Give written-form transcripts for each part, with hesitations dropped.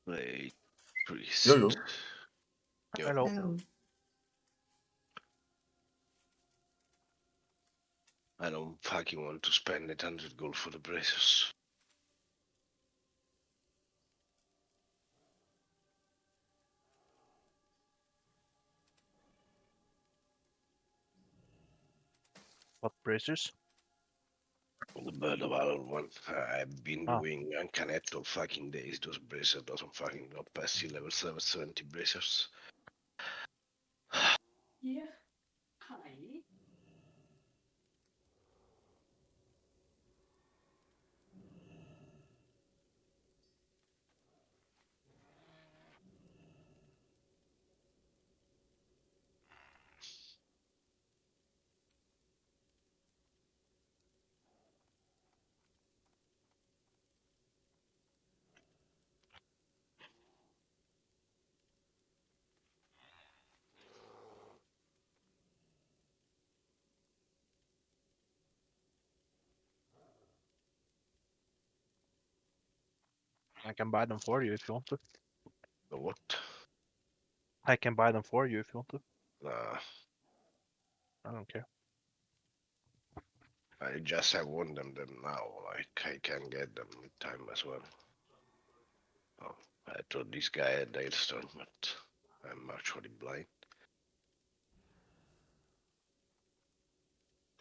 Wait, Yo, priest. yo. Yo, Hello. Hello. I don't fucking want to spend 800 gold for the bracers. What bracers? The bird of valor one. I've been Ah. doing Uncanetto fucking days. Those bracers doesn't fucking go past sea level 770 bracers. Yeah. Hi. I can buy them for you if you want to. The what? I can buy them for you if you want to. Nah, I don't care. I just have won them now. Like, I can get them with time as well. Oh, I thought this guy had Hailstorm, but I'm actually blind.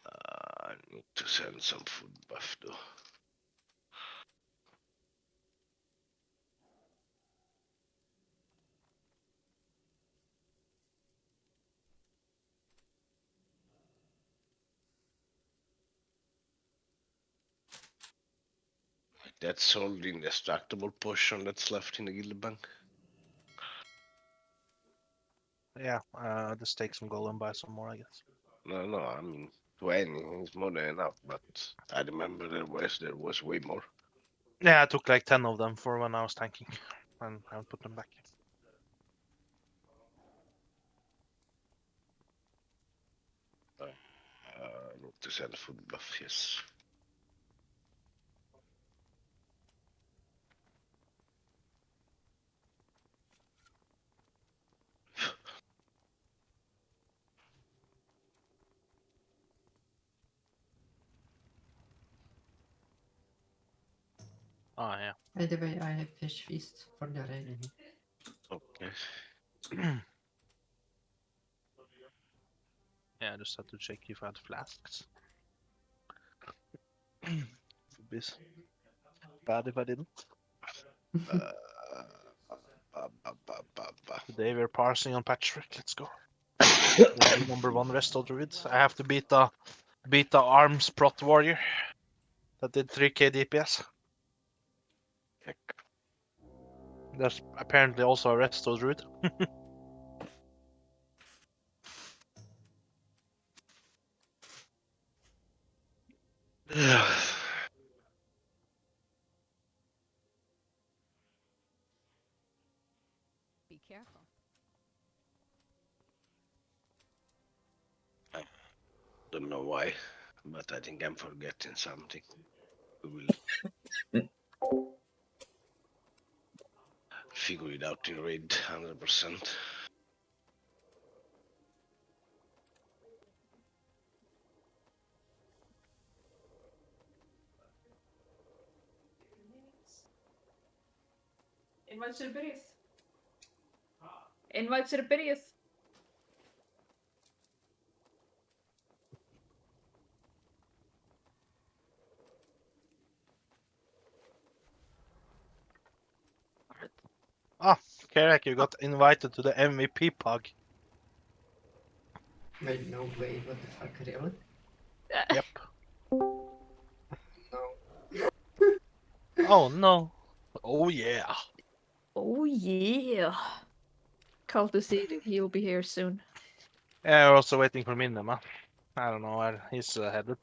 I need to send some food buff though. That's all the indestructible potion that's left in the guild bank. Yeah, just take some gold and buy some more, I guess. No, I mean 20 is more than enough, but I remember there was way more. Yeah, I took like 10 of them for when I was tanking, and I put them back. Need to send food buff, yes. Oh yeah. By the way, I have fish feast for the raid. Okay. Yeah, I just had to check if I had flasks. Would be bad if I didn't. Uh, ba, ba, ba, ba, ba. Today we're parsing on Patrick. Let's go. The new number 1 resto druid. I have to beat the arms prot warrior that did 3k DPS. Heck. There's apparently also a resto druid. Be careful. Don't know why, but I think I'm forgetting something. We will figure it out in raid 100%. Invite Siberius. Invite Siberius. Ah, Kerek, you got invited to the MVP pug. Wait, no way, what the fuck, really? Yep. No. Oh no. Oh yeah. Oh yeah. Call to see that he'll be here soon. Yeah, we're also waiting for Minema. I don't know where he's headed.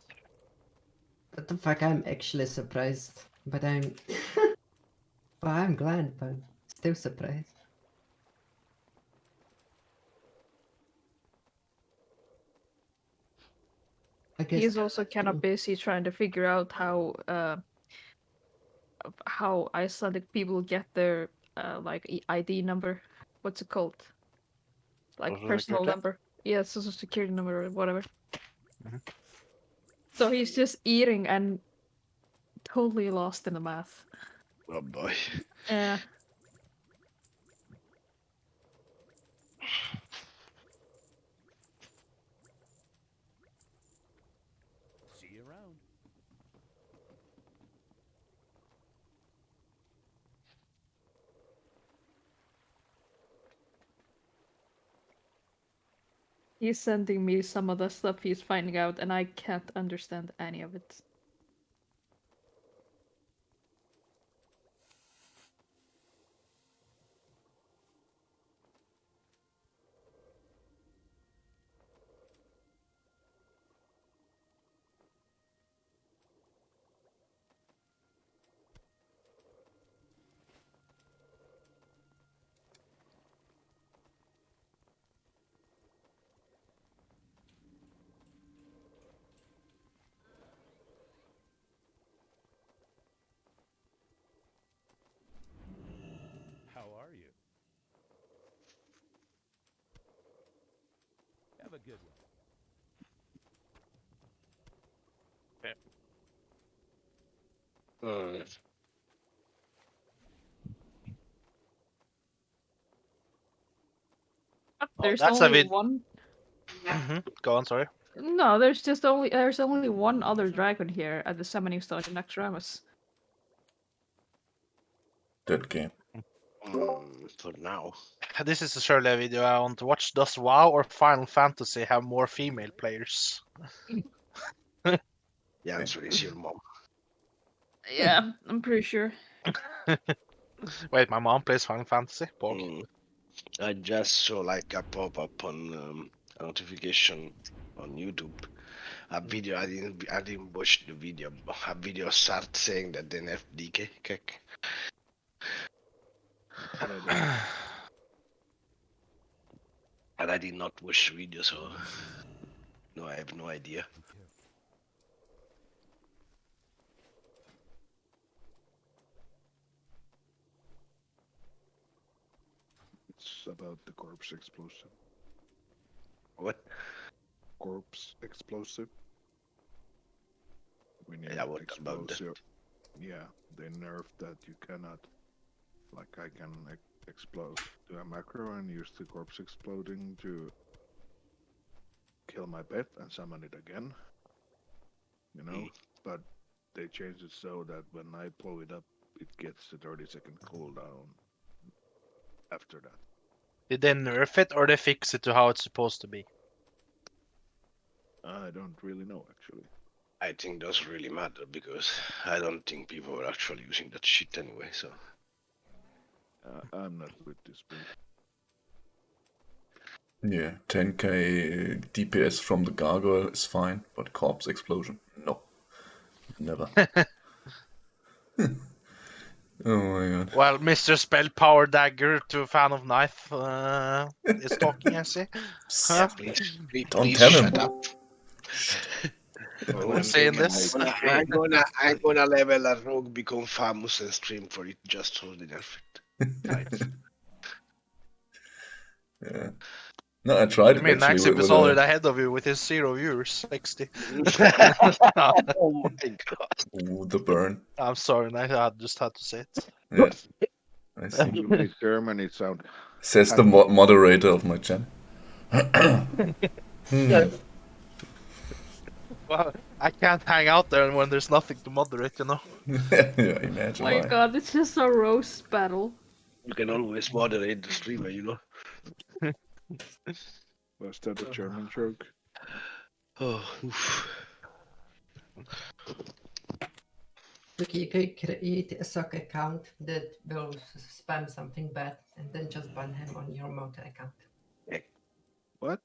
What the fuck, I'm actually surprised. But I'm... well, I'm glad, but still surprised. I guess He's also kind of busy trying to figure out how Icelandic people get their like ID number. What's it called? Like Social personal security? number. Yeah, social security number or whatever. Mhm. So he's just eating and totally lost in the math. Oh boy. Yeah. See you around. He's sending me some of the stuff he's finding out, and I can't understand any of it. How are you? Have a good one. Mm. There's That's a only vid. one. Go on, sorry. No, there's only one other dragon here at the summoning stone in Naxxramas. That game. For now. This is surely a video I want to watch. Does WoW or Final Fantasy have more female players? The answer is your mom. Yeah, I'm pretty sure. Wait, my mom plays Final Fantasy? Bog. I just saw like a pop-up on a notification on YouTube. A video I didn't watch the video. But a video start saying that they nerfed DK. Kek. And I did not watch the video, so no, I have no idea. Be careful. It's about the corpse explosive. What? Corpse explosive. When you Yeah, what about that? explosive, yeah, they nerfed that you cannot. Like I can explode to a macro and use the corpse exploding to kill my pet and summon it again. You know, but they changed it so that when I blow it up, it gets a 30-second cooldown after that. Did they nerf it or they fix it to how it's supposed to be? I don't really know actually. I think doesn't really matter because I don't think people are actually using that shit anyway. So I'm not with this build. Yeah, 10k DPS from the gargoyle is fine, but corpse explosion? No. Never. Oh my god. Well, Mr. Spell Power Dagger to fan of knife is talking, I see. yeah, Huh? please Don't tell him. shut up. Who was saying this? I'm gonna level a rogue, become famous, and stream for it just so they nerf it. Right. Yeah. No, I tried I it mean, actually Maxip with is already ahead of you with his 0 viewers, 60. Oh my god. Ooh, the burn. I'm sorry, I just had to say it. Yeah. I see. You made Germany sound. Says the moderator of my channel. Well, I can't hang out there when there's nothing to moderate, you know. Yeah, imagine My why. god, it's just a roast battle. You can always moderate the streamer, you know. Was that a German joke? Oh, oof. Look, you could create a sock account that will spam something bad and then just ban him on your motor account. What?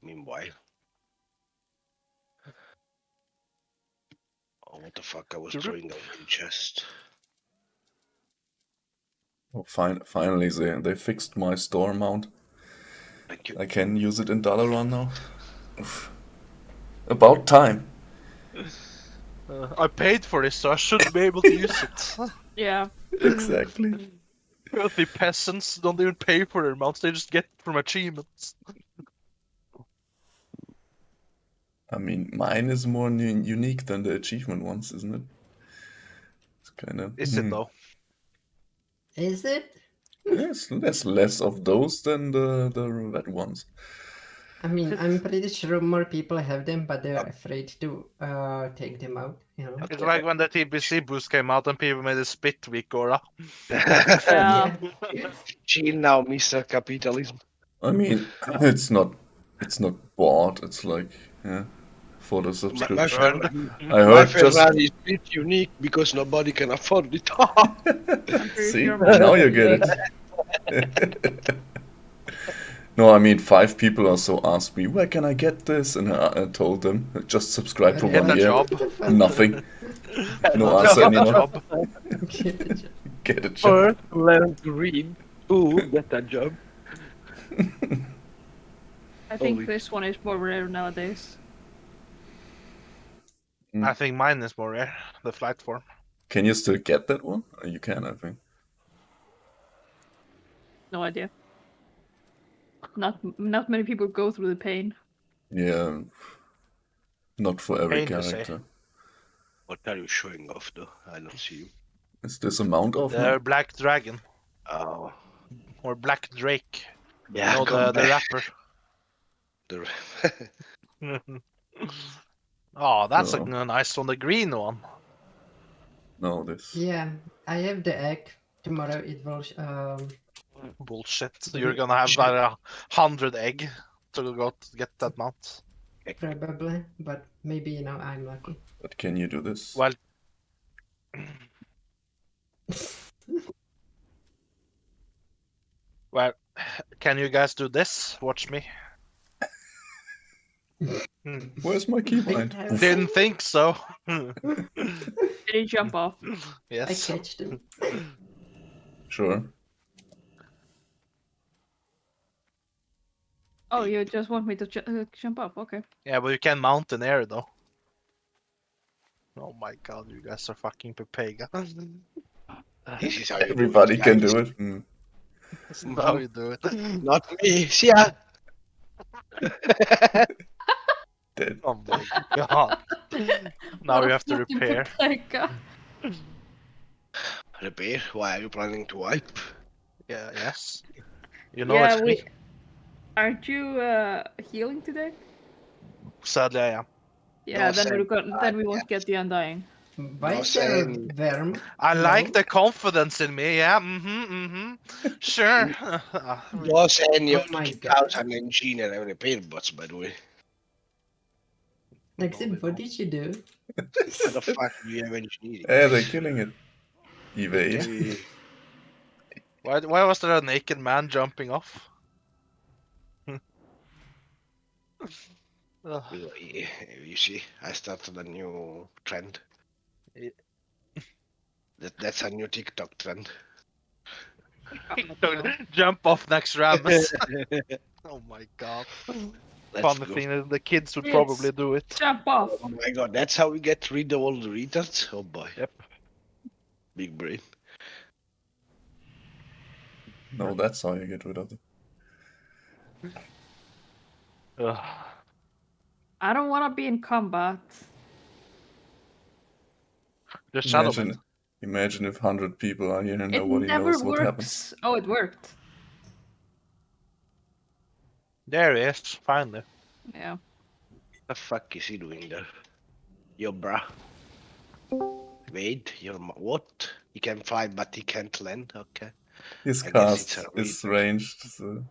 Meanwhile. Oh, what the fuck? I was throwing out the chest. Oh, finally, they fixed my store mount. Thank you. I can use it in Dalaran now. Oof. About time. I paid for this, so I should be able to use it. Yeah. Exactly. Filthy peasants don't even pay for their mounts, they just get it from achievements. I mean, mine is more unique than the achievement ones, isn't it? It's kind of. Is it though? Is it? Yes, there's less of those than the red ones. I mean, It's- I'm pretty sure more people have them, but they're afraid to take them out. You know. It's like when the TBC boost came out and people made a spit week or Yeah. Yeah. Chill now, Mr. Capitalism. I mean, it's not bought. It's like, yeah, for the My subscription. friend, I my heard just. Ferrari is pretty unique because nobody can afford it. I'm pretty See, sure now mine you is get it. No, I mean, 5 people also asked me, where can I get this? And I told them, just subscribe for Get 1 a year. job. Nothing. No Get answer a anymore. job. Get a job. First, learn to read. 2, get a job. I think Holy- this one is more rare nowadays. I think mine is more rare, the flight form. Can you still get that one? You can, I think. No idea. Not many people go through the pain. Yeah. Not for every Pain, you say? character. What are you showing off, though? I don't see you. Is this a mount off The now? Black Dragon Oh, or Black Drake. yeah, No, come the back. rapper. The- Oh, that's No. a nice one, the green one. No, this. Yeah, I have the egg. Tomorrow it will. Bullshit. But You're it- gonna have like 100 egg to go to get that mount. Probably, but maybe I'm lucky. But can you do this? Well, well, can you guys do this? Watch me. Where's my keybind? Didn't think so. Did he jump off? I Yes. catched him. Sure. Oh, you just want me to jump off? Okay. Yeah, but you can mount in air though. Oh my god, you guys are fucking Pepega. This is how you do Everybody it, can guys. do it. Hmm. That's not how you do it. Not me. See ya. Dead. Oh my god. Now we have to Fucking repair. Pepega. Repair? Why are you planning to wipe? Yeah, yes. You know Yeah, it's me. Aren't you healing today? Sadly I am. Yeah, No then we won't get the undying. Why No is there a saying. worm? I like No? the confidence in me, yeah. Sure. You're saying you're Oh my kicking God. out an engineer and repair bots, by the way. Maxim, what did you do? How the fuck do you have engineering? Yeah, they're killing it. Evade. We- Why was there a naked man jumping off? Ugh. You see, I started a new trend. Yeah. That's a new TikTok trend. Jump off next Rammus. Oh my god. Let's Funny go. thing is the kids would Kids. probably do it. Jump off. Oh my god, that's how we get rid of all the retards? Oh boy. Yep. Big brain. No, that's how you get rid of it. Ugh. I don't want to be in combat. Just shadow Imagine, it. imagine if 100 people are here and It nobody never knows what happens. works. Oh, it worked. There he is, finally. Yeah. The fuck is he doing there? Yo, bruh. Wait, what? He can fly, but he can't land? Okay. His I guess it's cast a is retard. ranged, so...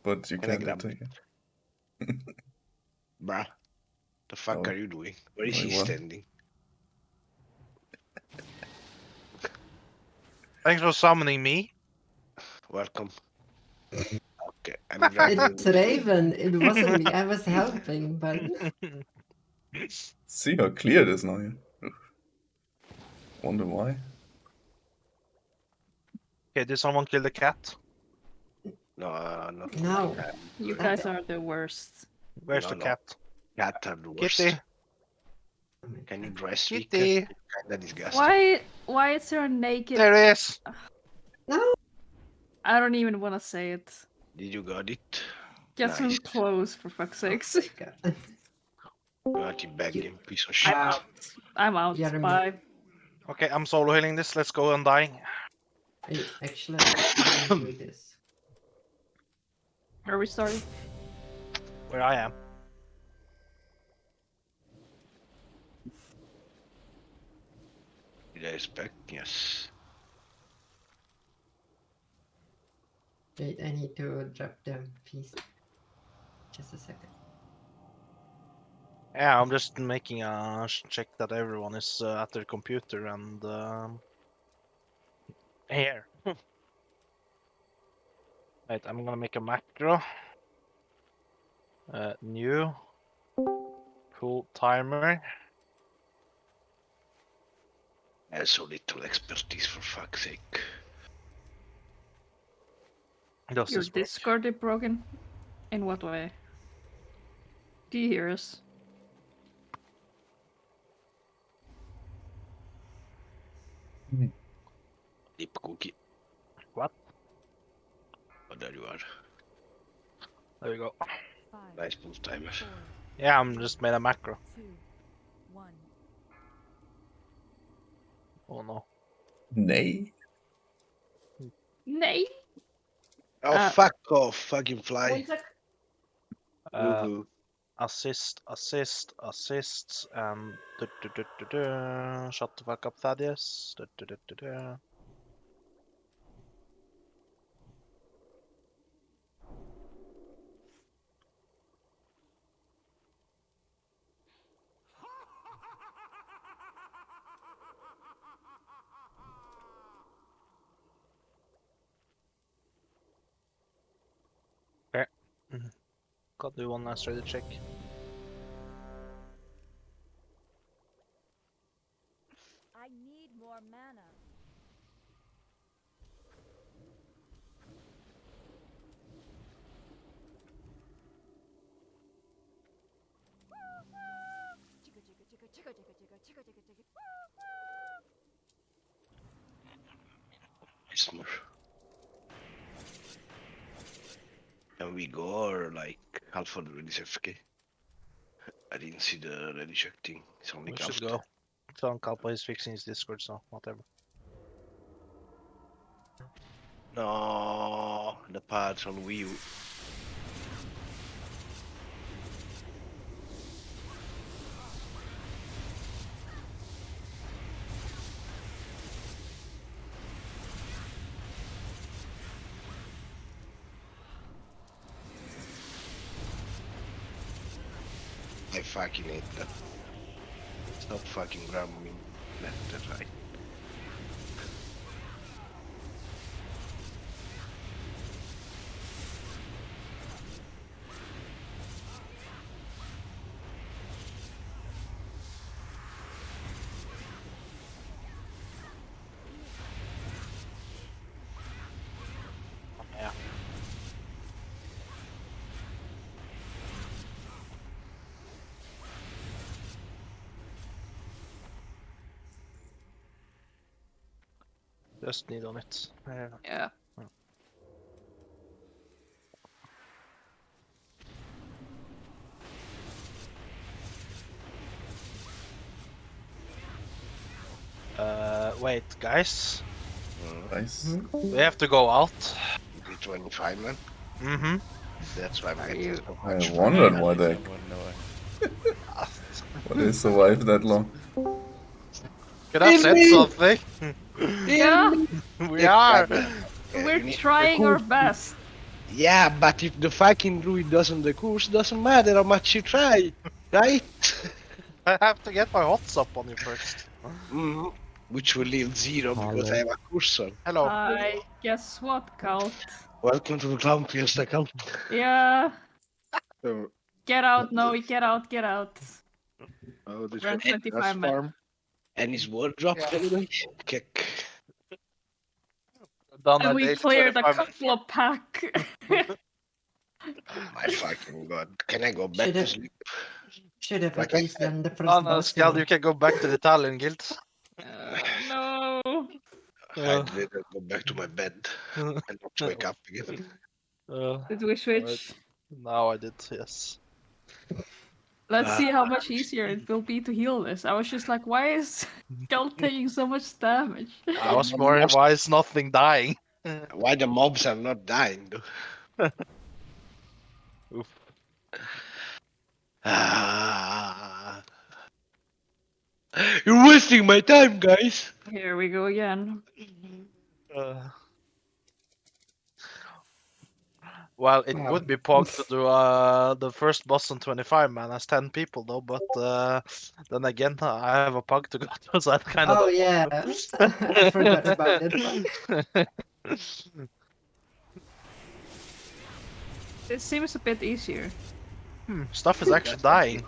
but you Can I can't grab attack it. Bruh. The fuck Oh. are you doing? Where is Wait, he what? standing? Thanks for summoning me. Welcome. Okay, I'm grabbing. It's Raven. It wasn't me. I was helping, but See how clear it is now here. Wonder why? Okay, did someone kill the cat? No, not No. You guys are the worst. Where's No, the no. cat? Cat are the worst. Kitty. Oh my Can you God. dress, Vika? Kitty! Kinda disgusting. Why is there a naked? There it is! No. I don't even want to say it. Did you got it? Get Nice. some clothes for fuck's Oh sakes. my God. Dirty begging piece of shit. I'm out. I'm out. Jeremy. Bye. Okay, I'm solo healing this. Let's go undying. Actually, I can do this. Are we starting? Where I am. Did I expect? Yes. Wait, I need to drop the feast. Just a second. Yeah, I'm just making a check that everyone is at their computer and here. Wait, I'm gonna make a macro. New. Pull timer. I have so little expertise, for fuck's sake. Does Your this work? Discord is broken. In what way? Do you hear us? Deep cookie. What? Oh, there you are. There we go. Nice pull timer. Yeah, I'm just made a macro. 2, 1. Oh no. Nee. Nay. Oh, fuck off, fucking fly. One sec. Woohoo. Assist, and shut the fuck up, Thaddeus. Okay. Got do one last ready check. I need more mana. Chicka, chicka, chicka, chicka, chicka, chicka, chicka, chicka, chicka. Nice more. Can we go or like Halford release FK? I didn't see the ready check thing. It's only We cast. should go. Tell Kalpa is fixing his Discord, so whatever. No, the parts on Wii U. I fucking hate that. Stop fucking grabbing me left and right. Yeah. Just need on it. Yeah. Wait, guys. Nice. We have to go out. Be 25 man. Mm-hmm. That's why I'm Are getting you- so I much wondered fun. why they why they survived that long. Could have said Really? something. Yeah. We Yeah, are. yeah, you We're need the trying our course. best. Yeah, but if the fucking druid doesn't the course, doesn't matter how much you try, right? I have to get my hots up on you first. Mhm. Which will leave 0 because I have a cursor. Hello. Guess what, Cult? Welcome to the clown fields account. Yeah. So, Get out, no, get out, get out. oh, this We're on was 25 gas men. farm. And his wardrobe anyway. Kick. Done And a we day cleared a 25 couple of pack. My fucking god. Can I go back Should to I- sleep? Should have Like at I least said, done the first Oh no, boss. Skald, you can go back to the Italian guild. No. I'd rather go back to my bed and not wake up again. Did we switch? Now I did, yes. Let's see how Ah, much easier it will be to heal this. I was just like, why is Skull taking so much damage? I was more, why is nothing dying? why the mobs are not dying though? Oof. Ah. You're wasting my time, guys. Here we go again. Uh, well, it Wow. would be pog to do the first boss on 25 man as 10 people though, but then again, I have a pug to go to, so I kind of Oh don't yeah, want I forgot about that one. to. It seems a bit easier. Stuff is actually dying.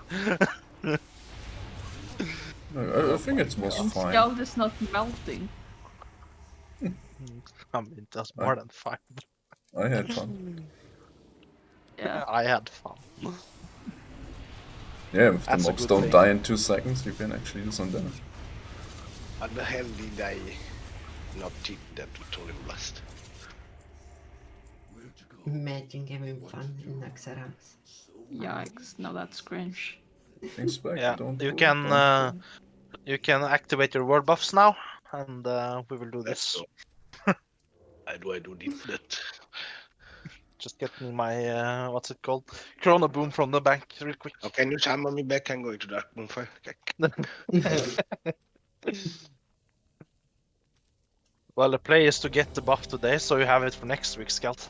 No, I think it was And fine. Skull is not melting. I mean, that's more than fine. I had fun. Yeah. I had fun. Yeah, if the That's a mobs good don't thing. die in 2 seconds, you can actually do some damage. How the hell did I not hit that with Blast? Imagine having fun in Naxxramas. Yikes, now that's cringe. Things back, Yeah, don't you go, can don't go. you can activate your word buffs now, and we will do Let's this. go. How do I do that? Just get me my what's it called? Chrono Boom from the bank real quick. Oh, can you summon me back? I'm going to Dark Moonfire. Well, the play is to get the buff today, so you have it for next week, Scout.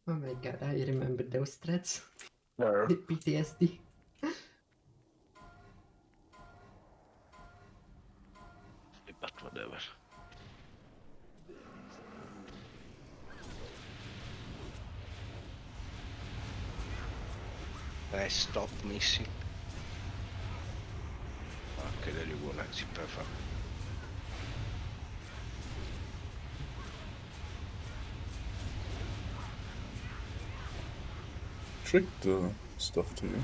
Oh my god, I remember those threats. No. The PTSD. But whatever. Can I stop missing? Okay, there you go, Nancy. Perfect. Trick the stuff to you.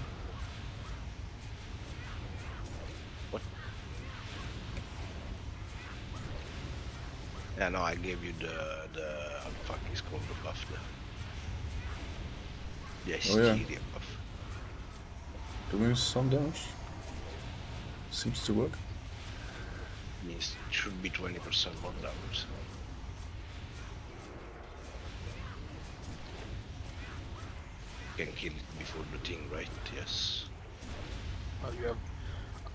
Yeah, no, I gave you the how the fuck is called the buff there. The Oh, yeah. Hysteria buff. Doing some damage. Seems to work. Means it should be 20% more damage. Can kill it before the thing, right? Yes. Well, you have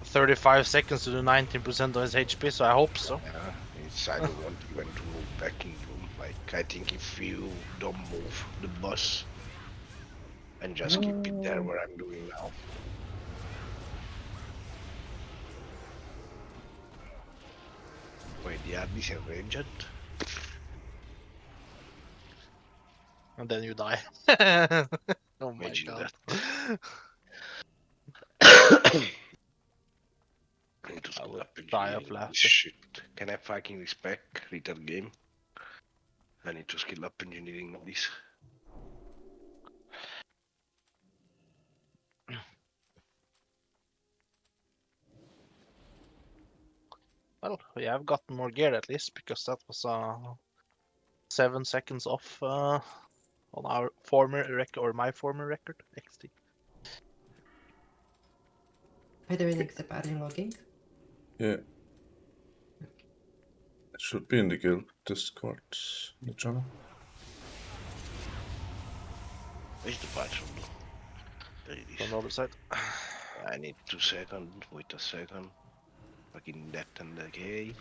35 seconds to do 19% of his HP, so I hope so. Yeah, it's I don't want even to move back into him. Like I think if you don't move the boss and just keep it there where I'm doing now. Wait, the Abyss enraged? And then you die. Oh my Imagine god. I need to I skill would up die of engineering. laughter. Shit. Can I fucking respect return game? I need to skill up engineering this. Well, we have gotten more gear at least, because that was 7 seconds off on our former record, or my former record, XT. By the way, next up, are you logging? Yeah. It should be in the guild Discord, in the channel. Where's the patron? There it On is. the other side. I need 2 seconds. Wait a second. Fucking that and the gay.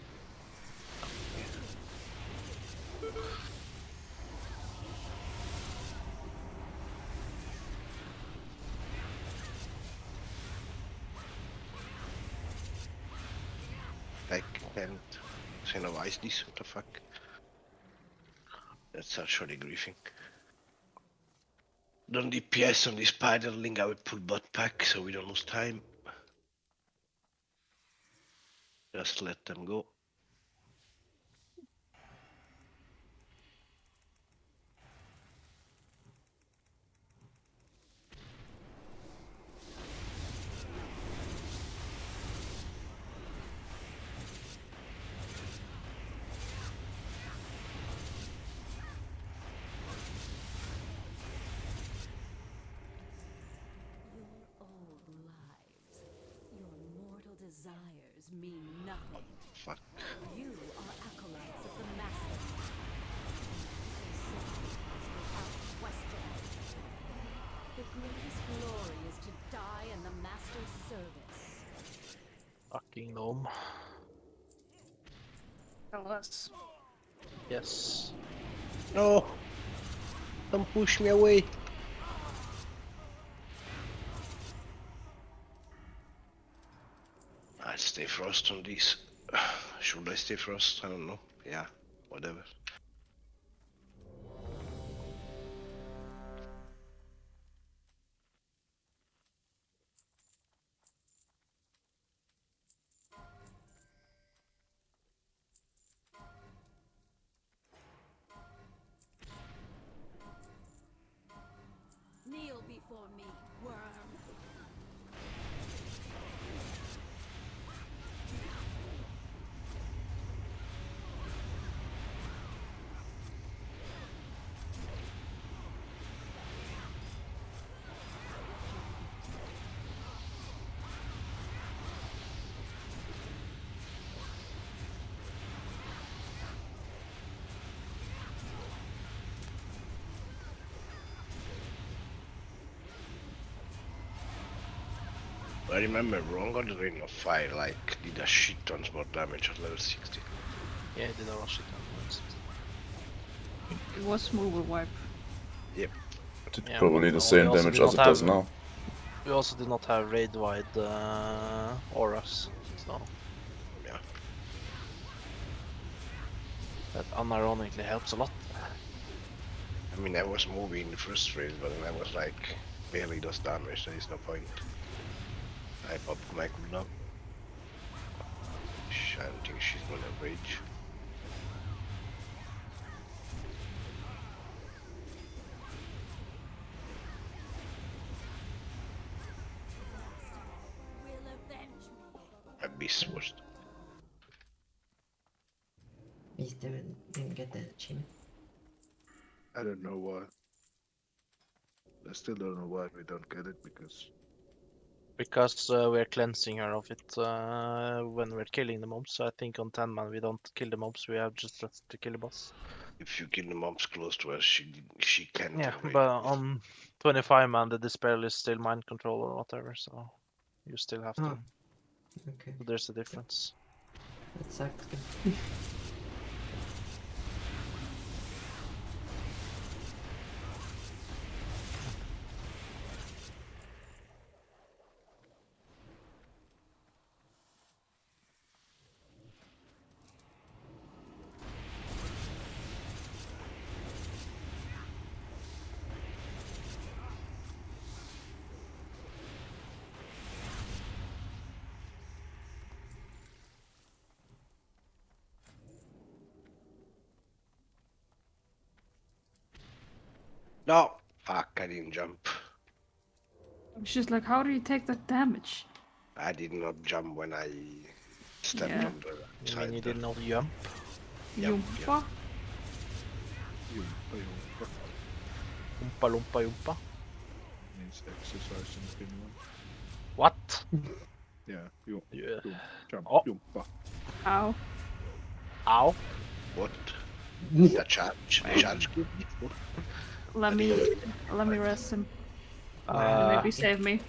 I can't symbolize this. What the fuck? That's actually griefing. Don't DPS on this spider link. I will pull bot pack so we don't lose time. Just let them go. desires mean nothing. Fuck. You are acolytes of the Master. Without question. The greatest glory is to die in the Master's service. Fucking gnome. Tell us. Yes. No! Don't push me away! I'll stay frost on these. Should I stay frost? I don't know. Yeah, whatever. Kneel before me, worm. I remember wrong on the Ring of Fire, like, did a shit tons more damage at level 60. Yeah, it did a rush it down. It was mover wipe. Did Yeah, probably but the we same also damage did as not it does have- now. We also did not have raid-wide auras, so Yeah. that unironically helps a lot. I mean, I was moving in the first raid, but then I was like, barely does damage, there is no point. I popped my cooldown. I don't think she's gonna rage. Will avenge me. Abyss was. We still didn't get the achievement. I don't know why. I still don't know why we don't get it because Because we're cleansing her of it when we're killing the mobs. So I think on 10 man we don't kill the mobs, we have just to kill the boss. If you kill the mobs close to her, she can't Yeah, invade. but on 25 man the dispel is still mind control or whatever, so you still have to. Oh. Okay, So there's a difference. that sucks. Then. No! Fuck, I didn't jump. She's like, how do you take that damage? I did not jump when I stepped Yeah. on the You side mean you there. did not jump? Yep, Yumpa? Jumpa Umpa lumpa yumpa? means exercise in Finland. What? Yeah, Yeah. jump, Oh. jumpa. Ow. Ow. What? The charge group? Let me rest him. Uh, Maybe save me.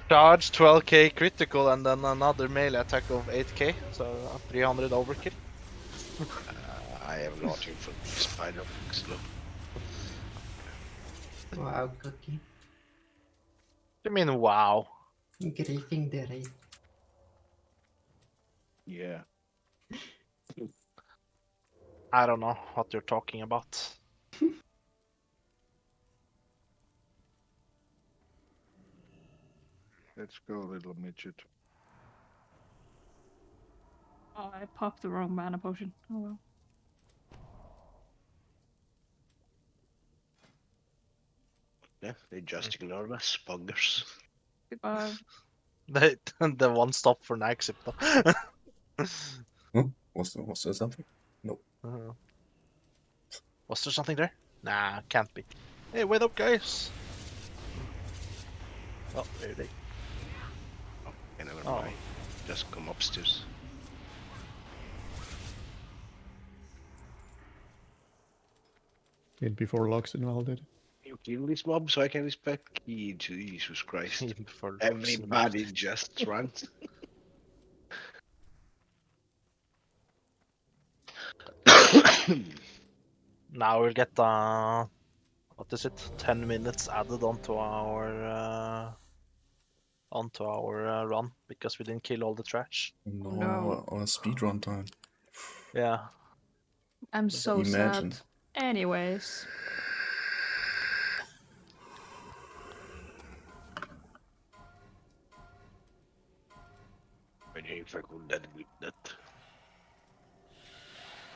Charge 12k critical and then another melee attack of 8k, so 300 overkill. I have nothing for spider slow. Wow, Cookie. You mean wow? Griefing the raid. Yeah. I don't know what you're talking about. Let's go, little midget. Oh, I popped the wrong mana potion. Oh well. Yeah, they just ignored us, buggers. Goodbye. The one stop for Naxip though. Huh? Was there something? Uh, Was there something there? Nah, can't be. Hey, wait up, guys! Oh, there they. Oh, never Oh. mind. Just come upstairs. Did before Loxinval did. You kill this mob so I can respect key. Jesus Christ. Even before Everybody just runs. Now we'll get what is it? 10 minutes added onto our run because we didn't kill all the trash. No, no. our speedrun time. Yeah. I'm so Imagine. sad. Anyways. I don't know if I could admit that.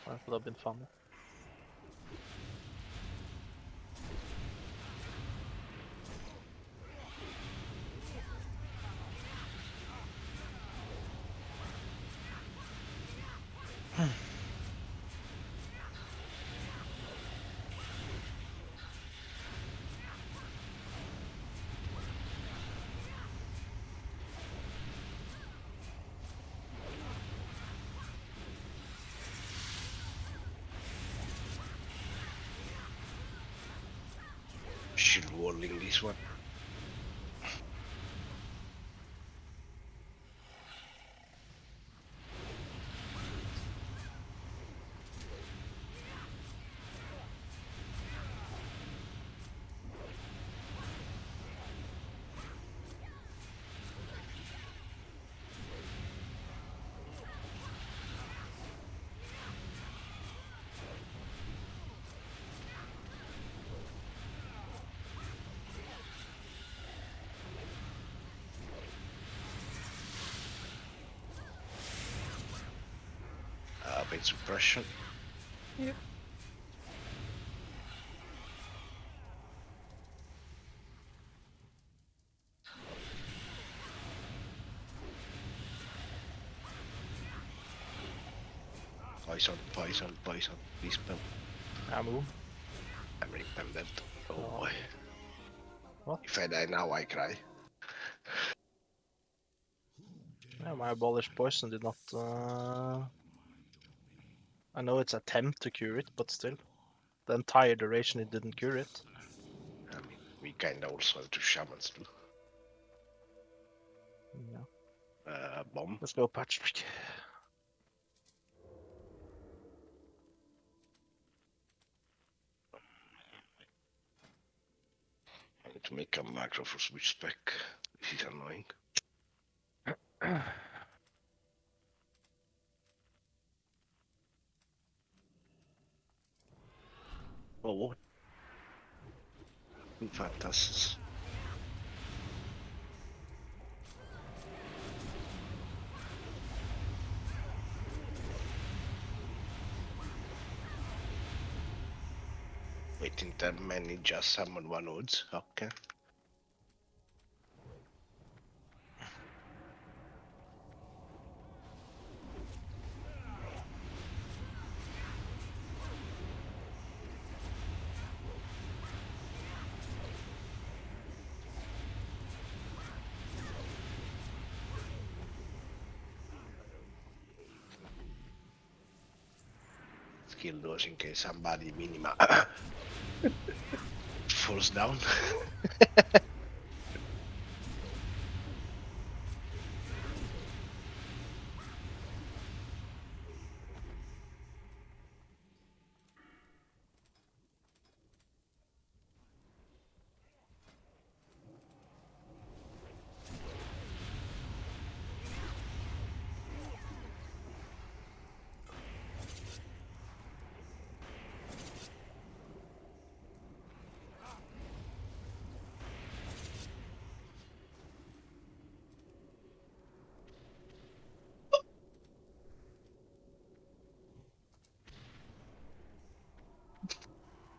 That would have been fun. Shield walling this one. Bit suppression. Yep. Poison, poison, poison. Please spam. I move. I'm repam that. Oh Oh. boy. What? If I die now, I cry. Yeah, my abolish poison did not. I know it's attempt to cure it, but still, the entire duration it didn't cure it. I mean, we kinda also have two shamans too. Yeah. Bomb. Let's go, Patrick. I need to make a macro for switch spec. This is annoying. Oh, what? Fantastic. Waiting that many just summon one odds. Okay. Skill those in case somebody minima falls down.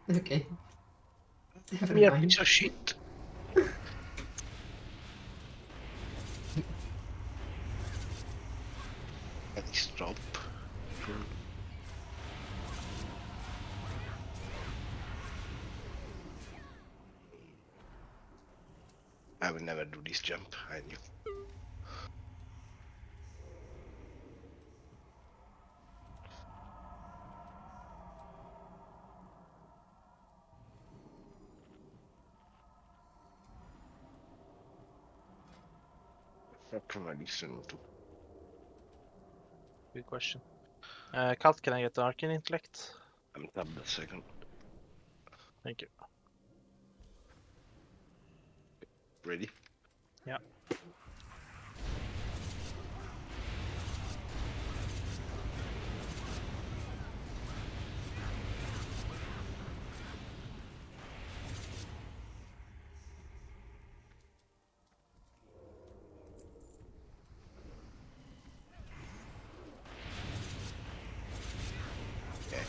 Okay. Never Mere mind. piece of shit. Let's drop. I will never do this jump, I knew. What can I listen to? Good question. Kalt, can I get the Arcane Intellect? I'm tabbed a second. Thank you. Ready? Yeah. Okay.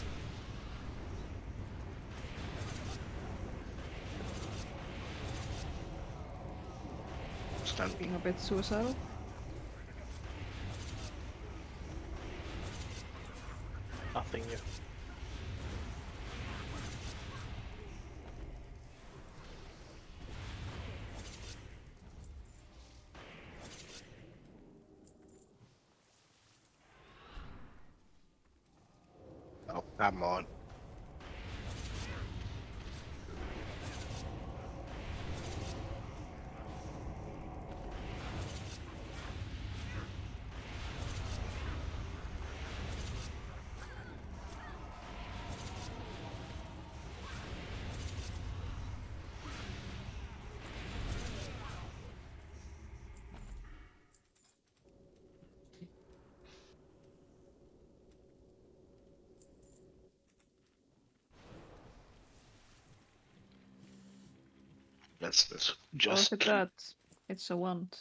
Stand. Being a bit suicidal. Nothing new. Oh, come on. That's Oh, just look at that. It's a wand.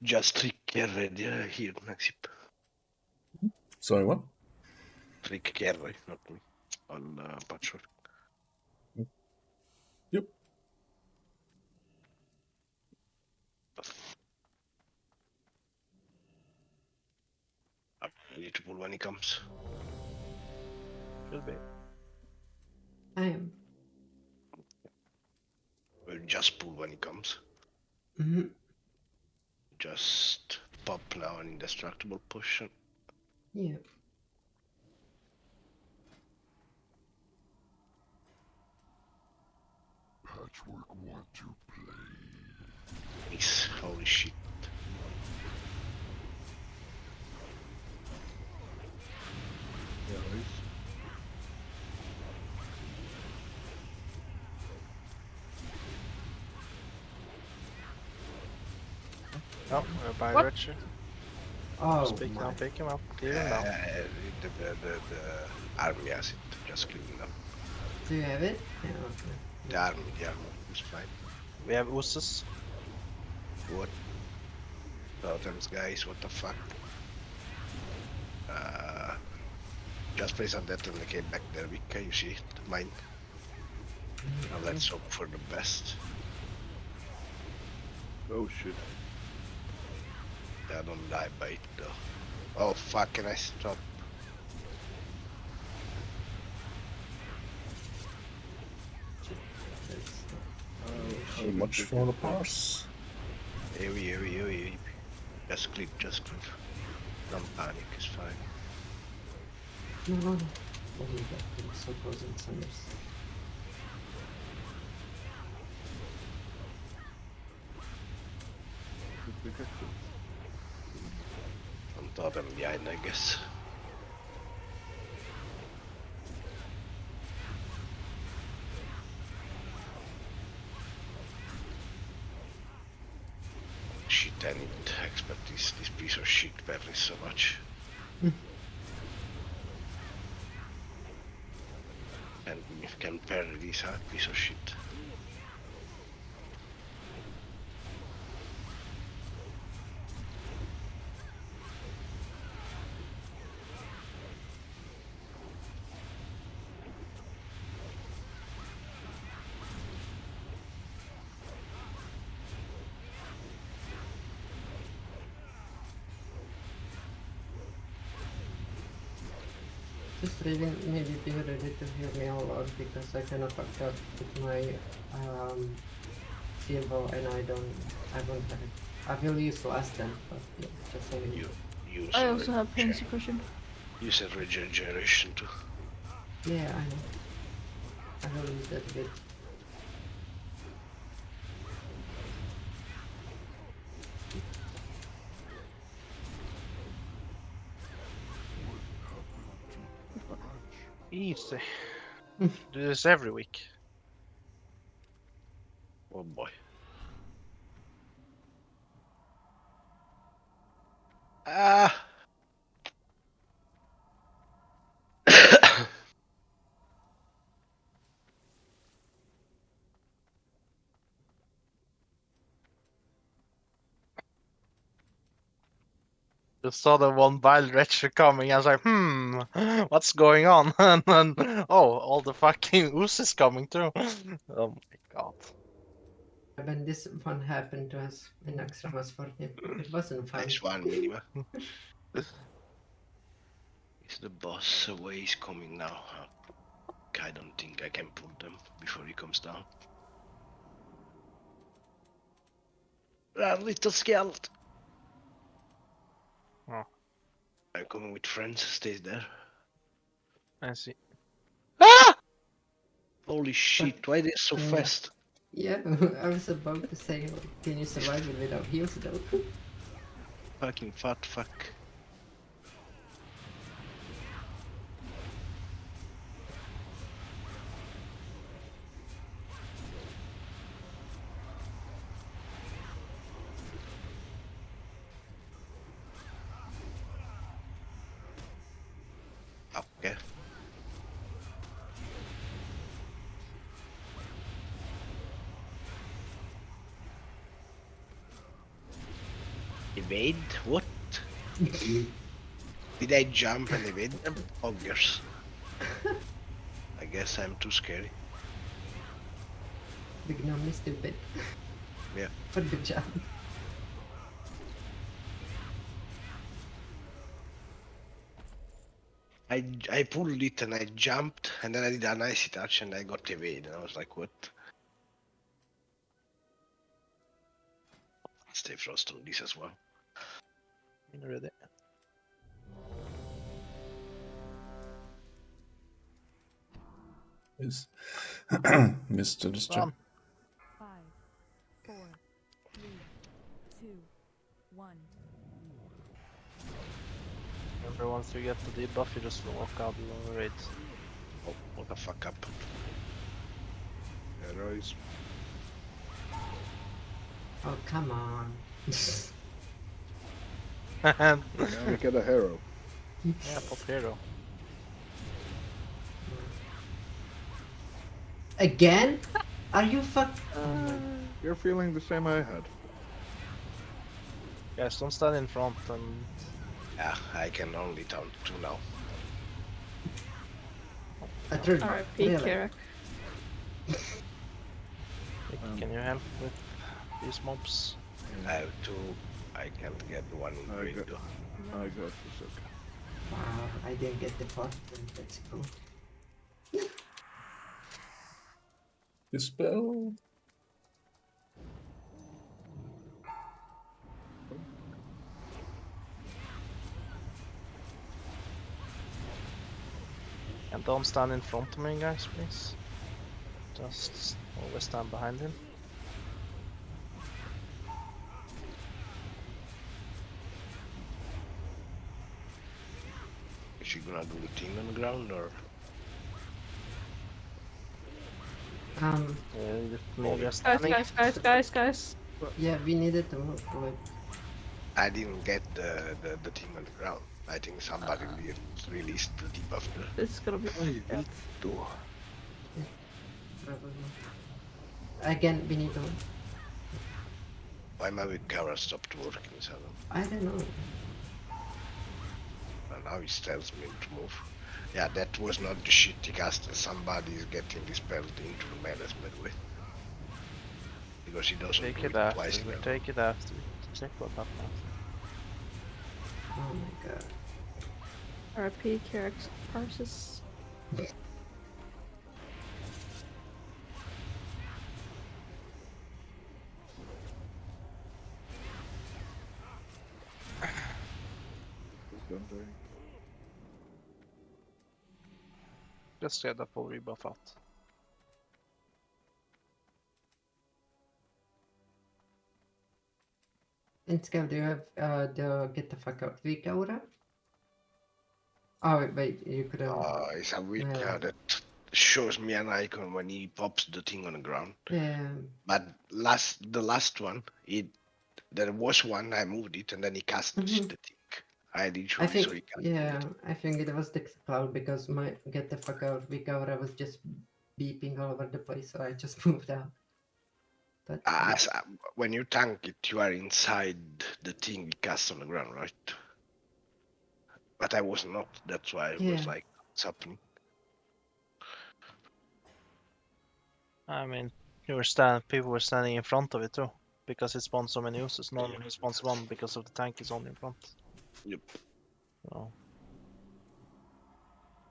just trick carry here, Maxip. Sorry, what? Trick carry, not me. On Patchwork. Yep. I'm ready to pull when he comes. Should be. I am. We'll just pull when he comes. Hmm. Just pop now an indestructible potion. Yeah. Nice. Holy shit. Nice. Oh, we're by What? Richard. Oh Pick my. him up, clear him down. The army has it. Just clean it up. Do you have it? Yeah, okay. The army is fine. We have Usus. What? Totems, guys, what the fuck? Just place on that and they came back there, Vika, you see it? Mine. Now let's hope for the best. Oh shit. Yeah, don't die by it though. Oh fuck, can I stop? That's So much for the parse. Ewy. Just click. Don't panic, it's fine. no. Oh my god, I'm so close in Sanders. On totem behind, I guess. Shit, I need expertise. This piece of shit varies so much. And you can parry this piece of shit. Just really maybe be ready to heal me all out because I cannot fuck up with my silver and I won't have it. I will use last then, but yeah, just saying. You use I also have pain suppression. Use a regeneration too. Yeah, I know. I will use that bit. Easy. Do this every week. Oh boy. Ah. Just saw the one wild retcher coming. I was like, what's going on? And then, oh, all the fucking ooze is coming through. Oh my god. When this one happened to us in Axel was for him, it wasn't fun. Nice one, Minima. Is the boss away? He's coming now. I don't think I can pull them before he comes down. Run, little skeleton. Oh. I'm coming with friends. Stays there. I see. Ah! Holy shit! Why they so fast? Yeah, I was about to say, can you survive it without heals though? Fucking fat fuck. Okay. Evade? What? Did I jump and evade them? Poggers. I guess I'm too scary. The gnome is stupid. Yeah. For the job. I pulled it and I jumped and then I did an icy touch and I got evade and I was like, what? Stay frost on this as well. Ready? Yes. Mr. Distract. Run. 5, 4, 3, 2, 1. Remember, once you get the debuff, you just walk out of the raid. Oh, what the fuck up? Heroes. Oh, come on. Yeah, Can we get a hero? pop hero. Again? Are you fuck? You're feeling the same I had. Guys, don't stand in front and Yeah, I can only count 2 now. I tried. R.I.P. Really? Kirak. can you help with these mobs? I have 2. I can't get one in I grade got- though. I got this, okay. Wow, I didn't get the fourth one. That's cool. Dispel. And don't stand in front of me, guys, please. Just always stand behind him. Is she gonna do the team on the ground or? Maybe a Guys, standing. guys. Yeah, we needed to move to it. I didn't get the team on the ground. I think somebody released the debuff there. This is gonna be bad. Probably. Again, we need to move. Why my camera stopped working, so I don't know. and now it tells me to move. Yeah, that was not the shitty caster. Somebody is getting dispelled into the melee, by the way. Because he doesn't Take do it it twice after. now. Take it after. Check what happened. Oh my god. R.I.P. Kirak's Parsis. Don't they? Just get the full rebuff out. And Scav, do you have the get the fuck out weak aura? Oh wait, you could have. It's a weird Yeah. that shows me an icon when he pops the thing on the ground. Yeah. But the last one, there was one I moved it and then he cast the Mhm. thing. I did show I you, so think, he can't move yeah, it. I think it was the cloud because my get the fuck out Vigora was just beeping all over the place, so I just moved out. But yeah, As, when you tank it, you are inside the thing he cast on the ground, right? But I was not. That's why I was yeah, like, what's happening? I mean, people were standing in front of it too, because it spawns so many users. Normally it spawns one because of the tank is only in front. Yep. So.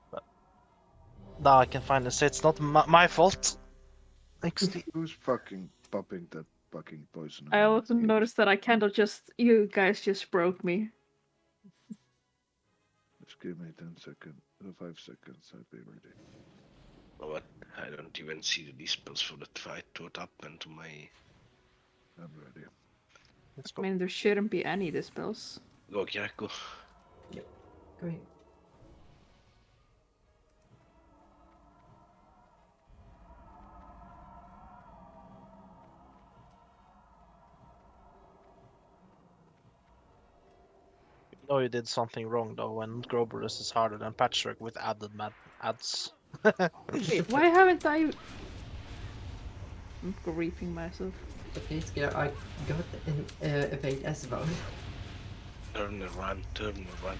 But now I can finally say it's not my fault. XD. Who's fucking popping that fucking poison? I also You. noticed that I kind of just, you guys just broke me. Just give me 10 seconds, 5 seconds, I'll be ready. But I don't even see the dispels for that fight. What happened to my... I'm ready. Let's I go. mean, there shouldn't be any dispels. Go, Kirako. great. You know you did something wrong though when Groberus is harder than Patchwork with added ads. Wait, why haven't I... I'm griefing myself. Okay, Scare, I got an evade as well. Turn and run, turn and run.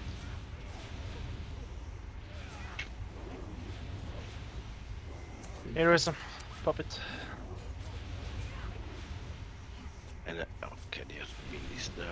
Here is him. Pop it. And okay, there's Billy's there.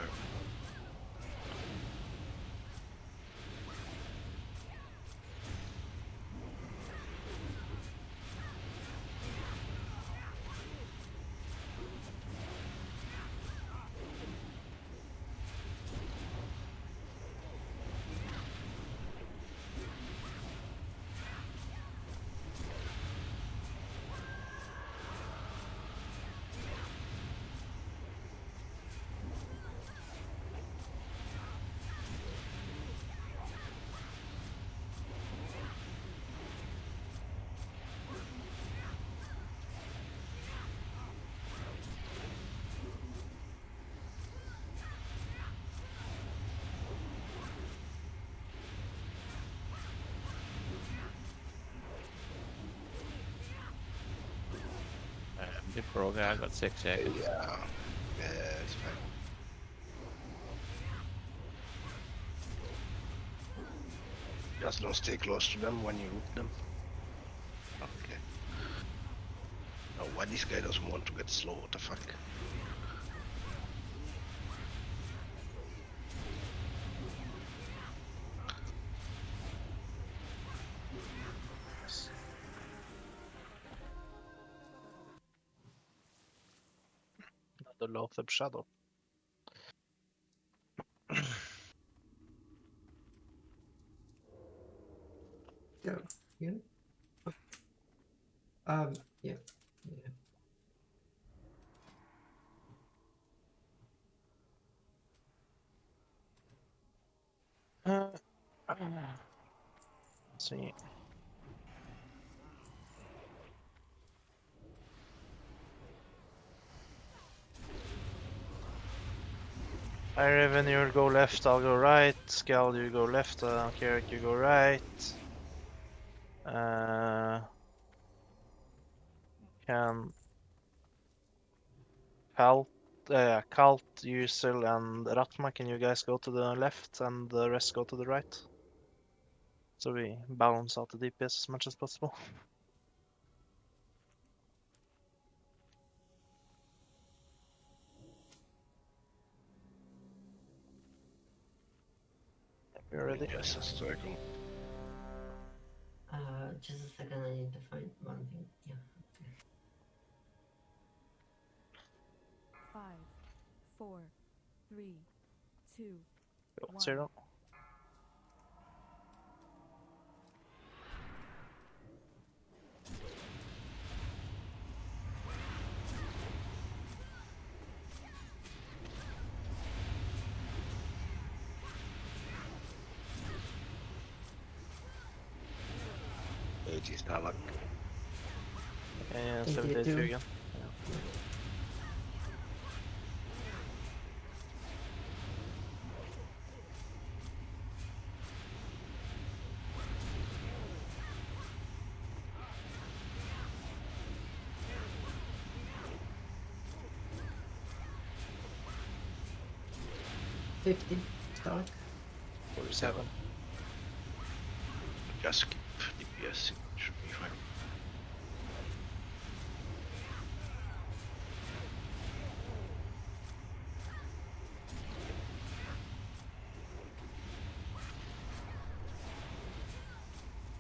Bit broke. I got 6 seconds. Yeah, it's fine. Just don't stay close to them when you root them. Okay. Oh, why this guy doesn't want to get slow? What the fuck? The Loatheb Shadow. So, yeah. Yeah. Yeah. See. Hi Raven, you go left, I'll go right. Skal, you go left, Carrick, you go right. Can Kalt, Yusel, and Ratma, can you guys go to the left and the rest go to the right? So we balance out the DPS as much as possible. We're ready. Just a second. Just a second, I need to find one thing. Yeah. 5, 4, 3, 2, Go, 1. 0. 80 Starlock. Yeah, 82. 78 Fugen. Yeah. $50 Stark. 47. Just keep DPS. It should be fine.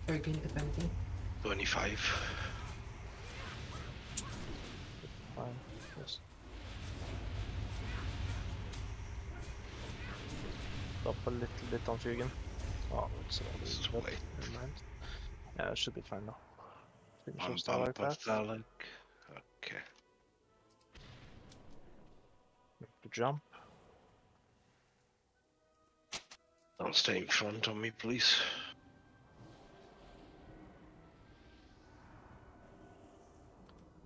Again, depending. 25. Fine. Just stop a little bit on Fugen. Oh, it's It's too already late. never mind. Yeah, it should be fine now. Finish One your star like pump of that. Starlock. Okay. To jump. Don't stay in front of me, please.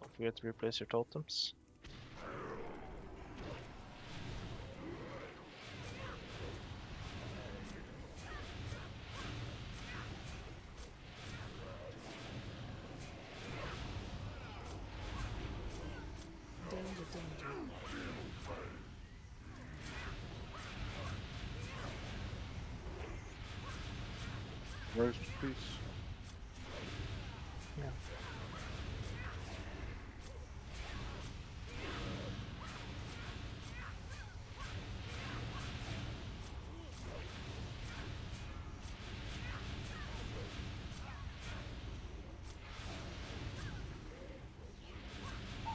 Don't forget to replace your totems. Danger, danger. Rest, please. Yeah.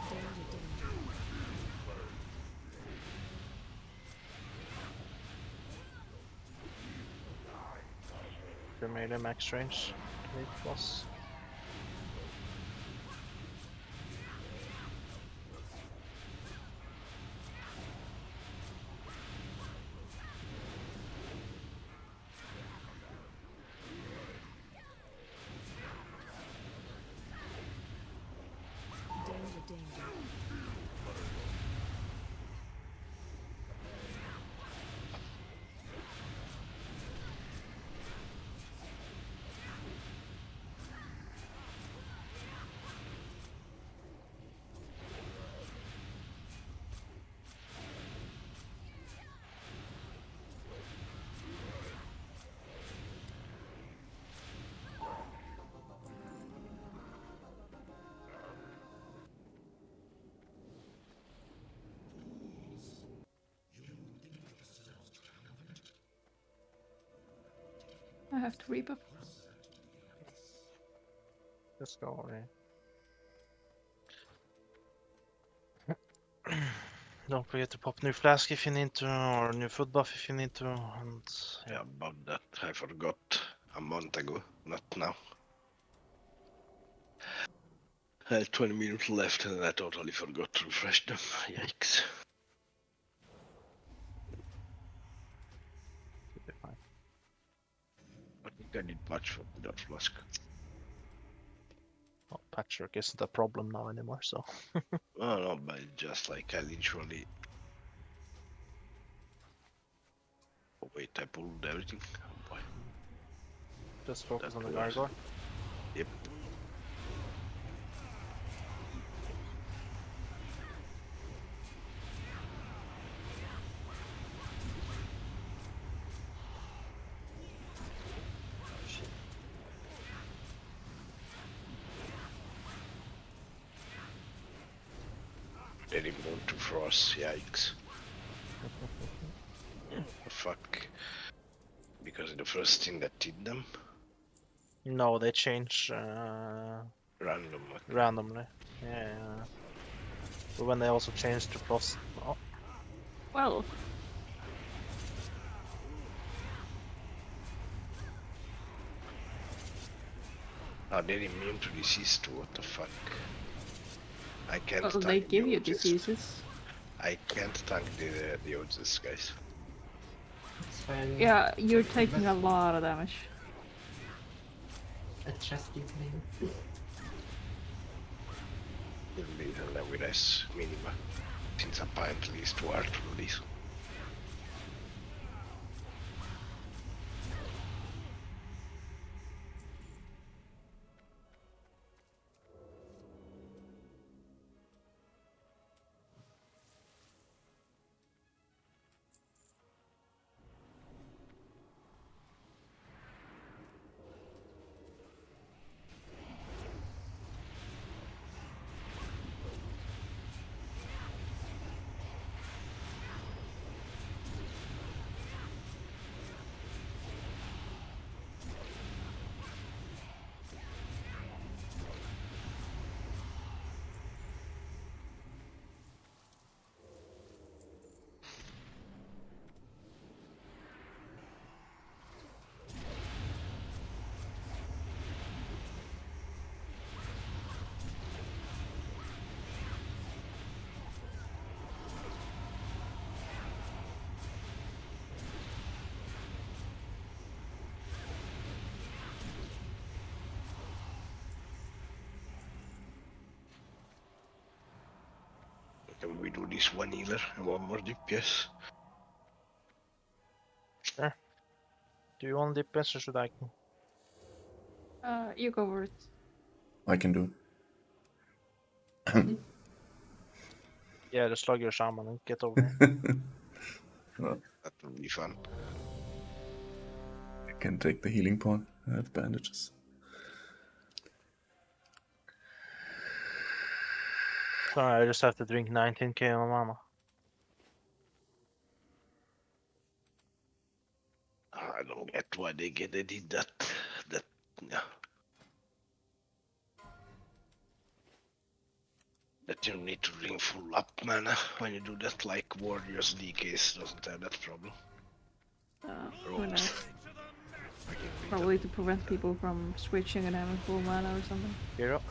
Danger, danger. Your melee max range. 8 plus. Danger, danger. I have to rebuff. Let's go away. Don't forget to pop new flask if you need to, or new food buff if you need to, and Yeah, about that. I forgot a month ago. Not now. I had 20 minutes left and I totally forgot to refresh them. Yikes. should be fine. I think I did much for that flask. Well, patchwork isn't a problem now anymore, so Oh no, but it's just like I literally. Oh, wait, I pulled everything. Oh boy. just focus That on the works. gargoyle. Yep. Very immune to frost. Yikes. Fuck. Because the first thing that did them No, they change random. randomly. Yeah. But when they also change to frost. Oh, Well, Oh, they're immune to disease too. What the fuck? I can't well, tank they the give you Oasis. diseases. I can't tank the Oasis, guys. It's fine. Yeah, you're taking a lot of damage. a trusty player. It'll be the Levinas minima. Since apparently it's too hard to do this. Can we do this one healer and one more DPS? Sure. Do you want DPS or should I? You go for it. I can do Yeah, just slug your shaman and get over here. it. That would be fun. I can take the healing part. I have bandages. Sorry, I just have to drink 19k on mana. I don't get why they did that. Yeah. That you need to ring full up mana when you do that, like Warriors DKs doesn't have that problem. Who knows? I can beat Probably to prevent people from switching and having full mana or something. Hero.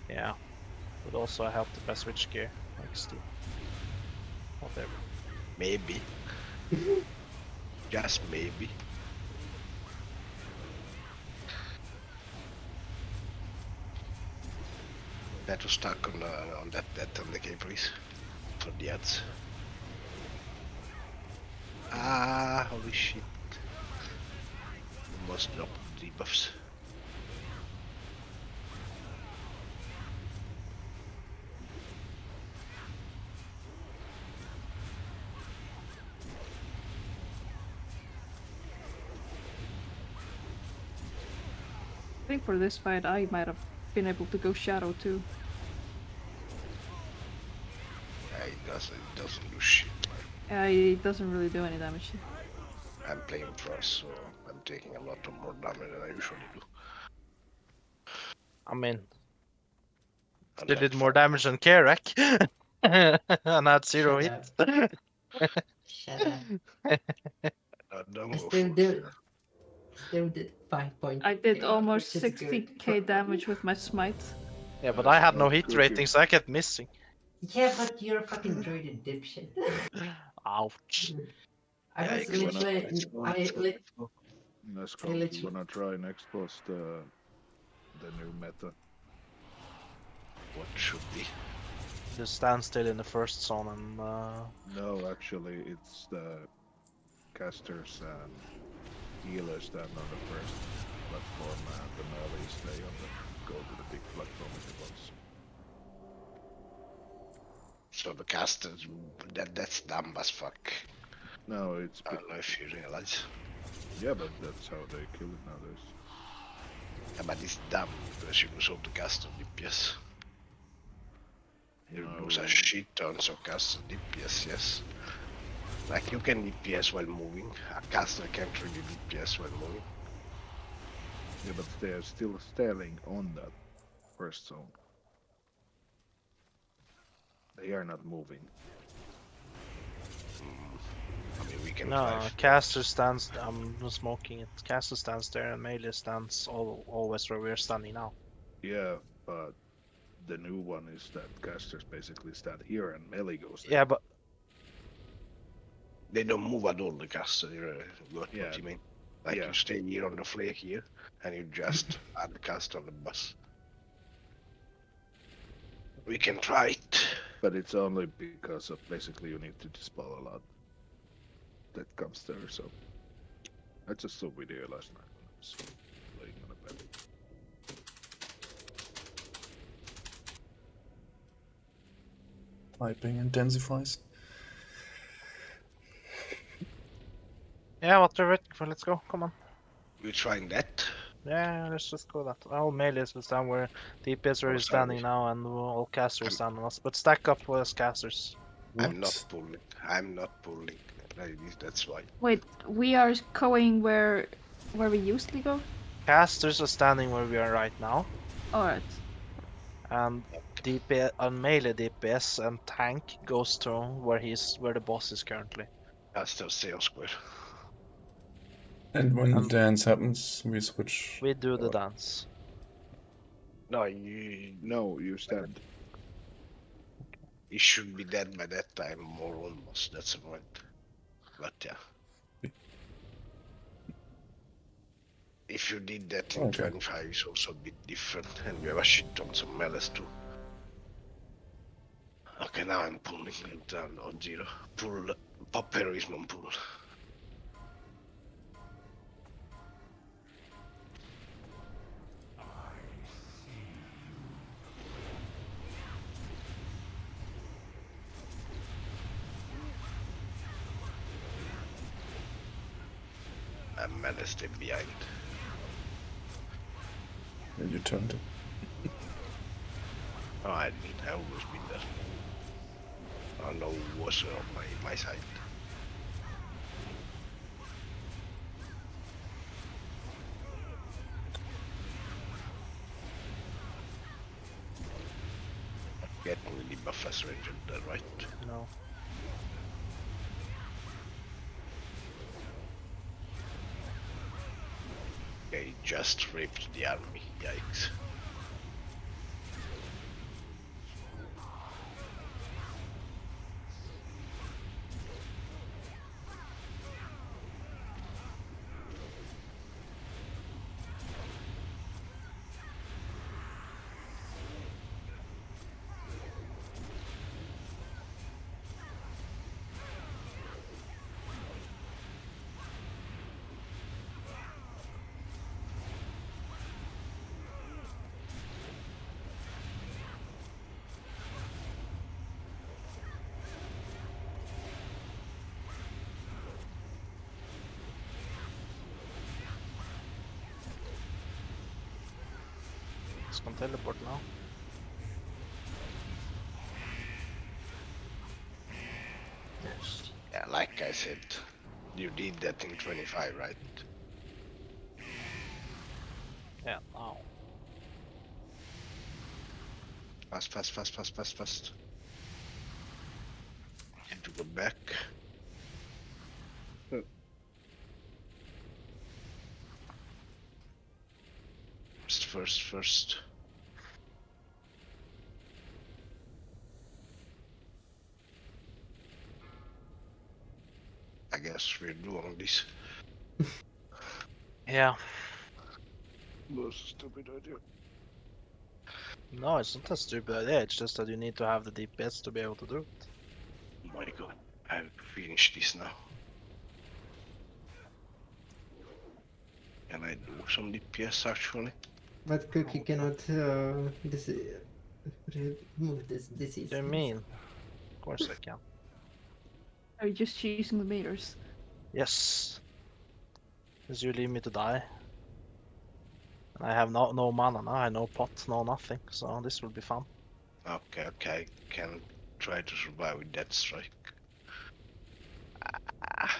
Yeah, would also help if I switch gear next to whatever. Maybe. Just maybe. That was stuck on that on the K, please. For the ads. Ah, holy shit. Almost dropped debuffs. I think for this fight I might have been able to go Shadow too. Yeah, it doesn't do shit. It doesn't really do any damage. I'm playing Frost, so I'm taking a lot of more damage than I usually do. I mean, And they that did more damage than Karak. And had 0 Shut hit. Shut up. don't I go still full. still did 5 point. I did almost which is good. 60k damage with my smite. Yeah, but I had no Not hit cooking. rating, so I kept missing. Yeah, but you're a fucking droided dipshit. Ouch. I Yeah, was you can- literally, Let's I go. literally- Wanna try next boss the new meta? What should be? Just stand still in the first zone and No, actually, it's the casters and healers stand on the first platform, and the melee stay on the go to the big platform at once. So the casters, that's dumb as fuck. No, it's I don't know if you realize. yeah, but that's how they kill it nowadays. Yeah, but it's dumb because you lose all the caster DPS. You lose a No. shit tons of caster DPS, yes. Like you can DPS while moving. A caster can't really DPS while moving. Yeah, but they are still standing on that first zone. They are not moving. I mean, we can No, try. caster stands. I'm smoking it. Caster stands there, and melee stands always where we're standing now. Yeah, but the new one is that casters basically stand here and melee goes there. Yeah, but They don't move at all, the caster. What Yeah. you mean? Like Yeah. you stay here on the flake here, and you just add the cast on the bus. We can try it. But it's only because of basically you need to dispel a lot that comes there. So I just saw video last night when I was playing on a bed. Typing intensifies. yeah, what we're waiting for? Let's go. Come on. We're trying that. Yeah, let's just go that. All melees will stand where DPS Oh, are standing sorry. now, and all casters I'm- stand on us. But stack up with us casters. I'm not What? pulling. I'm not pulling. That's why. Wait, we are going where we usually go? Casters are standing where we are right now, Alright. and DPS on melee DPS and tank goes to where the boss is currently. Caster stay on square. And when the And- dance happens, we switch. We do the Or- dance. No, you No, you stand. he should be dead by that time, more almost. That's the point. But yeah. If you did that in Okay. 25, it's also a bit different, and we have a shit ton some melees too. Okay, now I'm pulling it down on zero. Pull, pop heroism on pull. And melee stay behind. And you turned it. Oh, I always been there. I know who was on my side. Getting really buff as ranger there, right? No. Okay, just ripped the army. Yikes. It's gonna teleport now. Yes. Yeah, like I said, you did that in 25, right? Yeah, now. Fast, fast, fast, fast, fast, fast. Need to go back. First. I guess we're doing this. Yeah. Was a stupid idea. No, it's not a stupid idea. It's just that you need to have the DPS to be able to do it. Oh my god, I have to finish this now. Can I do some DPS actually? But Cookie cannot remove this disease. What do you mean? Of course I can. Are you just choosing the meters? Yes. Because you leave me to die. And I have no mana now, I have no pot, no nothing, so this will be fun. Okay, can try to survive with that strike. Ah,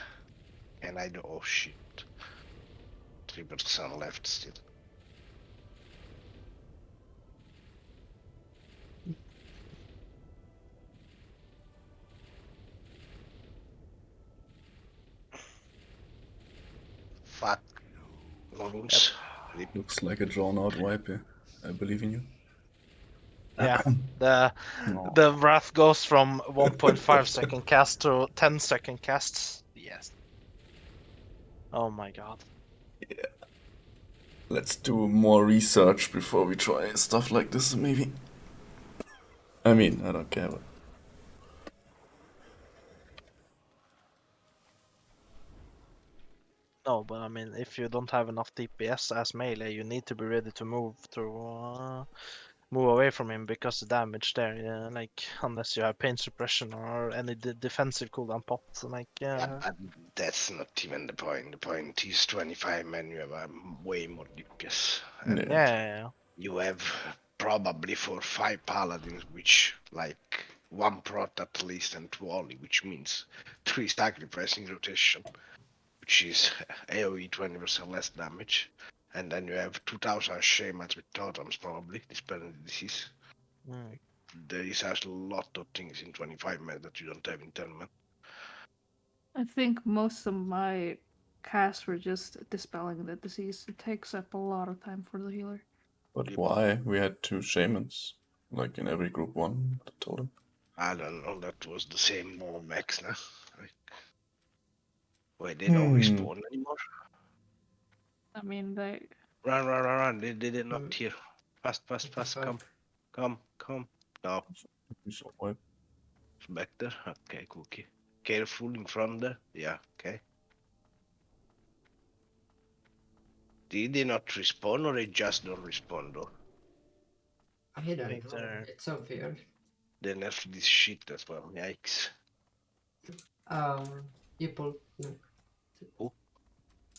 can I do? Oh shit. 3% left still. Fat lungs. Rip. Looks like a drawn-out wipe here. I believe in you. Yeah, No. the wrath goes from 1.5 second cast to 10-second casts. Yes. Oh my god. Let's do more research before we try stuff like this, maybe. I mean, I don't care. But... No, but I mean, if you don't have enough DPS as melee, you need to be ready to move away from him because the damage there, yeah, like unless you have pain suppression or any defensive cooldown pot, like But that's not even the point. The point is 25 men, you have way more DPS. And yeah. you have probably 5 paladins, which like 1 prot at least and 2 only, which means 3 sacrificing rotation, which is AoE 20% less damage. And then you have 2000 shamans with totems, probably, depending on the disease. Mm. There is a lot of things in 25 men that you don't have in 10 men. I think most of my casts were just dispelling the disease. It takes up a lot of time for the healer. But why? We had 2 shamans, like in every group 1 totem. I don't know, that was the same more max now. Wait, they don't respawn anymore? I mean, they. Run, they did it not Mm. here. Fast, What the come. fuck? Come. No, We saw wipe. it's back there. Okay, cookie. Careful in front there. Yeah, okay. Did they not respawn or they just don't respawn though? I don't think know. they're- It's so weird. They nerfed this shit as well. Yikes. You pulled. No. Who?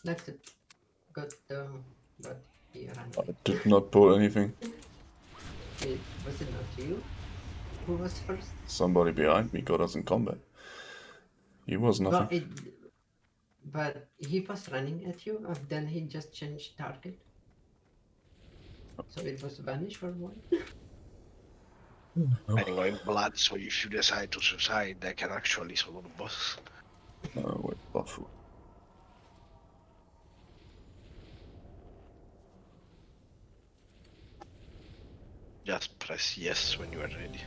Next it got the. But he ran I away. did not pull anything. Was it not you who was first? Somebody behind me got us in combat. He was nothing. Well, but he was running at you, and then he just changed target. So it was vanish for one. No. I'm going blood, so if you decide to suicide, they can actually solo the boss. Wait, Bafu. Just press yes when you are ready.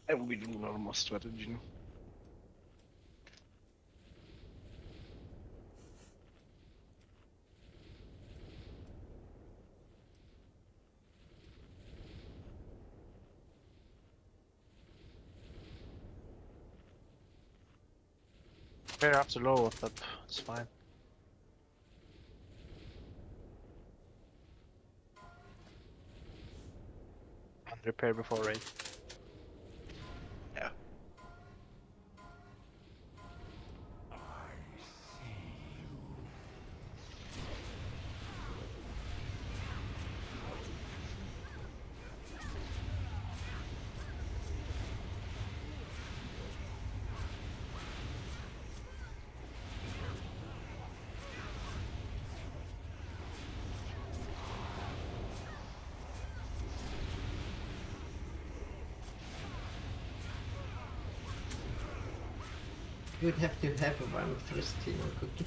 And we do normal strategy now. We're up to low up. It's fine. And repair before raid. Yeah. You would have to have one first, cookie.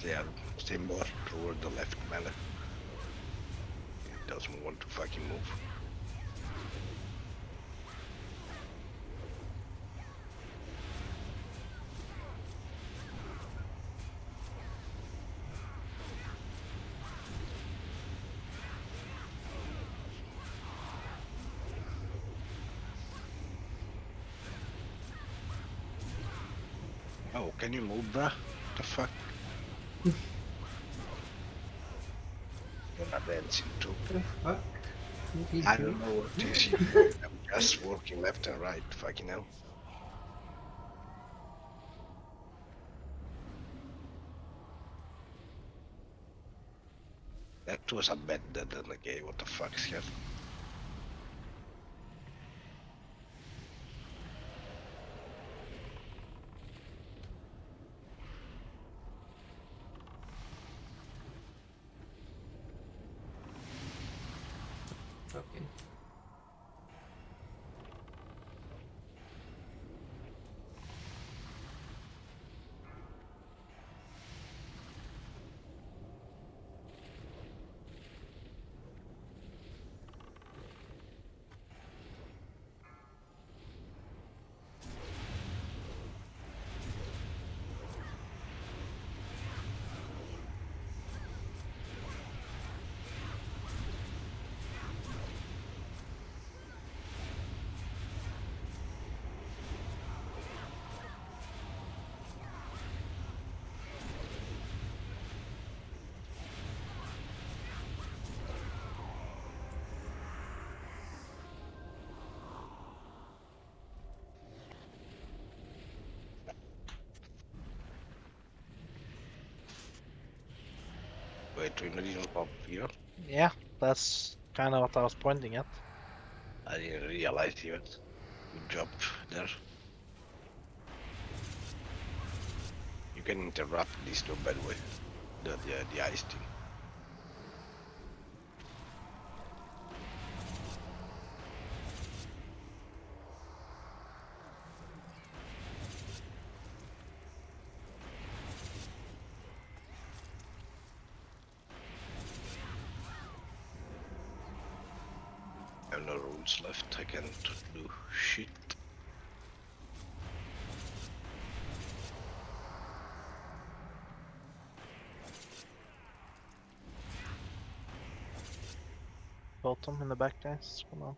Yeah, stay more toward the left melee. It doesn't want to fucking move. Oh, can you move, bruh? What the fuck? You're not dancing too. The fuck? Did he I do? don't know what this is. I'm just walking left and right, fucking hell. That was a bad dead, okay, what the fuck, Scared? Okay. Wait, we didn't pop here. Yeah, that's kind of what I was pointing at. I didn't realize even. Good job there. You can interrupt this too, by the way. The ice team. I have no rules left. I can't do shit. Bottom in the back, guys. Come on.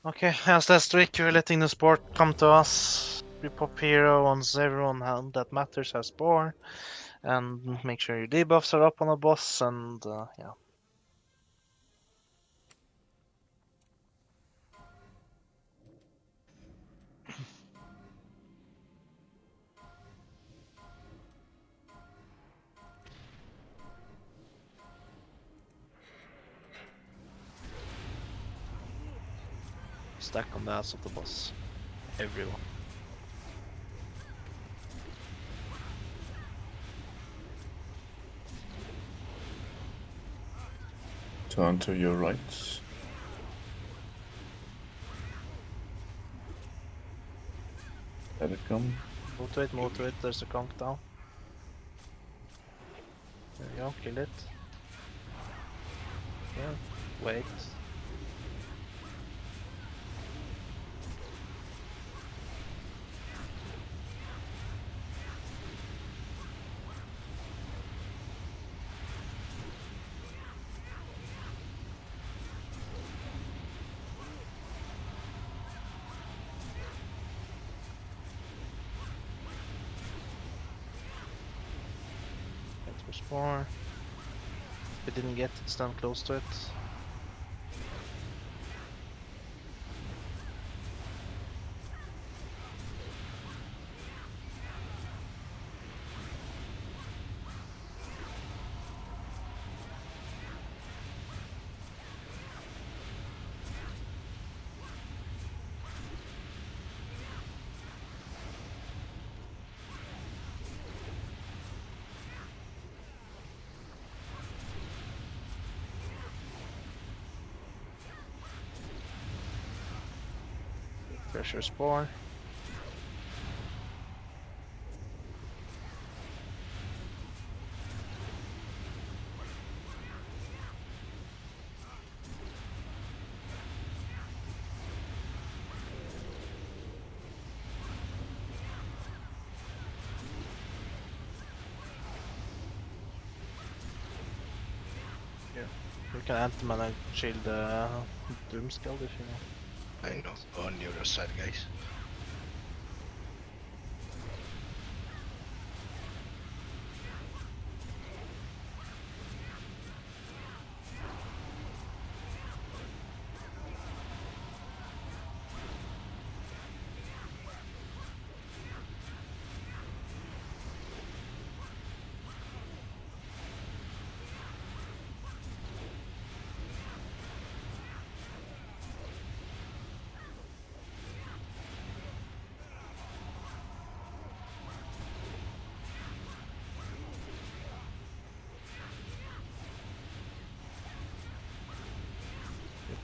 Okay, as last week, we're letting the sport come to us. We pop hero once everyone that matters has spawn, and make sure your debuffs are up on the boss, and yeah. Stack on the ass of the boss. Everyone. Turn to your right. Let it come. Move to it, there's a conk down. There you go, kill it. Yeah, wait. Wait for spawn. If it didn't get it, stand close to it. Pressure spawn. You can anthem and shield Doomskill if you know. I know. On the other side, guys.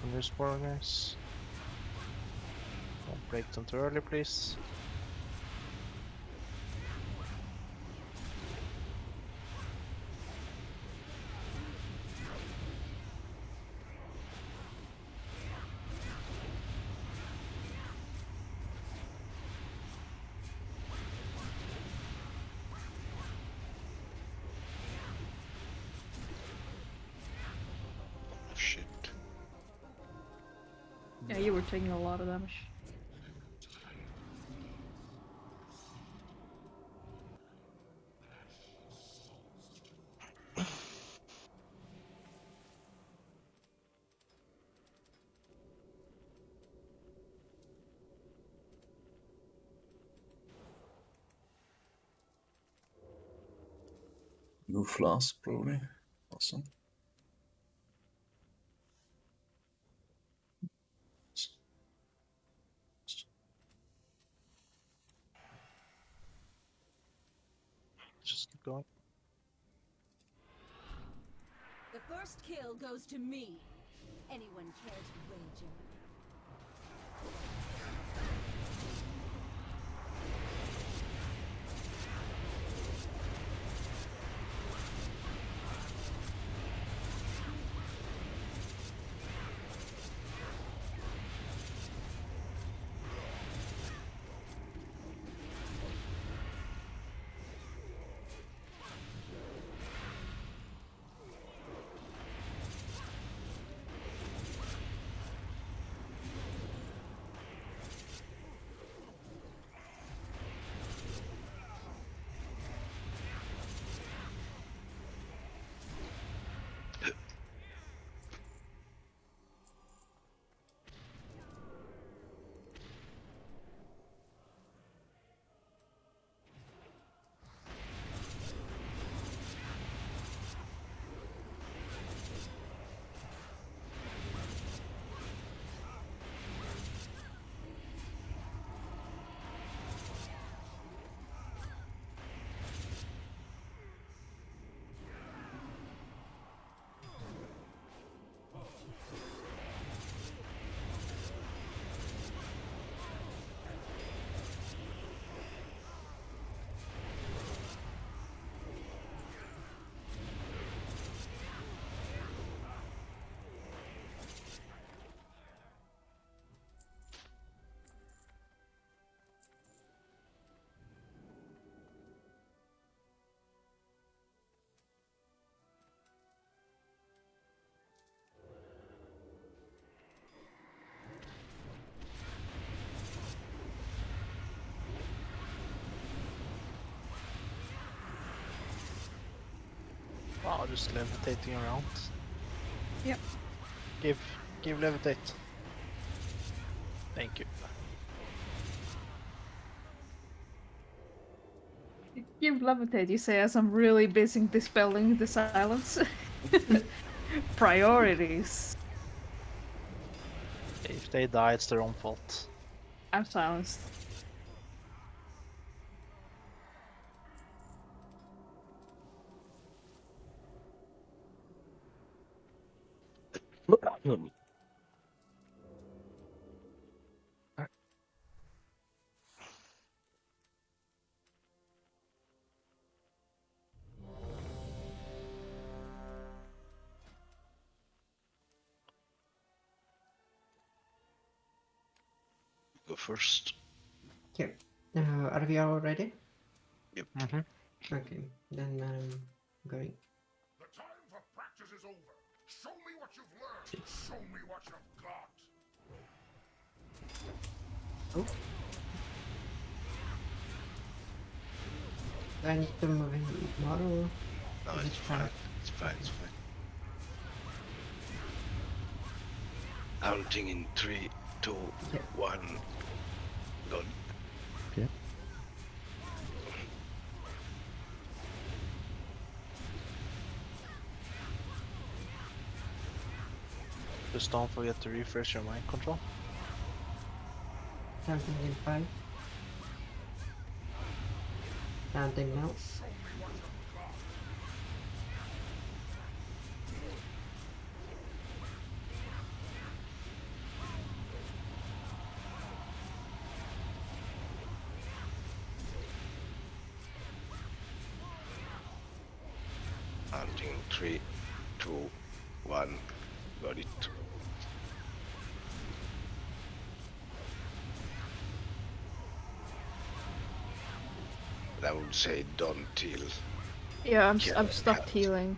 Open this door, guys. Don't break them too early, please. Shit. Yeah, you were taking a lot of damage. New flask, probably. Awesome. Just keep going. The first kill goes to me. Anyone care to wager? Wow, just levitating around. Yep. Give levitate. Thank you. You levitate, you say, as I'm really busy dispelling the silence. Priorities. If they die, it's their own fault. I'm silenced. Go first. Okay. Are we all ready? Yep. Okay, then I'm going. The time for practice is over. Show me what you've learned. Show me what you've got. Oh. Do I need to move in more or No, is it's it fine. It's fine. It's fine. Counting in 3, 2, Yeah. 1. Go. Okay. Just don't forget to refresh your mind control. Counting in 5. Counting now. 3, 2, 1. Got it. I would say don't heal. Yeah, Kill I've and stopped health. healing.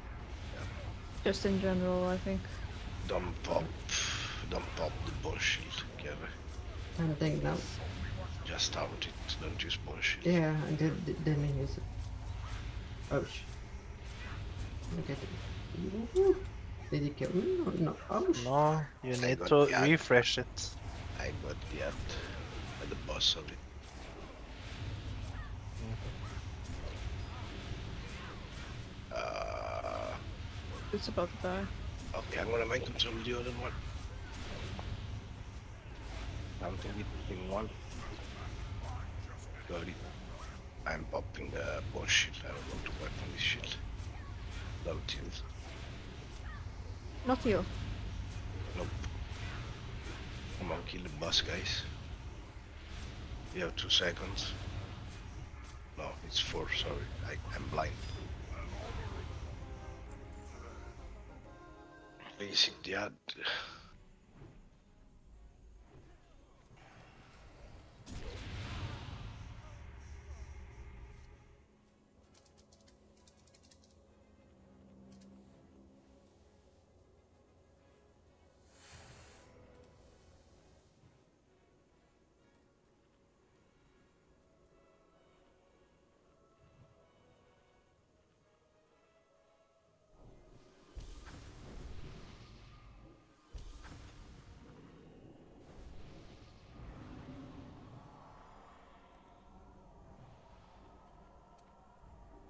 Just in general, I think. Don't pop the bone shield, Kerry. Time thing now. Just out it. Don't use bone shield. Yeah, I didn't use it. Oh shit. Look at it. Woohoo. Did he kill me or no? Oh shit. No, you I need got to the ad. refresh it. I got the ad at the boss of it. Uh, It's about to die. okay, I'm gonna make control the other one. Counting it in 1. Got it. I'm popping the bone shield. I don't want to work on this shield. Don't heal. Not heal. Nope. Come on, kill the boss, guys. You have 2 seconds. No, it's 4, sorry. I'm blind. Placing the ad.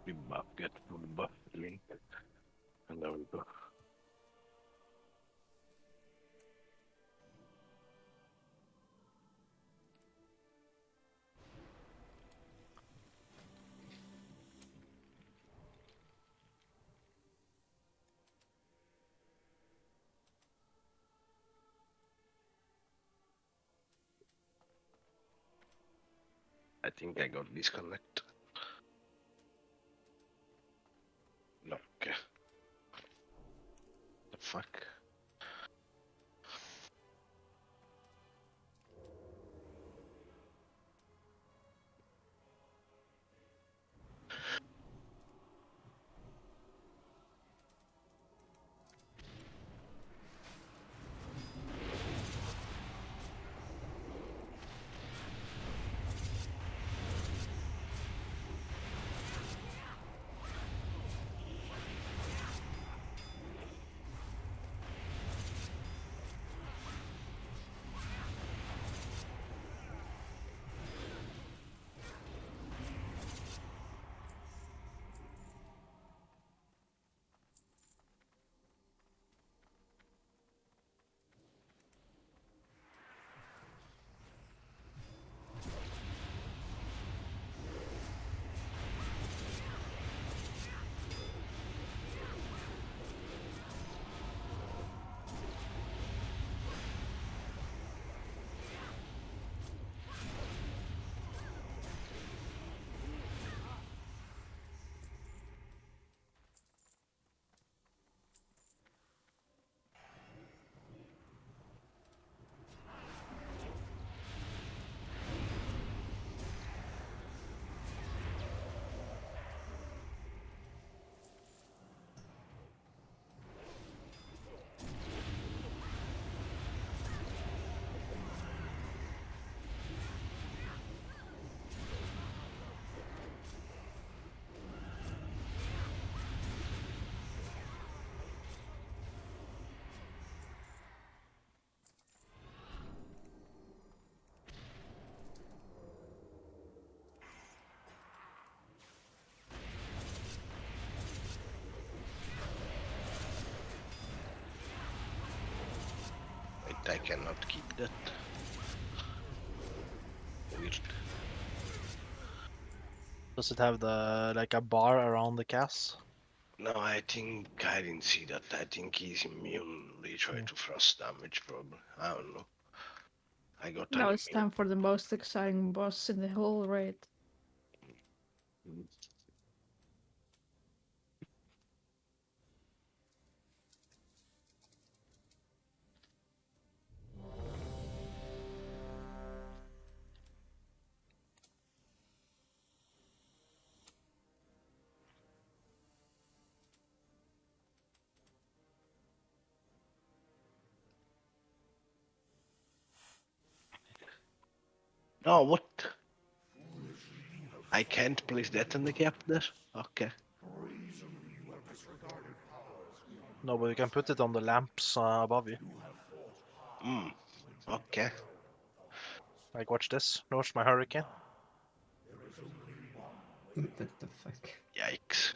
We buff, get full buff link. And there we go. I think I got disconnected. No, okay. The fuck? Wait, I cannot keep that. Weird. Does it have the like a bar around the cast? No, I think I didn't see that. I think he's immune. They try to frost damage, probably. I don't know. I got an Now it's immune. time for the most exciting boss in the whole raid. Oh, what? I can't place that in the cabinet? Okay. No, but you can put it on the lamps above you. Okay. Like, watch this. Watch my hurricane. What the fuck? Yikes.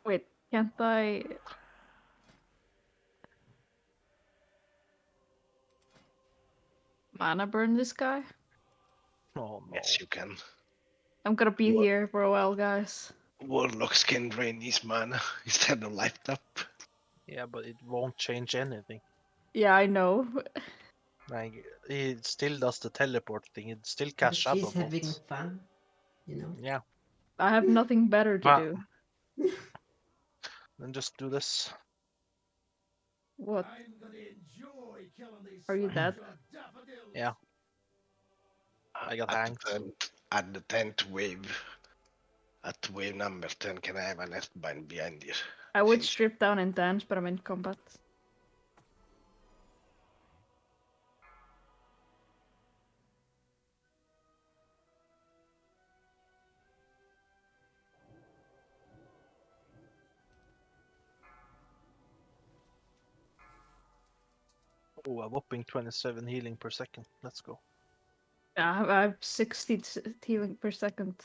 Wait, can't I? Mana burn this guy? Oh no. Yes, you can. I'm gonna be What? here for a while, guys. Warlocks can drain his mana instead of light up. Yeah, but it won't change anything. Yeah, I know. Like, it still does the teleport thing. It still But casts she's shadow having bolts. fun, you know. Yeah, I have nothing better to Ah. do. then just do this. What? I'm gonna enjoy killing these Are you dead? daffodils. Yeah. I got At hanged. at the 10th wave, at wave number 10, can I have an Earthbind behind here? I would Since- strip down in dance, but I'm in combat. Oh, a whopping 27 healing per second. Let's go. Yeah, I have 60 healing per second.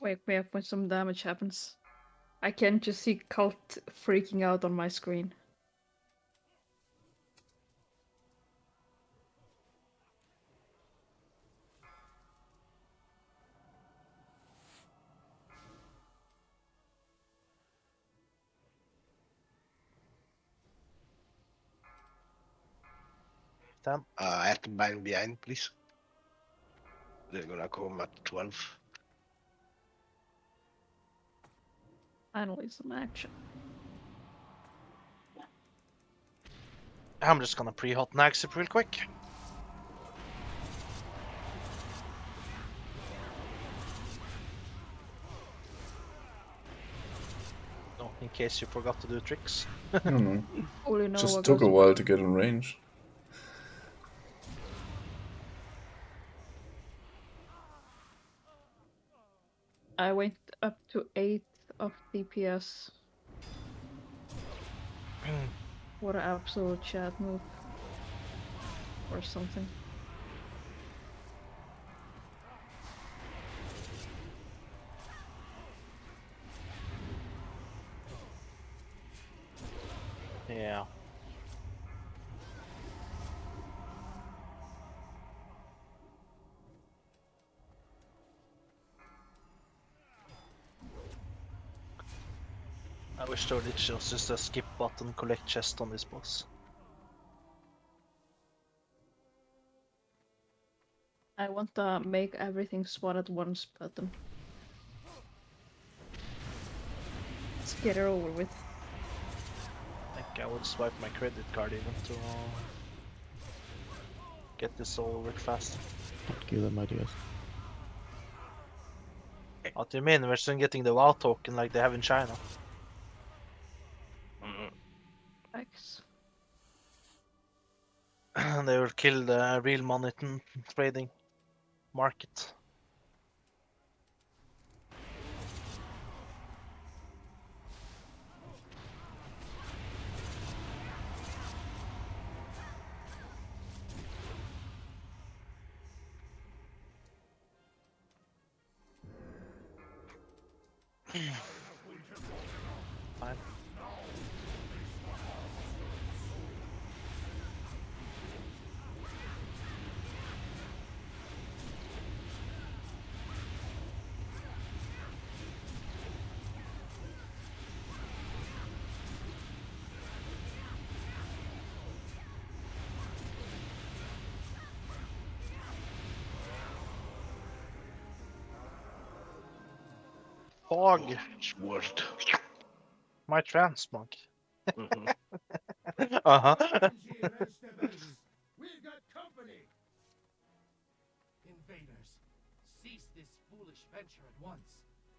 Wake me up when some damage happens. I can just see Cult freaking out on my screen. Damn. Earthbind behind, please. They're gonna come at 12. Finally, some action. I'm just gonna pre-hot Naxip real quick. No, in case you forgot to do tricks. No. Only know Just what took goes a while to get in range. I went up to 8 of DPS. What an absolute chat move. Or something. Yeah. I wish there was just a skip button, collect chest on this boss. I want to make everything SWAT at once button. Let's get it over with. I think I would swipe my credit card even to get this all over faster. Don't give them ideas. What do you mean? We're soon getting the WoW token like they have in China. Thanks. They will kill the real money trading market. Fine. Fog, Sword. my transmog. Mhm. Uh-huh. We've got company. Invaders, cease this foolish venture at once.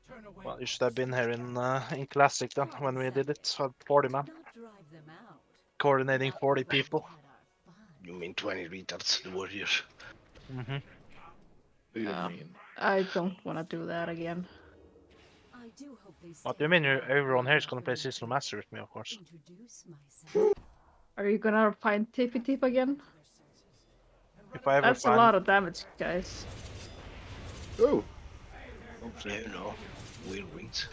Turn away. Well, you should have been here in Classic then, when we did it. So 40 man, Not drive them out. coordinating Not 40 before we've people. had our fun. You mean 20 retards, the warriors? Mm-hmm. Do you Yeah. mean? I don't want to do that again. I do hope they What stay do you mean? alive Everyone long here is enough gonna for play me Seasonal to Master with me, of course. introduce myself. Are you gonna find Tippy Tip again? If I ever That's a find, lot of damage, guys. Oh! Oops. Yeah, you know, weird wings.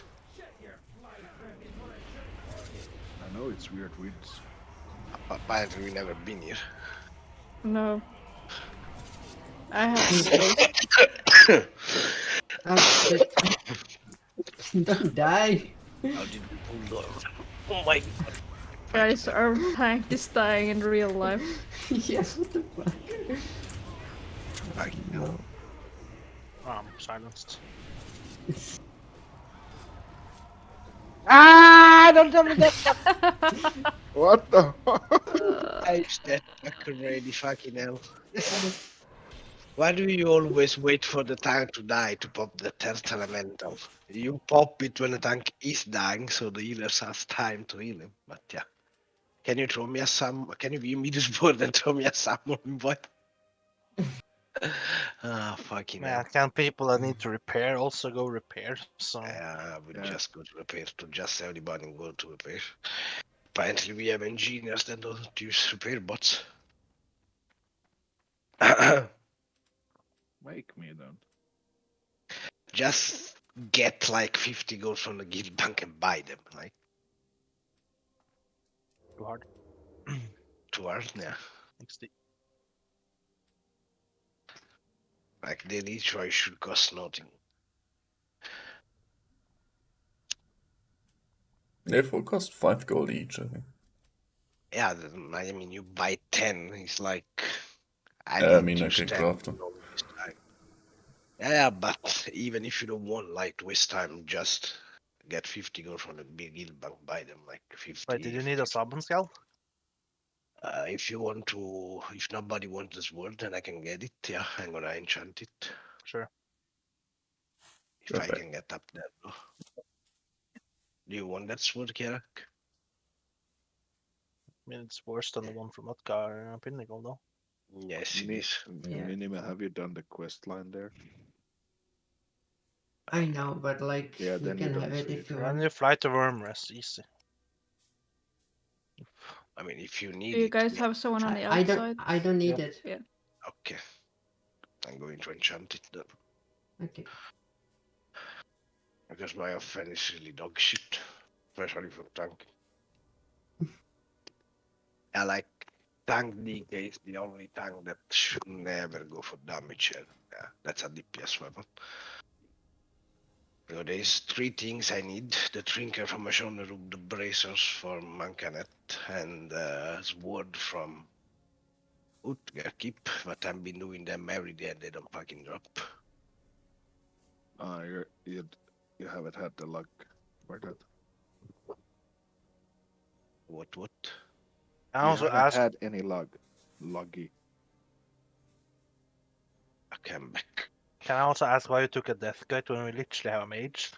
I know it's weird winds. Apparently, we never been here. No. I have to wait. Oh shit. Don't die. How did we pull off? Oh my god. Guys, our tank is dying in real life. Yes, what the fuck? Fucking hell. No. silenced. Ah, don't tell me that. What the? I that fucker already, fucking hell. Why do you always wait for the tank to die to pop the third elemental? You pop it when the tank is dying, so the healers has time to heal him. But yeah. Can you throw me a sum? Can you give me this board and throw me a summon, boy? Ah, fucking Man, hell. can people that need to repair also go repair? So I would Yeah. just go to repair to just everybody go to repair. Apparently we have engineers that don't use repair bots. Make me then. Just get like 50 gold from the guild bank and buy them. Like too hard. too hard, yeah. 60. Like the retry should cost nothing. It will cost 5 gold each, I think. Yeah, I mean you buy 10, it's like I Yeah, I didn't mean, I use can 10 craft them. this time. Yeah, but even if you don't want like waste time, just get 50 gold from the big guild bank, buy them like 50. Wait, did you need a summon scale? If you want to, if nobody wants this word, then I can get it. Yeah, I'm gonna enchant it. Sure. If I Okay. can get up there. No? Do you want that sword, Kerak? I mean, it's worse than the one from Utkar Pinnacle, though. Yes, it is. Yeah. Minima, have you done the quest line there? I know, but like Yeah, you then you can don't have it see if it. you When want. you fly to Wormrest, easy. I mean, if you Do need you it, guys yeah. have someone on the I don't. outside? I don't need Yeah. it. Yeah. Okay. I'm going to enchant it then. Okay. Because my offense is really dog shit. Especially for tank. I like tank DK is the only tank that should never go for damage. And, yeah, that's a DPS weapon. So there's 3 things I need: the trinket from Ashonaruk, the bracers from Mankanet, and sword from Utgarkeep. But I've been doing them every day and they don't fucking drop. You haven't had the luck for that. What? I You also haven't asked, had any luck. Luggy. I came back. can I also ask why you took a death guide when we literally have a mage?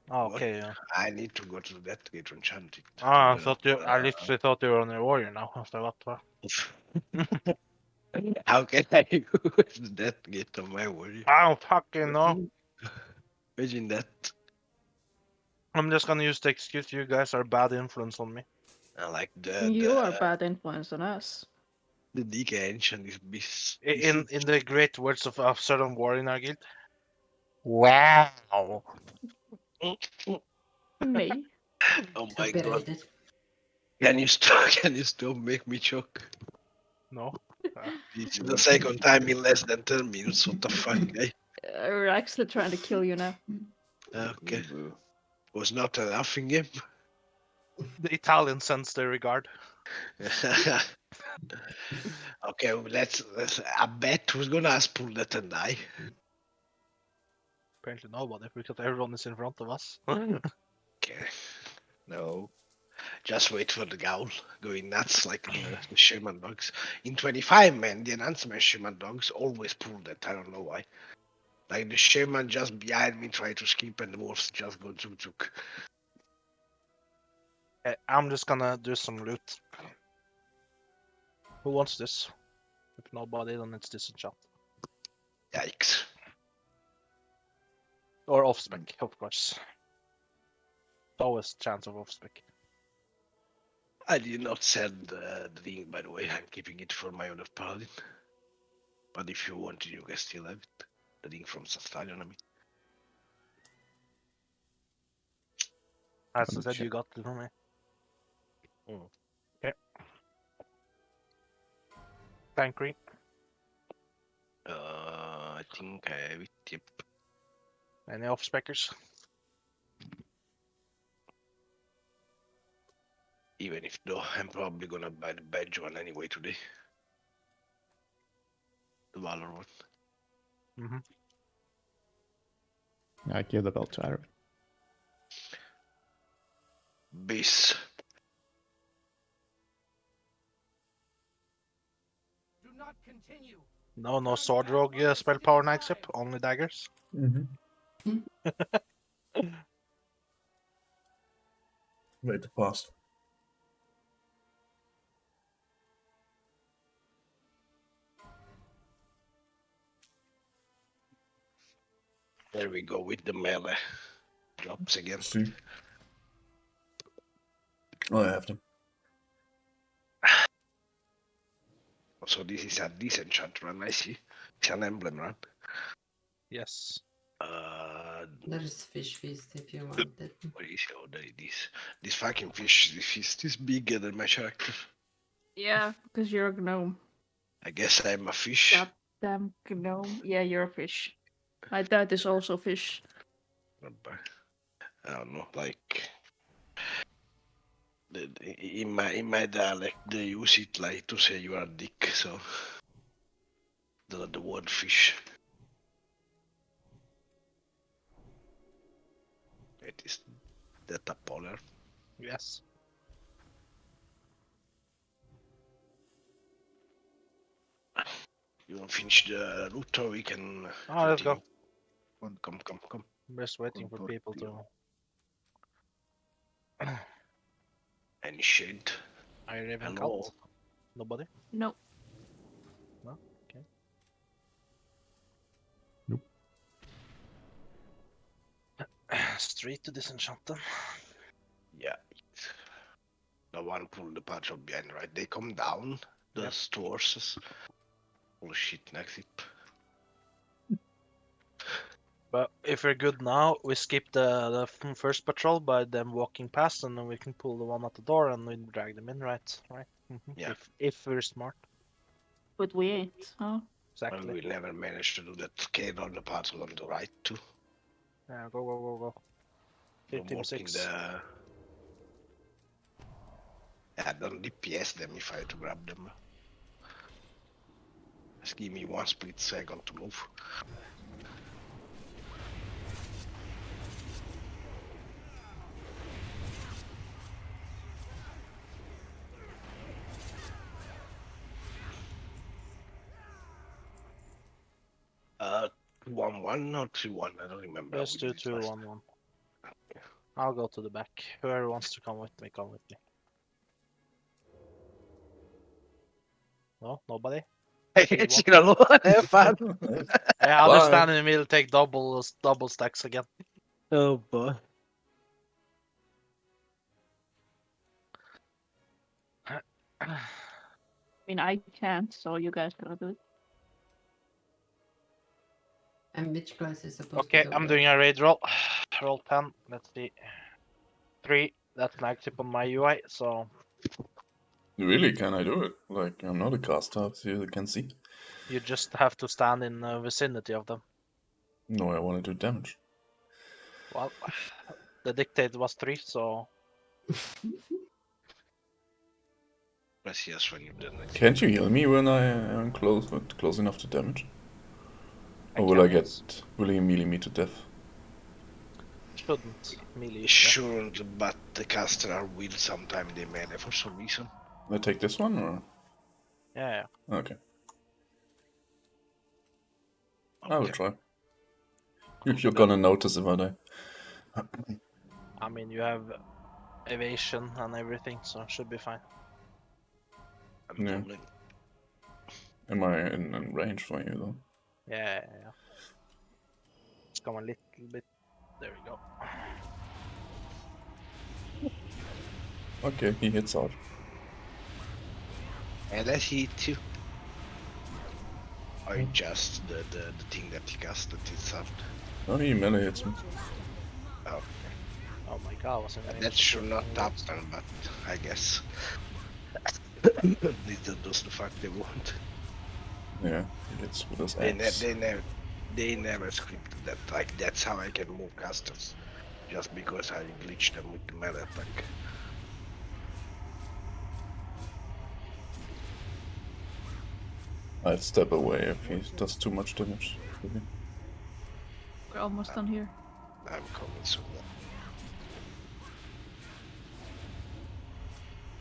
Oh, What? okay, yeah. I need to go to that gate and chant it. Ah, I to thought you. I literally thought you were on a warrior now. I was like, what? How can I use that gate on my warrior? I don't fucking know. Imagine that. I'm just gonna use the excuse you guys are bad influence on me. I like You are bad influence on us. the DK ancient is bis. In the great words of a certain warrior in our guild. Wow. Me? Oh my god. Copyrighted. Can you stop? Can you stop? Make me choke. No. It's the second time in less than 10 minutes. What the fuck, eh? We're actually trying to kill you now. Okay. Boo. Was not a laughing game. The Italian sends their regard. Okay, let's. I bet who's gonna ask pull that and die. Apparently nobody, because everyone is in front of us. Okay. No. Just wait for the Gaul going nuts like the Sherman dogs. In 25, man, the announcement Sherman dogs always pull that. I don't know why. Like the Sherman just behind me try to skip and the wolves just go tuk. Okay, I'm just gonna do some loot. Who wants this? If nobody, then it's disenchant. Yikes. Or off spec, of course. Always chance of off spec. I did not send the ring, by the way. I'm keeping it for my other paladin. But if you want it, you can still have it. The ring from Sastalion, I mean. As I I'll said, check. you got it from me. Okay. Tankery. I think I have it. Yep. Any off speckers? Even if though I'm probably gonna buy the badge one anyway today. The Valor one. Mm-hmm. I give the belt to Arab. Base. Do not continue. No sword rogue spell power next up, only daggers. Mm-hmm. Way too fast. There we go with the melee drops again. See? Oh, I have them. So this is a decent shot run, I see. It's an emblem run. Yes. There is fish feast if you want it. Where is it? Oh, there it is. This fucking fish, this feast is bigger than my character. Yeah, because you're a gnome. I guess I'm a fish. Goddamn gnome. Yeah, you're a fish. My dad is also fish. I don't know, like in my dialect they use it like to say you are a dick, so the word fish. It is that a polar. Yes. You want to finish the loot or we can Oh, let's go. Come. I'm just waiting for people to. Any shade? I even Hello. cut. Nobody? No. No? Okay. Nope. Straight to disenchant them. Yeah. The one pull the patch up behind, right? They come down the horses. Oh shit, next it. But if we're good now, we skip the first patrol by them walking past, and then we can pull the one at the door and we drag them in, right? Right. Mm-hmm. Yeah. If we're smart. But we ain't, huh? Exactly. We'll never manage to do that. Scale on the patrol on the right too. Yeah, go. 15-6. Yeah, don't DPS them if I have to grab them. Just give me 1 split second to move. Uh, 1-1 or 2-1, I don't remember. Let's do 2-1-1. I'll go to the back. Whoever wants to come with me, come with me. No? Nobody? It's you know, have fun. Yeah, I'll just stand in the middle, take double stacks again. Oh boy. I mean, I can't, so you guys gotta do it. And which class is supposed Okay, to go I'm there? doing a raid roll. Roll 10. Let's see. 3. That's an active on my UI, so. Really? Can I do it? Like, I'm not a caster, so you can see. You just have to stand in the vicinity of them. No, I want to do damage. Well, the dictate was 3, so. Let's see us when you've done it. Can't you heal me when I am close enough to damage? Or will can, I get? yes. Will he melee me to death? shouldn't melee It use that. shouldn't, but the caster will sometime they melee for some reason. I take this one or? Yeah, Okay, I will Okay. try. You're gonna notice if I die. I mean, you have evasion and everything, so it should be fine. I'm Yeah. pulling. Am I in range for you though? Yeah. Let's go a little bit. There we go. Okay, he hits hard. And I hit you. Or just the thing that he casted itself. Oh, he melee hits me. Watch your step. Oh, Oh my god, I was in range. that of should not fucking words. happen, but I guess. This does the fuck they want. Yeah, he hits with his They, axe. they never scripted that. Like, that's how I can move casters. Just because I glitched them with the melee attack. I'd step away if he does too much damage. Maybe. We're almost done here. I'm coming soon.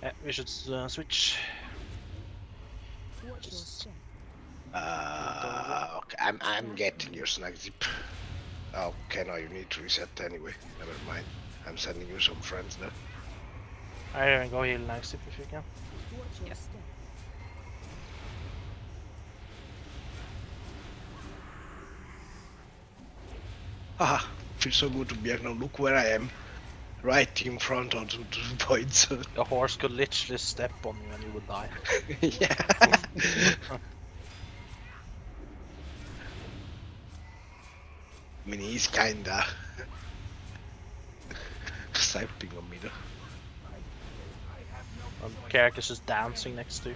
Yeah, we should switch. Watch your step. Okay, I'm getting your snack zip. Okay, no, you need to reset anyway. Never mind. I'm sending you some friends now. I go heal next if you can. Watch your step. Haha, feels so good to be here now. Look where I am. Right in front of the points. The horse could literally step on you and you would die. Yeah. I mean, he's kinda sniping on me though. Carrick just dancing next to you.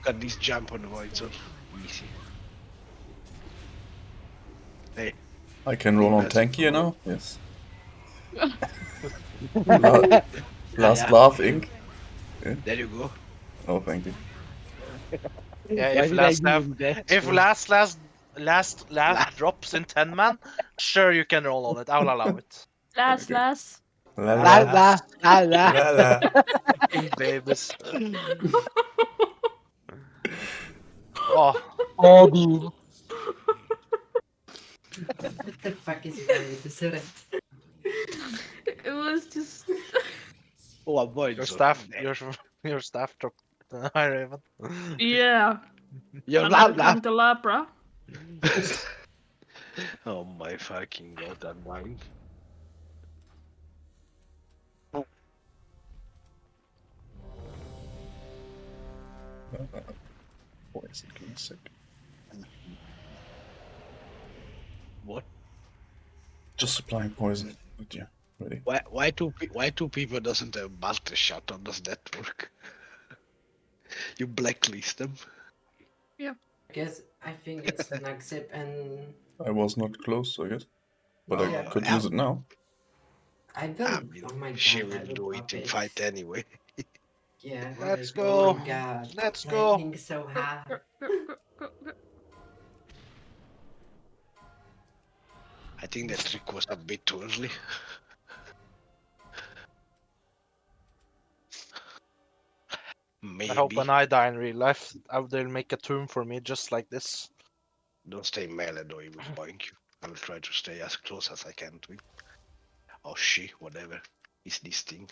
Got this jump on the void zone. Easy. Hey. I can roll on Yes. tankier now? Yes. Last laugh, Ink. There you go. Oh, thank you. Yeah, Why if did I last give laugh, him that? if last laugh drops in 10 man, sure you can roll on it. I'll allow it. Last, last. La La la la la la. la la. Fucking babies. Oh, Oh, dude. What the fuck is wrong with the Sura? It was just. Oh, a void your zone. staff, your staff dropped High Raven. Yeah. Your And la I la. become the Labra. Oh my fucking god, I'm dying. Poison, give me a sec. What? Just supplying poison. But yeah, ready. Why two people doesn't have multi shot? How does that work? You blacklist them. Guess I think it's Naxip and I was not close, I guess. But I Yeah. could use it now. I will. I mean, Oh my god, she I will do pop it in fight anyway. Yeah. Let's Oh go. my god. Let's go. Lightning so hard. Go, go, go, go. I think that trick was a bit too early. Maybe. I hope when I die in real life, they'll make a tomb for me just like this. Don't stay melee though, he will boink you. I will try to stay as close as I can to him. Or she, whatever. Is this thing.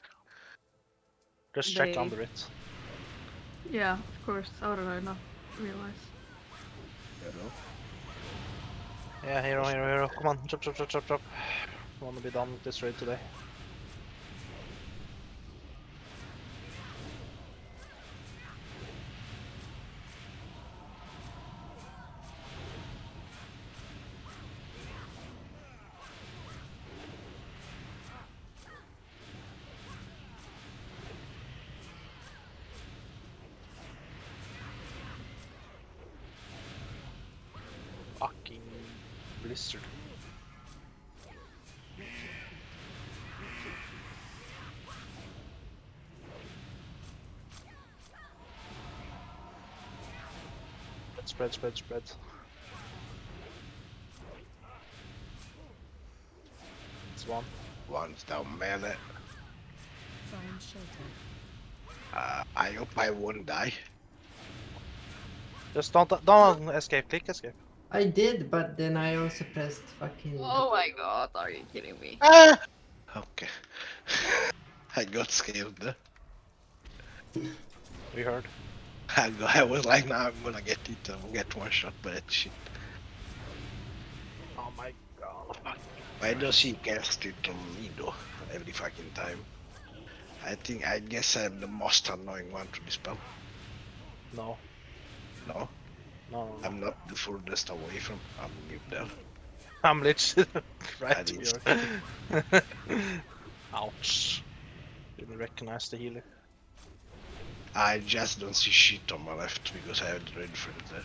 Just check They- under it. Yeah, of course. How did I not realize? You know? Yeah, hero. Come on, chop. Wanna be done with this raid today. Fucking blizzard. Spread. That's one. One's down melee. Find shelter. I hope I won't die. Just don't escape. Click escape. I did, but then I also pressed fucking. Oh my god, are you kidding me? Ah! Okay. I got scared there. We heard. I was like, now I'm gonna get it. I'm gonna get one shot by that shit. Oh my god. Why does he cast it on me though? Every fucking time. I guess I'm the most annoying one to dispel. No. No, No, no, no. I'm not the furthest away from. I'm mute there. I'm literally I right to didn't your. Ouch. Didn't recognize the healer. I just don't see shit on my left because I have the red friend there.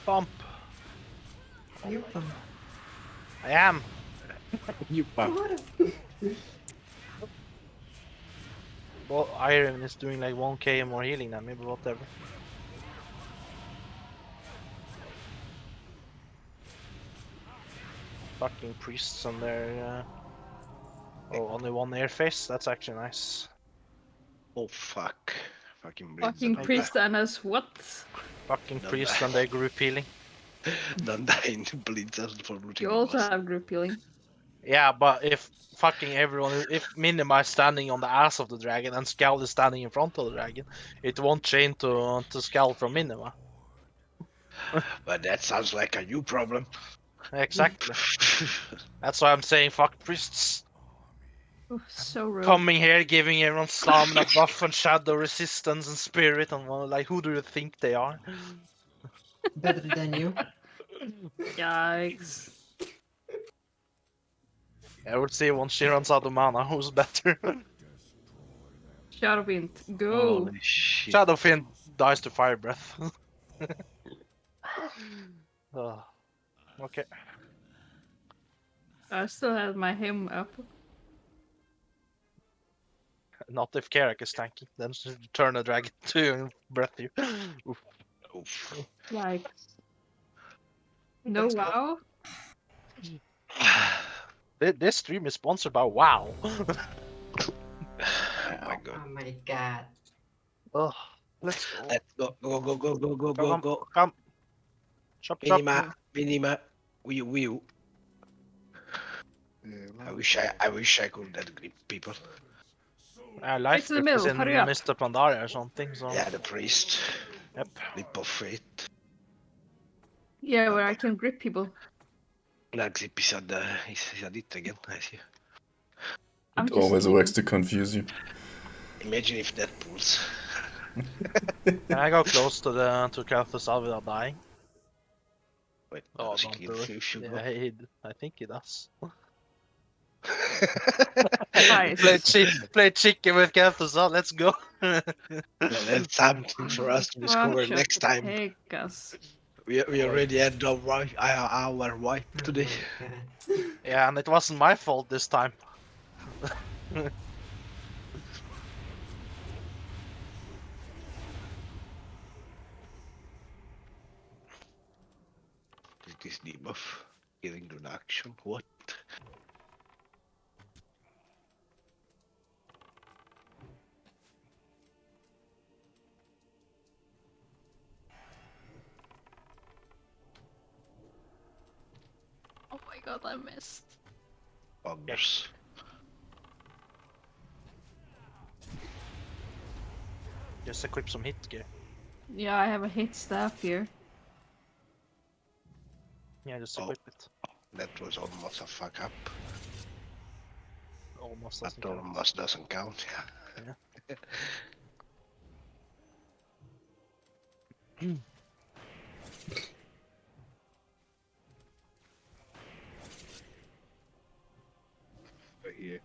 Bump. You pump. I am. You pump. Well, Iron is doing like 1k more healing than me, but whatever. Fucking priests on their. Oh, only one air face? That's actually nice. Oh fuck. Fucking bleeds. Fucking priest and us, what? Fucking Don't priests die. and their group healing. Don't die in the bleeds for looting You the also boss. have group healing. Yeah, but if fucking everyone, if Minima is standing on the ass of the dragon and Scowl is standing in front of the dragon, it won't chain to Scowl from Minima. But that sounds like a you problem. Exactly. That's why I'm saying fuck priests. Oh, so rude. Coming here, giving everyone stamina buff and shadow resistance and spirit, and like, who do you think they are? Better than you. Yikes. I would say once she runs out of mana, who's better? Shadowfiend, go. Holy shit. Shadowfiend dies to fire breath. Okay. I still have my hymn up. Not if Karak is tanky. Then turn a dragon to and breath you. Oof. Oof. Yikes. No wow? This stream is sponsored by WoW. Oh my god. Oh my god. Ugh. Let's go. Let's go, go, go, go, go, go, go, Come, go. come. Chop, chop. Minima, Minima. Wee. I wish I could that grip people. Life to the grip is middle, in hurry up. Mr. Pandaria or something, so. Yeah, the priest. Yep. Grip of fate. Yeah, where I can grip people. That grip is at it again, I see. I'm It just always leaving. works to confuse you. Imagine if that pulls. Can I go close to Kalthusal without dying? Wait, Oh, does he don't kill do it. if you go? Yeah, I think he does. Nice. Play chicken with Kalthusal, let's go. Well, that's something for us to discover Russia, next time. take us. We already had our wipe today. Oh my god. Yeah, and it wasn't my fault this time. Is this debuff? Healing reduction? What? Oh my god, I missed. Buggers. Just equip some hit gear. Yeah, I have a hit staff here. Yeah, just Oh. equip it. That was almost a fuck up. Almost That doesn't count. almost doesn't count, yeah. Here.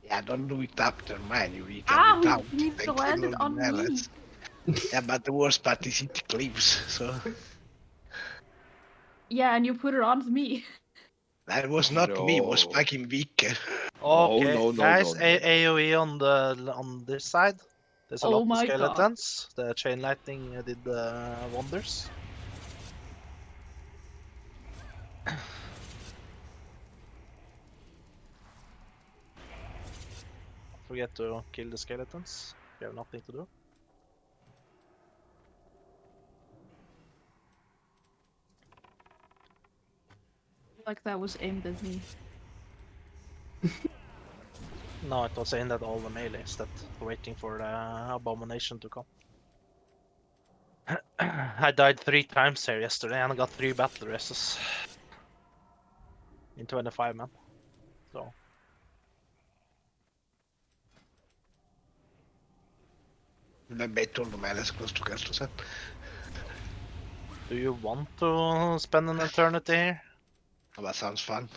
Yeah, don't do it after mine, you can Ow! it out. You Thank landed you, on me. Alex. Yeah, but the worst part is it clips, so... Yeah, and you put it on me. That was not me. It was No. fucking Vike. Okay, no, guys, no, no. AOE on this side. There's a Oh lot of my god. skeletons. The chain lightning did wonders. Don't forget to kill the skeletons. You have nothing to do. Like that was aimed at me. No, it was saying that all the melees that were waiting for the abomination to come. I died 3 times here yesterday and I got 3 battle races in 25 man. So Vem vet om de är close to Castroset? do you want to spend an eternity here? That sounds fun.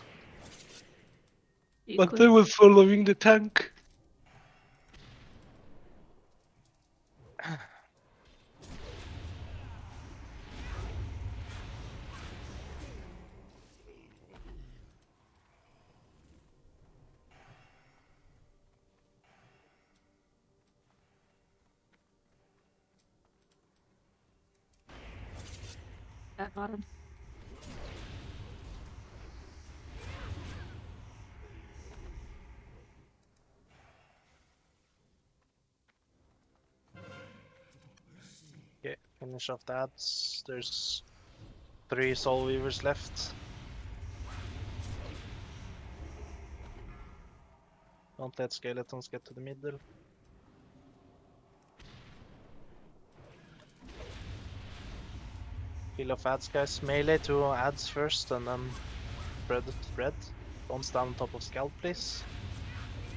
You But could. they were following the tank. I got him. Okay, finish off the ads. There's 3 soul weavers left. Don't let skeletons get to the middle. Kill off ads, guys. Melee to ads first and then spread. Don't stand on top of scalp, please.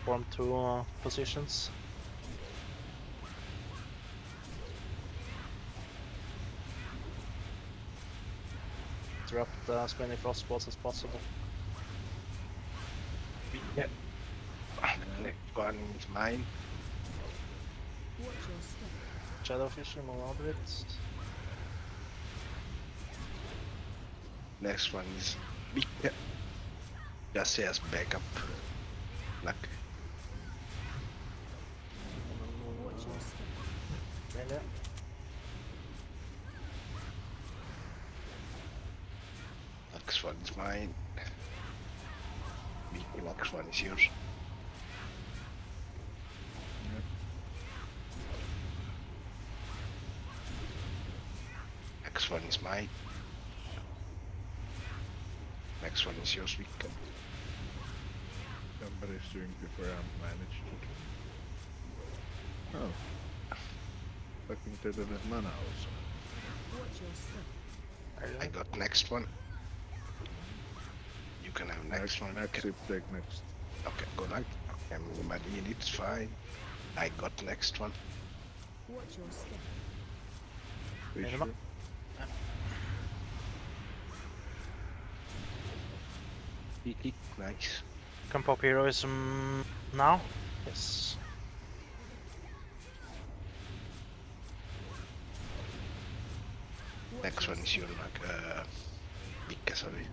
Form 2 positions. Interrupt as many frost balls as possible. Yep. Next one is mine. Watch your step. Shadowfisher, move out of it. Next one is Vike. Just say as backup. Luck. Watch your step. Melee. Next one is mine. Vike, next one is yours. Next one is mine. Next one is yours, Vike. Somebody's doing before I managed to. Oh. Fucking did it at mana also. Watch your step. I got next one. You can have next one. Next, Vike. take next. Okay, good luck. I'm ready, it's fine. I got next one. Watch your step. Be Minima. sure. Vike, nice. Can pop heroism now? Yes. Watch Next your one is your Vike, sorry.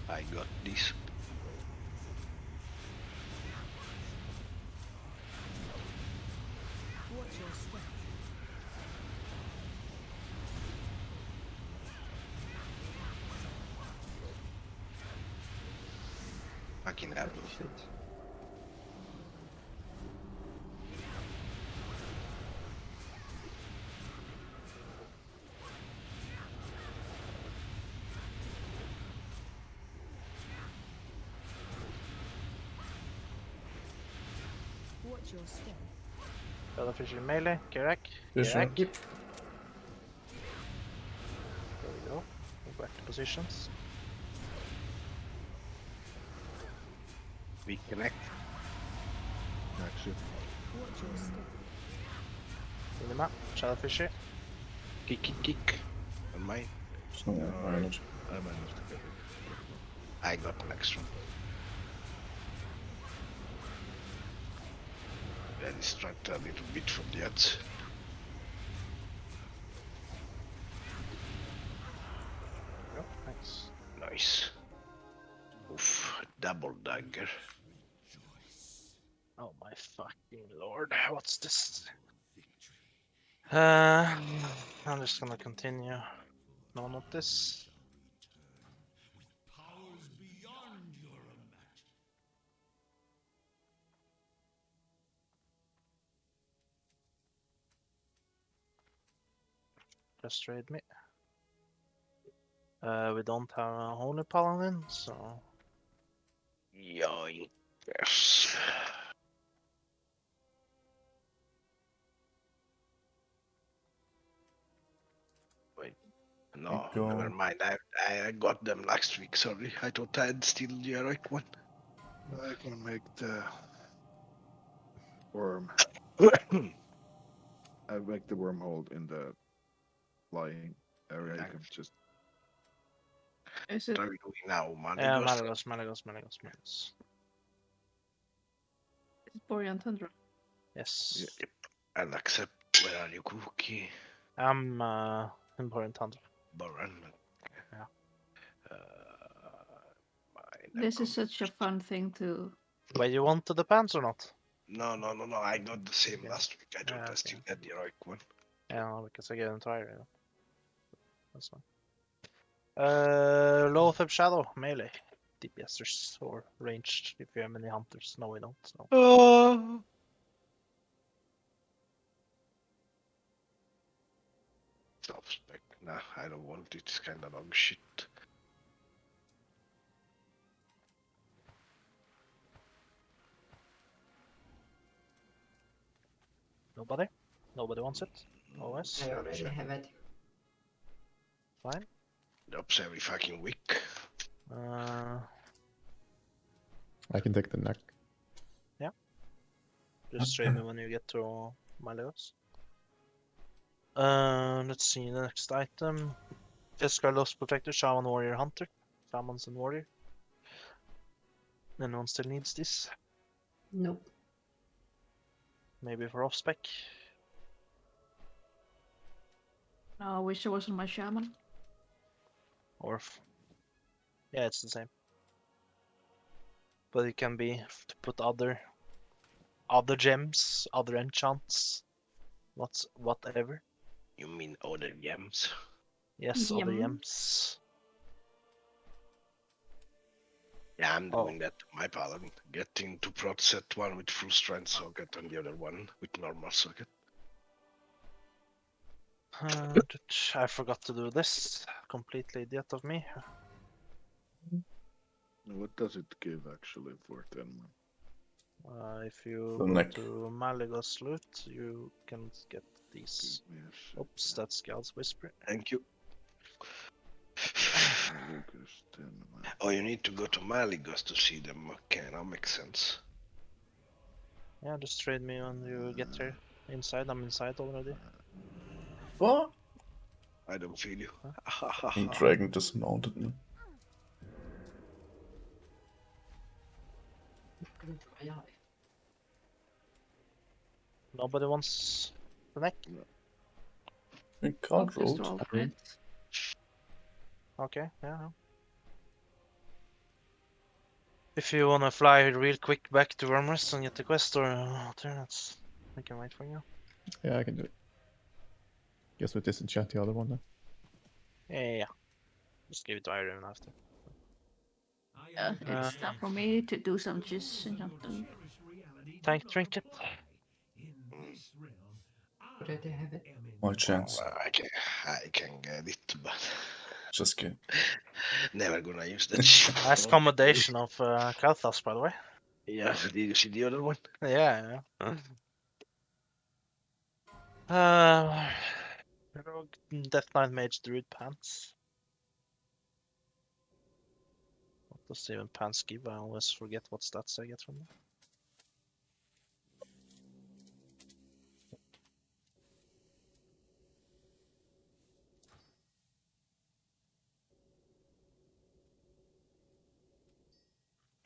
I got this. Watch your step. Fucking hell. Shit. Watch your step. Shadowfisher melee. Kirak. Fisher. Kirak. Yep. There we go. Move back to positions. We connect. Next it. Watch your step. Minima. Shadowfisher. Kick. On mine. So, manage. I managed to get it. I got the next one. I distract a little bit from the odds. Nice. Oof, double dagger. Oh my fucking lord, what's this? I'm just gonna continue. No, not this. Just trade me. We don't have a Holy Paladin, so Yoinkers. Wait, no, go. never mind. I got them last week. Sorry, I thought I had still the heroic one. I can make the worm. I make the wormhole in the flying area. You can just Is it What are we doing now, man? yeah, Malagos. Borean Tundra? Yes, Yeah. And accept. Where are you, Cookie? I'm important hunter. Baron. Yeah. This is such a fun thing to. But you wanted the pants or not? No. I got the same Okay. last week. I thought Yeah, I still okay. had the heroic one. Yeah, because I get them tired. Yeah. That's fine. Low of Shadow melee. DPSers or ranged if you have many hunters. No, we don't. So. Oh. Self-spec. Nah, I don't want it. It's kind of dog shit. Nobody? Nobody wants it? OS? I already Sure. have it. Fine. Drops every fucking week. I can take the neck. Just trade me when you get to my levels. Let's see the next item. Fiskar Lost Protector, Shaman Warrior Hunter. Shamans and Warrior. Anyone still needs this? Nope. Maybe for off spec. No, I wish it wasn't my shaman. Or yeah, it's the same. But it can be to put other gems, other enchants, whatever. You mean other gems? Yes, other Yum. gems. Yeah, I'm Oh. doing that to my paladin. Getting to prot set one with full strength socket and the other one with normal socket. I forgot to do this. Completely idiot of me. what does it give actually for 10 man? If you The go neck. to Malagos loot, you can get these. Give me a sec. Oops, that's God's Whisper. Thank you. Lucas 10 man. Oh, you need to go to Maligos to see them. Okay, that makes sense. Yeah, just trade me when you get here. Inside, I'm inside already. What? I don't feel you. A dragon dismounted me. Dry eye. Nobody wants the neck? I can't Focused roll. roll for it. Okay, yeah. If you wanna fly real quick back to Wormrest and get the quest or alternates, I can wait for you. Yeah, I can do it. Guess we disenchant the other one then. Yeah. Just give it to Iron after. Yeah, it's time for me to do some just something. Tank trinket. Already have it. My chance. I can get it, but Just kidding. never gonna use that shit. Nice accommodation of Kalthas, by the way. Yeah, did you see the other one? Yeah. Rogue Death Knight Mage Druid Pants. What does even pants give? I always forget what stats I get from them.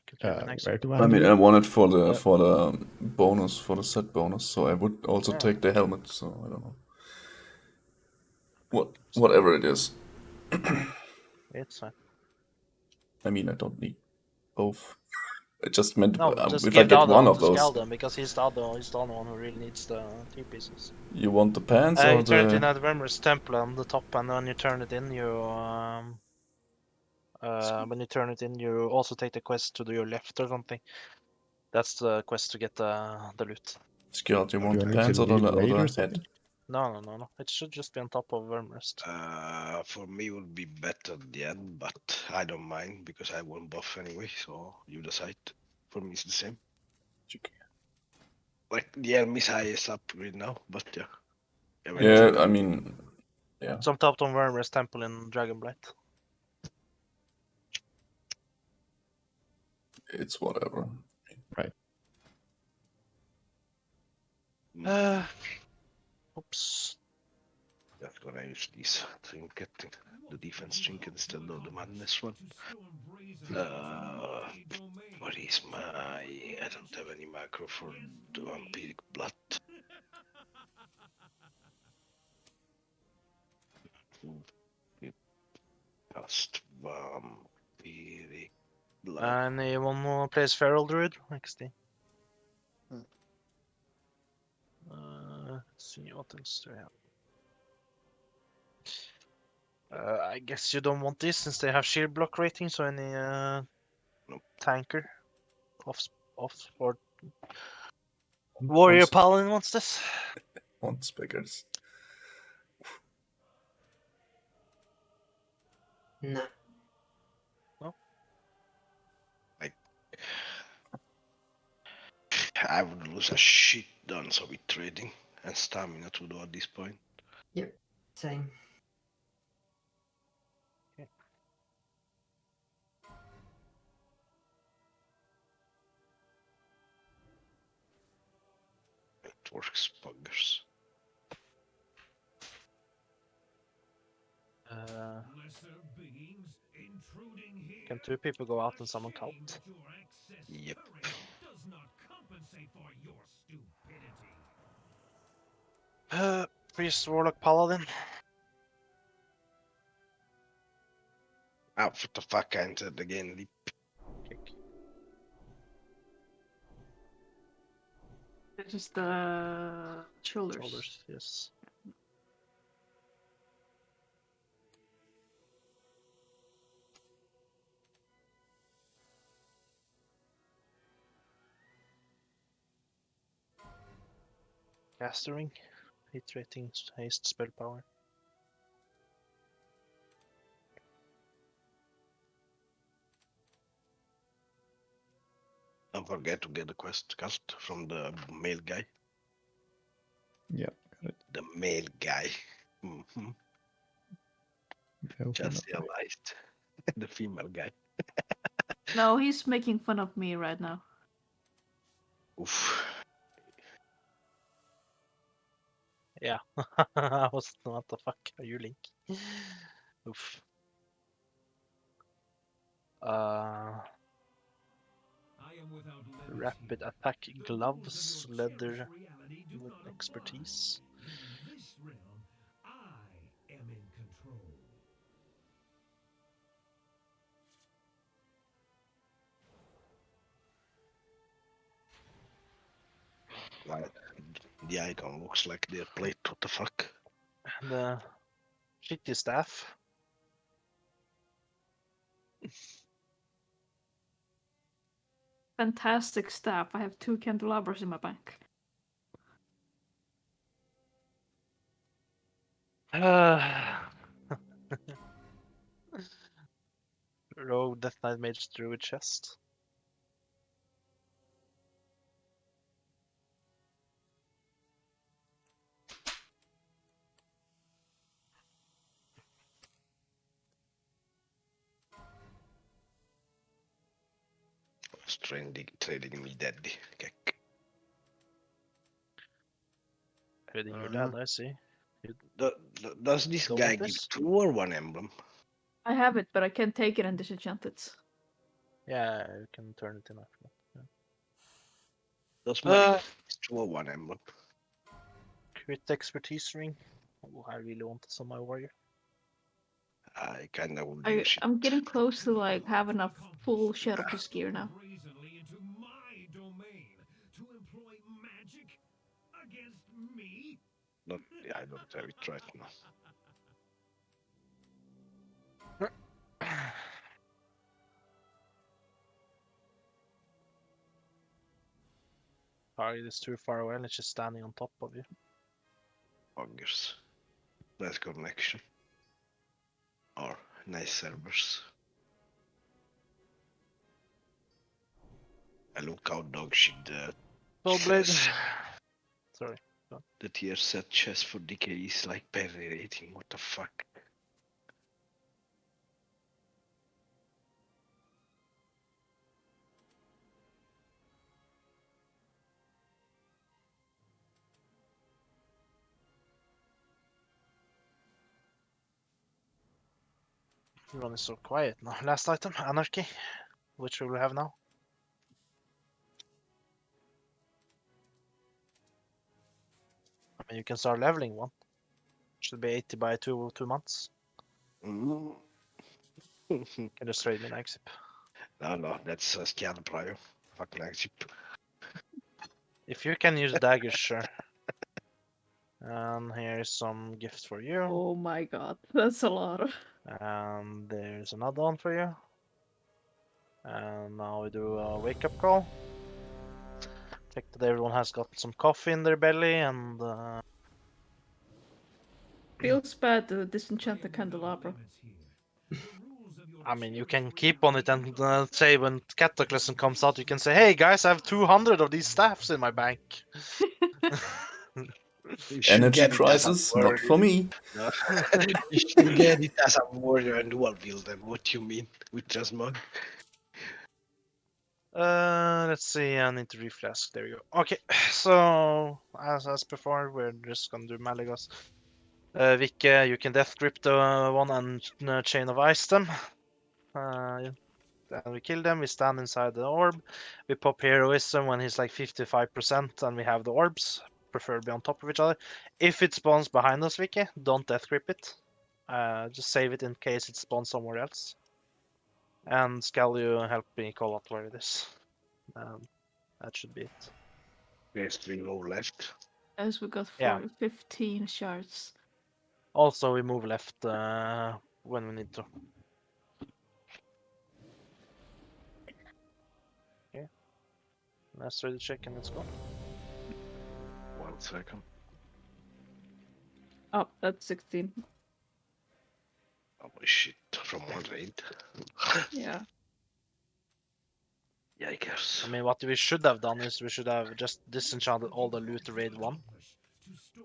Could give an Where do I I mean, do I it? want it for the bonus, for the set bonus, so I would also Yeah. take the helmet, so I don't know. Whatever it is. It's fine. I mean, I don't need both. I just meant No, just if I give the get other one one of to those. Skaldon because he's the only one who really needs the 3 pieces. You want the pants or You turn it in the? at Vermeer's temple on the top, and when you turn it in, you also take the quest to your left or something. That's the quest to get the loot. Skjald, you Do want I the need to pants or lead raid or the something? head? No. It should just be on top of Vermeer's. For me, it would be better the end, but I don't mind because I won't buff anyway. So you decide. For me, it's the same. Like the enemy's highest upgrade now, but yeah. Yeah, I mean, yeah. It's on top of Vermeer's temple in Dragonblight. It's whatever. Right. Oops. Just gonna use these trinket, the defense trinket instead of the madness one. What is my? I don't have any macro for the vampiric blood. Cast vampiric blood. Anyone more plays Feral Druid? XD. Let's see what else do we have. I guess you don't want this since they have shield block rating, so any tanker off or warrior paladin wants this. Wants beggars. No. No. I would lose a shit ton so with trading and stamina to do at this point. Yep. Same. It works buggers. Can 2 people go out and summon cult? Yep. Priest, warlock, paladin. Ah, what the fuck, I entered again. Leap. This is the shoulders. Shoulders, yes. Castering, hit rating, haste, spell power. Don't forget to get the quest cast from the male guy. Yeah, got it. The male guy. Mm-hmm. No, Just female guy. realized. The female guy. No, he's making fun of me right now. Oof. Yeah. I was what the fuck are you, Link? Oof. Rapid attack gloves, leather with expertise. Like, the icon looks like their plate. What the fuck? The shitty staff. Fantastic staff. I have 2 candelabras in my bank. Rogue Death Knight Mage Druid chest. Trading me deadly. Kek. Trading your dad, I see. Does this Don't guy want give this? 2 or 1 emblem? I have it, but I can't take it and disenchant it. Yeah, you can turn it in after that. Yeah. Does my 2 or 1 emblem? Crit expertise ring. Oh, I really want this on my warrior. I kinda would use it. I'm getting close to like having a full Shadow Priest gear now. brazenly into my domain to employ magic against me? Not, yeah, I don't have it right now. Target is too far away and it's just standing on top of you. Augers. Nice connection. Or nice servers. I look how dog shit the Blade. chess. Sorry. The tier set chess for DK is like parry rating. What the fuck? Everyone is so quiet now. Last item, Anarchy. Which will we have now? I mean, you can start leveling one. Should be 80 by 2 months. Mm. Can just trade me an exip. No, that's Skjad prior. Fucking exip. If you can use daggers, sure. And here's some gift for you. Oh my god, that's a lot. And there's another one for you. And now we do a wake-up call. Check that everyone has got some coffee in their belly and Feels bad to disenchant the candelabra. I mean, you can keep on it and say when Cataclysm comes out, you can say, hey guys, I have 200 of these staffs in my bank. You should Energy get it as a crisis, not word. for me. No. You should get it as a warrior and dual wielder. What you mean with just mug? Let's see, I need to reflask. There we go. Okay, so as before, we're just gonna do Malagos. Vikke, you can death grip the one and chain of ice them. And we kill them, we stand inside the orb. We pop heroism when he's like 55% and we have the orbs, preferably on top of each other. If it spawns behind us, Vicky, don't death grip it. Just save it in case it spawns somewhere else. And Skal, you help me call out where it is. That should be it. There's 3 more left. As we got Yeah. 15 shards. Also, we move left when we need to. Okay. Let's ready check and let's go. 1 second. Oh, that's 16. Oh shit, from 1 raid. Yeah. Yikers. I mean, what we should have done is we should have just disenchanted all the loot raid 1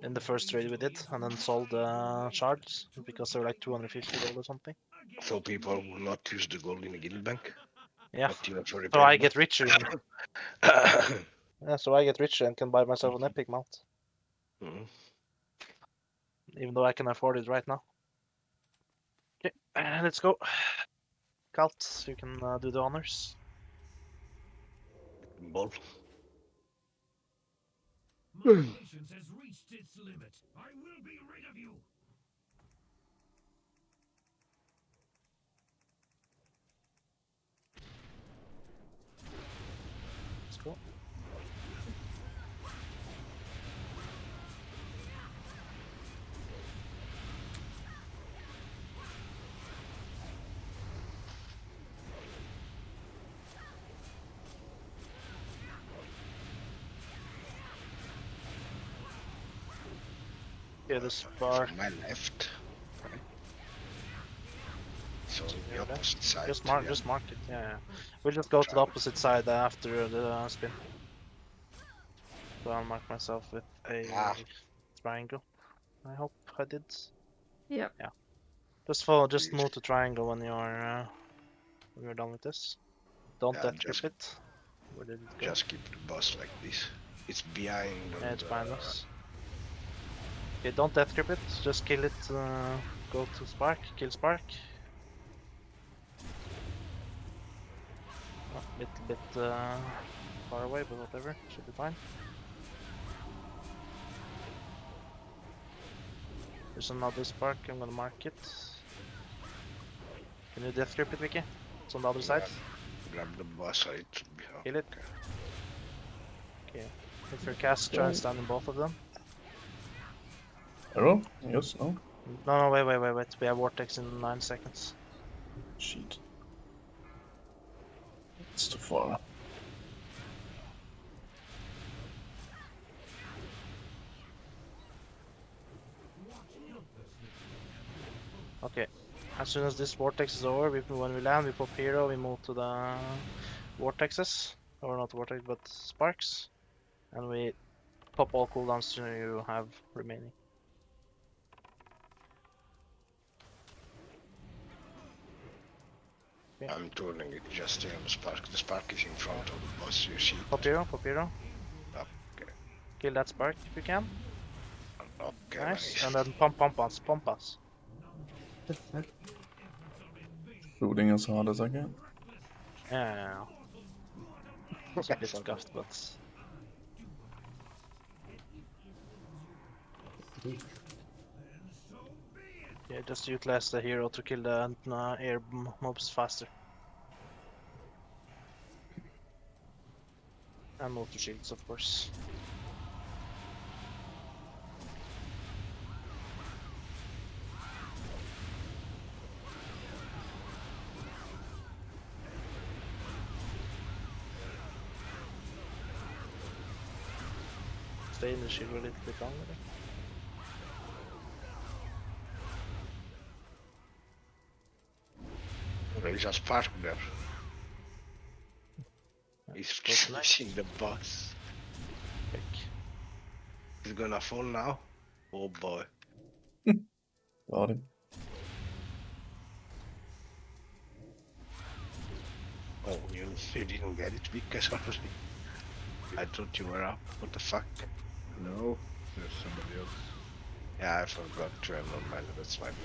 in the first raid we did, and then sold the shards because they were like 250 gold or something. So people will not use the gold in the guild bank. Yeah. But you have to So repair I them. get richer. Yeah, so I get richer and can buy myself an epic mount, Mhm. even though I can afford it right now. Okay, let's go. Cult, you can do the honors. Ball. My patience has reached its limit. I will be rid of you. Let's go. Yeah, the spark. From my left. Right. So the Yeah, opposite side. just mark it. Yeah, yeah. We'll just go to the opposite side after the spin. So I'll mark myself with a triangle. I hope I did. Yep. Yeah. Just move to triangle when you're done with this. Don't death grip it. Where did it go? Just keep the boss like this. It's behind. Yeah, it's behind us. Okay, don't death grip it. Just kill it. Go to spark. Kill spark. Oh, bit far away, but whatever. Should be fine. There's another spark. I'm gonna mark it. Can you death grip it, Vicky? It's on the other side. Grab the boss, so it should be. Kill it. Okay. If your cast, try and stand in both of them. Arrow? Yes, no? No, wait. We have Vortex in 9 seconds. Shit. It's too far. Okay. As soon as this Vortex is over, when we land, we pop hero, we move to the Vortexes. Or not Vortex, but Sparks. And we pop all cooldowns you have remaining. Okay. I'm turning it just here on the spark. The spark is in front of the boss, you see. Pop hero. Okay. Kill that Spark if you can. Okay, Nice. nice. And then pump us. The fuck? Shooting as hard as I can. Yeah. It's a bit scuffed, but yeah, just utilize the hero to kill the air mobs faster. And motor shields, of course. Stay in the shield a little bit longer. There is a spark there. He's chasing the boss. He's gonna fall now. Oh boy. Got him. Oh, you didn't get it because honestly, I thought you were up. What the fuck? No, there's somebody else. Yeah, I forgot to have on my that's my bad.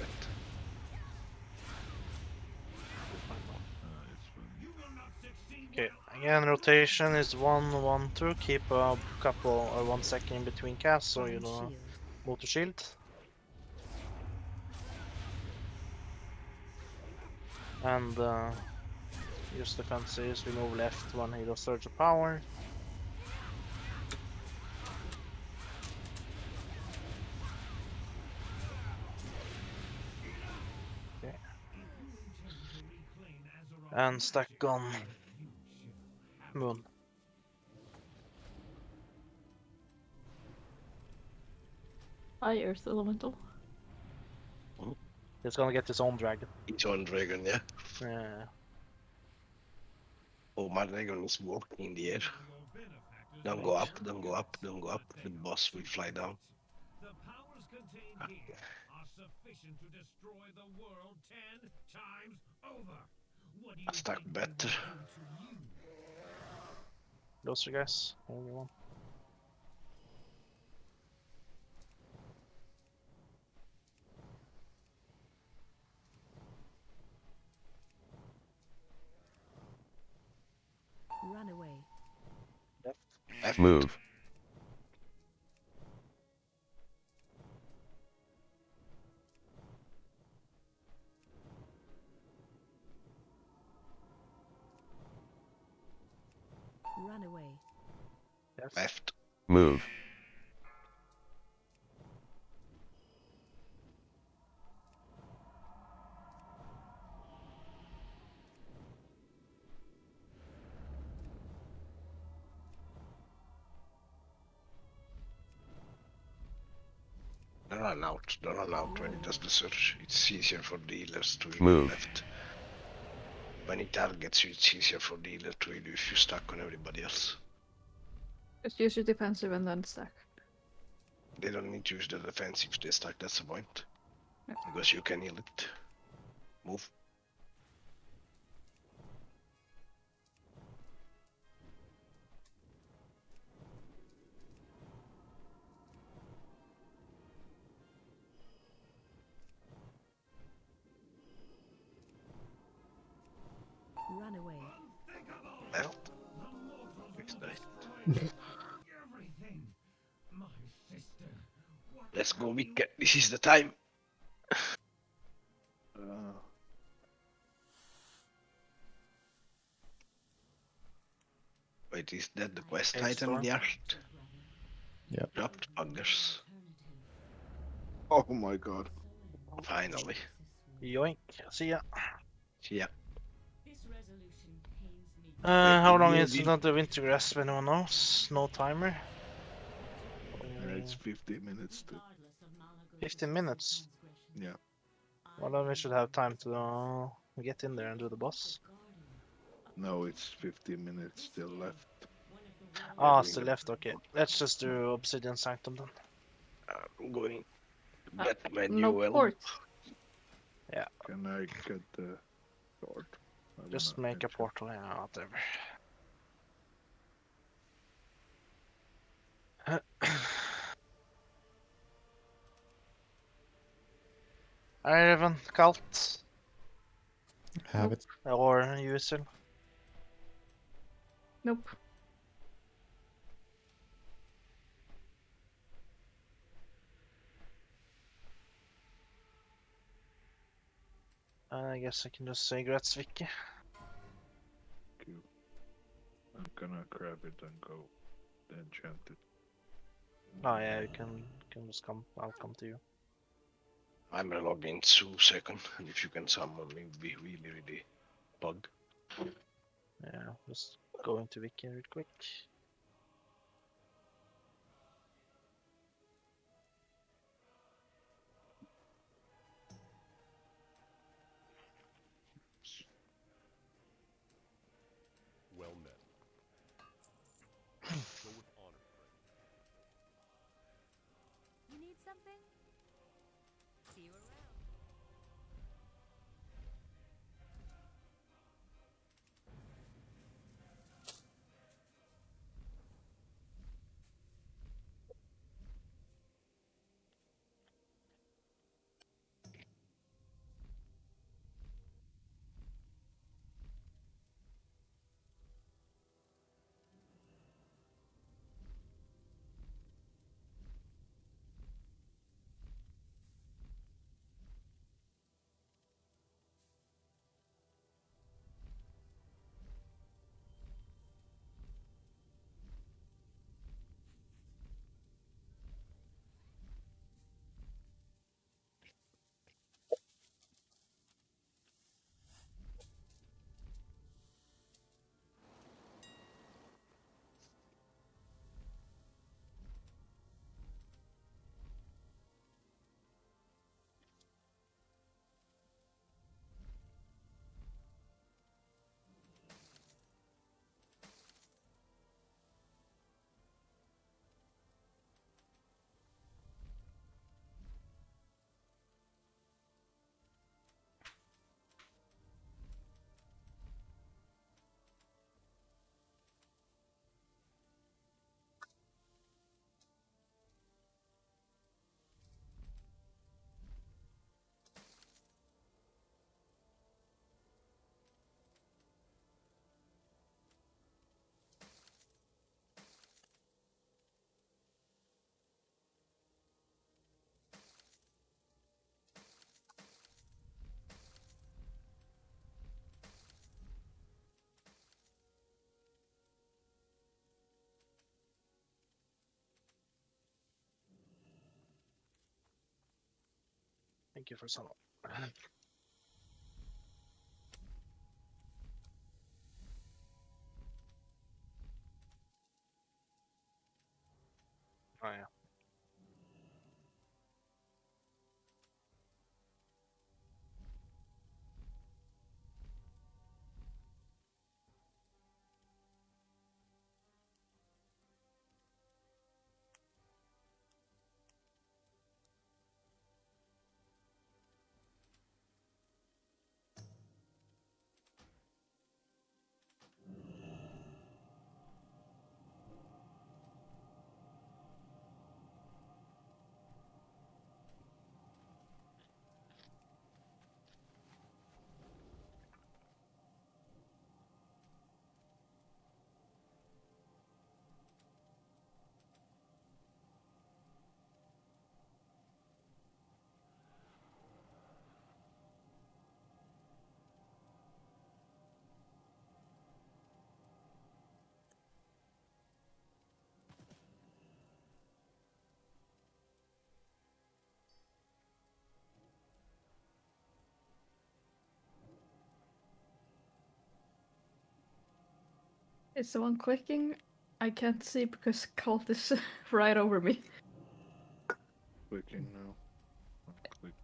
Okay, again, rotation is 1, 1, 2. Keep a couple or 1 second in between casts so you know move to shield. And use defenses, we move left when he does surge of power. Okay. And stack on Moon. Hi, Earth Elemental. He's gonna get his own dragon. His own dragon, yeah. Yeah. Oh, my dragon is walking in the air. Don't go up, don't go up, don't go up. The boss will fly down. The powers contained here are sufficient to destroy the world 10 times over. What do you Stack think better. they will do to you? Closer, guys. Everyone. Run away. Left. Move. Run away. Left. Move. Don't run out. Don't run out when it does the search. It's easier for the healers to Move. left. When it targets you, it's easier for the healer to heal you if you stuck on everybody else. Just use your defensive and then stack. They don't need to use the defensive if they stack, that's the point. Yeah. Because you can heal it. Move. Run away. Left. Fix that. Everything. My sister. Let's go, Mika. This is the time. Wait, is that the quest Hailstorm. item? The art Yep. dropped buggers. Oh my god. Finally. Yoink. See ya. Yeah. How long You is did- not the winter grass? If anyone knows? No timer. It's 50 minutes still. 15 minutes. Yeah. Well, then we should have time to get in there and do the boss. No, it's 15 minutes still left. Ah, doing still the- left. Okay, let's just do Obsidian Sanctum then. I'm going to get my No new elf. port. Yeah, Can I get the sword? I just wanna make a enchant. portal. Yeah, whatever. Iron Cult Have it. or user. Nope. I guess I can just say Gratzviki. Cool. I'm gonna grab it and go enchant it. Oh yeah, you can just come. I'll come to you. I'm gonna log in 2 seconds, and if you can summon me, it'd be really, really bug. Yeah, just go into Wiki real quick. Well met. Go with honor, friend. You need something? See you around. Thank you for some. Oh yeah. Is someone clicking? I can't see because Cult is right over me. Clicking now. Click.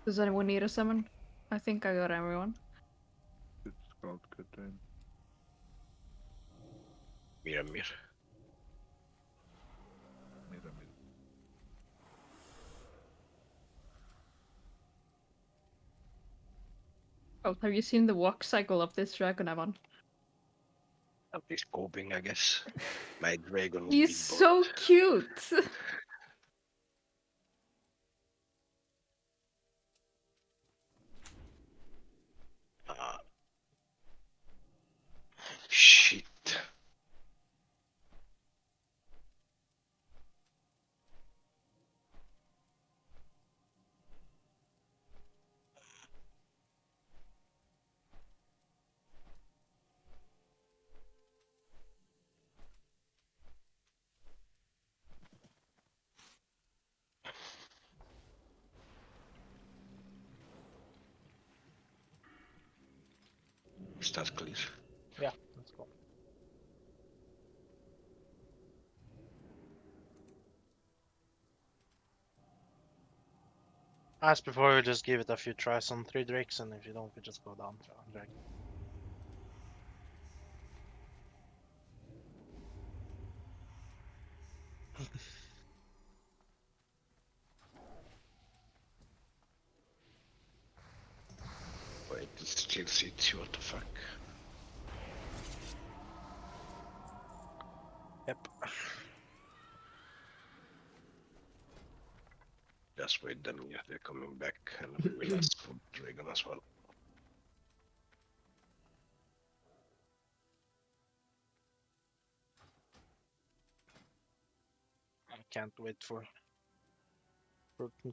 Does anyone need a summon? I think I got everyone. It's called good then. Mira. Mira. Oh, have you seen the walk cycle of this dragon I'm on? I'll be scoping, I guess. My dragon will He's be so cute! Shit. Start clear. Yeah, let's go. As before, we just give it a few tries on 3 drakes, and if you don't, we just go down to a dragon. Wait, it still sits you, what the fuck? Yep. Just wait them, yeah, they're coming back, and we will ask for dragon as well. I can't wait for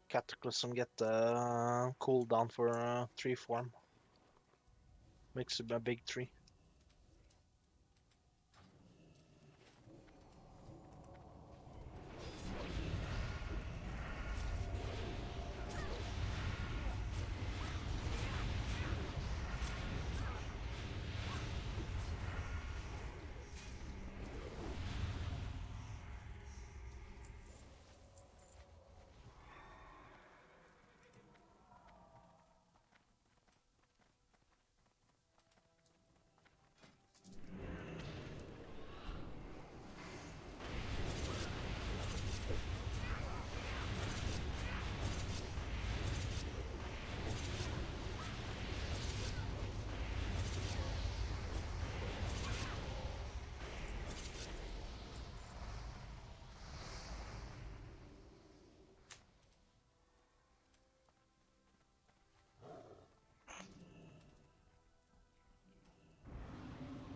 Cataclysm get the cooldown for 3 form. Makes it a big 3.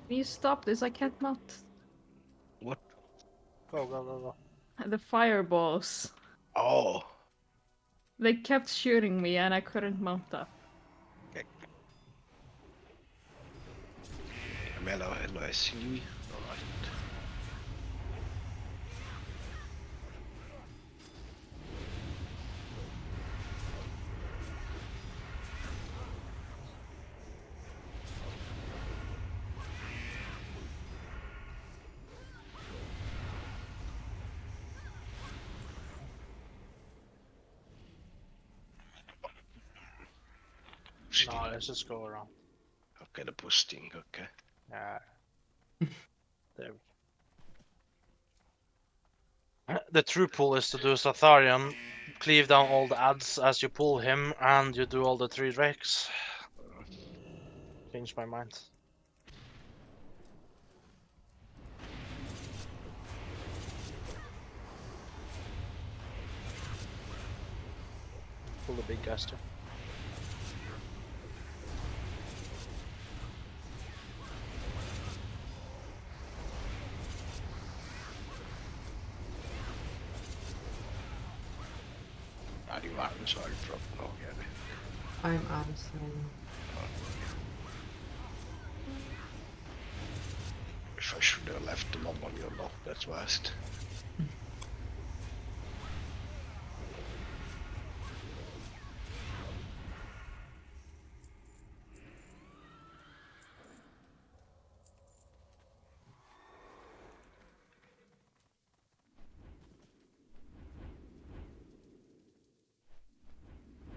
Can you stop this? I can't mount. What? Go. The fireballs. Oh! They kept shooting me and I couldn't mount up. Okay. Hello, I see you. Alright. No, let's just go around. Okay, the boosting, okay. Yeah. There. The true pull is to do Satharian, cleave down all the ads as you pull him, and you do all the 3 drakes. Changed my mind. Pull the big guys too. Are you arms or drop? No, yeah. I'm answering. If I should have left the mob on your lock, that's worst.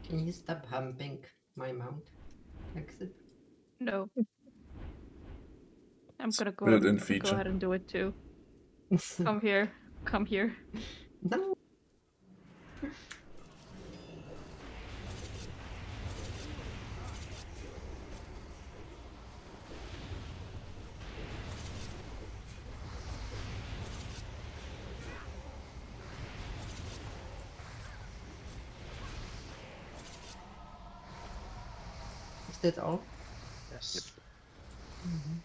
Can you stop humping my mount? Exit. No. I'm gonna go, Built-in go feature. ahead and do it too. Come here. Come here. No. Is that all? Yes. Mhm.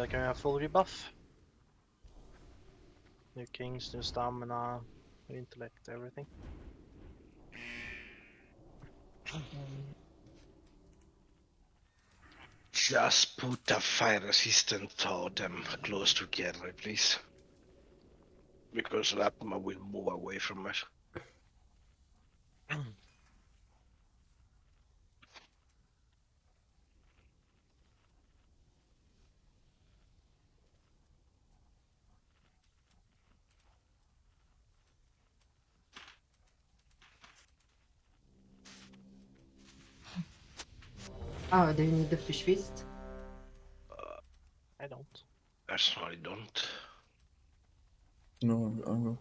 Can we have full rebuff? New kings, new stamina, new intellect, everything. Just put a fire resistant totem close to Kerry, please. Because Ratma will move away from us. Oh, do you need the fish feast? I don't. Personally, don't. No, I will.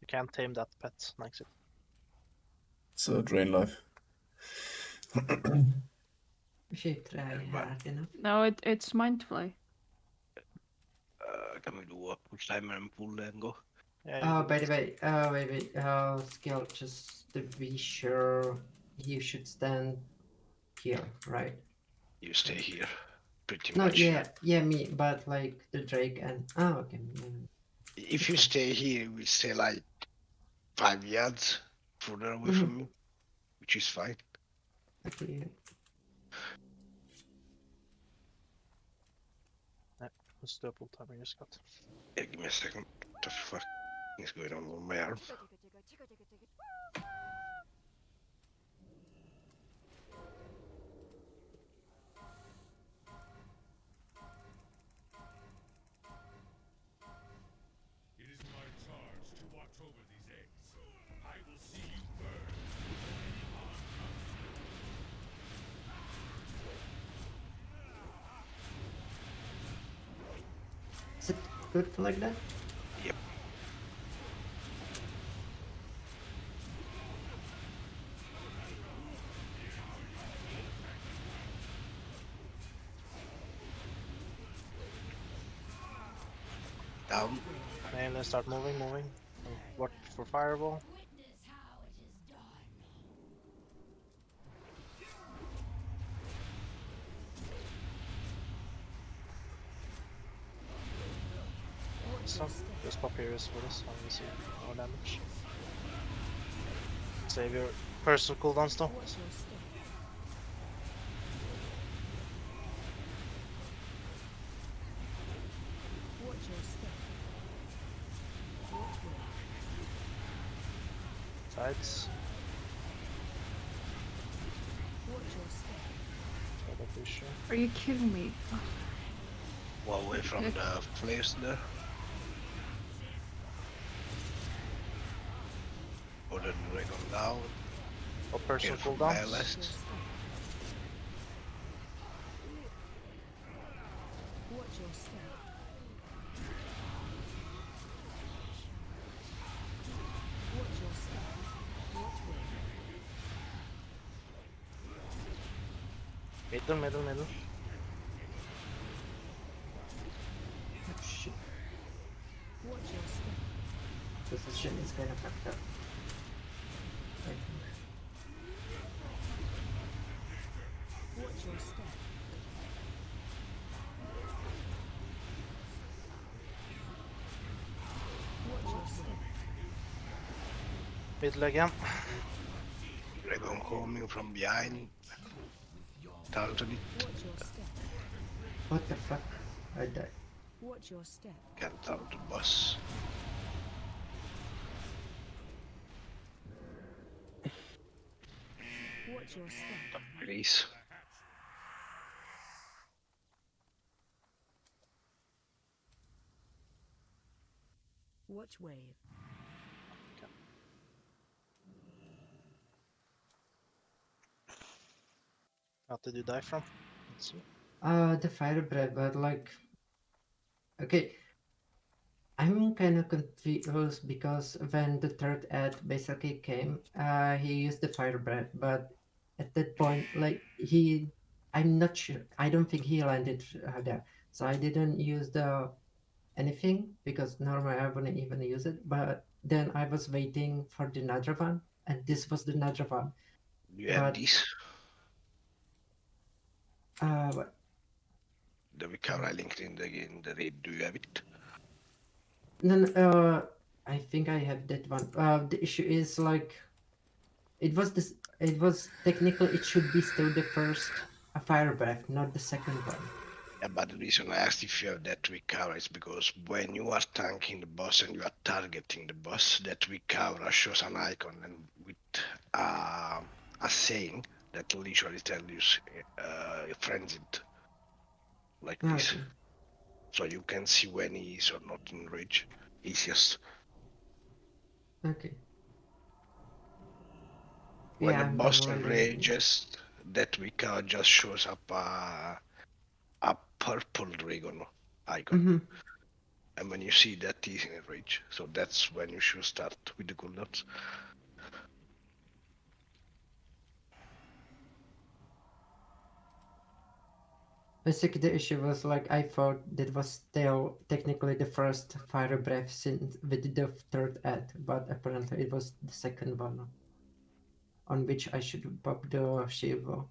You can't tame that pet, Maxit. It's a drain life. If you try hard enough. No, it's Mindflay. Can we do a push timer and pull and go? Yeah, Oh, you by do the way, wait. Skill, just to be sure, you should stand here, right? You stay here, pretty No, much. yeah, me, but like the Drake and okay. If It's you fine. stay here, we stay like 5 yards further away Mhm. from you, which is fine. Okay. What's the pull timer you just got? Yeah, give me a second. What the fuck is going on with my arm? It is my charge to watch over these eggs. I will see you burn. Is it good like that? Yep. Down. And then start moving. Watch for fireball. So, just pop here for this one and see more damage. Save your personal cooldowns though. Sides. Double fish. Are you kidding me? Well away from the flares there. Or the dragon down. Or personal Careful cooldowns. last. Middle. Oh, shit. Position is kind of fucked up. I think. Middle again. Dragon coming from behind. Targeted it. Watch your step. What the fuck? I died. Watch your step. Can't out the boss. Watch your step. Please. Watch wave. What did you die from? Let's see. The fire breath, but like, okay, I'm kind of confused because when the third ad basically came, he used the fire breath, but at that point, like I'm not sure. I don't think he landed there, so I didn't use the anything because normally I wouldn't even use it. But then I was waiting for the another one, and this was the another one. You have But this. what? The Vicar I linked in the raid. Do you have it? No, I think I have that one. The issue is like it was this. It was technically it should be still the first fire breath, not the second one. Yeah, but the reason I asked if you have that Vicar is because when you are tanking the boss and you are targeting the boss, that Vicar shows an icon and with a saying that literally tells you frenzied like this. Okay. So you can see when he is or not in rage. Easiest. Okay. When Yeah, the I'm boss gonna land it. rages, that Vicar just shows up a purple dragon icon. Mm-hmm. And when you see that he's in a rage, so that's when you should start with the cooldowns. Basically, the issue was like I thought that was still technically the first fire breath since with the third ad, but apparently it was the second one on which I should pop the shield wall.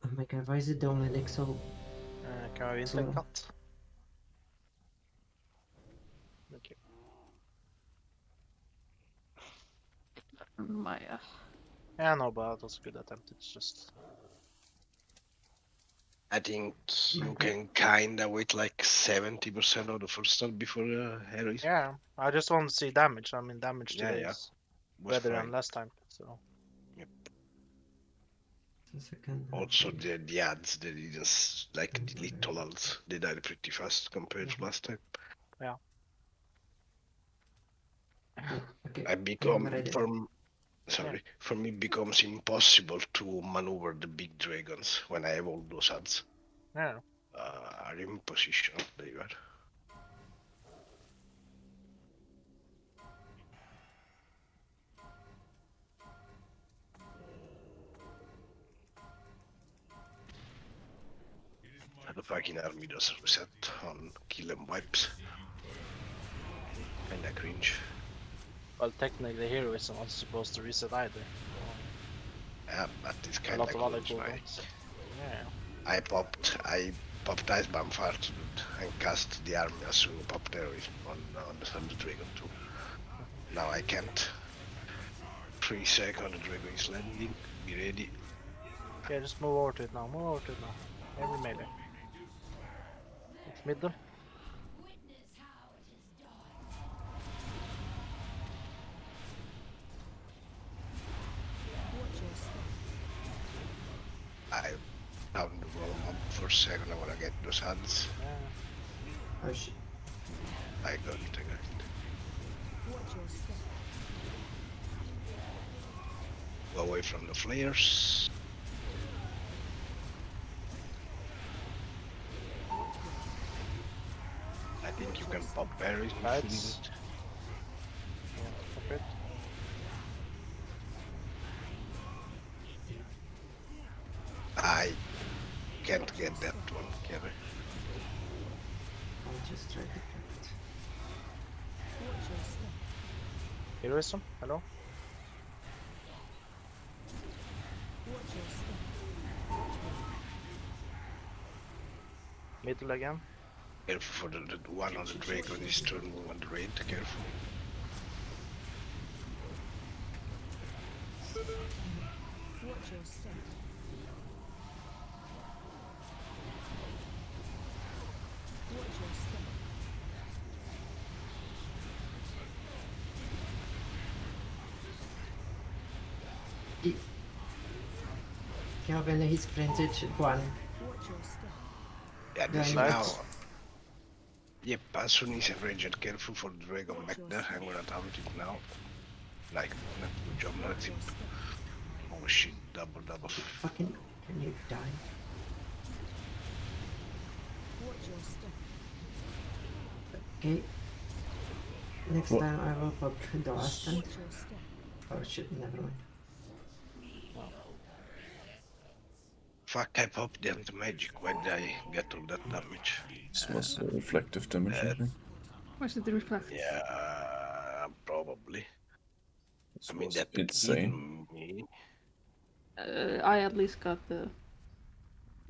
Oh my god, why is it downloading so Can we slow? intake cut? Okay. Maya. Yeah, no, but that was a good attempt. It's just I think you Okay. can kinda wait like 70% of the first turn before Harry. yeah. I just want to see damage. I mean, damage Yeah, today yeah. is Was better fine. than last time. So The second. Also okay. the ads, the didn't like the little ads, they died pretty fast compared to last time. Yeah, okay. I I'm become ready. for me becomes impossible to maneuver the big dragons when I have all those ads. yeah. Are in position. There you are. The fucking army does reset on kill and wipes. Kinda cringe. Well, technically, heroism wasn't supposed to reset either. Yeah, but it's A kinda lot of other cringe. Like, cooldowns. Yeah. I popped Ice Bomb first and cast the army as soon pop terrorism on the Thunder Dragon too. Now I can't. 3 seconds the dragon is landing. Be ready. Okay, just move over to it now. Move over to it now. Every melee. It's middle. Watch your step. I found the wrong mob for a second. I wanna get those hands. Yeah. Oh shit. I got it. Watch your step. Go away from the flares. I think you can pop berries if you need Bites. it. Yeah, pop it. I can't get that one, Kerry. I'll just try to get it. Watch your step. Heroism. Hello. Watch your step. Middle again. Careful for the one on the dragon is turn move on the raid. Careful. Watch your step. Watch your step. Yeah, when he's printed one. Watch your step. Yeah, Do I this need now. it? Yep, as soon as I'm raged, careful for the dragon Watch back your there. step. I'm gonna taunt it now. Like, good job, Watch Narrative. your step. Oh shit, double. Fucking, can you die? Watch your step. Okay. Next What? time I will pop the last stand. Watch your step. Oh shit, never mind. Fuck, I popped the anti-magic. Why did I get all that damage? This was reflective damage, I think. Was it the reflect? Yeah, probably. This I mean, was that insane. killed me. I at least got the.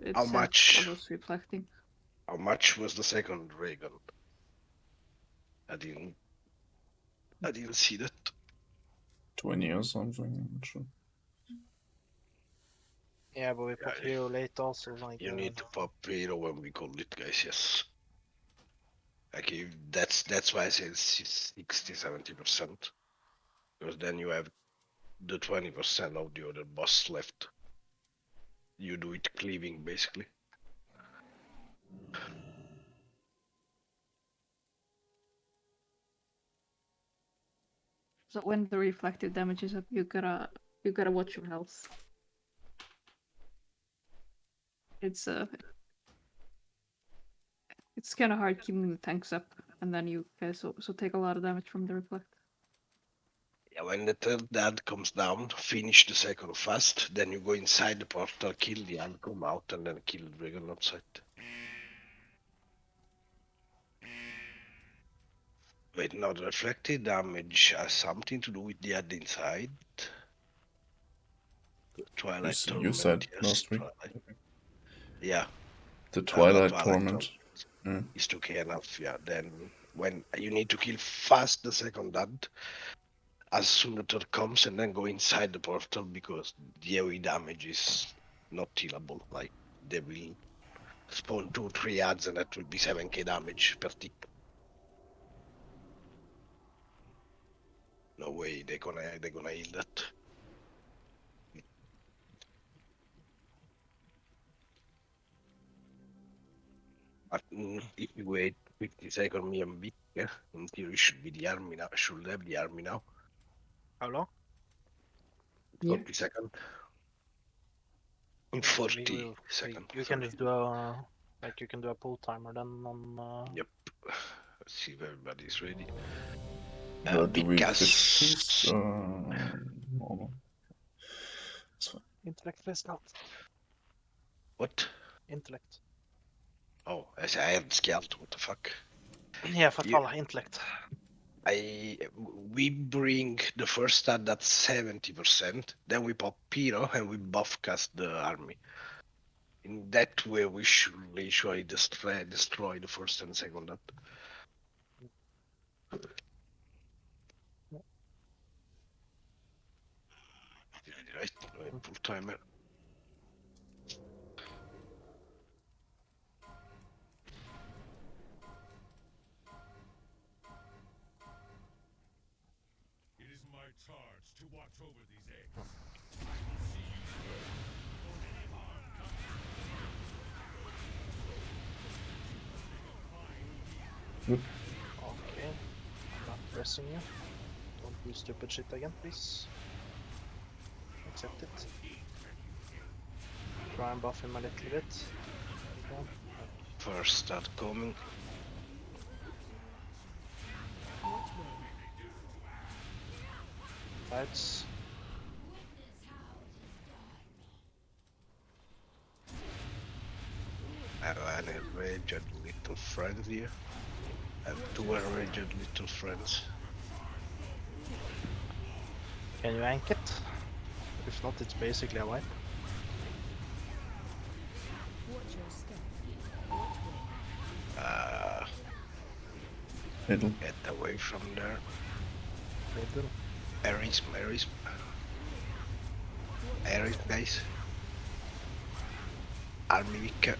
It How said much? what was reflecting. How much was the second dragon? I didn't see that. 20 or something, I'm not sure. Yeah, but we pop Yeah, hero late also. Like you need to pop hero when we call it, guys. Yes. Okay, that's why I said 60-70%. Because then you have the 20% of the other boss left. You do it cleaving basically. So when the reflective damage is up, you gotta watch your health. It's it's kind of hard keeping the tanks up, and then you guys also take a lot of damage from the reflect. Yeah, when the third dad comes down, finish the second fast, then you go inside the portal, kill the ant, come out, and then kill the dragon outside. Wait, now the reflected damage has something to do with the ad inside. Twilight You Torment, said yes, last week. Twilight. Yeah. The But Twilight Torment. Yeah. is okay enough, yeah. Then when you need to kill fast the second dad, as soon as it comes, and then go inside the portal because the AoE damage is not killable. Like they will spawn 2-3 ads and that will be 7k damage per tick. No way they're gonna heal that. But if you wait 50 seconds, me and Vic, yeah, in theory should be the army now. Should have the army now. How long? Yeah. 40 seconds. In Yeah, 40 we will, seconds. you can just do a like you can do a pull timer then on. Yep. Let's see if everybody's ready. Do we because fish? No. It's fine. Intellect list out. What? Intellect. Oh, I had scaled. What the fuck? Yeah, för att You- alla intellect. We bring the first stat at 70%, then we pop Piro and we buff cast the army. In that way, we should usually destroy the first and second stat. Right, full timer. It is my charge to watch over these eggs. I will see you through before any harm comes to Okay, I'm not pressing you. Don't do stupid shit again, please. Accept it. Try and buff him a little bit. First stat coming. Fights. I have an enraged little friend here. I have 2 enraged little friends. Can you ank it? If not, it's basically a wipe. Watch your step. Watch where. Middle. Get away from there. Middle. Erism. Ares, guys. Army Vicar.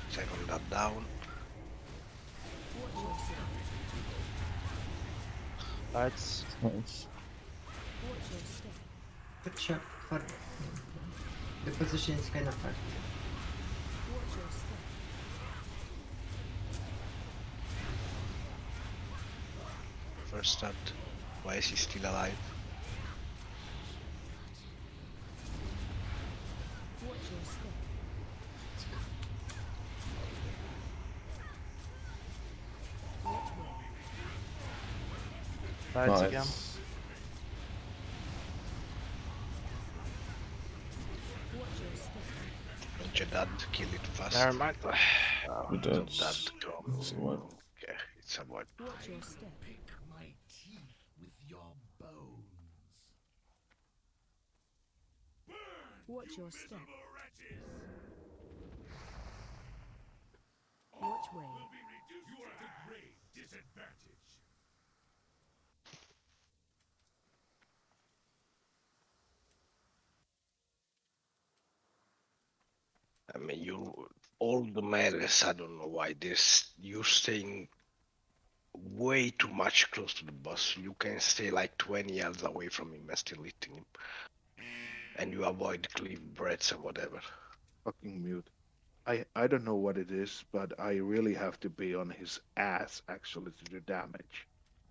Second that down. Watch your step. Lights. Nice. Watch your step. Good shot for the position is kind of hard. Watch your step. First start. Why is he still alive? Watch your step. Watch well. Lights again. Nice. Watch your step. Don't you dad kill it fast? Never mind. Oh, Good don't dodge. dad go. Let's see what. Okay, it's a void. Watch your step. Pick my teeth with your bones. Watch your step. Watch well. You are at a grave disadvantage. I mean, you all the melees. I don't know why this. You're staying way too much close to the boss. You can stay like 20 yards away from him and still hitting him, and you avoid cliff breaths and whatever. Fucking mute. I don't know what it is, but I really have to be on his ass actually to do damage.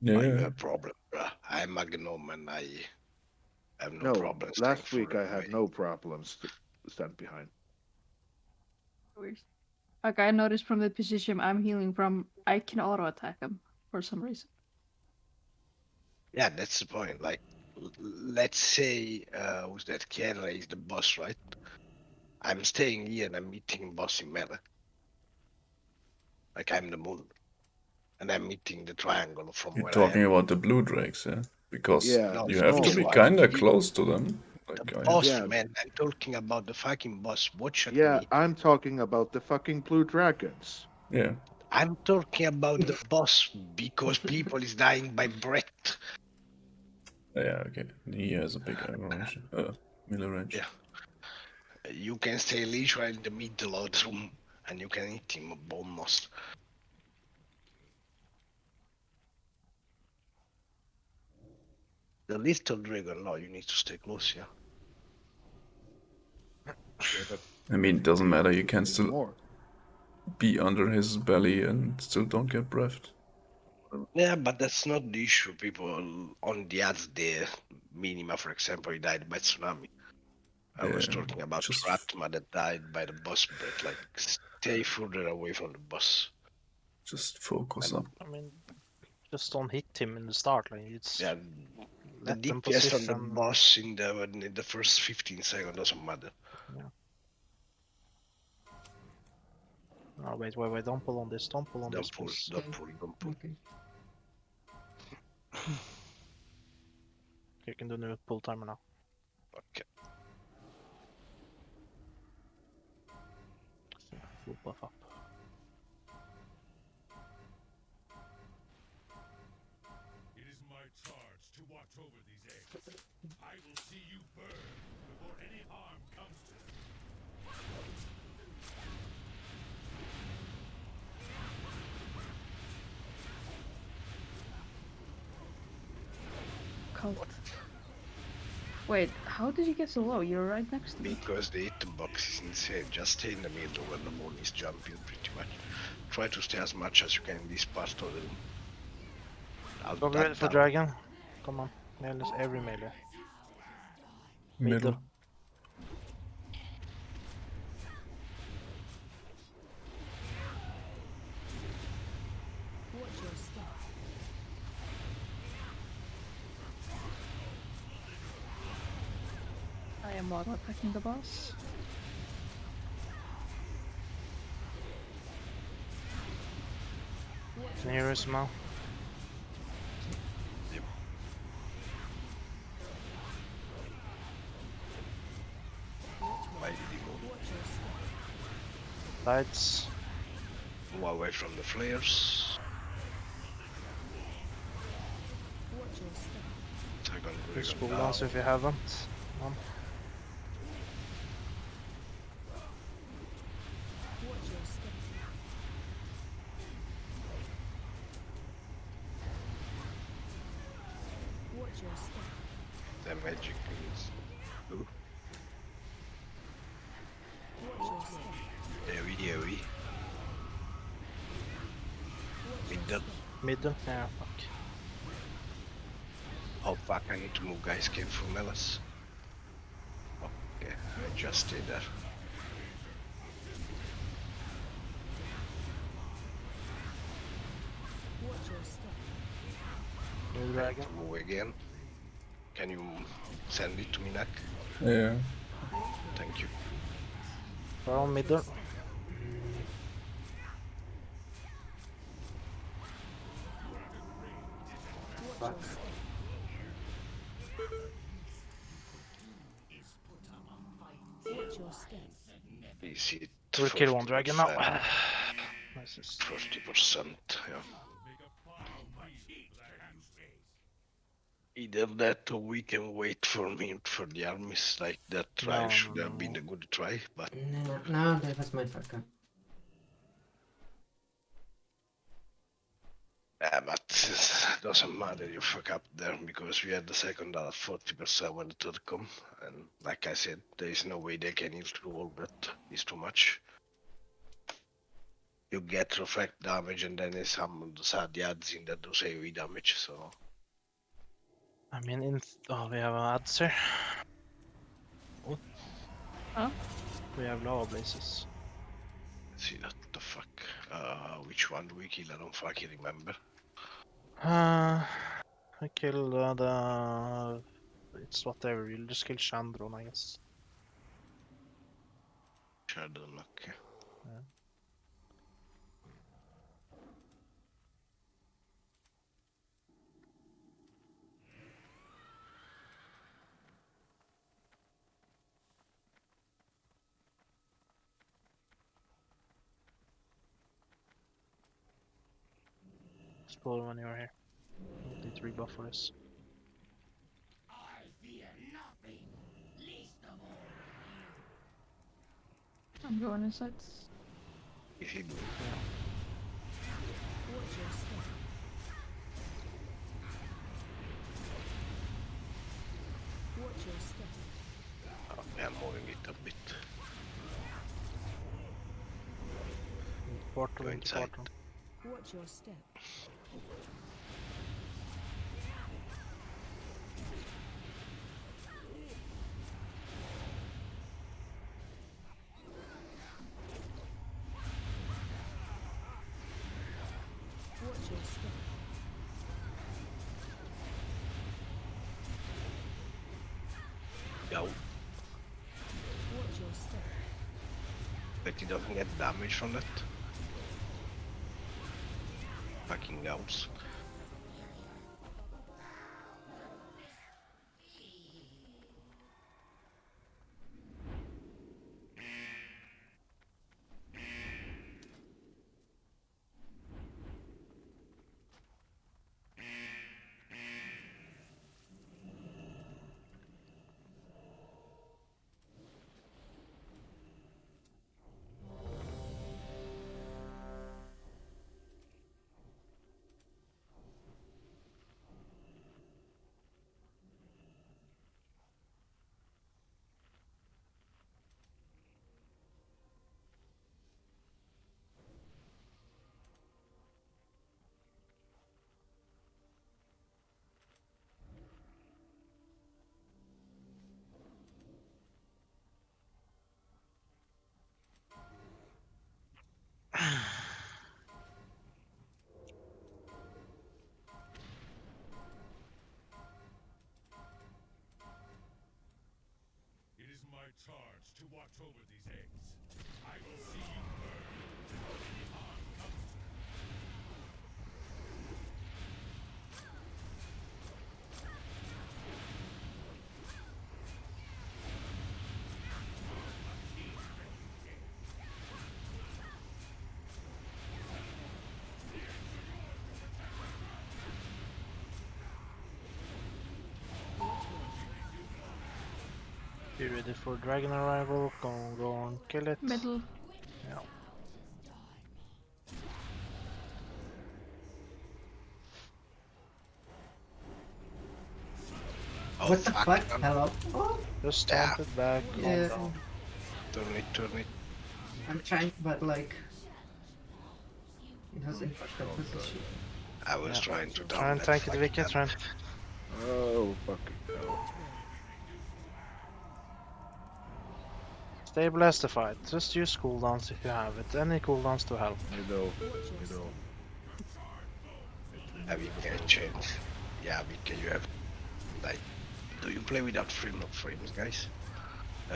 Oh, you Yeah. have problem, bruh. I'm a gnome and I have no, No, problem staying last week further I had away. no problems to stand behind. Weird. Like I noticed from the position I'm healing from, I can auto attack him for some reason. Yeah, that's the point. Like, let's say, who's that? Kiera is the boss, right? I'm staying here and I'm meeting boss in melee. Like I'm the moon, and I'm meeting the triangle from You're where I talking am. about the blue drakes, yeah? Because Yeah, No, you have to this no. be one. kinda close to them. The Like I boss, Yeah, man. I'm talking about the fucking boss. Watch at yeah, me. I'm talking about the fucking blue dragons. yeah. I'm talking about the boss because people is dying by breath. Yeah, okay. He has a big arrow range. Melee range. Yeah. You can stay literally in the middle of the room and you can hit him almost. The little dragon, no, you need to stay close, yeah. Yeah, but I mean, it doesn't matter. You can need still more. be under his belly and still don't get breathed. Yeah, but that's not the issue. People on the ads there, Minima, for example, he died by tsunami. I was Yeah, talking about just Ratma that died by the boss breath. Like, stay further away from the boss. focus And up. I mean, just don't hit him in the start. Like it's yeah, the let them DPS on the position. boss in the first 15 seconds doesn't matter. Oh wait, don't pull on this. Don't pull on this, Don't pull, please. don't pull, don't pull. Okay. You can do new pull timer now. Okay. Full buff up. It is my charge to watch over these eggs. I will see you burn before any harm comes to them. Cult. Wait, how did you get so low? You're right next to me. Because the item box is insane. Just stay in the middle when the moon is jumping pretty much. Try to stay as much as you can in this part of the room. I'll Go duck ready for down. dragon. Come on. Melee, every melee. Middle. Watch your step. I am auto attacking the boss. Can you hear us now? Why did he move? Lights. Move away from the flares. Use go cooldowns down. if you haven't. One. Watch your step. Watch your step. The magic is. Ooh, Watch your step. AoE. Watch your Middle. step. Middle? Yeah, fuck. Oh fuck, I need to move, guys. Careful, Melis. Okay, I just stay there. Watch your step. New I need dragon. to move again. Can you send it to me, Nak? Yeah. Thank you. We're on middle. Watch your step. Watch your step. Is it We'll kill one dragon now. 40%? Nice. 40%, yeah. Make a pile of money for that hand space. Either that or we can wait for me for the armies. Like that try No, should no, have been no. a good try, but No, that was my fuck up. but it doesn't matter you fuck up there because we had the second at 40% when the third come, and like I said, there is no way they can use through all that. It's too much. You get reflect damage and then some sad adds in that does AoE damage, so I mean, we have an answer. Oh. Huh? We have lava blazes. let's see that the fuck. Which one do we kill? I don't fucking remember. I kill the. It's whatever. We'll just kill Chandron, I guess. Shadow, okay. Yeah. Explode when you're here. Need 3 buff for this. I'm going inside. If he do. Watch your step. Watch your step. I'm moving it a bit. Portal Go into inside. portal. Watch your step. Watch your step. Go. Watch your step. But he doesn't get damage from that. Fucking gauss. It is my charge to watch over these eggs. I will see you burn before any harm comes to them. Watch Be ready for dragon arrival. Go and kill it. Middle. Yeah. Oh, What the fuck, fuck? man. Hello? Oh, Just Yeah. taunt it back. Calm yeah. down. Turn it. I'm trying, but like it was in fucked up Oh, position. I was Yeah. trying to Try down and that tank it, fucking Vicky. Try and... Oh, fucking hell. Stabilize the fight. Just use cooldowns if you have it. Any cooldowns to help. Middle. Watch your Middle. step. Yeah, we can change. Yeah, because you have like. Do you play without frames, guys?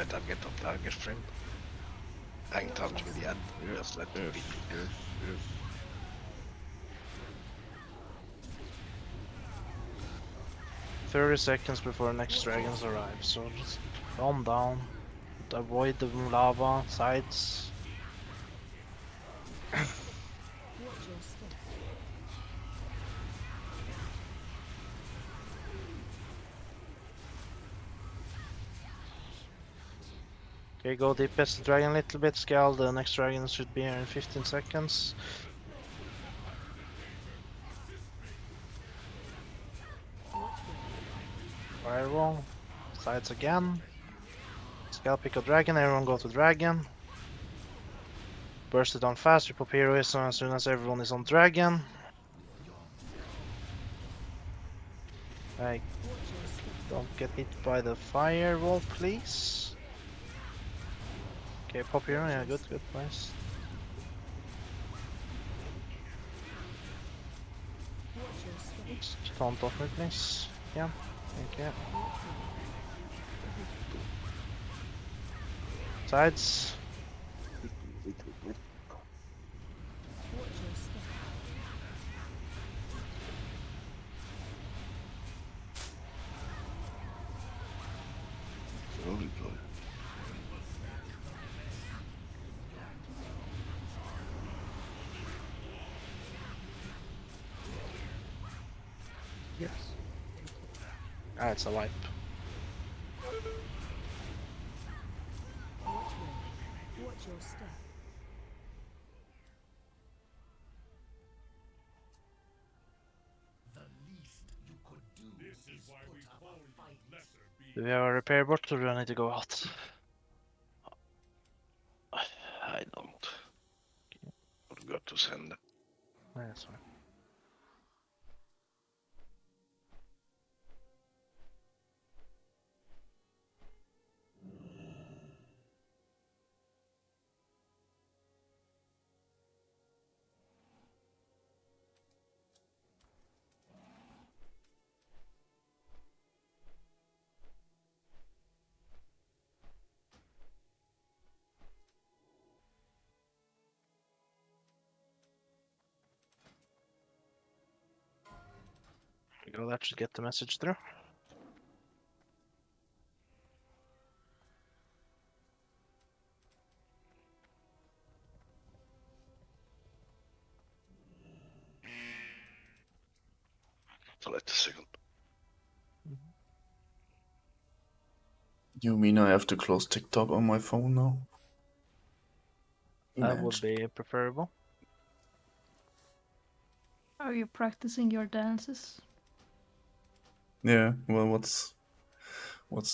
Target of target frame. I'm touching the ad. Just let it Yes, be. yes, yes. 30 seconds before next dragons arrive, so just calm down. Avoid the lava sides. Watch your step. Okay, go DPS the dragon a little bit. Scale the next dragon should be here in 15 seconds. Firewall. Sides again. Scale pick a dragon, everyone go to dragon. Burst it on fast, you pop heroism as soon as everyone is on dragon. Like, don't get hit by the firewall, please. Okay, pop hero, yeah, good, nice. Just taunt off me, please. Yeah, thank you. Sides. Slowly, slowly. Yes. Ah, it's a wipe. Watch your step. This is why we call you lesser beings. Do we have a repair bot or do I need to go out? I don't. Forgot to send. Yeah, that's fine. There you go, that should get the message through. So let's a second. You mean I have to close TikTok on my phone now? That would Imagine. be preferable. Are you practicing your dances? Yeah, well, what's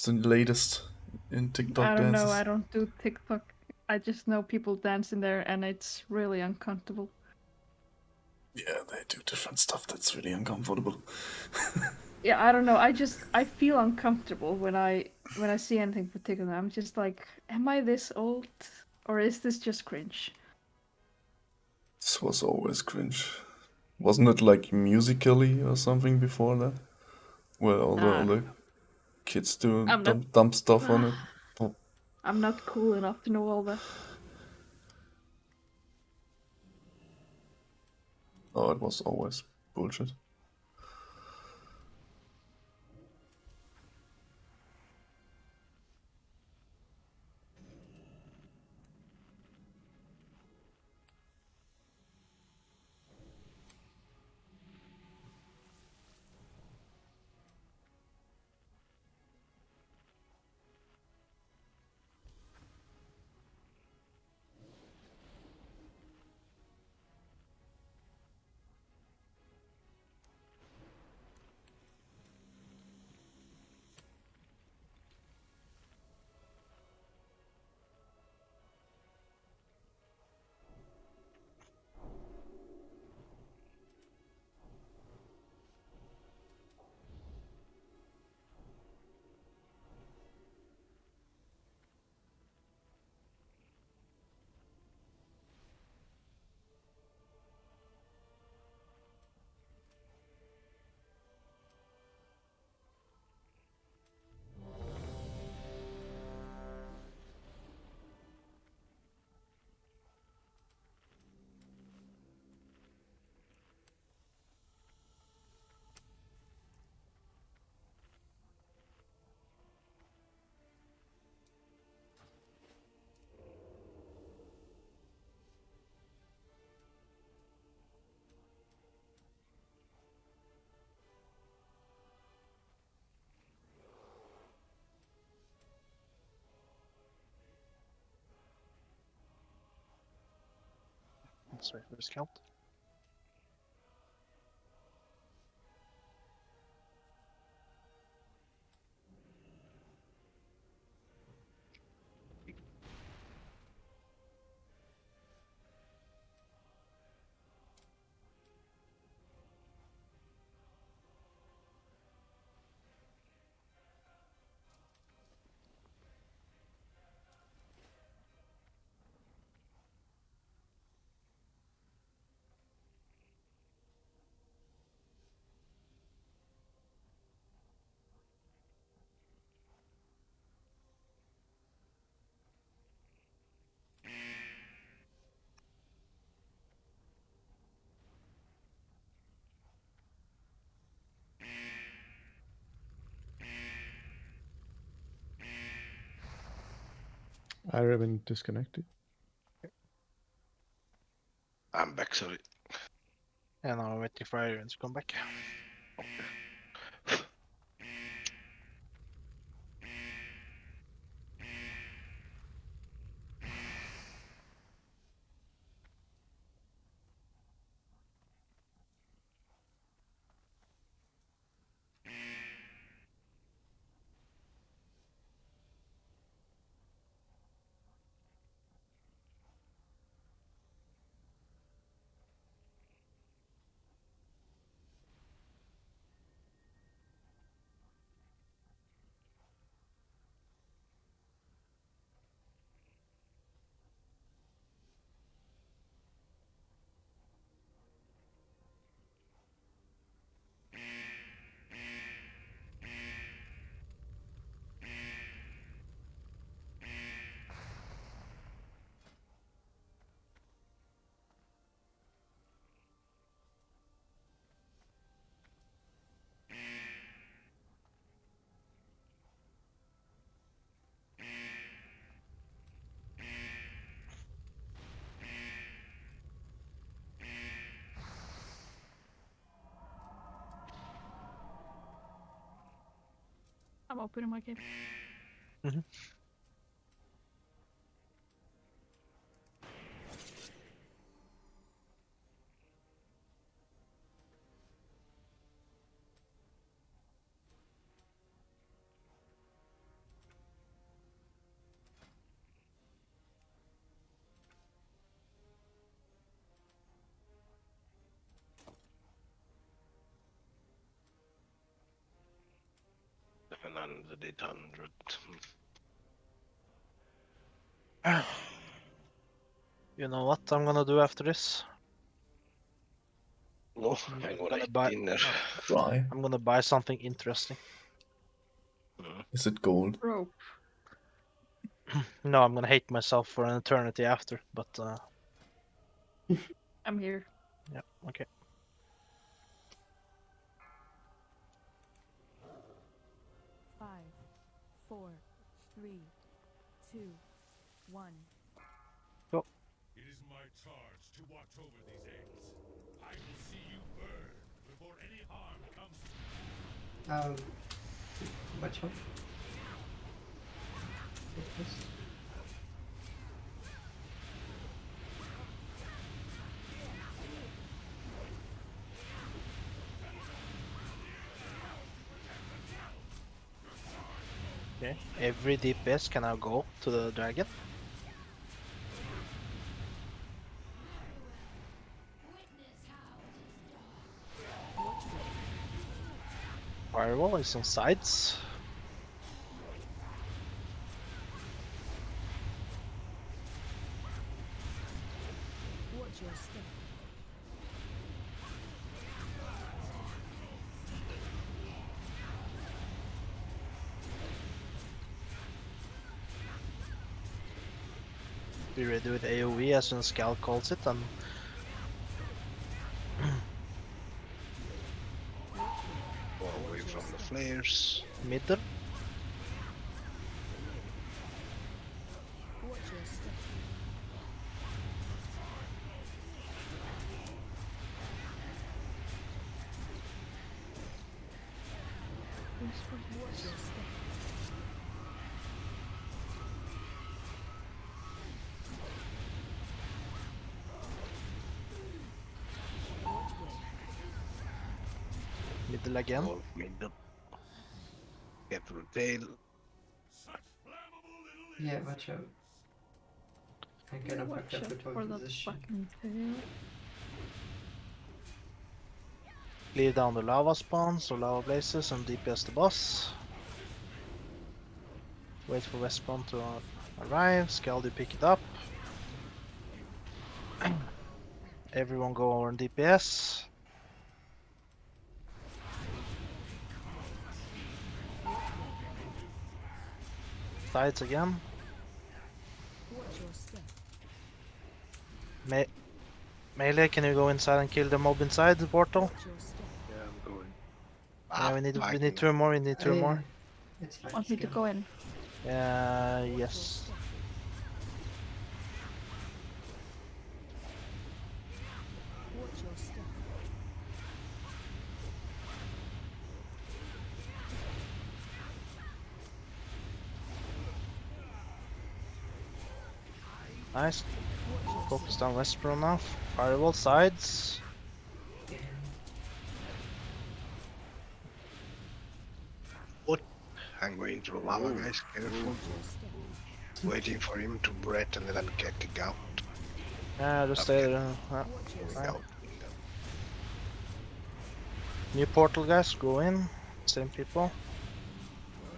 the latest in TikTok I don't know. dances? I don't do TikTok. I just know people dance in there, and it's really uncomfortable. Yeah, they do different stuff that's really uncomfortable. Yeah, I don't know. I feel uncomfortable when I see anything particular. I'm just like, am I this old, or is this just cringe? This was always cringe. Wasn't it like Musically or something before that? Where all the kids doing I'm not. dumb stuff on it? Oh, I'm not cool enough to know all that. oh, it was always bullshit. Let's wait for this count. I've been disconnected. I'm back, sorry. And now we're waiting for Iron to come back. I'm opening my game. And then the 800. You know what I'm gonna do after this? No, I'm I'm gonna gonna eat buy. dinner. Try. I'm gonna buy something interesting. Is it gold? Rope. No, I'm gonna hate myself for an eternity after. But I'm here. yeah, okay. Five, four, three, two, one. It is my charge to watch over these eggs. I will see you burn before any harm comes to you. Watch out. Focus. Okay. Every DPS can now go to the dragon. Firewall is on sides. Watch your step. Be ready with AoE as soon as Scal calls it, and Go away from the flares. middle. Watch your step. Watch your step. Middle again. All middle. Get to the tail. Yeah, watch out. I kind of fucked Watch up out with for our that position. fucking tail. Clear down the lava spawns or lava blazes and DPS the boss. Wait for west spawn to arrive. Scaldy pick it up. Everyone go over in DPS. Sides again. Watch your step. Melee, can you go inside and kill the mob inside the portal? Watch your step. Yeah, I'm going. Yeah, we need Fucking- two more. We need two more. It's fine. Want me to go in? Watch your Yes. step. Watch your step. Nice. Focus down Westboro now. Firewall sides. I'm going to the lava, guys. Careful. Watch your step. Waiting for him to breath and then kick out. Yeah, just Okay. stay there. Watch your Kick step. out. New portal, guys. Go in. Same people.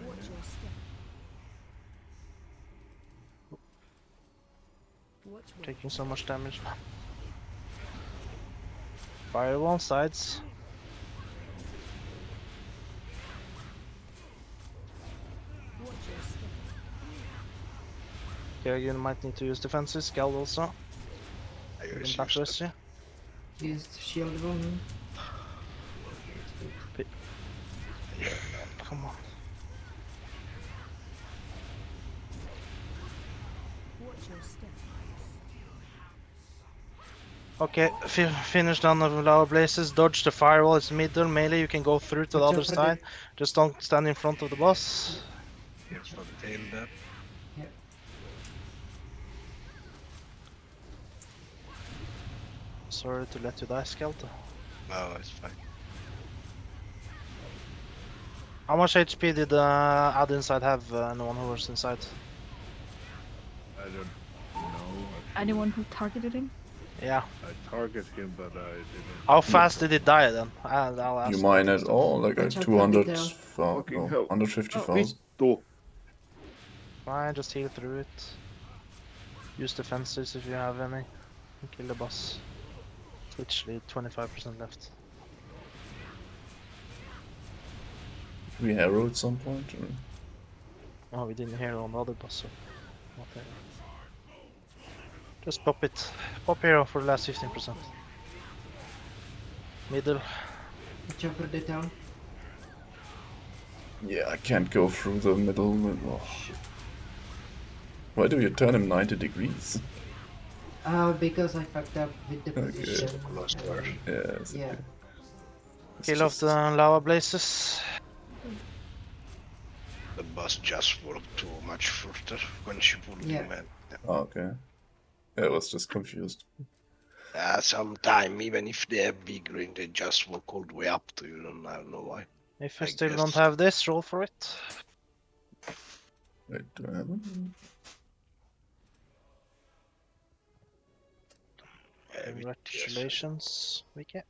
Watch your step. Watch where. Taking so much damage. Firewall sides. Watch your step. Kerrigan might need to use defenses. Scald also. I Give guess him back to used it. SG. Used shield woman. Come on. Watch your step. Okay, finish down the lava blazes. Dodge the firewall. It's middle. Melee, you can go through to the Watch other out for side. Just don't stand in front of the boss. Get for the tail there. Yep. Sorry to let you die, Skelter. No, it's fine. How much HP did Ad inside have? Anyone who was inside? I don't know. Actually. Anyone who targeted him? Yeah. I target him, but I didn't. How fast did it die then? I'll ask You mine it Stuff. all like Watch out for 200, the down. Fucking no, hell. 150,000. Vittu! Fine, just heal through it. Use defenses if you have any. And kill the boss. Literally 25% left. We hero at some point? Or? Oh, we didn't hear on the other boss, so whatever. Just pop it. Pop hero for the last 15%. Middle. Watch out for the down. Yeah, I can't go through the middle. Oh. Why do you turn him 90 degrees? Because I fucked up with the Okay. position. Lost and- word. Yes. Yeah. okay. It's Kill off just- the lava blazes. The boss just worked too much further when she pulled Yeah. him in. Oh, okay. Yeah, I was just confused. Sometime, even if they have big ring, they just walk all the way up to you. I don't know why. If you I still don't guess. have this, roll for it. Wait, do I have it? Congratulations, Wiki.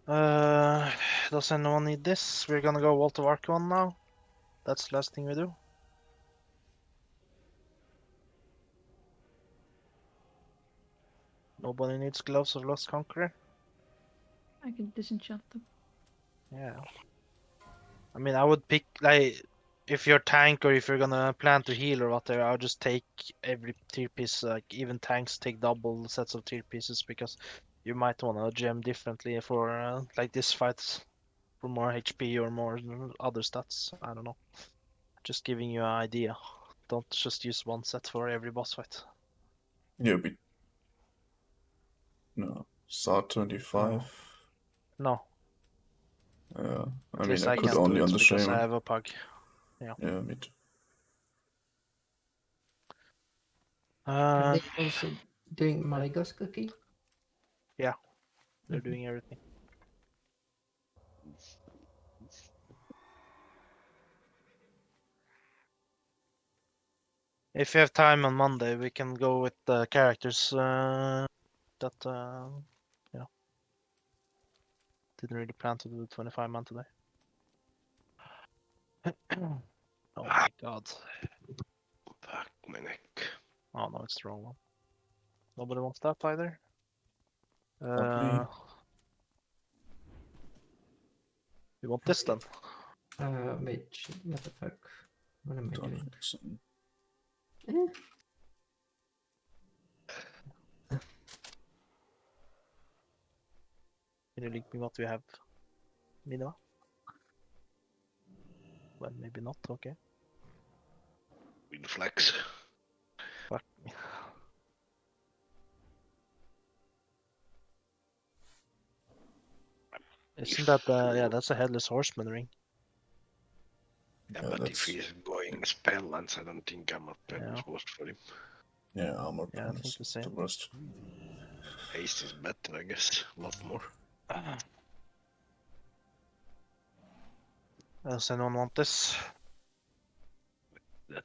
Does anyone need this? We're gonna go World of Archon now. That's the last thing we do. Nobody needs gloves of Lost Conqueror. I can disenchant them. Yeah. I mean, I would pick like if you're tank or if you're gonna plan to heal or whatever. I'll just take every tier piece. Like even tanks take double sets of tier pieces because you might wanna gem differently for like this fight for more HP or more other stats. I don't know. Just giving you an idea. Don't just use one set for every boss fight. Yeah, but no. SAR 25. No, I at mean, least I I could can't do only it on the because I Shaman. have a pug. Yeah, me too. Are they also doing Maligos cookie? They're doing everything. If you have time on Monday, we can go with the characters that yeah. Didn't really plan to do 25 man today. Oh my god. Fuck my neck. Oh no, it's the wrong one. Nobody wants that either. Oddly. You want this then? Wait, what the fuck? What am I doing? Darkness. Eh, Can you link me what we have? Minima? Well, maybe not, okay. With flex. Fuck me. Isn't that yeah, that's a headless horseman ring. Yeah, Yeah, but if that's he's going spell lands, I don't think I'm a Yeah. purpose post for him. yeah, armor Yeah, I pen think is the same. the worst. Haste is better, I guess. A lot more. Does anyone want this? Uh,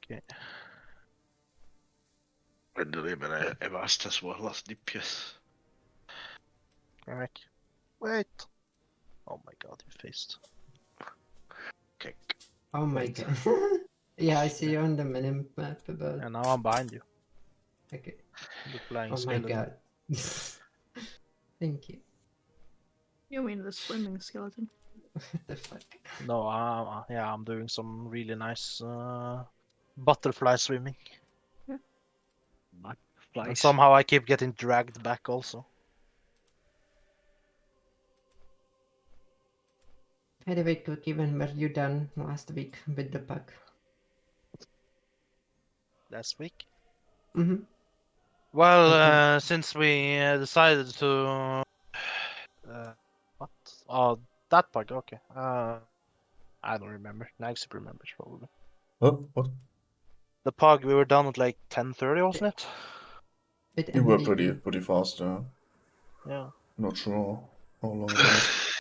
Okay. I deliver Evast as well as DPS. Alright. Wait. Oh my god, you faced. Kick. Oh my Wait. god. Yeah, I see you on the minimap, but And now I'm behind you. okay. You're flying Oh my skeleton. god. Thank you. You mean the swimming skeleton? What the fuck? No, yeah, I'm doing some really nice butterfly swimming. And Flies. somehow I keep getting dragged back also. Anyway, Cookie, when were you done last week with the pack? Last week. Mm-hmm. Well, Okay. since we decided to what? Oh, that bug. Okay. I don't remember. Nagsip remembers probably. Huh? What? The pug we were done at like 10:30, wasn't it? With You were MVP. pretty fast. Yeah. Not sure how long it was.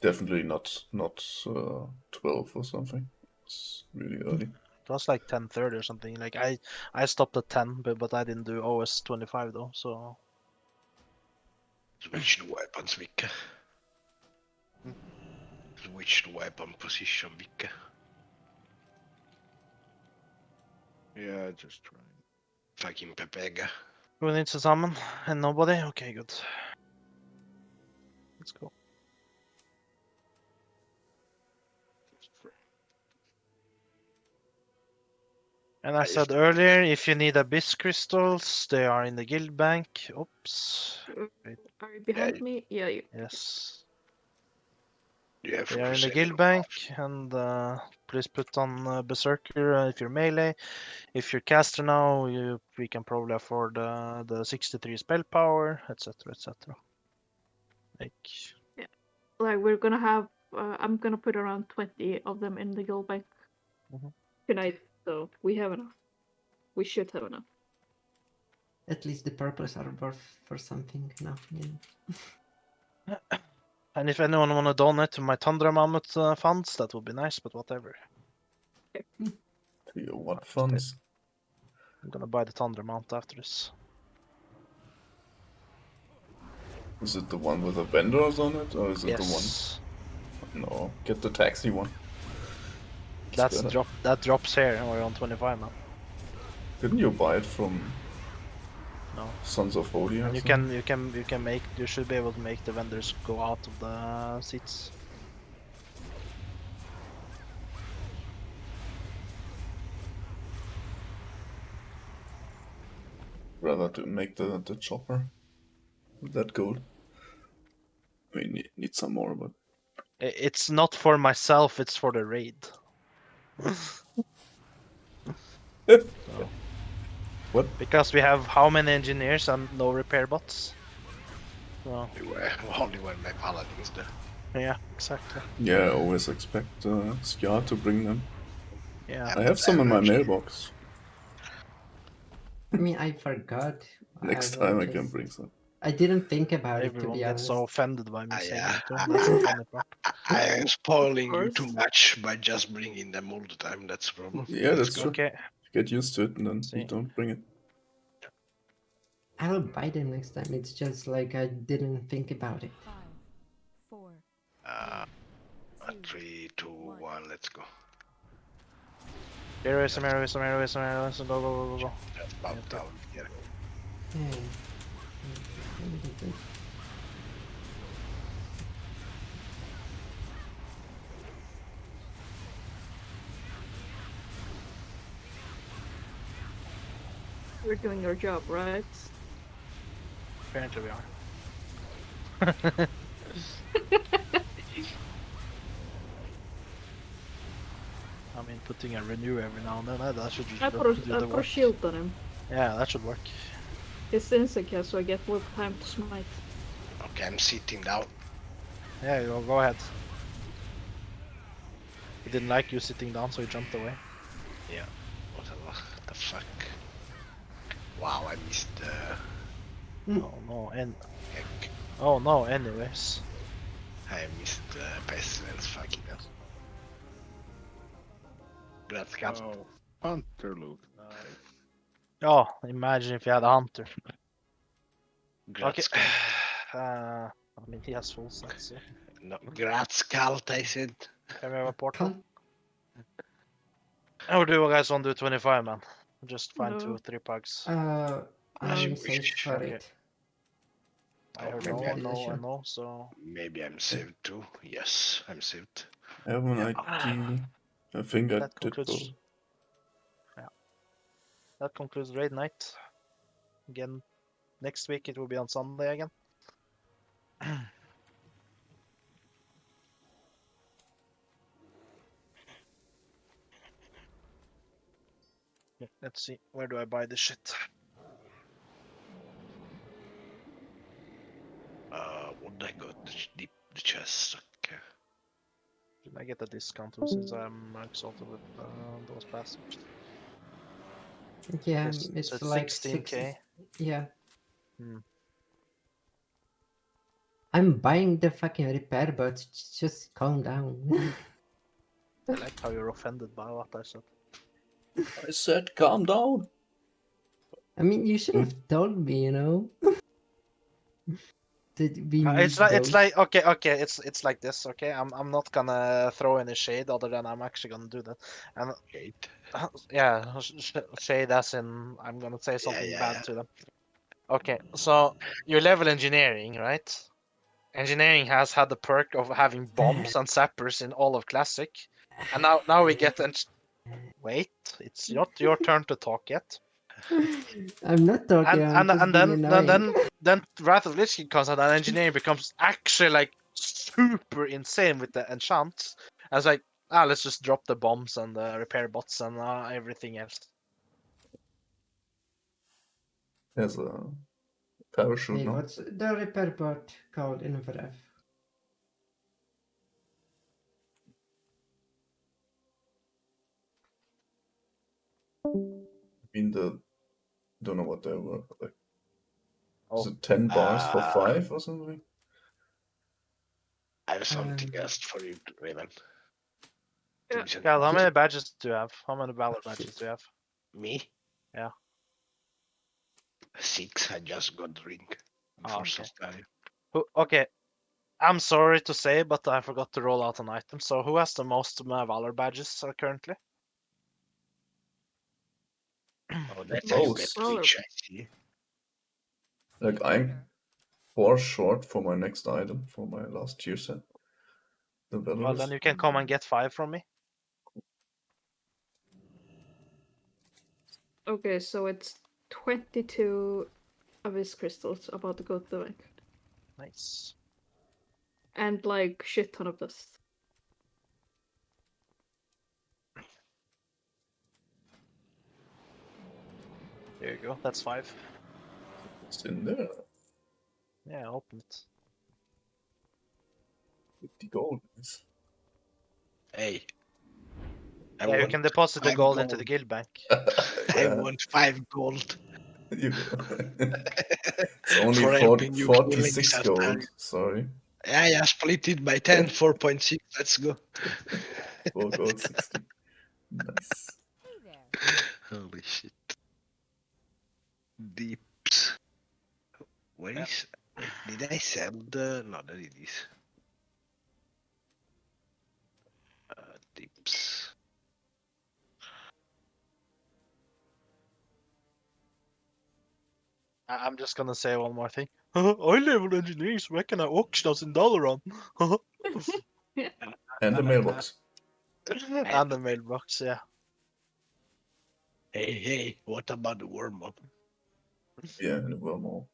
Definitely not 12 or something. It's really early. It was like 10:30 or something. Like I stopped at 10, but I didn't do OS 25 though. So Switch the weapons, Vicke. Switch the weapon position, Vicke. Yeah, just trying. Fucking Pepega. who needs to summon? And nobody. Okay, good. Let's go. And I said earlier, if you need abyss crystals, they are in the guild bank. Oops. Wait. Are you behind me? Yeah, you. Yes. Yeah, They are in the guild bank, and please put on berserker if you're melee. If you're caster now, we can probably afford the 63 spell power, etc., etc. Like, Like we're gonna have. I'm gonna put around 20 of them in the guild bank Mhm. tonight, so we have enough. We should have enough. At least the purples are worth for something now. Yeah. and if anyone want to donate to my Tundra Mammoth funds, that would be nice. But whatever. To your what funds? I'm gonna buy the Tundra Mount after this. Is it the one with the vendors on it, or is it Yes. the one? No, get the taxi one. It's That's better. that drops here. We're on 25 now. Didn't you buy it from No. Sons of Odin? And you can make. You should be able to make the vendors go out of the seats. Rather to make the chopper with that gold. We need some more, but It's not for myself. It's for the raid. So. What? Because we have how many engineers and no repair bots? So. Only when my paladins there. Yeah, exactly. Yeah, I always expect Skjar to bring them. Yeah. I have some in my mailbox. I mean, I forgot. Next will time I can just- bring some. I didn't think about it, to Everyone be gets honest. so offended by me saying yeah. it too. That's the funny part. I am spoiling you too course. much by just bringing them all the time. That's the problem. Yeah, Let's that's go. true. Okay. Get used to it and then you See. don't bring it. I'll buy them next time. It's just like I didn't think about it. 5, 4, Uh, 3, 2, 1. 1. Let's go. Heroism, go, go, go, go. Just bow Okay. down here. Yeah. We're doing our job, right? Apparently we are. I mean, putting a renew every now and then, that should I do put the a work. shield on him. Yeah, that should work. It's insect cast, so I get more time to smite. Okay, I'm sitting down. Yeah, go ahead. He didn't like you sitting down, so he jumped away. Yeah. What the fuck? Wow, I missed Oh no, oh no, anyways. I missed pestilence. Fucking hell. That's got Oh, Hunter looked nice. Oh, imagine if you had a hunter. Okay. Gratz I mean, he has full set, so. No, Gratz I said. Can we have a portal? Can't- Or do you guys want to do 25, man? Just find No. 2-3 pugs. I'm you safe wish. for Okay. it. I heard maybe no, I- I know, so. Maybe I'm saved too. Yes, I'm saved. I have an Yeah. ID. I think I That did concludes. both. Yeah. That concludes raid night. Again, next week it will be on Sunday again. Let's see, where do I buy this shit? What I got the chest. Okay. Did I get a discount too, since I'm exalted with those bastards? Yeah, Yes, it's so it's like 16K. Yeah. Hmm. I'm buying the fucking repair, but just calm down. I like how you're offended by what I said. I said calm down. I mean, you should have told me, you know. Did we need It's those? like okay, it's like this, okay? I'm not gonna throw any shade other than I'm actually gonna do that. And Hate. yeah, shade as in I'm gonna say something yeah, bad yeah. to them. Okay, so your level engineering, right? Engineering has had the perk of having bombs and sappers in all of Classic, and now we get wait, it's not your turn to talk yet. I'm not talking. I'm just being annoying. Then Wrath of Lich King comes out and engineering becomes actually like super insane with the enchants. I was like, let's just drop the bombs and the repair bots and everything else. There's a parachute Hey, now. what's the repair bot called in VRF? I mean, don't know what they were like. Is Oh. it 10 bars for 5 or something? I have something else for you, Raven. Yeah. Gal, how many badges do you have? How many Valor badges do you have? Me? Yeah. 6. I just got ring. Oh, For okay. Okay. I'm sorry to say, but I forgot to roll out an item. So who has the most Valor badges currently? Oh, that's Most. a Twitch, I see. Like, I'm 4 short for my next item, for my last tier set. The Well, Valorous. then you can come and get 5 from me. Okay, so it's 22 Abyss crystals about to go to the bank. Nice. And like shit ton of dust. There you go. That's 5. It's in there. Yeah, open it. 50 gold. Hey. Yeah, you can deposit the gold into the guild bank. I want 5 gold. It's only For helping you killing 46 gold. Sorry. Yeah, split it by 10, 4.6. Let's go. 4 gold, 60. Nice. Hey there. Holy shit. Dips. Where is. Wait, did I sell the. No, there it is. Dips. I'm just gonna say one more thing. I leveled engineering, so I can auction us in Dalaran. And the mailbox. And the mailbox, yeah. Hey, what about the wormhole? Yeah, and the wormhole.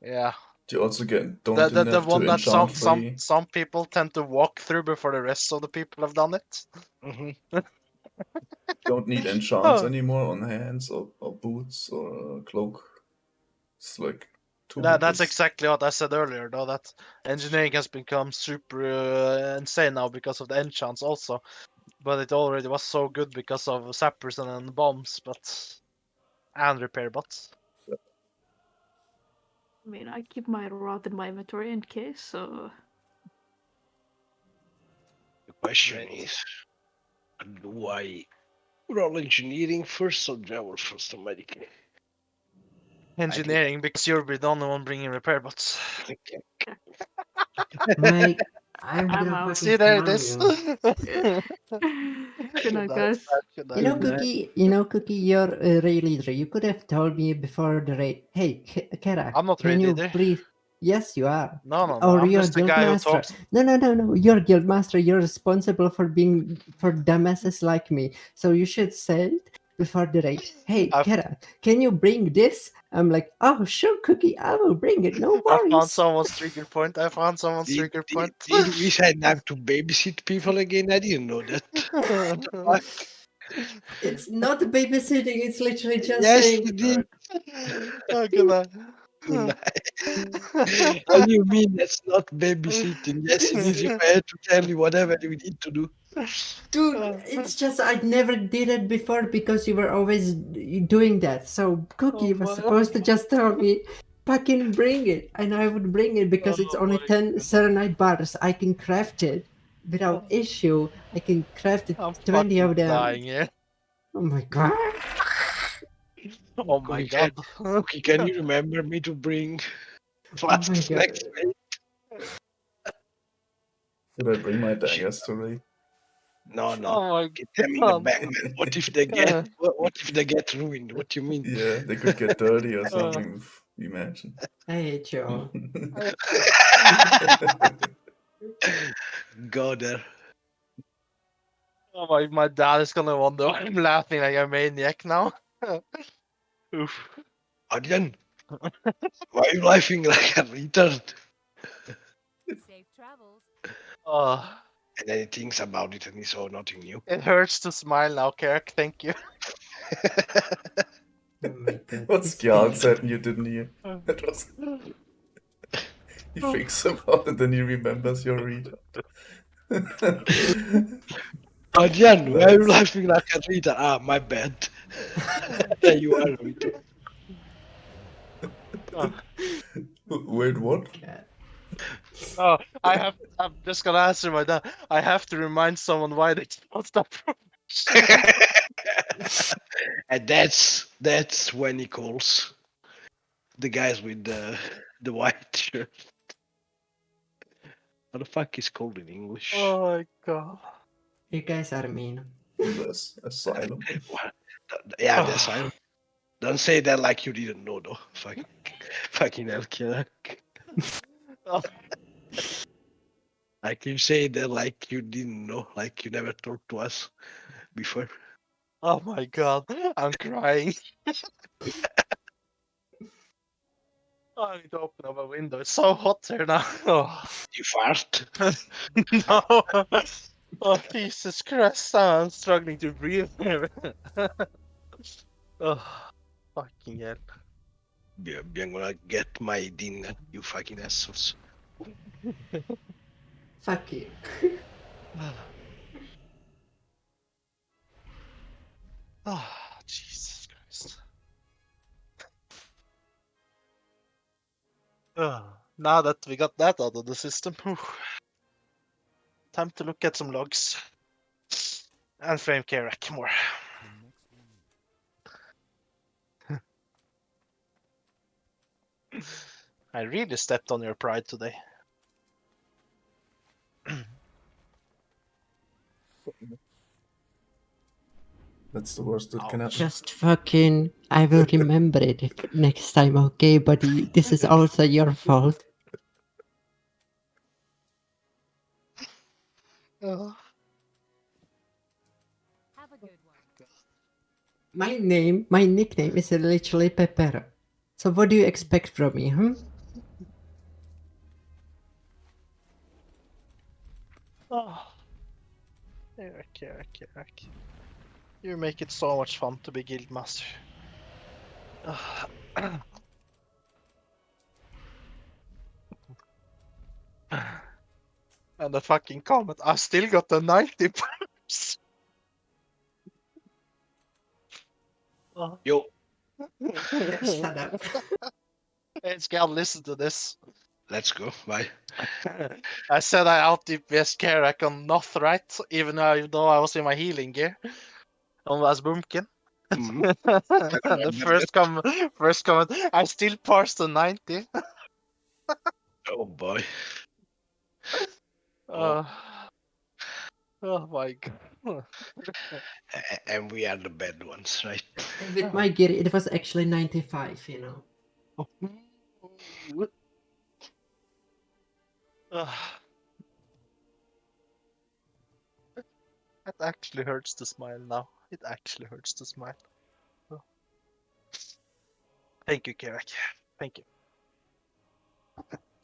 Yeah. You also don't The have to one that enchant free. some people tend to walk through before the rest of the people have done it. Don't need enchants anymore on hands or boots or cloak. It's like That's tools. exactly what I said earlier, though, that engineering has become super insane now because of the enchants also. But it already was so good because of sappers and bombs, and repair bots. I mean, I keep my rod in my inventory in case, so. The question is, do I roll engineering first or travel first or medic? Engineering, because you'll be the only one bringing repair bots. Mike, I'm I'm gonna out. fucking See, there it slam is. you. Good night, guys. Cookie, you're a raid leader. You could have told me before the raid, hey, Kara, I'm not can raid you leader. please? Yes, you are. No. Or I'm you're just the guild guy who master. talks. No. You're guild master. You're responsible for dumbasses like me. So you should say it before the raid. Hey, Kara, can you bring this? I'm like, oh, sure, Cookie, I will bring it. No I found worries. someone's trigger point. Did we sign up to babysit people again? I didn't know that. What the fuck? It's not babysitting. It's literally just Yes, saying. you did. Oh, good night. Good night. What do you mean that's not babysitting? Yes, it is. You had to tell me whatever you need to do. Dude, it's just I never did it before because you were always doing that. So Cookie was supposed to just tell me, fucking bring it. And I would bring it because it's only 10 Serenite bars. I can craft it without issue. I can craft it, I'm 20 of them. dying here. Oh my god. Oh my god. Cookie, can you remember me to bring Oh my flasks god. next week? Should I bring my daggers to raid? No. Oh my Get them in the god. back, man. What if they get? What if they get ruined? What do you mean? Yeah, they could get dirty or something. Imagine. I hate you. Go there. Oh my dad is gonna wonder why I'm laughing like a maniac now. Oof. Adrian, why are you laughing like a retard? Safe travels. Oh, And then he thinks about it and he saw nothing new. it hurts to smile now, Kirk. Thank you. Oh my god. What this Skjald guy. said and you didn't hear. That was. He thinks about it and he remembers your read. Adrian, why are you Nice. laughing like a retard? Ah, my bad. Yeah, you are a retard. Wait, what? God. Oh, I'm just gonna answer my dad. I have to remind someone why they can't stop professional. And that's when he calls the guys with the white shirt. How the fuck is called in English? Oh my god. You guys are mean. This asylum. Yeah, the asylum. Don't say that like you didn't know though. Fucking hell, killer. Oh, Like you say that like you didn't know, like you never talked to us before. oh my god. I'm crying. Oh, I need to open up a window. It's so hot here now. Oh. You fart. No. Oh, Jesus Christ. I'm struggling to breathe here. Oh, fucking hell. I'm gonna get my dinner, you fucking assholes. Fuck you. Oh, Jesus Christ. Now that we got that out of the system, time to look at some logs. And frame Karak more. The next one. I really stepped on your pride today. That's the worst that can happen. Just fucking. I will remember it next time, okay, buddy? This is also your fault. Oh. Have a good one. My nickname is literally Pepper. So what do you expect from me, huh? Oh. Karak. You make it so much fun to be guildmaster. And the fucking comment, I still got the 90 points. Oh. Yo, Shut up. Hey, Scal, listen to this. let's go. Bye. I said I out DPS Karak on Noth, right? Even though I was in my healing gear. On as Bumpkin. Mhm. And the first comment, I still parsed the 90. Oh boy. Uh, oh my god. And we are the bad ones, right? And with my gear, it was actually 95, you know. That actually hurts to smile now. It actually hurts to smile. Oh. Thank you, Karak. Thank you.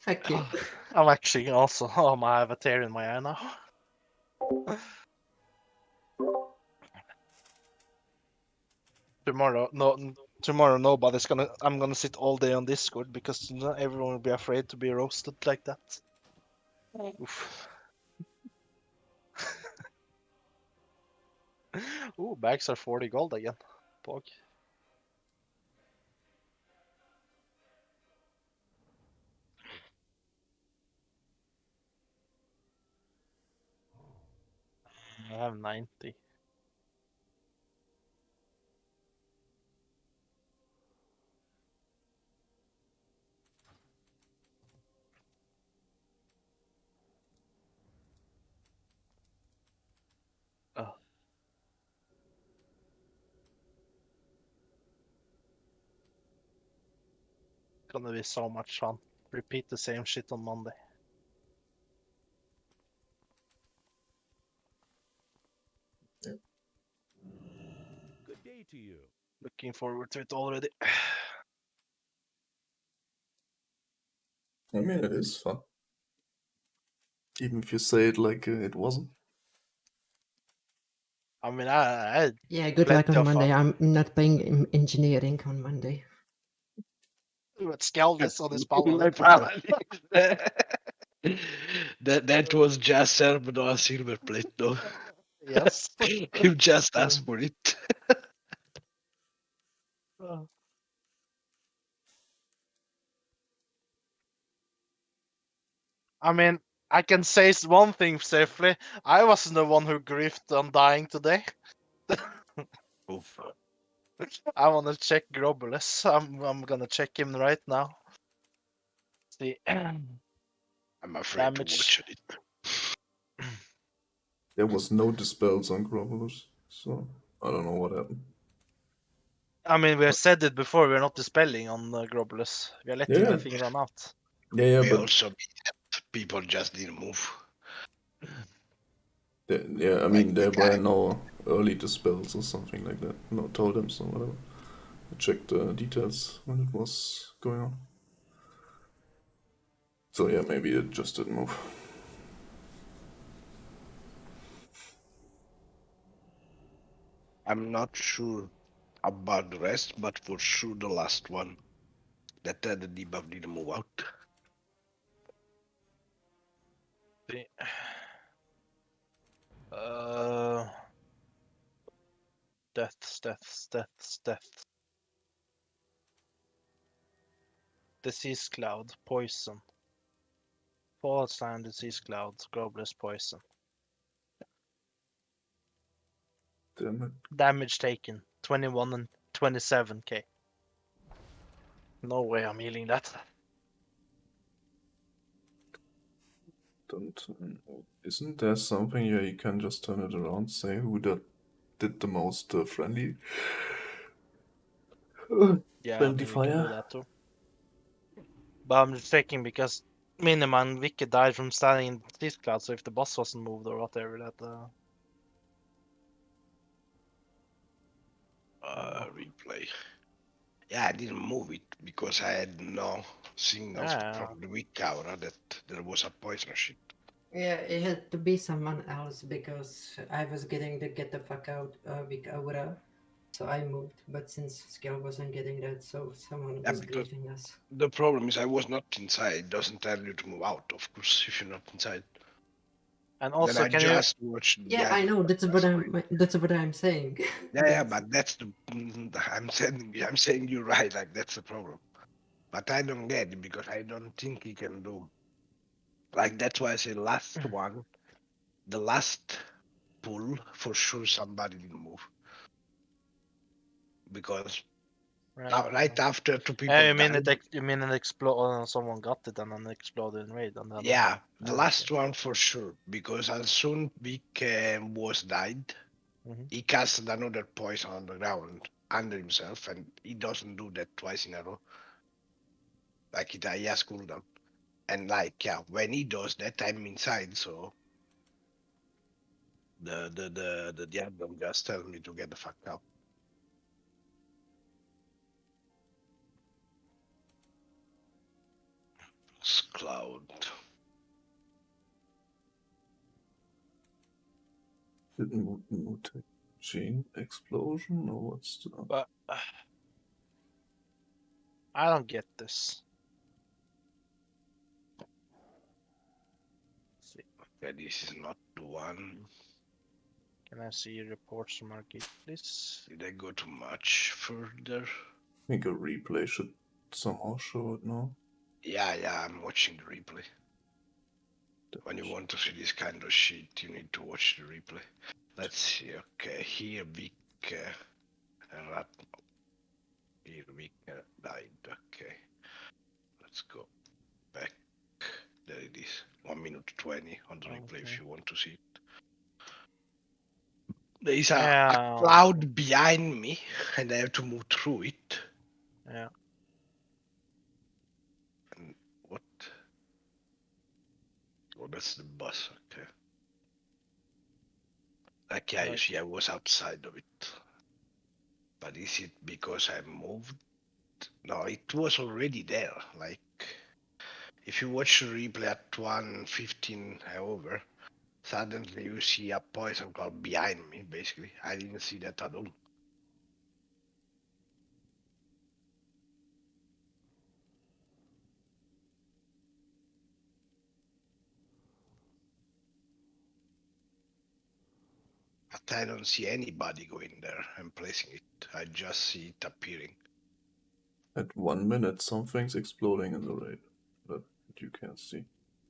Fuck you. I'm actually also. Oh, I have a tear in my eye now. Tomorrow nobody's gonna. I'm gonna sit all day on Discord because everyone will be afraid to be roasted like that. Oof. Ooh, bags are 40 gold again. Pog. I have 90. Oh. Gonna be so much fun. Repeat the same shit on Monday. Good day to you. Looking forward to it already. I mean, it is fun. Even if you say it like it wasn't. I mean, I had Yeah, good luck plenty on of Monday. fun. I'm not playing engineering on Monday. But Skelvis on his My paladin. paladin. That was just served on a silver plate, though. Yes. You just asked for it. Uh, I mean, I can say one thing safely. I wasn't the one who griefed on dying today. Oof. I want to check Grobulus. I'm gonna check him right now. See I'm afraid to damage. watch it. There was no dispels on Grovelus, so I don't know what happened. I mean, we have said it before. We're not dispelling on Grobulus. We are letting Yeah, the thing run out. yeah, May but also be that people just didn't move. yeah, I Like mean, the there were guy. no early dispels or something like that. No totems or whatever. I checked the details when it was going on. So yeah, maybe it just didn't move. I'm not sure about the rest, but for sure the last one that the debuff didn't move out. See. Uh, deaths. Disease Cloud, Poison. Fallout Slam, Disease Cloud, Grobless, Poison. Damn it. Damage taken, 21 and 27k. No way I'm healing that. Isn't there something here you can just turn it around, say who did the most friendly Yeah, I friendly mean, we can do fire? that too. But I'm just checking because Minima and Vicky died from standing in Disease Cloud, so if the boss wasn't moved or whatever, that... Replay. Yeah, I didn't move it because I had no signals Yeah. from the weak aura that there was a poison ship. Yeah, it had to be someone else because I was getting the get the fuck out weak aura. So I moved, but since Skill wasn't getting that, so someone Yeah, was because griefing us. the problem is I was not inside. It doesn't tell you to move out, of course, if you're not inside. And Then also, I can you... just watched Yeah, the I know. animal That's what I'm saying. Yeah, yeah, That's- but that's the I'm saying you're right. Like that's the problem. But I don't get it because I don't think he can do. Like that's why I say last one, the last pull for sure somebody didn't move because right after two people you mean died. you mean it explode? Someone got it and then it exploded in raid, and then... Yeah, the last okay. one for sure because as soon Vic was died, Mhm. he cast another poison on the ground under himself, and he doesn't do that twice in a row. Like he has cooldown. And like yeah, when he does that, I'm inside, so the diablo just tell me to get the fuck out. It's cloud. Didn't mutagene explosion or what's the But I don't get this. Let's see. Okay, this is not the one. Can I see reports from our gate, please? Did I go too much further? I think a replay should somehow show it now. Yeah, I'm watching the replay. When you want to see this kind of shit, you need to watch the replay. Let's see. Okay, here Vic Rat. Here Vic died. Okay, let's go back. There it is. 1 minute 20 on the replay if you want to see it. There is a cloud behind me, and I have to move through it. Yeah. And what? Oh, that's the bus. Okay. Like yeah, you see, I was outside of it. But is it because I moved? No, it was already there. Like, if you watch the replay at 1:15 over, suddenly you see a poison cloud behind me, basically. I didn't see that at all. But I don't see anybody going there and placing it. I just see it appearing. At 1 minute, something's exploding in the raid that you can't see.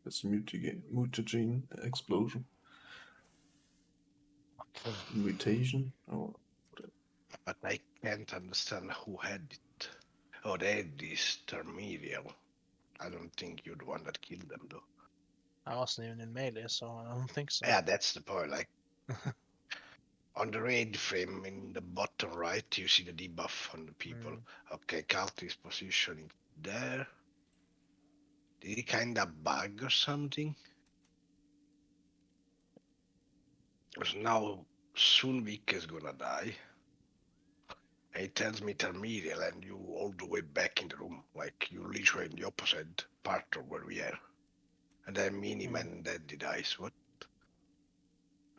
It's mutagene explosion. Mutation? Or But I can't understand who had it. Oh, they had this Termiriel. I don't think you're the one that killed them, though. I wasn't even in melee, so I don't think so. Yeah, that's the point. Like, on the raid frame in the bottom right, you see the debuff on the people. Okay, Cult is positioning there. Did he kind of bug or something? Because now soon Vic is gonna die. And he tells me Termiriel and you all the way back in the room. Like you literally in the opposite part of where we are. And then Minim and then he dies. What?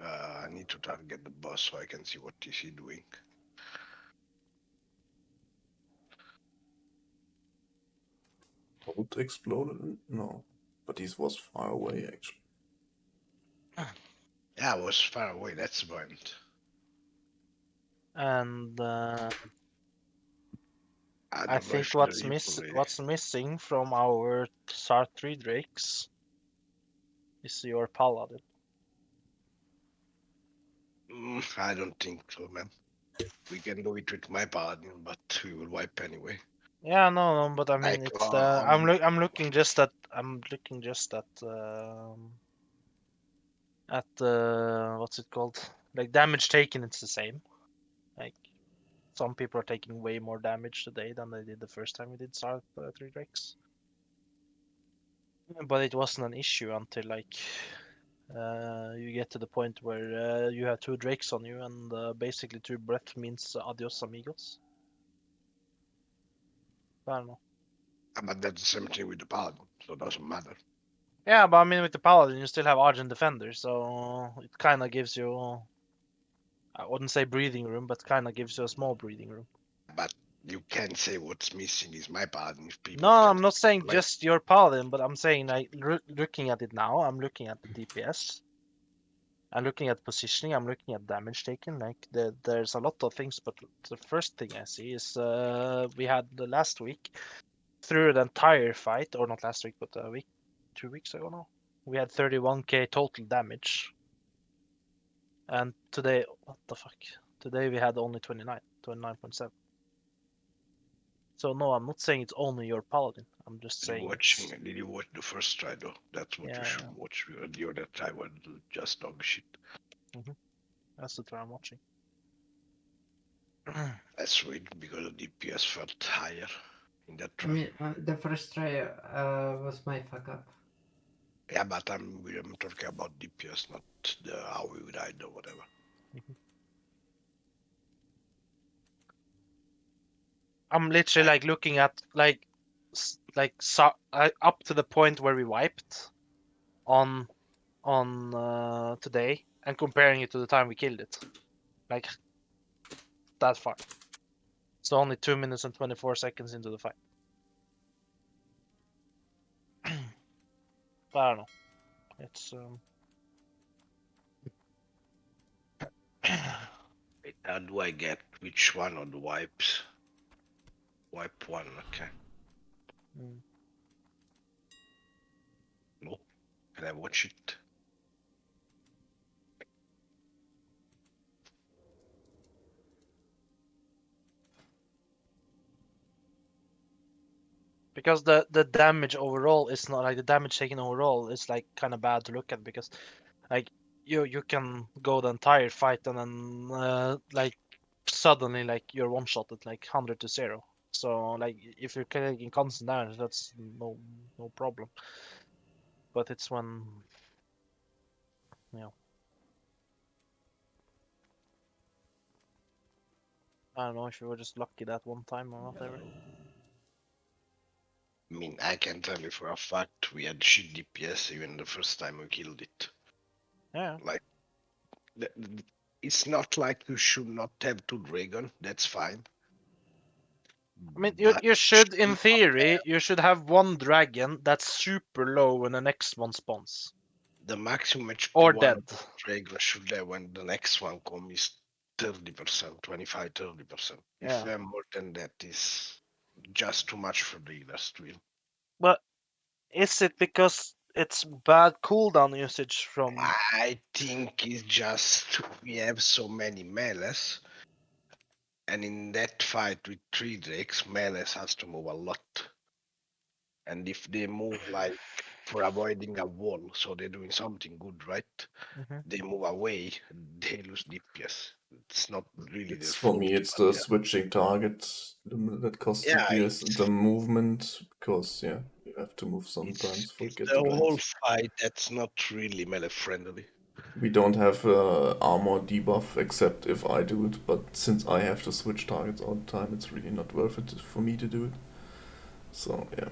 I need to target the boss so I can see what is he doing. bolt exploded? No. But he was far away actually. Yeah, I was far away, that's the point. And I don't know think if what's the replay. what's missing from our Sar 3 Drakes is your paladin. I don't think so, man. We can do it with my paladin, but we will wipe anyway. Yeah, no, but I mean Like, it's the I'm looking just at what's it called? Like damage taken, it's the same. Like some people are taking way more damage today than they did the first time we did Sar 3 Drakes. But it wasn't an issue until like you get to the point where you have 2 Drakes on you and basically 2 breath means adios amigos. I don't know. but that's the same thing with the paladin, so it doesn't matter. Yeah, but I mean with the paladin you still have Argent Defender, so it kind of gives you, I wouldn't say breathing room, but kind of gives you a small breathing room. But you can't say what's missing is my paladin if people No, can I'm not saying play. just your paladin, but I'm saying like looking at it now, I'm looking at the DPS. I'm looking at positioning, I'm looking at damage taken. Like there's a lot of things, but the first thing I see is we had the last week through the entire fight, or not last week, but a week, 2 weeks ago now. We had 31k total damage. And today, what the fuck? Today we had only 29.7. So no, I'm not saying it's only your paladin. I'm just saying it's, Did you watch the first try though? That's what you yeah, should watch. The other try was just dog shit. that's the try I'm watching. That's sweet because the DPS felt higher in that I try. mean, the first try was my fuck up. Yeah, but I'm talking about DPS, not the how we died or whatever. I'm literally like looking at up to the point where we wiped on today and comparing it to the time we killed it, like that far. So only 2 minutes and 24 seconds into the fight. I don't know. It's Wait, how do I get which one on the wipes? Wipe one, okay. No, can I watch it? because the damage overall is not like the damage taken overall is like kind of bad to look at, because like you can go the entire fight and then like suddenly like you're one shot at like 100 to 0. So like if you're taking constant damage, that's no problem. But it's when, you know, I don't know if you were just lucky that one time or whatever. I mean, I can tell you for a fact we had shit DPS even the first time we killed it. Yeah. Like, it's not like you should not have 2 dragon. That's fine. I mean, But you should, in not theory, you should have one dragon that's super low when the next one spawns. the maximum HP Or one dead. of the dragon should have when the next one comes is 30%, 25-30%. If Yeah. you have more than that, is just too much for the healers to win. But is it because it's bad cooldown usage from? I think it's just we have so many melees, and in that fight with 3 drakes, melees has to move a lot. And if they move like for avoiding a wall, so they're doing something good, right? They move away, they lose DPS. It's not really their It's for fault. me, it's But the switching target that costs yeah, DPS and the movement, because yeah, you have to move sometimes for it's get the the whole ganks. fight that's not really melee friendly. We don't have armor debuff except if I do it, but since I have to switch targets all the time, it's really not worth it for me to do it. So yeah,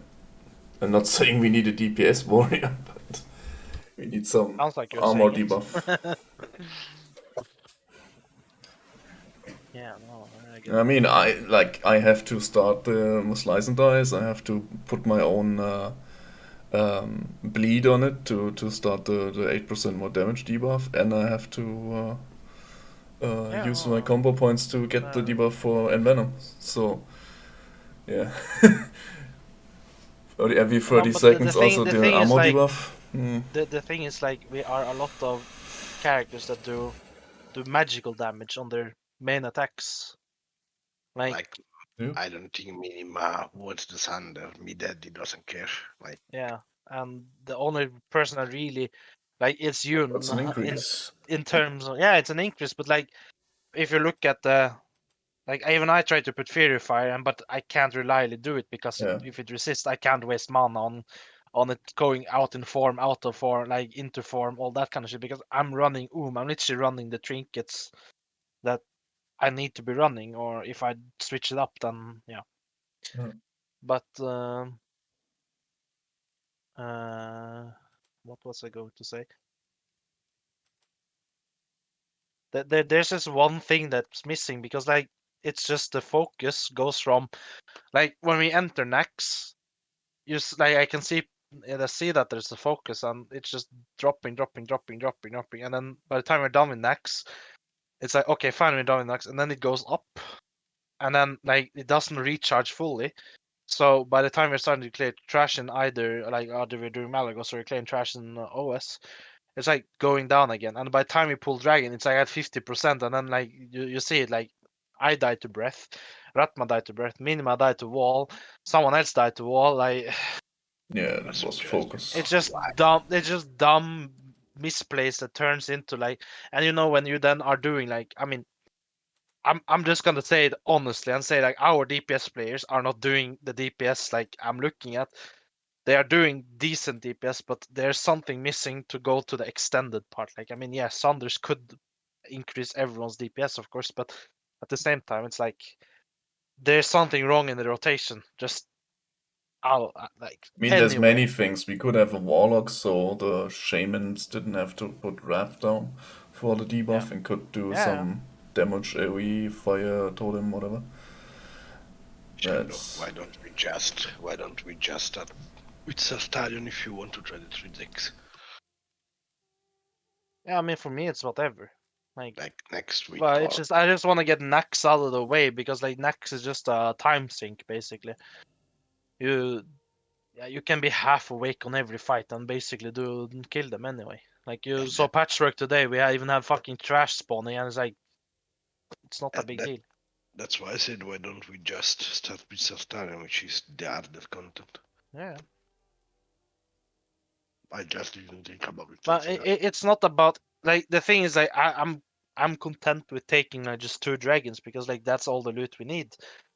I'm not saying we need a DPS warrior, but we need some Sounds like you're armor saying debuff. Yeah, no, I get I it. mean, I have to start the slice and dice. I have to put my own bleed on it to start the 8% more damage debuff, and I have to use my combo points to get the debuff for Envenom. So Yeah. Every No, 30 but seconds also the the thing is armor like debuff. the thing is like we are a lot of characters that do magical damage on their main attacks. Like Yeah. I don't think Minima wants the Thunder. Me daddy doesn't care. Like yeah, and the only person I really like it's Yun That's an increase. in terms of yeah, it's an increase, but like if you look at the like even I try to put Fury Fire, and but I can't reliably do it because Yeah. if it resists, I can't waste mana on it going out in form, out of form, like into form, all that kind of shit. Because I'm running I'm literally running the trinkets that I need to be running, or if I switch it up, then yeah. Yeah. But what was I going to say? There's just one thing that's missing because like it's just the focus goes from like when we enter Nax, like I can see I see that there's a focus and it's just dropping, and then by the time we're done with Nax, it's like okay, fine, we're done with Nax, and then it goes up, and then like it doesn't recharge fully. So by the time we're starting to clear trash in either we're doing Malagos or we're clearing trash in OS, it's like going down again. And by the time we pull Dragon, it's like at 50%, and then like you see it like I died to breath, Ratma died to breath, Minima died to wall, someone else died to wall. Like Yeah, that's it was just focus. it's just why. dumb. It's just dumb misplaced that turns into like, and when you then are doing like, I mean, I'm just gonna say it honestly and say like our DPS players are not doing the DPS like I'm looking at. They are doing decent DPS, but there's something missing to go to the extended part. Like I mean, yeah, Sanders could increase everyone's DPS, of course, but at the same time, it's like there's something wrong in the rotation. Just like I mean, there's anyway. many things. We could have a Warlock, so the Shamans didn't have to put Wrath down for the Yeah. debuff and could do Yeah. some damage AoE, fire, totem, whatever. That's... Why don't we just start with Stallion if you want to try the 3 decks? Yeah, I mean, for me, it's whatever. Like next week. well, Or it's just I just want to get Nax out of the way because like Nax is just a time sink basically. You you can be half awake on every fight and basically do kill them anyway. Like you saw Patchwork today, we even have fucking trash spawning, and it's like it's not a big deal. That's why I said why don't we just start with Stallion, which is the harder content. Yeah. I just didn't think about it. But it's not about like the thing is like I'm content with taking like just 2 dragons because like that's all the loot we need.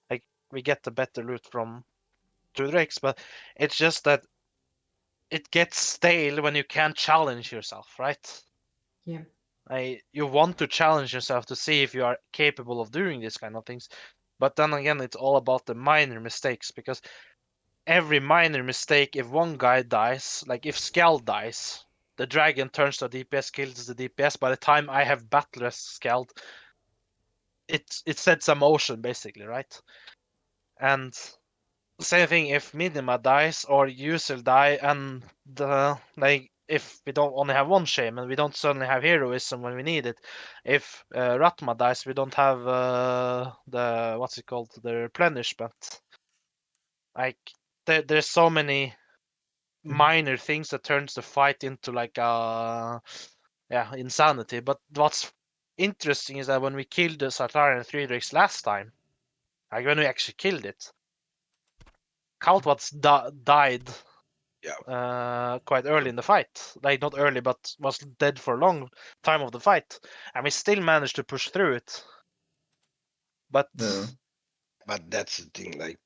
Like we get the better loot from 2 drakes, but it's just that it gets stale when you can't challenge yourself, right? Yeah. You want to challenge yourself to see if you are capable of doing these kind of things, but then again, it's all about the minor mistakes because every minor mistake, if one guy dies, like if Skald dies, the dragon turns to a DPS, kills the DPS. By the time I have battleless Skald, it sets a motion basically, right? And same thing if Minima dies or Yusel die, and the like if we don't only have one shaman, we don't suddenly have heroism when we need it. If Ratma dies, we don't have the what's it called, the replenishment. Like there's so many minor things that turns the fight into like insanity. But what's interesting is that when we killed the Sartarian 3 drakes last time, like when we actually killed it, Kaltwats died quite early in the fight. Like not early, but was dead for a long time of the fight, and we still managed to push through it. But that's the thing. Like,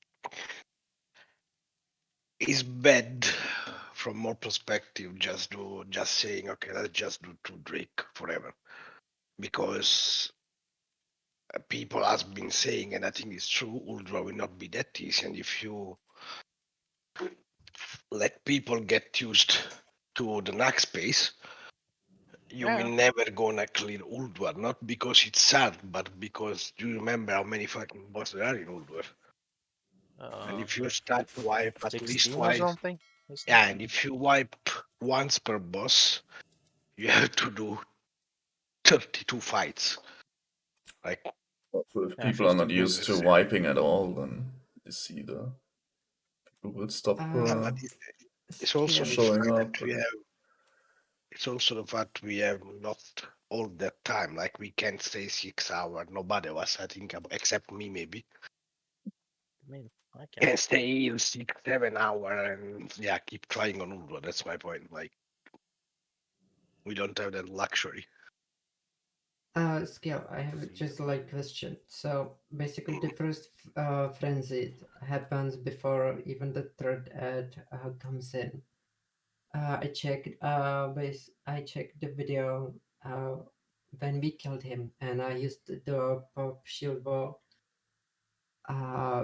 it's bad from more perspective. Just saying, okay, let's just do 2 Drake forever, because people has been saying, and I think it's true, Ultra will not be that easy, and if you let people get used to the next space, you will never gonna clear Ulduar, not because it's sad, but because do you remember how many fucking bosses there are in Ulduar? And if you start to wipe at least 16 or twice, something. yeah, and if you wipe once per boss, you have to do 32 fights. Like, if people are not used to wiping at all, then see the people will stop Yeah, but it's also the showing fact up. that we have. It's also the fact we have not all that time. Like we can't stay 6 hours. Nobody of us, I think, except me maybe, I mean, I can can. stay in 6, 7 hours and yeah, keep trying on Udo. That's my point. Like we don't have that luxury. Scale, I have just like question. So basically, the first frenzy happens before even the third ad comes in. I checked the video when we killed him, and I used the pop shield wall.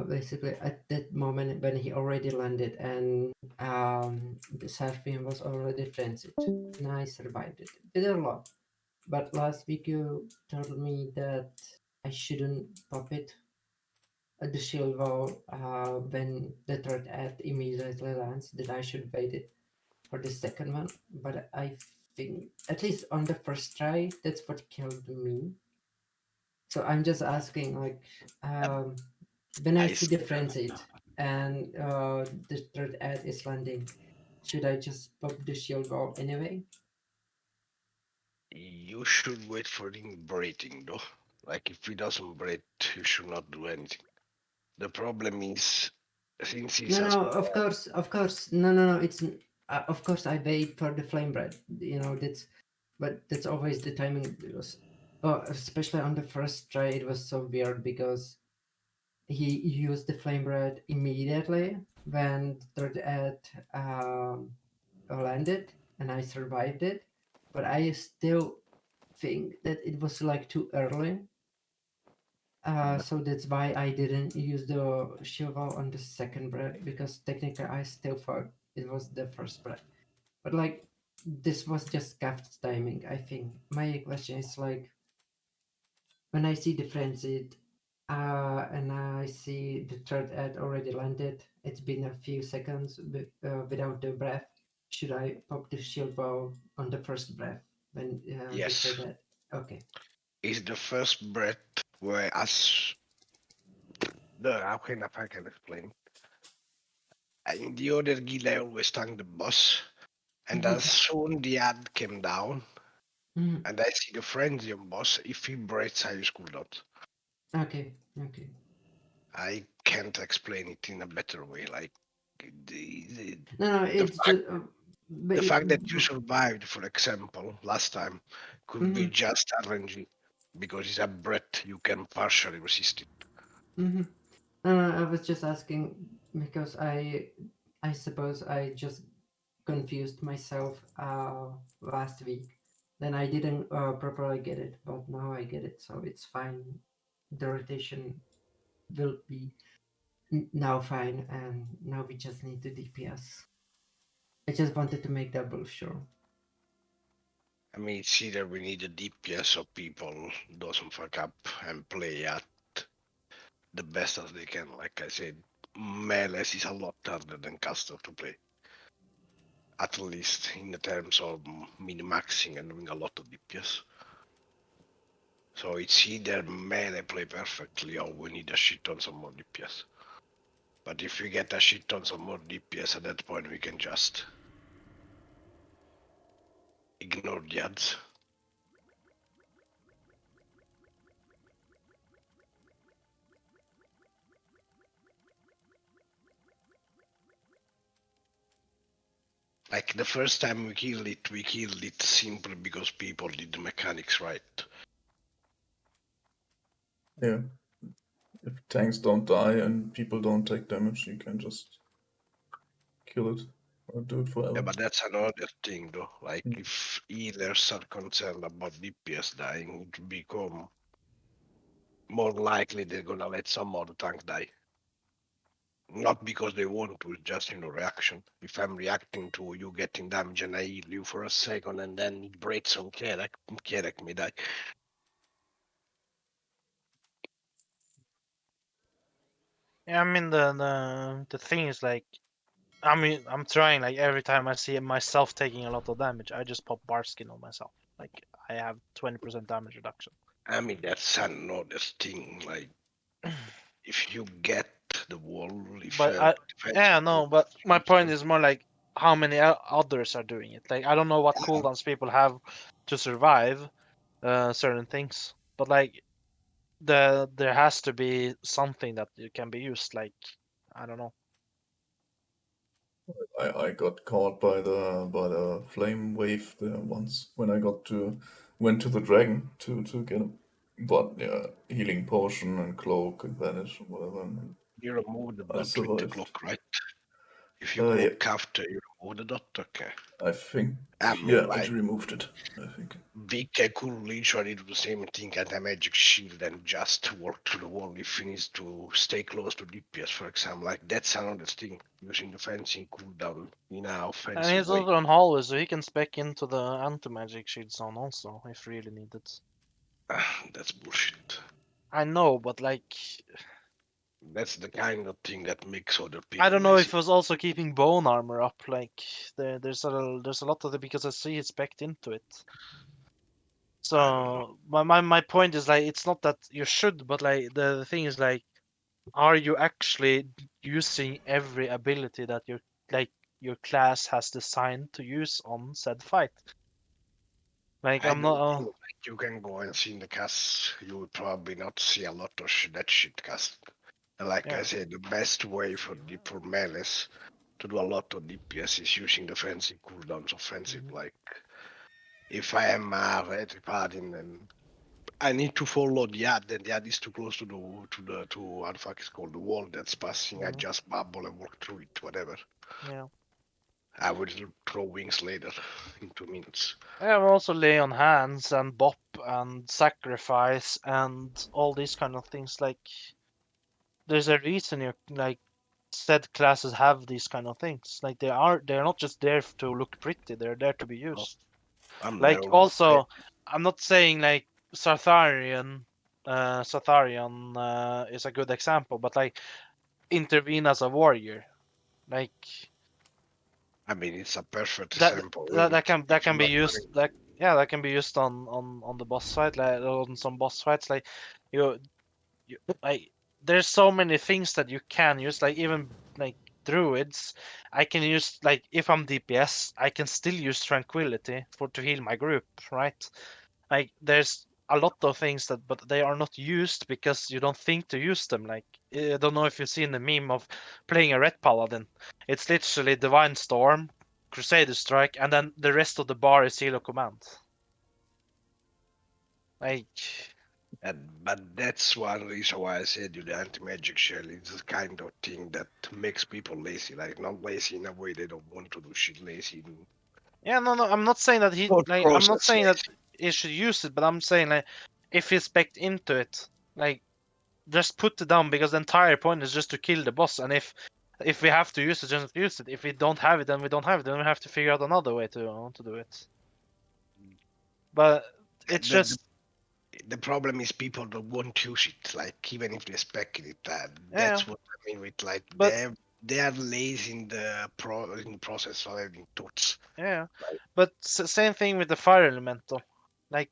Basically at that moment when he already landed and the Sarfian was already frenzied, and I survived it. Did a lot. But last week you told me that I shouldn't pop it at the shield wall when the third act immediately lands, that I should wait it for the second one. But I think, at least on the first try, that's what killed me. So I'm just asking, like, when I I see s- the frenzied and the third ad is landing, should I just pop the shield wall anyway? you should wait for him breathing though. Like if he doesn't breathe, you should not do anything. The problem is since he's No, a no, of course, no. Of course I wait for the flame bread. You know but that's always the timing. It was, especially on the first try, it was so weird because he used the flame bread immediately when the third ad landed, and I survived it. But I still think that it was like too early. So that's why I didn't use the shield on the second bread, because technically I still thought it was the first bread. But like this was just Gaft's timing, I think. My question is like, when I see the frenzied and I see the third ad already landed, it's been a few seconds without the breath. Should I pop the shield wall on the first breath when the third yes. ad? Okay. Is the first breath where as the how can if I can explain? In the other guild I always tank the boss. And as soon the ad came down Mhm. and I see the frenzy on boss, if he breaks I use cooldown. Okay. Okay. I can't explain it in a better way. Like No, the it's fact just. But the fact that you survived, for example, last time could be mhm, just RNG because it's a breath you can partially resist it. mhm. No, I was just asking because I suppose I just confused myself last week. Then I didn't properly get it, but now I get it, so it's fine. The rotation will be now fine, and now we just need the DPS. I just wanted to make double sure. I mean, it's either we need a DPS so people doesn't fuck up and play at the best as they can. Like I said, melee is a lot harder than caster to play. At least in the terms of min-maxing and doing a lot of DPS. So it's either melee play perfectly or we need a shit ton some more DPS. But if we get a shit ton some more DPS at that point we can just ignore the ads. Like the first time we killed it simply because people did the mechanics right. Yeah. If tanks don't die and people don't take damage, you can just kill it or do it forever. Yeah, but that's another thing though. Like Mm. if healers are concerned about DPS dying, it become more likely they're gonna let some other tank die. Not because they want to, just reaction. If I'm reacting to you getting damage and I heal you for a second and then it breaks on Kerek may die. Yeah, I mean the thing is like, I mean I'm trying like every time I see myself taking a lot of damage, I just pop bar skin on myself. Like I have 20% damage reduction. I mean that's another thing. Like if you get the wall if But I, defensive yeah, no, but my cooldowns. point is more like how many others are doing it. Like I don't know what cooldowns people have to survive certain things, but like there has to be something that you can be used. Like I don't know. I got caught by the flame wave there once when I went to the dragon to get him. But yeah, healing potion and cloak and vanish and whatever. And You remove the I dot with the survived. clock, right? If you go Yeah, after, you remove the dot. Okay. I think. I mean, Yeah, I like removed it. I think. VK could literally do the same thing at a magic shield and just walk to the wall if he needs to stay close to DPS, for example. Like that's another thing. Using the fencing cooldown in an And offensive he's way. also on hallway, so he can spec into the anti-magic shield zone also if really needed. That's bullshit. I know, but like That's the kind of thing that makes other I people don't know lazy. if it was also keeping bone armor up. Like there's a lot of it because I see it specced into it. I don't know. So my point is like it's not that you should, but like the thing is like, are you actually using every ability that your class has designed to use on said fight? Like I I'm don't not. think like you can go and see in the cast. You will probably not see a lot of that shit cast. And like I Yeah. said, the best way for melees to do a lot of DPS is using defensive cooldowns offensive. Mhm. Like if I am a red paladin and I need to follow the ad, then the ad is too close to what the fuck is called the wall that's passing. I Mhm. just bubble and walk through it, whatever. Yeah. I will throw wings later in 2 minutes. I have also lay on hands and bop and sacrifice and all these kind of things. Like there's a reason you like said classes have these kind of things. Like they're not just there to look pretty. They're there to be Oh, used. I'm Like never gonna play. also, I'm not saying like Sartharion is a good example, but like intervene as a warrior. Like I mean, it's a perfect that example. that, Isn't that it? can that If you're can be not used running, that yeah that can be used on the boss fight like on some boss fights like you like there's so many things that you can use like even like druids I can use like if I'm DPS I can still use tranquility for to heal my group, right? Like there's a lot of things that but they are not used because you don't think to use them. Like I don't know if you've seen the meme of playing a red paladin. It's literally divine storm, crusader strike, and then the rest of the bar is helo command. Like but that's one reason why I said you the anti-magic shell is the kind of thing that makes people lazy. Like not lazy in a way they don't want to do shit, lazy in yeah, no, I'm not saying that thought I'm not process saying that lazy. he should use it, but I'm saying like if he's spec into it, like just put it down because the entire point is just to kill the boss. And if we have to use it, just use it. If we don't have it, then we don't have it. Then we have to figure out another way to do it. But it's The, the just the problem is people don't want to use it. Like even if they spec it, yeah. that's what I mean with like But they are lazy in the process rather than thoughts. yeah. Like But same thing with the fire elemental. Like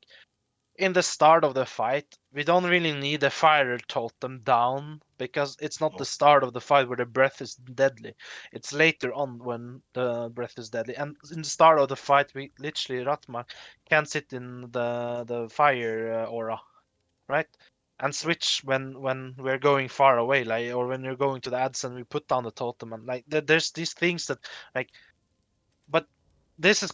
in the start of the fight, we don't really need the fire totem down because it's not the oh, start of the fight where the breath is deadly. It's later on when the breath is deadly. And in the start of the fight, we literally Ratma can sit in the fire aura, right? And switch when we're going far away, like or when you're going to the ads and we put down the totem and like there's these things that like but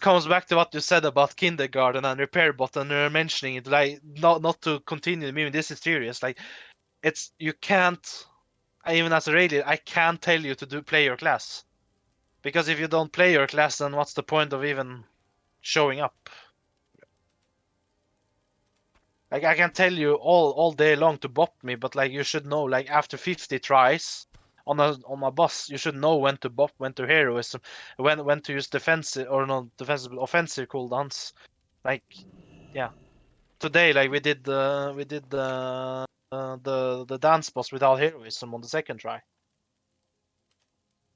comes back to what you said about kindergarten and repair bot, and you're mentioning it like not to continue. I mean, this is serious. Like it's you can't even as a radiant, I can't tell you to do play your class because if you don't play your class, then what's the point of even showing up? Like I can tell you all day long to bop me, but like you should know, like after 50 tries on a boss, you should know when to bop, when to heroism, when to use defensive or not defensive, offensive cooldowns. Like yeah, today like we did the dance boss without heroism on the second try.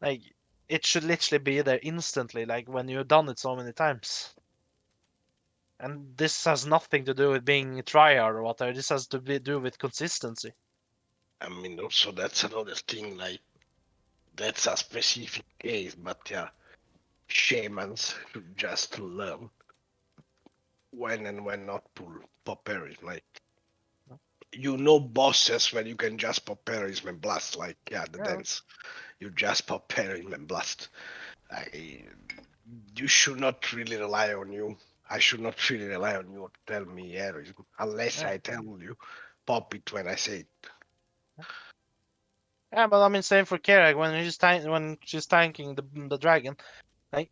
Like it should literally be there instantly, like when you've done it so many times. And this has nothing to do with being a tryhard or whatever. This has to do with consistency. I mean, also that's another thing. Like that's a specific case, but yeah, shamans should just learn when and when not pull pop berries. Like bosses when you can just pop berries and blast. Like yeah, the Yeah. dance. You just pop berries and blast. I you should not really rely on you. I should not really rely on you to tell me heroism unless Yeah. I tell you pop it when I say it. Yeah, but I mean, same for Kerag when she's tanking the dragon. Like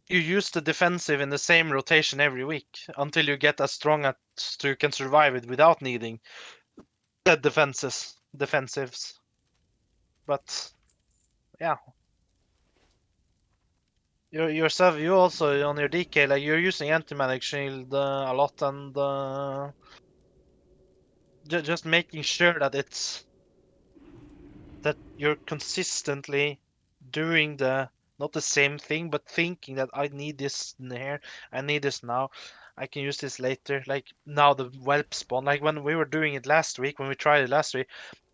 you use the defensive in the same rotation every week until you get as strong as you can survive it without needing the defensives. But yeah, yourself, you also on your DK, like you're using anti-magic shield a lot, and just making sure that you're consistently doing not the same thing, but thinking that I need this here, I need this now, I can use this later. Like now the whelp spawn, like when we were doing it last week, when we tried it last week,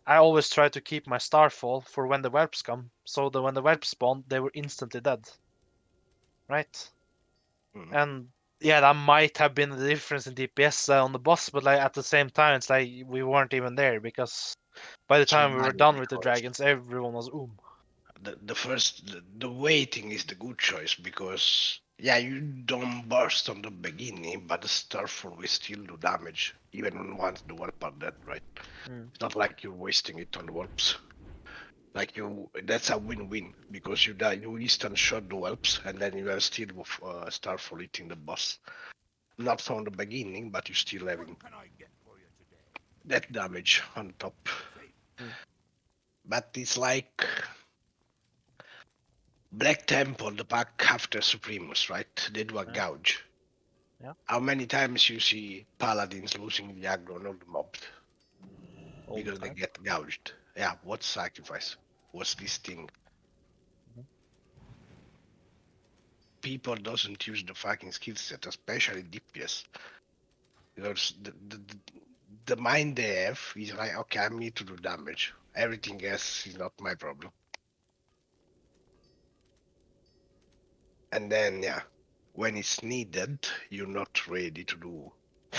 I always try to keep my starfall for when the whelps come, so that when the whelps spawn, they were instantly dead, right? Mhm. And yeah, that might have been the difference in DPS on the boss, but like at the same time, it's like we weren't even there because by the time we were Survival done with the choice. dragons, everyone was The waiting is the good choice because yeah, you don't burst on the beginning, but the Starfall will still do damage even once the warp are dead, right? Mm. It's not like you're wasting it on the warps. Like that's a win-win because you die, you instant shot the whelps, and then you are still with Starfall hitting the boss. Not from the beginning, but you still having What can I get for you today? that damage on top. Mm. But it's like Black Temple, the pack after Supremos, right? They do a Yeah. gouge. Yeah. How many times you see paladins losing the aggro on all the mobs All the because they time. get gouged? Yeah, what's sacrifice? What's this thing? Mhm. People doesn't use the fucking skill set, especially DPS. Because the mind they have is like, okay, I'm here to do damage. Everything else is not my problem. And then yeah, when it's needed, you're not ready to do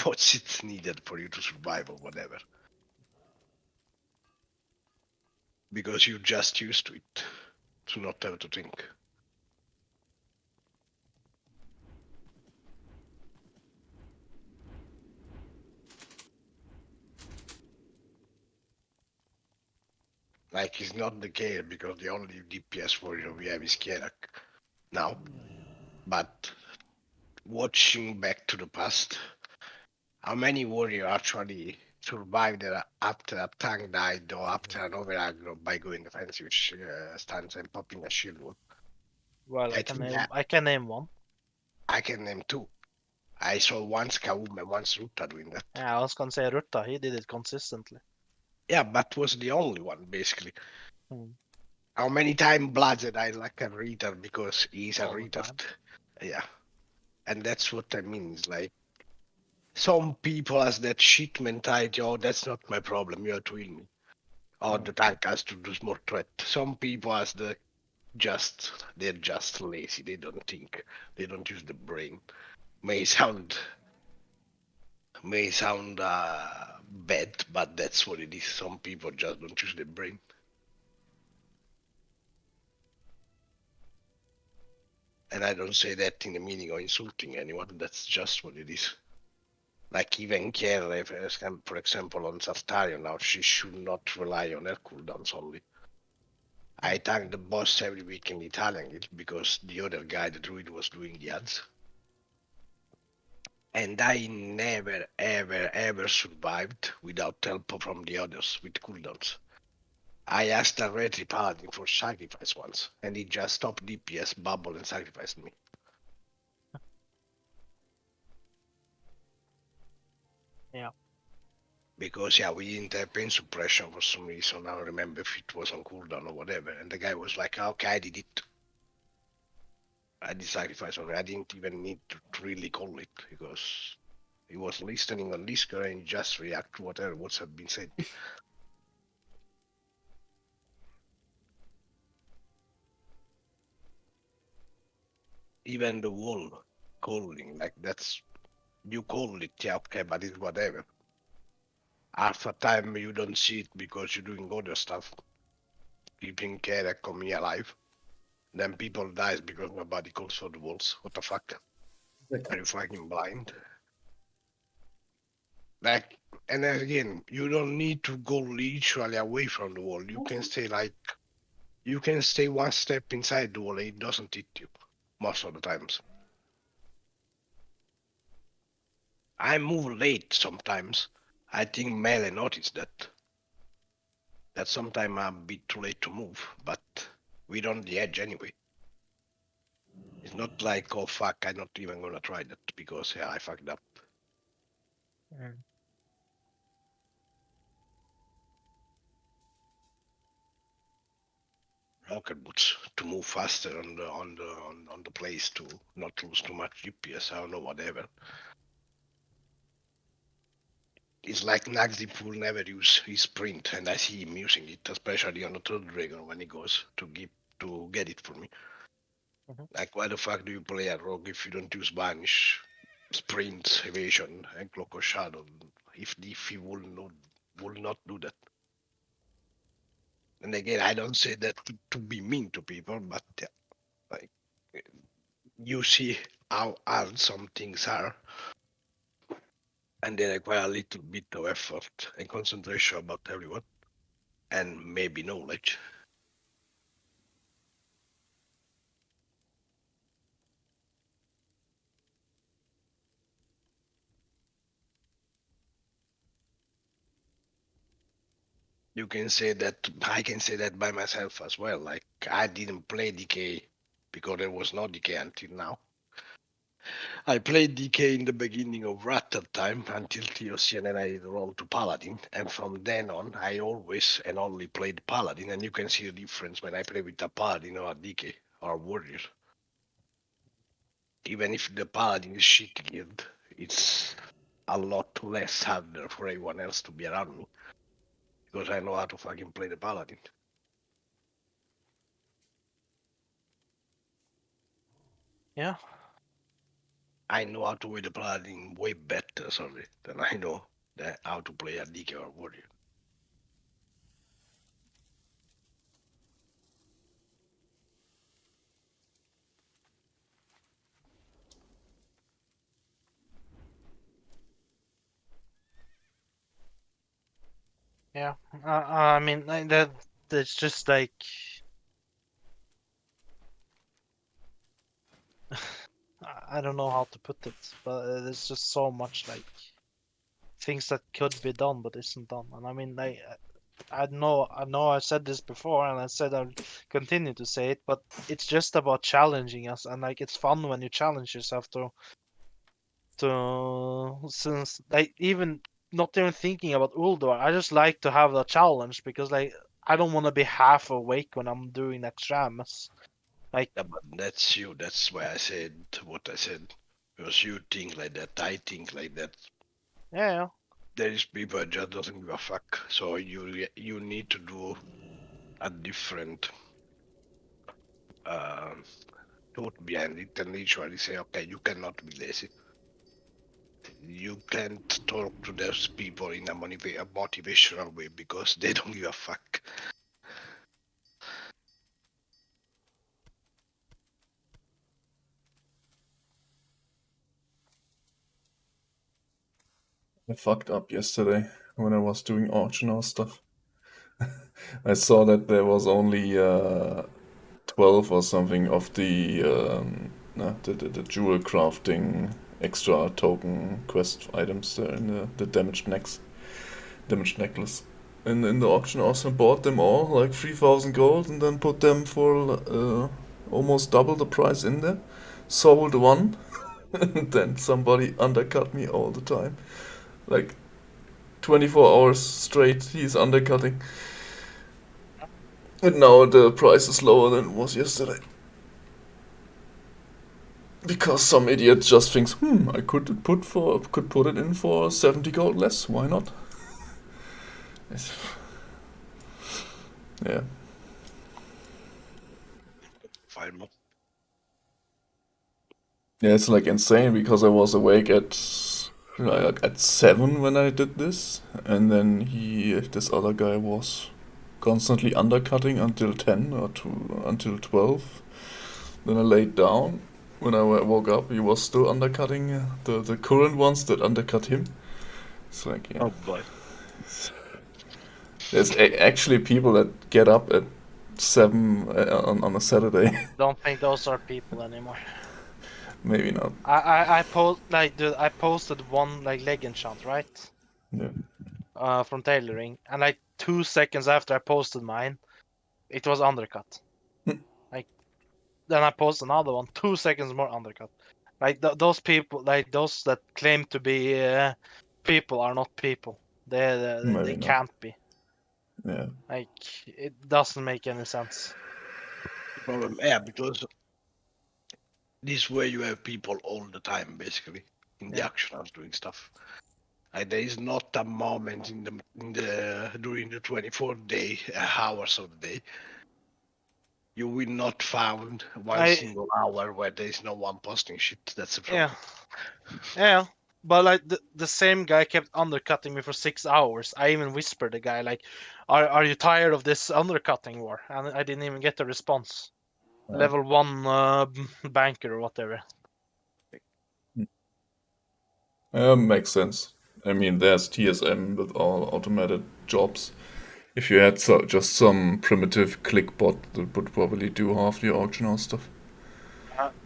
what's it's needed for you to survive or whatever. Because you're just used to it, to not have to think. Like it's not the case because the only DPS warrior we have is Kierak now. But watching back to the past, how many warrior actually survived after a tank died or after an over aggro by going defensive stance and popping a shield wall? Well, I think I can name one. I can name two. I saw once Kaum and once Ruta doing that. Yeah, I was gonna say Rutta. He did it consistently. Yeah, but was the only one basically. Mm. How many times Bloodshed died like a retard because he's a All the time. retard? Yeah, and that's what I mean. Is like some people has that shit mentality. Oh, that's not my problem. You have to heal me. Or Mm. the tank has to do more threat. Some people has they're just lazy. They don't think. They don't use the brain. May sound bad, but that's what it is. Some people just don't use their brain. And I don't say that in the meaning of insulting anyone. That's just what it is. Like even Kiera, for example, on Sartarion now, she should not rely on her cooldowns only. I thank the boss every week in Italian guild because the other guy, the druid, was doing the ads. And I never, ever, ever survived without help from the others with cooldowns. I asked a Retri Paladin for sacrifice once, and he just stopped DPS, bubble, and sacrificed me. Yeah. Because yeah, we didn't have pain suppression for some reason. I don't remember if it was on cooldown or whatever. And the guy was like, "Okay, I did it. I did sacrifice on it. I didn't even need to really call it because he was listening on Discord and he just react to whatever what's had been said." even the wall calling, like that's you call it, yeah, okay, but it's whatever. After time you don't see it because you're doing other stuff, keeping care coming alive. Then people dies because nobody calls for the walls. What the fuck? Are you fucking blind? Like, and then again, you don't need to go literally away from the wall. You can stay like, you can stay one step inside the wall. It doesn't hit you most of the times. I move late sometimes. I think Mele noticed that. That sometimes I'm a bit too late to move, but we're on the edge anyway. It's not like, oh fuck, I'm not even gonna try that because yeah, I fucked up. Mm. Rocket boots to move faster on the place to not lose too much GPS. I don't know, whatever. It's like Nagzip will never use his sprint, and I see him using it, especially on the third dragon when he goes to get it for me. Mhm. Like, why the fuck do you play a rogue if you don't use banish, sprint, evasion, and cloak of shadow? If he will not do that. And again, I don't say that to be mean to people, but yeah, like you see how hard some things are, and they require a little bit of effort and concentration about everyone, and maybe knowledge. You can say that I can say that by myself as well. Like I didn't play DK because there was no DK until now. I played DK in the beginning of Rattle time until TOC, and then I rolled to Paladin. And from then on, I always and only played Paladin. And you can see the difference when I play with a Paladin or a DK or a Warrior. Even if the Paladin is shit geared, it's a lot less harder for everyone else to be around me because I know how to fucking play the Paladin. Yeah. I know how to play the Paladin way better, sorry, than I know how to play a DK or Warrior. Yeah. I mean, like, that's just like I don't know how to put it, but there's just so much like things that could be done but isn't done. And I mean, like, I know I said this before, and I said I'll continue to say it, but it's just about challenging us, and like it's fun when you challenge yourself to since like even not even thinking about Uldor, I just like to have a challenge because like I don't want to be half awake when I'm doing exams. Like, Yeah, but that's you. That's why I said what I said. Because you think like that, I think like that. yeah, There is people that just doesn't give a fuck. So you need to do a different uh, thought behind it and literally say, okay, you cannot be lazy. You can't talk to those people in a motivational way because they don't give a fuck. I fucked up yesterday when I was doing auction stuff. I saw that there was only 12 or something of the jewel crafting extra token quest items there in the damaged necklace. And in the auction also bought them all, like 3,000 gold, and then put them for almost double the price in there. Sold one, and then somebody undercut me all the time. Like 24 hours straight, he's undercutting. And now the price is lower than it was yesterday. Because some idiot just thinks, I could put it in for 70 gold less. Why not? Yeah. Fine. Yeah, it's like insane because I was awake at 7 when I did this, and then this other guy was constantly undercutting until 10 or until 12. Then I laid down. When I woke up, he was still undercutting the current ones that undercut him. It's like, yeah. Oh boy. There's actually people that get up at 7 on a Saturday. Don't think those are people anymore. Maybe not. Dude, I posted one like leg enchant, right? Yeah. From tailoring, and like 2 seconds after I posted mine, it was undercut. Like then I posted another one, 2 seconds more undercut. Like those people, like those that claim to be people are not people. They Maybe not. can't be. Yeah. Like it doesn't make any sense. Problem, yeah, because this way you have people all the time, basically, in the Yeah. action house doing stuff. Like, there is not a moment in the during the 24-day hours of the day you will not find one single hour where there is no one posting shit. That's the problem. Yeah. But like the same guy kept undercutting me for 6 hours. I even whispered the guy like, "Are you tired of this undercutting war?" And I didn't even get a response. Yeah. Level 1 banker or whatever. Makes sense. I mean, there's TSM with all automated jobs. If you had just some primitive click bot that would probably do half the auction house stuff.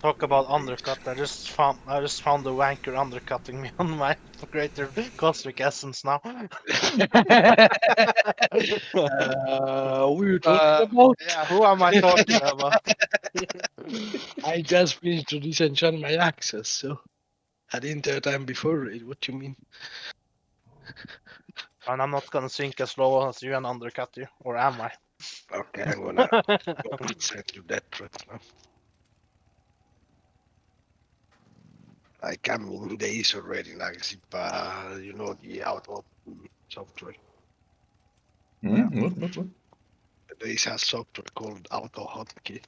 Talk about undercut. I just found the wanker undercutting me on my greater cosmic essence now. We were talking about. Yeah, who am I talking about? I just finished to disenchant my access, so I didn't have time before. What do you mean? And I'm not gonna sink as low as you and undercut you, or am I? Okay, I'm gonna send you that threat now. Like I'm in days already, like you know, the auto software. What? There is a software called Auto Hotkey,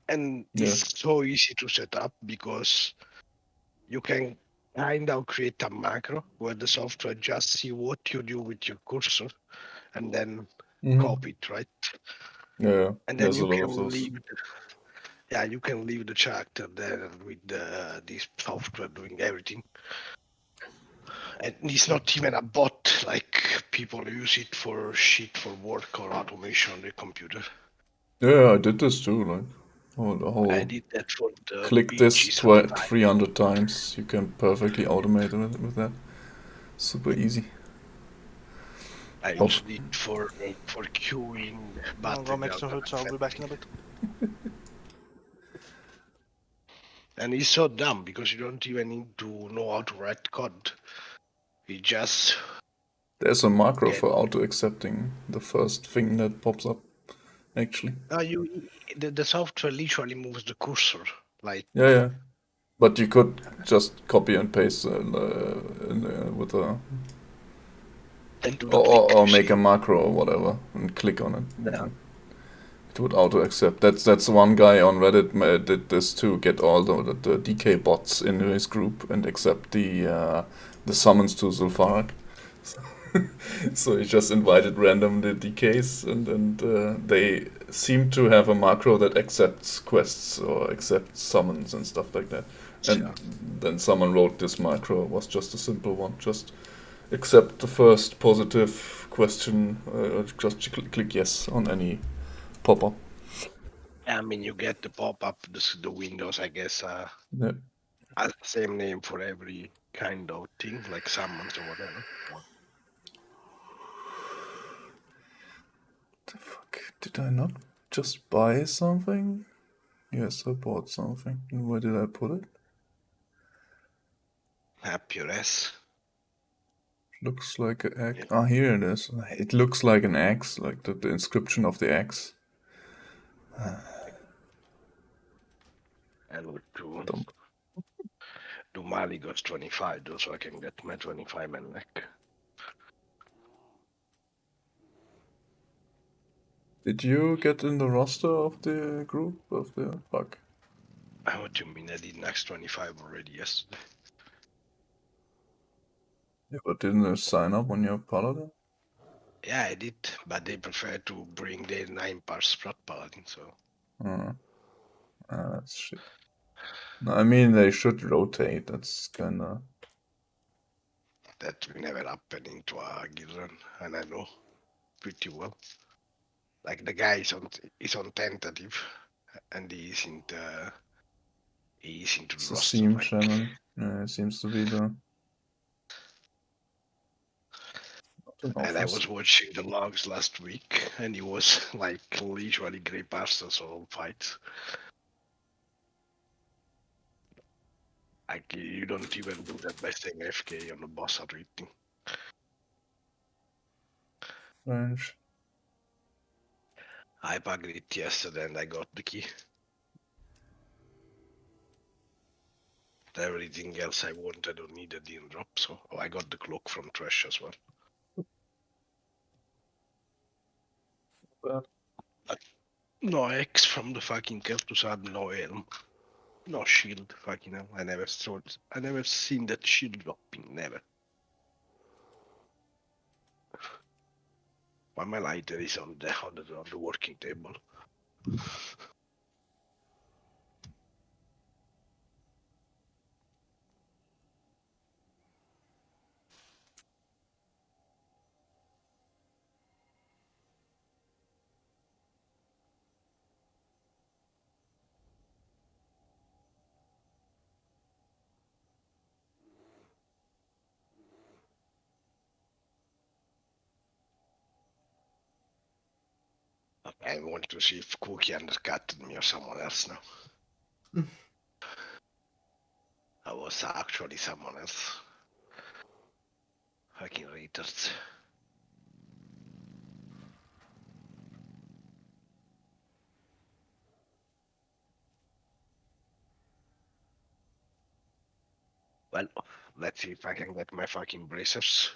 and Yeah. it's so easy to set up because you can kind of create a macro where the software just see what you do with your cursor and then copy it, right? Yeah, And then there's a you lot of can those. leave. Yeah, you can leave the character there with this software doing everything. And it's not even a bot, like people use it for shit for work or automation on the computer. Yeah, I did this too, like the I whole did that for the click this beaches at the time. 300 times. You can perfectly automate it with that. Super easy. I used it for queuing I'll go make battleground. some food, so I'll be back in a bit. And it's so dumb because you don't even need to know how to write code. You just There's a macro for auto accepting the first thing that pops up, actually. the software literally moves the cursor, like Yeah. But you could just copy and paste with a and do the click. or make a macro or whatever and click on it. Yeah. It would auto accept. That's one guy on Reddit did this to get all the DK bots into his group and accept the summons to Zulfarak. So he just invited random the DKs and they seem to have a macro that accepts quests or accepts summons and stuff like that. And then someone wrote this macro. It was just a simple one. Just accept the first positive question. Just click yes on any pop-up. I mean, you get the pop-up, the windows, I guess, Yeah. has the same name for every kind of thing, like summons or whatever. The fuck? Did I not just buy something? Yes, I bought something. Where did I put it? Happiness. Looks like an egg. Ah, here it is. It looks like an axe, like the inscription of the axe. And with Dumb. do Mali goes 25, though, so I can get my 25 man neck. Did you get in the roster of the group of the fuck? What do you mean? I did Max 25 already yesterday. Yeah, but didn't you sign up on your paladin? Yeah, I did, but they prefer to bring their 9 parts Sprat Paladin, so. That's shit. No, I mean, they should rotate. That's kinda. That will never happen into a guild run, and I know pretty well. Like the guy is on tentative, and he isn't into It's the a roster. seam Like, shaman. Yeah, it seems to be the. Not an and I office. was watching the logs last week, and he was like literally grey pastors all fights. Like you don't even do that by staying FK on the boss or anything. Strange. I bugged it yesterday, and I got the key. Everything else I wanted or needed didn't drop, so I got the cloak from Trash as well. Bad. No X from the fucking Keltus had no helm. No shield, fucking hell. I never seen that shield dropping, never. Why my lighter is on the working table. I want to see if Cookie undercutted me or someone else now. I was actually someone else. Fucking retards. Well, let's see if I can get my fucking bracers.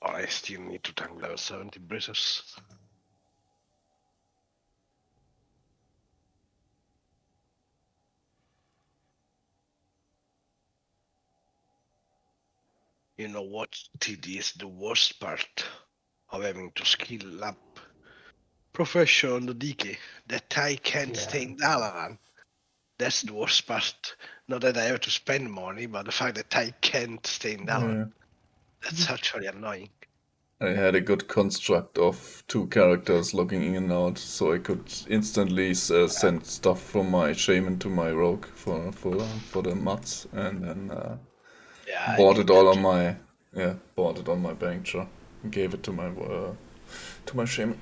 Or I still need to tank level 70 bracers. You know what, TD is the worst part of having to skill up profession on the DK? That I can't stay in Dalaran. That's the worst part. Not that I have to spend money, but the fact that I can't stay in Dalaran. Yeah. That's actually annoying. I had a good construct of 2 characters logging in and out, so I could instantly send stuff from my shaman to my rogue for the mats, and then Yeah, I bought did it all that. on my bank jar, and gave it to my shaman.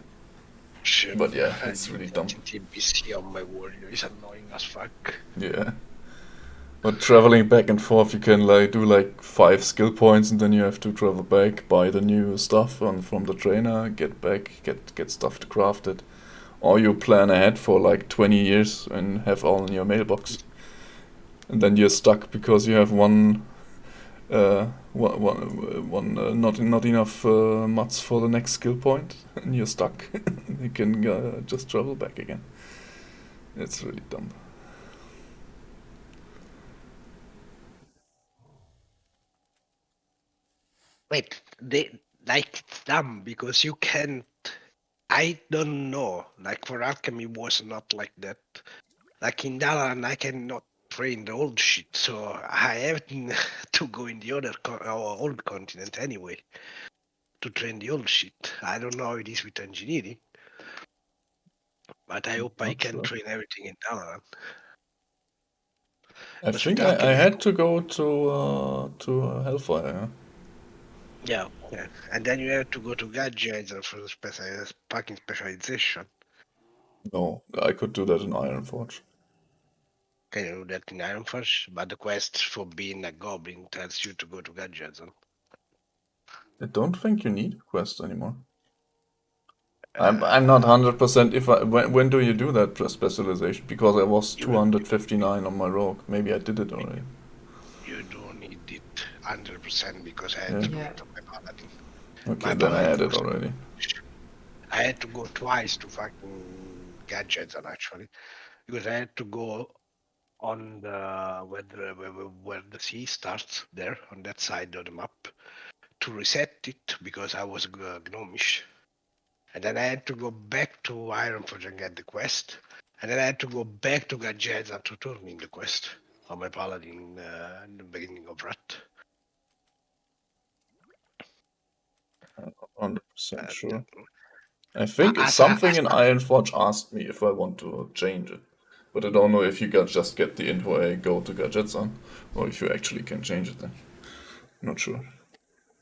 Sure. But yeah, I it's did really that dumb. in TBC on my warrior. It's annoying as fuck. Yeah. But traveling back and forth, you can do 5 skill points, and then you have to travel back, buy the new stuff from the trainer, get back, get stuff to craft it, or you plan ahead for 20 years and have all in your mailbox, and then you're stuck because you have not enough mats for the next skill point, and you're stuck. You can just travel back again. It's really dumb. Wait, it's dumb because you can't. I don't know. Like for alchemy was not like that. Like in Dalan, I cannot train the old shit, so I have to go in the our old continent anyway to train the old shit. I don't know how it is with engineering, but I hope I Not can sure. train everything in Dalan. I Because with think I alchemy, had to go to Hellfire. yeah, yeah, and then you have to go to gadgets for the fucking specialization. No, I could do that in Ironforge. Can you do that in Ironforge? But the quest for being a goblin tells you to go to gadgets. I don't think you need a quest anymore. I'm not 100% if when do you do that specialization? Because I was 259 on my rogue. Maybe I did it already. You don't need it 100% because I had Yeah. to do Yeah. it on my paladin. Okay, My then I had paladin it was. already. I had to go twice to fucking gadgets, and actually, because I had to go on the where the sea starts there on that side of the map to reset it because I was gnomish, and then I had to go back to Ironforge and get the quest, and then I had to go back to Gadgetza to turn in the quest on my paladin in the beginning of Rat. 100% And, sure. I think it's as something in Ironforge asked me if I want to change it. But I don't know if you can just get the info I go to Gadgetsan, or if you actually can change it then. Not sure.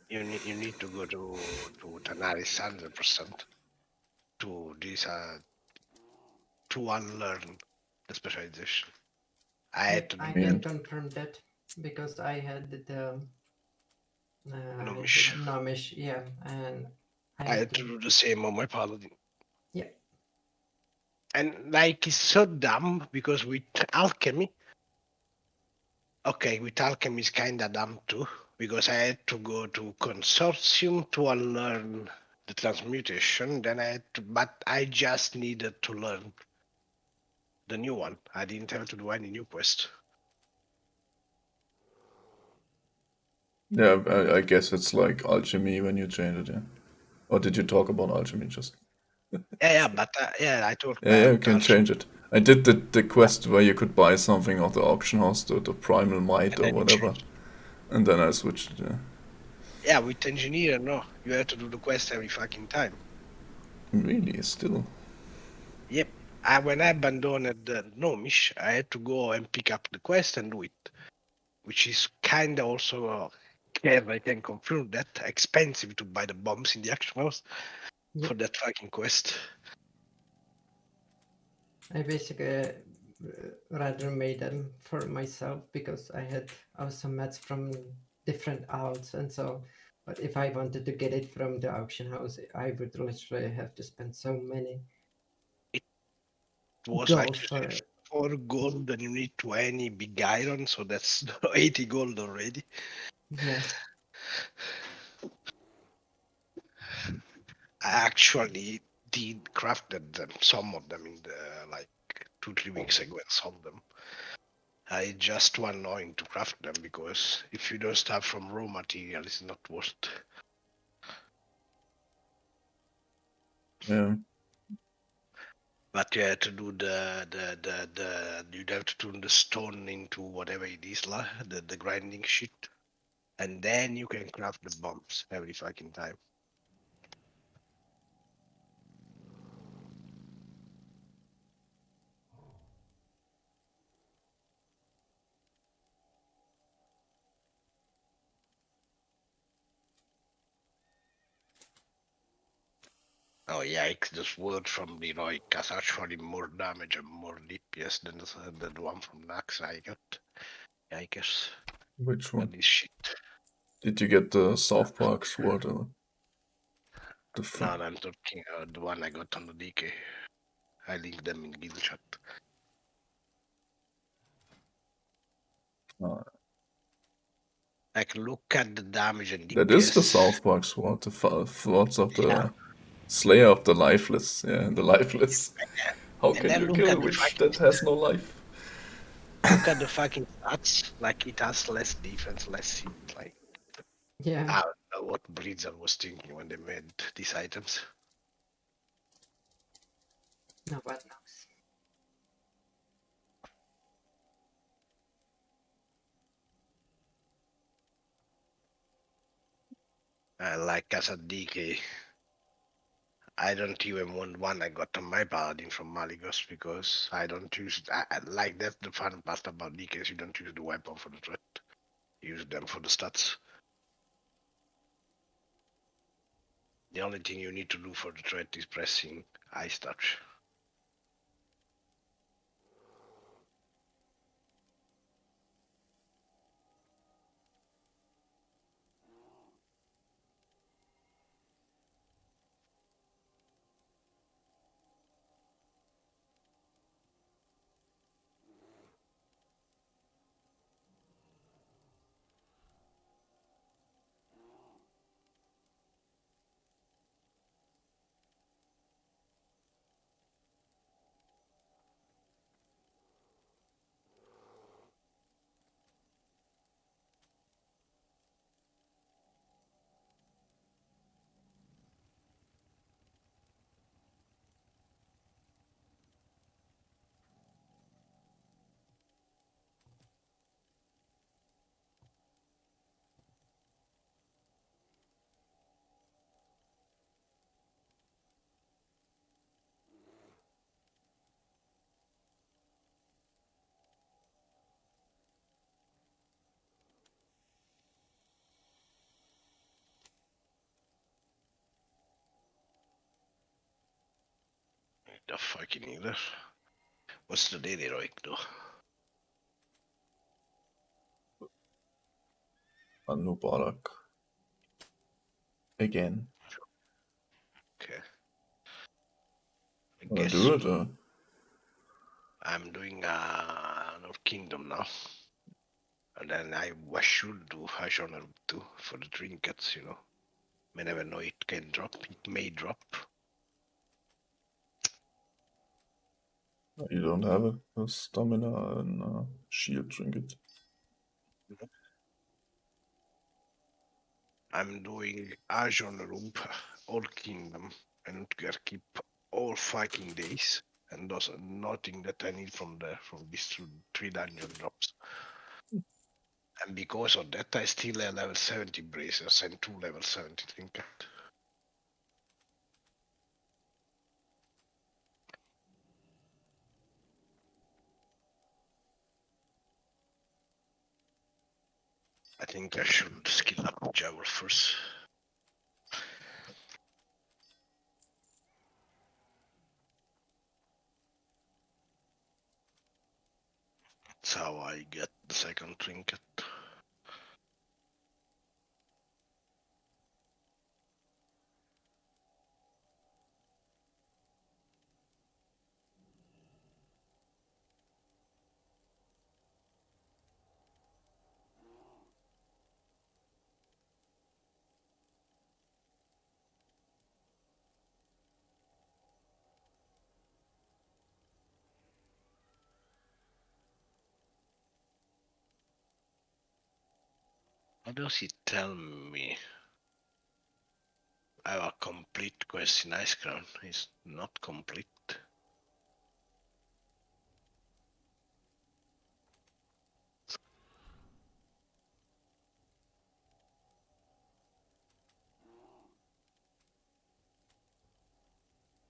you need to go to Tanaris 100% to this to unlearn the specialization. I Yeah, had to I do Yeah. can confirm that because I had the Gnomish. Nomish, yeah, and I I had had to do the same on my paladin. yeah. And like it's so dumb because with alchemy, okay, with alchemy is kinda dumb too, because I had to go to consortium to unlearn the transmutation, then I had to, but I just needed to learn the new one. I didn't have to do any new quest. Yeah, I guess it's like alchemy when you change it, yeah. Or did you talk about alchemy just? Yeah, but yeah, I talked Yeah, you about can alchemy, change it. I did the quest where you could buy something off the auction house, the primal might and or then you whatever, change. and then I switched it, yeah. Yeah, with engineer, no, you have to do the quest every fucking time. Really, still. Yep. When I abandoned the Gnomish, I had to go and pick up the quest and do it, which is kind of also, I can confirm that, expensive to buy the bombs in the action house for Yep. that fucking quest. I basically rather made them for myself because I had also mats from different alts and so. But if I wanted to get it from the auction house, I would literally have to spend so many It was like gold you for said, it. 4 gold, and you need 20 big iron, so that's 80 gold already. Yeah. I actually did crafted them, some of them in the like 2-3 weeks ago, and sold them. I just too annoying to craft them because if you don't start from raw material, it's not worth. Yeah. But you have to do you'd have to turn the stone into whatever it is, the grinding shit, and then you can craft the bombs every fucking time. Oh yikes! This word from Leroy has actually more damage and more DPS than the one from Nax I got. Yikes! Which That one? is shit. Did you get the South Park sword or the No, fun? I'm talking the one I got on the DK. I linked them in guild chat. Like, look at the damage and That is the DPS. South Park sword, the swords of Yeah, the Slayer of the Lifeless. Yeah, the Lifeless. How and can then you kill a witch that has no life? look at the fucking stats. Like, it has less defense, less hit. Like, Yeah. I don't know what Blizzard was thinking when they made these items. No one knows. Like as a DK, I don't even want one I got on my paladin from Malygos because I don't use. Like that's the fun part about DKs. You don't use the weapon for the threat. You use them for the stats. The only thing you need to do for the threat is pressing Ice Touch. the fucking either. What's the daily heroic though? Anubarak. Again. Okay. I Wanna guess do it or? I'm doing Kingdom now. And then I should do Hashona too for the trinkets, you know. May never know, it can drop, it may drop. You don't have a stamina and shield trinket. I'm doing Ajon Room, all Kingdom, and keep all fighting days, and those are nothing that I need from these three dungeon drops. And because of that, I still have level 70 bracers and 2 level 70 trinket. I think I should skill up Javel first. That's how I get the second trinket. What does he tell me? I have a complete quest in Ice Crown. It's not complete.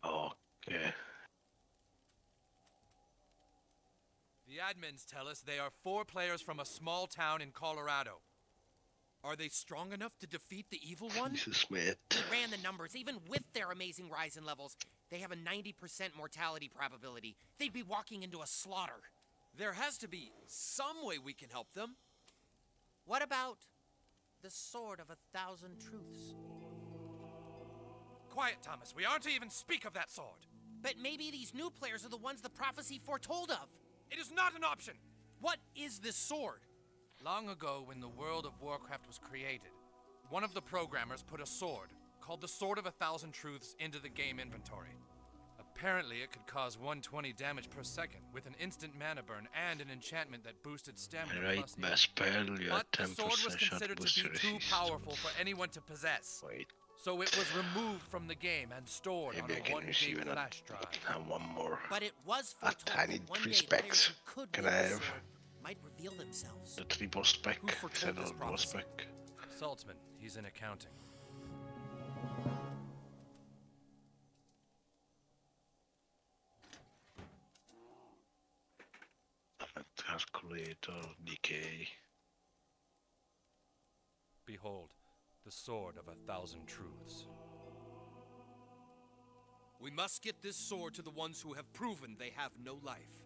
Okay. The admins tell us they are 4 players from a small town in Colorado. Are they strong enough to defeat the evil one? Jesus, mate. We ran the numbers. Even with their amazing rise in levels, they have a 90% mortality probability. They'd be walking into a slaughter. There has to be some way we can help them. What about the Sword of 1,000 Truths? Quiet, Thomas. We aren't to even speak of that sword. But maybe these new players are the ones the prophecy foretold of. It is not an option. What is this sword? Long ago, when the world of Warcraft was created, one of the programmers put a sword, called the Sword of 1,000 Truths, into the game inventory. Apparently, it could cause 120 damage per second, with an instant mana burn and an enchantment that boosted stamina Right, plus my health. spell, you But the 10% sword was shot considered to boost be too resist. powerful for anyone to possess. Wait, So it was removed from the game and stored maybe I on a can 1 receive gig another flash drive. one more. But it was I foretold need that one 3 day players specs. who could Can wield I the have sword might reveal themselves. the triple spec Who foretold instead this of dual prophecy? spec? Saltzman, he's in accounting. Calculator, decay. Behold, the Sword of 1,000 Truths. We must get this sword to the ones who have proven they have no life.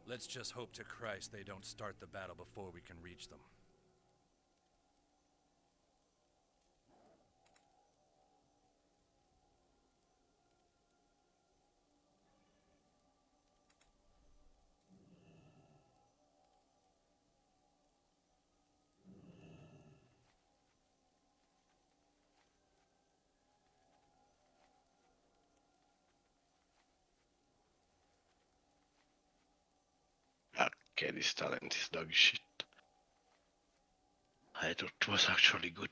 Let's just hope to Christ they don't start the battle before we can reach them. Okay, this talent is dog shit. I thought it was actually good.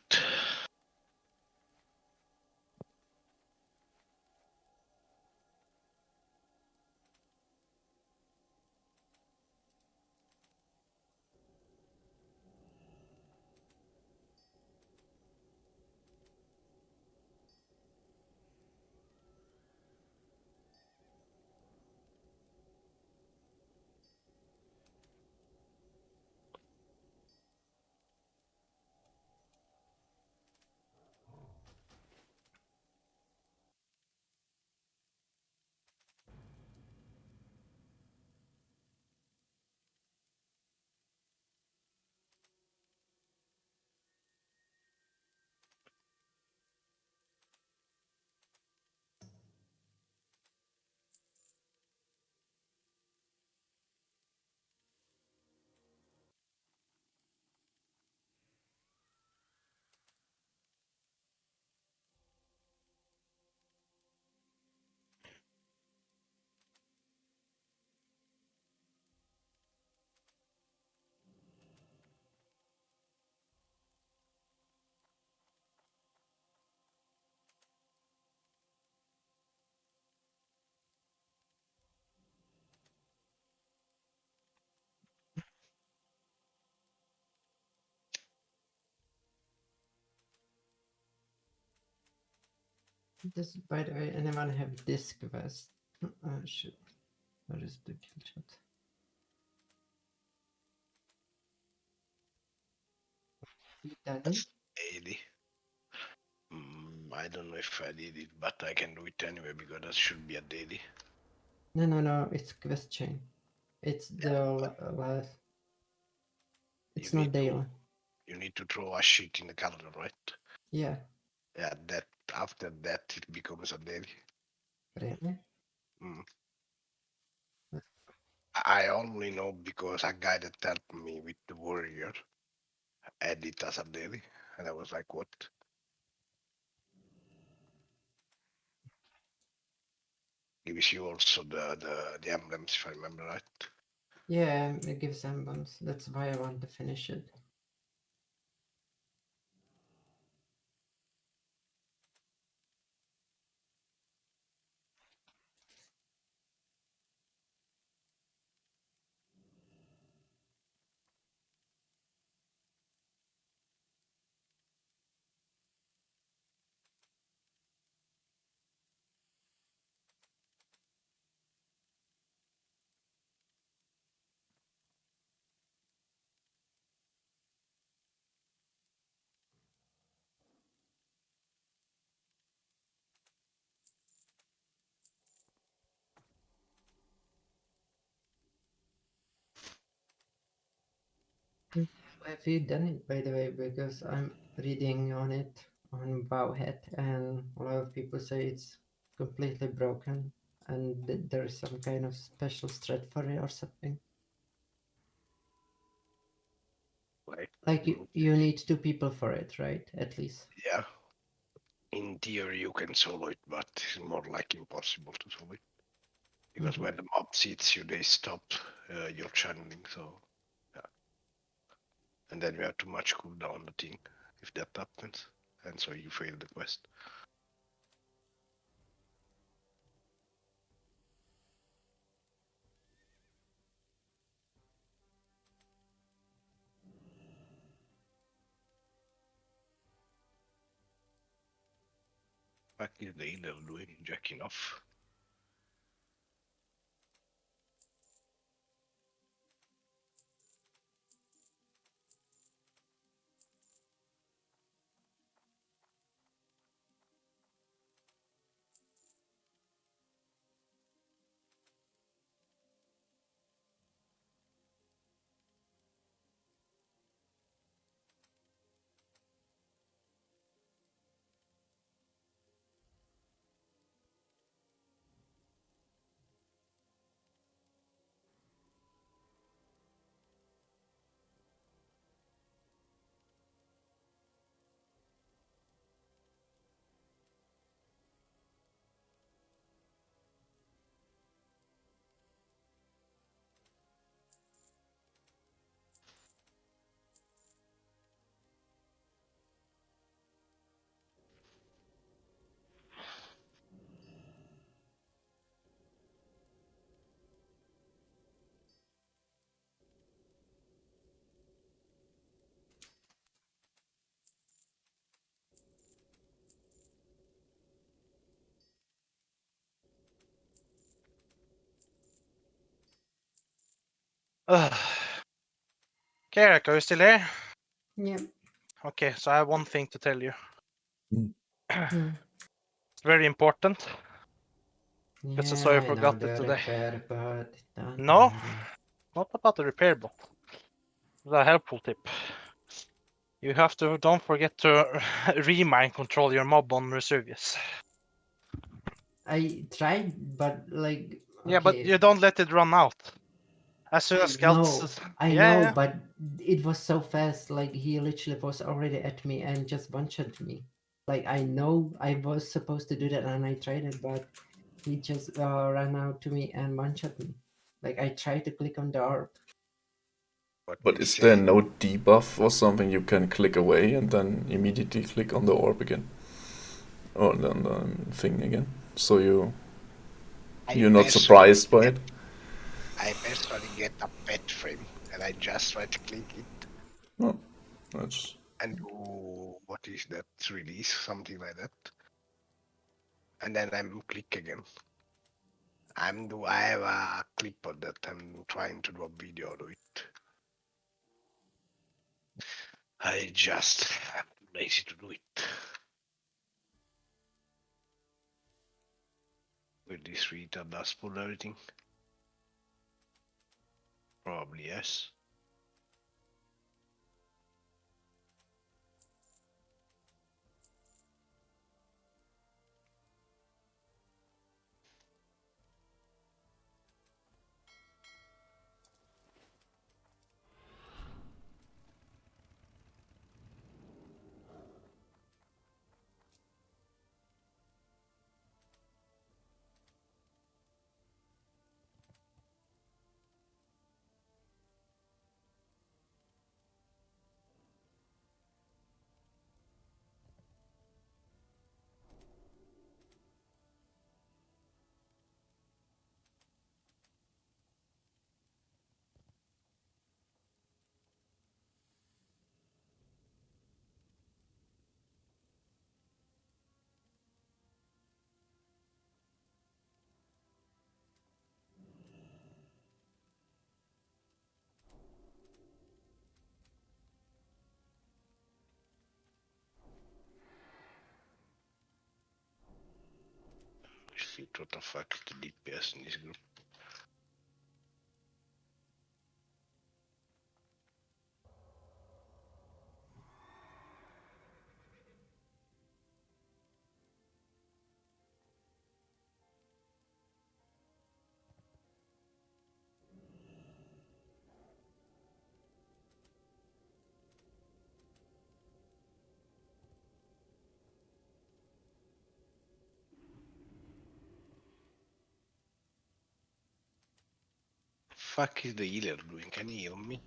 Does, by the way, anyone have this quest? Shit. Where is the kill shot? You done it? daily. I don't know if I did it, but I can do it anyway because that should be a daily. No, it's quest chain. It's the last. It's not daily. You need to throw a sheet in the calendar, right? Yeah. Yeah, that after that it becomes a daily. Really? Mm. I only know because a guy that helped me with the warrior had it as a daily, and I was like, "What?" Gives you also the emblems, if I remember right. Yeah, it gives emblems. That's why I want to finish it. Have you done it, by the way? Because I'm reading on it on Wowhead, and a lot of people say it's completely broken, and there's some kind of special strat for it or something. Like you need two people for it, right? At least. Yeah. In theory, you can solo it, but it's more like impossible to solo it. Because when the mob sees you, they stop your channeling, so yeah. And then you have too much cooldown on the thing if that happens. And so you fail the quest. What is the healer doing? Jacking off. Okay, Eric, are you still there? Yeah. Okay, so I have one thing to tell you. Mm. It's very important. Just so Yeah, I I know forgot it the today. repair, but don't No, worry. not about the repair bot. It's a helpful tip. You have to don't forget to remind control your mob on Resurvius. I tried, but like, Yeah, but okay. you don't let it run out. As soon as scouts, I yeah, know, yeah. but it was so fast. Like he literally was already at me and just one-shot me. Like I know I was supposed to do that, and I tried it, but he just ran out to me and one-shot me. Like I tried to click on the orb. But is there no debuff or something you can click away and then immediately click on the orb again? Or on the thing again? So you're not surprised by it? I personally get a pet frame and I just right click it. Oh, that's... And do, what is that, release? Something like that. and then I'm click again. I have a clip of that. I'm trying to do a video of it. I just am too lazy to do it. Will this retard does pull everything? Probably yes. Shit, what the fuck is the DPS in this group? Fuck is the healer doing? Can you heal me?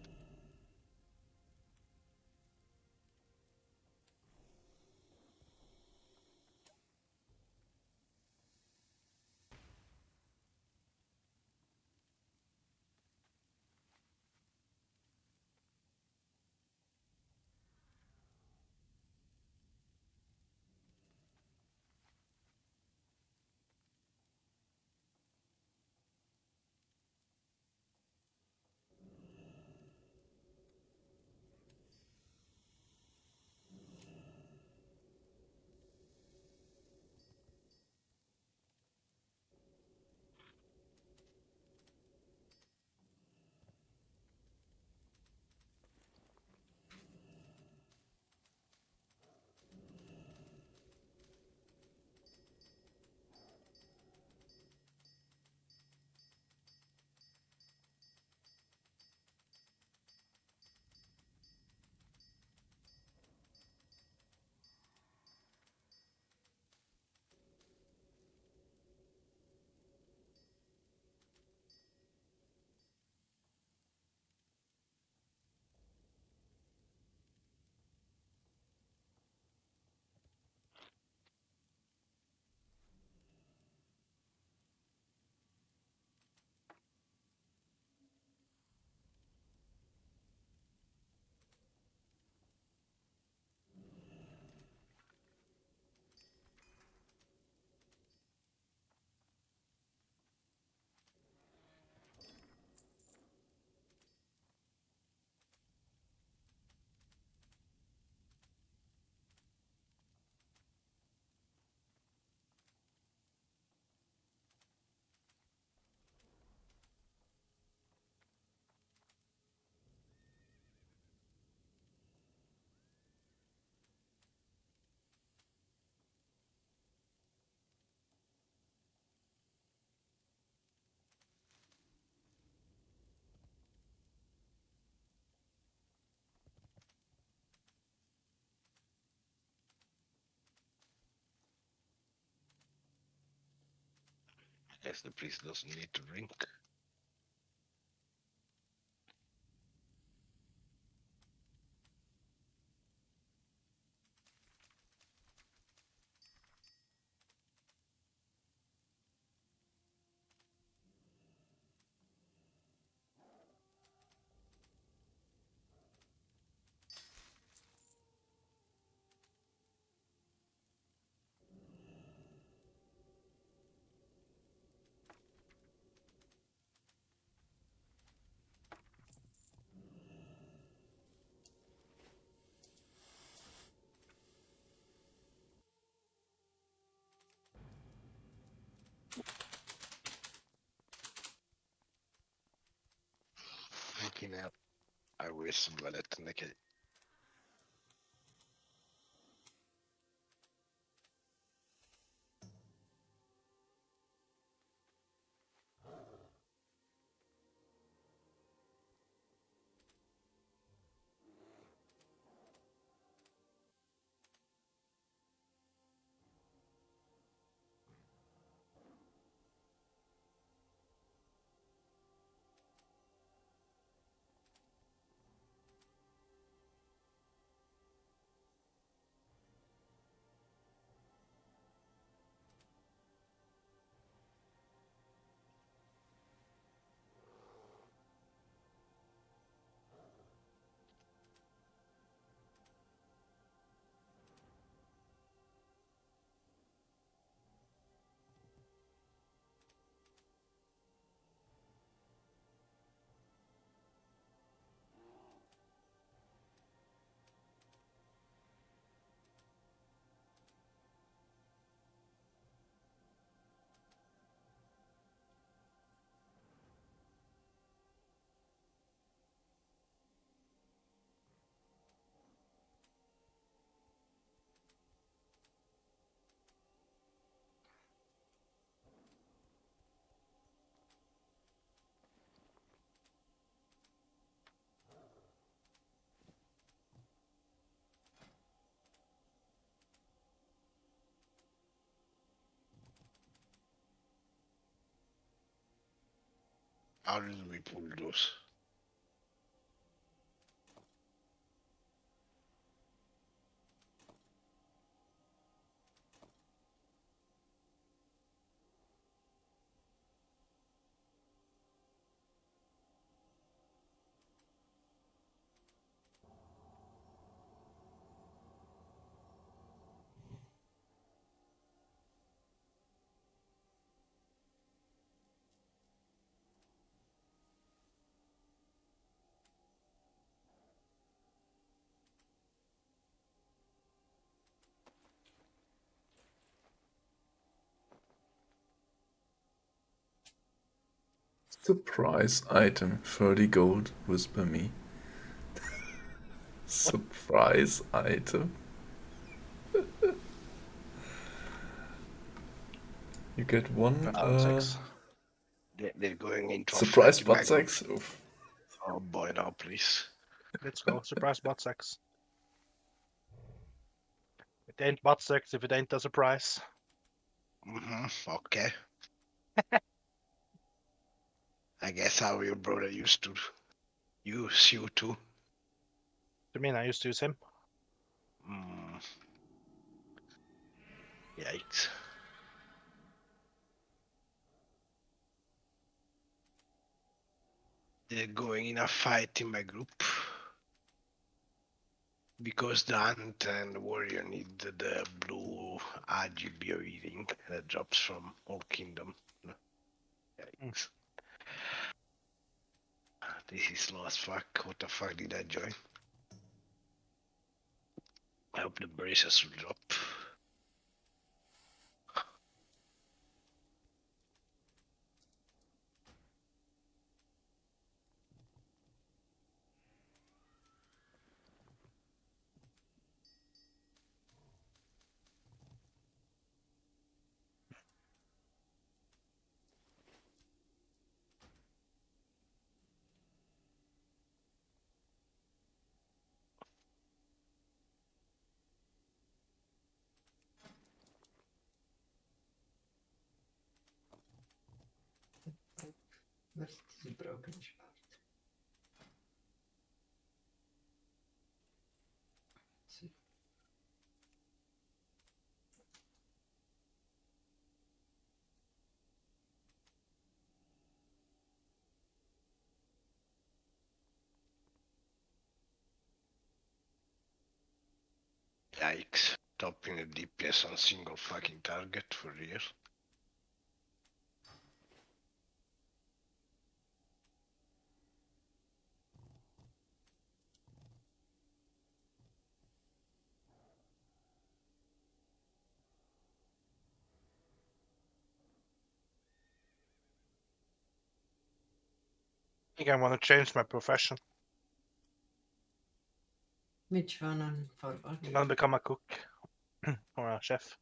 Guess the priest doesn't need to drink. I wish väldigt mycket. How did we pull those? Surprise item, 30 gold, whisper me. Surprise item. You get one. They're going into Surprise a fight in my butt group. sex. Oof. Oh boy, now please. Let's go. Surprise butt sex. It ain't butt sex if it ain't a surprise. Okay. I guess how your brother used to use you too. You mean I used to use him? Yikes. They're going in a fight in my group. Because the hunt and the warrior need the blue RGB reading that drops from all kingdom. Yikes. This is slow as fuck. What the fuck did I join? I hope the braces will drop. Where's this broken shard? Let's see. Yikes. Topping the DPS on single fucking target for real. I think I want to change my profession. Which one on forward? I'm gonna become a cook or a chef.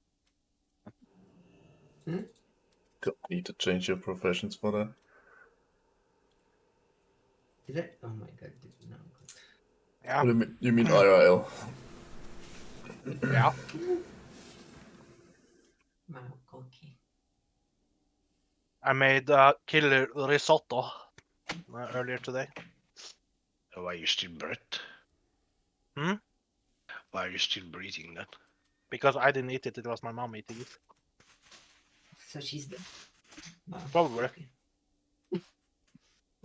Don't need to change your professions for that. Did I? Oh my god! No. Yeah. What do you mean IRL? Yeah. Wow, cookie. I made killer risotto earlier today. Why you still breath? Hmm? Why are you still breathing that? Because I didn't eat it, it was my mom eating it. So she's dead. Wow. Probably. Okay.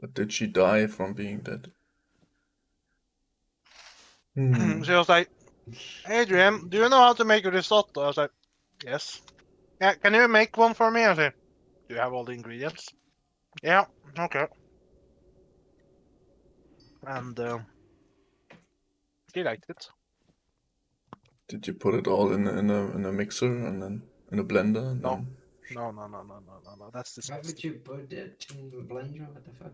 But did she die from being dead? She was like, Adrian, do you know how to make a risotto? I was like, yes. Yeah, can you make one for me? I said, do you have all the ingredients? Yeah, okay. And she liked it. Did you put it all in a mixer and then in a blender and No. then? No. That's Why would disgusting. you put it in the blender? What the fuck?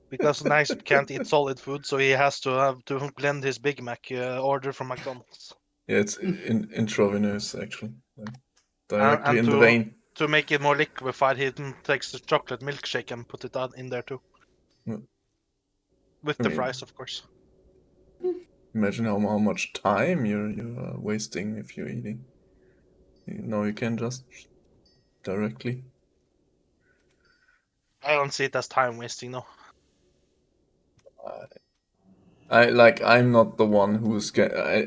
Because Nice can't eat solid food, so he has to have to blend his Big Mac order from McDonald's. Yeah, it's intravenous actually, like directly And in the vein. to make it more liquefied, he takes the chocolate milkshake and put it in there too. Yeah. With I the mean, fries, of course. Imagine how much time you're wasting if you're eating. You can just directly. I don't see it as time wasting, no. I'm not the one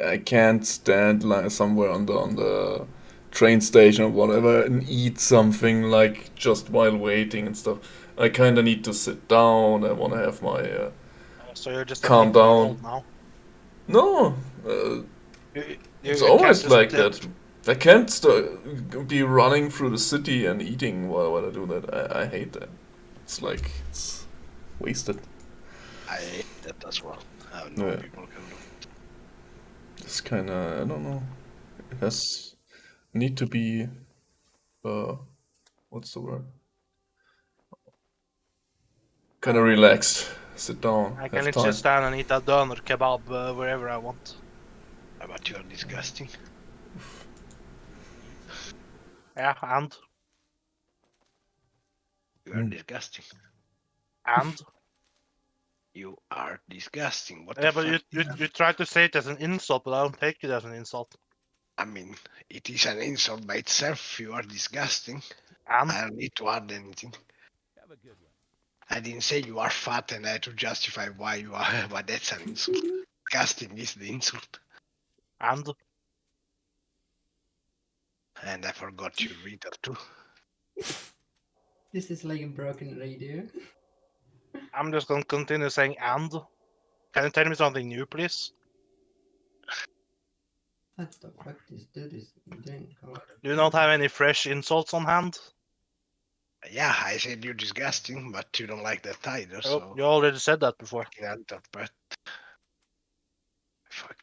I can't stand like somewhere on the train station or whatever and eat something like just while waiting and stuff. I kind of need to sit down. I want to have my So you're just calm admitting you're down. old now. No, it's You can't always just like that. I can't be running through the city and eating while I do that. I hate that. It's wasted. I hate that as well. How no Yeah. people can do. It's kind of, I don't know. It has need to be, what's the word? Kind of relaxed. Sit down. I can Have literally time. stand and eat a doner kebab wherever I want. But you're disgusting. Yeah, and You are disgusting. and You are disgusting. What yeah, the but fuck? you try to say it as an insult, but I don't take it as an insult. I mean, it is an insult by itself. You are disgusting. And I don't need to add anything. Have a good one. I didn't say you are fat and I had to justify why you are, but that's an insult. Disgusting is the insult. And I forgot you reader too. This is like a broken radio. I'm just gonna continue saying and. Can you tell me something new, please? What the fuck this dude is doing? Do you not have any fresh insults on hand? Yeah, I said you're disgusting, but you don't like that either, Oh, so you already said that before. out of breath. Fuck.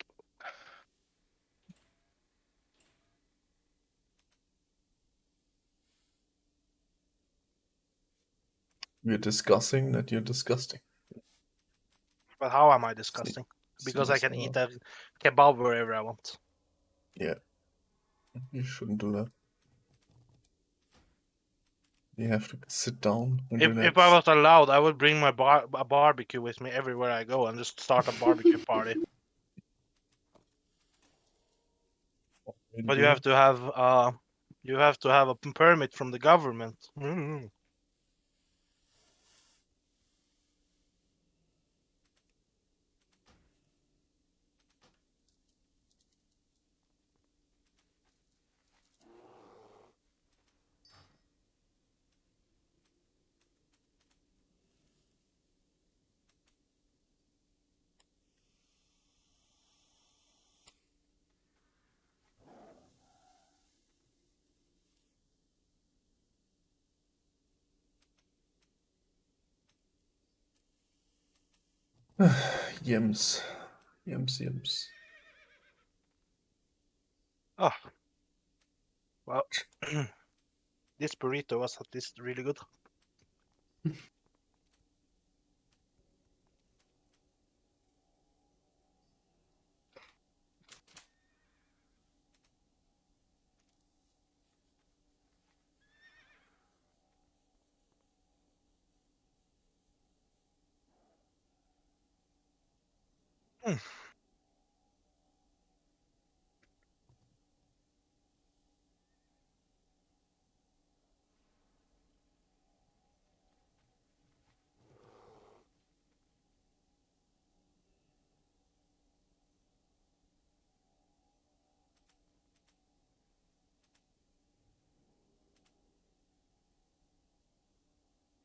We're discussing that you're disgusting. But how am I disgusting? Because I Seems, can eat a kebab wherever I want. Yeah. You shouldn't do that. You have to sit down and If relax. I was allowed, I would bring my a barbecue with me everywhere I go and just start a barbecue party. But you have to have a permit from the government. Yums. Yums. Oh. Well, this burrito was at least really good. Hmm.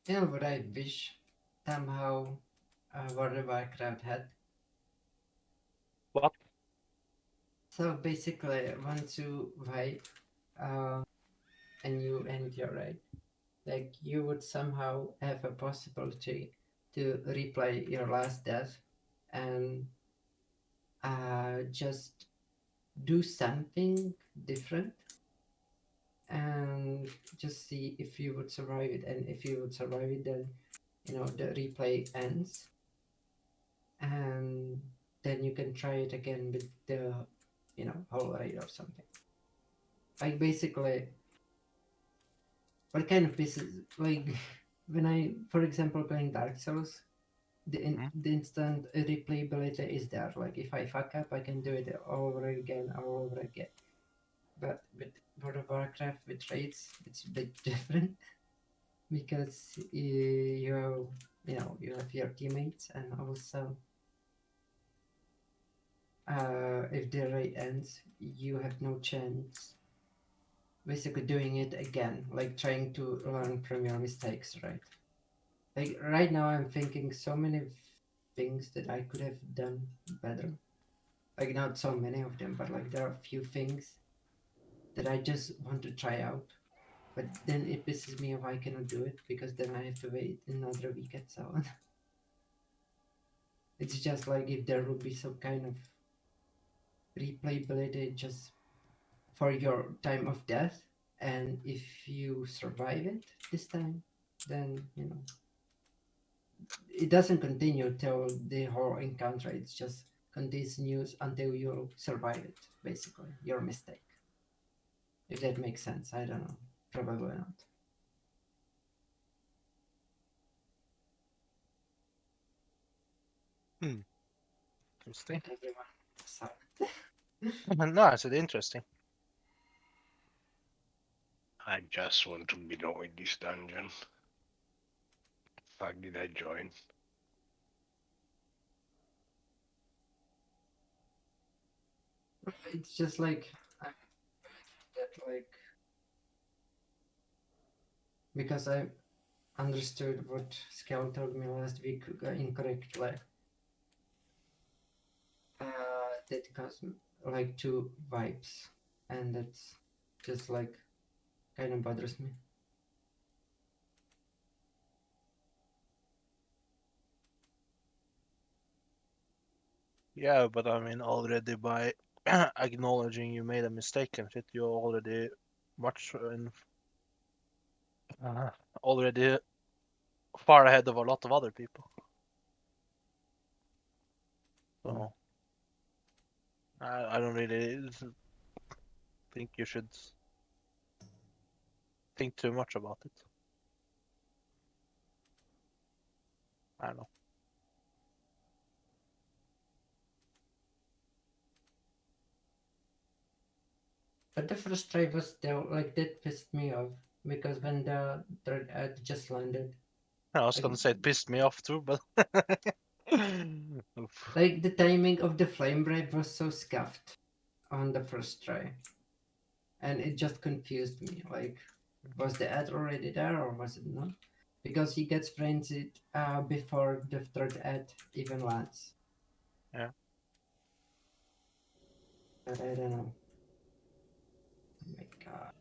You know what I wish somehow World of Warcraft had? What? So basically, once you wipe uh, and you end your raid, like you would somehow have a possibility to replay your last death and just do something different and just see if you would survive it. And if you would survive it, then the replay ends, and then you can try it again with the whole raid or something. Like basically, what kind of pieces like when I, for example, playing Dark Souls, the instant replayability is there. Like if I fuck up, I can do it all over again, all over again. But with World of Warcraft with raids, it's a bit different because you have your teammates, and also if the raid ends, you have no chance basically doing it again, like trying to learn from your mistakes, right? Like right now, I'm thinking so many things that I could have done better. Like not so many of them, but like there are a few things that I just want to try out. But then it pisses me off I cannot do it because then I have to wait another week and so on. It's just like if there would be some kind of replayability just for your time of death, and if you survive it this time, then it doesn't continue till the whole encounter. It just continues until you survive it. Basically, your mistake. If that makes sense, I don't know. Probably not. Interesting. Everyone. So, No, I said interesting. I just want to be done with this dungeon. Fuck did I join? it's just like that, like because I understood what Scout told me last week incorrectly. That caused like two vibes, and that's just like kind of bothers me. Yeah, but I mean, already by acknowledging you made a mistake and shit, you're already much uh, already far ahead of a lot of other people. So I don't really think you should think too much about it. I don't know. But the first try was still like that pissed me off because when the third ad just landed, I was like, gonna say it pissed me off too, but like the timing of the flame break was so scuffed on the first try, and it just confused me. Like, was the ad already there or was it not? Because he gets frenzied before the third ad even lands. Yeah. But I don't know. Oh my god.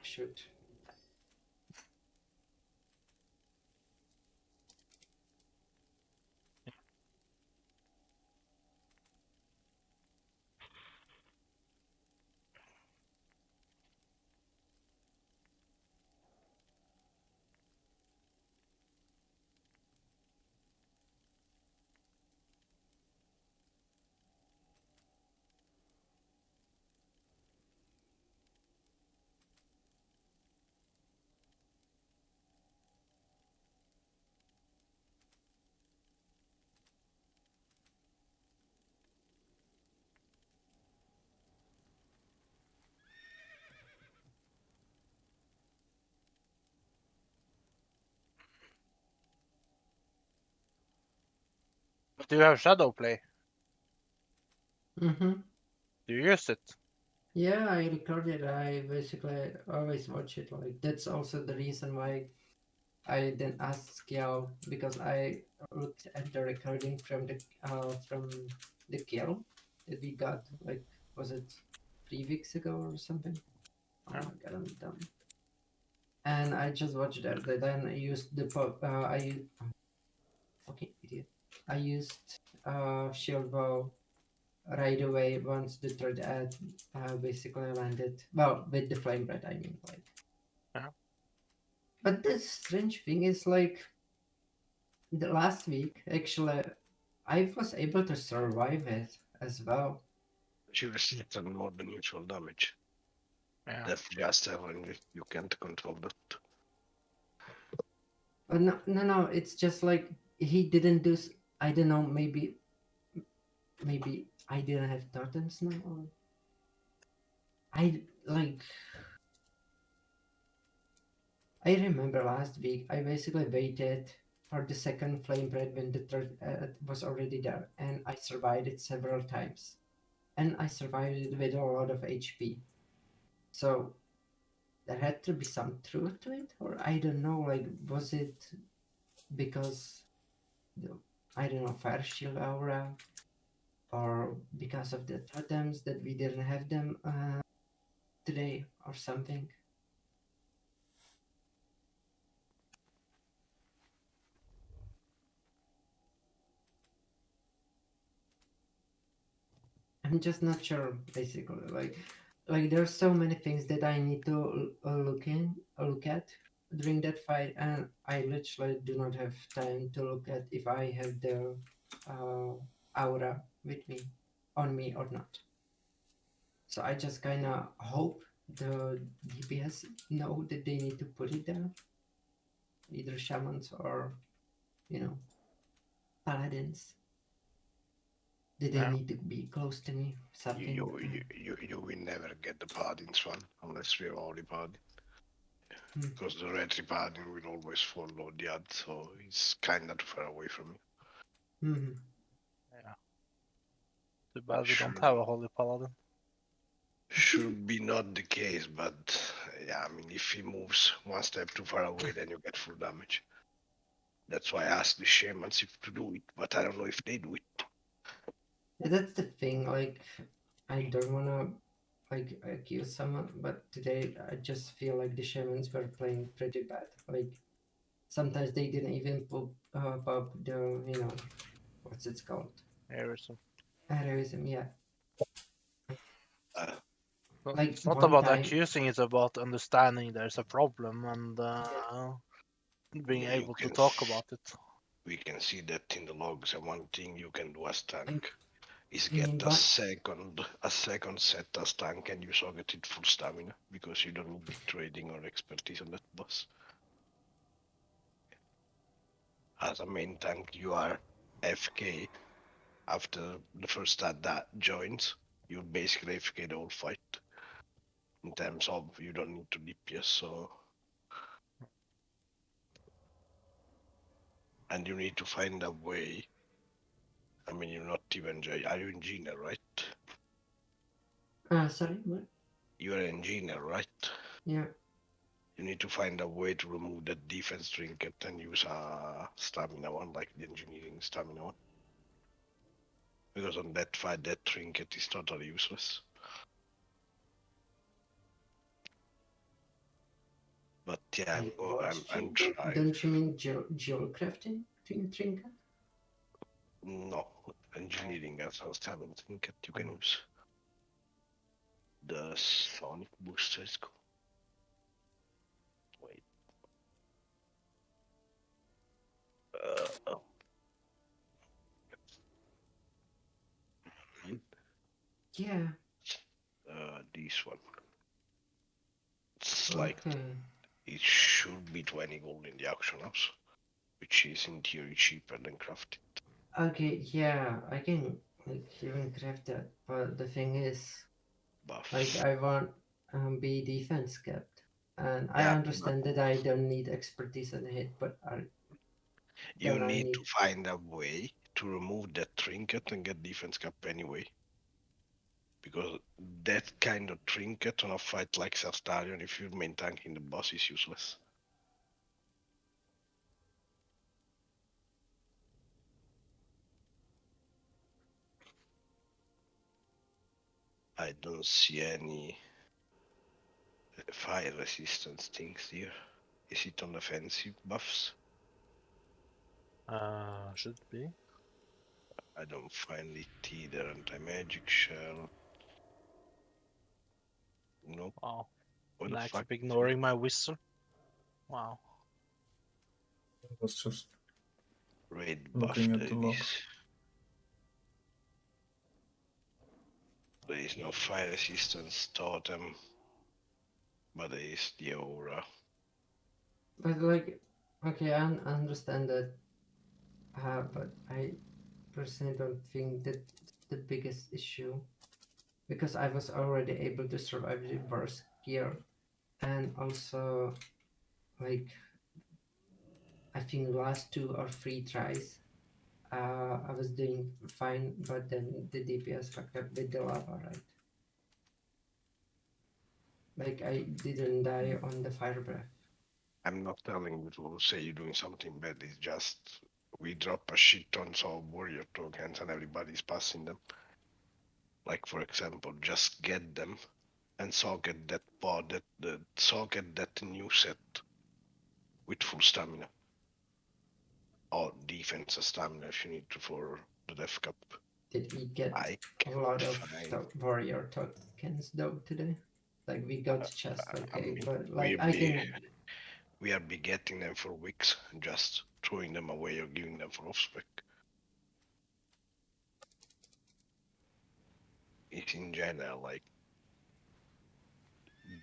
Shoot. do you have shadow play? Mm-hmm. Do you use it? Yeah, I recorded. I basically always watch it. Like that's also the reason why I didn't ask Xiao, because I looked at the recording from the kill that we got. Like, was it 3 weeks ago or something? Oh Yeah. my god, I'm dumb. And I just watched that. Then I used the fucking idiot. I used shield bow right away once the third ad basically landed. Well, with the flame red, I mean, like. Yeah. But the strange thing is, like, the last week, actually, I was able to survive it as well. She received more than usual damage. Yeah. That's just having you can't control that. But no, it's just like he didn't do. I don't know. Maybe I didn't have totems now. Or I like. I remember last week. I basically waited for the second flame bread when the third was already there, and I survived it several times. And I survived it with a lot of HP. So there had to be some truth to it, or I don't know. Like, was it because the, I don't know, fire shield aura, or because of the totems that we didn't have them today, or something? I'm just not sure. Basically, like there's so many things that I need to look at during that fight, and I literally do not have time to look at if I have the uh, aura with me, on me or not. So I just kind of hope the DPS know that they need to put it there, either shamans or, you know, paladins. That they Yeah. need to be close to me, something. You will never get the paladins one unless we are already paladin. Because the red paladin will always follow the other, so it's kinda too far away from you. Mm-hmm. Yeah. Too bad we don't Should have a holy paladin. should be not the case, but yeah, I mean if he moves one step too far away then you get full damage. That's why I asked the shamans if to do it, but I don't know if they do it. Yeah, that's the thing. Like, I don't wanna like accuse someone, but today I just feel like the shamans were playing pretty bad. Like, sometimes they didn't even pop the, what's it called? Heroism. Heroism, yeah. Uh, Like It's not one about time, accusing, it's about understanding there's a problem and being yeah, you able to can talk about it. we can see that in the logs, and one thing you can do as I, tank is I get mean, a second set as tank and you target it full stamina because you don't need trading or expertise on that boss. As a main tank, you are FK after the first stat that joins. You're basically FK the whole fight. In terms of you don't need to DPS, so and you need to find a way. I mean, you're not even are you engineer, right? sorry, what? You're an engineer, right? Yeah. You need to find a way to remove that defense trinket and use a stamina one, like the engineering stamina one. Because on that fight, that trinket is totally useless. But yeah, What I'm trinket? trying. Don't you mean geo crafting trinket? No, engineering as a stamina trinket you can use. The sonic booster is cool. Wait. Oh. Yeah. This one. It's like Okay. it should be 20 gold in the auction house, which is in theory cheaper than crafting. Okay, yeah, I can like even craft that, but the thing is, like, Buffs. I want be defense kept, and I Yeah, but understand that I don't need expertise on hit, but you then I need to need. find a way to remove that trinket and get defense cap anyway. Because that kind of trinket on a fight like Sartarion, if you're main tanking the boss, is useless. I don't see any fire resistance things here. Is it on offensive buffs? Should be. I don't find it either. Anti-magic shell. Nope. Wow. What the Black fuck? keep ignoring my whistle. Wow. I was just Raid buff, looking at there the it logs. is. There is no fire resistance totem, but there is the aura. But like, okay, I understand that, but I personally don't think that the biggest issue, because I was already able to survive the burst gear, and also like I think last 2 or 3 tries, I was doing fine, but then the DPS fucked up with the lava, right? Like I didn't die on the fire breath. I'm not telling you to say you're doing something bad. It's just we drop a shit tons of warrior tokens and everybody's passing them. Like for example, just get them and socket that pod, socket that new set with full stamina or defense stamina if you need to for the death cup. Did we get I a lot can't of find. warrior tokens though today? Like we got chest, I okay, mean, but like I can. we are be getting them for weeks and just throwing them away or giving them for off spec. It's in general like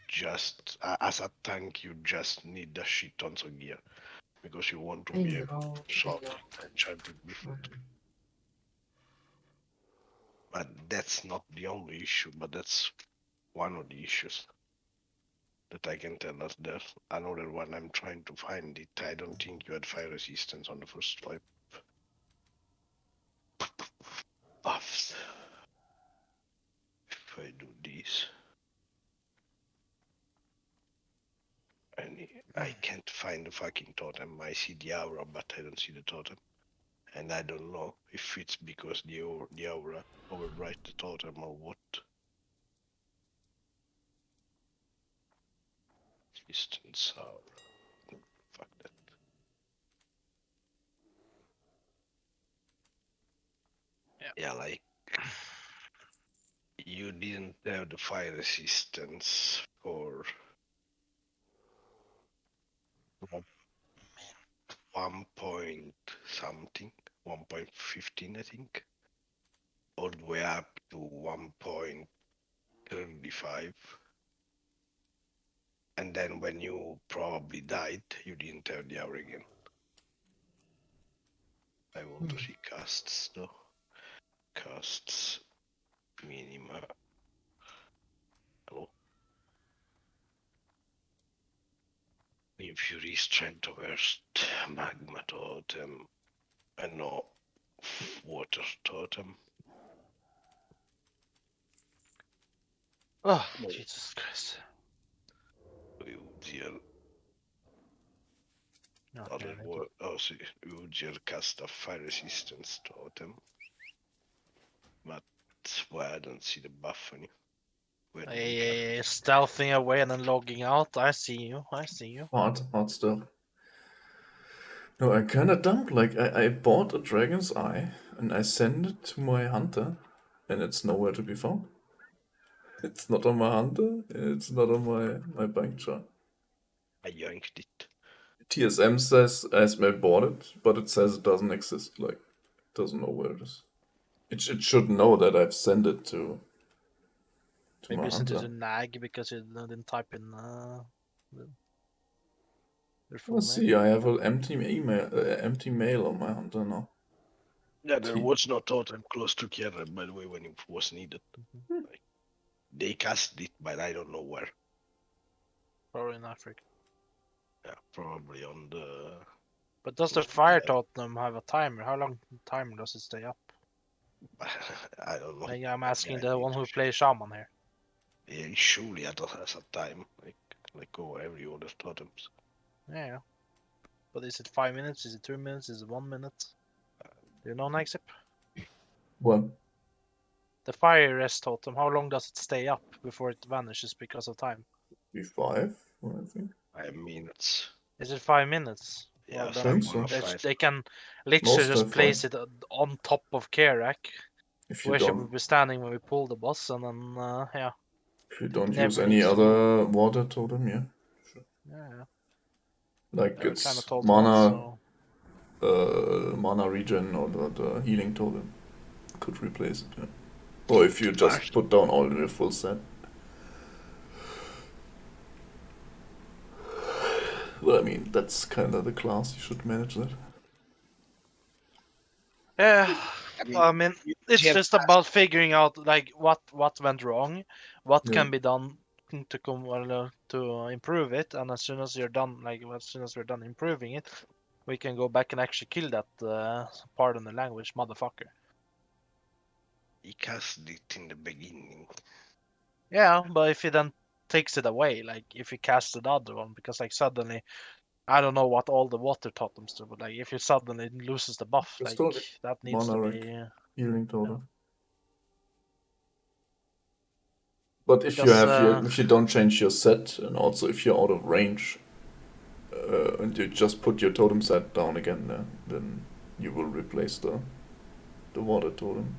just as a tank, you just need the shit tons of gear because you want to I be able know, to shot it and chant it before. But that's not the only issue, but that's one of the issues that I can tell us. There's another one I'm trying to find it. I don't think you had fire resistance on the first swipe. Buffs. If I do this. And I can't find the fucking totem. I see the aura, but I don't see the totem. And I don't know if it's because the aura overwrite the totem or what. Distance aura. Fuck that. Yeah, like you didn't have the fire resistance for 1 point something, 1.15 I think, all the way up to 1.35. And then when you probably died, you didn't have the hour again. I want to see casts though. Casts minima. Hello. Infuri strength worst magma totem. And no water totem. Oh, Jesus Christ. Uziel. Okay, thank you. Oh, see, Uziel cast a fire resistance totem. But why I don't see the buff on you. Where do we have? Stealthing away and then logging out. I see you. I see you. Hard stuff. No, I kinda dumb. Like, I bought a dragon's eye, and I sent it to my hunter, and it's nowhere to be found. It's not on my hunter, it's not on my bank chart. I yanked it. TSM says I bought it, but it says it doesn't exist. Like, it doesn't know where it is. It should know that I've sent it to Maybe my you sent it to hunter. Nag because you didn't type in your full Let's name. see, I have an empty mail on my hunter now. Yeah, there was no totem close to Kierra, by the way, when it was needed. Like, they cast it, but I don't know where. Probably in Africa. Yeah, probably on the But does the fire totem have a timer? How long timer does it stay up? I don't know. Like, I'm asking Yeah, the one who plays shaman here. Yeah, surely it has a time, like over every other totems. Yeah. But is it 5 minutes? Is it 2 minutes? Is it 1 minute? Do you know, Nixip? What? The fire rest totem, how long does it stay up before it vanishes because of time? B5, I think. 5 minutes. Is it 5 minutes? Yeah, Well, think then so. they can literally Most just have place five. it on top of Kerak, If you where she will don't, be standing when we pull the boss, and then, yeah. if you don't use Never any needs to be. other water totem, yeah. Yeah. Like We kind of it's told that, mana, so. mana regen or the healing totem could replace it. Yeah. Or if you just put down all the full set. Well, I mean, that's kind of the class. You should manage that. Yeah, I mean, it's have just about figuring out like what went wrong, what Yeah. can be done to improve it, and as soon as you're done, like as soon as we're done improving it, we can go back and actually kill that pardon the language motherfucker. He cast it in the beginning. Yeah, but if he then takes it away, like if he casts the other one, because like suddenly, I don't know what all the water totems do, but like if he suddenly loses the buff, Just like told it. that needs to Mana be. rank. Healing totem. But if you Because have if you don't change your set, and also if you're out of range, and you just put your totem set down again, then you will replace the water totem,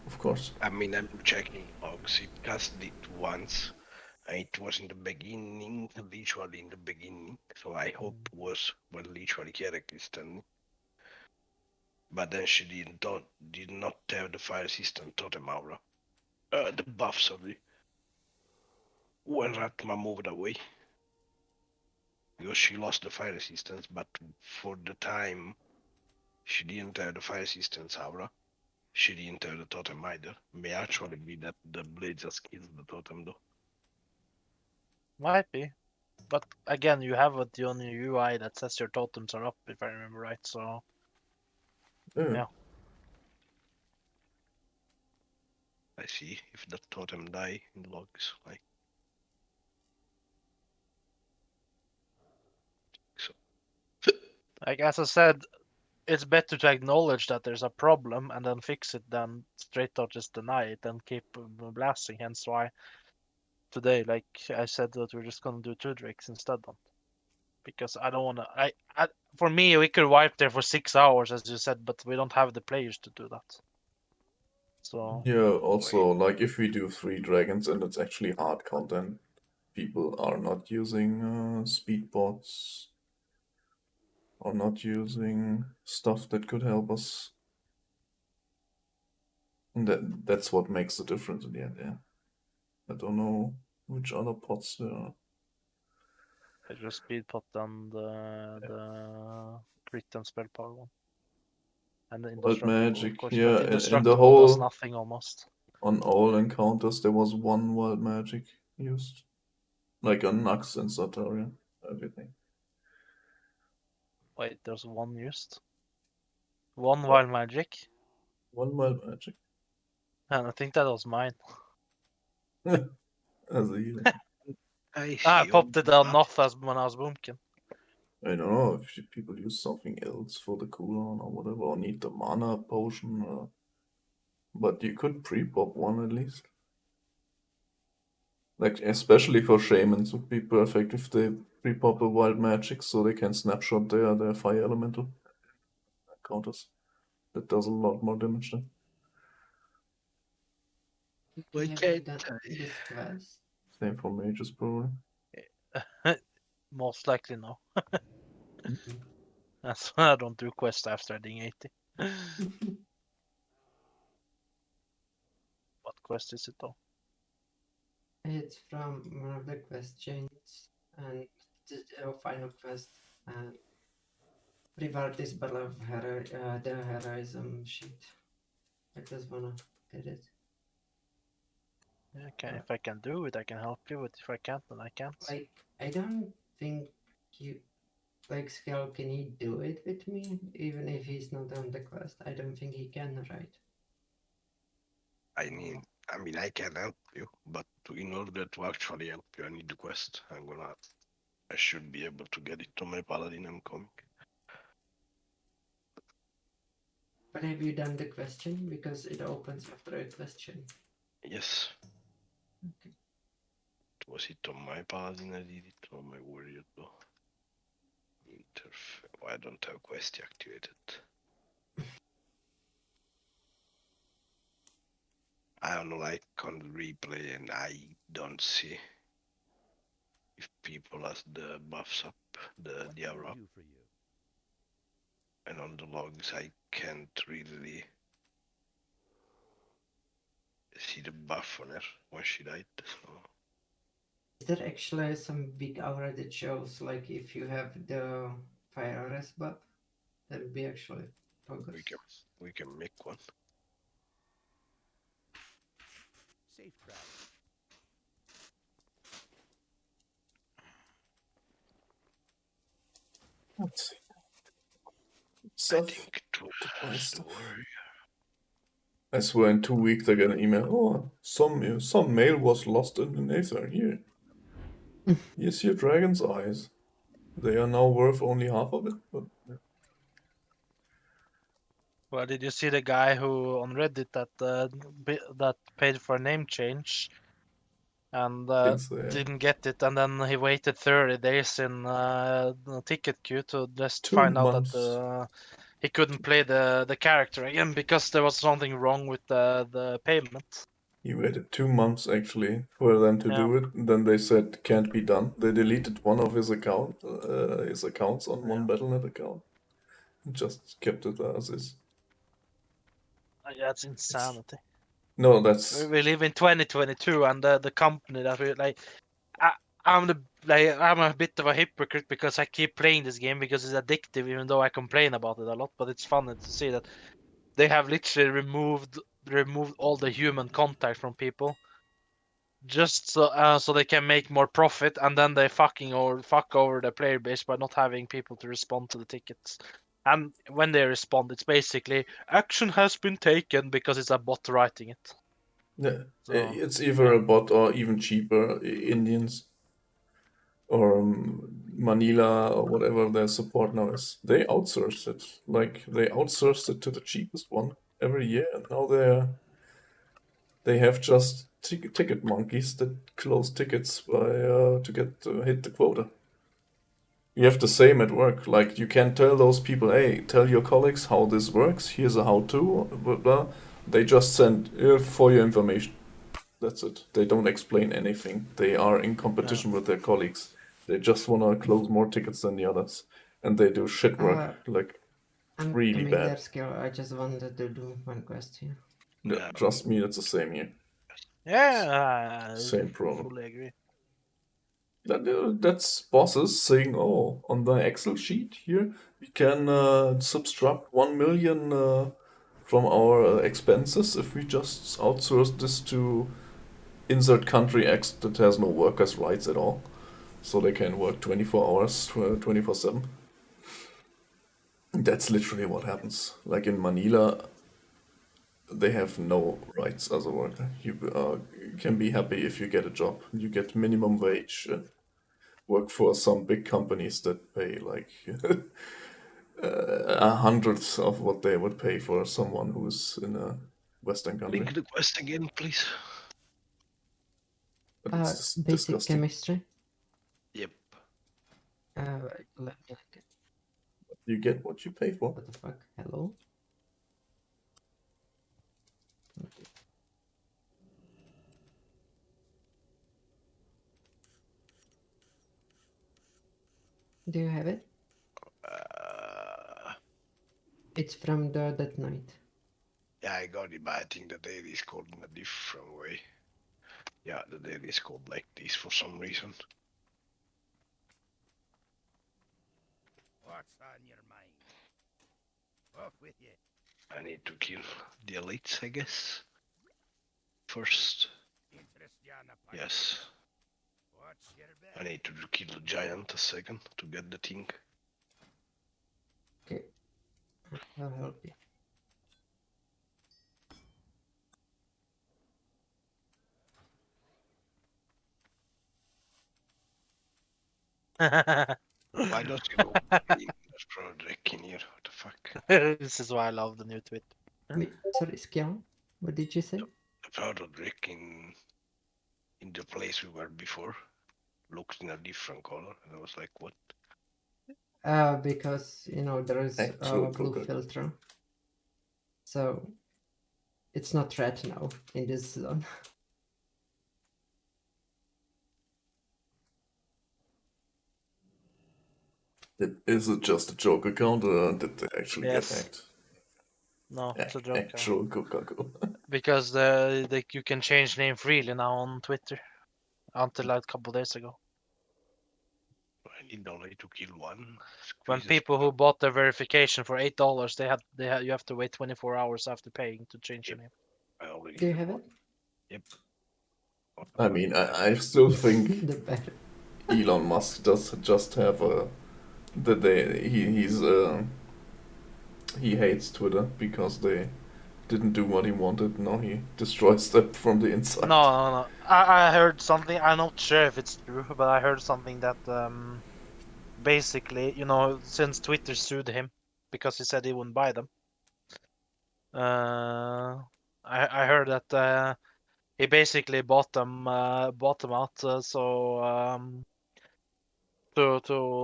of course. I mean, I'm checking logs. He cast it once. It was in the beginning, literally in the beginning. So I hope it was when literally Kerak standing. But then she did not have the fire system totem aura. The buff, sorry. When Ratma moved away. Because she lost the fire resistance, but for the time she didn't have the fire resistance aura. She didn't have the totem either. May actually be that the blade just kills the totem though. Might be. But again, you have it on your UI that says your totems are up, if I remember right, so. Yeah. I see if the totem die in logs. Like, as I said, it's better to acknowledge that there's a problem and then fix it than straight out just deny it and keep blasting. Hence why today, like I said, that we're just gonna do 2 drakes instead then. Because I don't wanna. For me, we could wipe there for 6 hours, as you said, but we don't have the players to do that. So. Yeah, also, like, if we do 3 dragons and it's actually hard content, people are not using speed bots or not using stuff that could help us. And that's what makes the difference in the end, yeah. I don't know which other pots there are. I just speed pot on the crit and spell power one. And the Wild indestructible, of magic, course, yeah, but in the indestructible does whole, nothing almost. on all encounters there was 1 wild magic used. Like on Nux and Sartorian, everything. Wait, there's 1 used? 1 wild magic? 1 wild magic. And I think that was mine. As a healing. I popped it on off as when I was boomkin. I don't know if people use something else for the cooldown or whatever, or need the mana potion, but you could pre-pop one at least. Like, especially for shamans, would be perfect if they pre-pop a wild magic so they can snapshot their fire elemental counters. That does a lot more damage then. Why have you done this twice? Same for mages, probably. Most likely no. That's why I don't do quest after adding 80. What quest is it though? It's from one of the quest chains, and the final quest. Reward this battle of the heroism sheet. I just wanna get it. Okay, if I can do it, I can help you. But if I can't, then I can't. Like, I don't think you. Like, Skull, can he do it with me? Even if he's not on the quest? I don't think he can, right? I mean, I can help you, but in order to actually help you, I need the quest. I should be able to get it to my paladin. I'm coming. But have you done the question? Because it opens after a question. Yes. Okay. Was it on my paladin? I did it on my warrior though. I don't have quest activated. I don't know, like on the replay, and I don't see if people has the buffs up, the diablo up. For you? And on the logs, I can't really see the buff on her when she died. So Is there actually some big aura that shows, like, if you have the fire arrest buff? That would be actually focus. we can make one. Safe travel. Let's see. I Stuff think to buy stuff. warrior. I swear in 2 weeks I get an email. Oh, some mail was lost in the Aether. Here. Here's your dragon's eyes. They are now worth only half of it, but Well, did you see the guy who on Reddit that paid for a name change and Think so, yeah. didn't get it, and then he waited 30 days in the ticket queue to just 2 find out months. that he couldn't play the character again because there was something wrong with the payment. He waited 2 months actually for them to do it. And then they said can't be done. They deleted one of his accounts on one Battle.net account, and just kept it as is. That's insanity. No, that's We live in 2022, and the company that we like, I'm a bit of a hypocrite because I keep playing this game because it's addictive, even though I complain about it a lot. But it's funny to see that they have literally removed all the human contact from people, just so they can make more profit, and then they fuck over the player base by not having people to respond to the tickets. And when they respond, it's basically action has been taken because it's a bot writing it. yeah, So, it's either a bot or even cheaper Indians or Manila or whatever their support now is. They outsourced it. Like they outsourced it to the cheapest one every year, and now they have just ticket monkeys that close tickets by to get to hit the quota. You have the same at work. Like you can tell those people, hey, tell your colleagues how this works. Here's a how-to. Blah, blah. They just send for your information. That's it. They don't explain anything. They are in competition with their colleagues. They just want to close more tickets than the others, and they do shit work like I'm really coming there, bad. Skill. I just wanted to do one quest here. Yeah, trust me, it's the same here. yeah, Same problem. fully agree. That's bosses saying, oh, on the Excel sheet here, we can subtract 1 million from our expenses if we just outsource this to insert country X that has no workers' rights at all. So they can work 24 hours, 24/7. That's literally what happens. Like in Manila, they have no rights as a worker. You can be happy if you get a job. You get minimum wage. Work for some big companies that pay like a hundredth of what they would pay for someone who's in a Western country. Link the quest again, please. But it's Basic disgusting. chemistry. Yep. Let me look at. You get what you pay for. What the fuck? Hello? Do you have it? It's from that night. Yeah, I got it, but I think the daily is called in a different way. Yeah, the daily is called like this for some reason. What's on your mind? Off with you. I need to kill the elites, I guess. First. Yes. What's your bet? I need to kill the giant a second to get the thing. I'll help you. Why don't you go clean? There's Broderick in here. What the fuck? This is why I love the new tweet. Wait, sorry, Skjan, what did you say? The Broderick in the place we were before looked in a different color, and I was like, what? Because you know there is Actual a blue Coca-Cola. filter, so it's not red now in this zone. Is it just a joke account or did they actually get Yes. hacked? No, it's a joke. Actual Coca-Cola. Because you can change name freely now on Twitter. Until like a couple days ago. I need only to kill one. When Squeeze the people who bought their verification for $8, you have to wait 24 hours after paying to change your name. I already Do you killed have one. it? Yep. I mean, I still think The better. Elon Musk does just have a he hates Twitter because they didn't do what he wanted. Now he destroys them from the inside. No. I heard something. I'm not sure if it's true, but I heard something that basically, since Twitter sued him because he said he wouldn't buy them. I heard that he basically bought them out to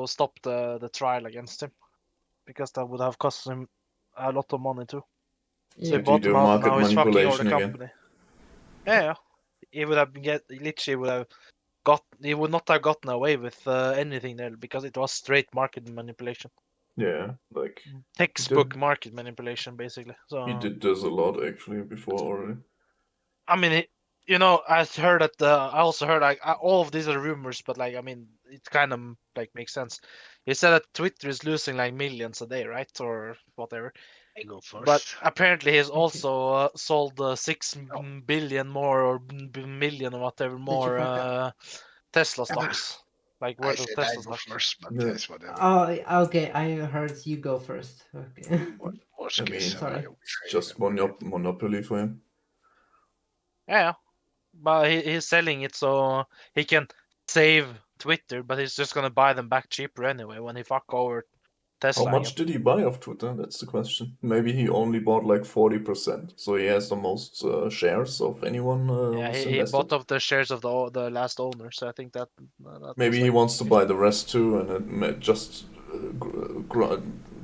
stop the trial against him, because that would have cost him a lot of money too. So he Did he bought them do out. market Now he's fucking over the manipulation again? company. Yeah. He would have literally would have he would not have gotten away with anything there, because it was straight market manipulation. Yeah, like Textbook market manipulation, basically. So he did this a lot actually before already. I mean, I heard that. I also heard like all of these are rumors, but like I mean, it kind of like makes sense. He said that Twitter is losing like millions a day, right, or whatever. I go first. But apparently, he's also sold 6 billion more or million or whatever more Tesla stocks, like I worth of said Tesla I go stocks. first, but Yeah. yes, whatever. Oh, okay. I heard you go first. Okay. Worst I case mean, scenario, it's just monopoly for him. Yeah, but he's selling it so he can save Twitter, but he's just gonna buy them back cheaper anyway when he fuck over How Tesla much again. did he buy of Twitter? That's the question. Maybe he only bought like 40%, so he has the most shares of anyone Yeah, who's he bought invested. up the shares of the last owner, so I think that Maybe was he like wants to buy the rest too, and it just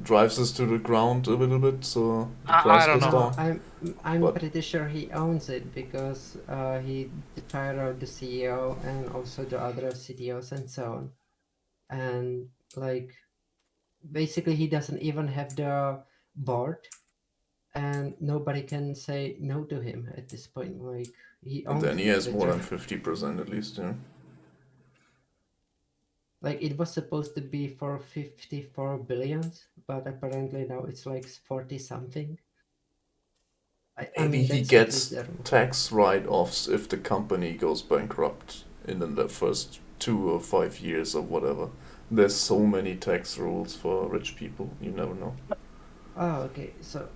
drives us to the ground a little bit, so the price I don't goes know. down. I'm But pretty sure he owns it because he fired out the CEO and also the other CTOs and so on. And like basically he doesn't even have the board, and nobody can say no to him at this point. Like he and owns then he has more Twitter. than 50% at least, yeah. Like it was supposed to be for 54 billions, but apparently now it's like 40 something. I Maybe mean, he that's at least gets their tax write-offs if the company goes bankrupt in the first 2 or 5 years or whatever. There's so many tax rules for rich people, you never know. Oh, okay. So,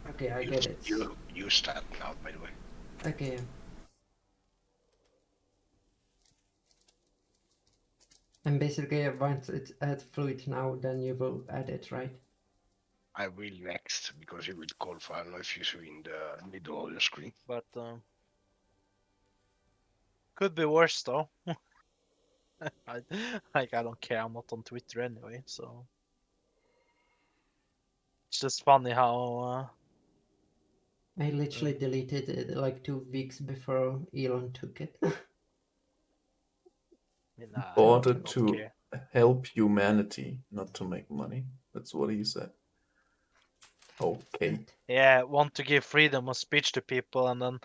okay, I get it. You start now, by the way. Okay. And basically, once it's at fluid now, then you will add it, right? I will next because you will call for. I don't know if you see in the middle of your screen. But could be worse though. I don't care. I'm not on Twitter anyway, so it's just funny how. I literally deleted it like 2 weeks before Elon took it. I Bought it don't to care. help humanity, not to make money. That's what he said. Okay. Yeah, want to give freedom of speech to people, and then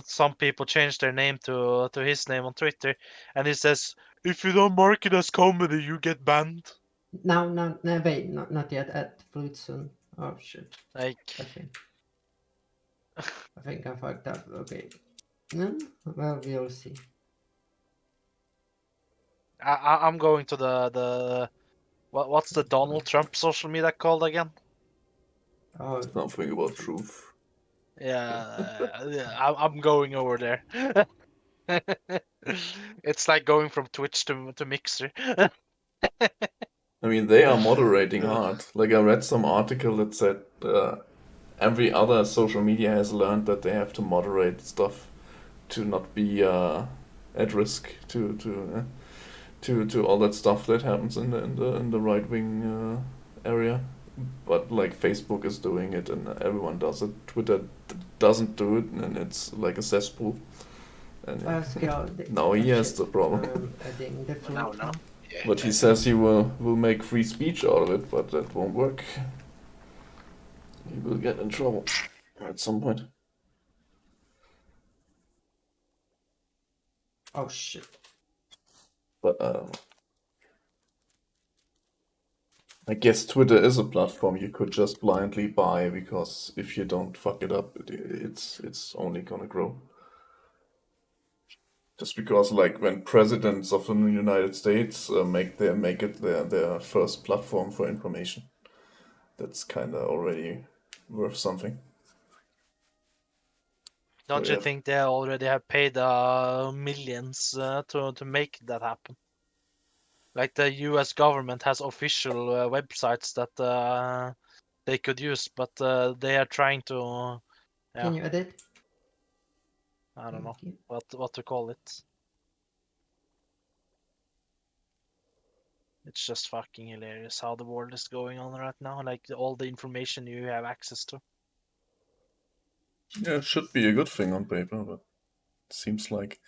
some people change their name to his name on Twitter, and he says, "If you don't mark it as comedy, you get banned." No, wait, not yet. At fluid soon. Oh shit. Like, I think I fucked up. Okay. No, well, we'll see. I'm going to the what's the Donald Trump social media called again? Oh, Something about truth. Yeah, I'm going over there. It's like going from Twitch to Mixer. I mean, they are moderating hard. Like, I read some article that said every other social media has learned that they have to moderate stuff to not be at risk to all that stuff that happens in the right wing area. But like Facebook is doing it and everyone does it. Twitter doesn't do it and it's like a cesspool. And yeah. Skill. Now he has the problem. Adding the No, float no. now. Yeah, But he says he will make free speech out of it, but that won't work. He will get in trouble at some point. Oh shit. But I guess Twitter is a platform you could just blindly buy because if you don't fuck it up, it's only gonna grow. Just because, like, when presidents of the United States make it their first platform for information, that's kind of already worth something. Don't So, you yeah. think they already have paid millions to make that happen? Like the U.S. government has official websites that they could use, but they are trying to. Can you edit? I don't know Thank you. what to call it. It's just fucking hilarious how the world is going on right now. Like all the information you have access to. Yeah, it should be a good thing on paper, but it seems like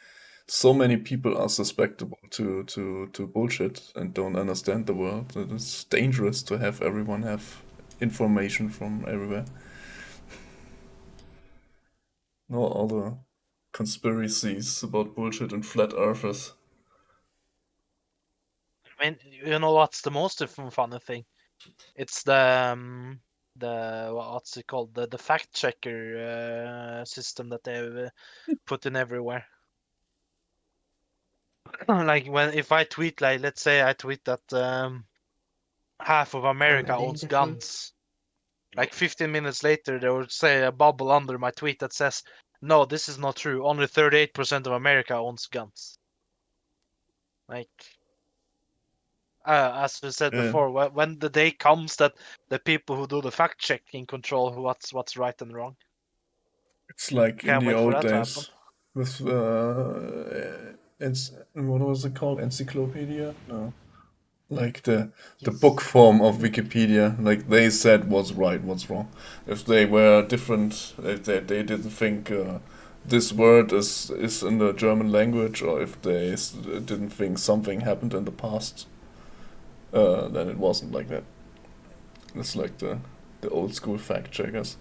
so many people are susceptible to bullshit and don't understand the world that it's dangerous to have everyone have information from everywhere. No, all the conspiracies about bullshit and flat earthers. I mean, you know what's the most funny thing? It's the what's it called? The fact checker system that they've put in everywhere. Like if I tweet, like let's say I tweet that half of America adding owns the flute. guns. Like 15 minutes later, they would say a bubble under my tweet that says, "No, this is not true. Only 38% of America owns guns." Like, as we said Yeah. before, when the day comes that the people who do the fact checking control what's right and wrong. It's like in Can't the wait for old that to happen. days with what was it called? Encyclopedia? No. Like the book Yes. form of Wikipedia, like they said what's right, what's wrong. If they were different, if they didn't think this word is in the German language, or if they didn't think something happened in the past, then it wasn't like that. It's like the old school fact checkers.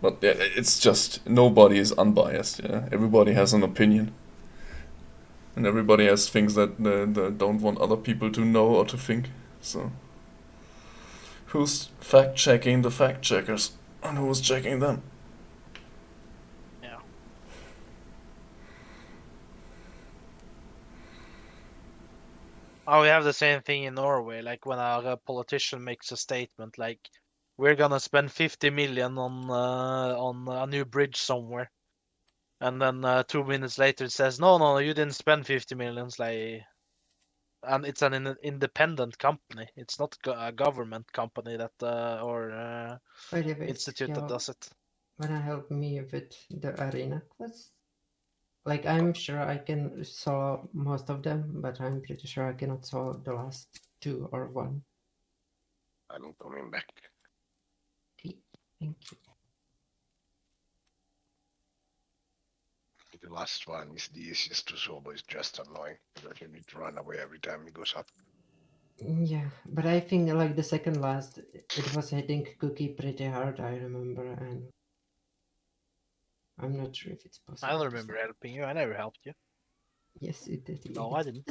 But yeah, it's just nobody is unbiased. Yeah, everybody has an opinion, and everybody has things that they don't want other people to know or to think. So, who's fact checking the fact checkers, and who's checking them? Yeah. Oh, we have the same thing in Norway. Like when a politician makes a statement, like we're gonna spend 50 million on a new bridge somewhere, and then 2 minutes later it says, no, you didn't spend 50 millions. Like, and it's an independent company. It's not a government company that or By the way, institute that Skill, does it. wanna help me with the arena quest? Like, I'm sure I can solve most of them, but I'm pretty sure I cannot solve the last two or one. I'm coming back. Okay, thank you. The last one is the easiest to solve, but it's just annoying because you need to run away every time he goes up. Yeah, but I think like the second last, it was hitting Cookie pretty hard, I remember, and I'm not sure if it's I possible don't to remember solve. helping you. I never helped you. Yes, it did. No, I didn't.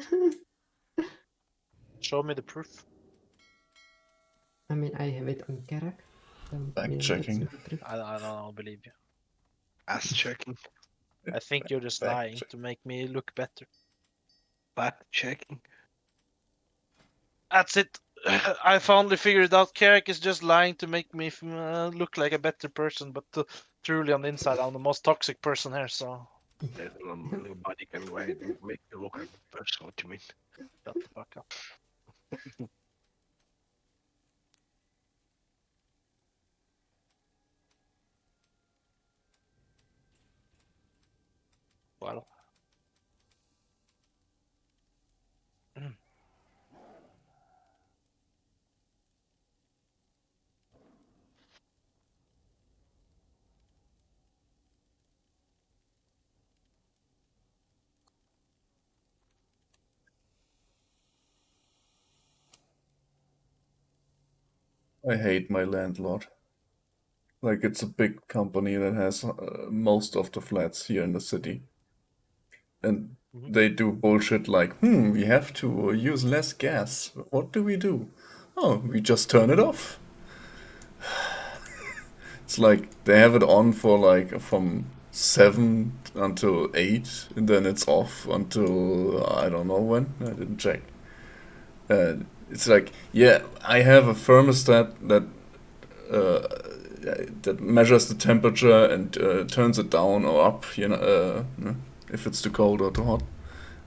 Show me the proof. I mean, I have it on Karak. Don't Fact mean that's checking. not true. I don't believe you. Ass checking. I think you're just lying to make me look better. Fact checking. That's it. I finally figured out Carrick is just lying to make me look like a better person, but truly on the inside, I'm the most toxic person here. So Nobody can go ahead and make you look like a person. What do you mean? shut the fuck up. Well. I hate my landlord. Like, it's a big company that has most of the flats here in the city. And they do bullshit like, we have to use less gas. What do we do? Oh, we just turn it off. It's like they have it on for like from 7 until 8, and then it's off until I don't know when. I didn't check. It's like, yeah, I have a thermostat uh, that measures the temperature and turns it down or up, if it's too cold or too hot.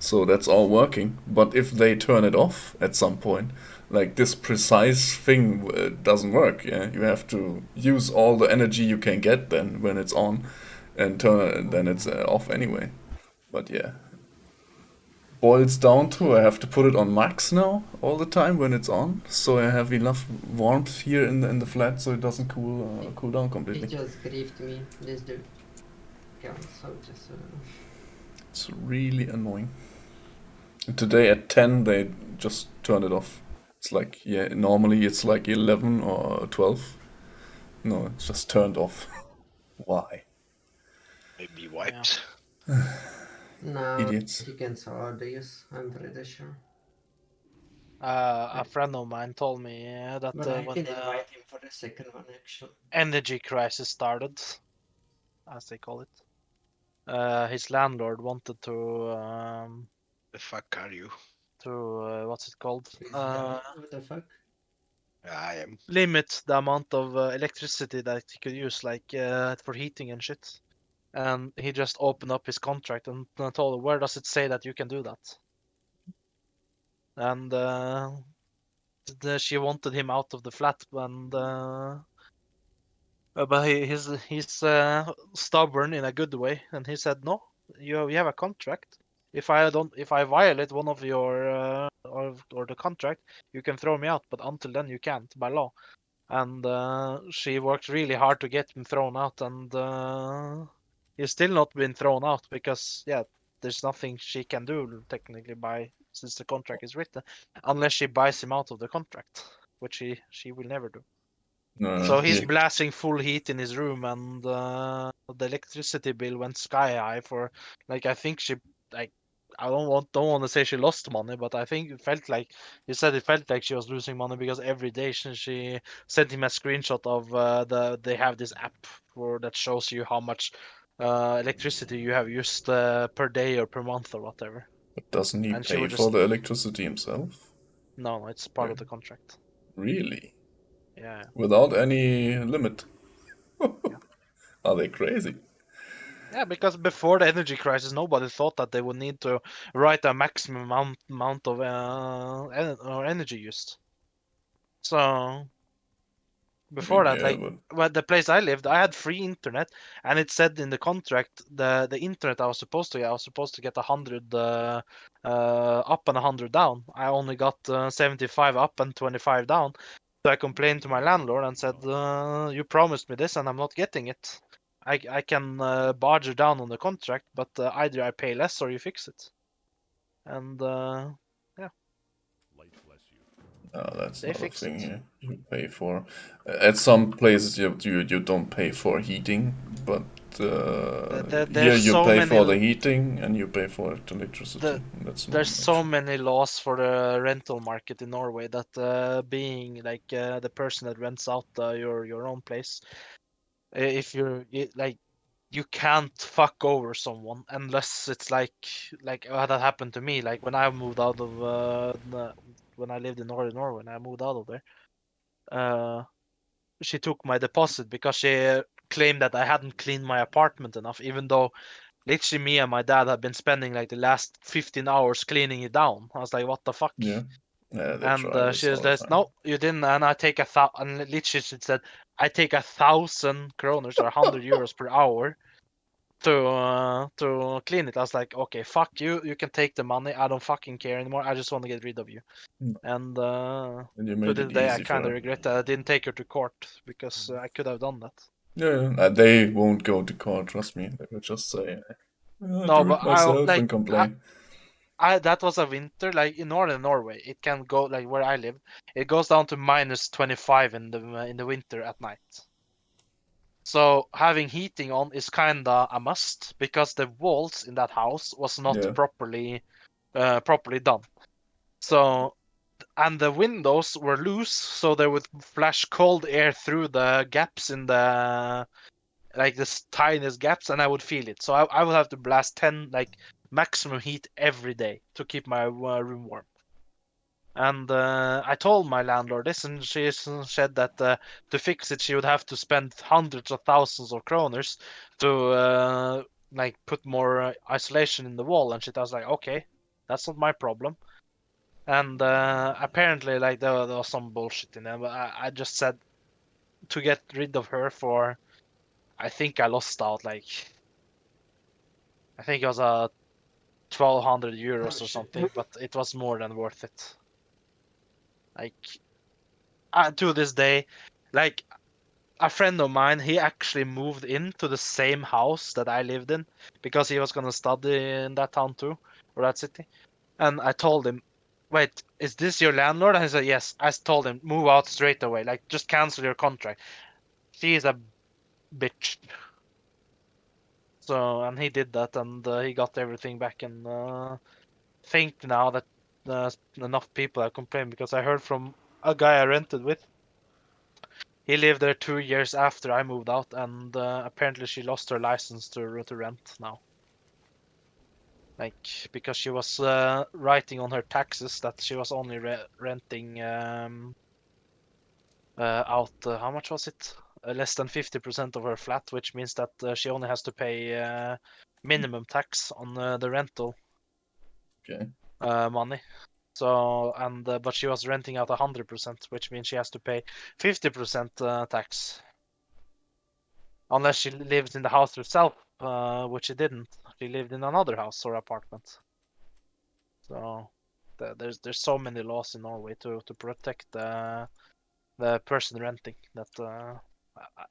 So that's all working. But if they turn it off at some point, like this precise thing doesn't work. Yeah, you have to use all the energy you can get then when it's on, and turn it, and then it's off anyway. But yeah, boils down to I have to put it on max now all the time when it's on, so I have enough warmth here in the flat so it doesn't cool down He completely. just griefed me, this dude. Yeah, so just. It's really annoying. And today at 10 they just turned it off. It's like, yeah, normally it's like 11 or 12. No, it's just turned off. Why? Maybe wipes. No, Idiots. he can solve this, I'm pretty sure. A friend of mine told me that But I when can the invite him for the second one, actually. energy crisis started, as they call it, his landlord wanted to The fuck are you? what's it called? He's done. What the fuck? I am. Limit the amount of electricity that he could use, like for heating and shit. And he just opened up his contract and told her, where does it say that you can do that? And she wanted him out of the flat, and but he's stubborn in a good way, and he said, no, you have a contract. If I violate one of your or the contract, you can throw me out, but until then you can't by law. And she worked really hard to get him thrown out, and he's still not been thrown out because there's nothing she can do technically by since the contract is written, unless she buys him out of the contract, which she will never do. So he's Yeah. blasting full heat in his room, and the electricity bill went sky high for like I think she like I don't want to say she lost money, but I think it felt like he said it felt like she was losing money because every day she sent him a screenshot of they have this app for that shows you how much electricity you have used per day or per month or whatever. But doesn't he And she pay would for just the electricity himself? no, it's part of the contract. Really? Yeah. Without any limit? Yeah. Are they crazy? Yeah, because before the energy crisis, nobody thought that they would need to write a maximum amount of energy used. So I before mean, that, yeah, like but well, the place I lived, I had free internet, and it said in the contract the internet I was supposed to get 100 up and 100 down. I only got 75 up and 25 down. So I complained to my landlord and said, "You promised me this, and I'm not getting it. I can barge you down on the contract, but either I pay less or you fix it." And yeah, no, that's they not a fixed thing it. here. You pay for. At some places, you don't pay for heating, but here There's you so pay for many. the heating and you pay for the electricity. The, That's there's normal, so actually. many laws for the rental market in Norway that being like the person that rents out your own place, if you're like you can't fuck over someone unless it's like that happened to me. Like when I moved out of when I lived in northern Norway, when I moved out of there, she took my deposit because she claimed that I hadn't cleaned my apartment enough, even though literally me and my dad had been spending like the last 15 hours cleaning it down. I was like, what the fuck? Yeah. Yeah, they And try this she was all the like, time. no, you didn't. And I take and literally she said, I take 1,000 kroners or 100 euros per hour to clean it. I was like, okay, fuck you. You can take the money. I don't fucking care anymore. I just want to get rid of you. Mm. And And you to made this it day, I easy for kind of her. regret that I didn't take her to court because I could have done that. Yeah, they won't go to court, trust me. They will just say, I'll No, do but it myself and complain. I that was a winter, like in northern Norway. It can go like where I live. It goes down to minus 25 in the winter at night. So having heating on is kinda a must because the walls in that house was not Yeah. properly done. So and the windows were loose, so they would flash cold air through the gaps in the like the tiniest gaps, and I would feel it. So I would have to blast 10 like maximum heat every day to keep my room warm. And I told my landlord this, and she said that to fix it, she would have to spend hundreds of thousands of kroners to like put more isolation in the wall. And she was like, okay, that's not my problem. And apparently, like there was some bullshit in there, but I just said to get rid of her for, I think I lost out like, I think it was a 1,200 euros or something, but it was more than worth it. Like to this day, like a friend of mine, he actually moved into the same house that I lived in because he was gonna study in that town too, or that city. And I told him, "Wait, is this your landlord?" And he said, "Yes." I told him, "Move out straight away. Like, just cancel your contract." She is a bitch. So, and he did that, and he got everything back. And think now that enough people have complained because I heard from a guy I rented with. He lived there 2 years after I moved out, and apparently she lost her license to rent now. Like because she was writing on her taxes that she was only renting out how much was it? Less than 50% of her flat, which means that she only has to pay minimum tax on the rental money. So and but she was renting out 100%, which means she has to pay 50% tax. Unless she lived in the house herself, which she didn't. She lived in another house or apartment. So there's so many laws in Norway to protect the person renting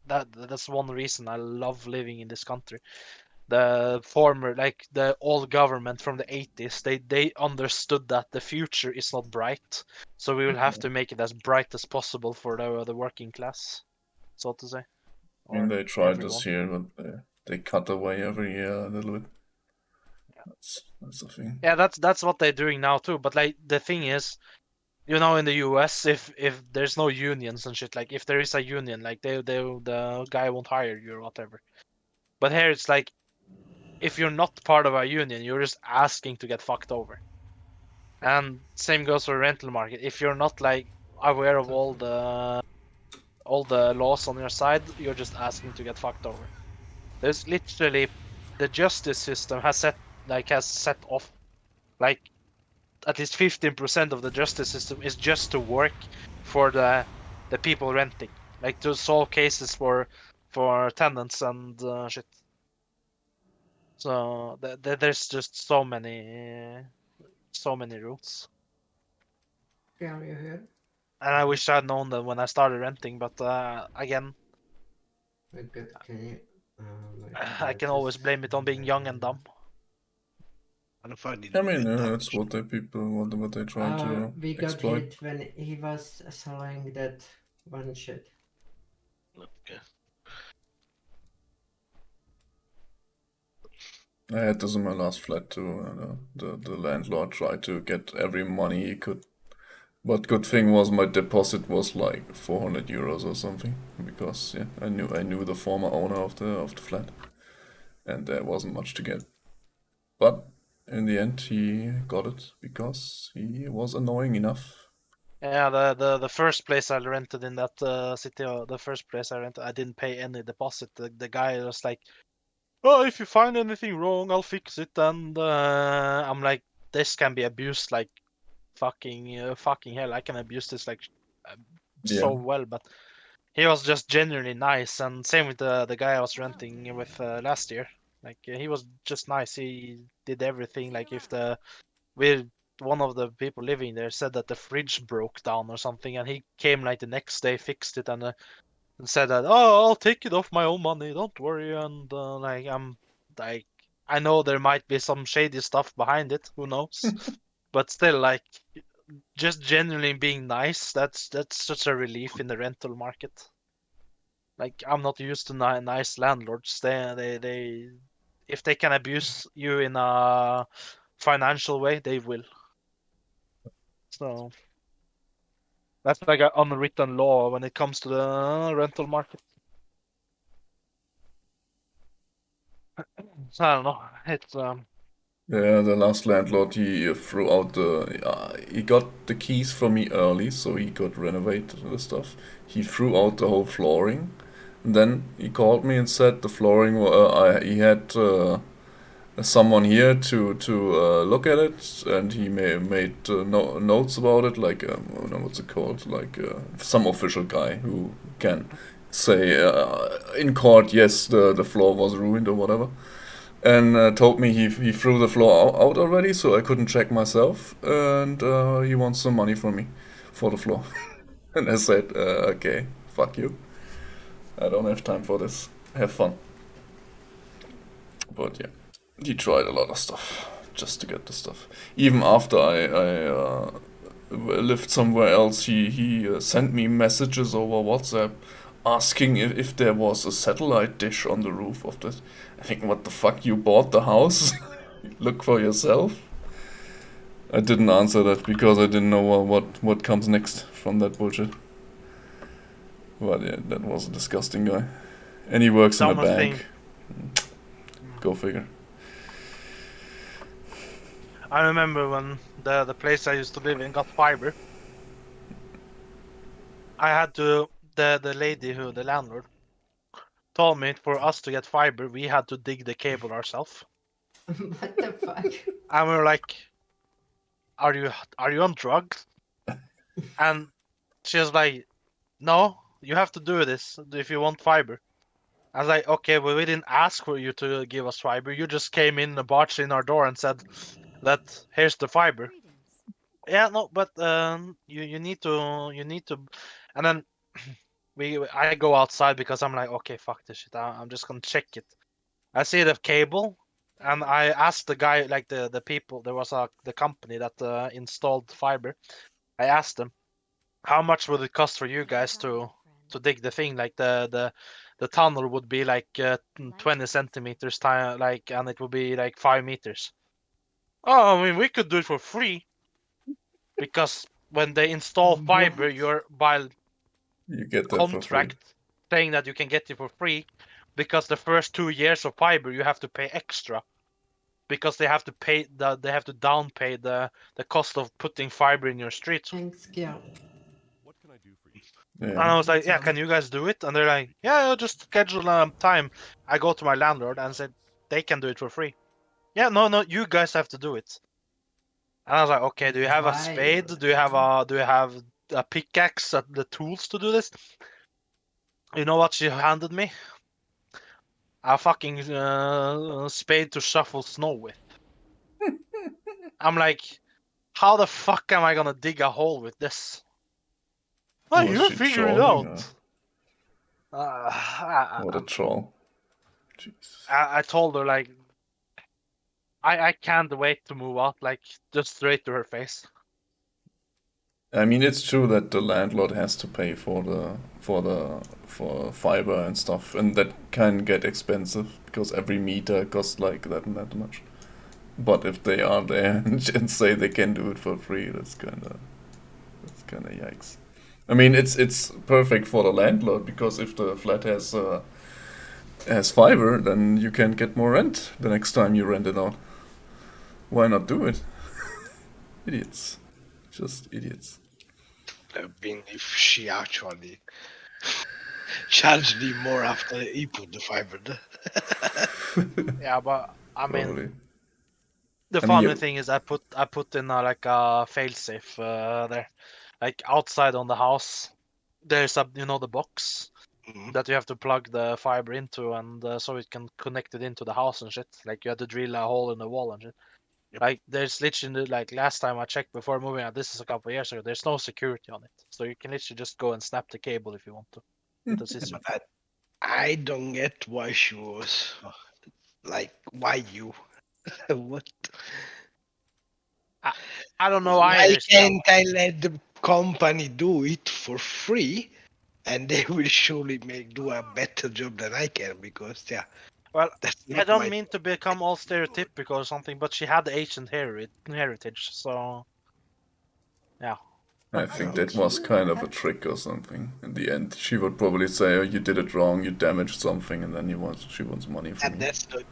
that's one reason I love living in this country. The former, like the old government from the 80s, they understood that the future is not bright, so we will have to make it as bright as possible for the working class, so to say. I mean, Or they tried everyone. this here, but they cut away every year a little bit. That's the thing. Yeah, that's what they're doing now too. But like the thing is, you know, in the US, if there's no unions and shit, like if there is a union, like the guy won't hire you or whatever. But here it's like, if you're not part of a union, you're just asking to get fucked over. And same goes for rental market. If you're not like aware of all the laws on your side, you're just asking to get fucked over. There's literally the justice system has set off like at least 15% of the justice system is just to work for the people renting, like to solve cases for tenants and shit. So there's just so many rules. Can you hear? And I wish I'd known that when I started renting, but again, Good. Can you? I can always blame it on being young and dumb. I mean, that's what the people, what they try to We got exploit. hit when he was selling that one shit. Okay. I had this in my last flat too. The landlord tried to get every money he could. But good thing was my deposit was like 400 euros or something, because yeah, I knew the former owner of the flat. and there wasn't much to get. But in the end, he got it because he was annoying enough. Yeah, the first place I rented in that city, the first place I rented, I didn't pay any deposit. The guy was like, "Oh, if you find anything wrong, I'll fix it." And I'm like, "This can be abused like fucking hell. I can abuse this like so Yeah. well." But he was just genuinely nice, and same with the guy I was renting with last year. Like he was just nice. He did everything. Like if we one of the people living there said that the fridge broke down or something, and he came like the next day, fixed it, and said that, "Oh, I'll take it off my own money. Don't worry." And like I'm like, I know there might be some shady stuff behind it. Who knows? But still, like, just genuinely being nice. That's such a relief in the rental market. Like I'm not used to nice landlords. They if they can abuse you in a financial way, they will. So that's like an unwritten law when it comes to the rental market. So I don't know. It's Yeah, the last landlord, he threw out he got the keys from me early, so he could renovate the stuff. He threw out the whole flooring, and then he called me and said the flooring. He had someone here to look at it, and he made notes about it, like I don't know what's it called, like some official guy who can say in court, yes, the floor was ruined or whatever. And told me he threw the floor out already, so I couldn't check myself, and he wants some money from me for the floor. And I said, okay, fuck you. I don't have time for this. Have fun. But yeah, he tried a lot of stuff just to get the stuff. Even after I lived somewhere else, he sent me messages over WhatsApp asking if there was a satellite dish on the roof of this. I think, what the fuck, you bought the house? Look for yourself. I didn't answer that because I didn't know what comes next from that bullshit. But yeah, that was a disgusting guy. And he works in a dumbest thing. bank. Go figure. I remember when the place I used to live in got fiber. I had to the lady who the landlord told me for us to get fiber we had to dig the cable ourselves. What the fuck? And we were like, are you on drugs? And she was like, no, you have to do this if you want fiber. I was like, okay, well, we didn't ask for you to give us fiber. You just came in, barged in our door, and said that here's the fiber. Yeah, no, but you need to, and then I go outside because I'm like, okay, fuck this shit. I'm just gonna check it. I see the cable, and I asked the guy, like the people. There was the company that installed fiber. I asked them, how much would it cost for you guys to dig the thing? Like the tunnel would be like 20 centimeters like, and it would be like 5 meters. Oh, I mean, we could do it for free because when they install fiber, What? you're by You get that for free. contract saying that you can get it for free because the first 2 years of fiber you have to pay extra because they have to they have to down pay the cost of putting fiber in your street. Thanks, Gil. What can I do for you? And Yeah. I was like, That's yeah, all. can you guys do it? And they're like, yeah, just schedule time. I go to my landlord and said they can do it for free. Yeah, no, you guys have to do it. And I was like, okay, do you have a Why? spade? Do you have a pickaxe, the tools to do this? You know what she handed me? A fucking spade to shovel snow with. I'm like, how the fuck am I gonna dig a hole with this? Oh, Was you she figure it trolling or out. Uh, what a troll? Jesus. I told her like, I can't wait to move out, like just straight to her face. I mean, it's true that the landlord has to pay for fiber and stuff, and that can get expensive because every meter costs like that and that much. But if they are there and say they can do it for free, that's kind of yikes. I mean, it's perfect for the landlord because if the flat has has fiber, then you can get more rent the next time you rent it out. Why not do it? Idiots. Just idiots. Have been if she actually charged him more after he put the fiber. Yeah, but I mean, Probably. the I mean, funny you, thing is I put in like a failsafe there, like outside on the house. There's a the box Mhm. that you have to plug the fiber into, and so it can connect it into the house and shit. Like you have to drill a hole in the wall and shit. Yep. Like there's literally like last time I checked before moving out, this is a couple of years ago. There's no security on it, so you can literally just go and snap the cable if you want to. It assists you. But I don't get why she was like, why you? What? I, I don't know Why either still. can't I let the company do it for free? And they will surely do a better job than I can because yeah, Well, that's I not don't my. mean to become all stereotypical or something, but she had the ancient heritage, so yeah. I think that was kind of a trick or something. In the end, she would probably say, "Oh, you did it wrong. You damaged something," and then she wants money from And you.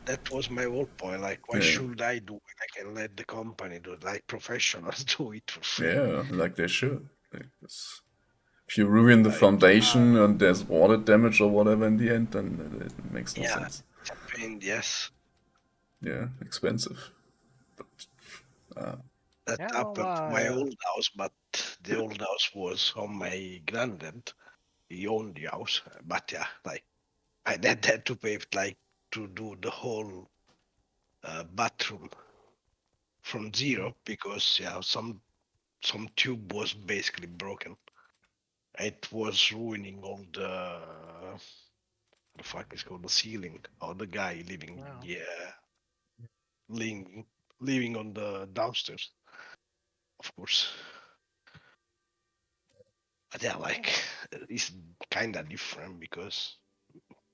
that was my whole point. Like, why Yeah. should I do it? I can let the company do it. Like professionals do it for free. Yeah, like they should. Like this. If you ruin the Like, foundation and there's water damage or whatever in the end, then it makes no yeah, sense. it's a pain. Yes, Yeah, expensive. that Yeah, well, happened to my old house, but the old house was on my granddad. He owned the house, but yeah, like I had to pay like to do the whole bathroom from zero because yeah, some tube was basically broken. It was ruining all the fuck is called the ceiling or the guy living wow. yeah living living on the downstairs, of course. But yeah, like it's kind of different because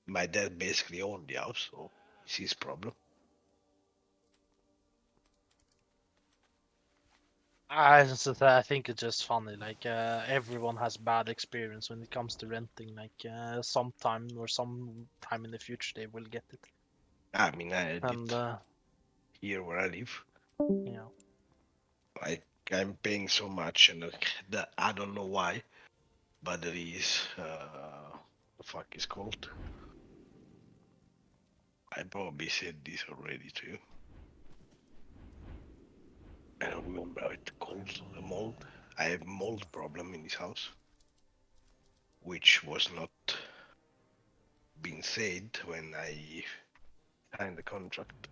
my dad basically owned the house, so it's his problem. I think it's just funny. Like everyone has bad experience when it comes to renting. Like sometime or some time in the future they will get it. I mean, I had And it here where I live. yeah, Like I'm paying so much, and that I don't know why, but there is the fuck is called. I probably said this already to you. I don't remember how it's called. A mold. I have mold problem in this house, which was not being said when I signed the contract.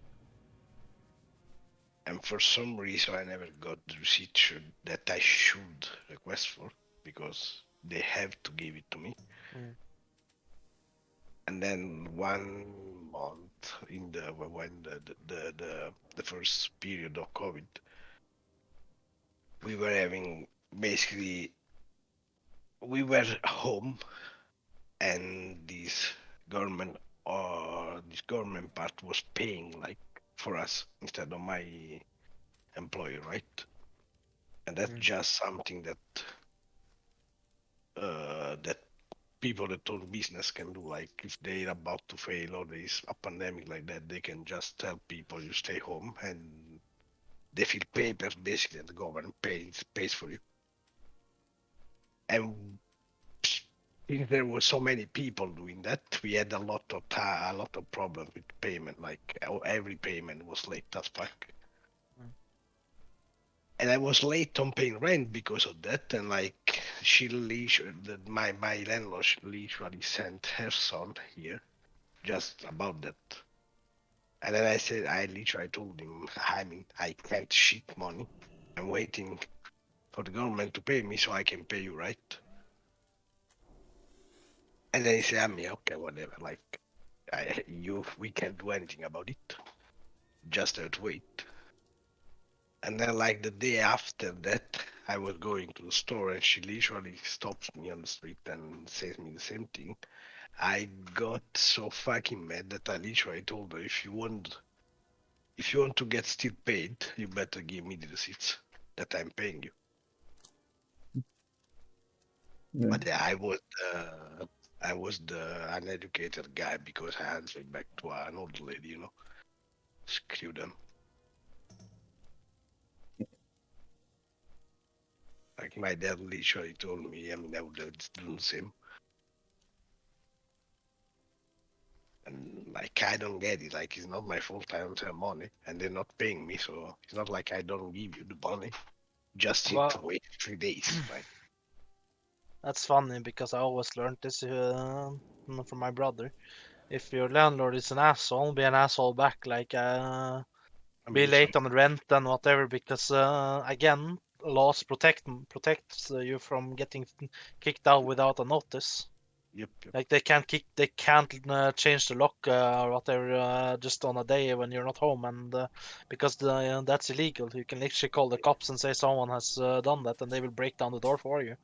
And for some reason, I never got the receipt that I should request for because they have to give it to me. Mm. And then 1 month in the when the first period of COVID, we were having basically we were home, and this government part was paying like for us instead of my employer, right? And that's just something that people that own business can do. Like if they're about to fail or there's a pandemic like that, they can just tell people you stay home and they fill papers basically, and the government pays for you. And since there were so many people doing that, we had a lot of problems with payment. Like every payment was late as fuck. And I was late on paying rent because of that. And like my landlord literally sent her son here just about that. And then I literally told him, I mean, I can't shit money. I'm waiting for the government to pay me so I can pay you, right? And then he said, I mean, okay, whatever. Like, we can't do anything about it. Just have to wait. And then, like the day after that, I was going to the store, and she literally stops me on the street and says me the same thing. I got so fucking mad that I literally told her, if you want to get still paid, you better give me the receipts that I'm paying you. Yeah. But yeah, I was I was the uneducated guy because I answered back to an old lady, you know. Screw them. Like my dad literally told me, I mean, I would have done the same. And like I don't get it. Like it's not my fault. I don't have money, and they're not paying me, so it's not like I don't give you the money. Just need to Well, wait 3 days. Like that's funny because I always learned this from my brother. If your landlord is an asshole, be an asshole back. Like I be mean, late on the rent and whatever, because again, laws protects you from getting kicked out without a notice. yep. Like they can't change the lock or whatever just on a day when you're not home, and because that's illegal. You can literally call the cops and say someone has done that, and they will break down the door for you.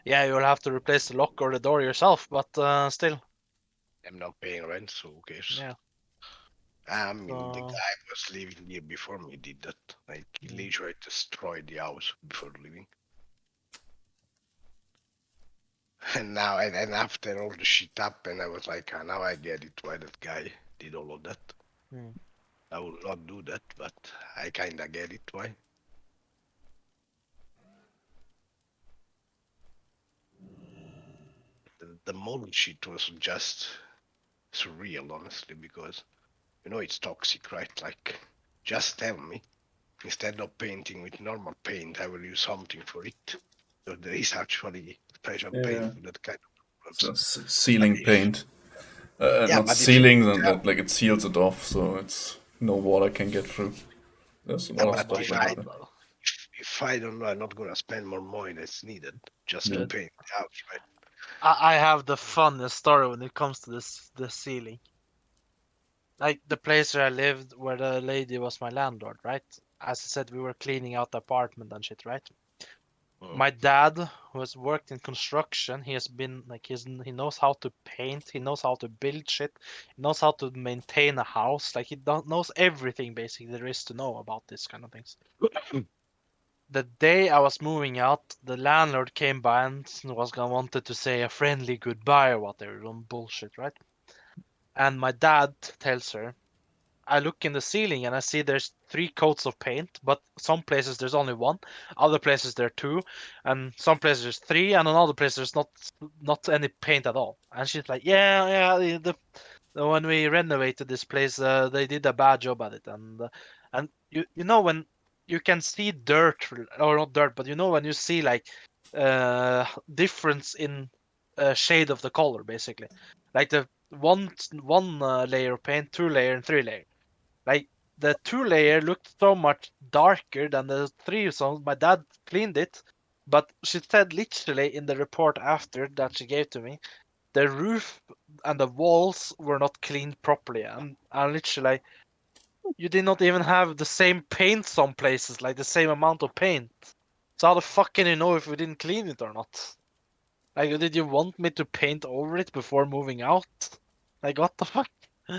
Yeah, you'll have to replace the lock or the door yourself, but still. I'm not paying rent, so who cares? Yeah. I mean, the So guy was living here before me did that. Like he literally destroyed the house before leaving. And now, and after all the shit happened, I was like, ah, now I get it why that guy did all of that. I will not do that, but I kinda get it why. The mole shit was just surreal, honestly, because you know it's toxic, right? Like, just tell me. Instead of painting with normal paint, I will use something for it. So there is actually special paint Yeah. for that kind of So problems. But ceiling if paint. yeah, Not but if you ceilings, don't and tell that like it seals it off, so it's no water can get through. There's a yeah, lot of oh but my stuff if like I god. that. if I don't know, I'm not gonna spend more money that's needed just to Yeah. Dude, paint the house, right? I have the funniest story when it comes to the ceiling. Like the place where I lived, where the lady was my landlord, right? As I said, we were cleaning out the apartment and shit, right? Mm. My dad, who has worked in construction, he has been like he knows how to paint, he knows how to build shit, he knows how to maintain a house. Like he knows everything basically there is to know about this kind of things. The day I was moving out, the landlord came by and was gonna wanted to say a friendly goodbye or whatever, on bullshit, right? And my dad tells her, I look in the ceiling and I see there's 3 coats of paint, but some places there's only one, other places there are 2, and some places there's 3, and another place there's not any paint at all. And she's like, yeah, when we renovated this place, they did a bad job at it, and you know when you can see dirt, or not dirt, but you know when you see like difference in shade of the color, basically, like the one layer of paint, 2 layer, and 3 layer. Like the 2 layer looked so much darker than the 3, so my dad cleaned it. But she said literally in the report after that she gave to me, the roof and the walls were not cleaned properly, and I literally like, you did not even have the same paint some places, like the same amount of paint. So how the fuck can you know if we didn't clean it or not? Like, did you want me to paint over it before moving out? Like, what the fuck?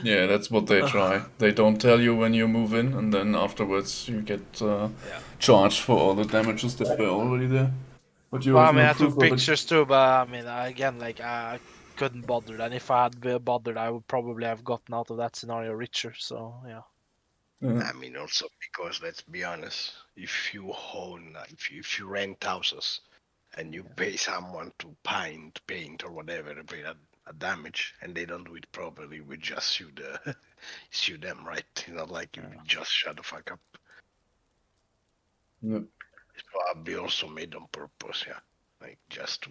Yeah, that's what they try. They don't tell you when you move in, and then afterwards you get Yeah. charged for all the damages that were already there. But you Well, I have mean, no I took proof of it. pictures too, but I mean, again, like I couldn't bother. And if I had been bothered, I would probably have gotten out of that scenario richer. So yeah. I mean, also because let's be honest, if you own, if you rent houses and you pay someone to paint or whatever, repair a damage, and they don't do it properly, we just sue them, right? It's not like you just shut the fuck up. Yep. It's probably also made on purpose, yeah. Like just to.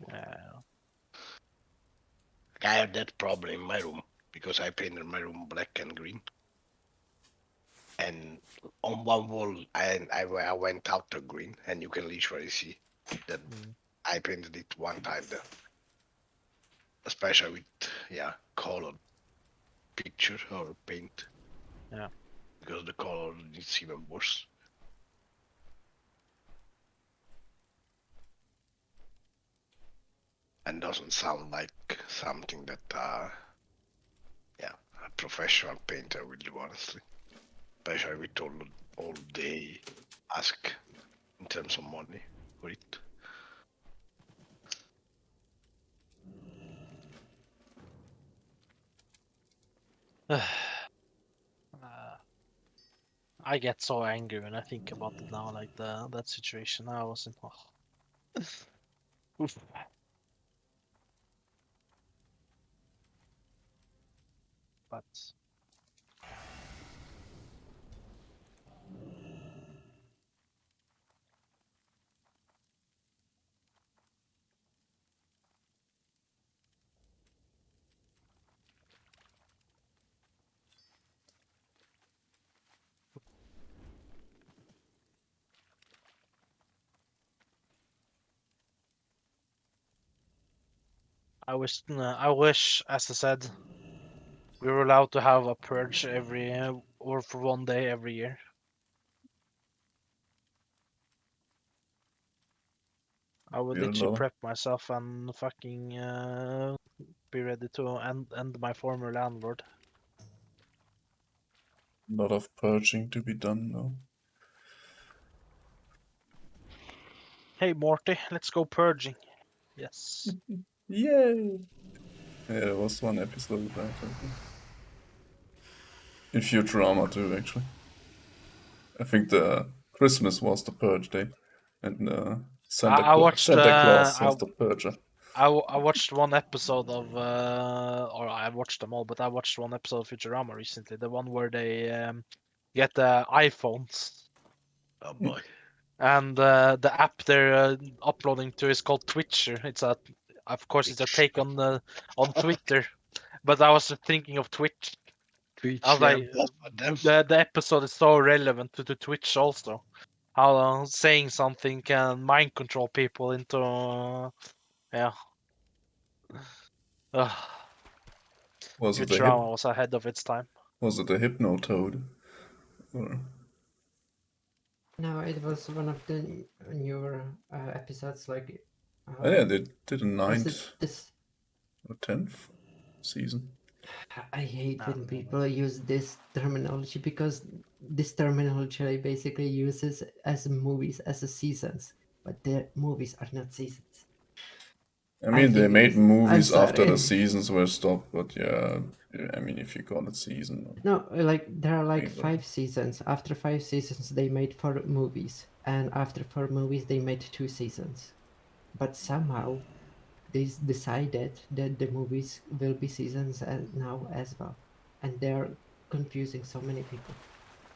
I have that problem in my room because I painted my room black and green. And on one wall, I went out to green, and you can literally see that I painted it one time there, especially with colored picture or paint. Yeah. Because the color is even worse. And doesn't sound like something that a professional painter will do, honestly. Especially with all they ask in terms of money for it. I get so angry when I think about it now, like that situation I was in. Oh. Oof. But I wish, as I said, we were allowed to have a purge every or for one day every year. I would Be a literally lot, prep myself and fucking be ready to end my former landlord. lot of purging to be done now. Hey Morty, let's go purging. Yes. Yay! Yeah, there was one episode of that, I think. In Futurama too, actually. I think the Christmas was the purge day, and I watched Santa Claus was the purger. I watched one episode of or I watched them all, but I watched one episode of Futurama recently. The one where they get the iPhones. Oh boy. And the app they're uploading to is called Twitcher. Of course, it's a take on Twitter. But I was thinking of Twitch. I was Yeah, like, both of them. the episode is so relevant to Twitch also. How saying something can mind control people into yeah. Was it a Futurama was ahead of its time. Was it a Hypnotoad? Or... No, it was one of the newer episodes. Like, Oh, yeah, they did a was 9th it this? or 10th season. I hate when people use this terminology because this terminology basically uses as movies as a seasons, but their movies are not seasons. I mean, they made movies after the sorry. seasons were stopped, but yeah, I mean, if you call it season. No, like there are like Maybe. 5 seasons. After 5 seasons, they made 4 movies, and after 4 movies, they made 2 seasons. But somehow, they decided that the movies will be seasons now as well, and they're confusing so many people.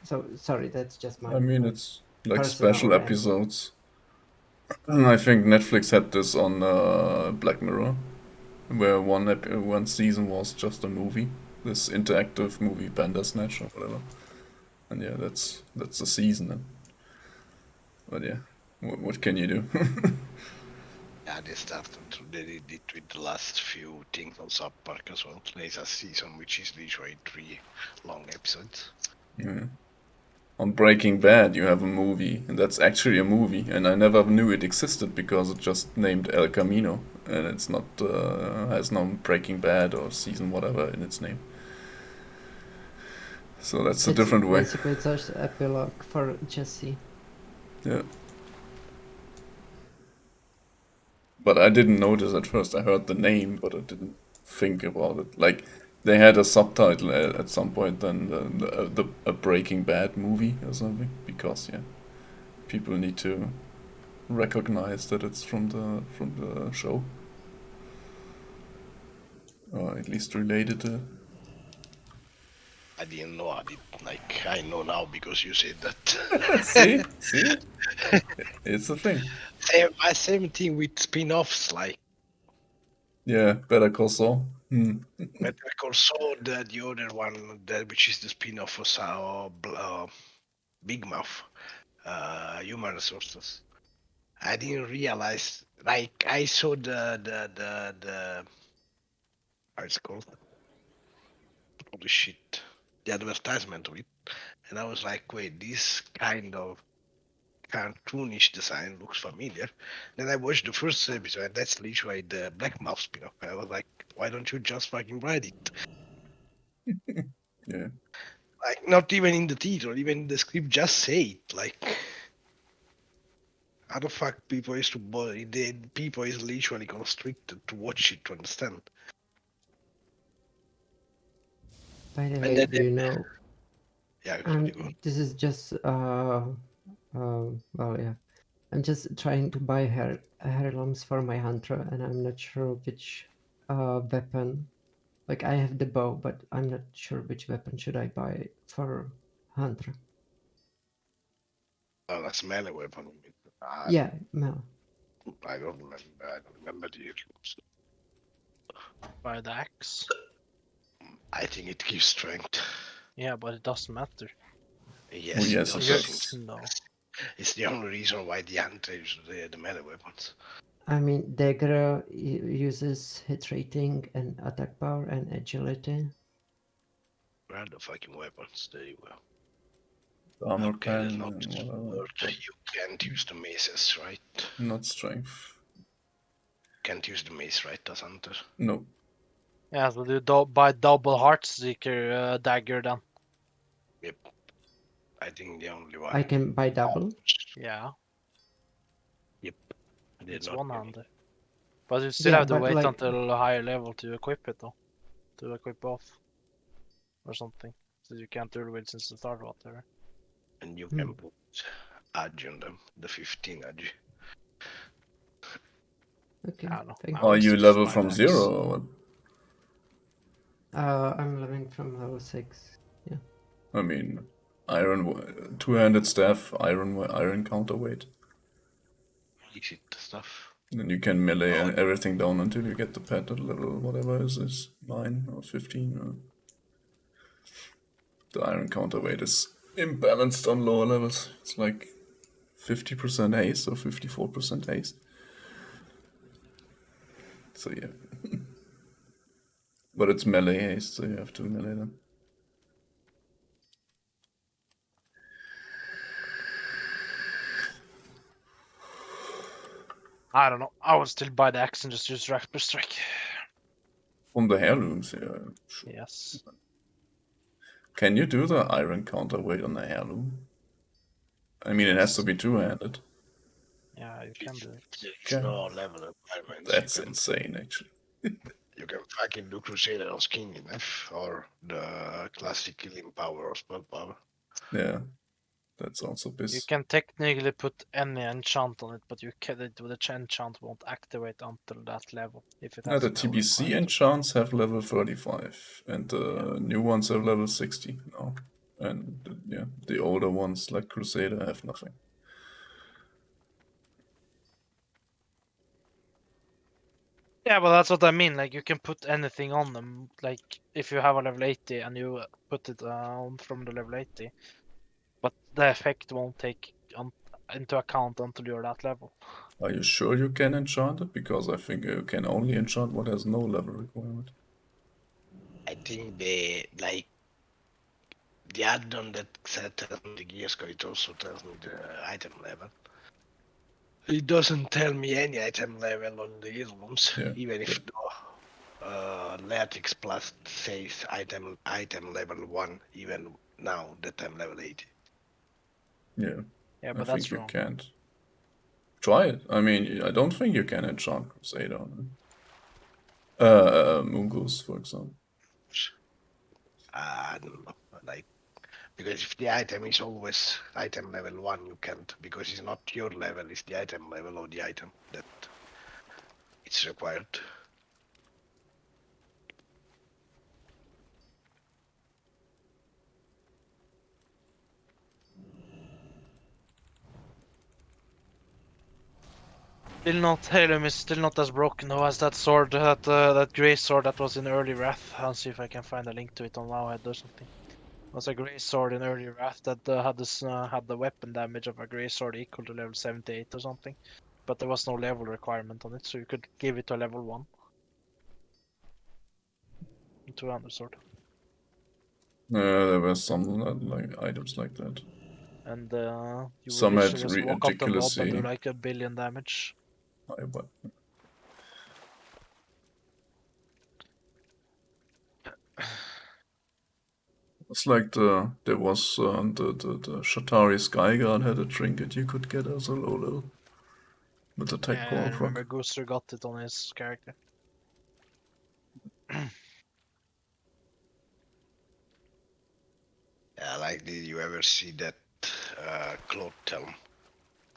So sorry, that's just my. I mean, it's like personal special rant. episodes. I think Netflix had this on Black Mirror, where one season was just a movie, this interactive movie Bandersnatch or whatever. And yeah, that's a season. Then. But yeah, what can you do? Yeah, they started they did it with the last few things on South Park as well. There's a season which is literally 3 long episodes. Yeah. On Breaking Bad, you have a movie, and that's actually a movie, and I never knew it existed because it just named El Camino, and it's not has no Breaking Bad or season whatever in its name. So that's a different way. Basically, it's just epilogue for Jesse. Yeah. But I didn't notice at first. I heard the name, but I didn't think about it. Like they had a subtitle at some point, then a Breaking Bad movie or something, because yeah, people need to recognize that it's from the show, or at least related to. I didn't know. I know now because you said that. See, it's a thing. Same thing with spin-offs, like Yeah, Better Call Saul. Better Call Saul, the other one, which is the spin-off for Big Mouth, Human Resources. I didn't realize. Like I saw the how it's called. Holy shit! The advertisement of it, and I was like, wait, this kind of cartoonish design looks familiar. Then I watched the first episode, and that's literally the Black Mouth spin-off. I was like, why don't you just fucking write it? Yeah. Like, not even in the title, even in the script, just say it. Like, how the fuck people is to bother? The people is literally constricted to watch it to understand. By the And way, then, do you know? yeah, continue. Go on. This is just well, yeah. I'm just trying to buy heirlooms for my hunter, and I'm not sure which weapon. Like I have the bow, but I'm not sure which weapon should I buy for hunter. Oh, that's melee weapon. You mean. Yeah, Mel. I don't remember. I don't remember the rules. By the axe. I think it gives strength. Yeah, but it doesn't matter. Yes, Oh, it yes, it does. does. No. It's the only reason why the hunter uses the melee weapons. I mean, dagger uses hit rating and attack power and agility. Where are the fucking weapons? There you go. Armor Okay, pen then not and whatever. word. You can't use the maces, right? Not strength. Can't use the mace, right, as hunter? No. Yeah, so you buy double Heartseeker dagger then. Yep. I think the only one. I can buy double. Yeah. Yep. They're It's not one-handed. But you still Yeah, have to but wait like until a higher level to equip it though. To equip both. Or something. So you can't do it since the start or whatever. And you can put Agi on them, the 15 Agi. Okay. I don't know. Thank Are you. you level from 0 or what? I'm leveling from level 6. Yeah. I mean, iron two-handed staff, iron counterweight. Easy stuff. Then you can melee and everything down until you get the pet at level whatever is this 9 or 15. The iron counterweight is imbalanced on lower levels. It's like 50% haste or 54% haste. So yeah. But it's melee haste, so you have to melee them. I don't know. I would still buy the axe and just use Raptor Strike. From the heirlooms, yeah. Sure. Yes. Can you do the iron counterweight on the heirloom? I mean, it has to be two-handed. Yeah, you can do it. It's no level requirements. That's insane, actually. You can fucking do Crusader on King enough, or the classic killing power or spell power. Yeah, that's also You piss. can technically put any enchant on it, but the enchant won't activate until that level. If it Yeah, has the no TBC requirement. enchants have level 35, and the new ones have level 60 now. And yeah, the older ones, like Crusader, have nothing. Yeah, but that's what I mean. Like you can put anything on them. Like if you have a level 80 and you put it on from the level 80, but the effect won't take into account until you're that level. Are you sure you can enchant it? Because I think you can only enchant what has no level requirement. I think the add-on that tells me the gear score, it also tells me the item level. It doesn't tell me any item level on the heirlooms, even if the Latix Plus says item level 1, even now that I'm level 80. Yeah. Yeah, I but think that's you wrong. can't. Try it. I mean, I don't think you can enchant Crusader on it. Mungus, for example. I don't know, like, because if the item is always item level 1, you can't, because it's not your level, it's the item level of the item that it's required. Still not Halem is still not as broken though as that sword, that grey sword that was in early Wrath. I'll see if I can find a link to it on Wowhead or something. It was a grey sword in early Wrath that had the weapon damage of a grey sword equal to level 78 or something. But there was no level requirement on it, so you could give it to a level 1. 200 sword. There were some like items like that. And you would Some had literally just walk up the mob and do ridiculously like 1 billion damage. high, but it's like there was the Shatari Skyguard had a trinket you could get as a low level with attack Yeah, power I of remember rock. Gooster got it on his character. like, did you ever see that cloth helm?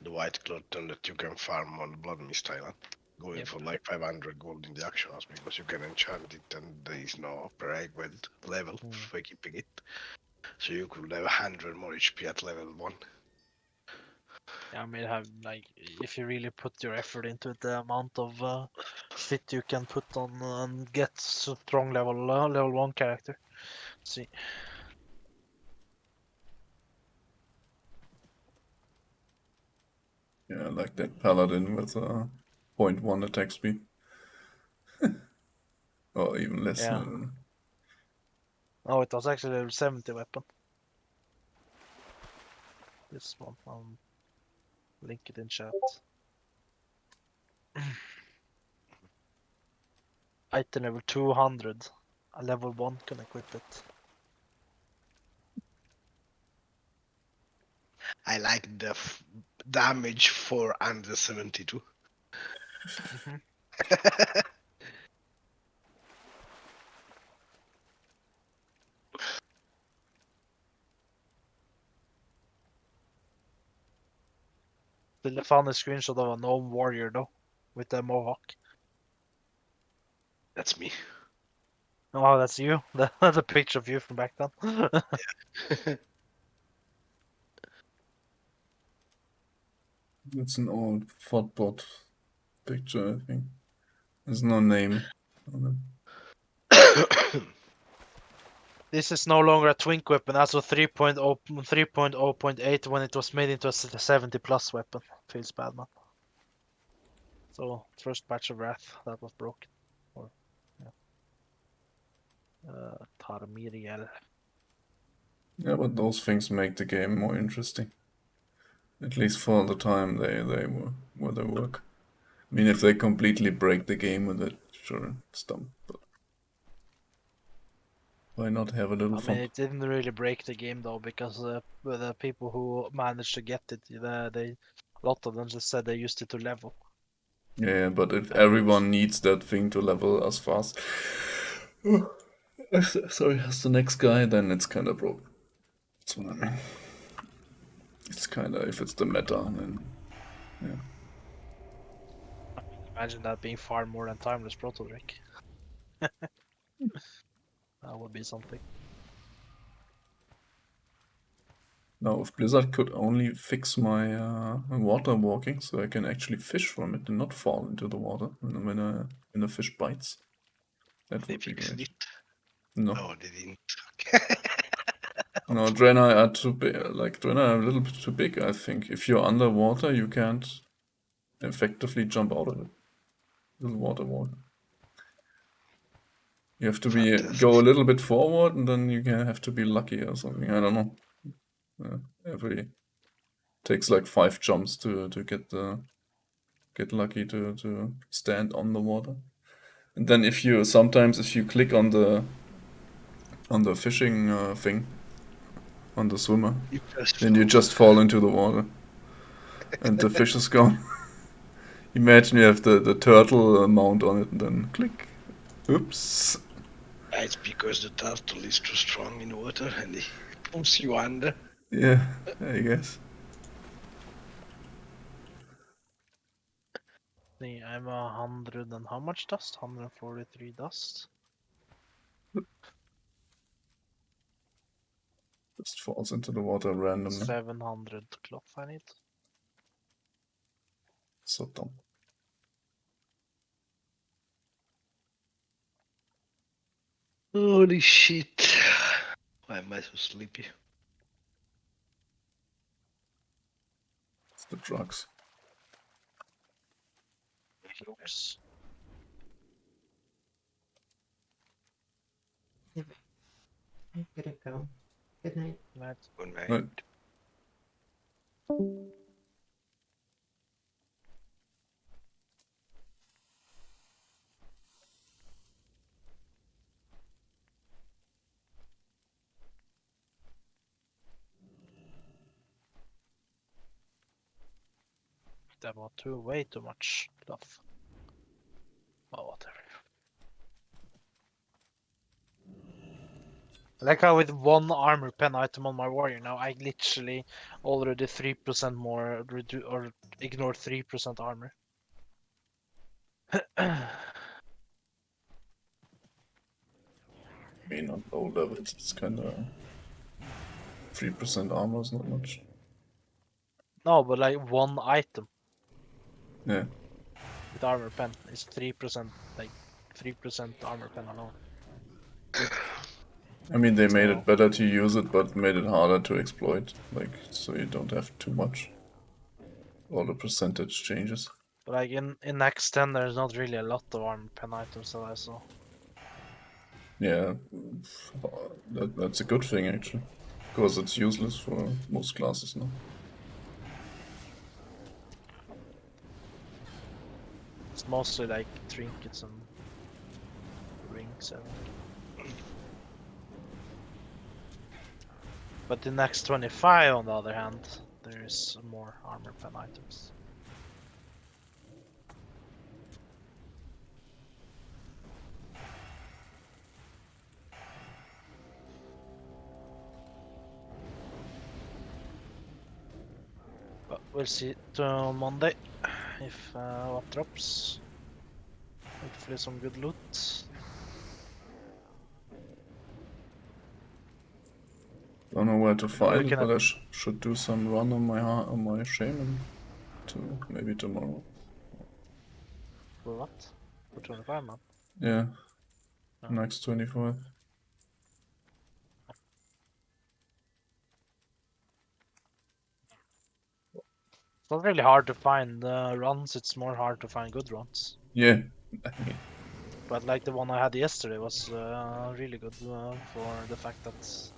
The white cloth helm that you can farm on Blood Mist Island? Going Yep. for like 500 gold in the auctions because you can enchant it and there is no prerequisite level for keeping it. So you could have 100 more HP at level 1. Yeah, I mean, have like if you really put your effort into it, the amount of shit you can put on and get strong level 1 character. Let's see. Yeah, like that paladin with 0.1 attack speed. Or even less. Yeah. Oh, it was actually a 70 weapon. This one, link it in chat. Item level 200. A level 1 can equip it. I like the damage for under 72. Still found a screenshot of a gnome warrior though, with the mohawk. That's me. Oh, that's you? That's a picture of you from back then. It's an old Fodbot picture, I think. There's no name on it. This is no longer a twink weapon, as of 3.0.8 when it was made into a 70 plus weapon. Feels bad, man. So, first batch of Wrath that was broken. Or, yeah. Tarmiriel. Yeah, but those things make the game more interesting. At least for the time they where they work. I mean, if they completely break the game with it, sure, it's dumb. But why not have a little I fun? mean, it didn't really break the game though, because the people who managed to get it, a lot of them just said they used it to level. Yeah, but if everyone needs that thing to level as fast, sorry, as the next guy, then it's kind of broken. That's what I mean. It's kind of, if it's the meta, then yeah. Imagine that being far more than Timeless Proto Drake. That would be something. Now, if Blizzard could only fix my water walking so I can actually fish from it and not fall into the water when a fish bites, that would be great. It? No. Oh, they didn't. No, Draenei are too big. Like, Draenei are a little bit too big, I think. If you're underwater, you can't effectively jump out of it. Little water walk. You have to go a little bit forward, and then you have to be lucky or something. I don't know. Takes like 5 jumps to get lucky to stand on the water. And then if you click on the fishing thing on the swimmer, then you just fall into the water, and the fish is gone. Imagine you have the turtle mount on it, and then click. Oops. It's because the turtle is too strong in water and he pulls you under. Yeah, I guess. See, I'm 100 and how much dust? 143 dust. Just falls into the water randomly. 700 cloth I need. So dumb. Holy shit. Why am I so sleepy? It's the drugs. Looks. I gotta go. Good night. Good night. Right. That was way too much cloth. Oh, whatever. Like how with one armor pen item on my warrior now, I literally already 3% more or ignore 3% armor. I mean, on low levels, it's kind of 3% armor is not much. No, but like one item. Yeah. With armor pen is 3%, like 3% armor pen alone. I mean, they made So- it better to use it, but made it harder to exploit. Like, so you don't have too much. All the percentage changes. But like in Next 10, there's not really a lot of armor pen items that I saw. Yeah, that's a good thing actually, because it's useless for most classes now. It's mostly like trinkets and rings, I think. But the next 25, on the other hand, there is more armor pen items. But we'll see on Monday if what drops. Hopefully some good loot. Don't know where to find it, can but I should do some run on my shaman too, maybe tomorrow. For what? For 25 man? Yeah, Oh. next 25. It's not really hard to find runs, it's more hard to find good runs. Yeah. But like the one I had yesterday was really good for the fact that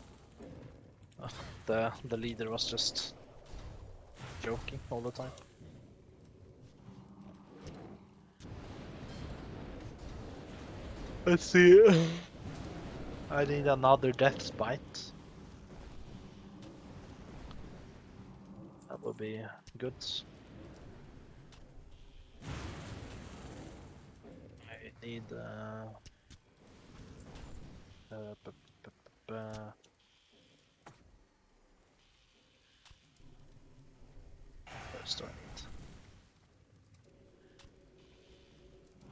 the leader was just joking all the time. Let's see. I need another death spite. That would be good. I need first I need.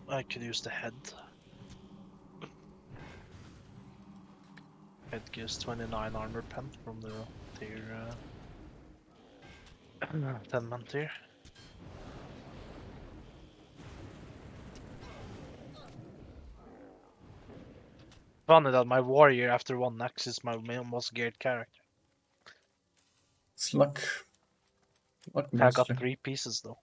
I could use the head. Head gives 29 armor pen from the tier 10 man tier. Funny that my warrior after 1x is my most geared character. It's luck. Luck I got mostly. 3 pieces though.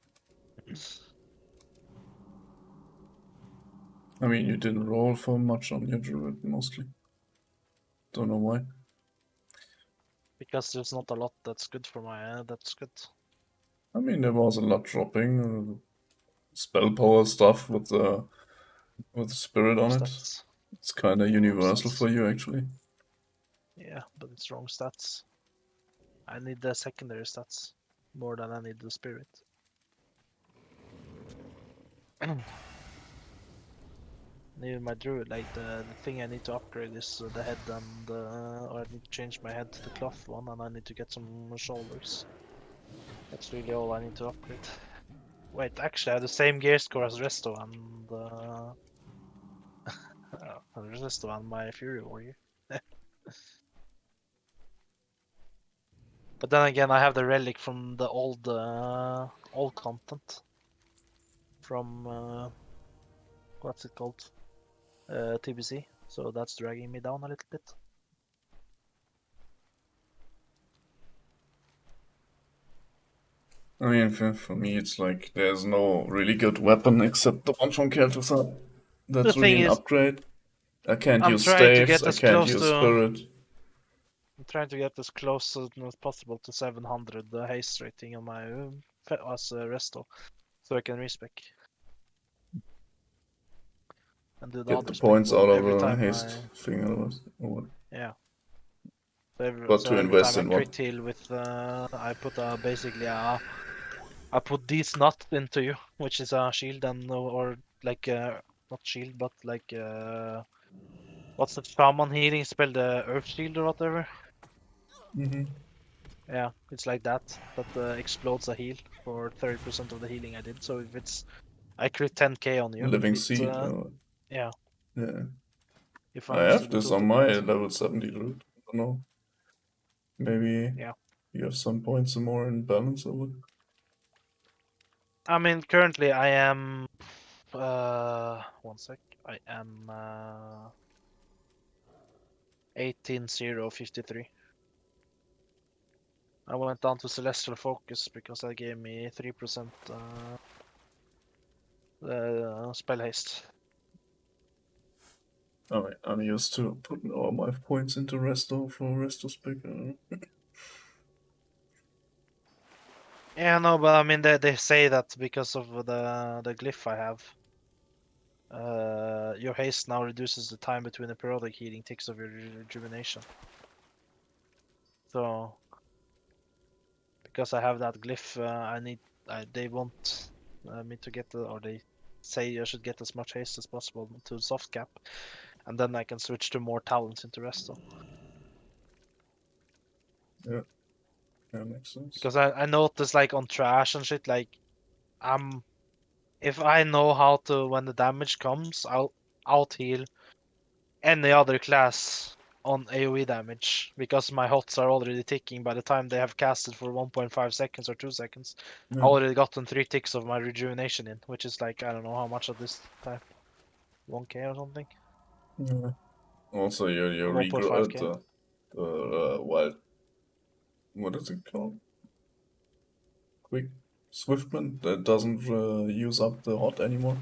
I mean, you didn't roll for much on your druid mostly. Don't know why. Because there's not a lot that's good for my that's good. I mean, there was a lot dropping. Spell power stuff with the spirit on it. Stats. It's kind of universal for you actually. Yeah, but it's wrong stats. I need the secondary stats more than I need the spirit. Even my druid, like the thing I need to upgrade is the head and or I need to change my head to the cloth one, and I need to get some shoulders. That's really all I need to upgrade. Wait, actually, I have the same gear score as Resto and Resto and my Fury Warrior. But then again, I have the relic from the old content from what's it called? TBC. So that's dragging me down a little bit. I mean, for me, it's like there's no really good weapon except the one from Kel'Thuzad. That's The thing really an is, upgrade. I can't I'm use trying to staves, get I as can't close use to. spirit. I'm trying to get as close as possible to 700 haste rating on my as Resto, so I can respec and do the Get other the spec. points But out of every the time haste thing, otherwise. Or what? yeah. But So to every invest time I in what? crit heal with, I put basically I put these nuts into you, which is a shield and or like not shield but like What's the shaman healing spell? The Earth Shield or whatever? Mm-hmm. Yeah, it's like that. That explodes a heal for 30% of the healing I did. So if it's I crit 10k on you, Living it Seed. yeah. Yeah. If I I was to have do this on total my damage. level 70 loot. I don't know. Maybe Yeah. you have some points more in balance of it. I mean, currently I am. One sec. I am 18053. I went down to Celestial Focus because that gave me 3% spell haste. Alright, I'm used to putting all my points into Resto for Resto spec. Yeah, no, but I mean they say that because of the glyph I have. Your haste now reduces the time between the periodic healing ticks of your rejuvenation. So, because I have that glyph, they want me to get or they say I should get as much haste as possible to soft cap, and then I can switch to more talents into Resto. Yeah, that makes sense. Because I noticed like on trash and shit, like if I know how to when the damage comes, I'll out heal any other class on AoE damage because my hots are already ticking by the time they have casted for 1.5 seconds or 2 seconds. I Yeah. already gotten 3 ticks of my rejuvenation in, which is like, I don't know how much at this time. 1k or something? Yeah. Also, you regrow 1.5k. the wild. What is it called? Quick Swiftman that doesn't use up the hot anymore.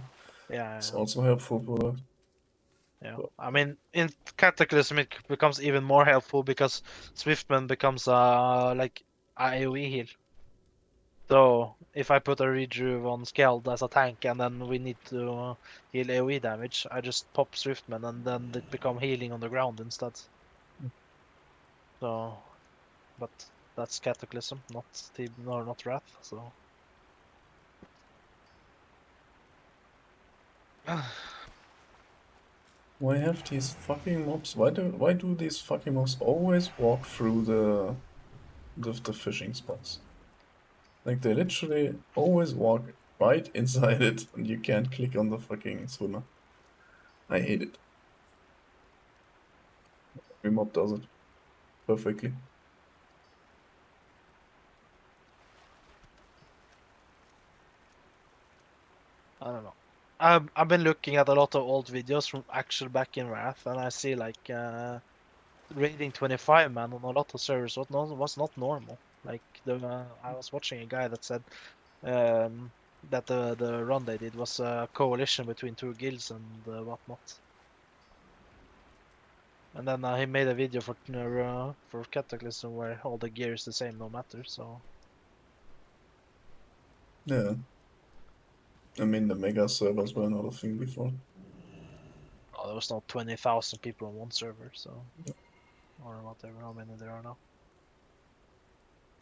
Yeah, It's yeah. also helpful for that. Yeah, I mean, in Cataclysm it becomes even more helpful because Swiftman becomes like a AoE heal. So if I put a rejuve on Skeld as a tank and then we need to heal AoE damage, I just pop Swiftman and then it become healing on the ground instead. So, but that's Cataclysm, not not Wrath. So. Why have these fucking mobs? Why do these fucking mobs always walk through the fishing spots? Like they literally always walk right inside it, and you can't click on the fucking swimmer. I hate it. Every mob does it perfectly. I don't know. I've been looking at a lot of old videos from actual back in Wrath, and I see like rating 25 man on a lot of servers was not normal. Like I was watching a guy that said that the run they did was a coalition between 2 guilds and whatnot. And then he made a video for Cataclysm where all the gear is the same no matter. So Yeah. I mean, the mega servers were not a thing before. there was not 20,000 people on one server. So or whatever, how many there are now.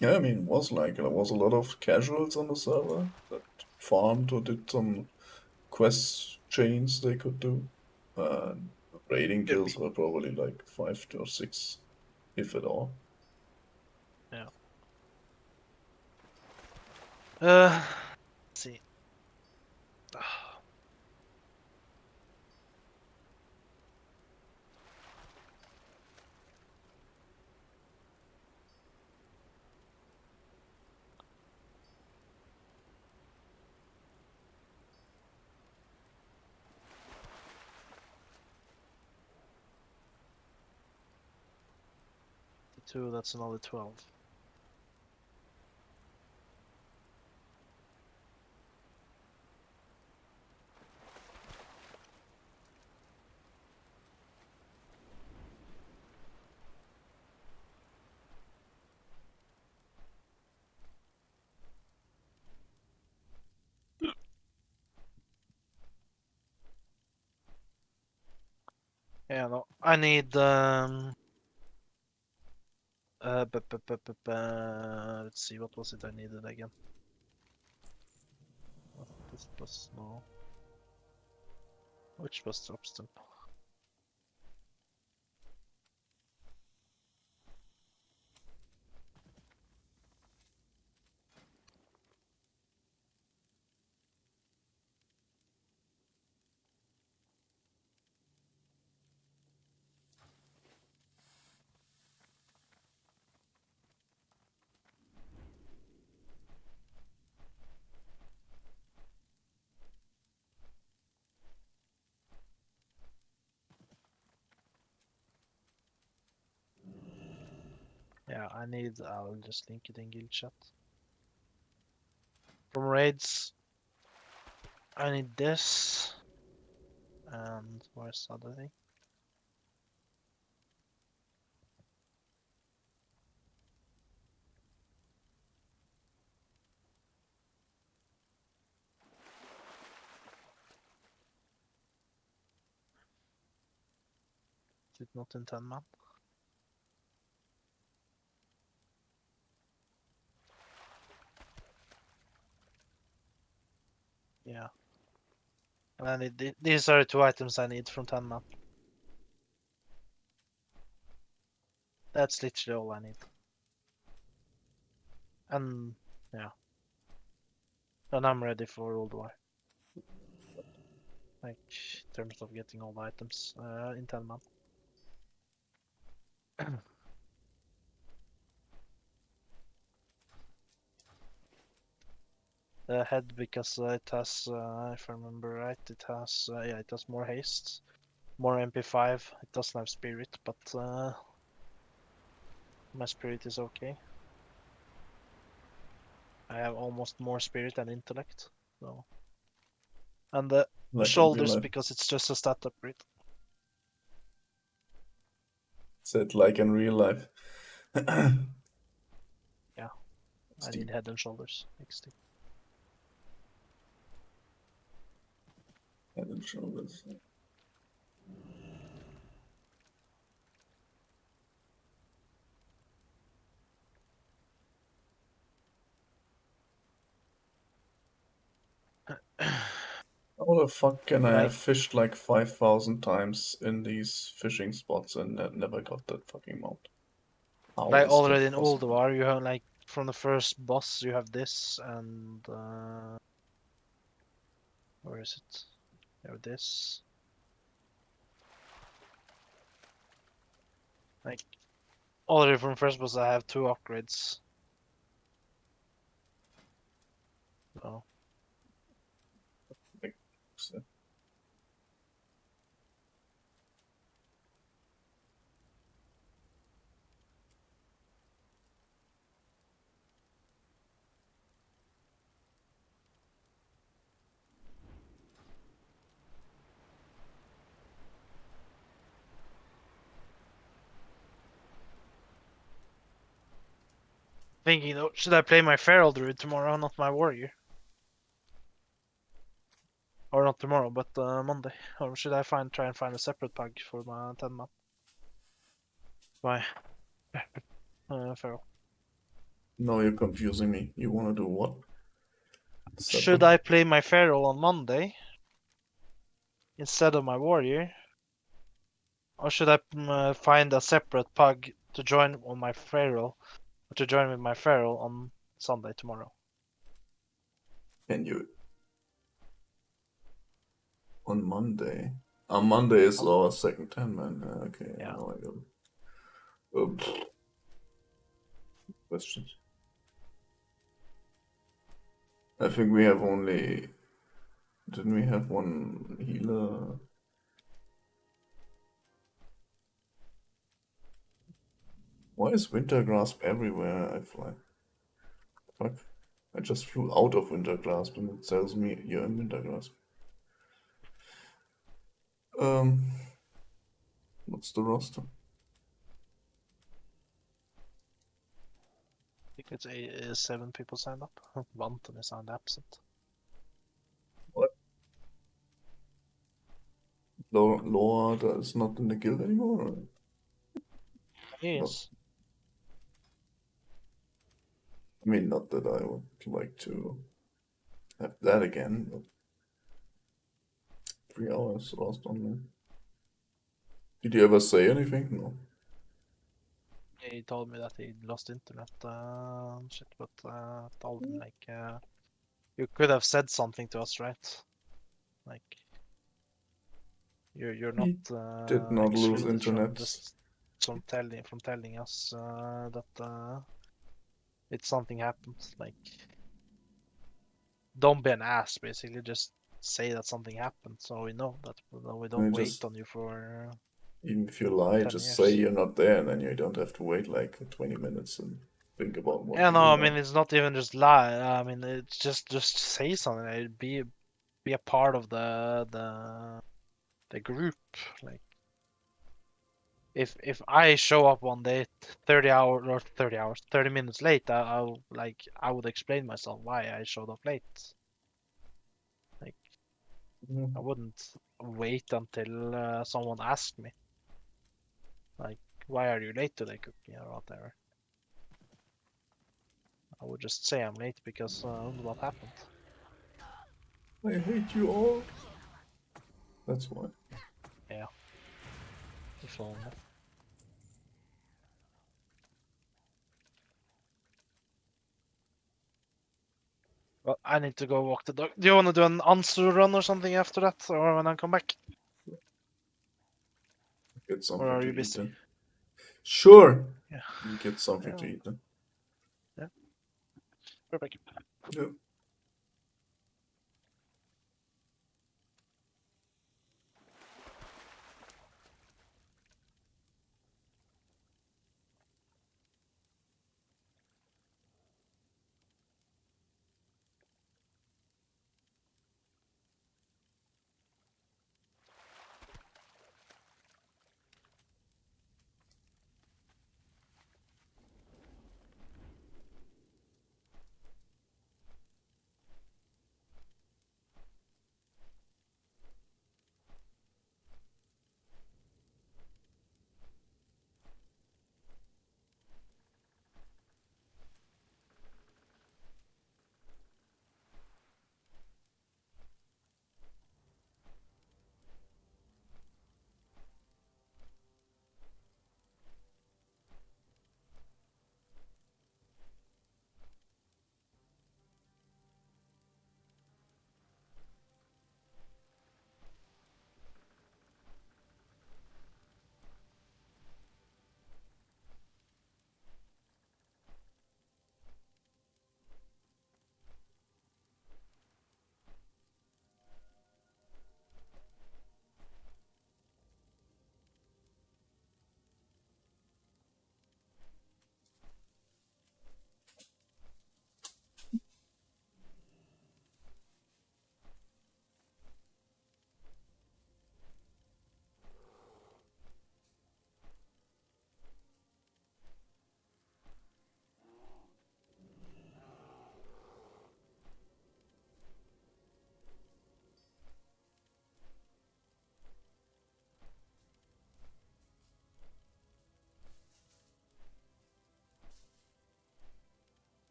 Yeah, I mean, it was like there was a lot of casuals on the server that farmed or did some quest chains they could do. Raiding kills were probably like 5 or 6, if at all. Yeah. Let's see. Two, that's another 12. Yeah, no, I need let's see, what was it I needed again? This plus no. Which was the obstacle? Yeah, I'll just link it in guild chat. From raids, I need this. And where's the other thing? Is it not in 10 man? Yeah. And I need these are the 2 items I need from 10 man. That's literally all I need. And yeah. And I'm ready for World War. Like in terms of getting all the items in 10 man. The head because it has, if I remember right, it has yeah, it has more haste, more MP5. It doesn't have spirit, but my spirit is okay. I have almost more spirit than intellect, so. And the Like in real shoulders life. because it's just a stat upgrade. Said like in real life. Yeah, I Steep. need head and shoulders. XD. Head and shoulders. How the fuck can I Like, have fished like 5,000 times in these fishing spots and never got that fucking mount? How like is already that in possible? Ulduar, you have like from the first boss, you have this, and where is it? You have this. Like already from first boss, I have 2 upgrades. So Like, so- thinking, though, should I play my Feral Druid tomorrow, not my Warrior? Or not tomorrow, but Monday. Or should I try and find a separate pug for my 10 man? My Feral. Now you're confusing me. You wanna do what? Should Separate? I play my Feral on Monday instead of my Warrior? Or should I find a separate pug to join on my Feral, to join with my Feral on Sunday tomorrow? Can you on Monday? On Monday is our second 10 man. Okay, Yeah. now I got it. Questions. I think we have only. Didn't we have one healer? Why is winter grasp everywhere I fly? Fuck. I just flew out of winter grasp and it tells me you're in winter grasp. What's the roster? I think it's 7 people signed up. One to signed absent. What? Lord is not in the guild anymore? Or? Yes. I mean, not that I would like to have that again, but 3 hours lost on me. Did you ever say anything? No. He told me that he lost internet shit, but told him like you could have said something to us, right? Like you're not He did not lose excluded from internet. this from telling us that it's something happened. Like don't be an ass, basically. Just say that something happened, so we know that we I don't wait just on you for. Even if you lie, 10 just say years. you're not there, and then you don't have to wait like 20 minutes and think about what Yeah, you no, will I lie. mean it's not even just lie. I mean it's just say something. Be a part of the group. Like if I show up one day 30 minutes late, I would explain myself why I showed up late. Like I wouldn't wait until someone asked me. Like, why are you late today, Cookie, or whatever. I would just say I'm late because what happened. I hate you all. That's why. Yeah. If only. Well, I need to go walk the dog. Do you want to do an answer run or something after that, or when I come back? Get Or something are to you eat busy? then. Sure. Yeah. You get something to Yeah. eat then. Yeah. Perfect. Yeah.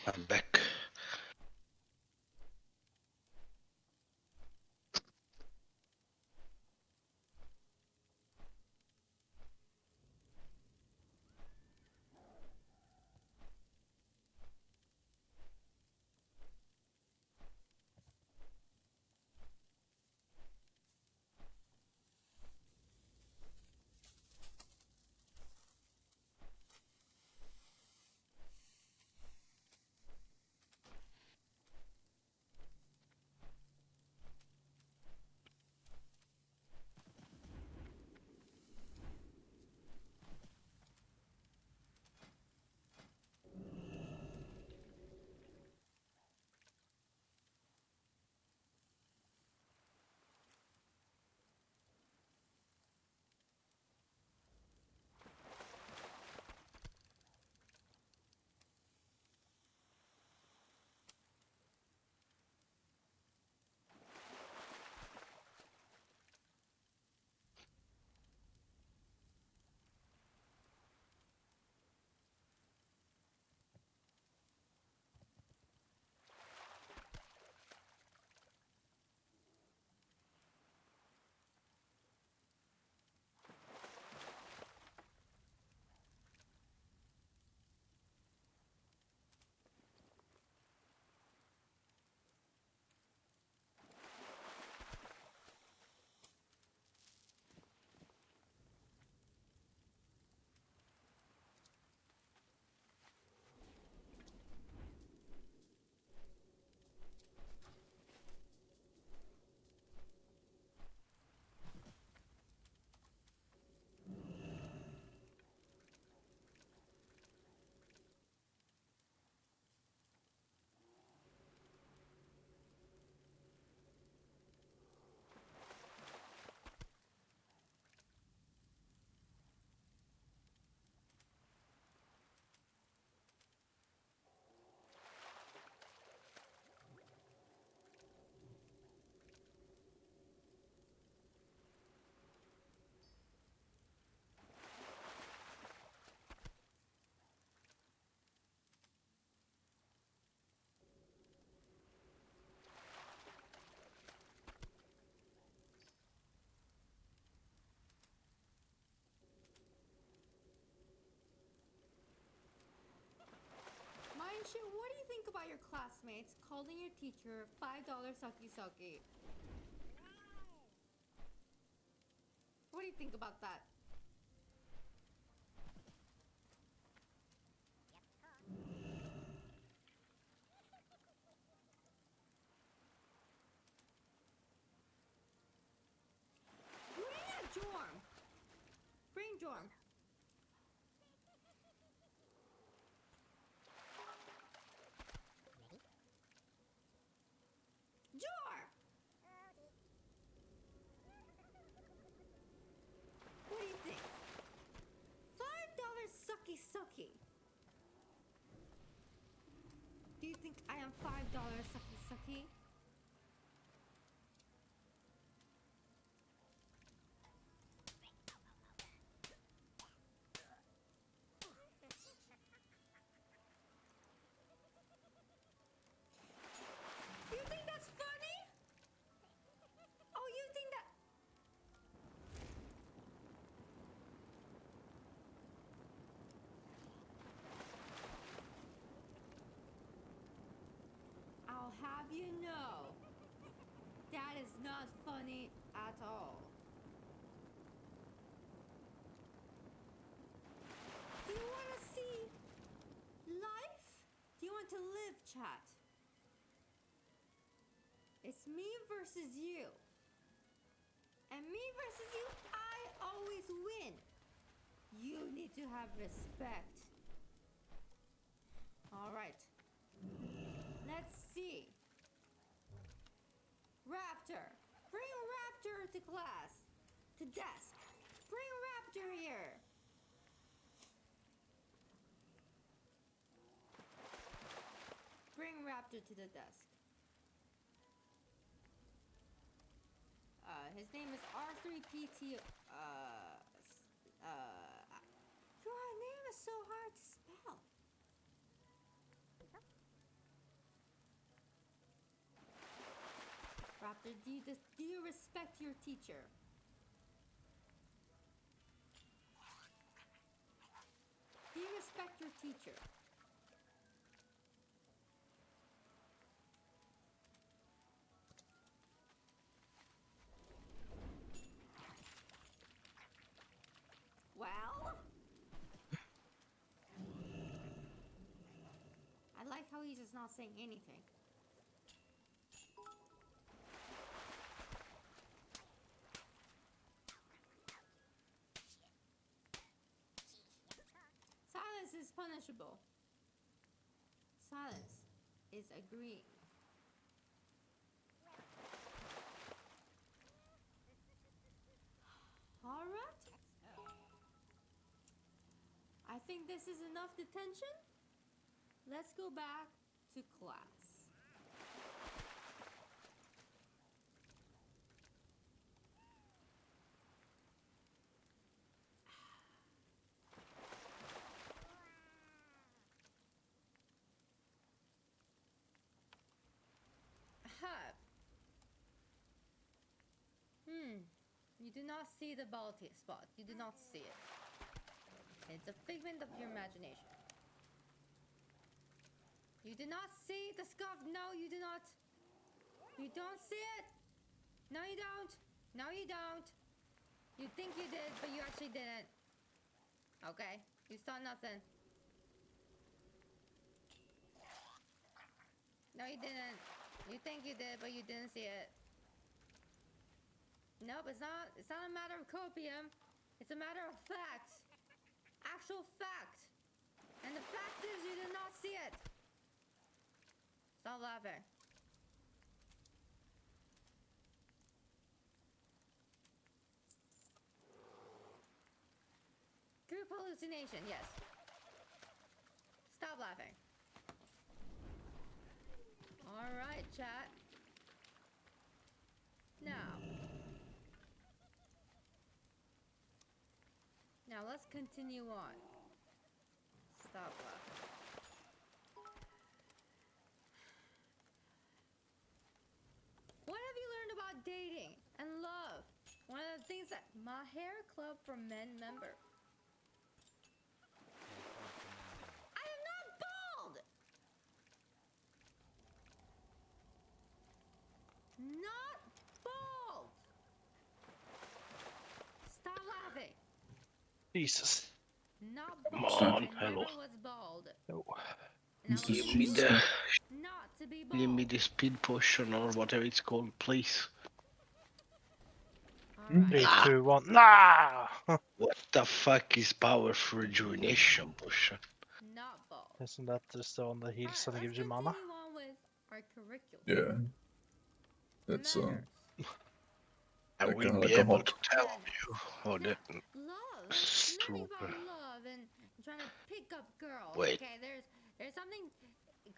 I'm back. about your classmates calling your teacher $5 sucky sucky. What do you think about that? Bring a Jorm! Bring Jorm. Jorm! What do you think? $5 sucky sucky. Do you think I am $5 sucky sucky? You think that's funny? Oh, you think that... I'll have you know, that is not funny at all. Do you want to see life? Do you want to live, chat? It's me versus you. And me versus you, I always win. You need to have respect. All right. Let's see. Raptor. Bring Raptor to class. To desk. Bring Raptor here. Bring Raptor to the desk. His name is R3PT. Your name is so hard to spell. Raptor, do you respect your teacher? Do you respect your teacher? Well, I like how he's just not saying anything. Silence is punishable. Silence is agreeing. All right. I think this is enough detention. Let's go back to class. You do not see the bald spot. You do not see it. It's a figment of your imagination. You do not see the scuff. No, you do not. You don't see it. No, you don't. No, you don't. You think you did, but you actually didn't. Okay, you saw nothing. No, you didn't. You think you did, but you didn't see it. Nope, it's not a matter of copium. It's a matter of fact. Actual fact. And the fact is you did not see it. Stop laughing. Group hallucination, yes. Stop laughing. Alright, chat. Now let's continue on. Stop laughing. What have you learned about dating and love? One of the things that my hair club for men member. I am not bald! Jesus. Not Come bald. on, I hello. never was bald. No. And I Who's will this Give me Jesus the, guy? not to be give me bald. the speed potion or whatever it's called, please. Alright. 3, Ah, 2, 1. Nah! what the fuck is powerful rejuvenation potion? Not bald. Isn't that just the one that heals Alright, and let's gives you continue mana? on with our curriculum. Yeah, that's Manners. I will be like a able hot. to tell Manners. you. Oh, that Love. Learning super. about love and trying to pick up girls. Wait. Okay, there's something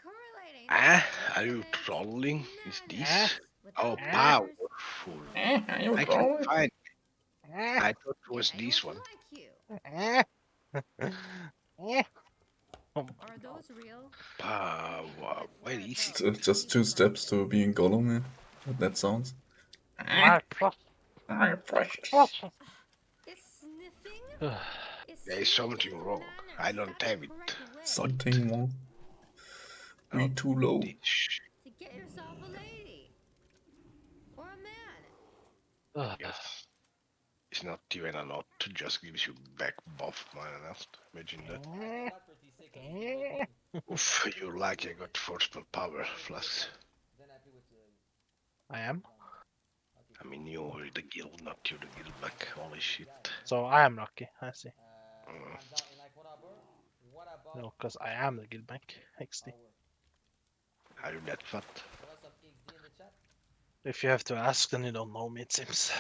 correlating Ah, to are you ultimate trolling? Is manners. this? Oh, Without manners, powerful. Are you I can trolling? find. I thought it yeah, was anyone this can one. like you. Oh, Are those real? Power. Where Where are is those? it? Just 2 steps to being Gollum, yeah. What that sounds. my precious. My precious. Is sniffing? Is There is something sniffing wrong. manners? I Is don't that the have it. correct way Something wrong. We Not too low. this. to get yourself a lady or a man? Yes. It's not even a lot. Just gives you back buff, man. Imagine that. Oof, you're lucky I got forceful power flasks. I am. I mean, you're the guild, not you the guild back. Holy shit. So I am lucky, I see. Mm. No, because I am the guild bank. XD. Are you that fat? If you have to ask, then you don't know me, it seems.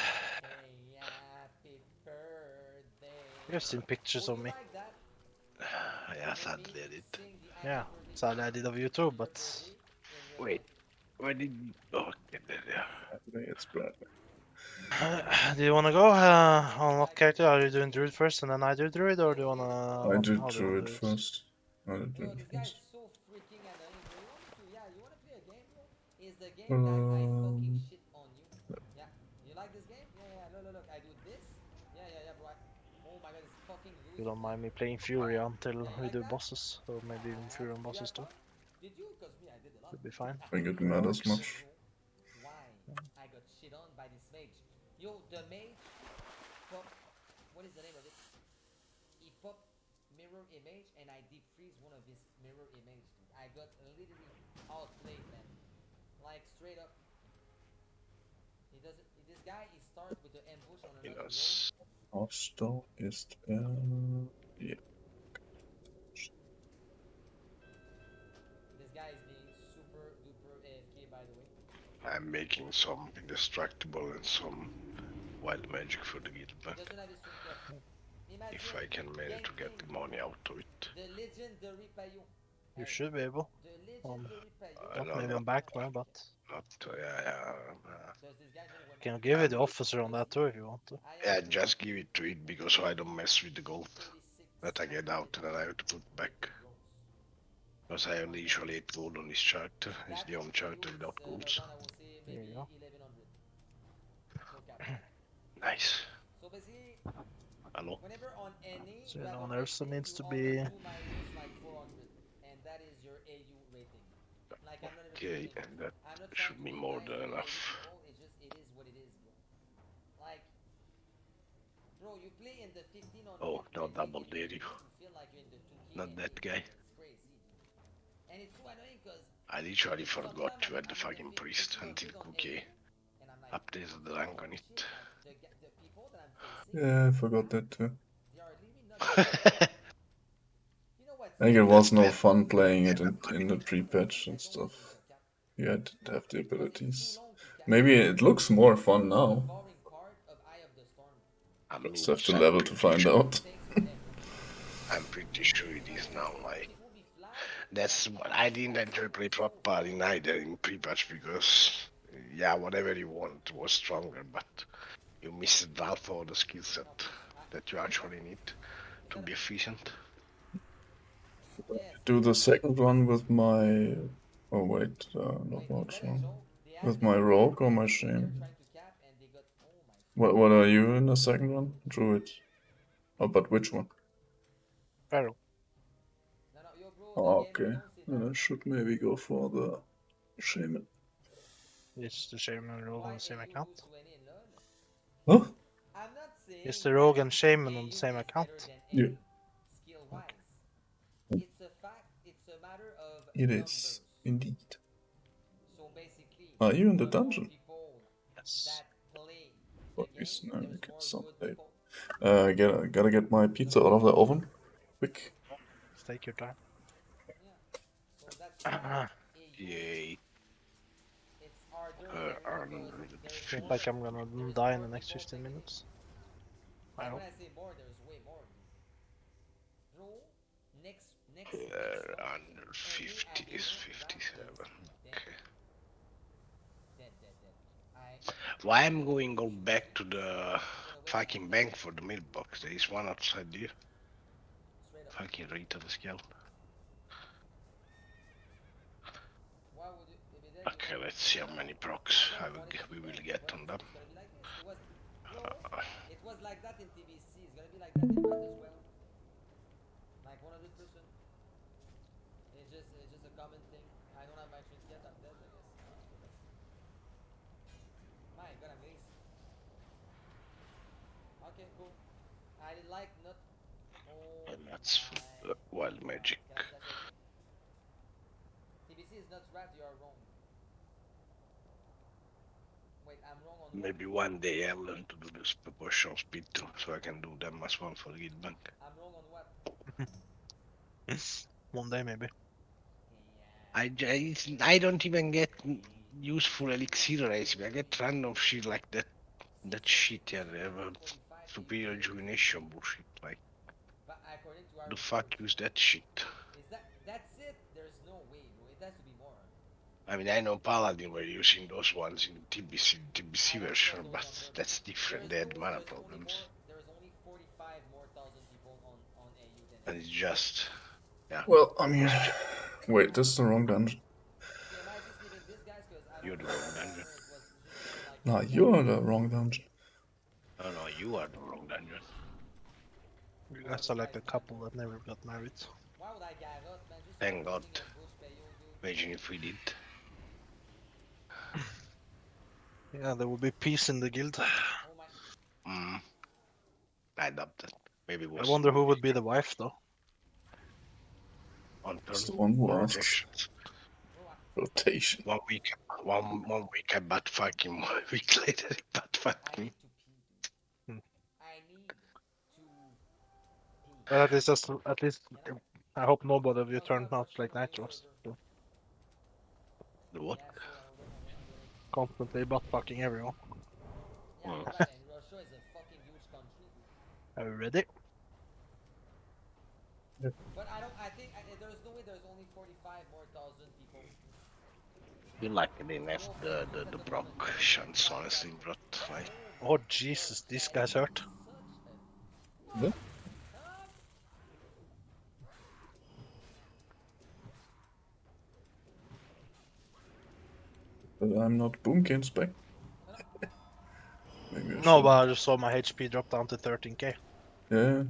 You've seen pictures of me. Yeah, sadly I did. Yeah, sadly I did of you too, but... Wait, where did you... Oh, okay, there. It's Bradley. Do you wanna go on what character? Are you doing druid first and then I do druid, or do you wanna... I did how do you do wanna it do it? first. I did do it first. Um, You don't mind me playing Fury until we do bosses, or maybe even Fury on bosses too. Should be fine. I think it matters much. Yes. Hostel ist yeah. I'm making some indestructible and some wild magic for the guild back. If I can manage to get the money out of it. You should be able. I Not don't maybe know. on back now, but... Not, yeah. Can give you the officer on that too if you want to. Yeah, just give it to it because so I don't mess with the gold that I get out and then I have to put back. Because I only usually 8 gold on this character. It's the only character without golds. There you go. Nice. Hello? So no one else needs to be... Okay, and that should be more than enough. Oh, no double dare you. Not that guy. I literally forgot to add the fucking priest until Cookie updated the rank on it. Yeah, I forgot that too. I think it was no fun playing it in the pre-patch and stuff. You had to have the abilities. Maybe it looks more fun now. I mean, Just have to level to find out. I'm pretty sure it is now. That's what I didn't enjoy play properly neither in pre-patch because, yeah, whatever you want was stronger, but you missed out all the skill set that you actually need to be efficient. Do the second one with my... Oh wait, not much now. With my rogue or my shame? What are you in the second one? Druid. Oh, but which one? Pharaoh. Oh, okay. Then I should maybe go for the shaman. Is the shaman roll on the same account? Huh? saying Is the rogue and that shaman on AU the same is account? better than Yeah. enemy, skill-wise. It's a fact. It's a matter of It numbers. is indeed. So basically, Are you in the the more dungeon? people Yes. that play the What game, is an there's American more Sunday? good people. Gotta get my pizza out of the oven. Quick. Take your time. Yeah. So that's why AU, Yay. it's harder because there's Feel more, like I'm gonna there's die in more the next people 15 taking it. minutes. I Like hope. when I say more, there's way more, dude. Bro, next month, Under AU 50 is Arena 57. rank is dead. Okay. Dead. Why I'm going go back to the I'm gonna wait fucking bank for the mailbox? There is one outside here. straight up. Fucking retard scale. Why would you, if it then you Okay, want let's see how many procs we will get but on them. it's gonna be like this. It was, bro, it was like that in TBC. It's gonna be like that in Rat as well. Like 100%. It's just a common thing. I don't have my shrink yet. I'm dead, I guess. My God, I'm ace. Okay, cool. I like not. Oh And that's for the wild magic. Can I say that for you? TBC is not rat. You are wrong. Wait, I'm wrong on what? Maybe one day I'll learn to do this proportional speed too, so I can do them as one for Guild Bank. I'm wrong on what? One day maybe. I don't even get useful elixir racing. I get random shit like that. That shit, yeah, superior rejuvenation bullshit. Like, But according to our the fuck use that shit? is that's it? There's no way, bro. It has to be more. I mean, I know Paladin were using those ones in TBC version, but that's different. They had mana problems. There's only 45 more thousand people on AU than And it's just, yeah. Well, I mean, wait, this is the wrong dungeon. Okay, am I just leaving this, guys? Because I You're the wrong dungeon. it was just more like. Nah, you're the wrong dungeon. Oh no, you are the wrong dungeon. You guys are like a couple that never got married. Why would I Garrot, man? Just Thank God. using a bush payo, dude. Imagine if we did. Yeah, there will be peace in the guild. Oh my. I doubt that. Maybe it I was wonder who would be the wife though. on turn. It's the one who asks. Rotations. Rotation. 1 week, one week I butt fuck him. 1 week later he butt fuck me. I need to pee. But at least I hope nobody of you turned out like Nitros. So The what? constantly butt fucking everyone. Yeah, I know that, and Russia is a fucking huge country, dude. Are you ready? But I think there's no way there's only 45 more thousand people. You like it enough the Brock shunts, honestly, but like. Oh Jesus, these guys hurt. Yeah. But I'm not Boomkin spec. Maybe I No, should. but I just saw my HP drop down to 13k. Yeah.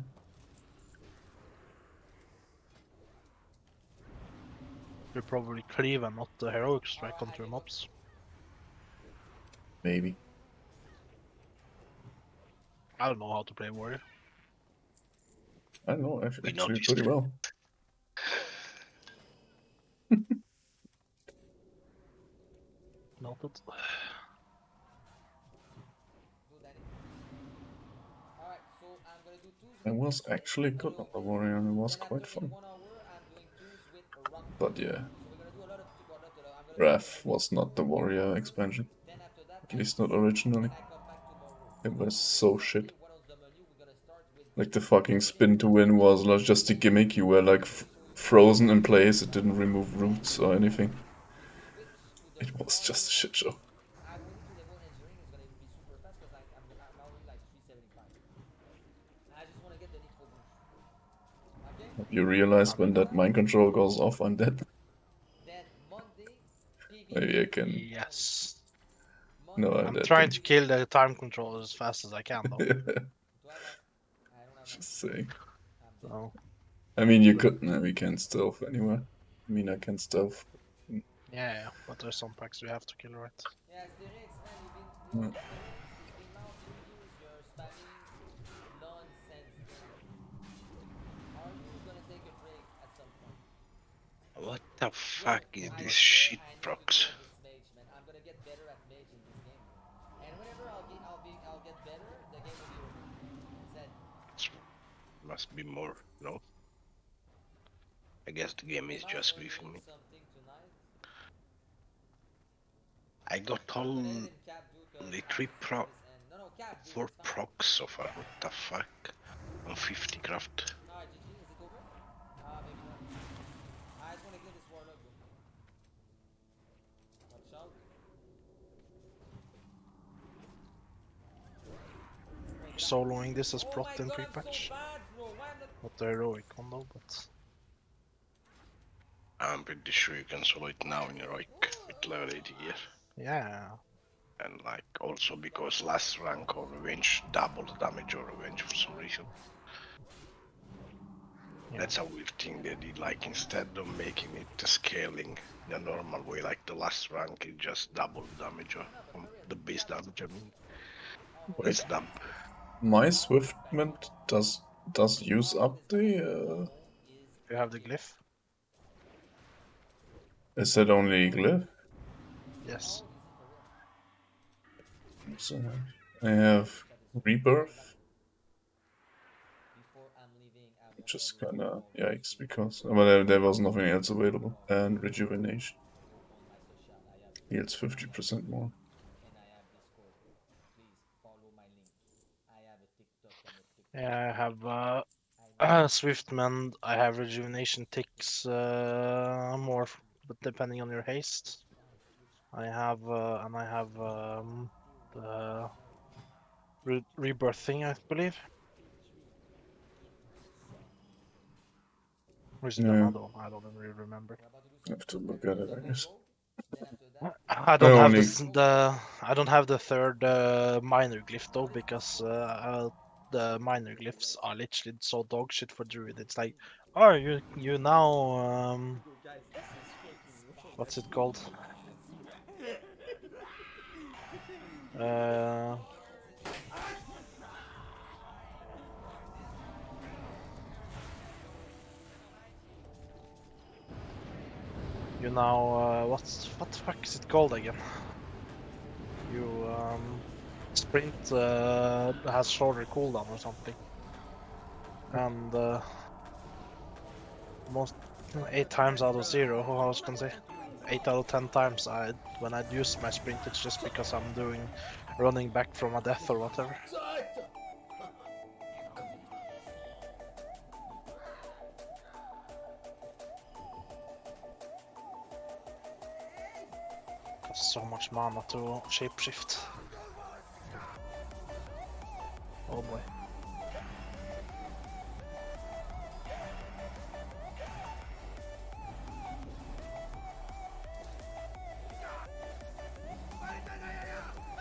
You're probably cleave and not the heroic strike onto your mobs. Maybe. I don't know how to play warrior. I know actually noticed. pretty well. Noted. Alright, so I'm gonna do twos I with was actually good on the warrior and it was quite fun. 1 hour, I'm doing twos with rock. But yeah, So we're gonna do a lot of I'm gonna Wrath was not the warrior expansion. then after that At least not originally. I come back tomorrow. It was so shit. What else the menu? We're gonna start with Like the fucking spin to win was not just a gimmick, you were like frozen in place, it didn't remove roots or anything. It was just a shit show. I'm willing to level engineering is gonna be super fast because I'm already like 375. I just wanna get the nitro boost. Okay? Have you realized when that mind control goes off, I'm dead? Then Monday, Maybe I can. Yes. No, I'm I'm dead. trying to kill the time controller as fast as I can though. Just saying. So, I mean, you could. No, we can't stealth anywhere. I mean, I can stealth. yeah, but there's some packs we have to kill, right? Yeah, Asterix, man, you've been Yeah. Asterix, it's been now 3 years, you're spamming The fuck is I this swear shit I need to procs? learn this mage, man. I'm gonna get better at mage in this game, man. And whenever I'll get better, the game will be over. Said. Must be more, no? I guess the game is Am I just griefing earning me. something tonight? I got I'm gonna end only in cap, dude, cause I 3 need to pro, see this end. No, cap, dude, 4 it's fine. procs so far. What the fuck? On 50 craft. Alright, GG, is it over? Maybe not. I just wanna kill this warlock, bro. Watch out. Soloing this as Oh prot my in god, I'm so pre-patch. bad, bro. Why am I... Not the heroic one though, but I'm pretty sure you can solo it now in heroic with level 80 gear. yeah. And like also because last rank or revenge doubles damage or revenge for some reason. Yeah. That's a weird thing they did, like instead of making it scaling the normal way, like the last rank it just double damage or the base damage, I mean. Wait, That's dumb. my Swiftment does use up the You have the glyph? Is that only glyph? Yes. So I have rebirth. Which is kinda yikes because well, there was nothing else available. And rejuvenation. Heals 50% more. And I have Discord. Please follow my link. I have a TikTok and a TikTok. Yeah, I have Swiftmend. I have rejuvenation ticks more, but depending on your haste. I have and I have the rebirth thing, I believe. Or is it Yeah. another one? I don't really remember. I have to look at it, I guess. I don't have I don't have the third minor glyph though, because the minor glyphs are literally so dog shit for druid. It's like, oh, you now Guys, this is fucking what's it called? You now what the fuck is it called again? You sprint has shorter cooldown or something, and most 8 times out of 0, I was gonna say 8 out of 10 times when I use my sprint, it's just because I'm running back from a death or whatever. Costs so much mana to shapeshift. Oh boy.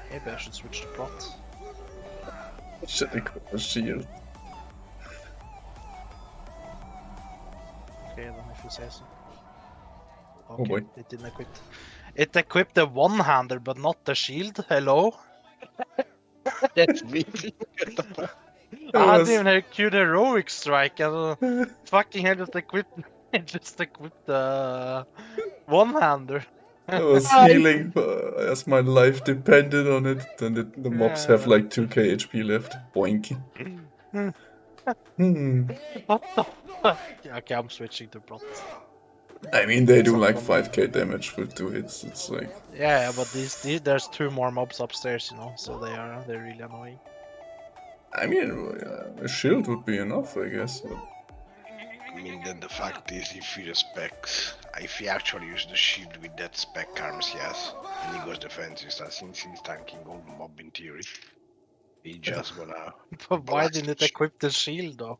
Maybe I should switch to plot. Should equip a shield. Okay, then if you say so. Oh Okay, boy. it didn't equip. It equipped the one-hander, but not the shield. Hello? That's me. I hadn't even queued heroic strike, and fucking hell, just equipped the one-hander. I was healing as my life depended on it. Then the mobs have like 2k HP left. Boink. What the fuck? Okay, I'm switching to plot. I mean, they do like 5k damage with 2 hits. It's like. Yeah, but there's 2 more mobs upstairs, you know, so they're really annoying. I mean, a shield would be enough, I guess. But... I mean, the fact is, if he actually used the shield with that spec arms, yes, and he goes defensive, since he's tanking all the mob in theory, he just gonna. But why didn't it equip the shield though?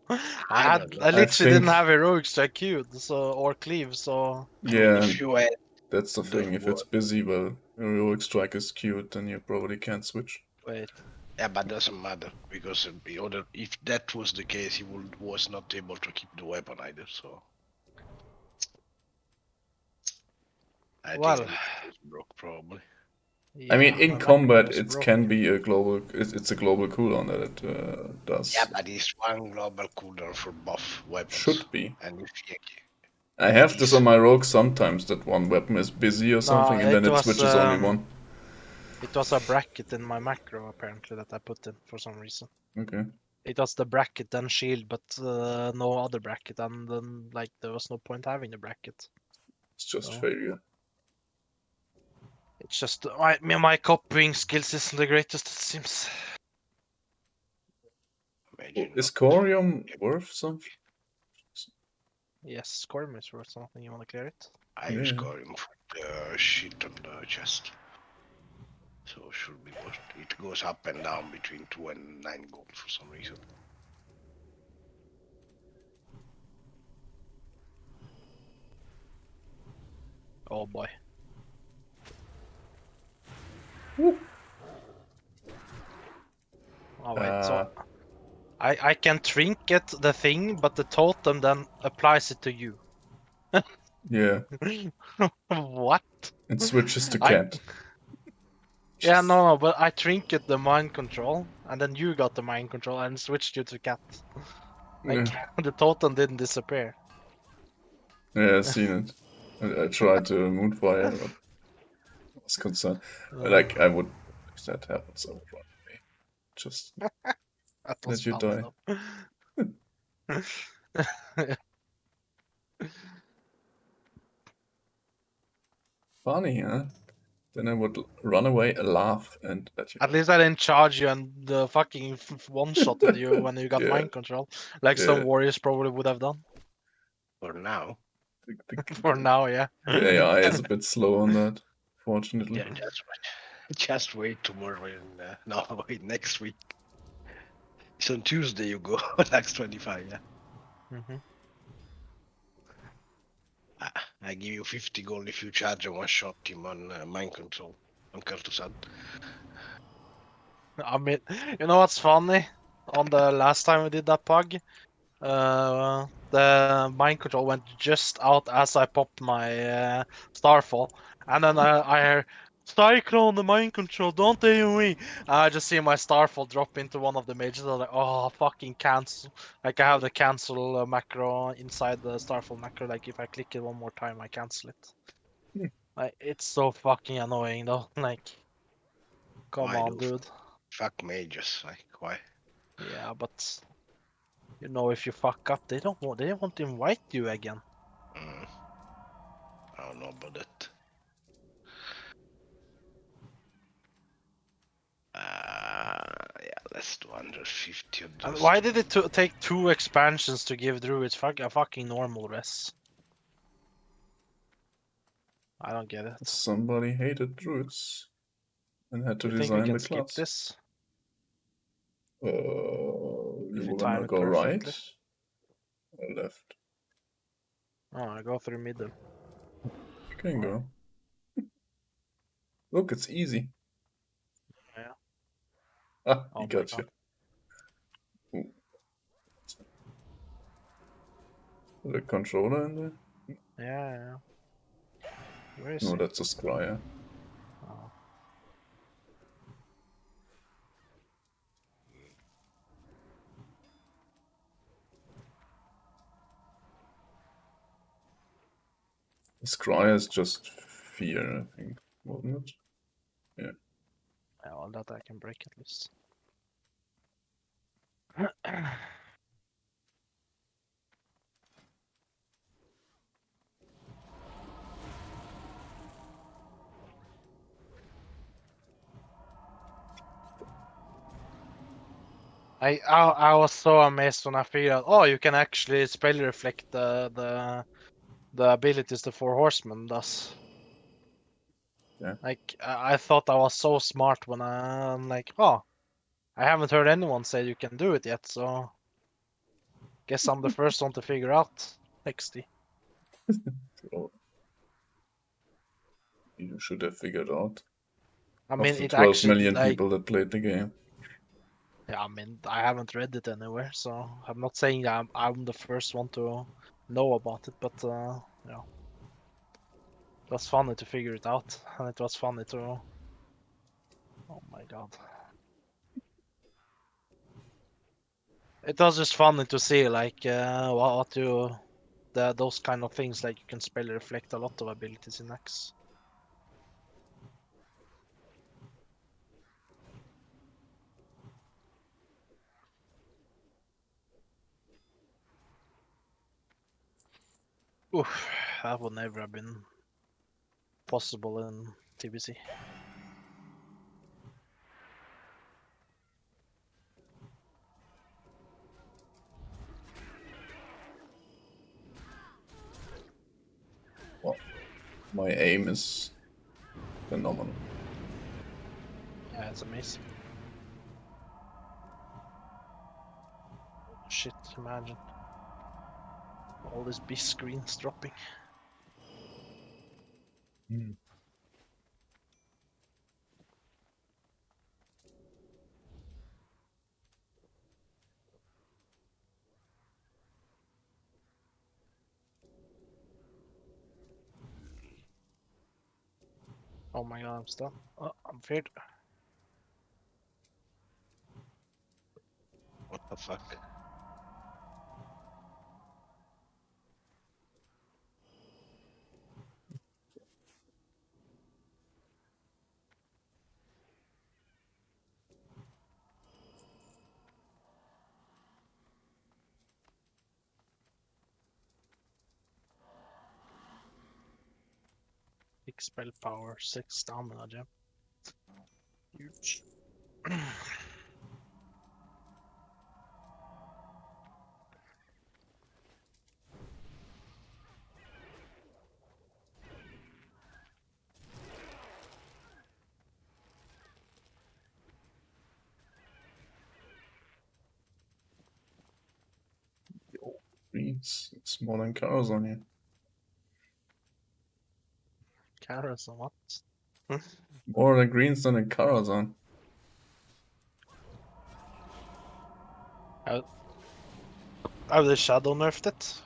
I don't know. I literally didn't think- have heroic strike queued, or cleave, so. Yeah, if you had that's the thing. If it's busy, well, heroic strike is queued, then you probably can't switch. Wait. Yeah, but doesn't matter because if that was the case, he was not able to keep the weapon either. So I think it was broke probably. Yeah, I mean, in combat, it can be a global. It's a global cooldown that it does. Yeah, but it's one global cooldown for buff weapons. Should be. And I have this on my rogue sometimes, that one weapon is busy or something, and then it was switches only one. it was a bracket in my macro apparently that I put in for some reason. Okay. It was the bracket then shield, but no other bracket, and then like there was no point having the bracket. It's just So, failure. it's just my copying skills isn't the greatest, it seems. Is Corium worth something? Yes, Corm is worth something. You want to clear it? I use Corium for the shit on the chest. So should be good. It goes up and down between 2 and 9 gold for some reason. Oh boy. Oh wait, so I can trinket the thing, but the totem then applies it to you. Yeah. What? It switches to cat. Yeah, no, but I trinket the mind control, and then you got the mind control and switched you to cat. Like, the totem didn't disappear. Yeah, I've seen it. I tried to Moonfire, but I was concerned. Like, I would, if that happens, I would run away. Just That was let you funny, die. though. Funny, huh? Then I would run away, laugh, and let you At die. least I didn't charge you and the fucking one-shotted you when you got Yeah. mind control, like Yeah. some warriors probably would have done. For now. For now, yeah. The AI is a bit slow on that, fortunately. Yeah, just wait tomorrow and no, wait, next week. It's on Tuesday you go, Lax 25, yeah. Mm-hmm. I give you 50 gold if you charge a one-shot him on mind control on Kurtusan. I mean, you know what's funny? On the last time we did that pug, the mind control went just out as I popped my Starfall, and then I hear Cyclone the mind control, don't AoE. I just see my Starfall drop into one of the mages. I'm like, oh, fucking cancel! Like I have the cancel macro inside the Starfall macro. Like if I click it one more time, I cancel it. Like it's so fucking annoying though. Like, come Why on, do dude. fuck mages? Like why? Yeah, but you know, if you fuck up, they don't want to invite you again. I don't know about that. Yeah, let's do 150 And just. why did it take 2 expansions to give druids a fucking normal res? I don't get it. Somebody hated druids and had to You think we design can the skip class. this? You If you were time gonna it go perfectly. right or left? Oh, I go through middle. You can go. Look, it's easy. Yeah. Ah, Oh he my got god. you. Ooh. The controller in there? Yeah. Where is No, he? that's a Scryer. Oh. The Scryer is just fear, I think, wasn't it? Yeah. Yeah, well, that I can break at least. I was so amazed when I figured out, oh, you can actually spell reflect the abilities the 4 horsemen does. Yeah. Like I thought I was so smart when I'm like, oh, I haven't heard anyone say you can do it yet, so guess I'm the first one to figure out XD. So you should have figured out. I mean, Of the it 12 actually million like, people that played the game. yeah, I mean, I haven't read it anywhere, so I'm not saying I'm the first one to know about it, but yeah, it was funny to figure it out, and it was funny to, oh my god, it was just funny to see like what you those kind of things, like you can spell reflect a lot of abilities in Axe. Oof, that would never have been possible in TBC. Well, my aim is phenomenal. Yeah, it's amazing. Shit, imagine. All these B screens dropping. Oh my god, I'm stunned. Oh, I'm feared. What the fuck? Big spell power, 6 stamina gem. Huge. It's more than cars on here. Carrots and what? More than greens than a Karazhan. Have they shadow nerfed it?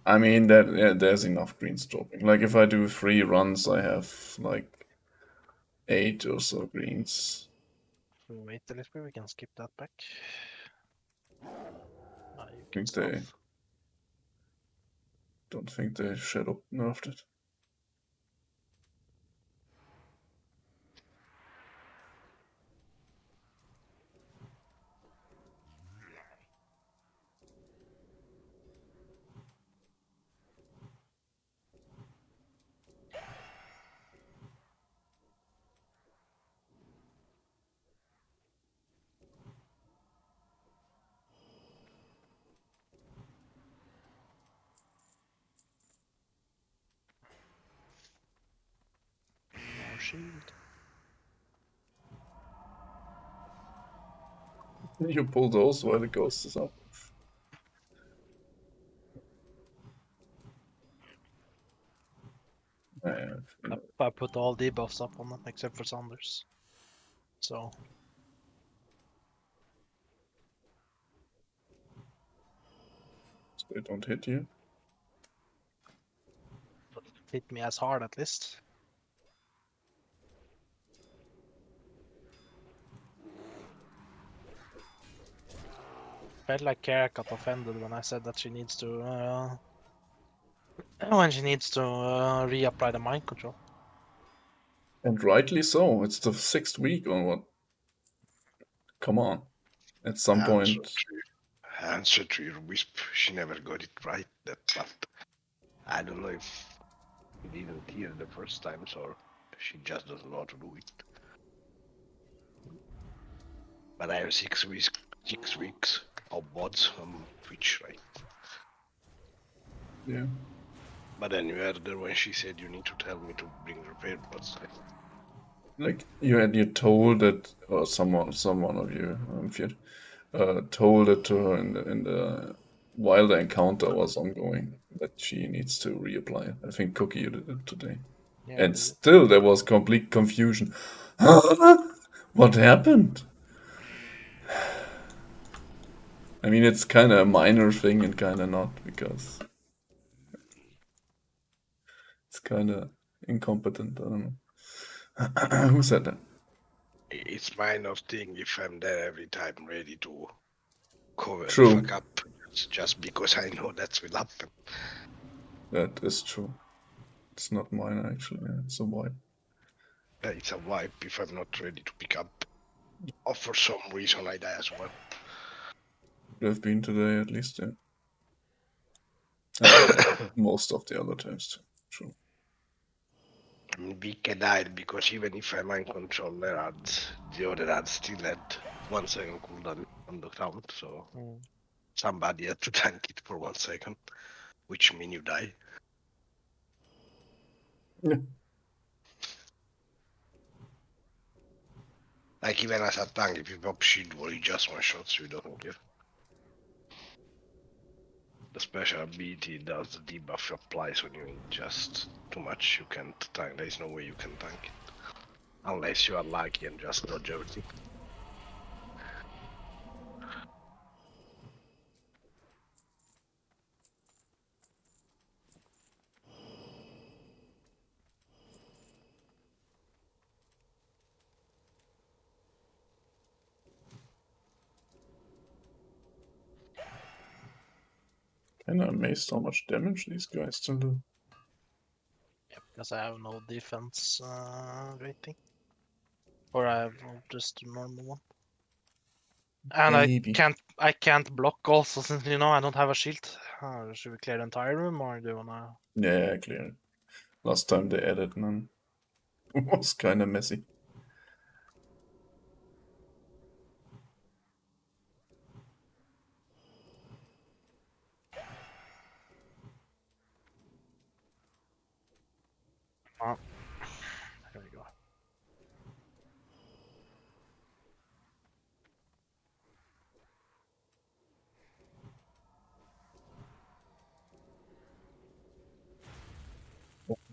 I mean that there's enough greens dropping. Like if I do 3 runs, I have like 8 or so greens. If we wait a little bit, we can skip that back. Ah, you I can think they stealth. don't think they shadow nerfed it. More shield. You pull those while the ghost is up. I put all debuffs up on them except for Sanders. So they don't hit you. hit me as hard at least. Felt like Kara got offended when I said that she needs to when she needs to reapply the mind control. And rightly so. It's the 6th week or what? Come on. At some point. Answer to your wisp. She never got it right. That part. I don't know if he didn't hear the first times or she just doesn't know how to do it. But I have 6 weeks of bots on Twitch, right? Yeah. But then you heard her when she said you need to tell me to bring repaired bots. Like you told it, or someone of you, Fjord, told it to her in the while the encounter was ongoing that she needs to reapply it. I think Cookie did it today, Yeah, and still there was complete confusion. What happened? I mean, it's kind of a minor thing and kind of not, because it's kind of incompetent. I don't know. Who said that? It's mine of thing if I'm there every time ready to cover the True. fuck up. It's just because I know that will happen. That is true. It's not mine actually. It's a wipe. It's a wipe if I'm not ready to pick up. Or for some reason I die as well. Would have been today at least, yeah. And most of the other times too. True. I mean, Vika died because even if I'm in control, the other ad still had 1 second cooldown on the ground, so somebody had to tank it for 1 second, which means you die. Yeah. Like even as a tank, if you pop shield wall, you just one shots, you don't care. The special ability does the debuff applies when you just too much, you can't tank. There is no way you can tank it. Unless you are lucky and just dodge everything. Kinda amazed how much damage these guys still do. Yeah, because I have no defense rating. Or I have just a normal one. And Maybe. I can't block also since I don't have a shield. Should we clear the entire room or do you wanna? Yeah, clear. Last time they added none. It was kinda messy. Oh, here we go.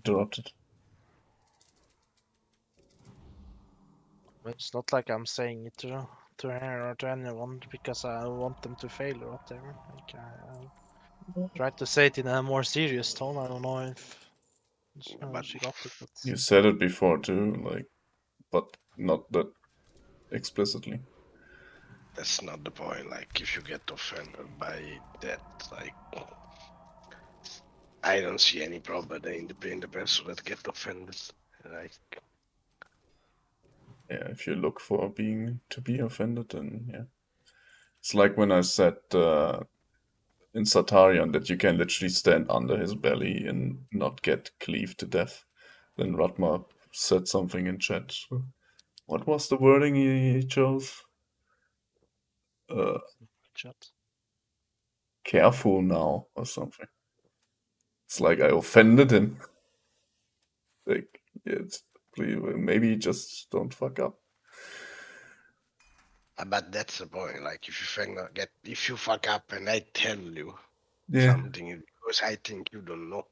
Interrupted. It's not like I'm saying it to her or to anyone because I want them to fail or whatever. Like I tried to say it in a more serious tone. I don't know if But she got it, but You said it before too, like, but not that explicitly. that's not the point. Like if you get offended by that, like I don't see any problem in the person that get offended. Like Yeah, if you look for being to be offended, then yeah. It's like when I said in Satarian that you can literally stand under his belly and not get cleaved to death. Then Ratma said something in chat. What was the wording he chose? chat. Careful now or something. It's like I offended him. Like, yeah, maybe just don't fuck up. but that's the point. Like if you fuck up and I tell you Yeah. something because I think you don't know.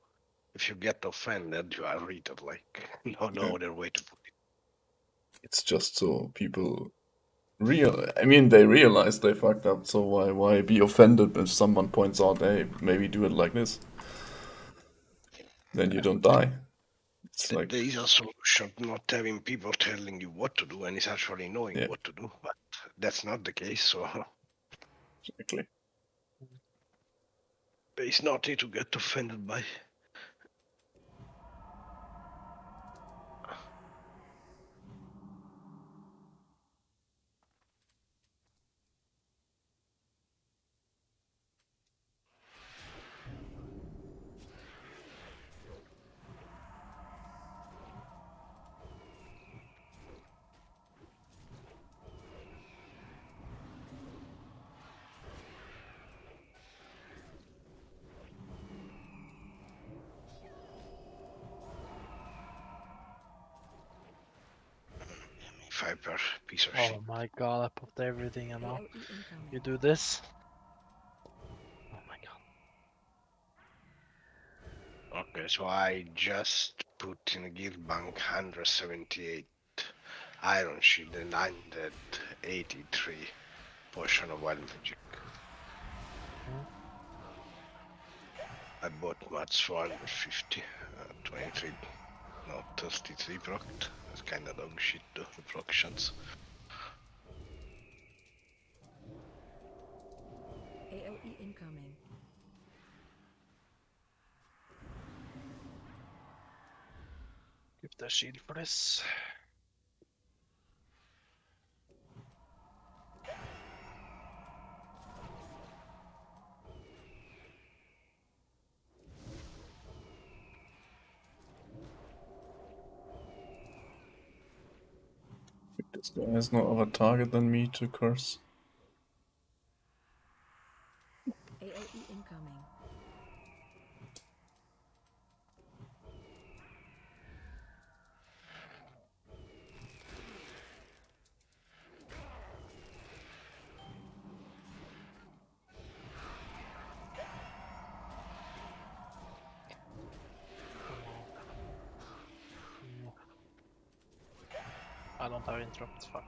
If you get offended, you are retard. Like no other way to put it. It's just so people they realize they fucked up, so why be offended if someone points out, hey, maybe do it like this? Then you don't die. It's like, There is a solution to not having people telling you what to do and it's actually knowing yeah, what to do. But that's not the case, so exactly. there is nothing to get offended by. Fiber piece of shit. Oh my god! I popped everything and now you do this. Oh my god. Okay, so I just put in a guild bank 178 iron shield and 183 potion of wild magic. I bought mats for 150, 23, no, 33 proct. That's kinda dog shit though, the proctions. AoE incoming. Give the shield for this. This guy has no other target than me to curse. AoE incoming. I don't have interrupt, fuck.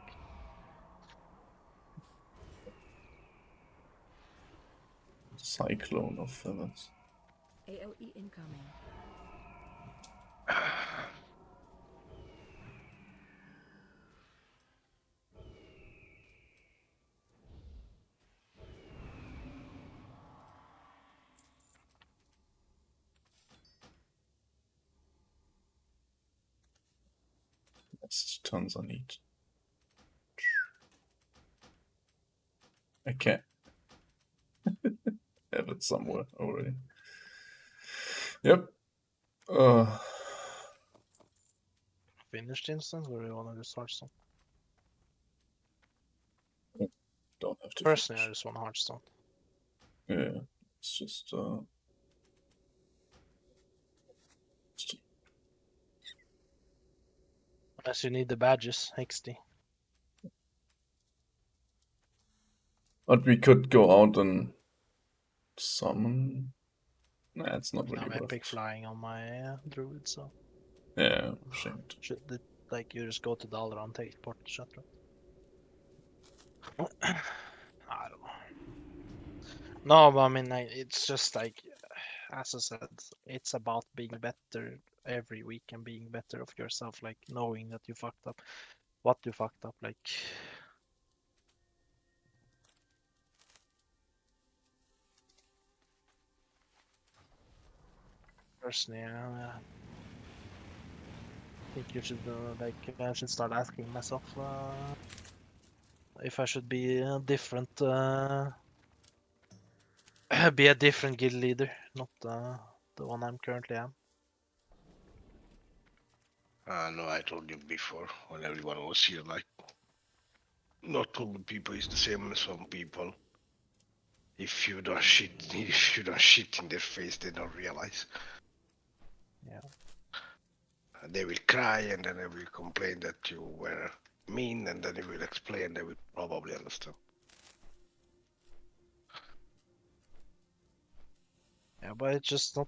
Cyclone of feathers. AoE incoming. That's tons I need. I can't have it somewhere already. Yep. Finished instance, or do you want to just Hearthstone? Don't have to. Personally, I just want Hearthstone. Yeah, it's just Unless you need the badges, XD. But we could go out and summon. Nah, it's not really I'm worth epic it. flying on my druid, so. Yeah, shame. Should the, like you just go to Dollar and take port shot, right? I don't know. No, but I mean, it's just like, as I said, it's about being better every week and being better of yourself, like knowing that you fucked up, what you fucked up, like. Personally, I think you should like I should start asking myself if I should be different, be a different guild leader, not the one I'm currently am. No, I told you before when everyone was here, like, not all the people is the same as some people. If you don't shit in their face, they don't realize. Yeah. They will cry and then they will complain that you were mean, and then you will explain. They will probably understand. Yeah, but it's just not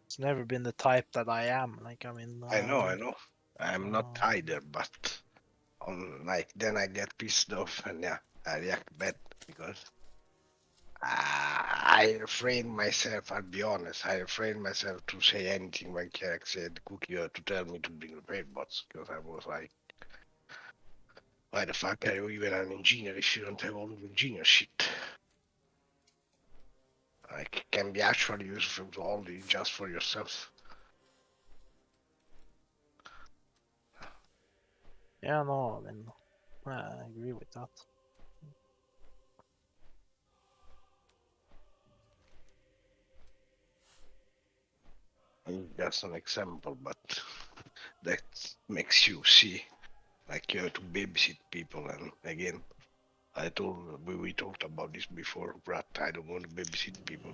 it's never been the type that I am. Like, I mean. I know. I'm not either, but on like then I get pissed off and yeah, I react bad because I refrain myself. I'll be honest. I refrain myself to say anything when Kerek said Cookie to tell me to bring the paint bots because I was like, why the fuck are you even an engineer if you don't have all the engineer shit? Like, can be actually useful only just for yourself. Yeah, no, I mean, I agree with that. Just an example, but that makes you see, like, you have to babysit people. And again, we talked about this before, Brad. I don't want to babysit people.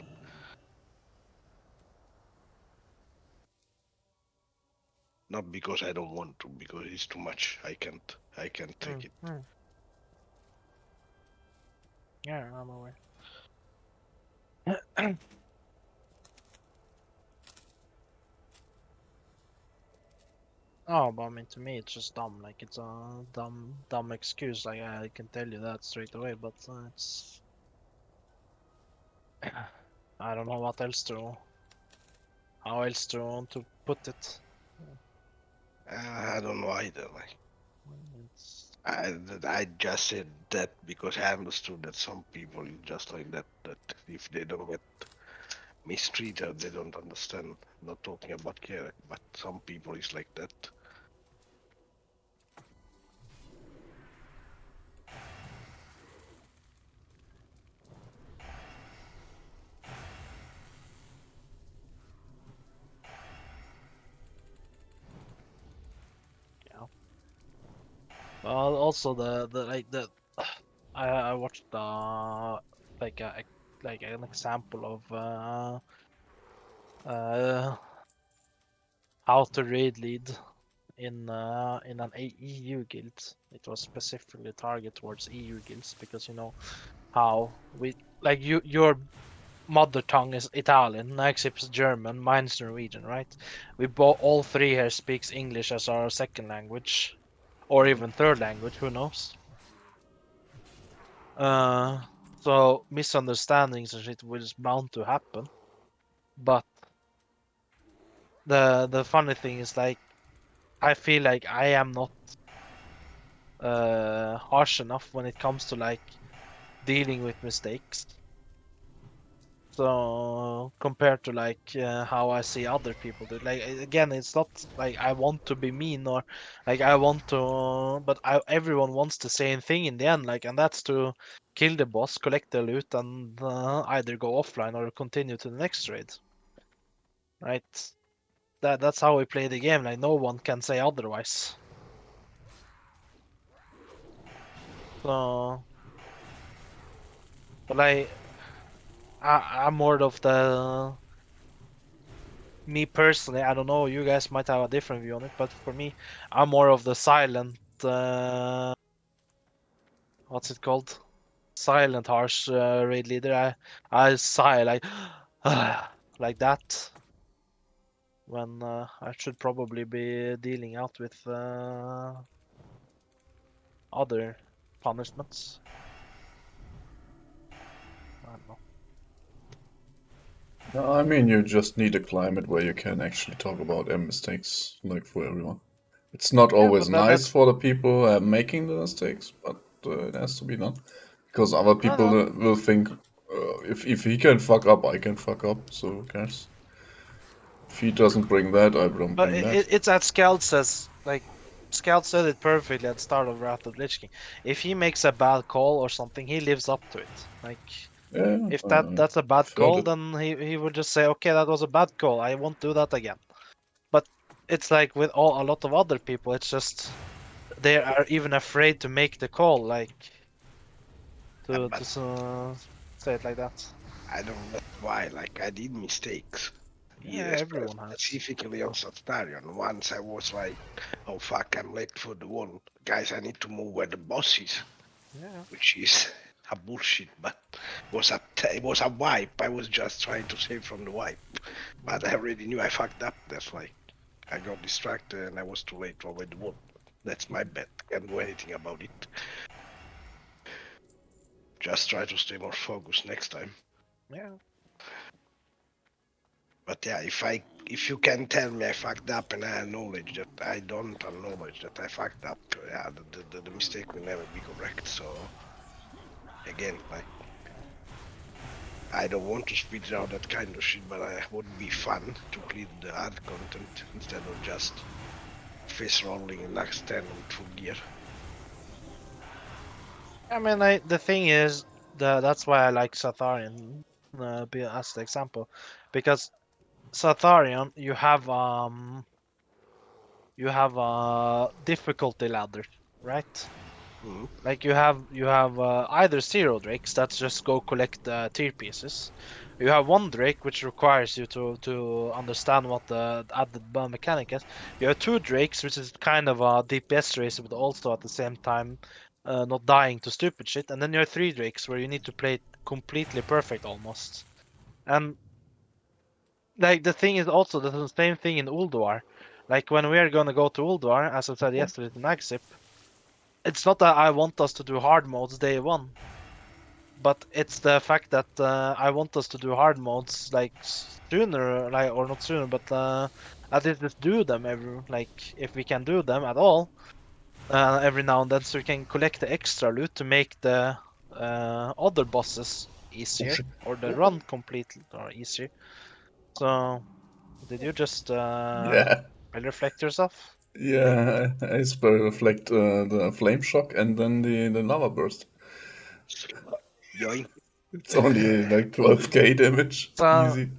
Not because I don't want to, because it's too much. I can't take it. Yeah, I'm aware. Oh, but I mean, to me, it's just dumb. Like, it's a dumb excuse. Like, I can tell you that straight away. But it's, I don't know what else to, how else to put it. I don't know either. Like, I just said that because I understood that some people is just like that. That if they don't get mistreated, they don't understand. Not talking about care, but some people is like that. Yeah. Well, also the like the I watched like a like an example of how to raid lead in an EU guild. It was specifically targeted towards EU guilds because you know how we like your mother tongue is Italian, Nexip's German, mine's Norwegian, right? We both all three here speaks English as our second language, or even third language. Who knows? Uh, so misunderstandings and shit was bound to happen. But the funny thing is like I feel like I am not harsh enough when it comes to like dealing with mistakes. So compared to like how I see other people do, like again, it's not like I want to be mean or like I want to, but everyone wants the same thing in the end, like, and that's to kill the boss, collect the loot, and either go offline or continue to the next raid, right? That's how we play the game. Like no one can say otherwise. So, but I'm more of the me personally, I don't know, you guys might have a different view on it, but for me, I'm more of the silent, what's it called? Silent harsh raid leader. I sigh like, like that when I should probably be dealing out with other punishments. I don't know. No, I mean, you just need a climate where you can actually talk about mistakes, like for everyone. It's not Yeah, always but nice for the people making the mistakes, but it has to be done. Because other people no, will think, if he can fuck up, I can fuck up, so who cares? If he doesn't bring that, I don't but bring that. it's at Scout says like Scout said it perfectly at the start of Wrath of the Lich King. If he makes a bad call or something, he lives up to it. Like Yeah, if I've that's a bad heard call, it. then he would just say, okay, that was a bad call. I won't do that again. But it's like with a lot of other people, it's just they are even afraid to make the call, like to But say it like that. I don't know why. Like I did mistakes. Yeah, Yeah, everyone has. specifically on Satarion. Once I was like, "Oh fuck, I'm late for the wall, guys. I need to move where the boss is," Yeah. which is a bullshit. But it was a wipe. I was just trying to save from the wipe, but I already knew I fucked up. That's why I got distracted and I was too late to avoid the wall. That's my bad. Can't do anything about it. Just try to stay more focused next time. Yeah. But yeah, if you can tell me I fucked up and I acknowledge that I don't acknowledge that I fucked up, yeah, the mistake will never be correct. So again, like I don't want to speed out that kind of shit, but it would be fun to clear the hard content instead of just face rolling in Max 10 with full gear. I mean, the thing is, that's why I like Satharian as the example, because Satharian you have a difficulty ladder, right? Mhm. Like you have either zero drakes that just go collect tier pieces. You have one drake which requires you to understand what the added mechanic is. You have two drakes which is kind of a DPS race but also at the same time not dying to stupid shit. And then you have three drakes where you need to play it completely perfect almost. And like the thing is also the same thing in Ulduar. Like when we are gonna go to Ulduar, as I said yesterday to Nagsip, it's not that I want us to do hard modes day one, but it's the fact that I want us to do hard modes like sooner, like or not sooner, but at least just do them every like if we can do them at all, every now and then, so you can collect the extra loot to make the other bosses easier shit. or the run complete or easier. So, did you just Yeah. spell reflect yourself? Yeah, I spell reflect the flame shock and then the lava burst. Join. It's only like 12k damage. So, Easy.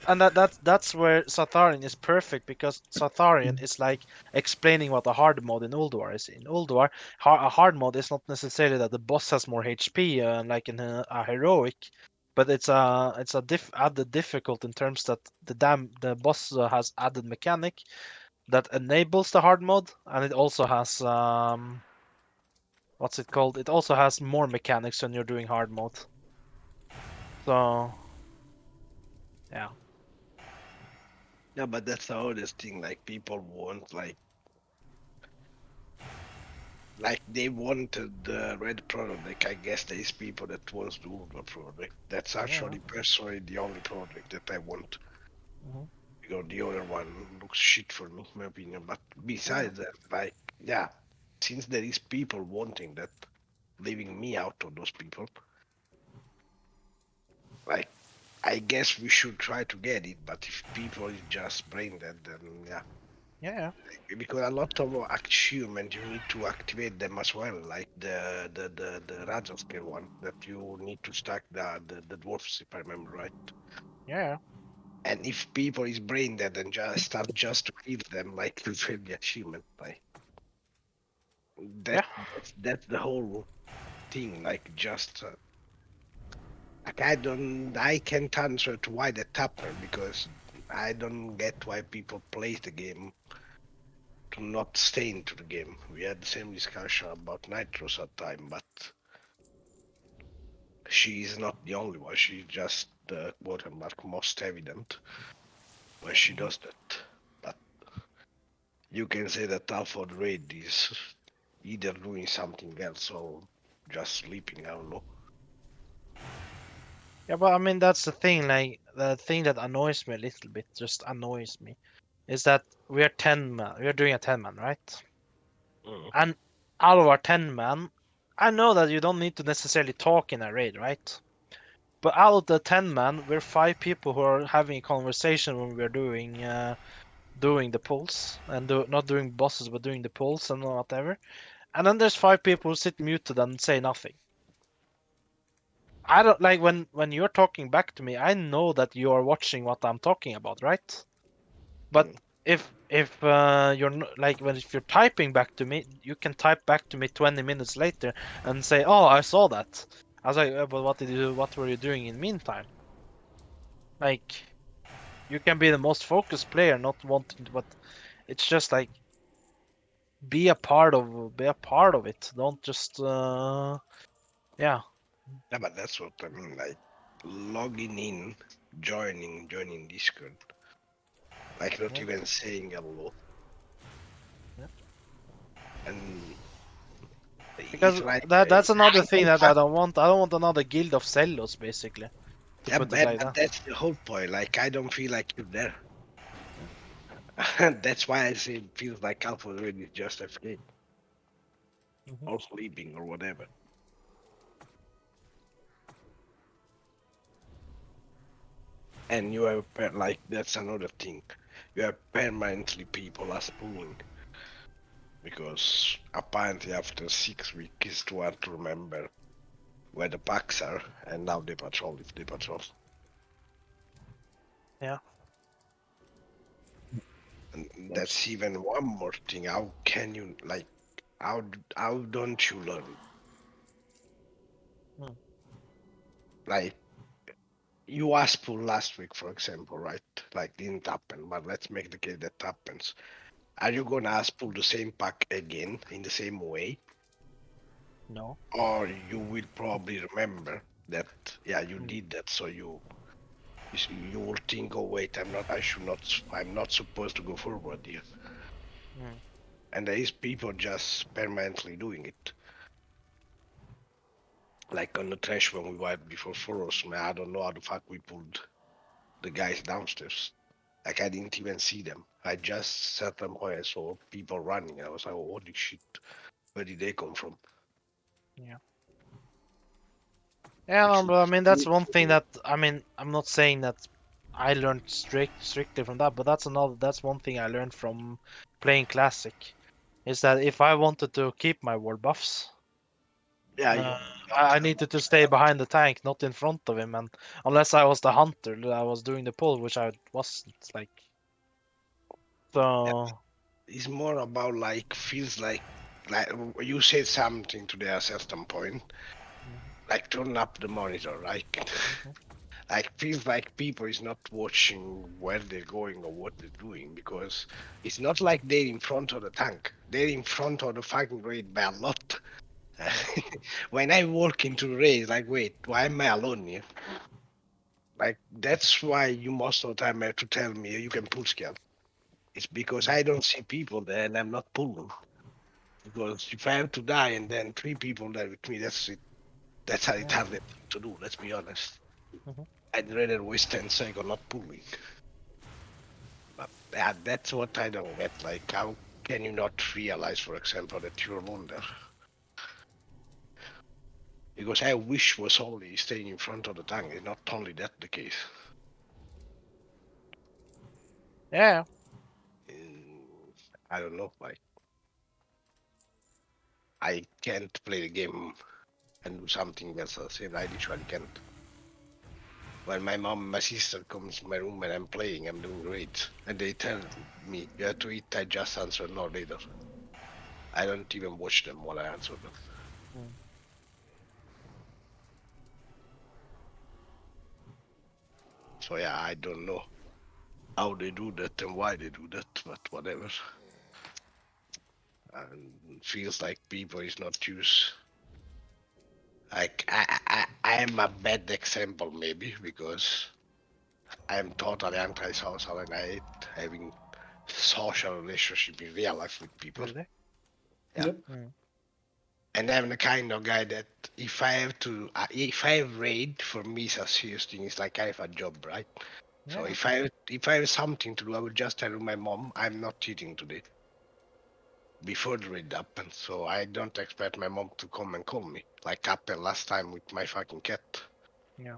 and that's where Satharian is perfect, because Satharian is like explaining what a hard mode in Ulduar is. In Ulduar, a hard mode is not necessarily that the boss has more HP, like in a heroic, but it's added difficult in terms that the boss has added mechanic that enables the hard mode, and it also has what's it called? It also has more mechanics when you're doing hard mode. So yeah. Yeah, but that's the hardest thing. Like people want like they wanted the red product. I guess there is people that wants the Ulva product. That's Yeah. actually personally the only product that I want. Mhm. Because the other one looks shit for me, in my opinion. But Yeah. besides that, like yeah, since there is people wanting that, leaving me out of those people, like I guess we should try to get it. But if people is just brain dead, then yeah. Yeah. Because a lot of achievement you need to activate them as well, like the Raja skill one that you need to stack the dwarfs, if I remember right. Yeah. And if people is brain dead and just start just to kill them, like you fail the achievement, like Yeah. that's the whole thing. Like just like I can't answer to why the tapper, because I don't get why people play the game to not stay into the game. We had the same discussion about Nitros at time, but she is not the only one. She's just the watermark most evident when she does that. But you can say that Alpha Raid is either doing something else or just sleeping. I don't know. Yeah, but I mean that's the thing. Like the thing that annoys me a little bit, just annoys me, is that we are 10 man. We are doing a 10 man, right? Mm. And out of our 10 man, I know that you don't need to necessarily talk in a raid, right? But out of the 10 man, we're 5 people who are having a conversation when we're doing the pulls and not doing bosses, but doing the pulls and whatever. And then there's 5 people who sit muted and say nothing. I don't like when you're talking back to me. I know that you are watching what I'm talking about, right? But Mm. if you're like when if you're typing back to me, you can type back to me 20 minutes later and say, "Oh, I saw that." I was like, "But what did you do? What were you doing in the meantime?" Like you can be the most focused player, not wanting to, but it's just like be a part of it. Don't just yeah. Yeah, but that's what I mean. Like logging in, joining Discord, like not Yeah. even saying hello, Yeah. and Because it's like that's another I thing don't that I fuck. don't want. I don't want another guild of Zellos, basically, to Yeah, put it like but that. that's the whole point. Like I don't feel like you're there. That's why I say it feels like Alpha Raid is just FK Mhm. or sleeping or whatever. And you have like that's another thing. You have permanently people as pulling because apparently after 6 weeks it's too hard to remember where the packs are, and now they patrol if they patrol. Yeah. And that's even one more thing. How can you like? How don't you learn? Hmm. Like you asked for last week, for example, right? Like didn't happen, but let's make the case that happens. Are you gonna ask for the same pack again in the same way, No. or you will probably remember that yeah you Mm. did that, so you will think, oh wait, I'm not supposed to go forward here. Mm. And there is people just permanently doing it. Like on the trash when we wiped before Foros, man, I don't know how the fuck we pulled the guys downstairs. Like I didn't even see them. I just sat them where I saw people running. I was like, oh, holy shit. Where did they come from? Yeah. Yeah, no, but I mean that's one thing that I mean I'm not saying that I learned strictly from that, but that's one thing I learned from playing Classic, is that if I wanted to keep my ward buffs, Yeah, uh, I needed to stay behind the tank, not in front of him, and unless I was the hunter that I was doing the pull, which I wasn't, like. So it's more about like feels like you said something to their certain point, like turn up the monitor, right? Like feels like people is not watching where they're going or what they're doing because it's not like they're in front of the tank. They're in front of the fucking raid by a lot. When I walk into the raid, like, wait, why am I alone here? Like that's why you most of the time have to tell me you can pull scale. It's because I don't see people there and I'm not pulling. Because if I have to die and then three people there with me, that's it. That's a retarded thing to do. Let's be honest. Mhm. I'd rather waste 10 seconds not pulling. But yeah, that's what I don't get. Like, how can you not realize, for example, that you're alone there? Because I wish was only staying in front of the tank. It's not only that the case. yeah, I don't know. Like, I can't play the game and do something else at the same. I literally can't. When my mom and my sister comes to my room and I'm playing, I'm doing great. And they tell me, you have to eat, I just answer no later. I don't even watch them while I answer them. Mm. So yeah, I don't know how they do that and why they do that, but whatever. And it feels like people is not used. Like I am a bad example maybe because I am totally anti-social and I hate having social relationship in real life with people. Really? Yeah. Yep. And I'm the kind of guy that if I have raid, for me it's a serious thing. It's like I have a job, right? So Yeah. if I have something to do, I will just tell my mom I'm not eating today before the raid happens. So I don't expect my mom to come and call me like happened last time with my fucking cat. Yeah.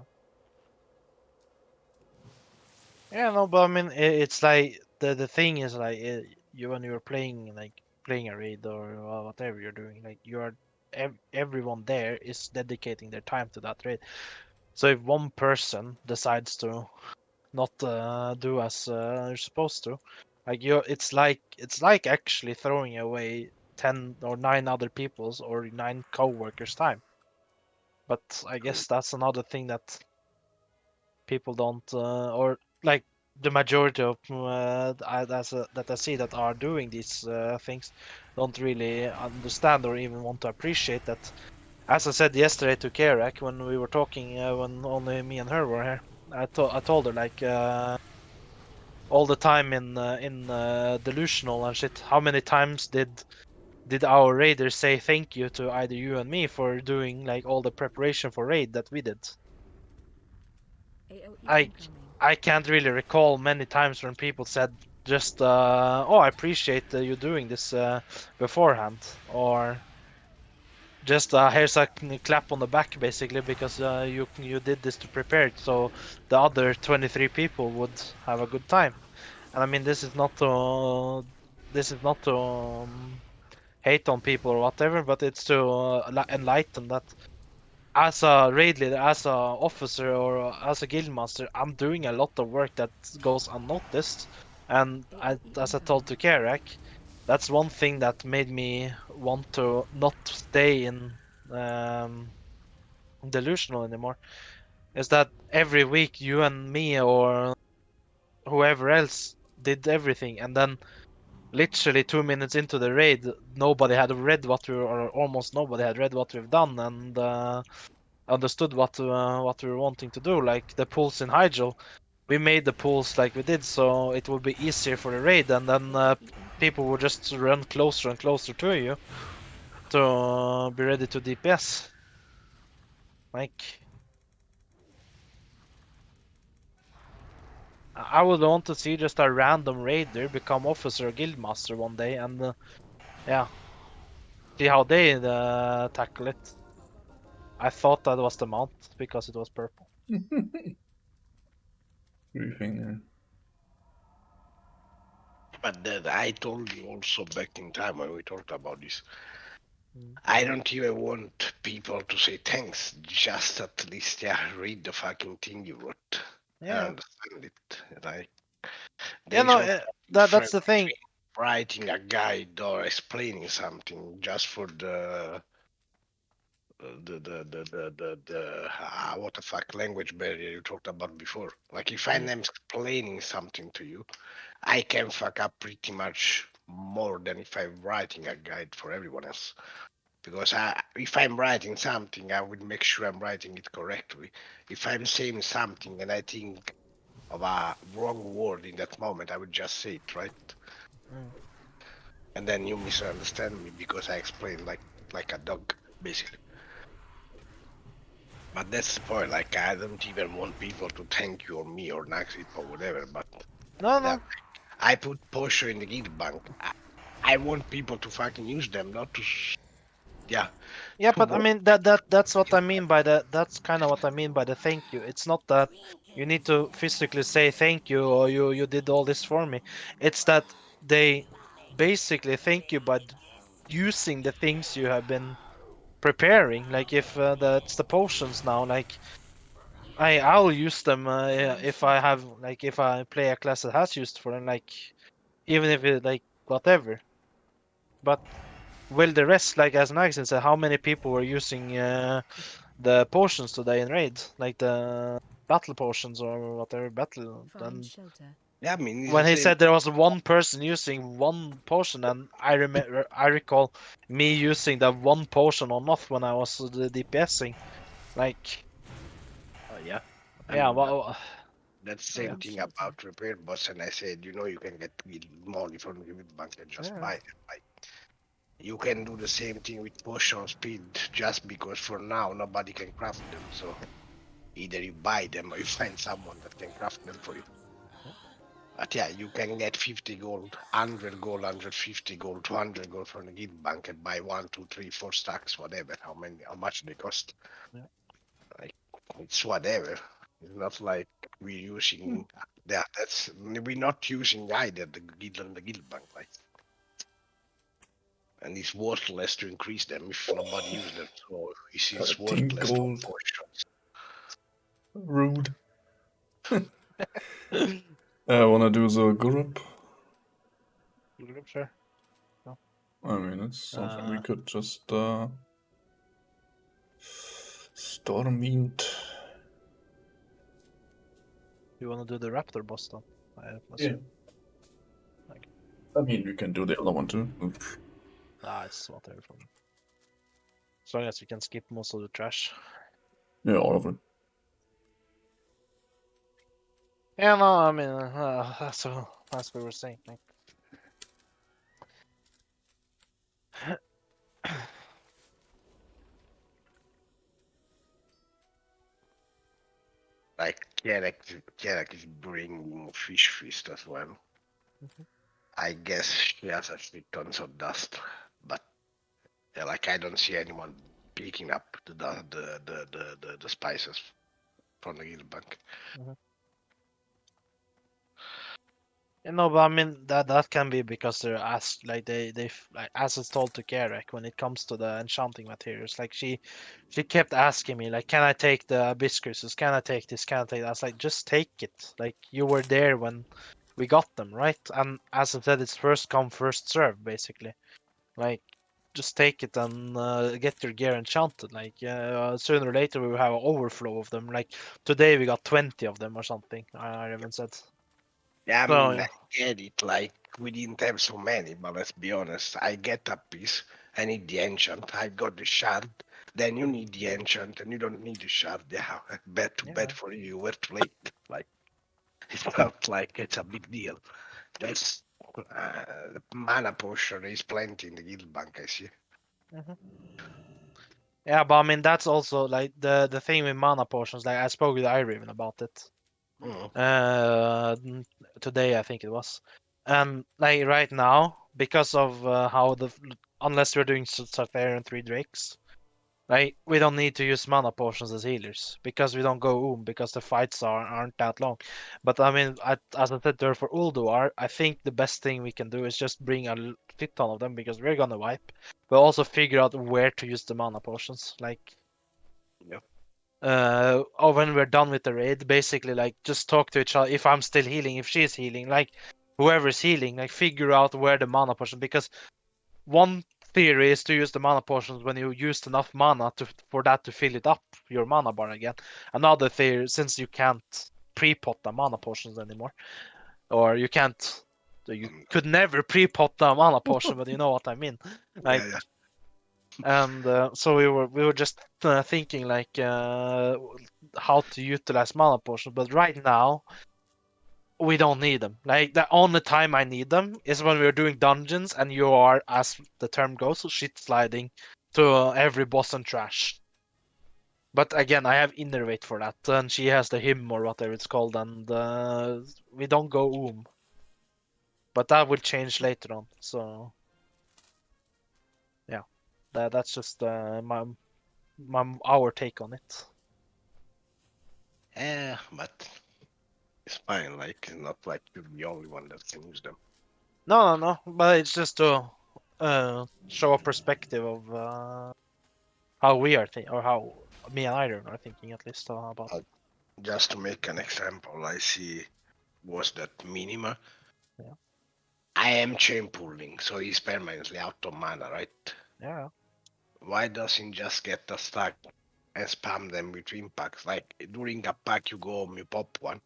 Yeah, no, but I mean, it's like the thing is like you when you're playing a raid or whatever you're doing, like everyone there is dedicating their time to that raid. So if one person decides to not do as you're supposed to, like it's like actually throwing away 10 or 9 other people's or 9 coworkers' time. But I guess that's another thing that people don't or like the majority of that I see that are doing these things don't really understand or even want to appreciate that. As I said yesterday to Kerak when we were talking, when only me and her were here, I told her like all the time in delusional and shit. How many times did our raiders say thank you to either you and me for doing like all the preparation for raid that we did? AOE I incoming. I can't really recall many times when people said just oh, I appreciate you doing this beforehand, or just here's a clap on the back basically because you did this to prepare it so the other 23 people would have a good time. And I mean this is not to hate on people or whatever, but it's to enlighten that as a raid leader, as a officer, or as a guild master, I'm doing a lot of work that goes unnoticed. And as I told to Kerak, that's one thing that made me want to not stay in um, delusional anymore. Is that every week you and me or whoever else did everything, and then literally 2 minutes into the raid, nobody had read what we or almost nobody had read what we've done, and understood what we were wanting to do, like the pools in Hydro. We made the pools like we did, so it would be easier for the raid, and then people would just run closer and closer to you to be ready to DPS. Like, I would want to see just a random raider become officer or guild master one day, and yeah, See how they tackle it. I thought that was the mount because it was purple. Briefing. But then I told you also back in time when we talked about this. Mm. I don't even want people to say thanks. Just at least, yeah, read the fucking thing you wrote and Yeah. understand it. Like there Yeah, is no, no that's difference the thing. between writing a guide or explaining something just for the what the fuck language barrier you talked about before. Like if I'm explaining something to you, I can fuck up pretty much more than if I'm writing a guide for everyone else. Because if I'm writing something, I would make sure I'm writing it correctly. If I'm saying something and I think of a wrong word in that moment, I would just say it, right? Mm. And then you misunderstand me because I explained like a dog, basically. But that's the point. Like I don't even want people to thank you or me or Naxit or whatever. But No, yeah, no. I put Porsche in the guild bank. I want people to fucking use them, not to yeah. Yeah, To but I work. mean that's what I mean by the that's kind of what I mean by the thank you. It's not that you need to physically say thank you or you did all this for me. It's that they basically thank you by using the things you have been preparing. Like if that's the potions now, like I'll use them if I have like if I play a class that has used for them, like even if it like whatever. But will the rest, like as Maxine said, how many people were using the potions today in raid, like the battle potions or whatever battle? And Yeah, I mean it's when the he same. said there was one person using one potion, and I recall me using that one potion on off when I was the DPSing, like Yeah. I yeah, mean, but well, that's the same yeah, thing about repair boss. And I said, you can get money from the bank and just yeah, buy them. Like you can do the same thing with potion speed, just because for now nobody can craft them. So either you buy them or you find someone that can craft them for you. But yeah, you can get 50 gold, 100 gold, 150 gold, 200 gold from the guild bank and buy 1, 2, 3, 4 stacks, whatever. How much they cost? yeah. Like it's whatever. It's not like we're Hmm. using we're not using either the guild and the guild bank, like, and it's worthless to increase them if nobody uses them. So it's 13 worthless to gold. potions. Rude. I wanna do the group. Sure. No. I mean, it's something we could just Stormwind. You want to do the raptor boss then? I Yeah. assume. Like, I mean, we can do the other one too. it's whatever for me. As long as we can skip most of the trash. Yeah, all of it. Yeah, no, I mean, that's what we were saying. Like, Like Kerek is bringing fish feast as well. I guess she has actually tons of dust, but yeah, like I don't see anyone picking up the spices from the guild bank. you know, but I mean that can be because they're asked, like like as it's told to Garek when it comes to the enchanting materials. Like she kept asking me, like, can I take the hibiscuses? Can I take this? Can I take that? I was like, just take it. Like you were there when we got them, right? And as I said, it's first come, first serve, basically. Like, just take it and get your gear enchanted. Like, sooner or later we will have an overflow of them. Like today we got 20 of them or something. I even said. Yeah, I So mean, I yeah, get it. Like, we didn't have so many, but let's be honest. I get a piece. I need the enchant. I got the shard. Then you need the enchant, and you don't need the shard. Yeah, bad too bad yeah, for you. You were too late. Like, it's not like it's a big deal. Just mana potion is plenty in the guild bank, I see. mhm. Yeah, but I mean that's also like the thing with mana potions. Like I spoke with Irene about it. Mm. Today I think it was, and like right now because of how the unless we're doing Sartharian 3 Drakes. Like, we don't need to use mana potions as healers because we don't go because the fights aren't that long. But I mean, as I said there for Ulduar, I think the best thing we can do is just bring a shit ton of them because we're gonna wipe, but also figure out where to use the mana potions. Like, Yep. or when we're done with the raid, basically, like, just talk to each other. If I'm still healing, if she's healing, like, whoever's healing, like, figure out where the mana potion, because one theory is to use the mana potions when you used enough mana for that to fill it up, your mana bar again. Another theory, since you can't pre-pot the mana potions anymore, or you can't, so you could never pre-pot the mana potion, but you know what I mean. Like, Yeah, yeah. and so we were just thinking like how to utilize mana potions, but right now we don't need them. Like, the only time I need them is when we're doing dungeons and you are, as the term goes, shit sliding to every boss and trash. But again, I have Innervate for that, and she has the hymn or whatever it's called, and we don't go But that will change later on. So yeah, that's just our take on it. Yeah, but it's fine. Like, it's not like you're the only one that can use them. No, but it's just to show a perspective of how we are thinking, or how me and Iron are thinking, at least, about it. Just to make an example, I see was that Minima. Yeah. I am chain pulling, so he's permanently out of mana, right? Yeah. Why doesn't he just get a stack and spam them between packs? Like, during a pack, you go home, you pop one.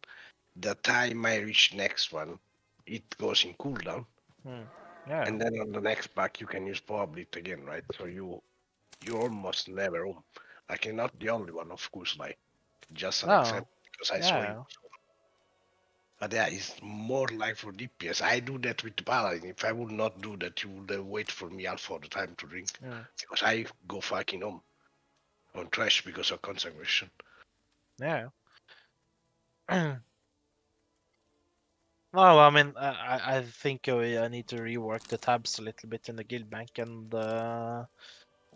The time I reach next one, it goes in cooldown. Yeah. And then on the next pack, you can use Power Bleed again, right? So you almost never home. Like, you're not the only one, of course. Like, just an No. example because I saw you. Yeah. But yeah, it's more like for DPS. I do that with Paladin. If I would not do that, you would wait for me all for the time to drink. Mm. Because I go fucking home on trash because of consecration. Yeah. No, I mean, I think I need to rework the tabs a little bit in the guild bank, and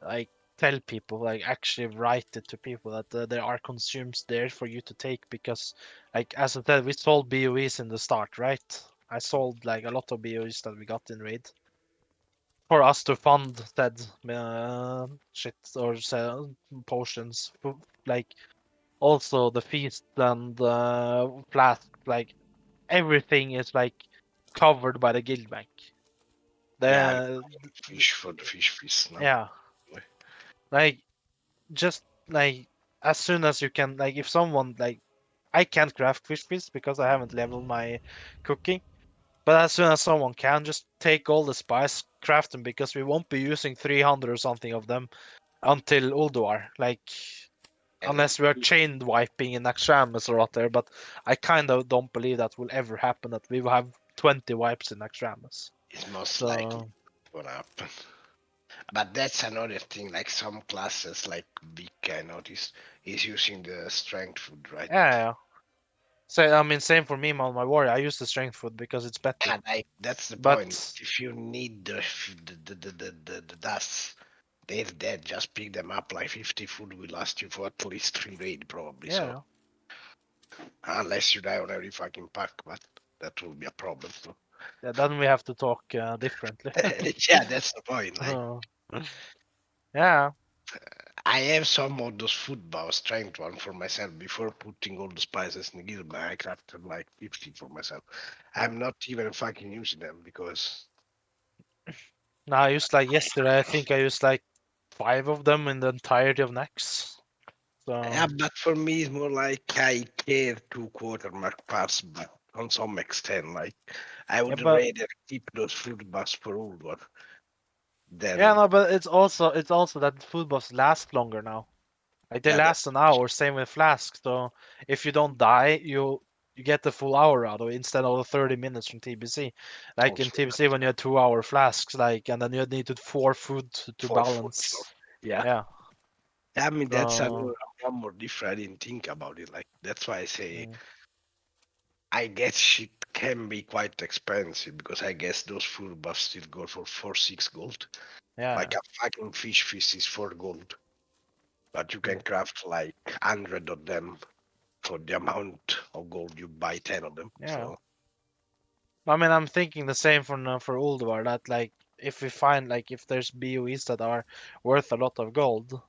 like, tell people, like, actually write it to people that there are consumes there for you to take, because, like, as I said, we sold BOEs in the start, right? I sold like a lot of BOEs that we got in raid for us to fund said shit, or potions, like, also the feast and flask, like, everything is like covered by the guild bank. Yeah, The fish for the fish feast now. yeah, like, just like, as soon as you can, like, if someone, like, I can't craft fish feast because I haven't leveled my cooking, but as soon as someone can, just take all the spice, craft them, because we won't be using 300 or something of them until Ulduar, like, And unless we are chain wiping in Naxxramas or whatever. But I kind of don't believe that will ever happen, that we will have 20 wipes in Naxxramas. it's most likely So what happen. But that's another thing. Like some classes, like Vika, I noticed, is using the strength food, right? yeah. So I mean, same for me on my warrior. I use the strength food because it's better. And like that's the point. But If you need the dust, they're dead. Just pick them up. Like 50 food will last you for at least 3 raid, probably. So yeah, unless you die on every fucking pack, but that will be a problem. So. yeah, then we have to talk differently. Yeah, that's the point. Like Uh, yeah, I have some of those food bars strength one for myself before putting all the spices in the guild bag. I crafted like 50 for myself. yeah. I'm not even fucking using them because Now I used, like, yesterday. I think I used like 5 of them in the entirety of Nex. yeah, So but for me it's more like I care 2 quartermark parts, but on some extent, like I yeah, would but rather keep those food bars for all one yeah, than no, but it's also that food buffs last longer now. Like, they yeah, that last an hour. Same with flask. So if you don't die, you get the full hour out of it instead of the 30 minutes from TBC. Like in also TBC, when you had 2 hour flasks, like, and then you needed 4 food to for food. So balance. yeah, Yeah. I mean that's So another one more different. I didn't think about it. Like that's why I say mm, I get shit can be quite expensive because I guess those full buffs still go for 4-6 gold. Yeah. Like a fucking fish fist is 4 gold. But you can craft like 100 of them for the amount of gold you buy 10 of them. Yeah. So I mean, I'm thinking the same for Ulduar. That like if we find like if there's BOEs that are worth a lot of gold,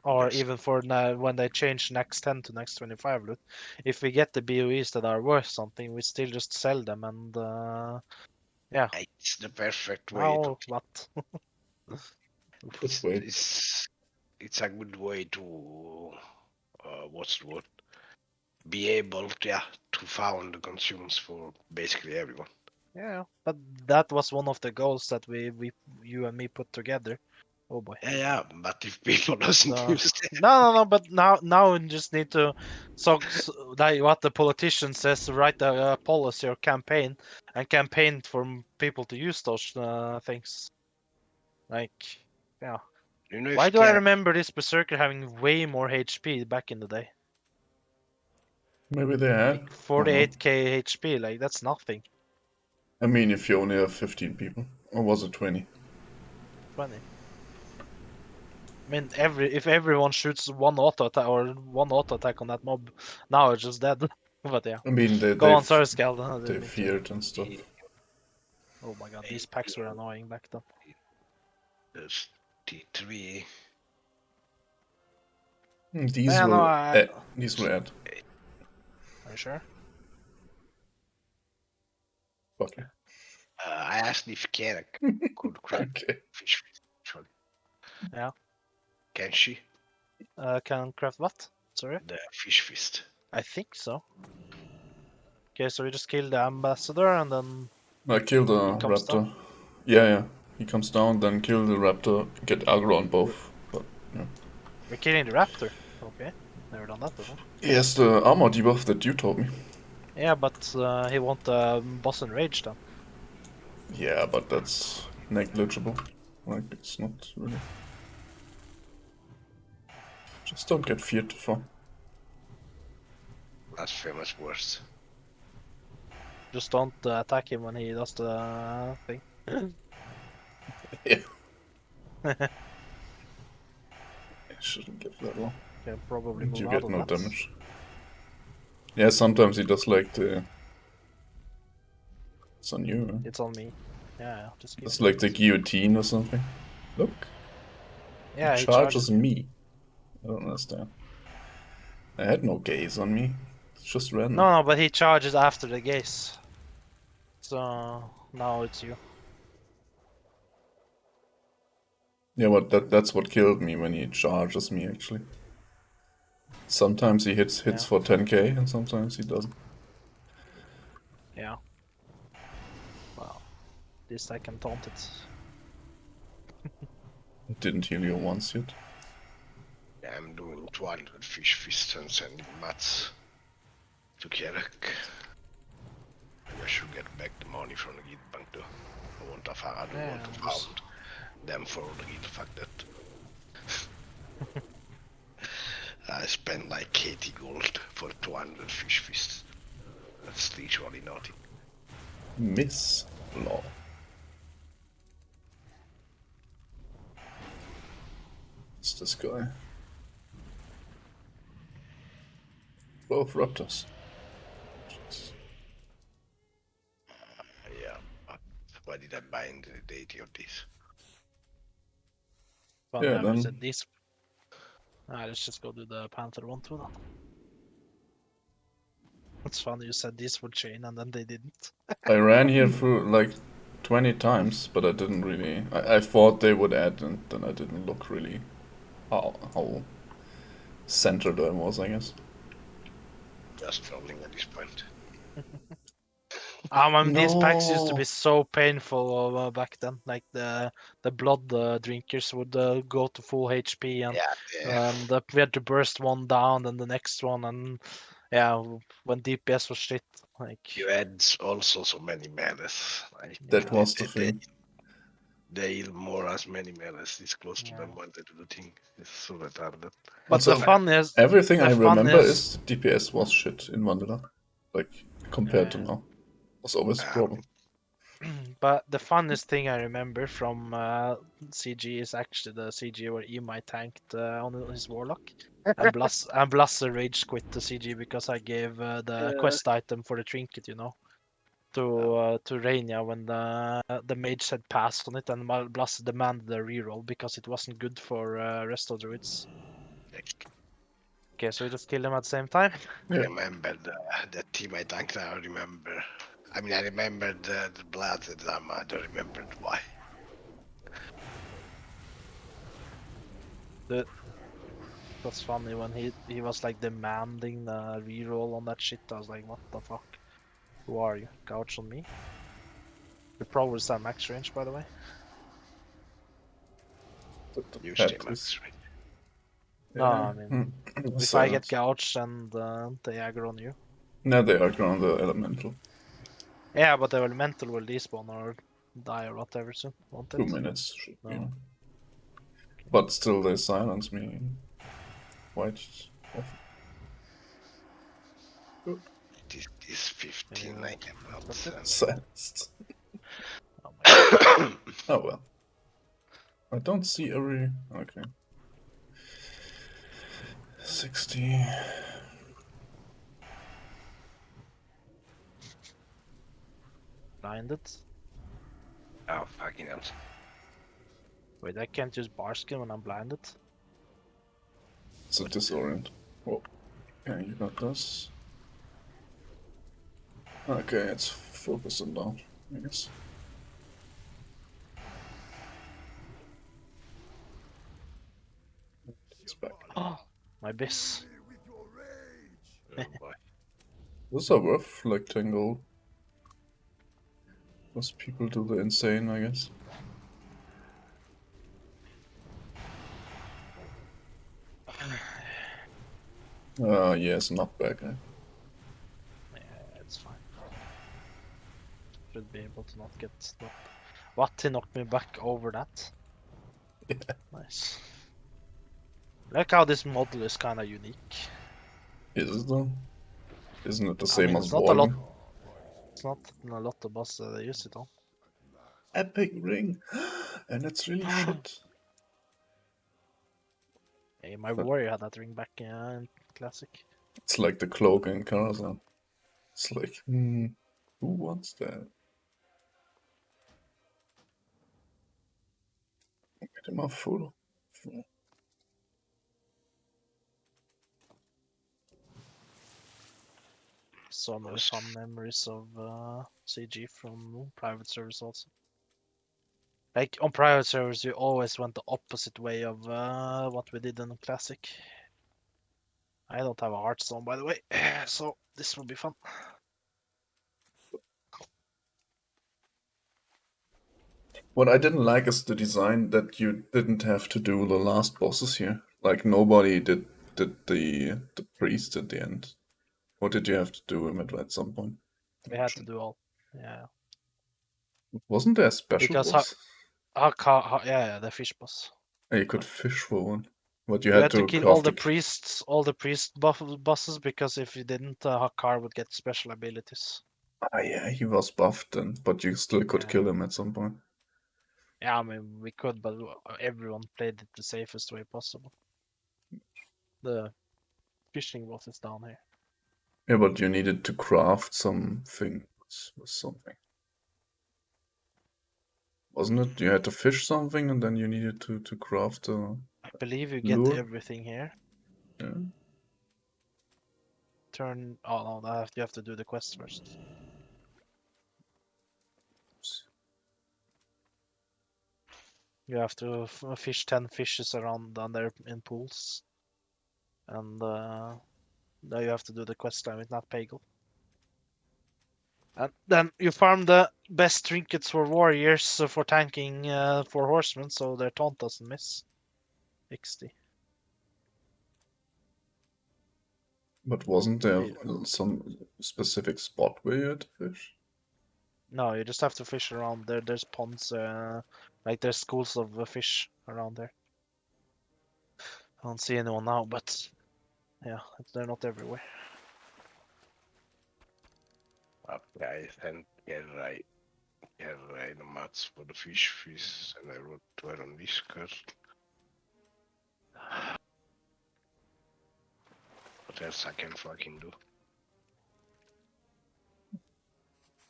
or yes. even for when they change next 10 to next 25 loot, if we get the BOEs that are worth something, we still just sell them and yeah. It's the perfect way to. Now what? It's, way. it's a good way to what's the word? Be able to found the consumes for basically everyone. Yeah, but that was one of the goals that you and me put together. Oh boy. Yeah, but if people doesn't So, use it, no. But now we just need to like what the politician says, write a policy or campaign, and campaign for people to use those things. Like, yeah. you know, Why if do I can remember this berserker having way more HP back in the day? Maybe they had. Like 48k HP, like that's nothing. I mean, if you only have 15 people, or was it 20? 20. I mean, if everyone shoots one auto attack or one auto attack on that mob, now it's just dead. But yeah. I mean, Go on, sorry, Scald. I they didn't mean to. feared and stuff. Oh my god, these packs were annoying back then. there's T3, These Yeah, no, will these will add. Are you sure? Okay. I asked if Kenneth could craft fish fist. Actually. Yeah. Can she? Can craft what? Sorry? The fish fist. I think so. Okay, so we just kill the ambassador and then I kill the he comes raptor. down. Yeah. He comes down, then kill the raptor, get aggro on both. But yeah. We're killing the raptor. Okay, never done that before. He has the armor debuff that you told me. Yeah, but he won't boss enrage then. Yeah, but that's negligible. Like, it's not really. Just don't get feared too far. That's famous worse. Just don't attack him when he does the thing. Yeah. I shouldn't get that long. Can probably move You out get of no that. damage. Yeah, sometimes he does like the. It's on you, man. It's on me. Yeah, just keep It's doing like the guillotine or something. Look. Yeah, he he charges charges me. I don't understand. I had no gaze on me. It's just random. No, but he charges after the gaze. So now it's you. Yeah, but that's what killed me when he charges me actually. Sometimes he hits Yeah. for 10k and sometimes he doesn't. Yeah. Wow. This I can taunt it. It didn't heal you once yet. Yeah, I'm doing 200 fish fists and sending mats to Kierak. I should get back the money from the guild bank though. I want to find, found them for the guild. Fuck that. I spent like 80 gold for 200 fish fists. That's literally nothing. Miss Law. It's this guy. Both raptors. Yeah, but why did I buy into the deity of this? Well, Yeah, I then- said this. Let's just go do the Panther one too then. It's funny you said this would chain and then they didn't. I ran here through like 20 times, but I didn't really. I thought they would add, and then I didn't look really how centered I was, I guess. Just trolling at this point. These packs used to No. be so painful back then. Like the blood drinkers would go to full HP and we had to burst one down, then the next one, and yeah, when DPS was shit. Like you had also so many melees. Like, That was the thing. They heal more as many melees this close to them when they do the thing. It's so retarded. But the fun is everything the I fun remember is- is DPS was shit in Vanilla, like compared to now. Was always a problem. But the funnest thing I remember from CG is actually the CG where Emai tanked on his Warlock. And Blasser rage quit the CG because I gave the quest item for the trinket, you know, to Rainia when the mage had passed on it, and Blasser demanded a reroll because it wasn't good for rest of the druids. Okay, so we just killed him at the same time. I remember the team I tanked. I remember. I mean, I remember the blood. I don't remember why. It was funny when he was like demanding the reroll on that shit. I was like, what the fuck? Who are you? Gouge on me? The pro was at max range, by the way. Usually max range. No, I mean, if I get Silence. gouged and they aggro on you. No, they are on the elemental. Yeah, but the elemental will despawn or die or whatever soon, won't it? 2 minutes should be. No. But still, they silence me quite often. This 15 I cannot send. Silenced. Oh well. I don't see every. Okay. 60. Blinded. Oh, fucking hell. Wait, I can't use bar skin when I'm blinded. It's a disorient. Whoa. Okay, you got this. Okay, it's focused on down, I guess. It's back. Oh, my bis. Oh boy. Those are worth like 10 gold. Most people do the insane, I guess. Yes, knockback. Yeah, it's fine. Should be able to not get knocked. What? He knocked me back over that? Yeah. Nice. Look how this model is kind of unique. Is it though? Isn't it the I same mean, as it's not a lot. Vorgen? It's not in a lot of bosses they use it on. Epic ring! And it's really shit. Hey, my But warrior had that ring back in Classic. it's like the cloak in Karazhan. It's like, who wants that? Get him off full. So many fun memories of CG from private servers also. Like on private servers, you always went the opposite way of what we did in Classic. I don't have a Hearthstone, by the way, so this will be fun. What I didn't like is the design that you didn't have to do the last bosses here. Like nobody did the priest at the end. Or did you have to do him at some point? We had to do all, yeah. Wasn't there a special Because boss? yeah, the fish boss. You could fish for one. But You you had had to to kill craft all the priest bosses, because if you didn't, Hakar would get special abilities. Ah, yeah, he was buffed then, but you still could kill him at some point. Yeah, I mean, we could, but everyone played it the safest way possible. The fishing boss is down here. Yeah, but you needed to craft some things with something. Wasn't it? You had to fish something and then you needed to craft a I believe you lure? get everything here. Yeah. Oh no, you have to do the quest first. You have to fish 10 fishes around down there in pools. And now you have to do the quest line with Nat Pagel. And then you farm the best trinkets for warriors for tanking for horsemen, so their taunt doesn't miss. XD. But wasn't there some specific spot where you had to fish? No, you just have to fish around there. There's ponds, like there's schools of fish around there. I don't see anyone now, but yeah, they're not everywhere. Okay, and get right the mats for the fish, and I wrote to her on Discord. What else I can fucking do?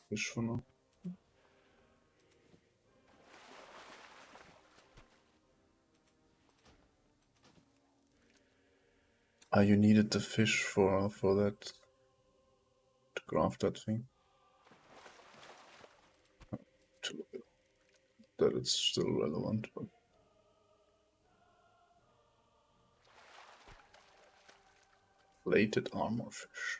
Fish for now. Ah, you needed the fish for that to craft that thing. That it's still relevant, but plated armor fish.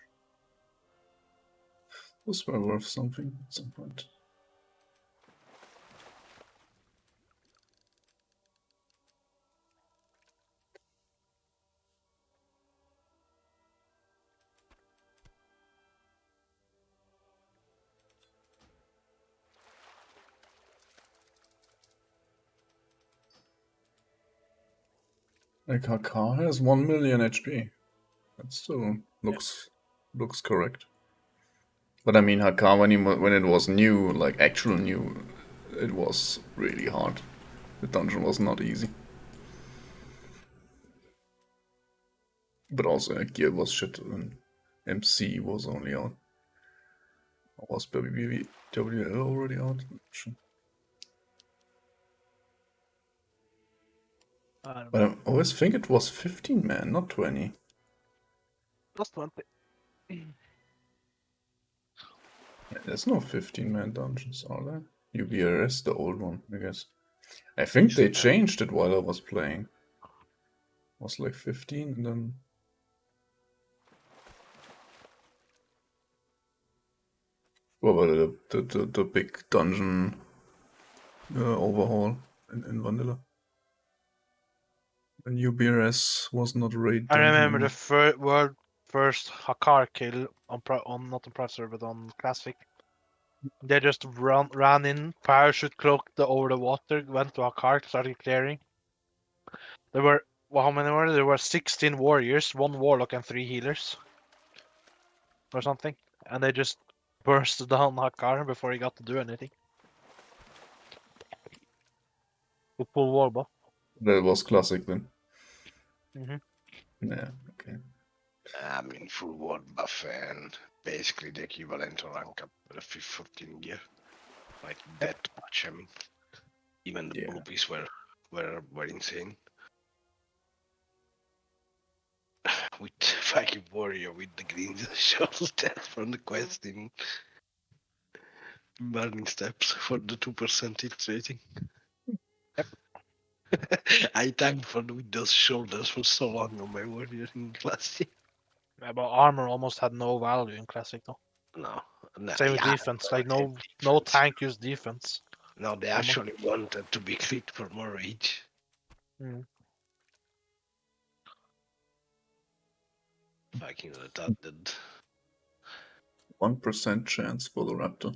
Those were worth something at some point. Like her car has 1 million HP. That still looks correct. But I mean, her car when it was new, like actual new, it was really hard. The dungeon was not easy. But also, gear was shit and MC was only out. Or was WWL already out? Sure. But I always think it was 15 man, not 20. Plus 20. There's no 15-man dungeons, are there? UBRS, the old one, I guess. I think they changed it while I was playing. It was like 15 and then... What was the big dungeon overhaul in Vanilla? And UBRS was not a raid I dungeon remember anymore. the world first Hakar kill on not on Prime server but on Classic. They just ran in, parachute cloaked over the water, went to Hakar, started clearing. There were how many were there? There were 16 warriors, 1 warlock and 3 healers, or something, and they just burst down Hakar before he got to do anything. With full wall buff. That was Classic then. Yeah, okay. I mean, full ward buff and basically the equivalent to rank up the 14 gear. Like that much, I mean. Even the boobies were insane. With fucking warrior with the green shoulder from the quest in burning steps for the 2% hit rating. Yep. I tagged with those shoulders for so long on my warrior in Classic. Yeah, but armor almost had no value in Classic though. No, Same with yeah, defense, like no tank used defense. No, they Almost. actually wanted to be crit for more rage. Fucking retarded. 1% chance for the Raptor.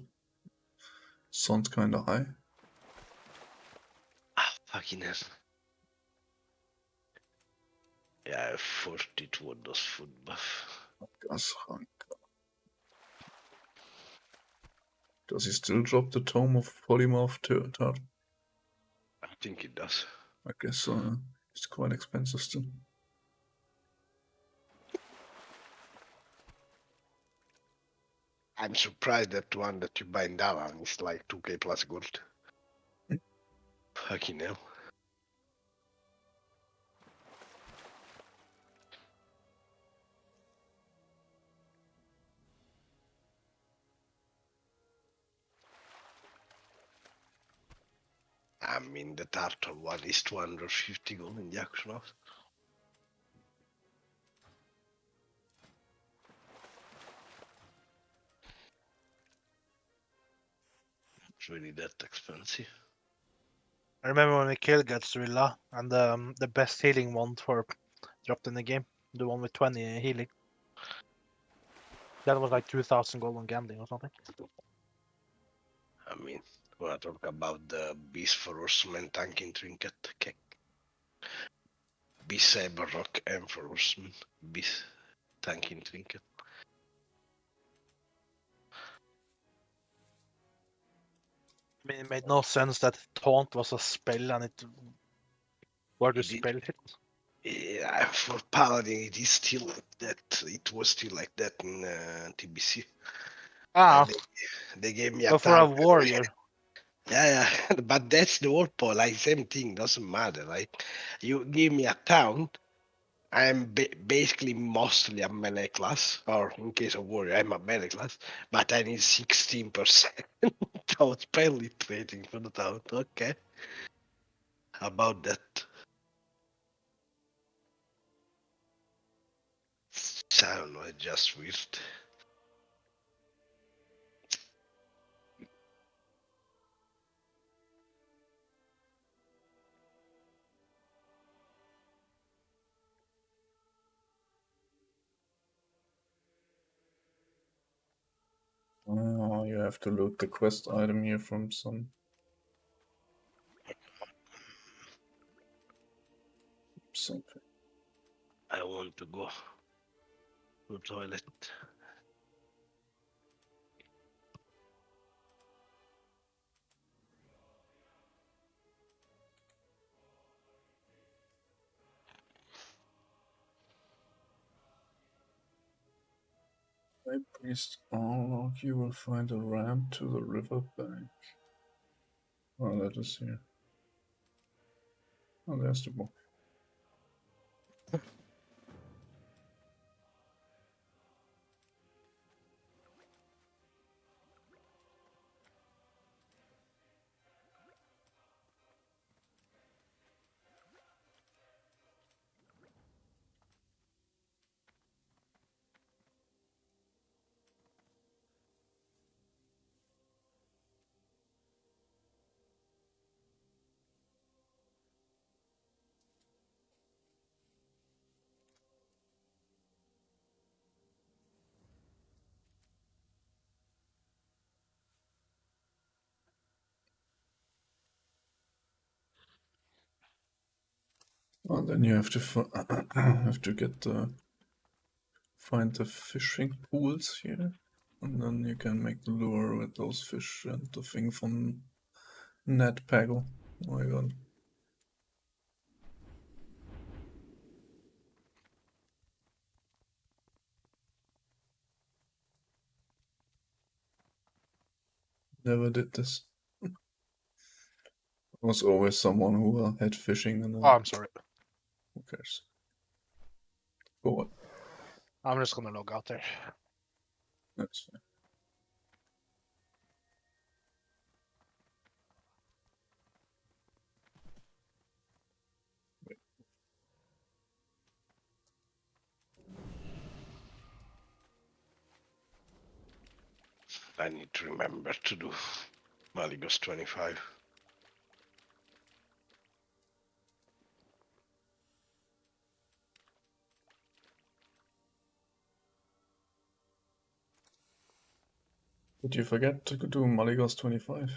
Sounds kinda high. Ah, fucking hell. Yeah, I have 42 on those food buff. Does he still drop the Tome of Polymorph Turd? I think it does. I guess it's quite expensive still. I'm surprised that one that you buy in Dalan is like 2k plus gold. Fucking hell. I mean, the turtle one is 250 gold in the auction house. It's really that expensive. I remember when we killed Godzilla and the best healing one for dropped in the game, the one with 20 healing. That was like 2,000 gold on gambling or something. I mean, when I talk about the Beast for Horseman tanking trinket, okay. Beast Saber Rock and for Horseman. Beast tanking trinket. I mean, it made no sense that taunt was a spell and it were to It did. spell hit. Yeah, for paladin, it is still like that. It was still like that in TBC. Ah, They gave me a but for a taunt. warrior. Yeah, yeah, but that's the whole point. Like same thing, doesn't matter. Right? You give me a taunt, I'm basically mostly a melee class, or in case of warrior, I'm a melee class, but I need 16% taunt spell it rating for the taunt. Okay, how about that? I don't know, it's just weird. Oh, you have to loot the quest item here from some something. I want to go to the toilet. High Priest Arlok, you will find a ramp to the river bank. Oh, that is here. Oh, there's the book. Oh, then you have to have to get find the fishing pools here, and then you can make the lure with those fish and the thing from Net Peggle. Oh my god. Never did this. Was always someone who had fishing and then. Oh, I'm sorry. Who cares? Go on. I'm just gonna log out there. That's fine. I need to remember to do Maligos 25. Did you forget to do Maligos 25?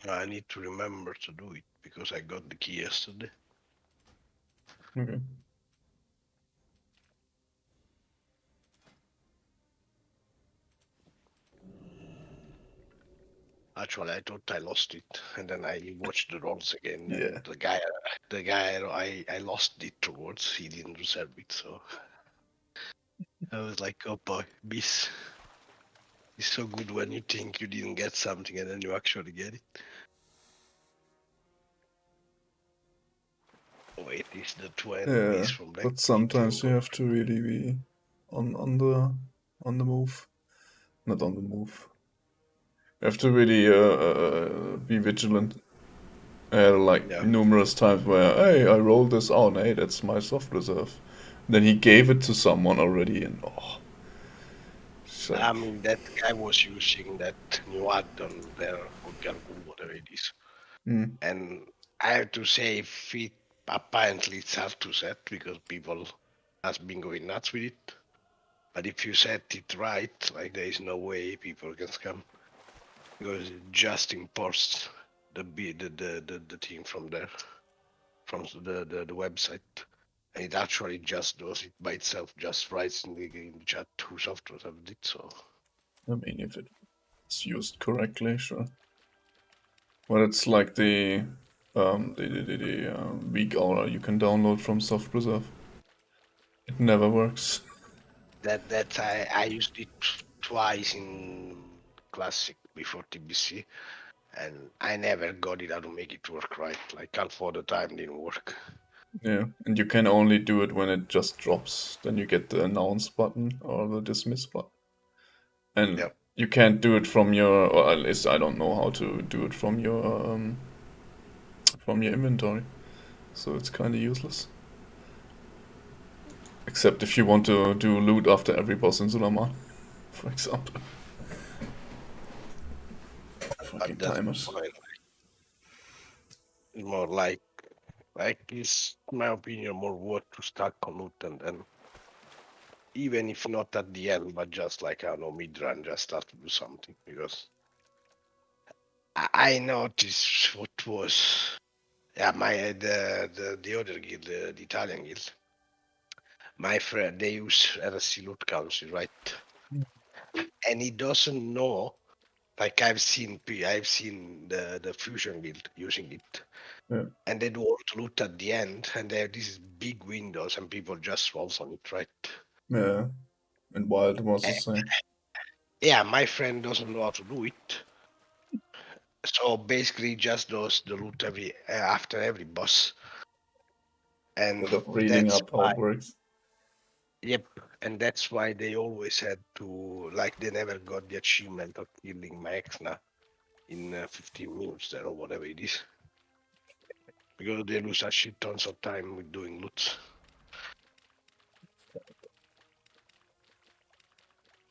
I need to remember to do it because I got the key yesterday. Okay. Actually, I thought I lost it, and then I watched the rolls again, Yeah. and the guy I lost it towards, he didn't reserve it, so I was like, oh boy, miss. It's so good when you think you didn't get something and then you actually get it. Wait, is the 20 Yeah, miss from Black? but sometimes you have to really be on the move. Not on the move. You have to really be vigilant. I had like numerous times where, hey, I rolled this on, hey, that's my soft reserve. Then he gave it to someone already, and oh. So, I mean, that guy was using that new add-on there, or Gargoyle, whatever it is. Mm. And I have to say, apparently it's hard to set because people has been going nuts with it. But if you set it right, like there is no way people can scam because it just imports the team from there, from the website. And it actually just does it by itself, just writes in the chat who software have it. So I mean, if it's used correctly, sure. Well, it's like the weak aura you can download from Soft Preserve. It never works. That I used it twice in Classic before TBC, and I never got it how to make it work right. Like half of the time didn't work. Yeah, and you can only do it when it just drops. Then you get the announce button or the dismiss button. And Yep. you can't do it from your, or at least I don't know how to do it from your inventory. So it's kind of useless. Except if you want to do loot after every boss in Sulaman, for example. Fucking But that's timers. fine. It's more like it's in my opinion more worth to stack on loot and then even if not at the end, but just like I don't know, mid run, just start to do something because I noticed what was my the other guild, the Italian guild. My friend, they use RSC loot council, right? And he doesn't know. Like I've seen the fusion guild using it, Yeah. and they do all the loot at the end, and they have these big windows, and people just rolls on it, right? Yeah. And Wild was the Eh, same. yeah, my friend doesn't know how to do it, so basically he just does the loot every after every boss, and Instead of reading that's up how why. it works. Yep, and that's why they always had to like they never got the achievement of killing my Exna in 15 minutes there or whatever it is, because they lose a shit tons of time with doing loots.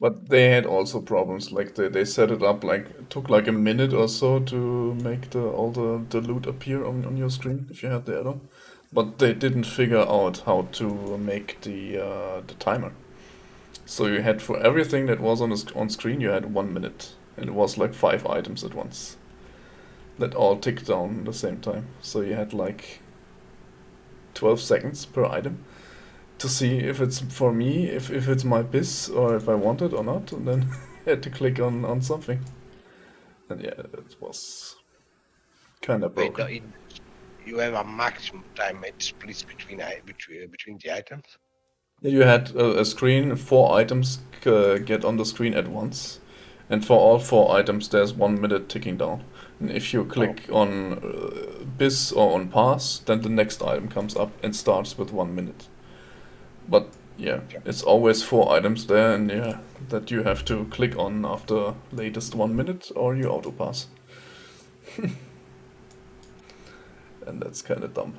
But they had also problems, like they set it up like it took like a minute or so to make all the loot appear on your screen if you had the add-on. But they didn't figure out how to make the timer. So you had for everything that was on screen you had 1 minute. And it was like 5 items at once. That all ticked down at the same time. So you had like 12 seconds per item to see if it's for me, if it's my biz, or if I want it or not, and then I had to click on something. And yeah, it was kind of Wait, broken. you have a maximum time it splits between the items. You had a screen, 4 items get on the screen at once, and for all 4 items there's 1 minute ticking down. And if you Oh, click on biz or on pass, then the next item comes up and starts with 1 minute. But yeah, it's always 4 items there, and yeah, that you have to click on after latest 1 minute or you auto pass. And that's kind of dumb.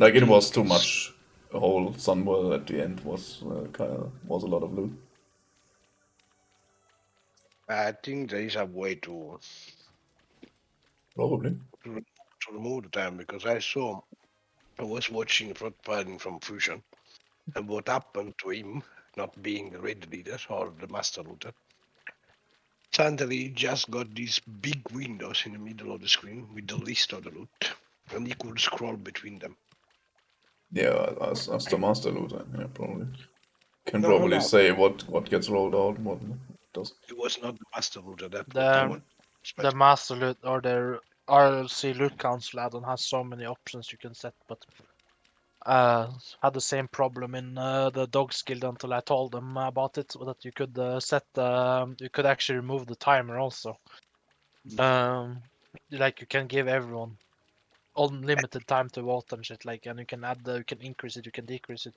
I Like it was think too it's much. A whole Sunwell at the end was was a lot of loot. I think there is a way Probably. to, to remove the time because I was watching Rod Paladin from Fusion, and what happened to him not being the raid leader or the master looter. Suddenly, he just got these big windows in the middle of the screen with the list of the loot, and he could scroll between them. Yeah, as the master looter, yeah, probably. Can No, no, probably no. say what gets rolled out, what doesn't. It was not the master looter. That The was the special. master loot or the RLC loot council add-on has so many options you can set, but had the same problem in the dogs guild until I told them about it, so that you could set you could actually remove the timer also. Like you can give everyone unlimited time to vote and shit, like, and you can you can increase it, you can decrease it.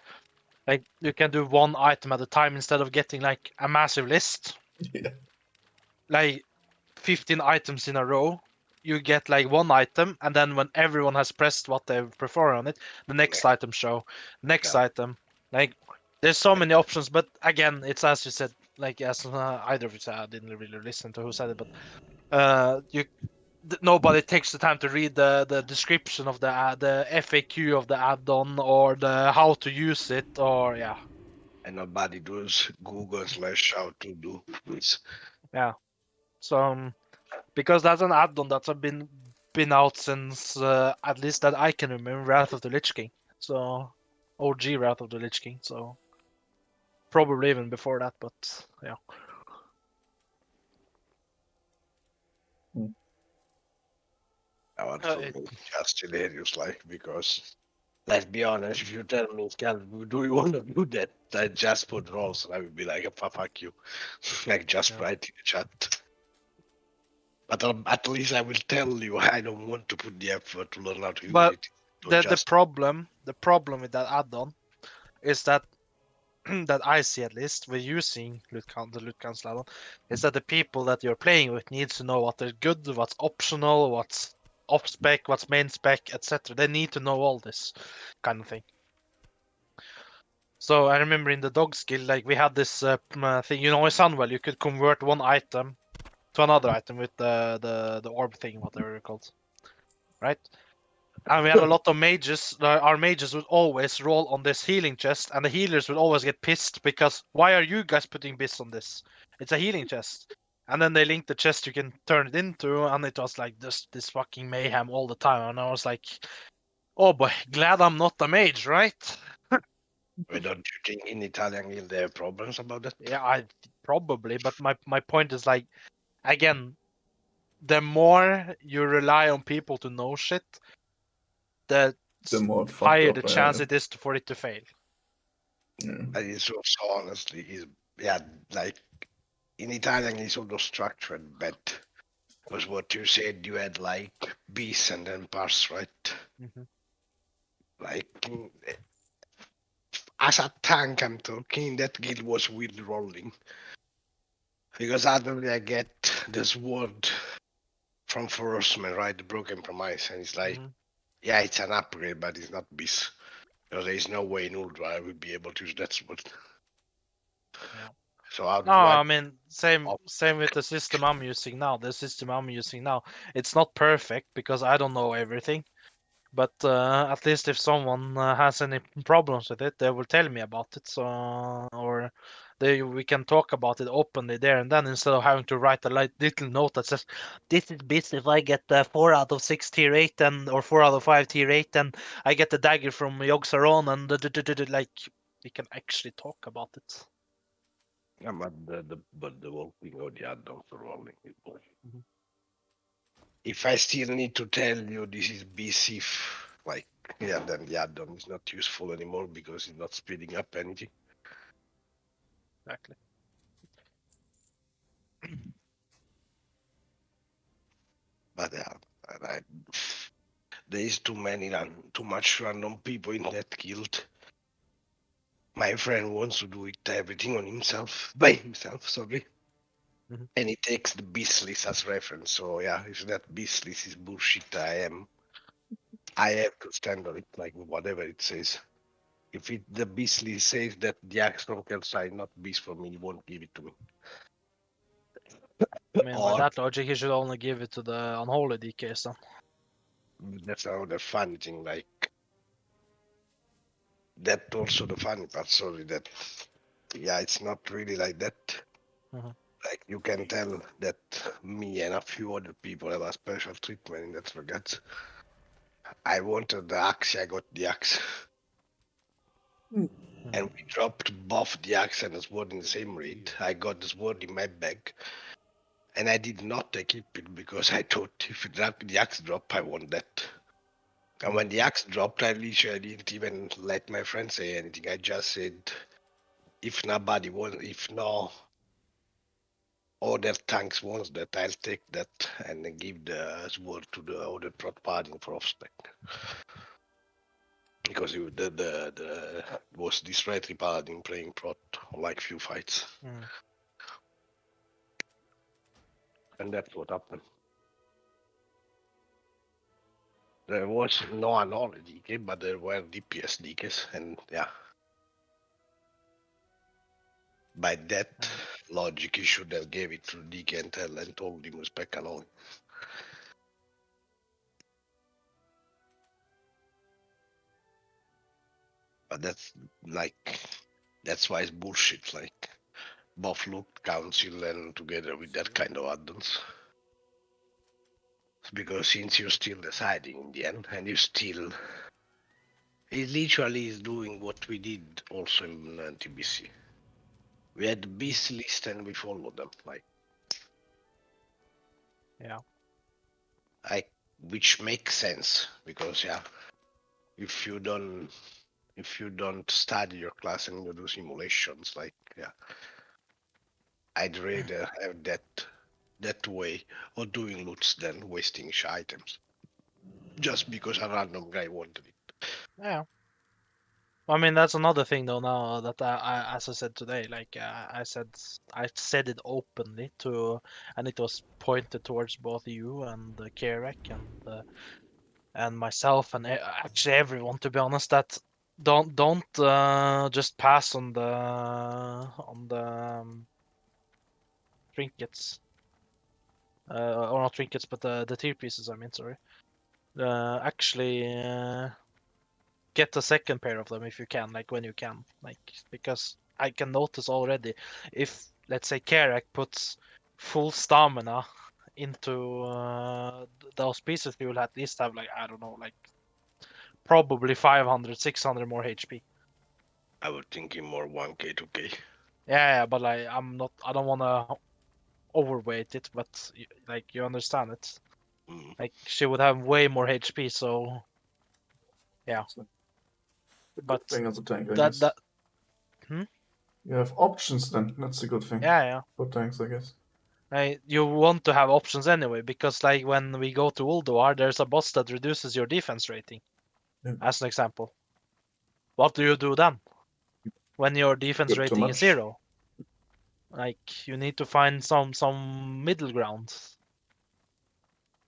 Like you can do one item at a time instead of getting like a massive list. Yeah. Like 15 items in a row. You get like one item, and then when everyone has pressed what they prefer on it, the next item show, next Yeah. item. Like there's so many options, but again, it's as you said, like as either of you said, I didn't really listen to who said it, but you nobody takes the time to read the description of the FAQ of the add-on or the how to use it, or yeah. And nobody does Google/how to do this. Yeah. So because that's an add-on that's been out since at least that I can remember, Wrath of the Lich King. So OG Wrath of the Lich King. So probably even before that, but yeah. But Uh, for it, me, it's just hilarious, like, because let's be honest, if you tell me, Cal, do you want to do that? I just put rolls, and I would be like, fuck you. Like, just Yeah. write in the chat. But at least I will tell you I don't want to put the effort to learn how to use but it. So the just problem with that add-on is that that I see at least with using the loot cancel add-on is that the people that you're playing with needs to know what is good, what's optional, what's off spec, what's main spec, etc. They need to know all this kind of thing. So I remember in the dog skill, like we had this thing, you know, in Sunwell, you could convert one item to another item with the orb thing, whatever it's called, right? And we had a lot of mages. Our mages would always roll on this healing chest, and the healers would always get pissed because why are you guys putting bits on this? It's a healing chest. And then they linked the chest you can turn it into, and it was like this fucking mayhem all the time. And I was like, oh boy, glad I'm not a mage, right? don't you think in Italian guild there are problems about that? Yeah, I probably, but my point is like, again, the more you rely on people to know shit, the The more fucked higher up the I chance am. it is for it to fail. Yeah. And it's also honestly is yeah, like in Italian it's sort of structured bad. Was what you said you had like bees and then parts, right? Mhm. Like as a tank I'm talking that guild was wheel rolling. Because suddenly I get this word from Forestman, right? The broken promise, and it's like, Mhm. yeah, it's an upgrade, but it's not beast. There is no way in Ultra I would be able to use that sword. Yeah. So how No, do I? I mean same with the system I'm using now. The system I'm using now, it's not perfect because I don't know everything. But at least if someone has any problems with it, they will tell me about it. So or we can talk about it openly there and then instead of having to write a little note that says this is bits if I get 4 out of 6 tier 8 and or 4 out of 5 tier 8 and I get the dagger from Yogg-Saron and like we can actually talk about it. Yeah, but the whole thing of the add-on for rolling is bullshit. Mhm. If I still need to tell you this is BC, like yeah, then the add-on is not useful anymore because it's not speeding up anything. Exactly. But yeah, there is too much random people in that guild. My friend wants to do it everything on himself by himself. Sorry. Mhm. And he takes the beast list as reference. So yeah, if that beast list is bullshit, I have to stand on it, like whatever it says. If the beast list says that the Axton Kelsa is not beast for me, he won't give it to me. I mean, by Or that logic, he should only give it to the unholy DKs then. that's another funny thing. Like that also the funny part. Sorry, that yeah, it's not really like that. Mhm. Like you can tell that me and a few other people have a special treatment in that regard. I wanted the axe, I got the axe. And we dropped both the axe and the sword in the same raid. I got the sword in my bag. And I did not equip it because I thought if the axe drop, I want that. And when the axe dropped, I literally didn't even let my friend say anything. I just said, if nobody wants, if no other tanks wants that, I'll take that and then give the sword to the other prot party for off spec. Because the was this retry paladin playing prot on like few fights. Mhm. And that's what happened. There was no another DK, but there were DPS DKs, and yeah. By that logic, he should have gave it to DK and told him respect alone. But that's why it's bullshit. Like both loot council and together with that kind of add-ons. Because since you're still deciding in the end, and you still, it literally is doing what we did also in TBC. We had the beast list and we followed them. Like Yeah. I which makes sense because yeah, if you don't study your class and you do simulations, like yeah, I'd rather have that way of doing loots than wasting items just because a random guy wanted it. Yeah. I mean, that's another thing though. Now that as I said today, like I said it openly to, and it was pointed towards both you and Kerek and myself and actually everyone, to be honest. That don't just pass on the trinkets, or not trinkets, but the tier pieces. I mean, sorry. Actually. Get a second pair of them if you can, like when you can, like because I can notice already if let's say Kerak puts full stamina into those pieces, he will at least have like I don't know, like probably 500, 600 more HP. I was thinking more 1k, 2k. Yeah, but like I don't want to overweight it, but like you understand it. Like she would have way more HP, so yeah. A good But thing as a tank, I that guess. that hmm? You have options then. That's a good thing. Yeah. For tanks, I guess. You want to have options anyway, because like when we go to Ulduar, there's a boss that reduces your defense rating. Yeah. As an example. What do you do then? When your defense Good too rating is much. 0? Like you need to find some middle ground.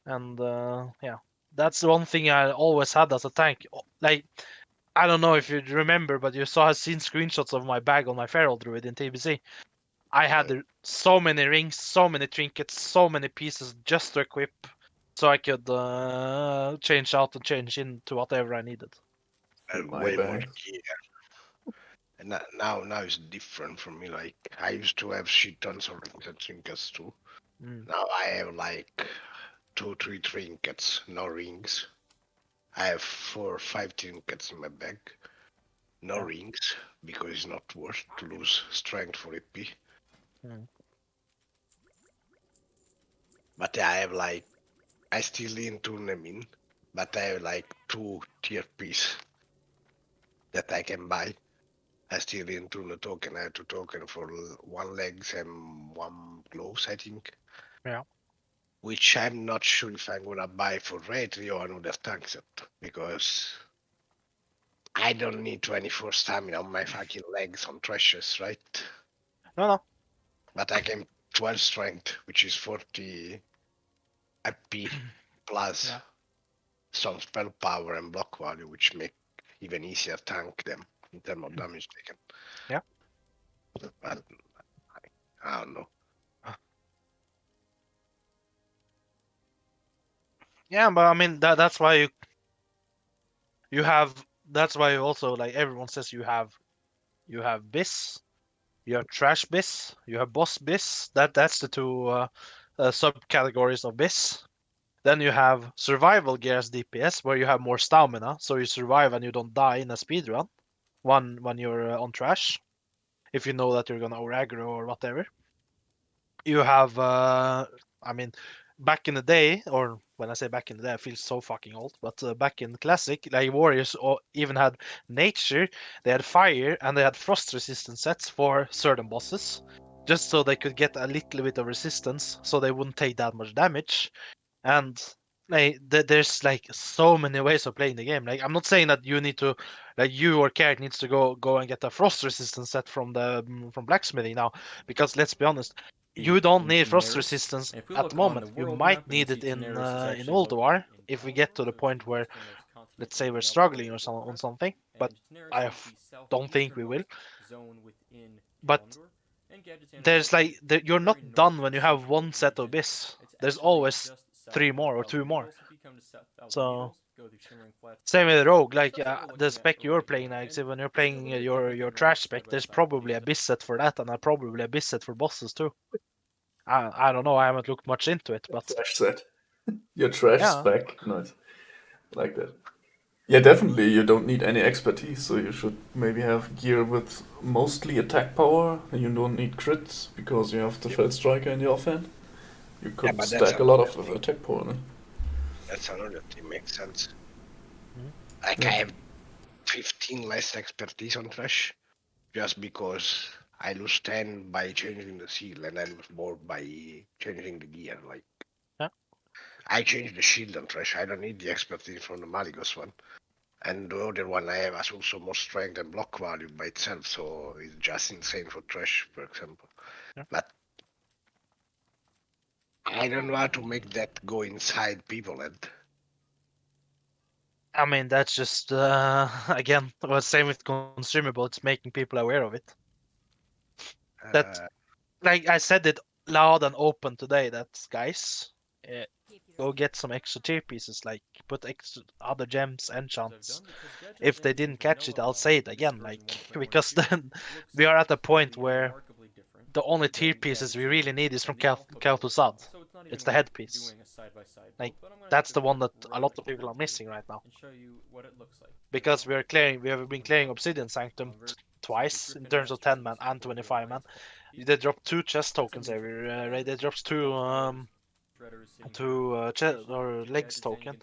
And yeah, that's one thing I always had as a tank. Like I don't know if you remember, but you saw I've seen screenshots of my bag on my Feral Druid in TBC. I had so many rings, so many trinkets, so many pieces just to equip, so I could change out and change into whatever I needed. And My way more bag. gear. And now it's different for me. Like I used to have shit tons of trinkets too. Now I have like 2, 3 trinkets, no rings. I have 4, 5 trinkets in my bag, no rings because it's not worth to lose strength for AP. But I have like I still didn't turn them in, but I have like 2 tier piece that I can buy. I still didn't turn the token. I had 2 token for 1 legs and 1 gloves, I think. Yeah. Which I'm not sure if I'm gonna buy for Retri or another tank set because I don't need 24 stamina on my fucking legs on trashes, right? No. But I can 12 strength, which is 40 AP plus some spell power and block value, which make even easier tank them in terms of damage taken. Yeah. But I don't know. Yeah, but I mean that's why you have. That's why you also, like everyone says, you have bis, you have trash bis, you have boss bis. That's the two subcategories of bis. Then you have survival gears DPS, where you have more stamina, so you survive and you don't die in a speed run. When you're on trash, if you know that you're gonna or aggro or whatever. You have, I mean, back in the day, or when I say back in the day, I feel so fucking old. But back in Classic, like warriors even had nature, they had fire, and they had frost resistance sets for certain bosses, just so they could get a little bit of resistance, so they wouldn't take that much damage. And like there's like so many ways of playing the game. Like I'm not saying that you need to, like you or Carrot needs to go and get a frost resistance set from blacksmithing now, because let's be honest, you don't need frost resistance And if we at the look on moment. the You world might map, we can need see it Daenerys is in actually Old located War in if we get Kalimdor, to the so it's in point the where, westernmost continent let's say, within we're struggling Melniboné or Ul'dah, something. But and Daenerys I is the don't think we will. southeasternmost zone within But Kalimdor, and Gadgetan is there's located you're very not north done when you central have one set of region. bis. It's There's actually always just south 3 of the more or 2 Thousand more. Needles. If you come to Thousand So Needles, go through Shimmering Flats same with Pass. the rogue, So that's what we're the looking at spec you're right playing, here. like, And say when you're this is a playing little bit different your than running trash spec, side by there's side with probably a Daemon. bis set for that, and probably a bis set for bosses too. I don't know, I haven't looked much into it, but Trash set. Your trash yeah. spec. Nice. Like that. Yeah, definitely you don't need any expertise, so you should maybe have gear with mostly attack power. You don't need crits because you have the Feld Striker in your offhand. You Yeah, could but that's stack a lot another of thing. attack power. No? That's another thing, makes sense. Mhm. Like I have 15 less expertise on trash, just because I lose 10 by changing the seal, and I lose more by changing the gear. Like Yeah. I change the shield on trash. I don't need the expertise from the Maligos one. And the other one I have has also more strength and block value by itself, so it's just insane for trash, for example. Yeah. But I don't know how to make that go inside people head. I mean, that's just again, well, same with consumable. It's making people aware of it. That, Uh, like I said it loud and open today. That guys, uh, go get some extra tier pieces. Like put extra other gems, enchants. If they didn't catch it, I'll say it again. Like because then we are at a point where the only tier pieces we really need is from Kalthusad. It's the headpiece. Like that's the one that a lot of people are missing right now. and show you what it looks like. Because we have been clearing Obsidian Sanctum twice in terms of 10 man and 25 man. They drop 2 chest tokens every raid. They drops 2 or legs token,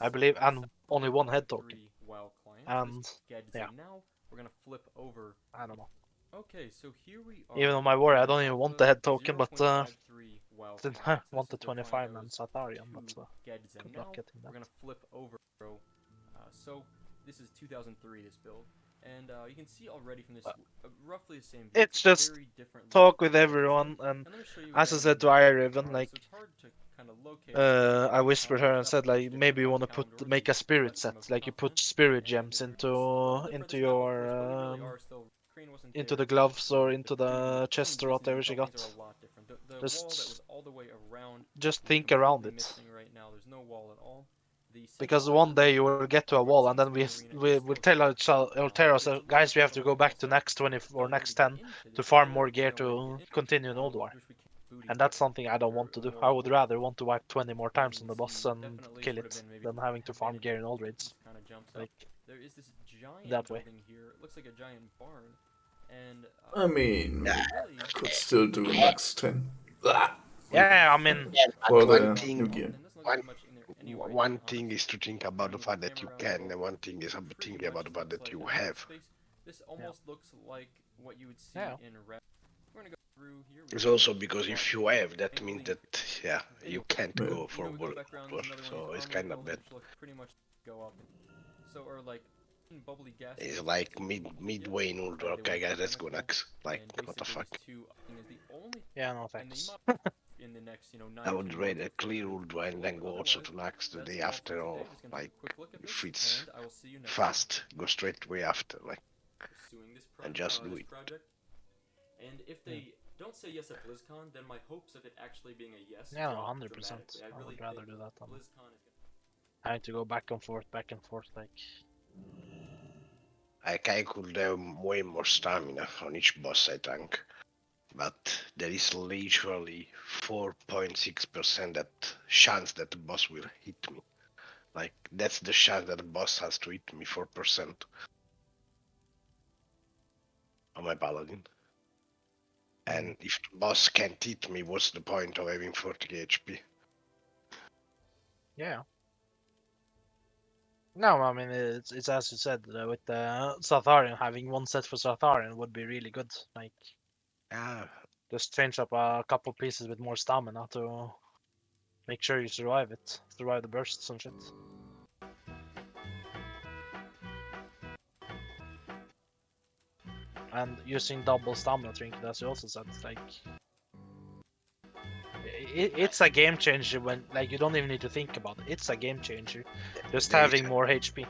I believe, and only 1 head token. And yeah, Now we're gonna flip over. I don't know. Okay, so here we are. Even on my warrior, I don't even want the head token, but 0.53 WoW didn't client. So want this the is define 25 man those Satharian, but two Geds, and good luck now getting we're that. gonna flip over. So this is 2003. This build, and you can see already from this roughly the same. Build, It's just very different talk with everyone, and let me show you as I again said to the Riven, like so it's hard to kind of locate it. I whispered her and said like maybe you want to make a spirit spectrum set, of like you put continents, spirit and gems it's a little different into this map, of your course, but we really are still. Crane wasn't into there. the gloves or The into two the some of chest the or bases whatever and she buildings got. are a lot different. The wall that was Just all the way around just is think around completely it, missing right now. There's no wall at all. The central because one island day right you will here, get to a where it wall and says then main arena, we is will still tell there. us or tell But us there's a little guys we bit have of to a go back to hang-up next 20 the or way to next get 10 into to this farm build, more gear way to get to in, continue in Old War. which we can't booty And that's something I don't for want to do. more I would for rather want to wipe 20 more and times you on can the boss see and definitely this kill would have it been maybe than having to farm gear in advantageous. old raids. Kind of jumps Like up. There is this giant that way. building here. It looks like a giant barn, and I mean, we really could still do max 10. Blah. Yeah, I mean, yeah, For but one the thing, new gear. one thing is to think about the fact that you can, and one thing is thinking about the fact that you have. this almost looks like what you would see Yeah. in red. We're gonna go through here. It's also because if you have, that means that yeah, you can't Yeah. go You know, for we go back around. There's another one of so these it's armory kind of buildings bad. which look pretty much go up. So or like bubbly gas. It's like midway in Ultra. Okay, guys, let's go next. Like, what the fuck? Yeah, no thanks. In the next, you know, I 9 would 10 rate months a clear Ultra and then go also to Nax the that's day all for after, today. or We're just gonna like take a quick look at if this, it's and I will see you next time. fast, go straight way after, like, Pursuing this and just do this it. project. And if they don't say yes at BlizzCon, then my hopes of it actually being a yes Yeah, no, drop 100%. dramatically. I I really would rather think do that than BlizzCon is having to go back and forth, like. Like, I could have way more stamina on each boss, I think. But there is literally 4.6% that chance that the boss will hit me. Like, that's the chance that the boss has to hit me, 4% on my paladin. And if the boss can't hit me, what's the point of having 40 HP? Yeah. No, I mean it's as you said with Satharian, having one set for Satharian would be really good. Like just change up a couple pieces with more stamina to make sure you survive it, survive the bursts and shit. And using double stamina trinket, as you also said, like it's a game changer when like you don't even need to think about it. It's a game changer, just There is having more HP.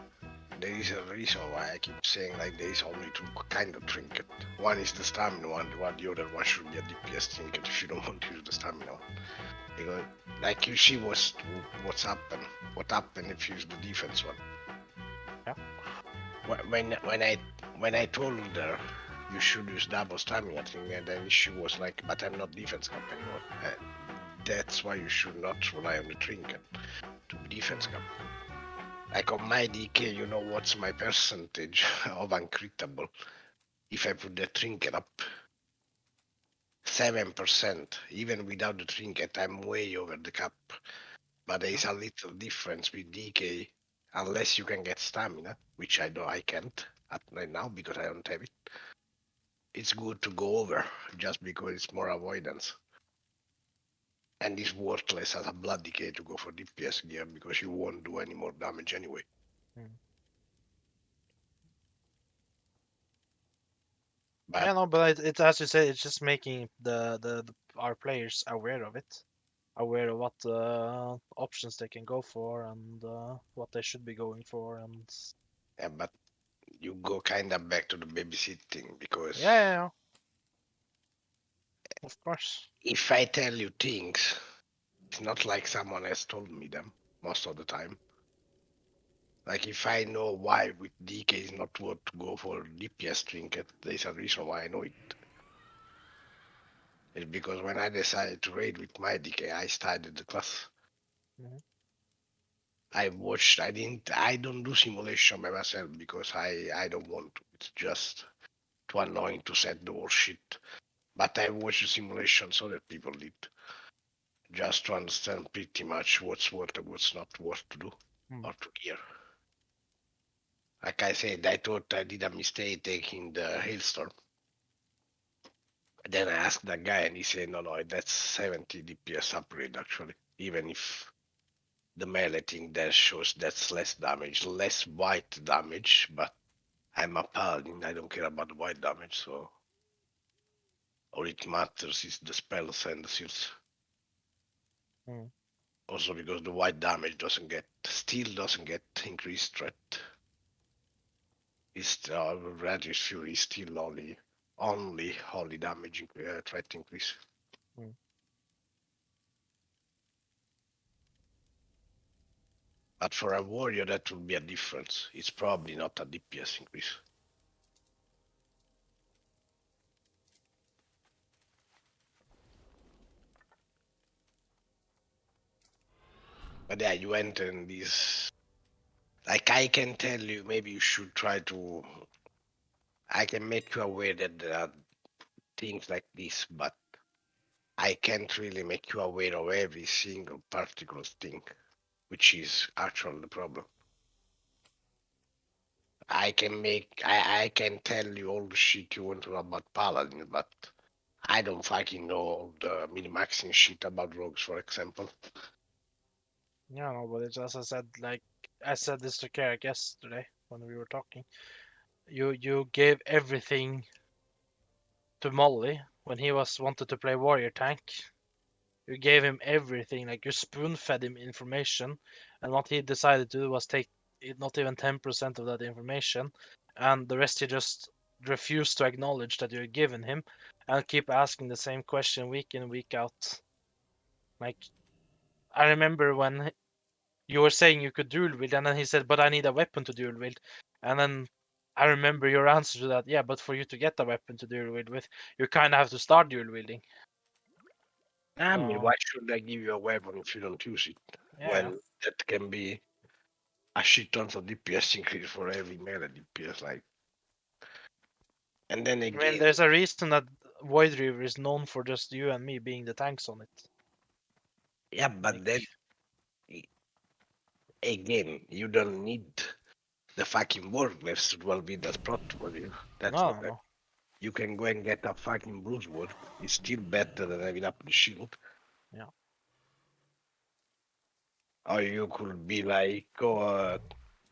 There is a reason why I keep saying like there is only two kind of trinket. One is the stamina one, the other one should be a DPS trinket if you don't want to use the stamina one. Because like you see what's happened, what happened if you use the defense one. Yeah. When I told her you should use double stamina thing, and then she was like, but I'm not defense cap anymore. That's why you should not rely on the trinket to be defense cap. Like on my DK, you know what's my percentage of uncritable if I put the trinket up? 7%. Even without the trinket, I'm way over the cap. But there is a little difference with DK, unless you can get stamina, which I know I can't at right now because I don't have it. It's good to go over just because it's more avoidance. And it's worthless as a blood decay to go for DPS gear because you won't do any more damage anyway. But Yeah, no, but it's as you say, it's just making the our players aware of it, aware of what options they can go for and what they should be going for, and yeah, but you go kind of back to the babysitting because yeah, yeah, yeah, of course. if I tell you things, it's not like someone has told me them most of the time. Like if I know why with DK is not worth to go for DPS trinket, there's a reason why I know it. It's because when I decided to raid with my DK, I started the class. Mhm. I watched. I don't do simulation by myself because I don't want to. It's just too annoying to set the whole shit. But I watch the simulation so that people did, just to understand pretty much what's worth and what's not worth to do or to gear. Like I said, I thought I did a mistake taking the hailstorm. Then I asked that guy, and he said, "No, that's 70 DPS upgrade actually. Even if the melee thing there shows that's less damage, less white damage, but I'm a paladin. I don't care about the white damage, so all it matters is the spells and the seals. Mm. Also because the white damage still doesn't get increased threat. It's Radius Fury is still only holy damage threat increase. Mm. But for a warrior, that would be a difference. It's probably not a DPS increase. But yeah, you enter in this. Like I can tell you, maybe you should try to. I can make you aware that there are things like this, but I can't really make you aware of every single particular thing, which is actually the problem. I can tell you all the shit you want to know about Paladin, but I don't fucking know all the minimaxing shit about rogues, for example. Yeah, no, but it's as I said, like I said this to Carrick yesterday when we were talking. You gave everything to Molly when he was wanted to play warrior tank. You gave him everything, like you spoon fed him information, and what he decided to do was take not even 10% of that information, and the rest he just refused to acknowledge that you had given him, and keep asking the same question week in week out. Like I remember when you were saying you could dual wield, and then he said, "But I need a weapon to dual wield," and then I remember your answer to that. Yeah, but for you to get a weapon to dual wield with, you kind of have to start dual wielding. I mean, So why should I give you a weapon if you don't use it? yeah, When that can be a shit ton of DPS increase for every melee DPS, like. And then I mean, again, there's a reason that Void Reaver is known for just you and me being the tanks on it. yeah, Like, but then again, you don't need the fucking warglaives to well be that portable. That's no, what no, you can go and get a fucking bruise wood. It's still better than having up the shield. yeah. Or you could be like, oh,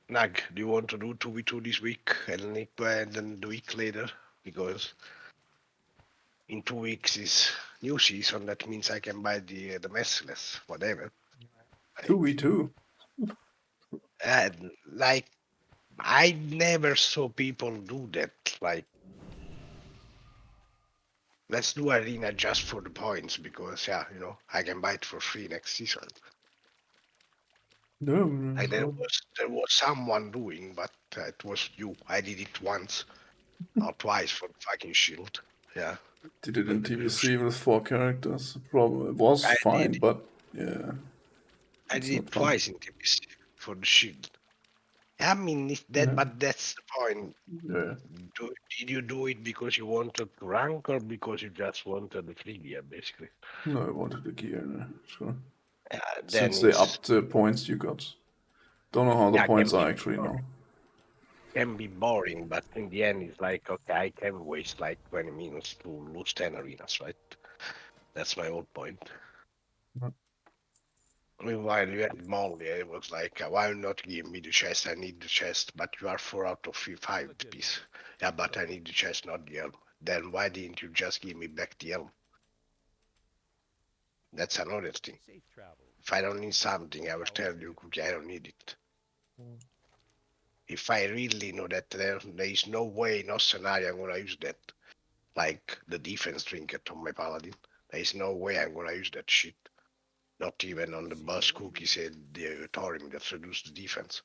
Nag, do you want to do 2v2 this week? And then the week later? Because in 2 weeks is new season, that means I can buy the merciless, whatever. Like, 2v2. and like I never saw people do that. Like, let's do arena just for the points because yeah, I can buy it for free next season. No, Like there no. was there was someone doing, but it was you. I did it once or twice for the fucking shield. Yeah, Did it with in the blue TBC shield. with 4 characters. Problem. It was I did fine, it. but yeah, I it's did not it fun. twice in TBC for the shield. I mean, Yeah, but that's the point. yeah. Did you do it because you wanted to rank or because you just wanted the free gear, basically? No, I wanted the gear. No, sure. Then Since they it's upped the points you got. Don't know how the yeah, points are actually now. can be boring, but in the end, it's like okay, I can waste like 20 minutes to lose 10 arenas, right? That's my whole point. Meanwhile, you had Molly, it was like, why not give me the chest? I need the chest, but you are 4 out of 5 piece. Yeah, but I need the chest, not the helm. Then why didn't you just give me back the helm? That's another thing. If I don't need something, I will tell you, Cookie, I don't need it. If I really know that there is no way, no scenario I'm gonna use that, like the defense trinket on my paladin, there is no way I'm gonna use that shit. Not even on the boss Cookie said the Thorim that reduced the defense.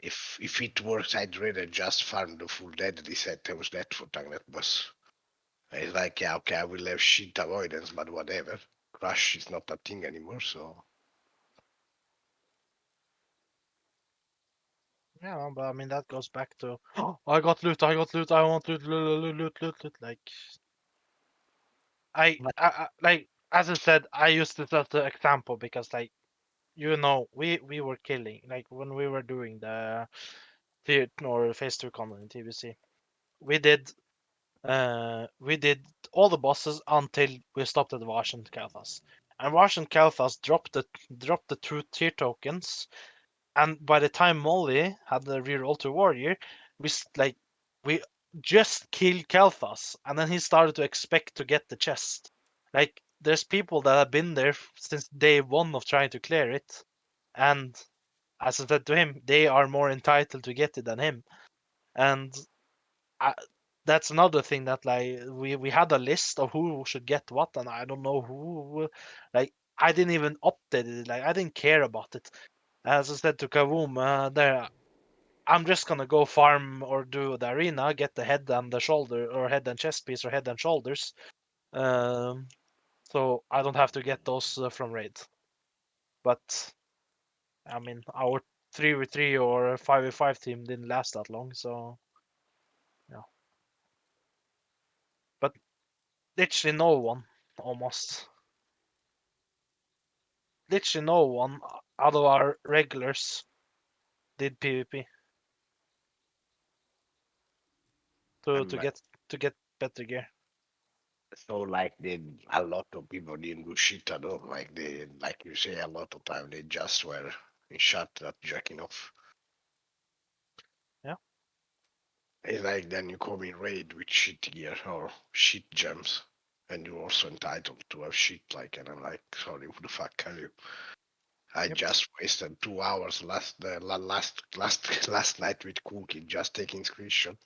If it works, I'd rather just farm the full deadly set and was that for target boss. It's like, yeah, okay, I will have shit avoidance, but whatever. Crush is not a thing anymore, so. Yeah, but I mean that goes back to I got loot, I got loot, I want loot, loot, loot, loot, loot, loot. Like I like as I said, I used this as the example because like we were killing like when we were doing the tier or phase 2 content in TBC. We did all the bosses until we stopped at Vash and Kalthas. And Vash and Kalthas dropped the true tier tokens, and by the time Molly had the reroll to warrior, like we just killed Kalthas, and then he started to expect to get the chest. Like there's people that have been there since day one of trying to clear it, and as I said to him, they are more entitled to get it than him. And I, that's another thing that like we had a list of who should get what, and I don't know who. Like I didn't even update it. Like I didn't care about it. As I said to Kavoom, there I'm just gonna go farm or do the arena, get the head and the shoulder, or head and chest piece, or head and shoulders. Um, so I don't have to get those from raid. But I mean, our 3v3 or 5v5 team didn't last that long, so yeah. But literally no one, almost. Literally no one out of our regulars did PvP to I'm, to get better gear. so like a lot of people didn't do shit at all. Like they, like you say, a lot of time they just were in shot at jacking off. Yeah. It's like then you come in raid with shit gear or shit gems, and you're also entitled to have shit like. And I'm like, sorry, who the fuck are you? I just wasted 2 hours last night with Cookie just taking screenshot,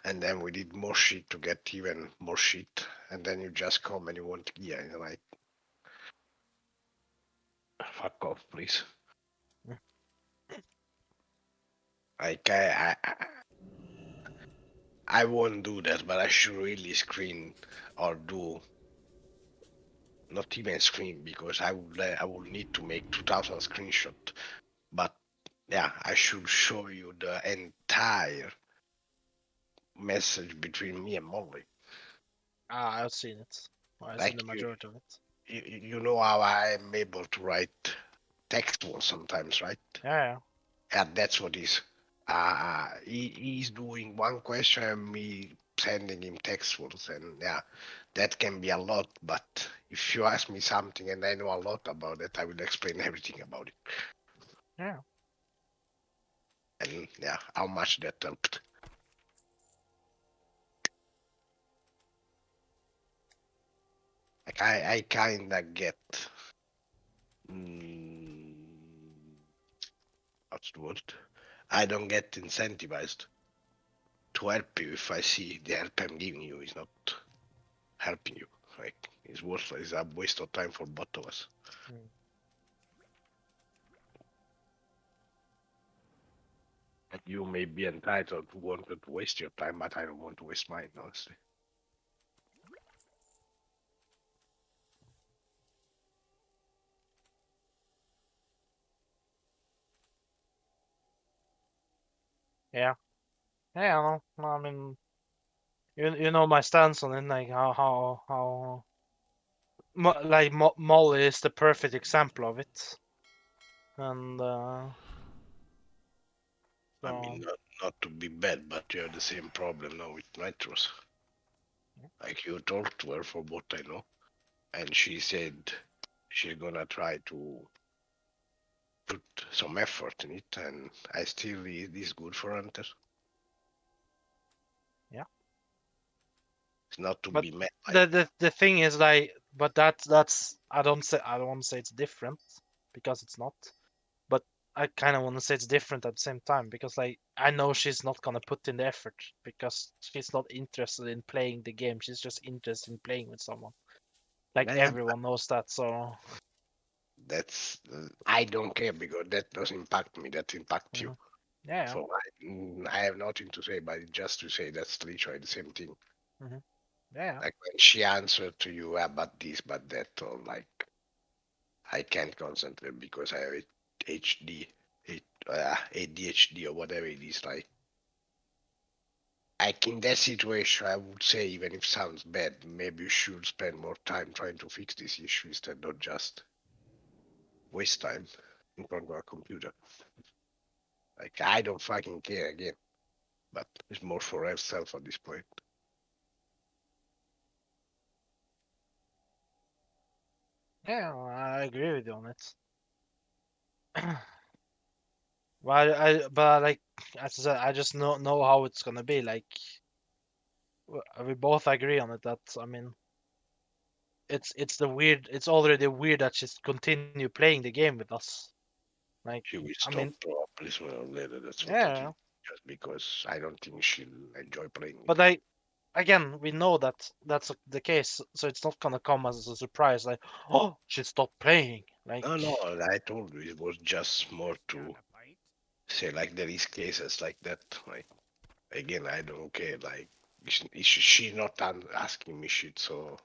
and then we did more shit to get even more shit, and then you just come and you want gear, and you're like, fuck off, please. Like I won't do that, but I should really screen or do not even screen because I will need to make 2000 screenshot. But yeah, I should show you the entire message between me and Molly. Ah, I've seen it. I've seen Like the majority of it. you know how I'm able to write textual sometimes, right? Yeah. And that's what is. He's doing one question and me sending him textuals, and yeah, that can be a lot. But if you ask me something and I know a lot about it, I will explain everything about it. Yeah. And yeah, how much that helped. Like I kinda get. Mm, what's the word? I don't get incentivized to help you if I see the help I'm giving you is not helping you. Like it's worthless. It's a waste of time for both of us. And you may be entitled to want to waste your time, but I don't want to waste mine, honestly. Yeah. Yeah, I know. I mean, you know my stance on it, like how Molly is the perfect example of it, and I so mean, not to be bad, but you have the same problem now with Nitros. Like you talked to her for what I know, and she said she's gonna try to put some effort in it, and I still it is good for Hunter. yeah. It's not to But be met like the thing is like, but that's I don't want to say it's different because it's not. But I kind of want to say it's different at the same time because like I know she's not gonna put in the effort because she's not interested in playing the game. She's just interested in playing with someone. Like yeah, everyone knows that. So that's I don't care because that doesn't impact me. That impacts you. yeah. So I have nothing to say, but just to say that's literally the same thing. Hmm. Yeah. Like when she answered to you about this, but that, or like I can't concentrate because I have HD, ADHD or whatever it is. Like in that situation, I would say even if it sounds bad, maybe you should spend more time trying to fix this issue instead of just waste time in front of a computer. Like I don't fucking care again, but it's more for herself at this point. Yeah, I agree with you on it. But like as I said, I just know how it's gonna be. Like we both agree on it. That I mean, it's the weird. It's already weird that she's continue playing the game with us. Like She will I stop mean, probably sooner or later. That's what I yeah. think. Just because I don't think she'll enjoy playing with But you. like again, we know that that's the case, so it's not gonna come as a surprise. Like, oh, she stopped playing. Like, No, no, I told you it was just more to say like there is cases like that. Like again, I don't care. Like she not asking me shit, so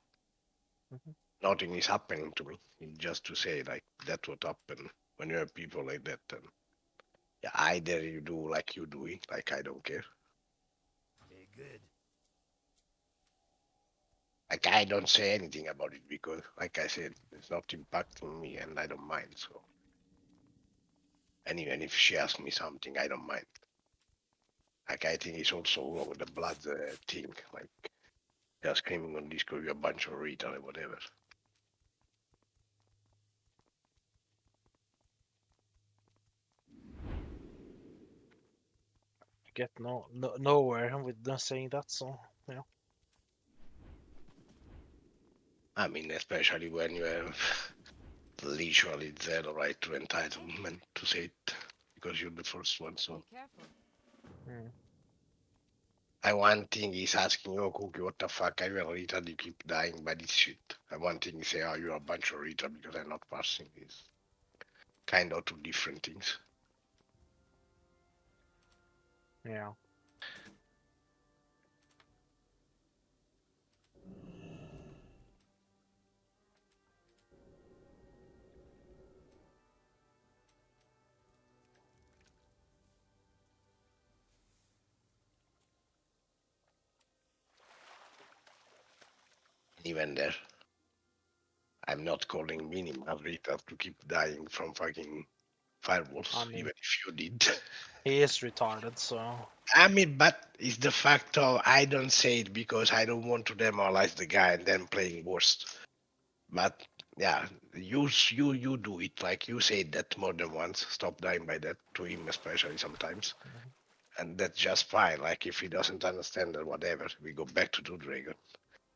mhm. nothing is happening to me. It's just to say like that's what happened when you have people like that. And yeah, either you do like you do it, like I don't care. Very good. Like I don't say anything about it because, like I said, it's not impacting me, and I don't mind. So, and even if she asks me something, I don't mind. Like I think it's also wrong with the blood thing. Like they're screaming on Discord, you're a bunch of retard or whatever. Get nowhere with them saying that. So yeah. I mean, especially when you have literally zero right to entitlement to say it because you're the first one. So, Careful. Mm. and one thing is asking, oh, Cookie, what the fuck? Are you a retard? You keep dying by this shit. And one thing is say, oh, you're a bunch of retard because I'm not passing this. Kind of two different things. Yeah. Even there, I'm not calling minimal retard to keep dying from fucking I firewalls, mean, even if you did. he is retarded. So I mean, but it's the fact of I don't say it because I don't want to demoralize the guy and then playing worst. But yeah, you do it like you said that more than once. Stop dying by that to him, especially sometimes, and that's just fine. Like if he doesn't understand or whatever, we go back to the dragon.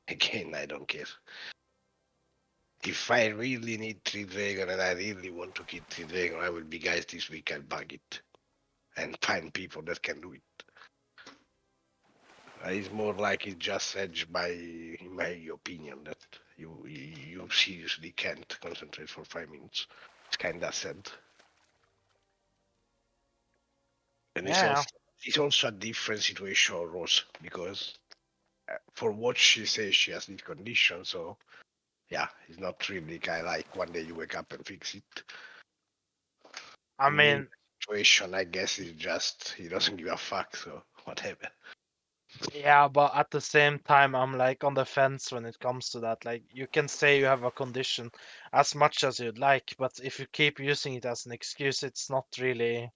Again, I don't care. If I really need three dragon and I really want to kill three dragon, I will be guys this week. I'll bug it and find people that can do it. It's more like it's just edged by, in my opinion, that you seriously can't concentrate for 5 minutes. It's kind of sad, and yeah. it's also a different situation, Rose, because for what she says, she has this condition. So yeah, it's not really kind of like one day you wake up and fix it. I In mean, situation, I guess it's just he doesn't give a fuck. So whatever. Yeah, but at the same time, I'm like on the fence when it comes to that. Like, you can say you have a condition as much as you'd like, but if you keep using it as an excuse, it's not really,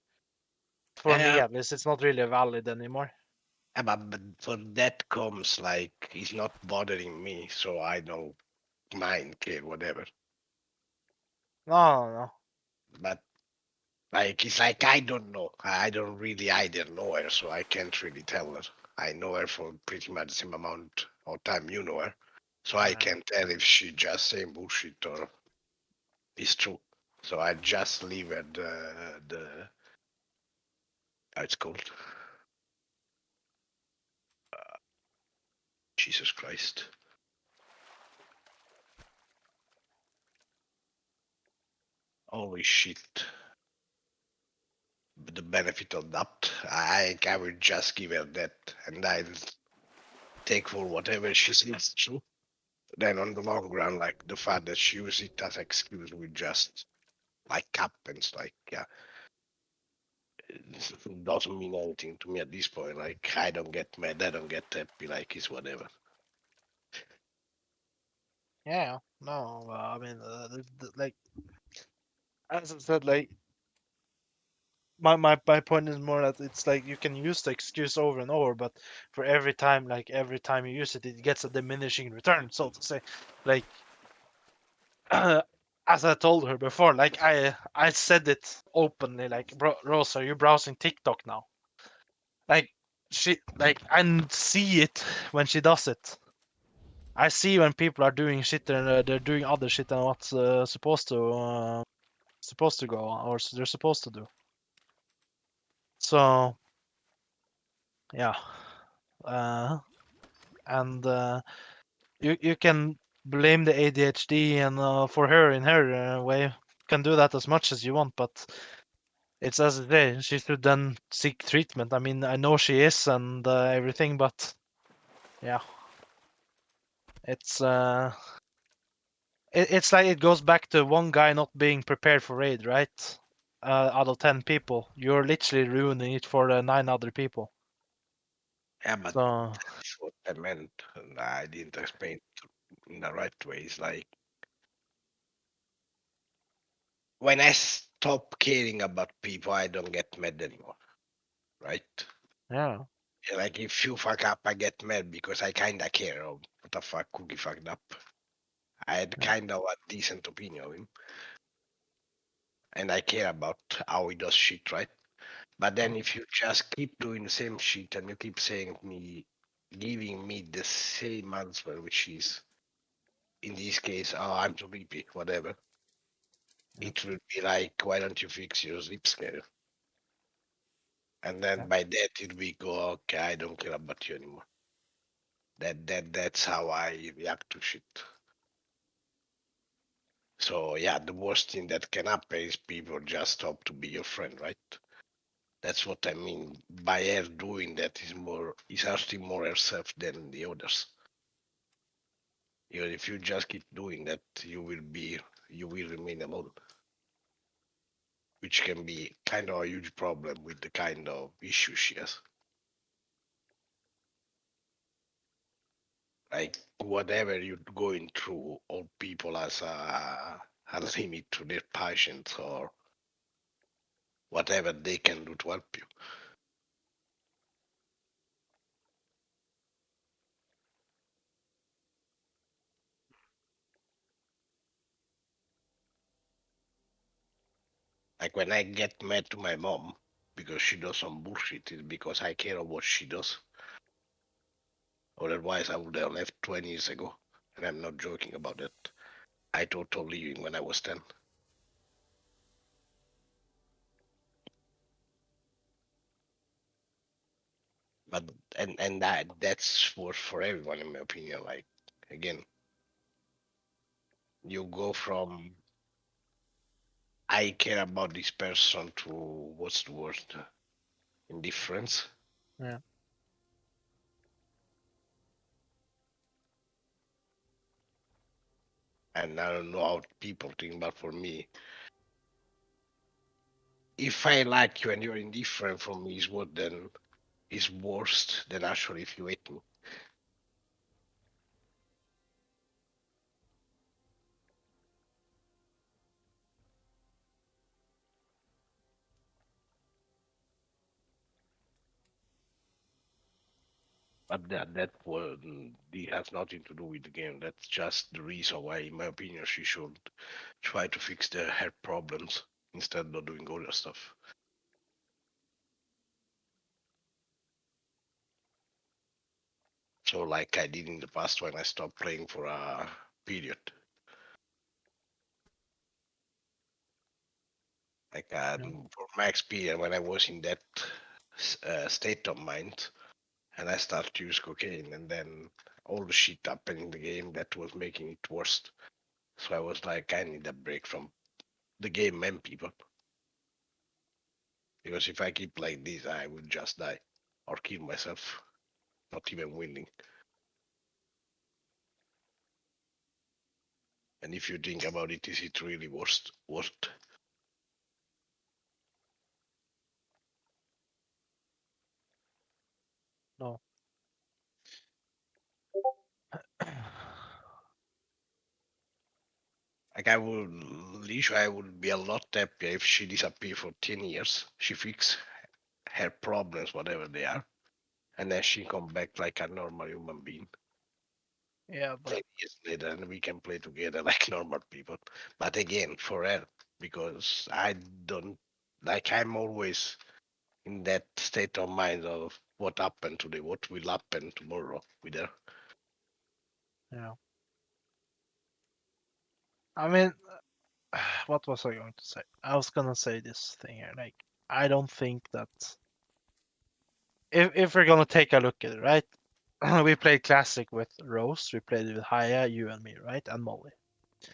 for me Yeah, at least, it's not really valid anymore. but for that comes like it's not bothering me, so I don't mind, care, whatever. No, no. But like it's like I don't know. I don't really either know her, so I can't really tell her. I know her for pretty much the same amount of time you know her, so I Yeah. can't tell if she just saying bullshit or it's true. So I just leave at the how it's called. Jesus Christ. Holy shit. The benefit of doubt. I will just give her that and I'll take for whatever she says true. Then on the long run, like the fact that she uses it as excuse will just like happens. Like yeah, it doesn't mean anything to me at this point. Like I don't get mad, I don't get happy. Like it's whatever. Yeah, no, I mean, like, as I said, like, my point is more that it's like you can use the excuse over and over, but for every time, like, every time you use it, it gets a diminishing return, so to say. Like, as I told her before, like, I said it openly, like, bro, Rose, are you browsing TikTok now? Like, I see it when she does it. I see when people are doing shit and they're doing other shit than what's supposed to go on, or they're supposed to do. So yeah, uh, and you can blame the ADHD and for her in her way. You can do that as much as you want, but it's as I say, she should then seek treatment. I mean, I know she is and everything, but yeah, it's it's like it goes back to one guy not being prepared for raid, right? Out of 10 people, you're literally ruining it for 9 other people. Yeah, but So that's what I meant. And I didn't explain it in the right way. It's like when I stop caring about people, I don't get mad anymore, right? yeah, Yeah, like if you fuck up, I get mad because I kinda care of what the fuck Cookie fucked up. I had yeah, kind of a decent opinion of him, and I care about how he does shit, right? But then if you just keep doing the same shit and you keep saying me, giving me the same answer, which is in this case, oh, I'm too sleepy, whatever, yeah, it will be like, why don't you fix your sleep schedule? And yeah. then by that it will go, okay, I don't care about you anymore. That's how I react to shit. So yeah, the worst thing that can happen is people just stop to be your friend, right? That's what I mean. By her doing that is hurting more herself than the others. Even if you just keep doing that, you will remain alone, which can be kind of a huge problem with the kind of issue she has. Like whatever you're going through, all people has a limit to their patience or whatever they can do to help you. Like when I get mad to my mom because she does some bullshit, it's because I care about what she does. Otherwise, I would have left 20 years ago. And I'm not joking about that. I thought of leaving when I was 10. But and that's for everyone in my opinion. Like again, you go from I care about this person to what's the word? Indifference. Yeah. And I don't know how people think, but for me, if I like you and you're indifferent from me, is what then is worse than actually if you hate me. But that has nothing to do with the game. That's just the reason why, in my opinion, she should try to fix her problems instead of doing other stuff. So, like I did in the past when I stopped playing for a period. Like for my experience, when I was in that state of mind, and I started to use cocaine, and then all the shit happened in the game that was making it worse. So I was like, I need a break from the game and people. Because if I keep like this, I will just die or kill myself, not even winning. And if you think about it, is it really worst? Worst? No. Like I would, Lisha, I would be a lot happier if she disappeared for 10 years. She fixed her problems, whatever they are, and then she come back like a normal human being. Yeah, but 10 years later, and we can play together like normal people. But again, for her, because I don't, like, I'm always in that state of mind of what happened today, what will happen tomorrow with her. yeah. I mean, what was I going to say? I was gonna say this thing here. Like, I don't think that if we're gonna take a look at it, right? We played classic with Rose. We played with Haya, you and me, right, and Molly.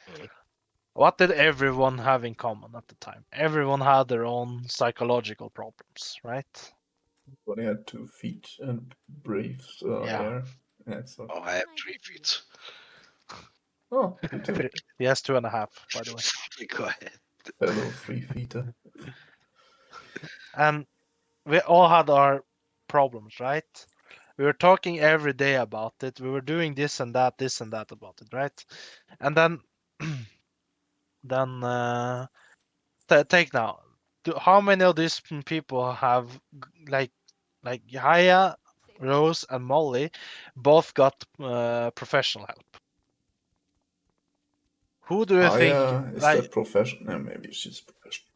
Mm. What did everyone have in common at the time? Everyone had their own psychological problems, right? But he had 2 feet and breathes Yeah. air. Yeah, so. Oh, I have 3 feet. Oh, you too. He has 2.5, by the way. Go ahead. Fellow 3-feeter. And we all had our problems, right? We were talking every day about it. We were doing this and that about it, right? And then, then take now. How many of these people have like Yahya, Rose, and Molly both got professional help? Who do you think? Aya, is Like, that professional? Maybe she's professional.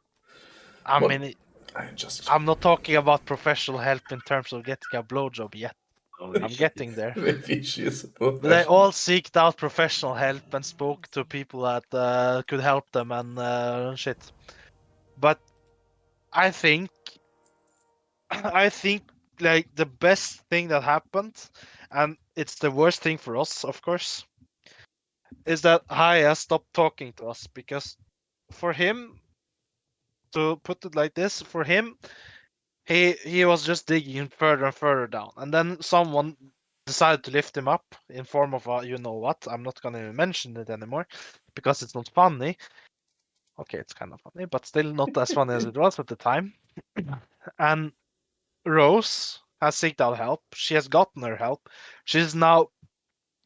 I What? mean, I just. I'm not talking about professional help in terms of getting a blowjob yet. Holy I'm shit. getting there. Maybe she is a But they professional. all seeked out professional help and spoke to people that could help them and shit. But I think, I think like the best thing that happened, and it's the worst thing for us, of course, is that Haya stopped talking to us because for him, to put it like this, for him, he was just digging further and further down, and then someone decided to lift him up in form of a, you know what? I'm not gonna mention it anymore because it's not funny. Okay, it's kind of funny, but still not as funny as it was at the time. And Rose has sought out help. She has gotten her help. She's now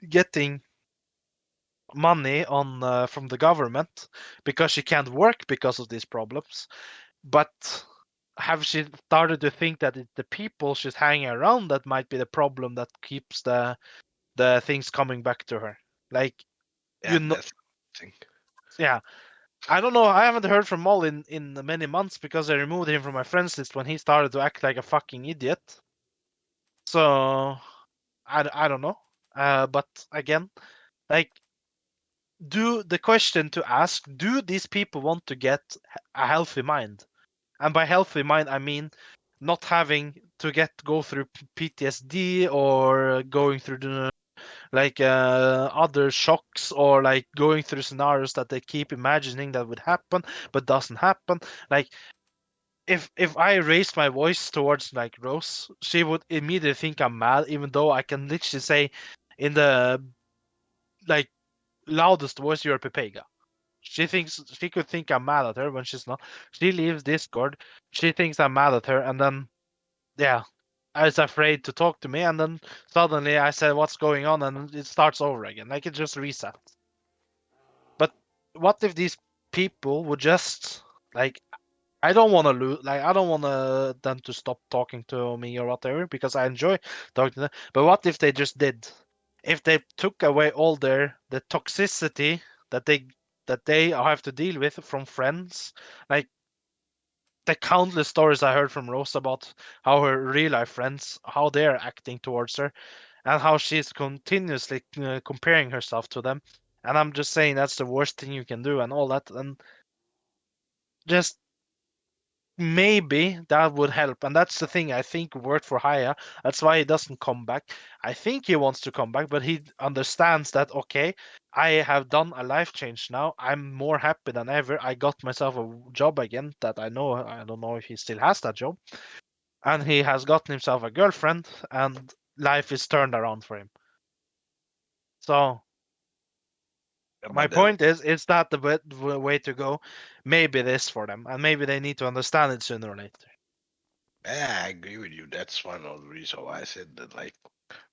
getting money on from the government because she can't work because of these problems. But have she started to think that it's the people she's hanging around that might be the problem that keeps the things coming back to her? Like, Yeah, you know, that's the thing. yeah. I don't know. I haven't heard from Mol in many months because I removed him from my friends list when he started to act like a fucking idiot. So I don't know. But again, like, do the question to ask: do these people want to get a healthy mind? And by healthy mind, I mean not having to go through PTSD or going through the other shocks or like going through scenarios that they keep imagining that would happen but doesn't happen. Like, if I raised my voice towards like Rose, she would immediately think I'm mad, even though I can literally say in the like loudest voice, "You're a Pepega." She could think I'm mad at her when she's not. She leaves Discord. She thinks I'm mad at her, and then yeah. is afraid to talk to me, and then suddenly I said what's going on, and it starts over again. Like it just resets. But what if these people would just like I don't want to lose. Like I don't want them to stop talking to me or whatever because I enjoy talking to them. But what if they just did? If they took away all the toxicity that they have to deal with from friends, like the countless stories I heard from Rose about how her real life friends, how they're acting towards her, and how she's continuously comparing herself to them. And I'm just saying that's the worst thing you can do and all that. And just maybe that would help. And that's the thing I think worked for Haya. That's why he doesn't come back. I think he wants to come back, but he understands that, okay, I have done a life change now. I'm more happy than ever. I got myself a job again that I know, I don't know if he still has that job. And he has gotten himself a girlfriend, and life is turned around for him. So my But then, point is that the way to go? Maybe it is for them, and maybe they need to understand it sooner or later. yeah, I agree with you. That's one of the reasons why I said that, like,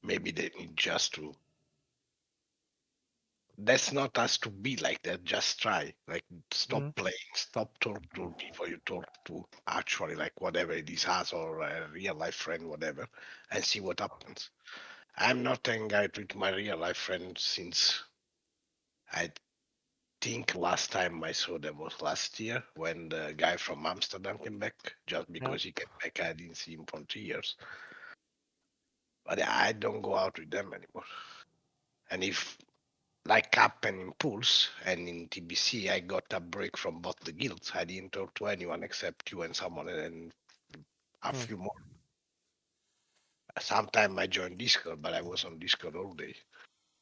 maybe they need just to. That's not us to be like that. Just try. Like, stop Mhm. playing. Stop talking to people you talk to. Actually, like whatever it is, us or a real life friend, whatever, and see what happens. I'm not angry with my real life friend since I think last time I saw them was last year when the guy from Amsterdam came back. Just Yeah. because he came back, I didn't see him for 3 years. But I don't go out with them anymore. And if like Cap and Impulse and in TBC, I got a break from both the guilds. I didn't talk to anyone except you and someone, and a Mm. few more. Sometime I joined Discord, but I was on Discord all day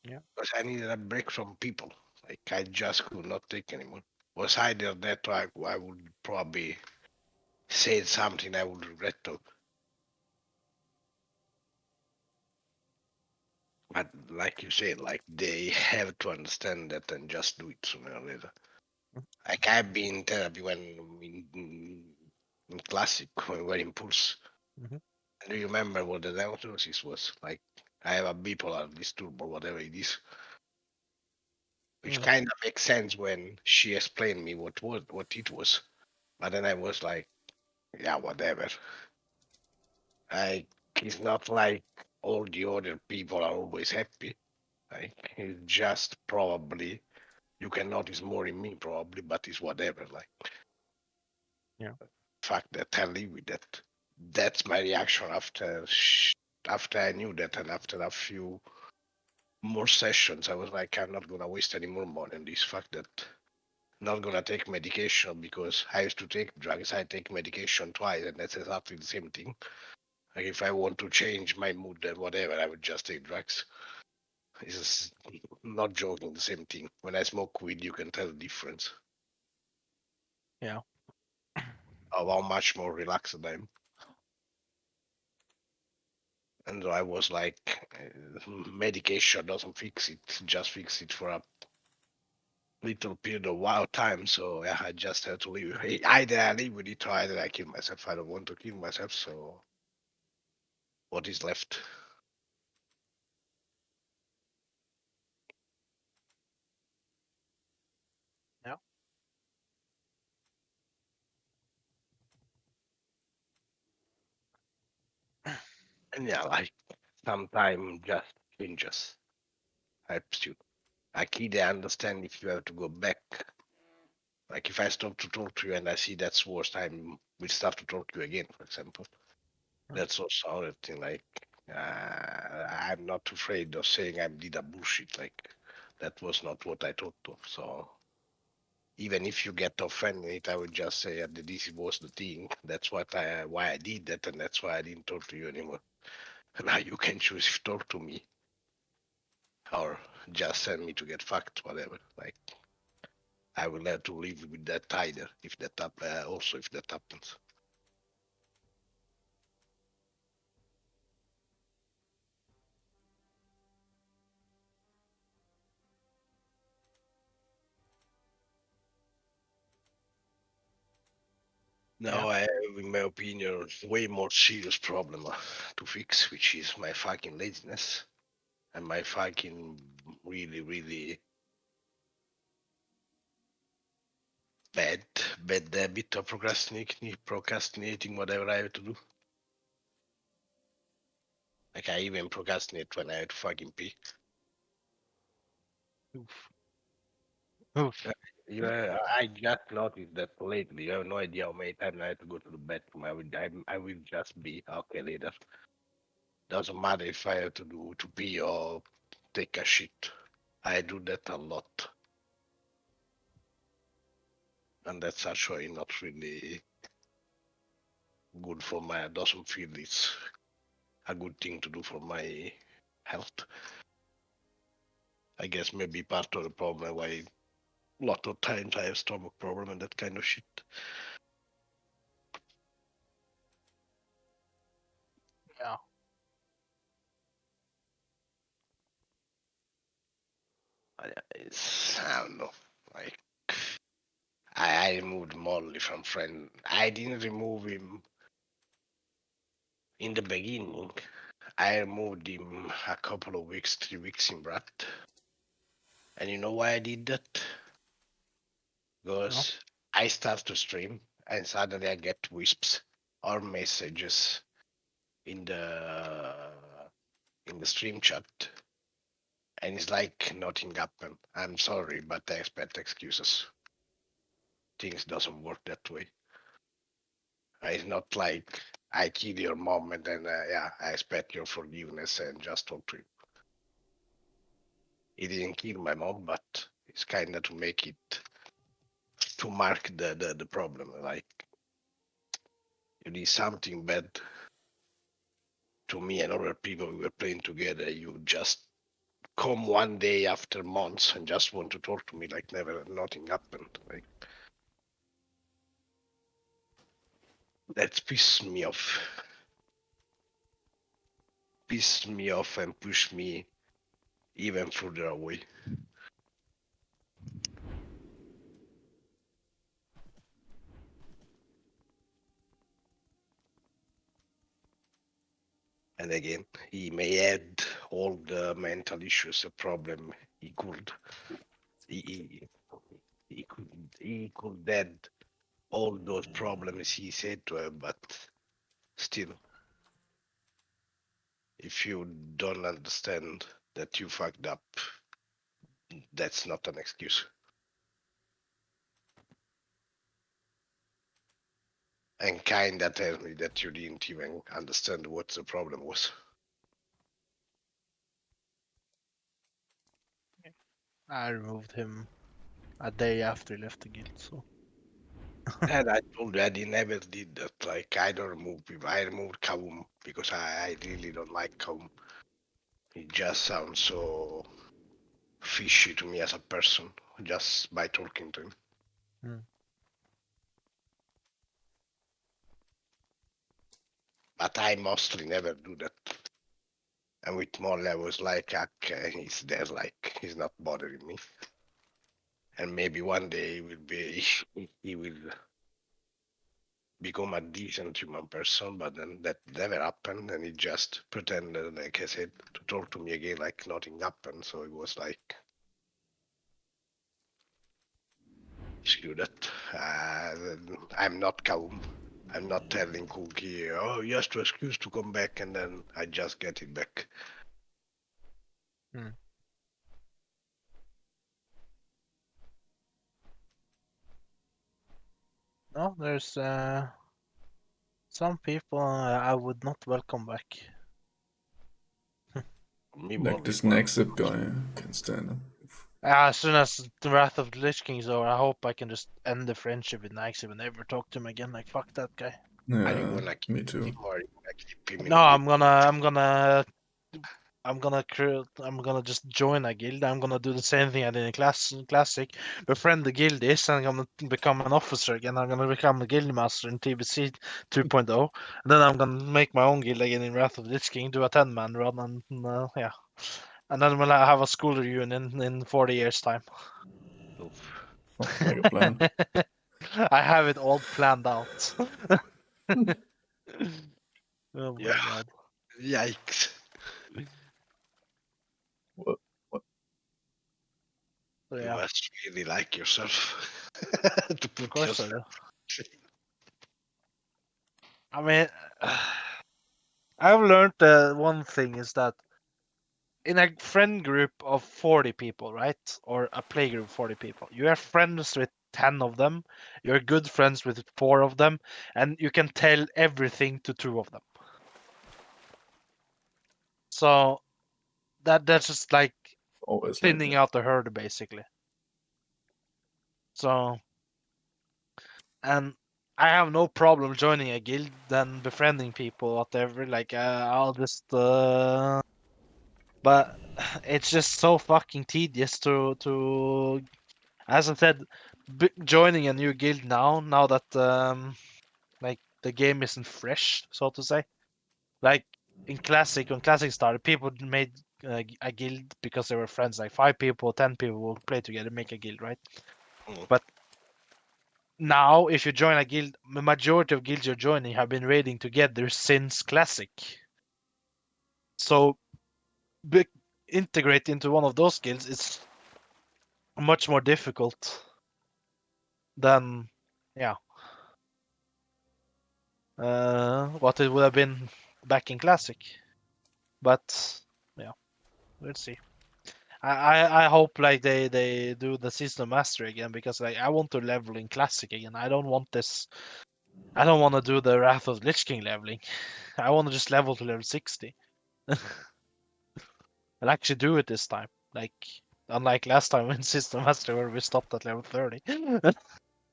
Yeah. because I needed a break from people. Like I just could not take anymore. Was either that or I would probably say something I would regret to. But like you said, like they have to understand that and just do it sooner or later. Like I've been in therapy when in classic when we were in Pulse. Mhm. Do you remember what the diagnosis was? Like I have a bipolar disturb or whatever it is. Which Mm. kind of makes sense when she explained me what it was. But then I was like, yeah, whatever. Like it's not like all the other people are always happy. Like it's just probably you can notice more in me probably, but it's whatever. Like Yeah. fact that I live with that. That's my reaction after after I knew that, and after a few more sessions, I was like, I'm not gonna waste any more money on this. Fact that not gonna take medication because I used to take drugs. I take medication twice, and that's exactly the same thing. Like if I want to change my mood and whatever, I would just take drugs. It's not joking, the same thing. When I smoke weed, you can tell the difference Yeah. of how much more relaxed I am. And I was like, medication doesn't fix it, just fix it for a little period of wild time. So yeah, I just had to leave. Either I live with it or either I kill myself. I don't want to kill myself. So what is left? Yeah. And yeah, like sometimes just changes helps you. Like either understand if you have to go back. Like if I stop to talk to you and I see that's worse time, we start to talk to you again, for example. That's also another thing. Like I'm not afraid of saying I did a bullshit. Like that was not what I thought of. So even if you get offended, I would just say that this was the thing. That's why I did that, and that's why I didn't talk to you anymore. Now you can choose if talk to me or just send me to get fucked, whatever. Like I will have to live with that either if that also if that happens. Now I have, in my opinion, way more serious problem to fix, which is my fucking laziness and my fucking really, really bad, bad habit of procrastinating whatever I have to do. Like I even procrastinate when I have to fucking pee. Oof. Yeah, I just noticed that lately. You have no idea how many times I have to go to the bathroom. I will just be okay later. Doesn't matter if I have to do to pee or take a shit. I do that a lot, and that's actually not really good for my. Doesn't feel it's a good thing to do for my health. I guess maybe part of the problem why a lot of times I have stomach problem and that kind of shit. Yeah. I don't know. Like I removed Molly from friend. I didn't remove him in the beginning. I removed him a couple of weeks, 3 weeks in Brat. And you know why I did that? Because I start to stream and suddenly I get wisps or messages in the stream chat, and it's like nothing happened. I'm sorry, but I expect excuses. Things doesn't work that way. It's not like I kill your mom and then yeah, I expect your forgiveness and just talk to you. He didn't kill my mom, but it's kind of to make it to mark the problem. Like you did something bad to me and other people we were playing together. You just come one day after months and just want to talk to me like never nothing happened. Like that pissed me off. Pissed me off and pushed me even further away. And again, he may add all the mental issues, a problem he could. He, he could add all those problems he said to her, but still, if you don't understand that you fucked up, that's not an excuse. And kinda tell me that you didn't even understand what the problem was. I removed him a day after he left the guild, so. And I told you I never did that. Like I don't remove people. I removed Kaum because I really don't like Kaum. He just sounds so fishy to me as a person just by talking to him. Hmm. But I mostly never do that. And with Molly, I was like, okay, he's there, like he's not bothering me. And maybe one day he will become a decent human person, but then that never happened, and he just pretended, like I said, to talk to me again like nothing happened. So it was like, screw that. I'm not Kaum. I'm not telling Cookie, oh, he has to excuse to come back, and then I just get it back. Hmm. No, there's some people I would not welcome back. Me, Like Molly, this one. next zip guy, I can't stand him. As soon as the Wrath of the Lich King is over, I hope I can just end the friendship with Nixie and never talk to him again. Like, fuck that guy. Are you Yeah, gonna me keep too. him or are you gonna keep him in No, the guild? I'm gonna just join a guild. I'm gonna do the same thing I did in classic, befriend the guildies, and I'm gonna become an officer again. I'm gonna become a guild master in TBC 2.0, and then I'm gonna make my own guild again in Wrath of the Lich King, do a 10-man run, and yeah, and then we'll have a school reunion in 40 years time. Oof. Sounds like a plan. I have it all planned out. Oh my Yeah. god. Yikes. What? So, You yeah, must really like yourself to of put course I yourself. do. I mean, I've learned one thing is that in a friend group of 40 people, right? Or a play group of 40 people, you are friends with 10 of them, you're good friends with 4 of them, and you can tell everything to 2 of them. So that's just like Always like thinning that. out the herd, basically. So, and I have no problem joining a guild and befriending people, whatever. Like, I'll just, but it's just so fucking tedious to, as I said, joining a new guild now that like the game isn't fresh, so to say. Like in Classic, when Classic started, people made a guild because they were friends. Like 5 people, 10 people will play together, make a guild, right? Mm. But now, if you join a guild, the majority of guilds you're joining have been raiding together since Classic. So, integrate into one of those guilds is much more difficult than, yeah, what it would have been back in Classic. But yeah, let's see. I hope like they do the seasonal mastery again, because like I want to level in Classic again. I don't want this. I don't want to do the Wrath of Lich King leveling. I want to just level to level 60. I'll actually do it this time. Like, unlike last time in System Master where we stopped at level 30. I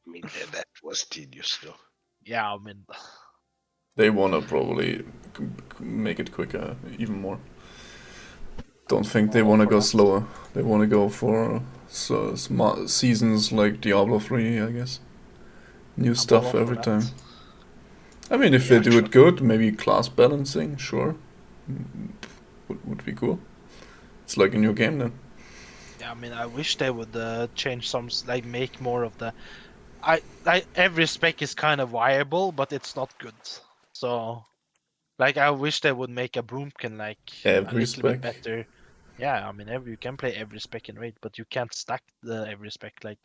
mean, that was tedious though. Yeah, I mean, They wanna probably make it quicker, even more. Don't think they all wanna for go that. slower. They wanna go for smart seasons like Diablo 3, I guess. New I'm all stuff for every that. time. I mean, if Yeah, they do it good, maybe class balancing, sure. Would be cool. It's like a new game then. Yeah, I mean, I wish they would change some, like make more of the. Every spec is kind of viable, but it's not good. So, like, I wish they would make a Boomkin like a Every little bit spec. better. Yeah, I mean, you can play every spec in raid, but you can't stack the every spec. Like,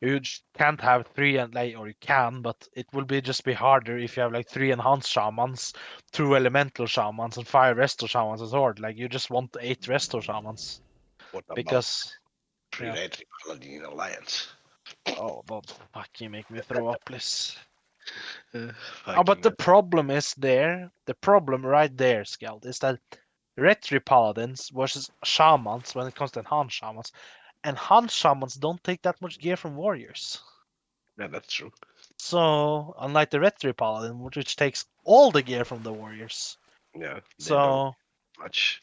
you can't have 3 and like, or you can, but it will just be harder if you have like 3 enhanced shamans, 2 elemental shamans, and 5 resto shamans as horde. Like, you just want 8 resto shamans what about because, yeah. Predator Paladin Alliance? Oh, don't fucking make me throw up, please. But Fucking the problem is there. The problem right there, Skeld, is that Retri Paladins versus Shamans when it comes to enhanced Shamans. Enhanced Shamans don't take that much gear from Warriors. yeah, that's true. So, unlike the Retri Paladin, which takes all the gear from the Warriors. Yeah, they don't So, much.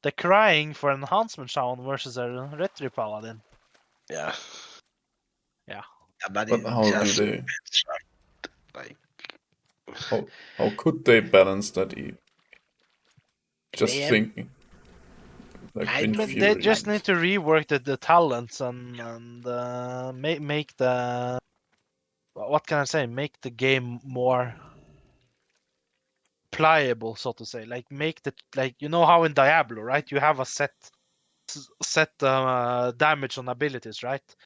they're crying for an Enhancement Shaman versus a Retri Paladin. Yeah. Yeah. Yeah, but But it how do just they? depends, right? Like, How could they balance that? Just They, thinking, like I in don't they theory. just like. need to rework the talents and make the, what can I say? Make the game more pliable, so to say. Like make the, like, you know how in Diablo, right? You have a set damage on abilities, right?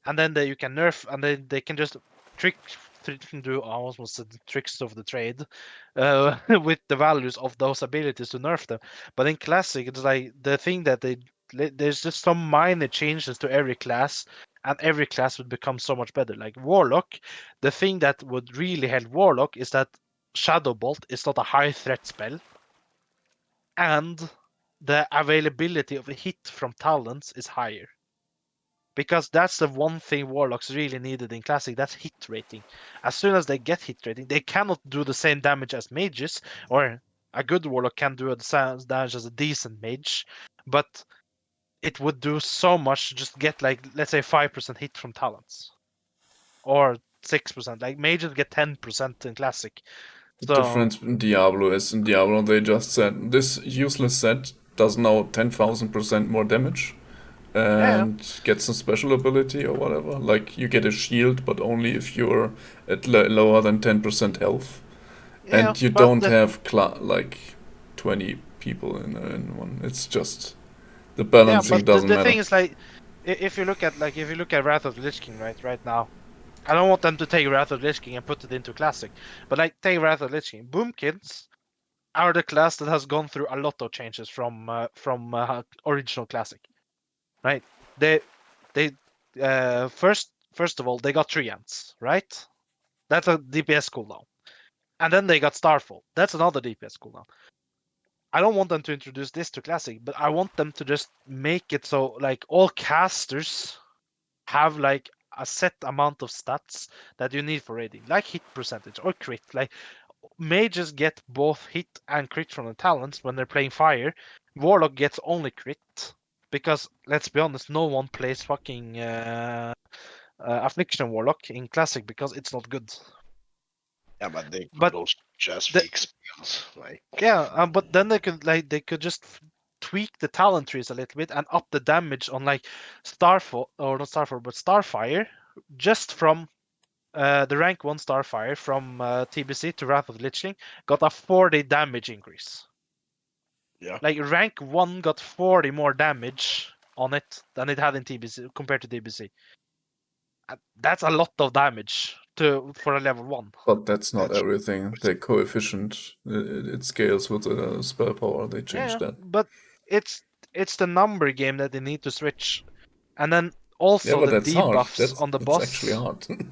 And then you can nerf, and then they can just do, I almost said tricks of the trade, with the values of those abilities to nerf them. But in Classic, it's like the thing that there's just some minor changes to every class, and every class would become so much better. Like Warlock, the thing that would really help Warlock is that Shadow Bolt is not a high threat spell, and the availability of a hit from talents is higher. Because that's the one thing Warlocks really needed in Classic, that's hit rating. As soon as they get hit rating, they cannot do the same damage as mages, or a good Warlock can do the same damage as a decent mage, but it would do so much to just get, like, let's say 5% hit from talents. Or 6%. Like, mages get 10% in Classic. The So, difference in Diablo is in Diablo they just said this useless set does now 10,000% more damage, and get some special ability or whatever. Like you get a shield, but only if you're at lower than 10% health, and you but don't have like 20 people in one. It's just the balancing but doesn't the matter. thing is like, if you look at Wrath of the Lich King right now, I don't want them to take Wrath of the Lich King and put it into Classic, but like take Wrath of the Lich King, Boomkins are the class that has gone through a lot of changes from original Classic, right? They first of all they got Treants, right? That's a DPS cooldown, and then they got Starfall. That's another DPS cooldown. I don't want them to introduce this to Classic, but I want them to just make it so like all casters have like a set amount of stats that you need for raiding, like hit percentage or crit. Like mages get both hit and crit from the talents when they're playing fire. Warlock gets only crit because let's be honest, no one plays fucking Affliction Warlock in Classic because it's not good. Yeah, but they could But also just the, fix spells, like. but then they could just tweak the talent trees a little bit and up the damage on like Starfall or not Starfall but Starfire just from the rank 1 Starfire from TBC to Wrath of the Lich King got a 40 damage increase. Yeah. Like rank 1 got 40 more damage on it than it had in TBC compared to TBC. That's a lot of damage for a level 1. But that's not everything. The coefficient, it scales with the spell power. They changed that. But it's the number game that they need to switch. And then Yeah, also but the that's hard. debuffs on the That's actually boss. hard.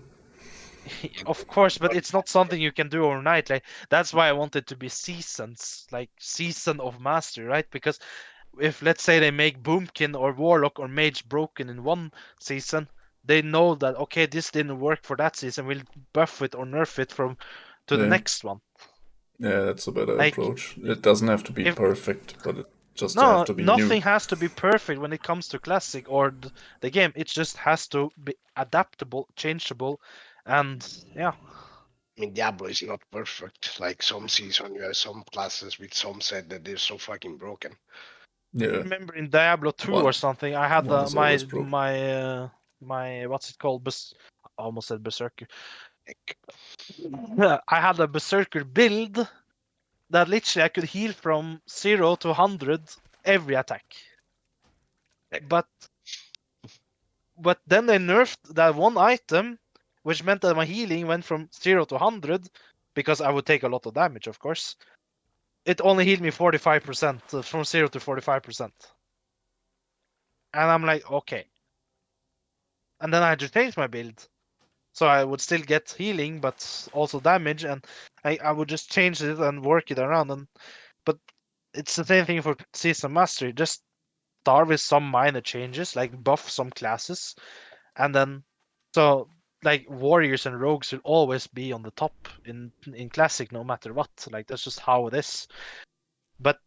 Of course, but it's not something you can do overnight. Like that's why I wanted to be seasons, like season of mastery, right? Because if let's say they make Boomkin or Warlock or Mage broken in one season, they know that okay, this didn't work for that season. We'll buff it or nerf it to the Yeah. next one. Yeah, that's a better Like approach. It doesn't have to be if perfect, but it just have no, to be new. nothing has to be perfect when it comes to Classic or the game. It just has to be adaptable, changeable, and yeah. I mean, Diablo is not perfect. Like some season, you have some classes with some set that they're so fucking broken. I Yeah. remember in Diablo 2 One, or something, I had one is always broken. my what's it called? I almost said Berserker. I had a Berserker build that literally I could heal from 0 to 100 every attack. But then they nerfed that one item, which meant that my healing went from 0 to 100 because I would take a lot of damage, of course. It only healed me 45% from 0 to 45%. And I'm like, okay. And then I had to change my build. So I would still get healing, but also damage, and I would just change it and work it around. But it's the same thing for Season Mastery. Just start with some minor changes, like buff some classes, and then so like warriors and rogues will always be on the top in Classic, no matter what. Like that's just how it is. But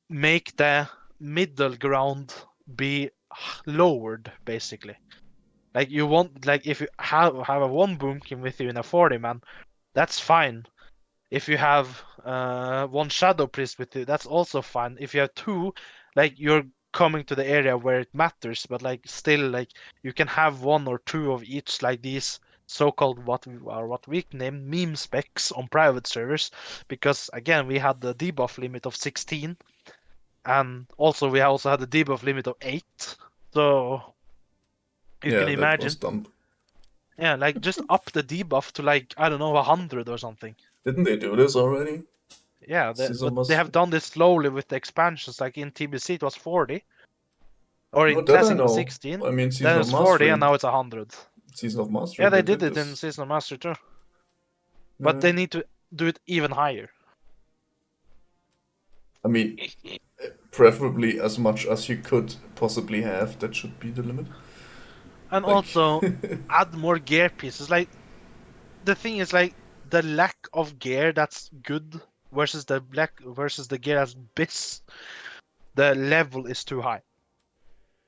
make the middle ground be lowered, basically. Like you want, like if you have a one boomkin with you in a 40 man, that's fine. If you have one shadow priest with you, that's also fine. If you have two, like you're coming to the area where it matters, but like still, like you can have one or two of each, like these so-called what we named meme specs on private servers, because again we had the debuff limit of 16, and also we also had the debuff limit of 8. So you can Yeah, that was imagine. dumb. Yeah, like just up the debuff to like I don't know 100 or something. Didn't they do this already? Yeah, Season but they have done this slowly with the expansions. Like in TBC it was 40, or No, in that I Classic it was know. 16. I mean, Then Season it of was 40, and Mastery. now it's 100. Season of Mastery, Yeah, they they did did it in this. Season of Master too. But Yeah. they need to do it even higher. I mean, preferably as much as you could possibly have. That should be the limit. And Like, also add more gear pieces. Like the thing is like the lack of gear that's good versus the gear that's bis. The level is too high.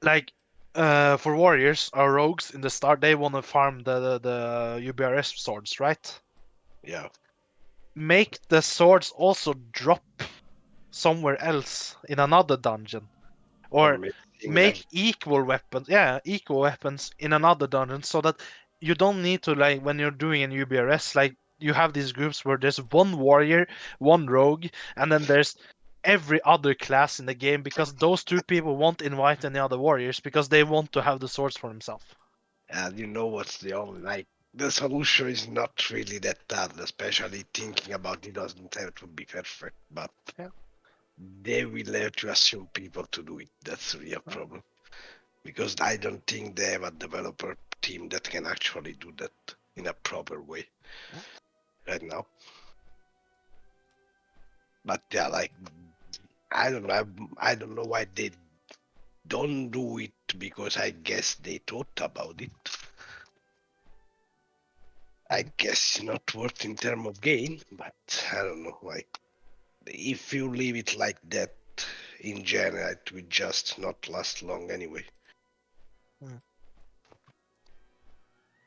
Like for warriors or rogues in the start, they want to farm the UBRS swords, right? Yeah. Make the swords also drop somewhere else in another dungeon, or thing that make equal weapons. Yeah, equal weapons in another dungeon, so that you don't need to, like, when you're doing an UBRS, like, you have these groups where there's one warrior, one rogue, and then there's every other class in the game, because those two people won't invite any other warriors because they want to have the swords for themselves. and you know what's the only like the solution is not really that hard, especially thinking about it doesn't have to be perfect, but Yeah. they will have to assume people to do it. That's the real problem. Because I don't think they have a developer team that can actually do that in a proper way right now. But yeah, like I don't know. I don't know why they don't do it because I guess they thought about it. I guess it's not worth in terms of gain, but I don't know. Like if you leave it like that, in general, it will just not last long anyway.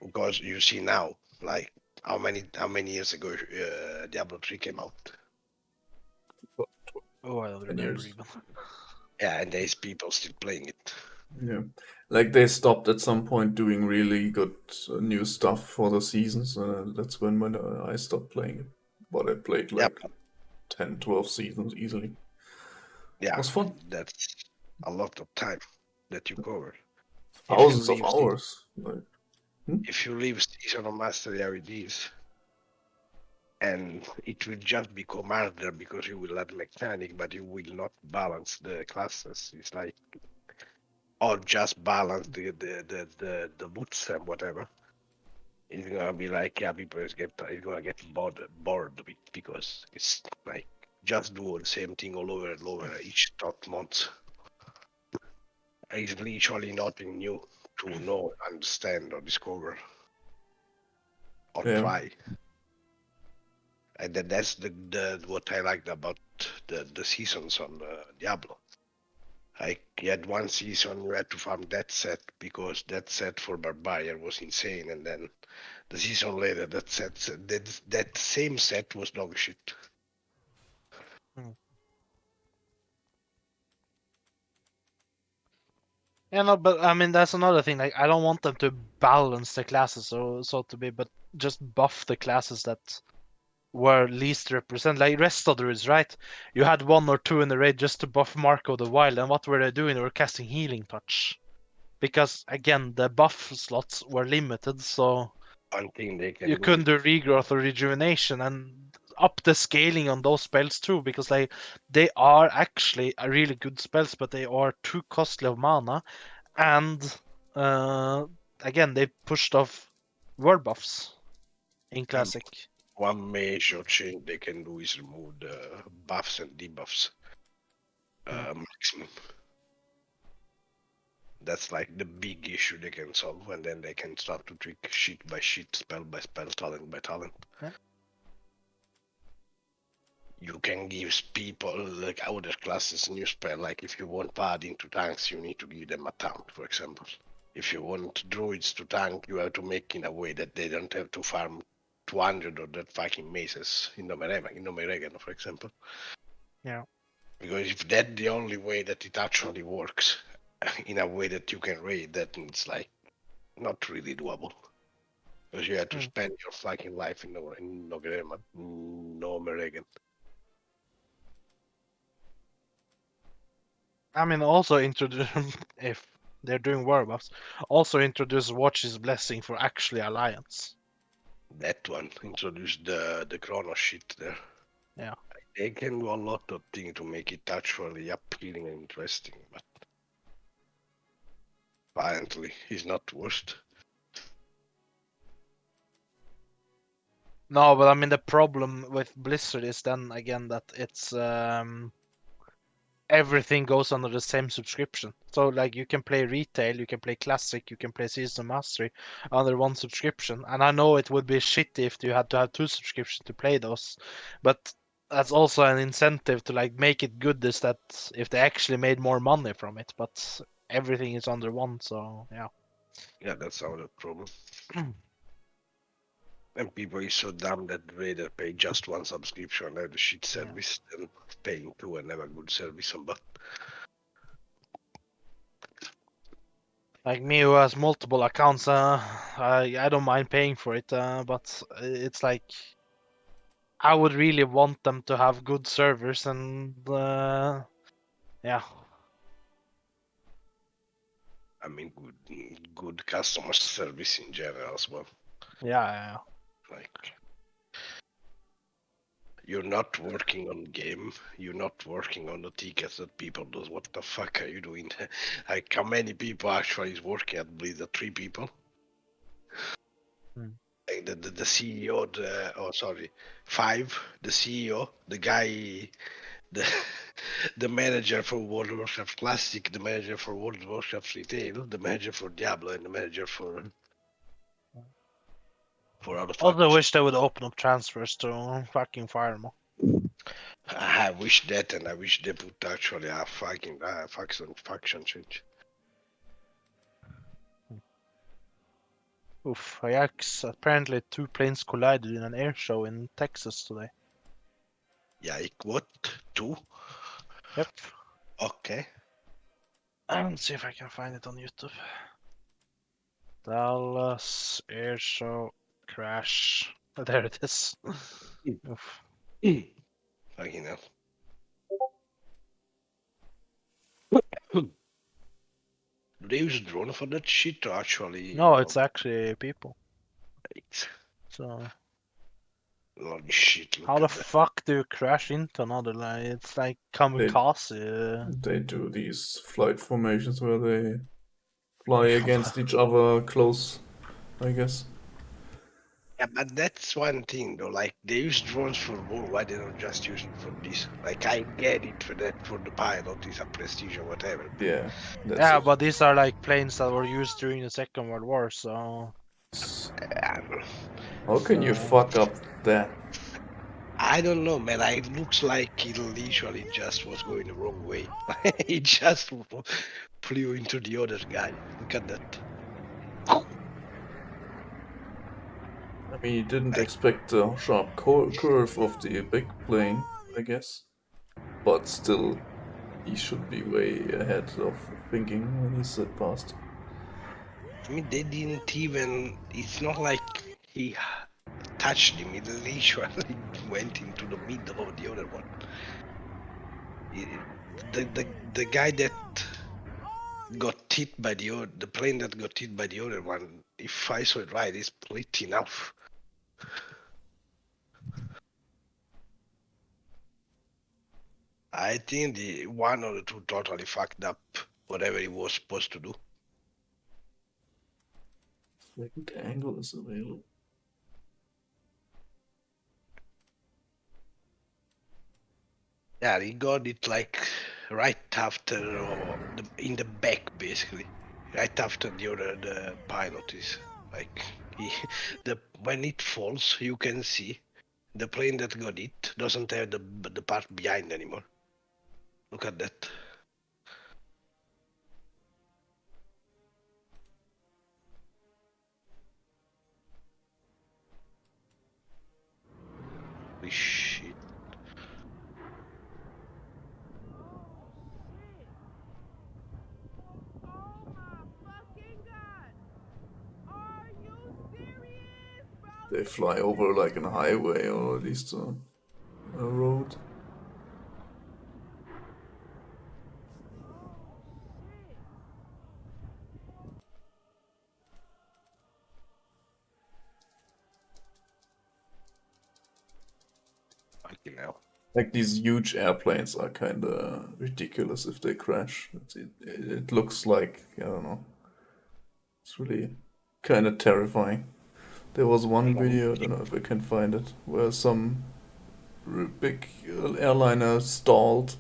Because you see now, like how many years ago Diablo 3 came out? Oh, I don't 10 remember years. even. Yeah, and there's people still playing it. Yeah, like they stopped at some point doing really good new stuff for the seasons. That's when I stopped playing it. But I played Yeah, like 10, 12 seasons easily. It yeah, was fun. that's a lot of time that you cover. If you Thousands of leave hours. Like, if you leave season of mastery how it is, and it will just become harder because you will add mechanic, but you will not balance the classes. It's like or just balance the boots and whatever. It's gonna be like yeah, people is gonna get bored of it because it's like just do the same thing all over and over each top month. It's literally nothing new to know, understand, or discover, or yeah. try. And that's the what I liked about the seasons on Diablo. I had one season you had to farm that set because that set for Barbarian was insane, and then the season later that same set was dog shit. Yeah, no, but I mean that's another thing. Like, I don't want them to balance the classes, so to be, but just buff the classes that were least represent. Like rest of the rules, right? You had one or two in the raid just to buff Marco the Wild, and what were they doing? They were casting Healing Touch, because again the buff slots were limited, so One thing they can you do couldn't it. do regrowth or rejuvenation, and up the scaling on those spells too, because like they are actually a really good spells, but they are too costly of mana, and again they pushed off word buffs in And Classic. one major change they can do is remove the buffs and debuffs maximum. That's like the big issue they can solve, and then they can start to tweak sheet by sheet, spell by spell, talent by talent. Yeah. You can give people like other classes new spell. Like if you want pad into tanks, you need to give them a taunt, for example. If you want druids to tank, you have to make in a way that they don't have to farm 200 or that fucking mazes in Nomeregan, for example. Yeah. Because if that's the only way that it actually works, in a way that you can raid, that it's like not really doable. Because you have to spend your fucking life in Nomeregan. I mean, also introduce if they're doing war buffs, also introduce Watch's Blessing for actually Alliance. That one introduced the chrono shit there. Yeah. They can do a lot of things to make it actually appealing and interesting, but apparently it's not worst. No, but I mean the problem with Blizzard is then again that it's everything goes under the same subscription. So like you can play retail, you can play classic, you can play season mastery under one subscription. And I know it would be shitty if you had to have two subscriptions to play those, but that's also an incentive to like make it good, is that if they actually made more money from it, but everything is under one, so yeah. Yeah, that's our problem. And people is so dumb that rather pay just one subscription and have the shit service than paying two and have a good service on but Like me who has multiple accounts, I don't mind paying for it, but it's like I would really want them to have good servers and yeah. I mean, good customer service in general as well. Yeah. Like, you're not working on game. You're not working on the tickets that people do. What the fuck are you doing? Like, how many people actually is working at Blizzard? 3 people. Like the CEO, sorry, 5. The CEO, the guy, the the manager for World of Warcraft Classic, the manager for World of Warcraft Retail, the manager for Diablo, and the manager for other Also factions. wish they would open up transfers to fucking Firemo. I wish that, and I wish they put actually a fucking faction change. Oof, Ajax, apparently 2 planes collided in an air show in Texas today. Yeah, what? 2? Yep. Okay. Let's see if I can find it on YouTube. Dallas air show crash. Oh, there it is. Oof. Fucking hell. Do they use drone for that shit or actually? No, it's actually people. Right. So Holy shit! how Look the at that. fuck do you crash into another line? It's like kamikaze. They do these flight formations where they fly against each other close, I guess. Yeah, but that's one thing though. Like they use drones for war. Why they don't just use it for this? Like I get it for that for the pilot is a prestige or whatever. But Yeah, that's Yeah, it. but these are like planes that were used during the Second World War, so. How can you So- fuck up that? I don't know, man. It looks like it literally just was going the wrong way. It just flew into the other guy. Look at that. I mean, you didn't expect the sharp curve of the big plane, I guess. But still, he should be way ahead of thinking when he said past. I mean, they didn't even. It's not like he touched him. It literally went into the middle of the other one. The guy that got hit by the plane that got hit by the other one, if I saw it right, is split enough. I think the one or the two totally fucked up whatever he was supposed to do. Second angle is available. Yeah, he got it like right after or in the back, basically, right after the pilot is like he the when it falls, you can see the plane that got it doesn't have the part behind anymore. Look at that. Holy shit. They fly over like a highway or at least a road. Fucking hell. Like these huge airplanes are kind of ridiculous if they crash. It looks like, I don't know. It's really kind of terrifying. There was one video, I don't know if I can find it, where some big airliner stalled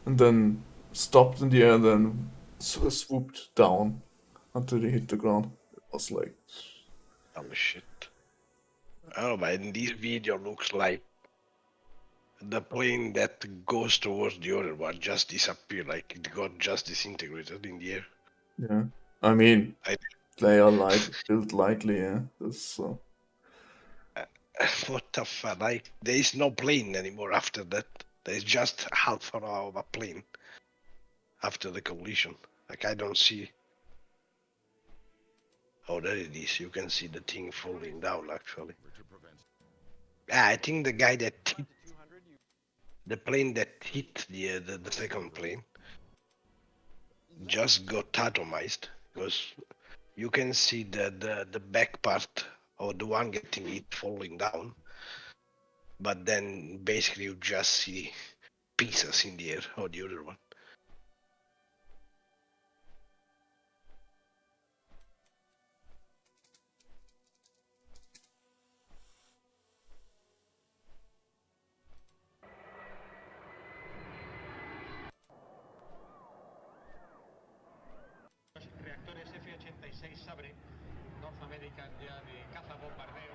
and then stopped in the air and then swooped down until they hit the ground. It was like, Holy shit. Oh, but in this video looks like the plane that goes towards the other one just disappeared, like it got just disintegrated in the air. yeah. I mean, I, they are built lightly, yeah. what the fuck? Like, there is no plane anymore after that. There's just half of a plane after the collision. Like, I don't see. Oh, there it is. You can see the thing falling down, actually. I think the guy that hit the plane that hit the second plane just got atomized, because you can see the back part of the one getting hit falling down, but then basically you just see pieces in the air of the other one. Reactores F-86 Sabre, North American ya de caza bombardeo.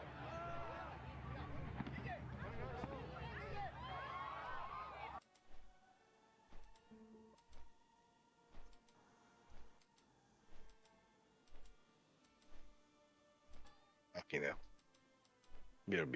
Okay, now. BRB.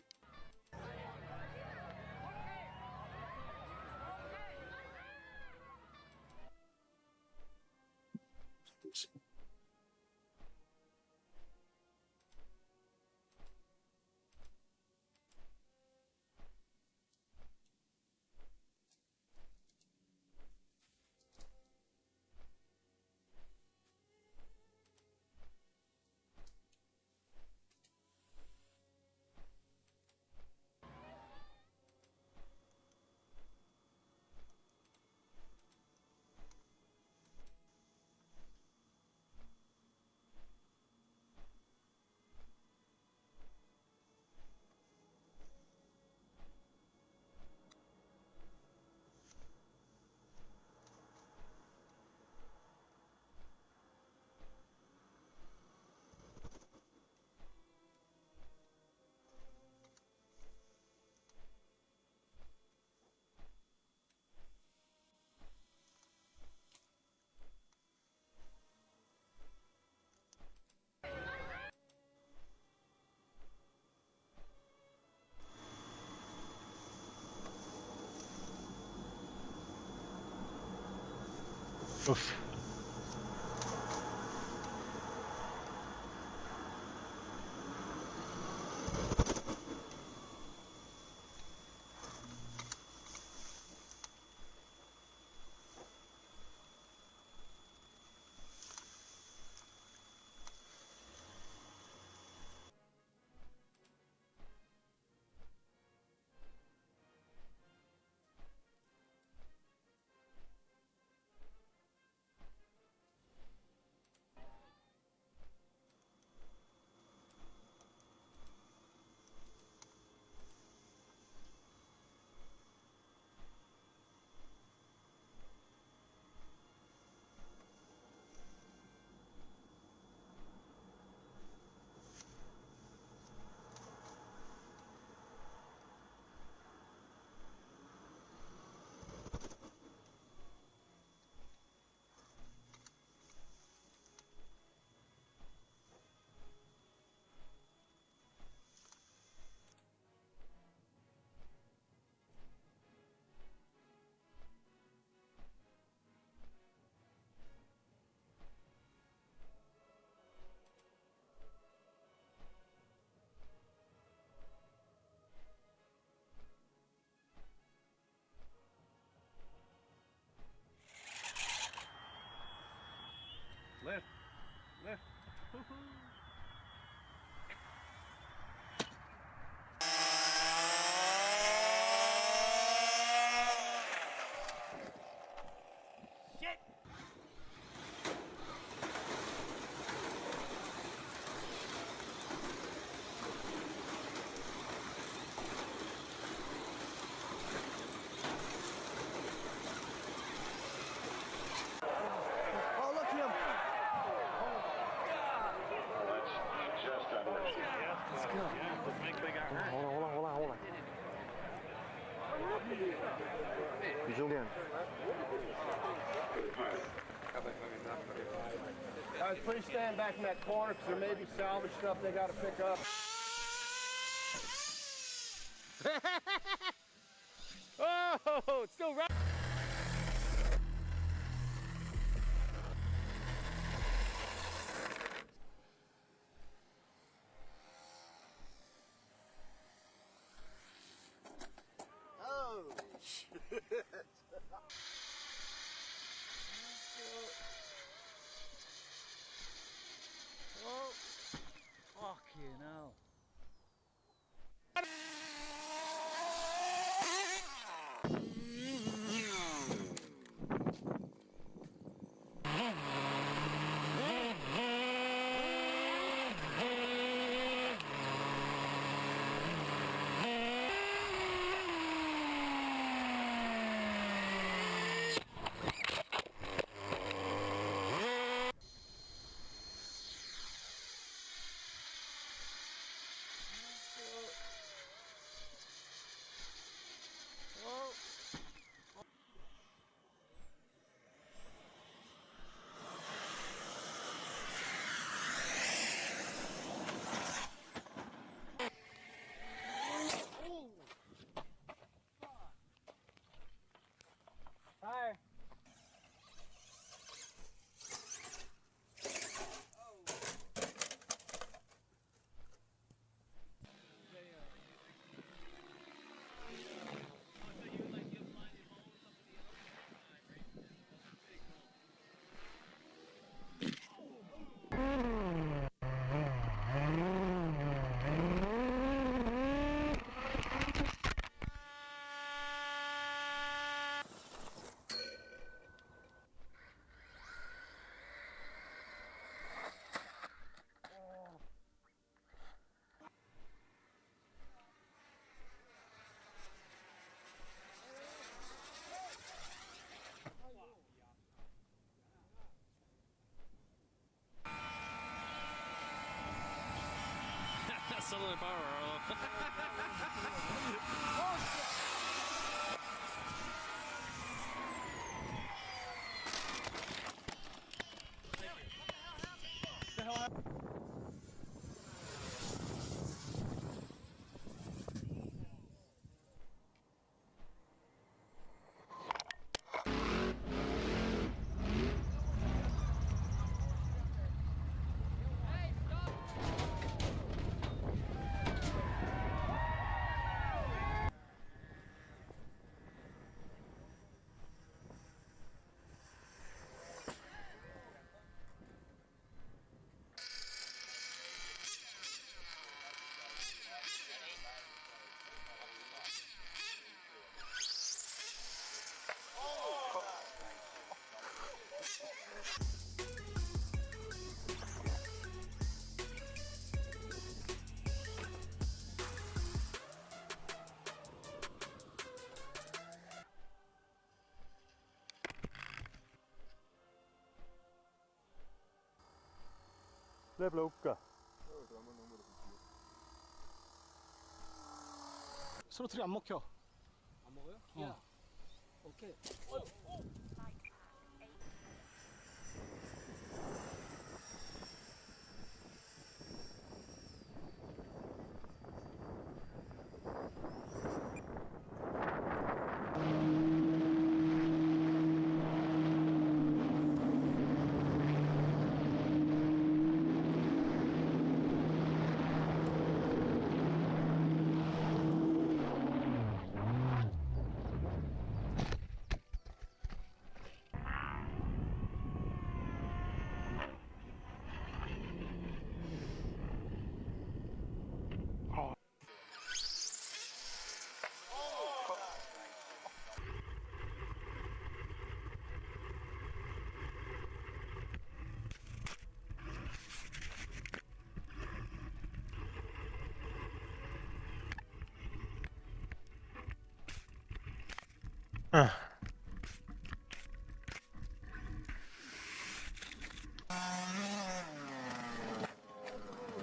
Oof. Left, left. Oh, look at him! Let's go. Hold on. Julian. Guys, please stand back in that corner because there may be salvage stuff they got to pick up. Oh, it's still right. Oh, fucking hell. Fire. Solar power. Blijf lopen. 소리가 안 먹혀. 안 먹어요? 어. 야. 오케이.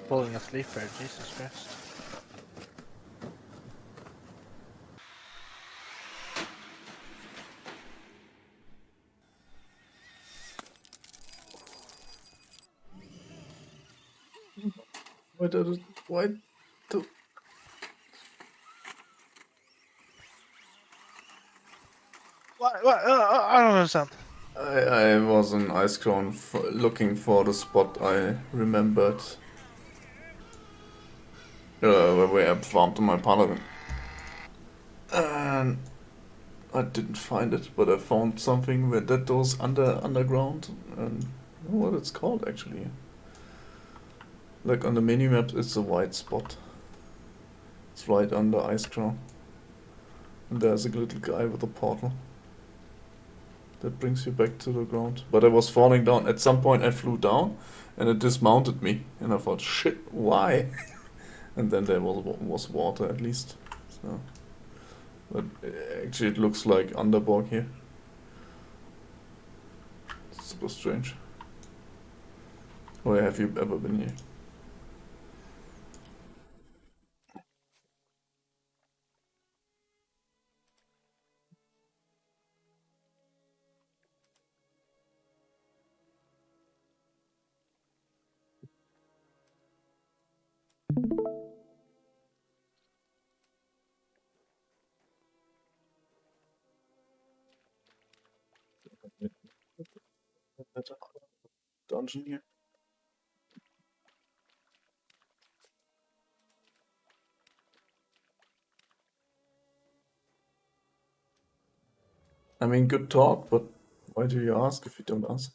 Pulling a sleeper, Jesus Christ. Why did it? Why do? What? I don't understand. I was in Ice Crown looking for the spot I remembered. Where I farmed my paladin. And I didn't find it, but I found something that goes underground, and I don't know what it's called actually. Like on the mini-map, it's a white spot. It's right under Ice Crown. And there's a little guy with a portal that brings you back to the ground. But I was falling down. At some point I flew down and it dismounted me. And I thought, shit, why? And then there was water at least. So, but actually it looks like Underborg here. Super strange. Where have you ever been here? That dungeon here? I mean, good talk, but why do you ask if you don't answer?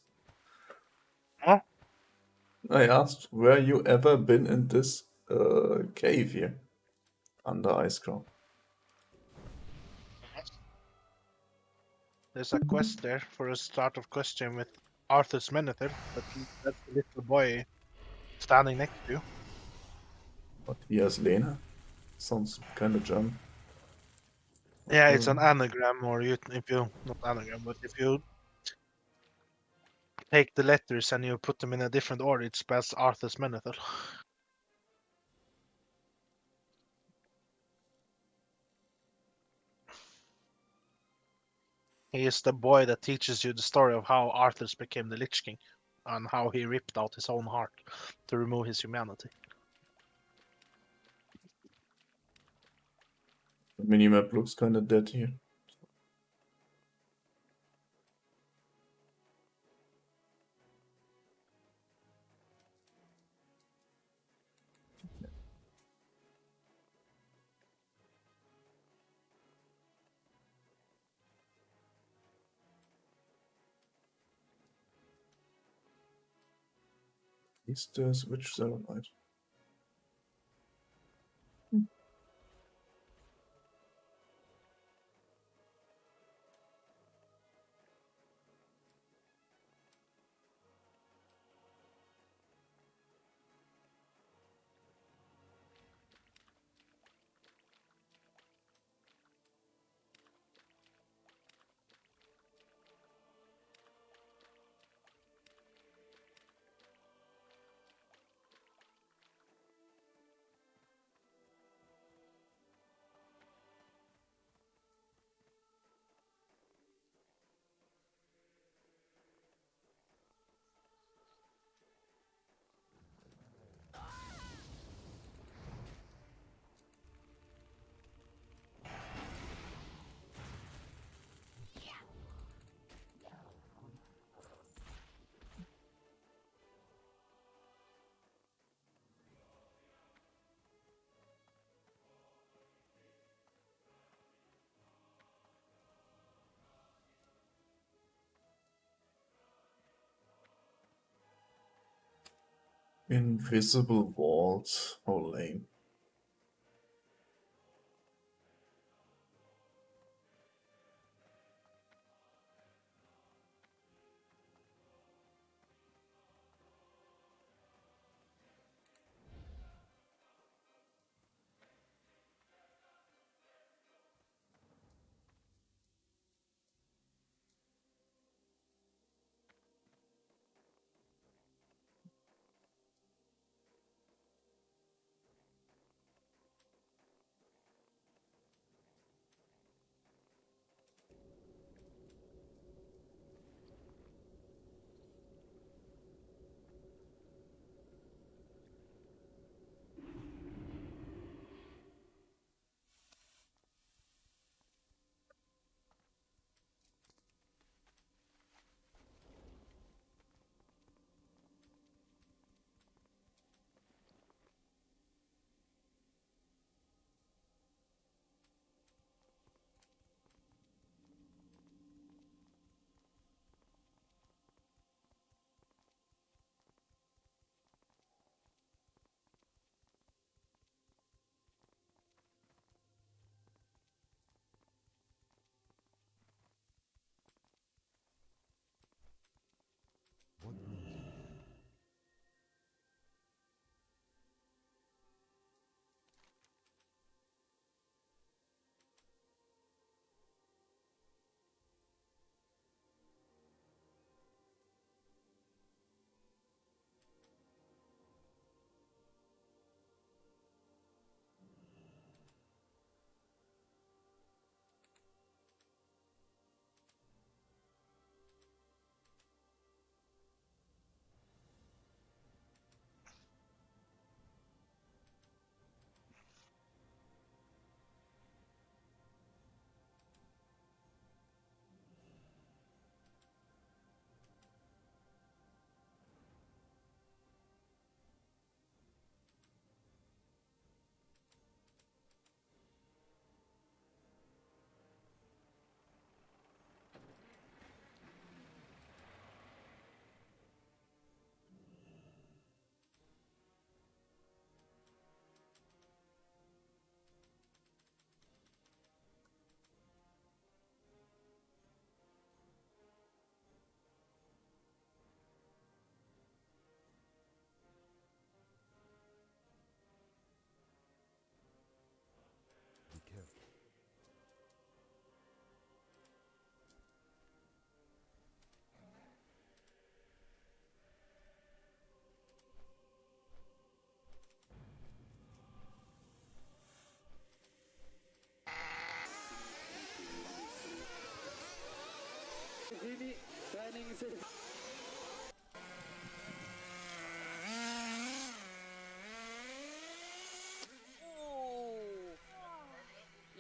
Huh? I asked, where you ever been in this cave here? Under Ice Crown. There's a quest there for a start of question with Arthur's Menethil, but that's the little boy standing next to you. But he has Lena? Sounds kind of German. Yeah, it's an anagram, or if you not anagram, but if you take the letters and you put them in a different order, it spells Arthur's Menethil. He is the boy that teaches you the story of how Arthur became the Lich King and how he ripped out his own heart to remove his humanity. The minimap looks kind of dead here. Is the switch Selenite? Invisible walls. How lame.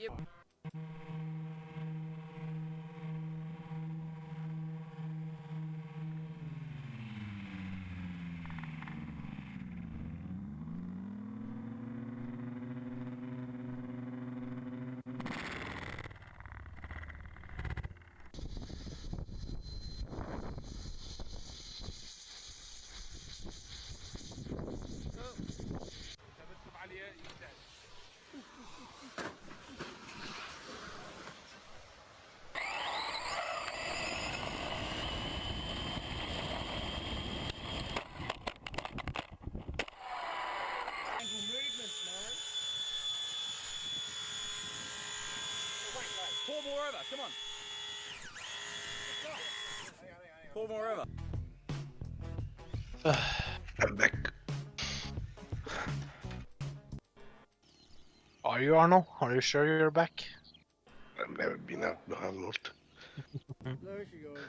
Yep. Pull more over, come on. Pull more over. I'm back. Are you, Arnold? Are you sure you're back? I've never been out to Arnold. There she goes.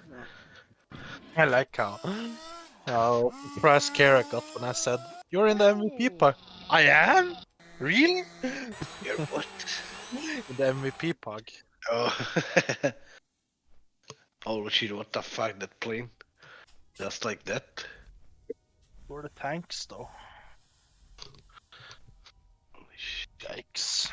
I like how surprised care I got when I said, "You're in the MVP pod." I am? Really? You're what? In the MVP pod. Oh. Oh shit, what the fuck, that plane? Just like that? For the tanks, though. Yikes.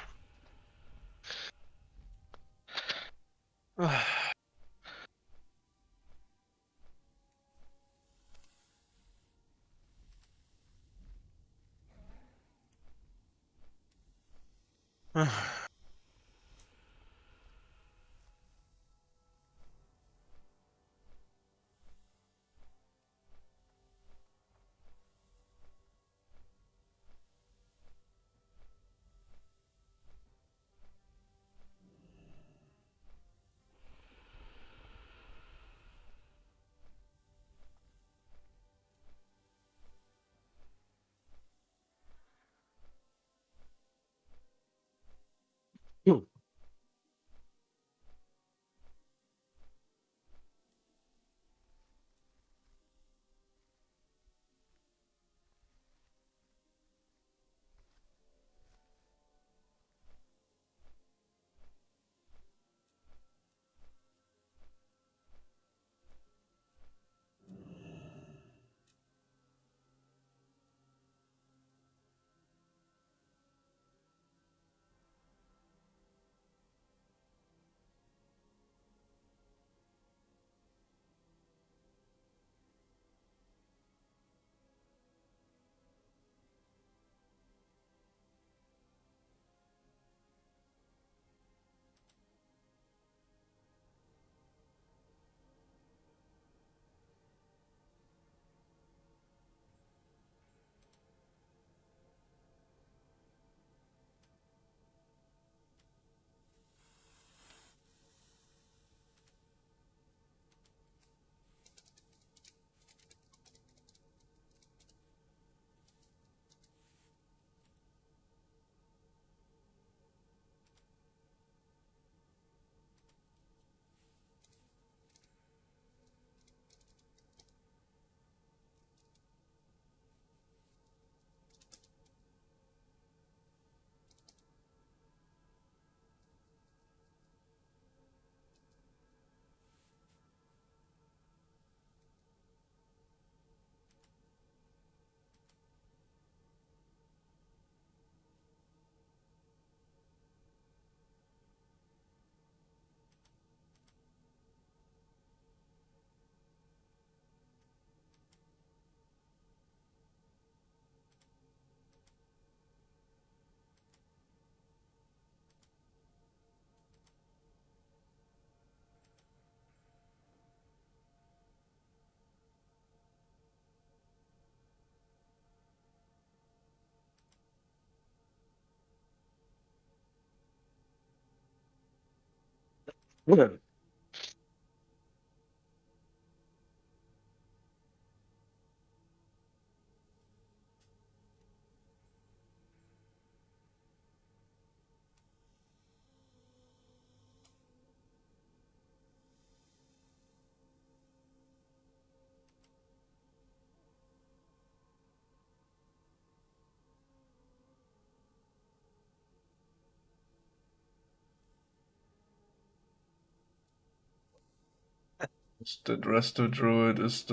The Resto Druid is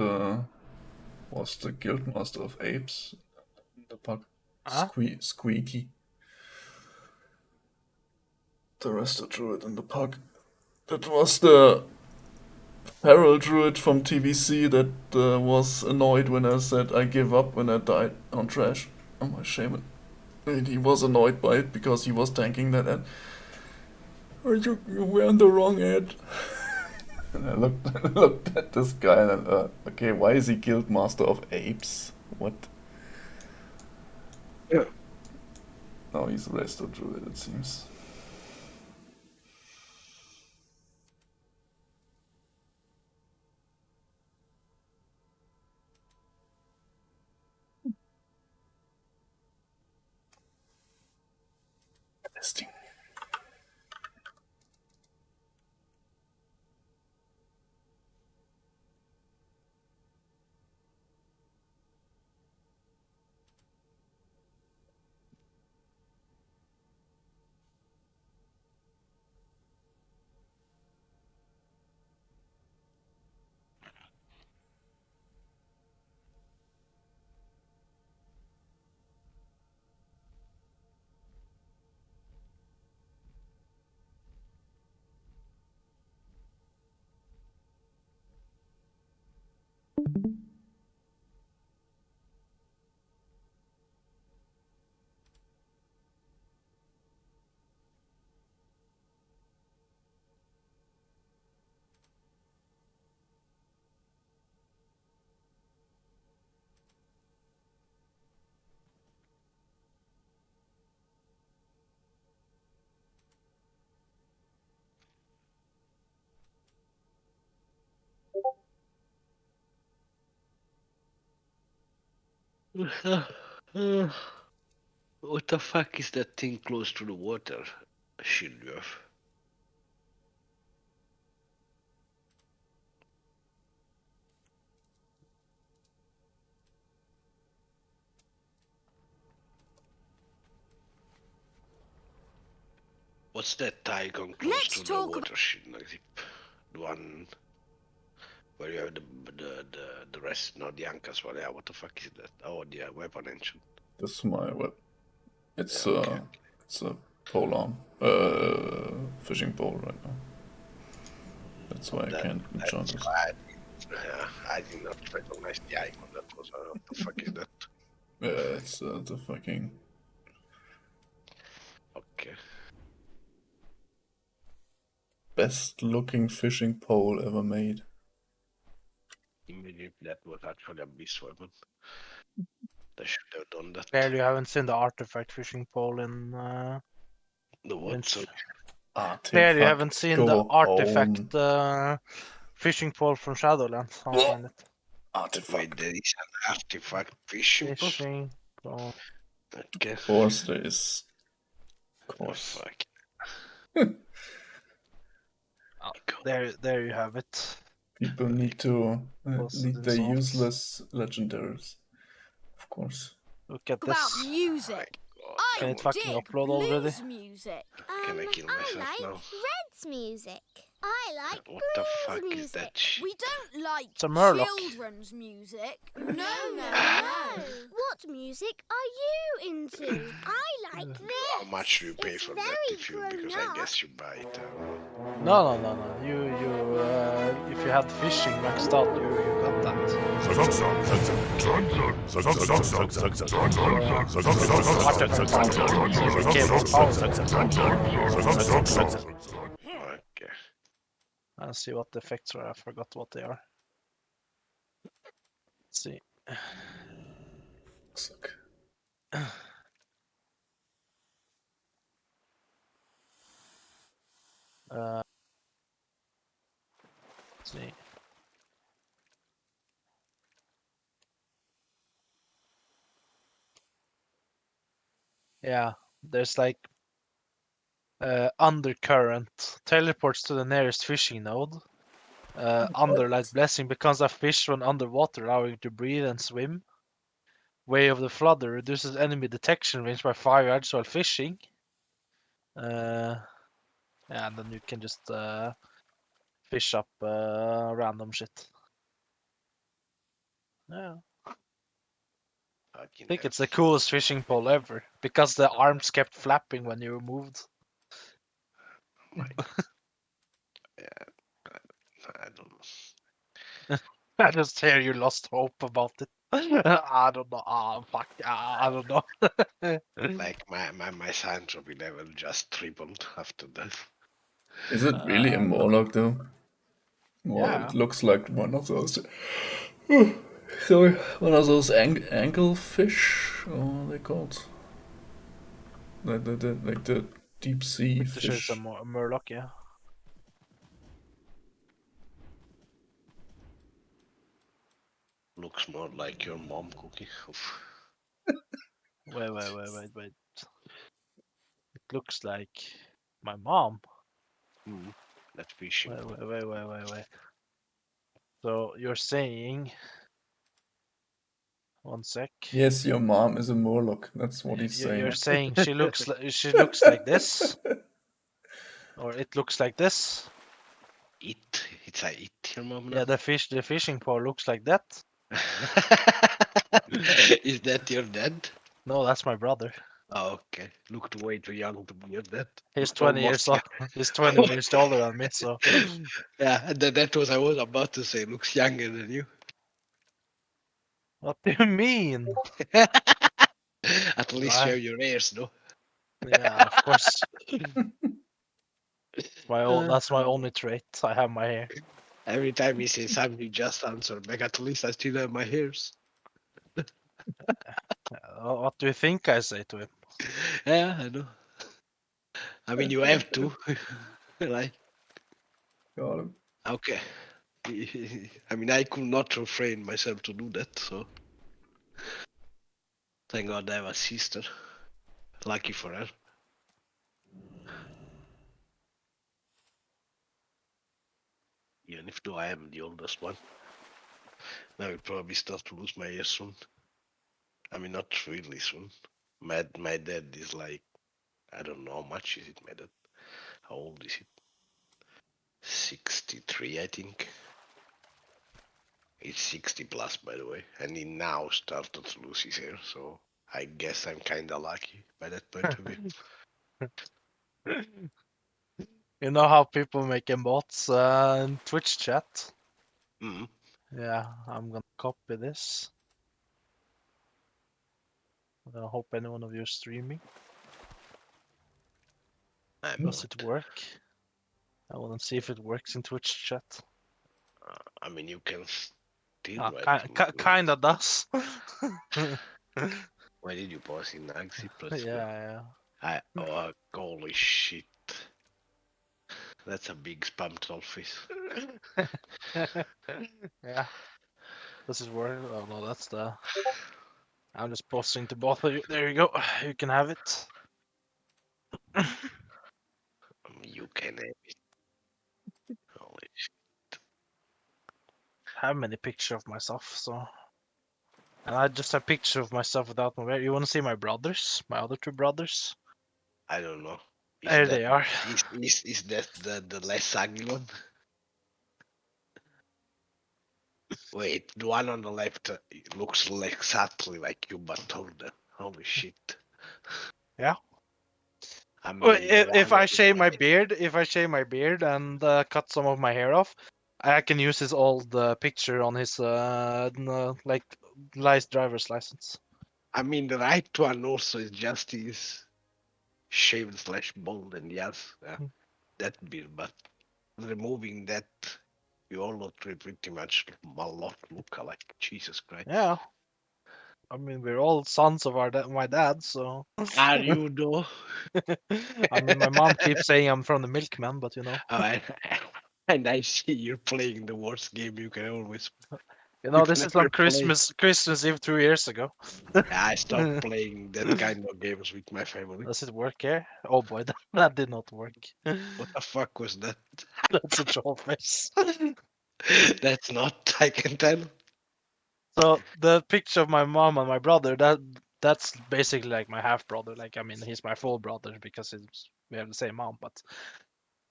was the Guildmaster of Apes in the pack. Huh? Squeaky. The Resto Druid in the pack. That was the Feral Druid from TBC that was annoyed when I said I give up when I died on trash. Oh my shame. And he was annoyed by it because he was tanking that ad. Oh, you were on the wrong ad. And I looked at this guy and okay, why is he Guildmaster of Apes? What? Yeah. Now he's Resto Druid, it seems. Interesting. What the fuck is that thing close to the water? Schildwerf. What's that icon close to the water? Schildwerf? The one where you have the rest, not the anchors. Well, yeah, what the fuck is that? Oh, the weapon engine. That's my weapon. It's Yeah, okay. it's a pole arm, fishing pole right now. That's why I can't enchant it. I did not recognize the icon. That was what the fuck is that? Yeah, it's the fucking. Okay. Best looking fishing pole ever made. Immediately, that was actually a beast weapon. They should have done that. Clearly, you haven't seen the artifact fishing pole in. The what? Sorry. Clearly, you haven't seen the go artifact home. fishing pole from Shadowlands. I'll find it. Artifact. Wait, there is an artifact fishing pole? Fishing pole. Okay. Of course, there is. Of course. There you have it. People need to Posted lead in their salts. useless legendaries. Of course. Look at About this. music. Can I it fucking dig upload already? blues music. Can I kill myself now? Red's music. I like What the fuck is that shit? We don't like It's a Murloc. children's music. No. What music are you into? I like this. How much do you pay for that if you? Because I guess you buy it. No. You if you had fishing maxed out, you got that. Okay. I'll see what the effects are. I forgot what they are. Let's see. Let's see. Yeah, there's like undercurrent teleports to the nearest fishing node. Underlight blessing becomes a fish when underwater, allowing you to breathe and swim. Way of the Flooder reduces enemy detection range by 5 yards while fishing. Yeah, and then you can just fish up random shit. Yeah. I think it's the coolest fishing pole ever because the arms kept flapping when you moved. Yeah, I don't know. I just hear you lost hope about it. I don't know. Ah, fuck. I don't know. Like my Sandro level just tripled after that. Is it really a Morlock though? Well, Yeah. it looks like one of those. Sorry, one of those anglefish. Or are they called? Like the deep sea Pretty sure it's a fish. Murloc, yeah. Looks more like your mom, Cookie. Oof. Wait. It looks like my mom. That fishing. Wait. So you're saying, one sec. Yes, your mom is a Morlock. That's what he's You're saying. saying she looks like this, or it looks like this. It's a it, your mom Yeah, now. the fishing pole looks like that. Is that your dad? No, that's my brother. Oh, okay. Looked way too young to be your dad. He's Looked 20 years almost old. He's 20 years older than me, so. Yeah, that was I was about to say. Looks younger than you. What do you mean? At least you have your ears, no? Yeah, of course. That's my only trait. I have my hair. Every time he says something, you just answer back. At least I still have my hairs. What do you think I say to him? Yeah, I know. I mean, you have to. Like, Got him. okay. I mean, I could not refrain myself to do that, so. Thank God I have a sister. Lucky for her. Even if though I am the oldest one. I will probably start to lose my hair soon. I mean, not really soon. My dad is like, I don't know how much is it, my dad. How old is it? 63, I think. He's 60 plus, by the way, and he now started to lose his hair, so I guess I'm kinda lucky by that point of view. You know how people make emotes in Twitch chat? Mm. Yeah, I'm gonna copy this. I hope any one of you is streaming. I'm Does not. it work? I want to see if it works in Twitch chat. I mean, you can still write. Kinda does. Why did you pause in Naxi? Yeah. Holy shit. That's a big spam trollface. Yeah. Does it work? Oh no, that's the. I'm just posting to both of you. There you go. You can have it. You can have it. Holy shit. I have many pictures of myself, so. And I just have picture of myself without my hair. You want to see my brothers? My other two brothers? I don't know. There they are. Is that the less ugly one? Wait, the one on the left looks exactly like you, but older. Holy shit. Yeah. I mean, the If one on I the shave my right. beard, and cut some of my hair off, I can use his old picture on his like driver's license. I mean, the right one also is just his shaved slash bald, and yes, that beard, but removing that, you all look pretty much a lot look alike. Jesus Christ. Yeah. I mean, we're all sons of my dad, so. Are you though? I mean, my mom keeps saying I'm from the milkman, but you know. Oh, and I see you're playing the worst game you can always. You know, You this can is on ever play. Christmas Eve 2 years ago. I stopped playing that kind of games with my family. Does it work here? Oh boy, that did not work. What the fuck was that? That's a troll face. That's not, I can tell. So the picture of my mom and my brother, that's basically like my half brother. Like, I mean, he's my full brother because we have the same mom, but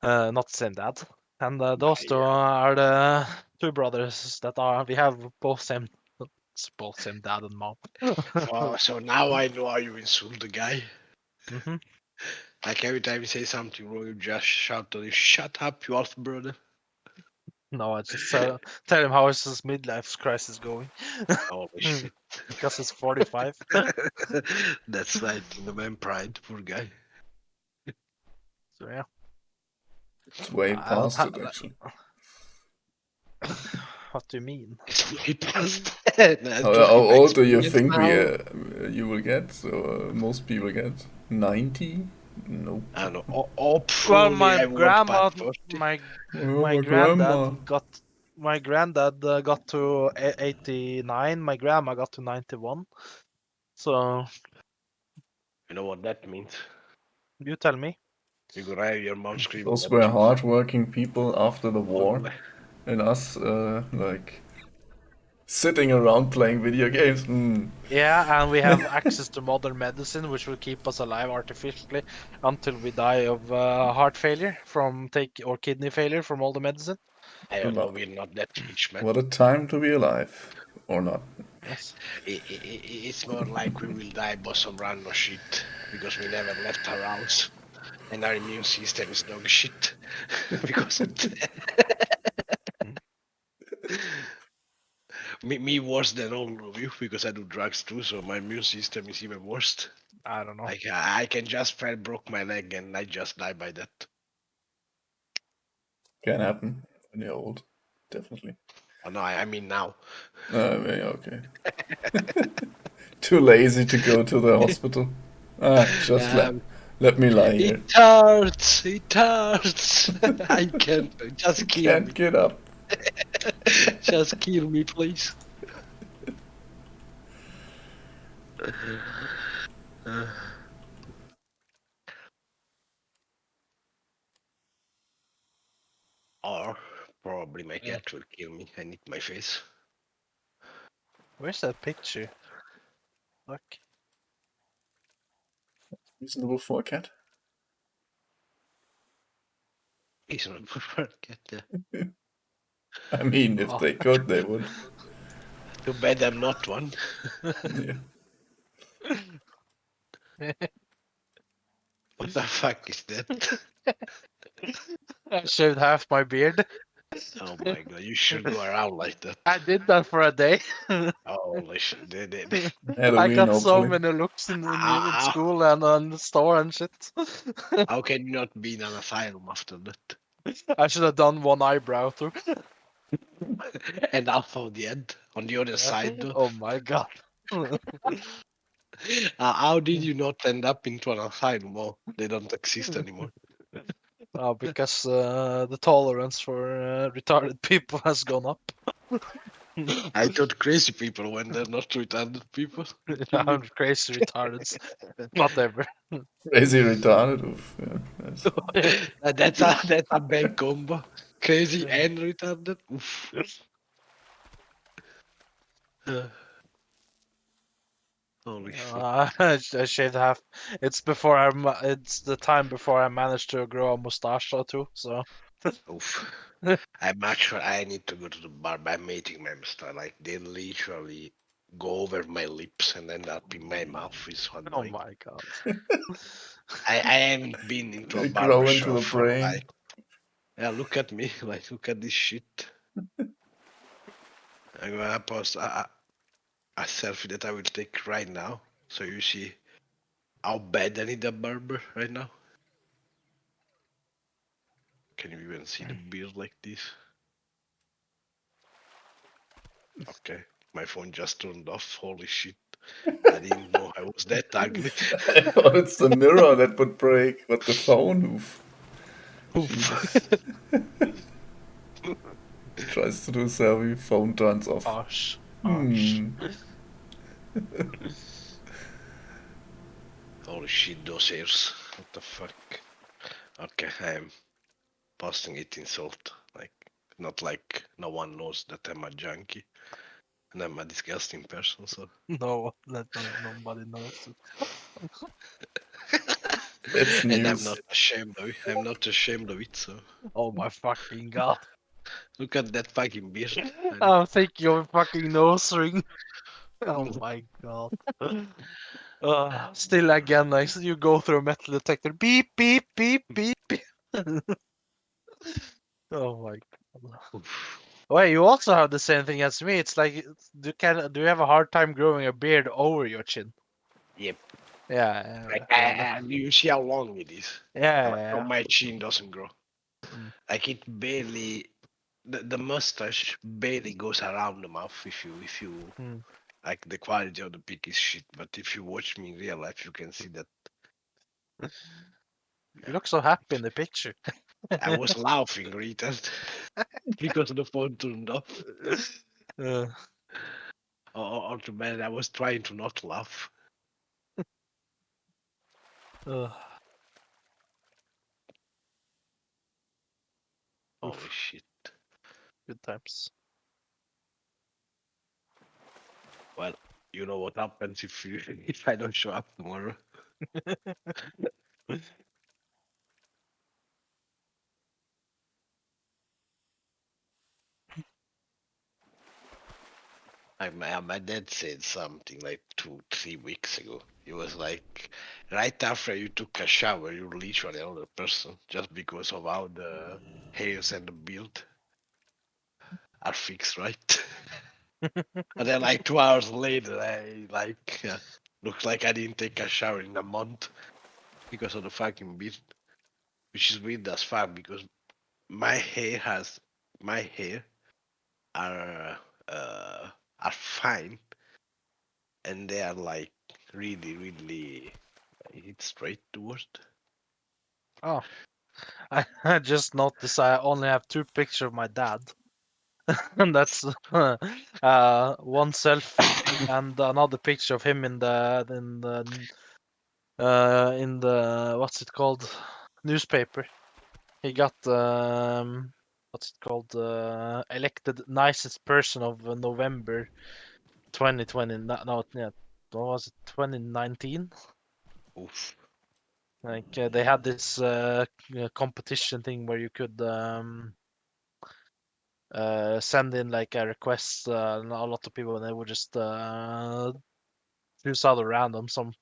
not the same dad. And those two are the two brothers that are. We have both same dad and mom. So now I know how you insult the guy. Hmm. Like every time you say something wrong, you just shout to him, "Shut up, you half brother." No, I just tell him how is his midlife crisis going. Holy shit. Because he's 45. That's right, the man pride, poor guy. So yeah. It's way I don't past have. it, actually. What do you mean? It's way past. How old do you Experience think now. you will get? So most people get 90? Nope. I don't know. Well, Hopefully, I won't pass 40. Oh, my my grandma. granddad got to 89. My grandma got to 91. So You know what that means? you tell me. You're gonna have your mom screaming Those at were you. hardworking people after the war, Probably. and us, like, sitting around playing video games. Yeah, and we have access to modern medicine, which will keep us alive artificially until we die of heart failure or kidney failure from all the medicine. I don't know, we're not that rich, man. What a time to be alive, or not. Yes. It's more like we will die by some random shit because we never left our house and our immune system is dog shit because of that. me worse than all of you because I do drugs too, so my immune system is even worse. I don't know. Like I can just fell broke my leg and I just die by that. Can happen when you're old, definitely. Oh no, I mean now. Yeah, okay. Too lazy to go to the hospital. Just let me lie It here. hurts. It hurts. I can't. Just kill Can't me. get up. Just kill me, please. Or probably my cat will kill me and eat my face. Where's that picture? Look. Reasonable for a cat. He's not for a cat. Yeah. I mean, if they could, they would. Too bad I'm not one. Yeah. What the fuck is that? I shaved half my beard. Oh my god, you should go around like that. I did that for a day. Holy shit. I Halloween, got so hopefully. many looks in How, school and on the store and shit. how can you not be in an asylum after that? I should have done one eyebrow too. And half of the head on the other side though. Oh my god. How did you not end up into an asylum? Oh, they don't exist anymore. Because the tolerance for retarded people has gone up. I thought crazy people when they're not retarded people. I'm crazy retarded. Whatever. Crazy retarded. Oof, yeah, nice. That's a bad combo. Crazy and retarded. Oof. Holy fuck. I shaved half. It's It's the time before I managed to grow a mustache or two. So. Oof. I'm actually I need to go to the barber. I'm mating my mustache. Like they literally go over my lips and end up in my mouth. Is so Oh annoying. my god. I haven't been into a They barber grow into shop the for brain. like yeah, look at me. Like look at this shit. I'm gonna post a selfie that I will take right now. So you see how bad I need a barber right now. Can you even see the beard like this? Okay, my phone just turned off. Holy shit. I didn't know I was that ugly. I thought it's the mirror that would break, but the phone. Oof. Jesus. Tries to do a selfie, phone turns off. Harsh. Hmm. Holy shit, those hairs. What the fuck? Okay, I'm posting it in salt. Like, not like no one knows that I'm a junkie and I'm a disgusting person, so. No, nobody knows it. It's And I'm news. not ashamed of it. I'm not ashamed of it. So Oh my fucking god. look at that fucking beard. And I'm thinking of a fucking nose ring. Oh my god. Still again, like you go through a metal detector. Beep, beep, beep, beep. Oh my god. Wait, you also have the same thing as me. It's like, do you have a hard time growing a beard over your chin? yep. Yeah, Like yeah, you see how long it is. yeah, Like yeah. on my chin doesn't grow. Mm. Like it barely. The mustache barely goes around the mouth if you Mm. like the quality of the pic is shit. But if you watch me in real life, you can see that You look so happy in the picture. I was laughing, retard, because the phone turned off. Uh, Or too bad I was trying to not laugh. uh, Holy oof, shit. good times. Well, you know what happens if you if I don't show up tomorrow. My dad said something like 2, 3 weeks ago. He was like, right after you took a shower, you're literally another person just because of how the hairs and the build are fixed, right? And then like 2 hours later, I like looks like I didn't take a shower in a month because of the fucking beard, which is weird as fuck because my hair has my hair are uh are fine and they are like really it's straight towards. Oh, I just noticed I only have two pictures of my dad. And that's one selfie and another picture of him in the what's it called, newspaper. He got what's it called, elected nicest person of November 2020. No, yeah, what was it, 2019? Oof. Like they had this competition thing where you could send in like a request, and a lot of people, and they would just choose out of random some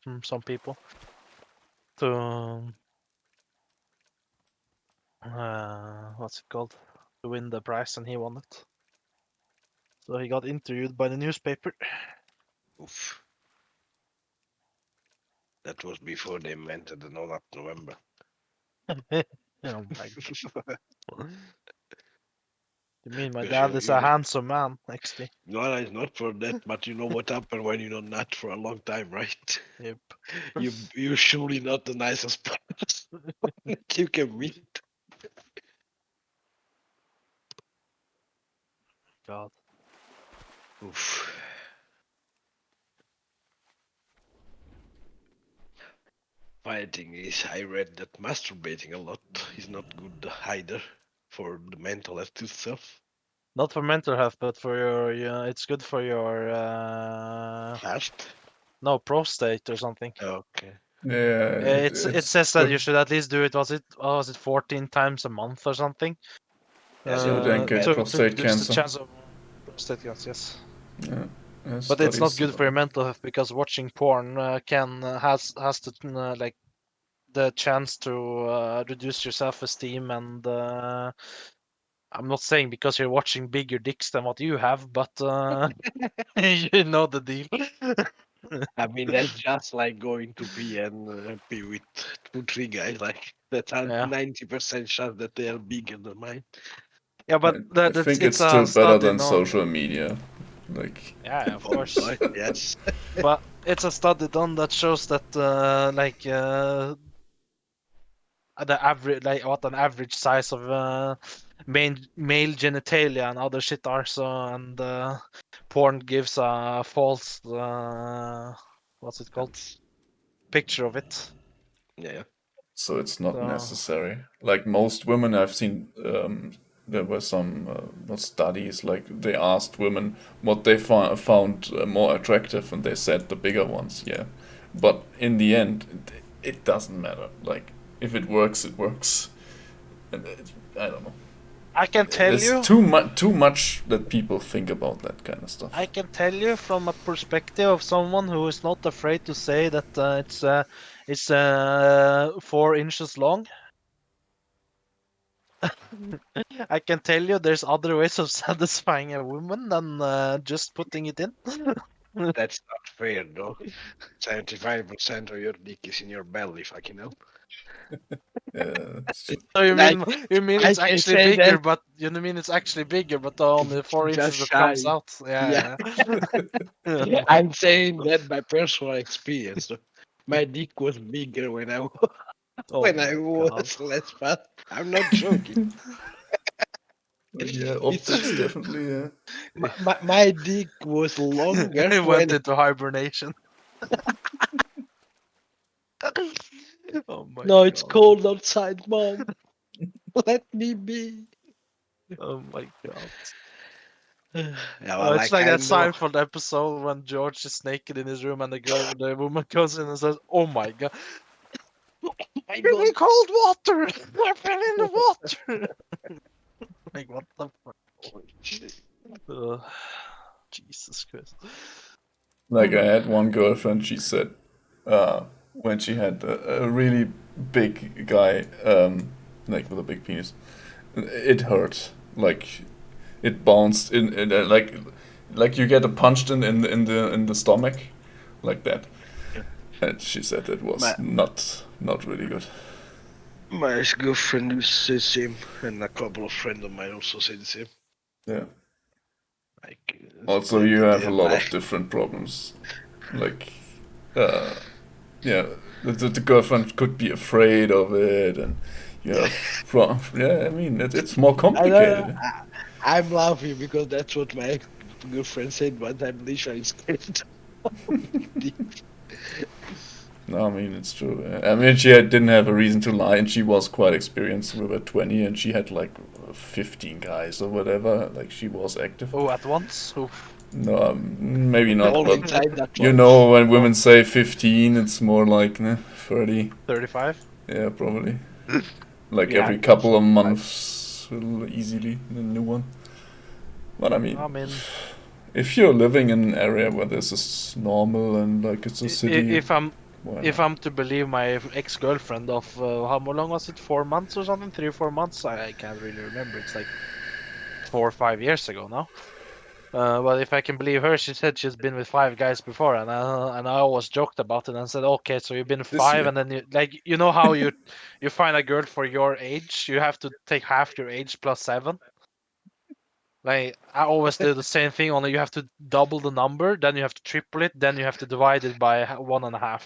people to what's it called, to win the prize, and he won it. So he got interviewed by the newspaper. Oof. That was before they invented the No Nut November. Oh my god. You mean my Because dad is a handsome man, XD? no, it's not for that, but you know what happened when you're not nut for a long time, right? Yep. You're surely not the nicest person you can meet. God. Oof. Funny thing is, I read that masturbating a lot is not good either for the mental health itself. Not for mental health, but for your, yeah, it's good for your Heart? no, prostate or something. Okay. Yeah, It it's says that good. you should at least do it. Was it 14 times a month or something? Yeah, So you don't get To prostate reduce the cancer. chance of prostate cancer. Yes. Yeah, But it's not studies good for your mental health because watching porn has to like the chance to reduce your self-esteem, and I'm not saying because you're watching bigger dicks than what you have, but you know the deal. I mean, that's just like going to pee and pee with 2, 3 guys. Like, that's a Yeah. 90% chance that they are bigger than mine. Yeah, but I think it's it's a still better study, than no? social media. Like, Yeah, of Oh, course. yes. But it's a study done that shows that the average, like what an average size of male genitalia and other shit are, so, and porn gives a false what's it called, picture of it. Yeah. so it's not So necessary. Like most women I've seen, there were some not studies. Like they asked women what they found more attractive, and they said the bigger ones. Yeah, but in the end, it doesn't matter. Like, if it works, it works. And I don't know. I can tell There's you. too much that people think about that kind of stuff. I can tell you from a perspective of someone who is not afraid to say that it's 4 inches long. I can tell you there's other ways of satisfying a woman than just putting it in. That's not fair, though. 75% of your dick is in your belly, fucking hell. That's true. So you Like, mean I it's can actually say bigger, that but you mean it's actually bigger, but only 4 just inches that comes shy. out. Yeah. Yeah. I'm saying that by personal experience. My dick was bigger when I Oh when my I God. was less fat. I'm not joking. Yeah, It's optics definitely. Yeah. my dick was longer It went when. into hibernation. Oh my No, it's God. cold outside, Mom. Let me be. Oh my God. Yeah, Oh, well, it's like like I that know. Seinfeld episode when George is naked in his room and the woman comes in and says, "Oh my God, My really God. cold water! I fell in the water!" Like what the fuck? Jesus Christ. Like, I had one girlfriend, she said, when she had a really big guy, like with a big penis, it hurt. Like, it bounced in like you get a punched in the stomach, like that. And she said it was My not really good. my ex-girlfriend used to say the same, and a couple of friends of mine also say the same. Yeah. Like Also, you have a they're lot of like, different problems. Like, yeah, the girlfriend could be afraid of it, and you have yeah. I mean, it's more I don't know. complicated. I'm laughing because that's what my ex-girlfriend said, but I'm literally scared. No, I mean it's true. I mean, didn't have a reason to lie, and she was quite experienced. We were 20, and she had like 15 guys or whatever. Like, she was active. Oh, at once? Oof. No, maybe not. All But inside that you one. know, when women say 15, it's more like 30. 35? Yeah, probably. Like Yeah, every close couple to of 35. months, easily a new one. But I mean, I mean, if you're living in an area where this is normal and like it's a city, why if not? I'm to believe my ex-girlfriend of how long was it? 4 months or something? 3 or 4 months? I can't really remember. It's like 4 or 5 years ago now. But if I can believe her, she said she's been with 5 guys before, and I always joked about it and said, okay, so you've been with This 5, year. and then you know how you find a girl for your age, you have to take half your age plus 7. Like I always do the same thing, only you have to double the number, then you have to triple it, then you have to divide it by 1.5.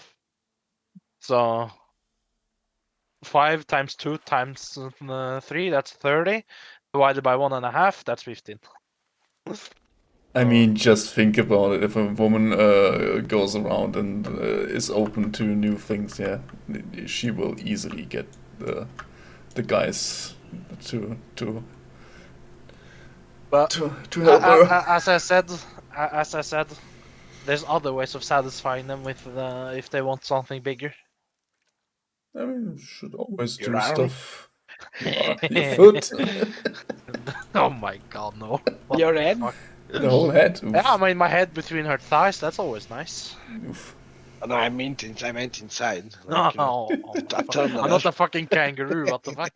So 5 times 2 times 3, that's 30. Divided by 1.5, that's 15. I mean, just think about it. If a woman goes around and is open to new things, yeah, she will easily get the guys to But to help her. as I said, there's other ways of satisfying them with if they want something bigger. I mean, you should always Your do arm? stuff. Your foot. Oh my God, no! What Your the head? fuck? The whole head. Yeah, I Oof. mean my head between her thighs. That's always nice. Oof. No, I meant inside. No, Like, oh my fuck. turn I'm that not up. a fucking kangaroo. What the fuck?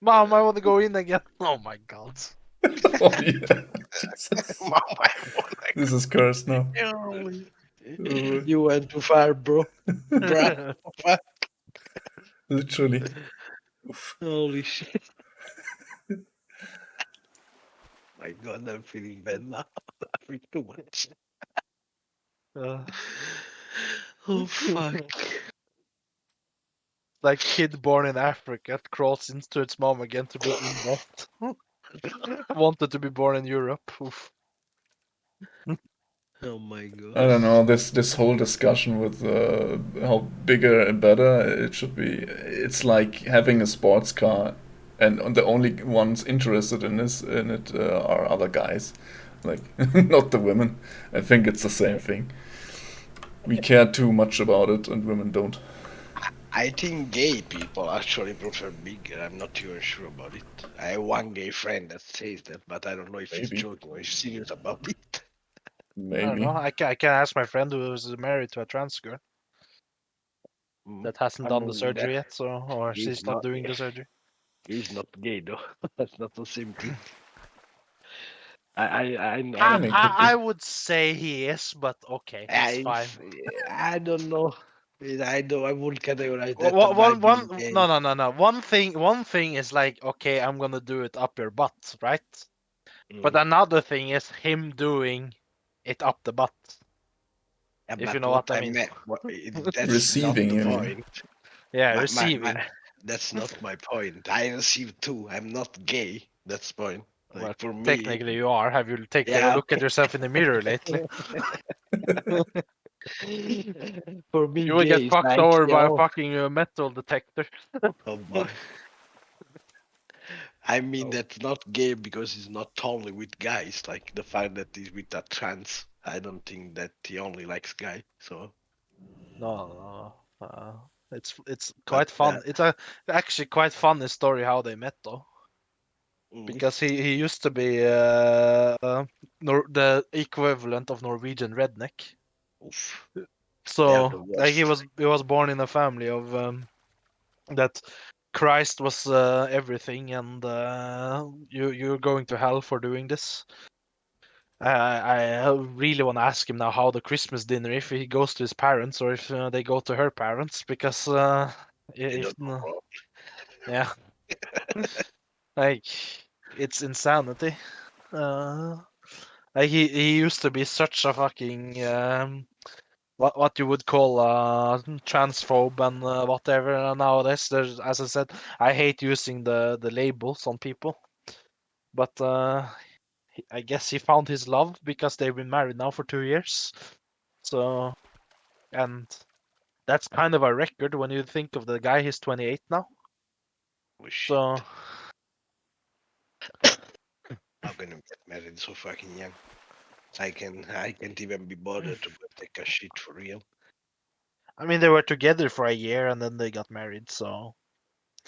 Mom, I want to go in again. Oh my God. Oh yeah. Jesus. This is cursed now. Holy- Oh, You went too far, bro. Bruh. Fuck. literally. Oof. Holy shit. My God, I'm feeling bad now. Laughing too much. Oh, fuck. Like kid born in Africa crawls into its mom again to be inbred. Wanted to be born in Europe. Oof. Oh my I God. don't know, this whole discussion with how bigger and better it should be. It's like having a sports car, and the only ones interested in it are other guys, like not the women. I think it's the same thing. we care too much about it and women don't. I think gay people actually prefer bigger. I'm not even sure about it. I have one gay friend that says that, but I don't know if he's Maybe. joking or he's serious about it. I don't know. Maybe. I can ask my friend who's married to a trans girl that hasn't I done the mean, surgery yet, so or he's she's not not. doing the surgery. He's not gay though. That's not the same thing. I I, I mean, I could be. I would say he is, but okay, it's fine. I don't know. I don't. I wouldn't categorize that by One being gay. no. One thing is like, okay, I'm gonna do it up your butt, right? But Mm. another thing is him doing it up the butt. Yeah, If you but know what what I I mean. meant, that's not Receiving, the you mean? point. Yeah, My, receiving. that's not my point. I receive too. I'm not gay. That's the point. Like Well, for me, technically you are. Have you taken a yeah. look at yourself in the mirror lately? For me, You will get gay is fucked like, over by a yo, fucking metal detector. oh boy. I mean, that's not gay because he's not only with guys. Like the fact that he's with a trans, I don't think that he only likes guy. So, No. It's but quite fun. It's a actually quite funny story how they met though, mm, because he used to be the equivalent of Norwegian redneck. oof, they are So the like worst. he was born in a family of that Christ was everything, and you're going to hell for doing this. I really want to ask him now how the Christmas dinner, if he goes to his parents or if they go to her parents, because I if don't know, bro. yeah, like it's insanity. Uh, like he used to be such a fucking what you would call transphobe and whatever. And nowadays, there's, as I said, I hate using the labels on people, but I guess he found his love because they've been married now for 2 years. So, and that's kind of a record when you think of the guy. He's 28 now. Oh shit. So, How can you get married so fucking young? I can't even be bothered to go take a shit for real. I mean, they were together for a year and then they got married. So,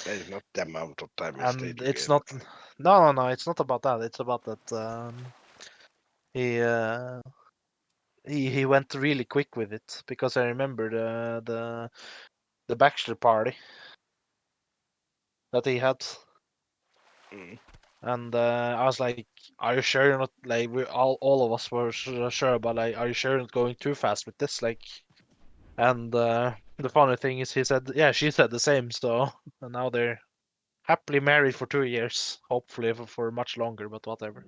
That is not the amount of time we stay and it's together. not. No. It's not about that. It's about that he he went really quick with it because I remember the bachelor party that he had. Mm. And I was like, "Are you sure you're not like we all of us were sure, but like, are you sure you're not going too fast with this?" Like, and the funny thing is, he said, "Yeah, she said the same." So, and now they're happily married for 2 years, hopefully for much longer, but whatever.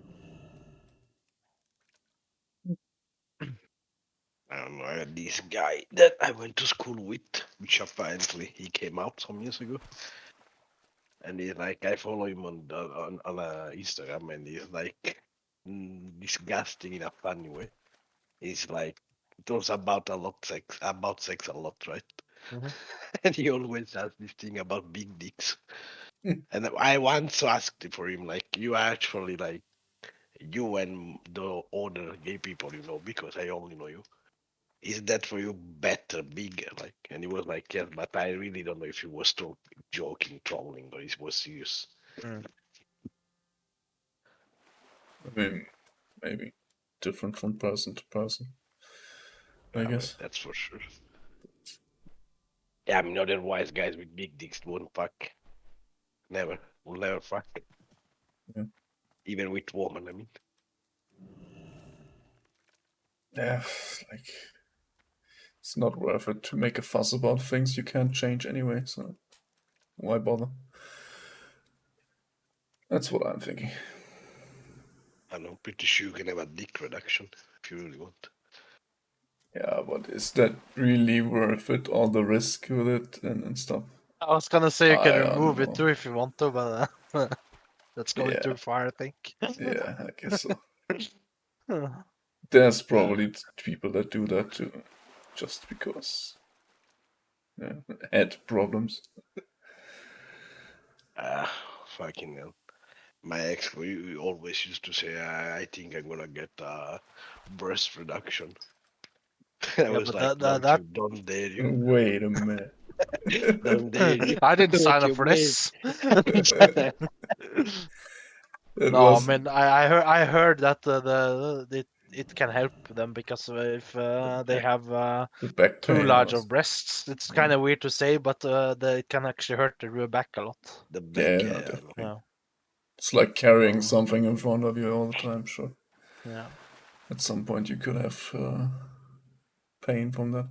I don't know. I had this guy that I went to school with, which apparently he came out some years ago, and he's like, I follow him on Instagram, and he's like disgusting in a funny way. He's like, it was about sex a lot, right? Mhm. And he always has this thing about big dicks. And I once asked for him, like, you are actually like you and the other gay people, because I only know you. Is that for you better, bigger? Like, and he was like, yes, but I really don't know if he was joking, trolling, or he was serious. Mm. I mean, maybe different from person to person. I Yeah, but guess. that's for sure. Yeah, I mean, otherwise, guys with big dicks won't fuck. Never. Will never fuck. Yeah. Even with women, I mean. Yeah, like it's not worth it to make a fuss about things you can't change anyway. So why bother? That's what I'm thinking. I'm pretty sure you can have a dick reduction if you really want. Yeah, but is that really worth it? All the risk with it and stuff. I was gonna say you can I don't remove it know. too if you want to, but that's going Yeah, too far, I think. yeah, I guess so. Huh. There's probably people that do that too, just because head problems. Ah, fucking hell. My ex we always used to say, I think I'm gonna get breast reduction. I Yeah, was but like, don't that you, don't dare you, Wait a minute. don't dare you. I didn't sign What up you for mean? this. It No, I was mean I heard that it can help them because if they have the back too pain large was. of breasts, it's kind of weird to say, but it can actually hurt the rear back a lot. The Yeah, back, no, yeah, I know. definitely. Yeah, It's like carrying so something in front of you all the time, sure. yeah. At some point, you could have pain from that.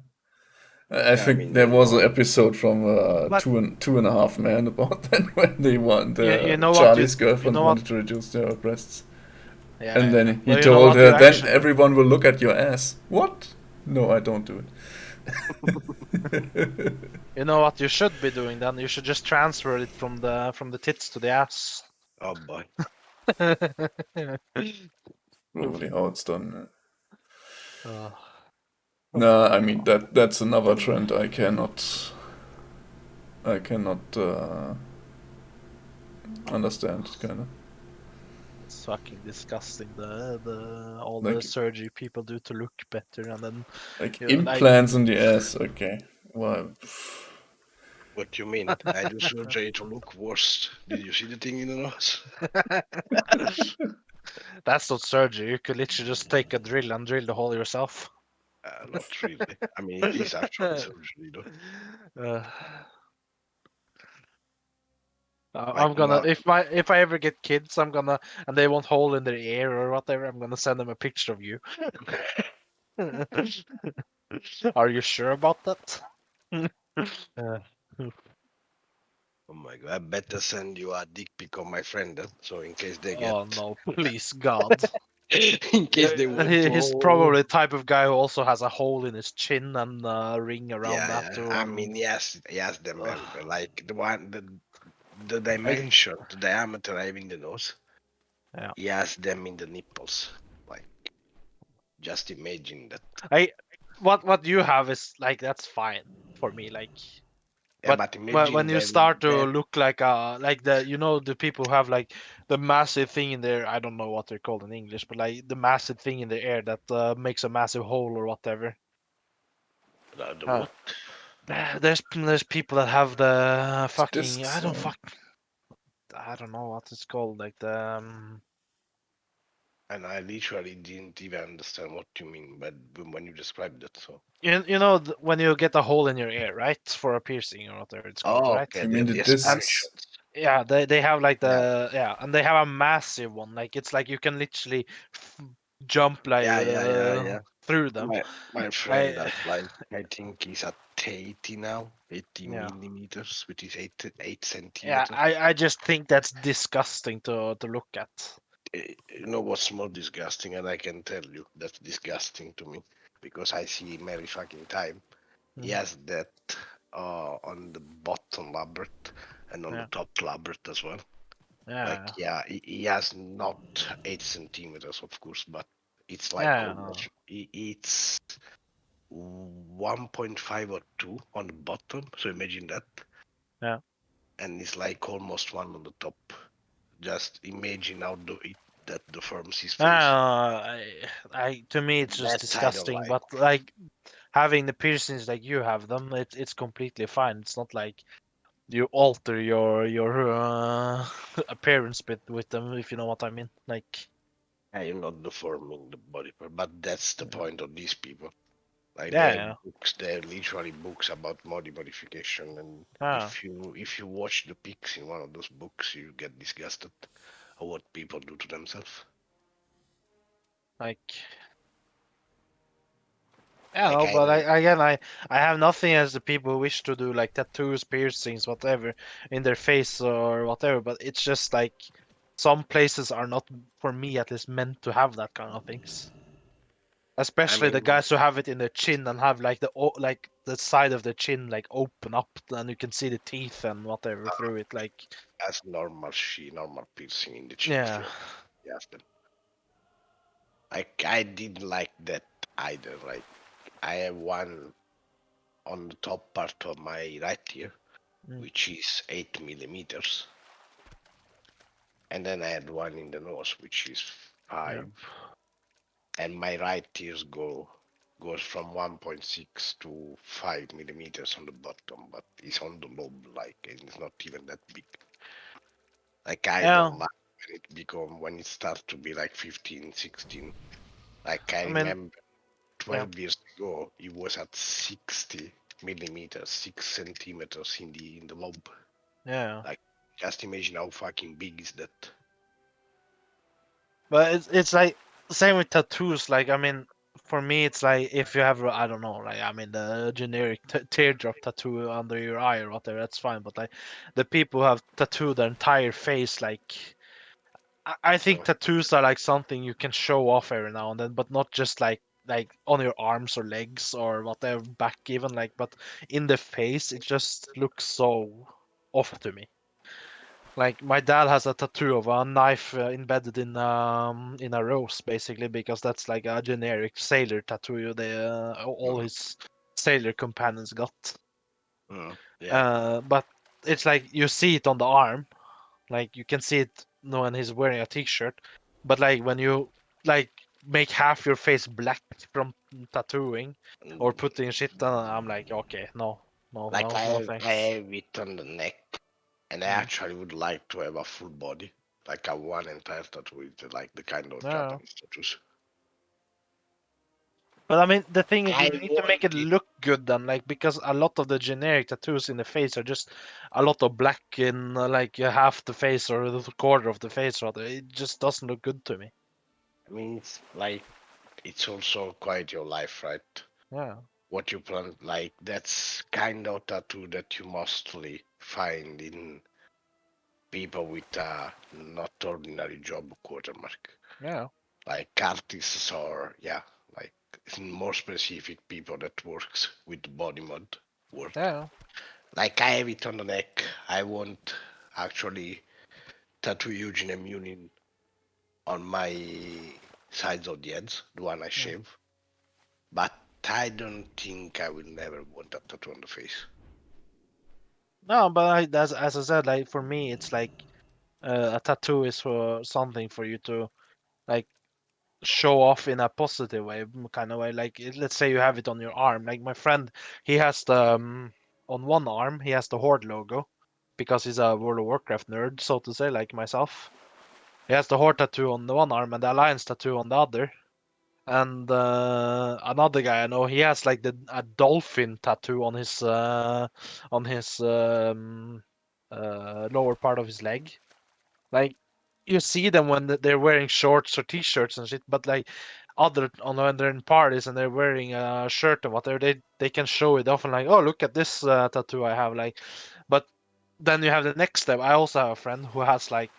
I Yeah, I think mean, there you was know, an episode from But two and a half men about that when they want you know what Charlie's you girlfriend know what wanted to reduce their breasts, yeah, and yeah. then he But you know told what her, you "Then actually everyone will look at your ass." What? No, I don't do it. you know what you should be doing then? You should just transfer it from the tits to the ass. oh boy. Probably how it's done. Uh, No, I mean that's another trend I cannot understand, kind of. it's fucking disgusting. The all the Like surgery people do to look better, and then like you know, like implants in the ass. Okay, well, What you mean? I do surgery to look worse. Did you see the thing in the nose? that's not surgery. You could literally just take a drill and drill the hole yourself. Not really. I mean, it is actually surgery, though. Uh, Like I'm gonna not. if I ever get kids, I'm gonna and they want hole in their ear or whatever. I'm gonna send them a picture of you. Are you sure about that? Uh, Oh my god! I better send you a dick pic of my friend, then, so in case they get, oh no, please God. in case they Yeah, want to. he's probably the type of guy who also has a hole in his chin and a ring around Yeah, that yeah. too. I And mean, yes, them ugh, like the one, the I, dimension, the diameter having the nose. yeah. He has them in the nipples. Like, just imagine that. I what you have is like that's fine for me. Like, Yeah, but but when imagine you them start to that. look like the the people who have like the massive thing in their I don't know what they're called in English, but like the massive thing in the air that makes a massive hole or whatever. The Uh, what? there's people that have the it's fucking discs. Or... I don't know what it's called like the And I literally didn't even understand what you mean, but when you described it, so. you know when you get a hole in your ear, right, for a piercing or whatever it's called, Oh, right? okay, You mean the the And discs? expansions. yeah, they have like Yeah, and they have a massive one. Like it's like you can literally f- jump like yeah. through them. My friend I has like I think he's at 80 now, 80 yeah millimeters, which is eight yeah centimeters. I just think that's disgusting to look at. You know what's more disgusting, and I can tell you that's disgusting to me because I see him every fucking time. He Mhm. has that on the bottom labret and on the Yeah top labret as well. Like, yeah yeah, he has not 8 centimeters, of course, but it's like yeah almost it's 1.5 or 2 on the bottom. So imagine that, yeah. and it's like almost one on the top. Just imagine how that deforms his face. I to me it's just That I don't disgusting. like. But like having the piercings like you have them, it's completely fine. It's not like you alter your appearance bit with them, if you know what I mean. Like, I am not deforming the body part, but that's the yeah, point of these people. Like they yeah, have books, they're literally books about body modification, and yeah. if you watch the pics in one of those books, you get disgusted at what people do to themselves. Like, yeah, Like no, I but again, I have nothing as the people who wish to do like tattoos, piercings, whatever, in their face or whatever. But it's just like some places are not, for me at least, meant to have that kind of things. I Especially the mean, guys who have it in their chin and have like like the side of the chin like open up and you can see the teeth and whatever through it. Like, as normal piercing in the chin, yeah, sure. Yes, them. I didn't like that either. Like I have one on the top part of my right ear, mm, which is 8 millimeters, and then I had one in the nose, which is yeah, 5, and my right ears go. goes from 1.6 to 5 millimeters on the bottom, but it's on the lobe, like, and it's not even that big. Like, I Yeah, don't like when it starts to be like 15, 16. Like, I I mean, remember yeah, 12 years ago, it was at 60 millimeters, 6 centimeters in the lobe. yeah. Like, just imagine how fucking big is that. But it's like same with tattoos. Like I mean, for me, it's like if you have I don't know, like I mean the generic teardrop tattoo under your eye or whatever, that's fine. But like the people who have tattooed their entire face, like I think Oh, tattoos are like something you can show off every now and then, but not just like on your arms or legs or whatever, back even like, but in the face, it just looks so off to me. Like my dad has a tattoo of a knife embedded in a rose, basically, because that's like a generic sailor tattoo. All his sailor companions got. yeah. But it's like you see it on the arm, like you can see it when he's wearing a t-shirt. But like when you like make half your face black from tattooing or putting shit on, I'm like, okay, no, no, Like, no, no, I thanks. have it on the neck, and I Mm. actually would like to have a full body, like a one entire tattoo, with like the kind of No. Japanese tattoos. But I mean, the thing is, you I need to want make it it. look good then, like because a lot of the generic tattoos in the face are just a lot of black in like half the face or the quarter of the face, rather. It just doesn't look good to me. I mean, it's like it's also quite your life, right? Yeah, What you plan, like that's kind of tattoo that you mostly find in people with a not ordinary job, quotemark, yeah, like artists or yeah, like more specific people that works with body mod work. yeah. Like I have it on the neck. I want actually tattoo Eugene Munin on my sides of the heads, the one I Mm. shave. But I don't think I will never want a tattoo on the face. No, but as I said, like for me, it's like a tattoo is for something for you to like show off in a positive way, kind of way. Like let's say you have it on your arm. Like my friend, he has the on one arm he has the Horde logo because he's a World of Warcraft nerd, so to say, like myself. He has the Horde tattoo on the one arm and the Alliance tattoo on the other. And another guy I know, he has like a dolphin tattoo on his lower part of his leg. Like you see them when they're wearing shorts or t-shirts and shit, but like other on when they're in parties and they're wearing a shirt and whatever, they can show it off and like, oh, look at this tattoo I have. Like, but then you have the next step. I also have a friend who has like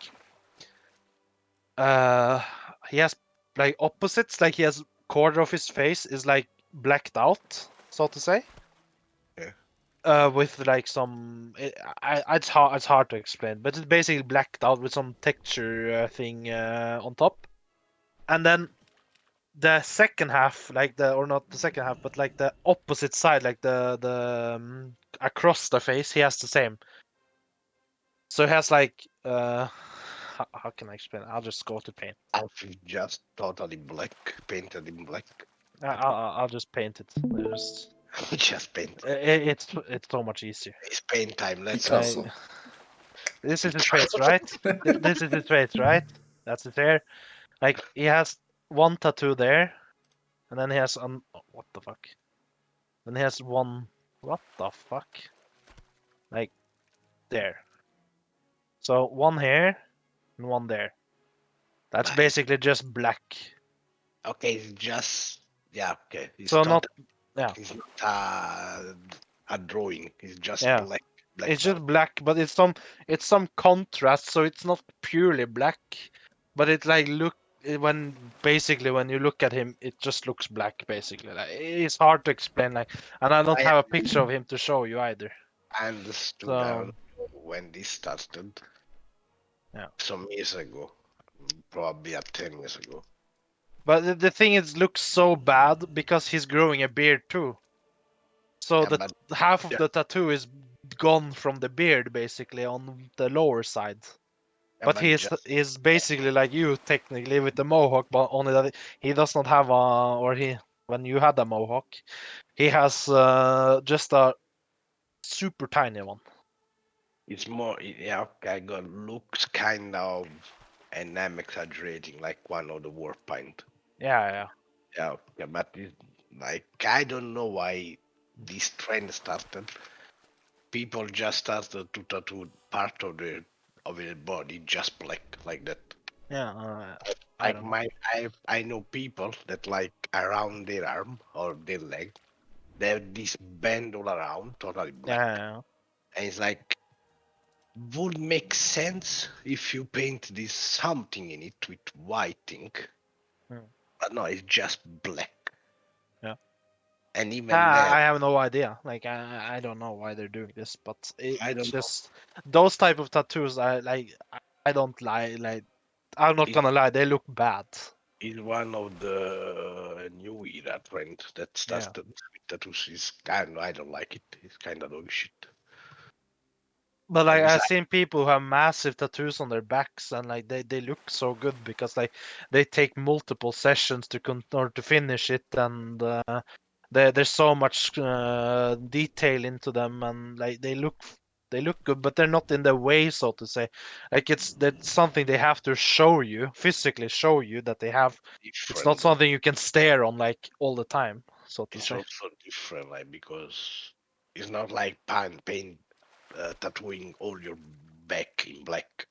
uh he has like opposites. Like he has quarter of his face is like blacked out, so to say. Yeah. With like some, it's hard to explain, but it's basically blacked out with some texture thing on top. And then the second half, like the or not the second half, but like the opposite side, like the across the face, he has the same. So he has like how can I explain? I'll just go to paint. Outfit just totally black, painted in black. I'll just paint it. Just paint. It's so much easier. It's paint time. Let's go. Like, this is his face, right? This is his face, right? That's his hair. Like he has one tattoo there, and then he has what the fuck? Then he has one. What the fuck? Like there. So one here and one there. That's But it's basically just black. okay. It's just yeah. Okay. So not, yeah, It's not a drawing. It's just yeah. black, It's blacked just out. black, but it's some contrast, so it's not purely black, but it like when basically when you look at him, it just looks black basically. Like it's hard to explain, like, and I don't I have a picture of him to show you either. I understood. I So don't know when this started. yeah, Some years ago, probably 10 years ago. but the thing is, looks so bad because he's growing a beard too. So Yeah, the but half of yeah, the tattoo is gone from the beard basically on the lower side. yeah, But but he is basically like you technically with the mohawk, but only that he does not have a or he when you had a mohawk. He has just a super tiny one. It's more, yeah, okay, got looks kind of, and I'm exaggerating, like one of the war paint. Yeah. Yeah, yeah, but like I don't know why this trend started. People just started to tattoo part of their body just black like that. Yeah. I Like don't know. I know people that like around their arm or their leg, they have this band all around, totally black. Yeah. And it's like would make sense if you paint this something in it with white ink, Hmm. but no, it's just black. Yeah. And even then, I have no idea. Like I don't know why they're doing this, but I it's don't know. just those type of tattoos. I don't lie. Like I'm not It gonna lie, they look bad. is one of the new era trend that Yeah. started with tattoos. Is kind of, I don't like it. It's kind of dog shit. But And like I've besides, seen people who have massive tattoos on their backs, and like they look so good because like they take multiple sessions to or to finish it, and there's so much detail into them, and like they look good, but they're not in the way, so to say. Like that's something they have to show you, physically show you that they have. It's not different though. something you can stare on like all the time, so to It's say. also different, like because it's not like paint tattooing all your back in black.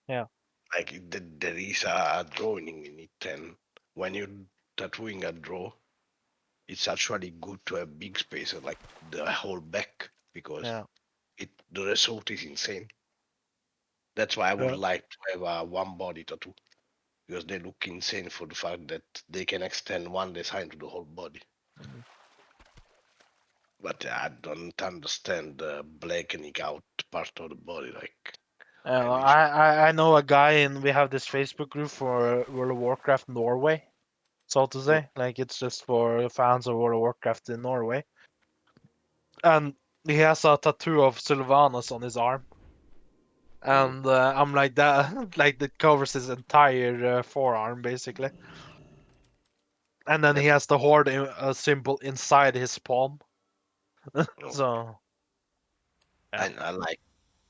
Yeah. Like there is a drawing in it, and when you're tattooing a draw, it's actually good to have big space like the whole back because Yeah. the result is insane. That's why I would Yeah. like to have a one body tattoo because they look insane for the fact that they can extend one design to the whole body. Mhm. But I don't understand the blackening out part of the body. Like I know a guy, and we have this Facebook group for World of Warcraft Norway, so to say. Like it's just for fans of World of Warcraft in Norway, and he has a tattoo of Sylvanas on his arm, and I'm like that, like that covers his entire forearm basically, and then he that's has the horde symbol inside his palm. no. So yeah, And I like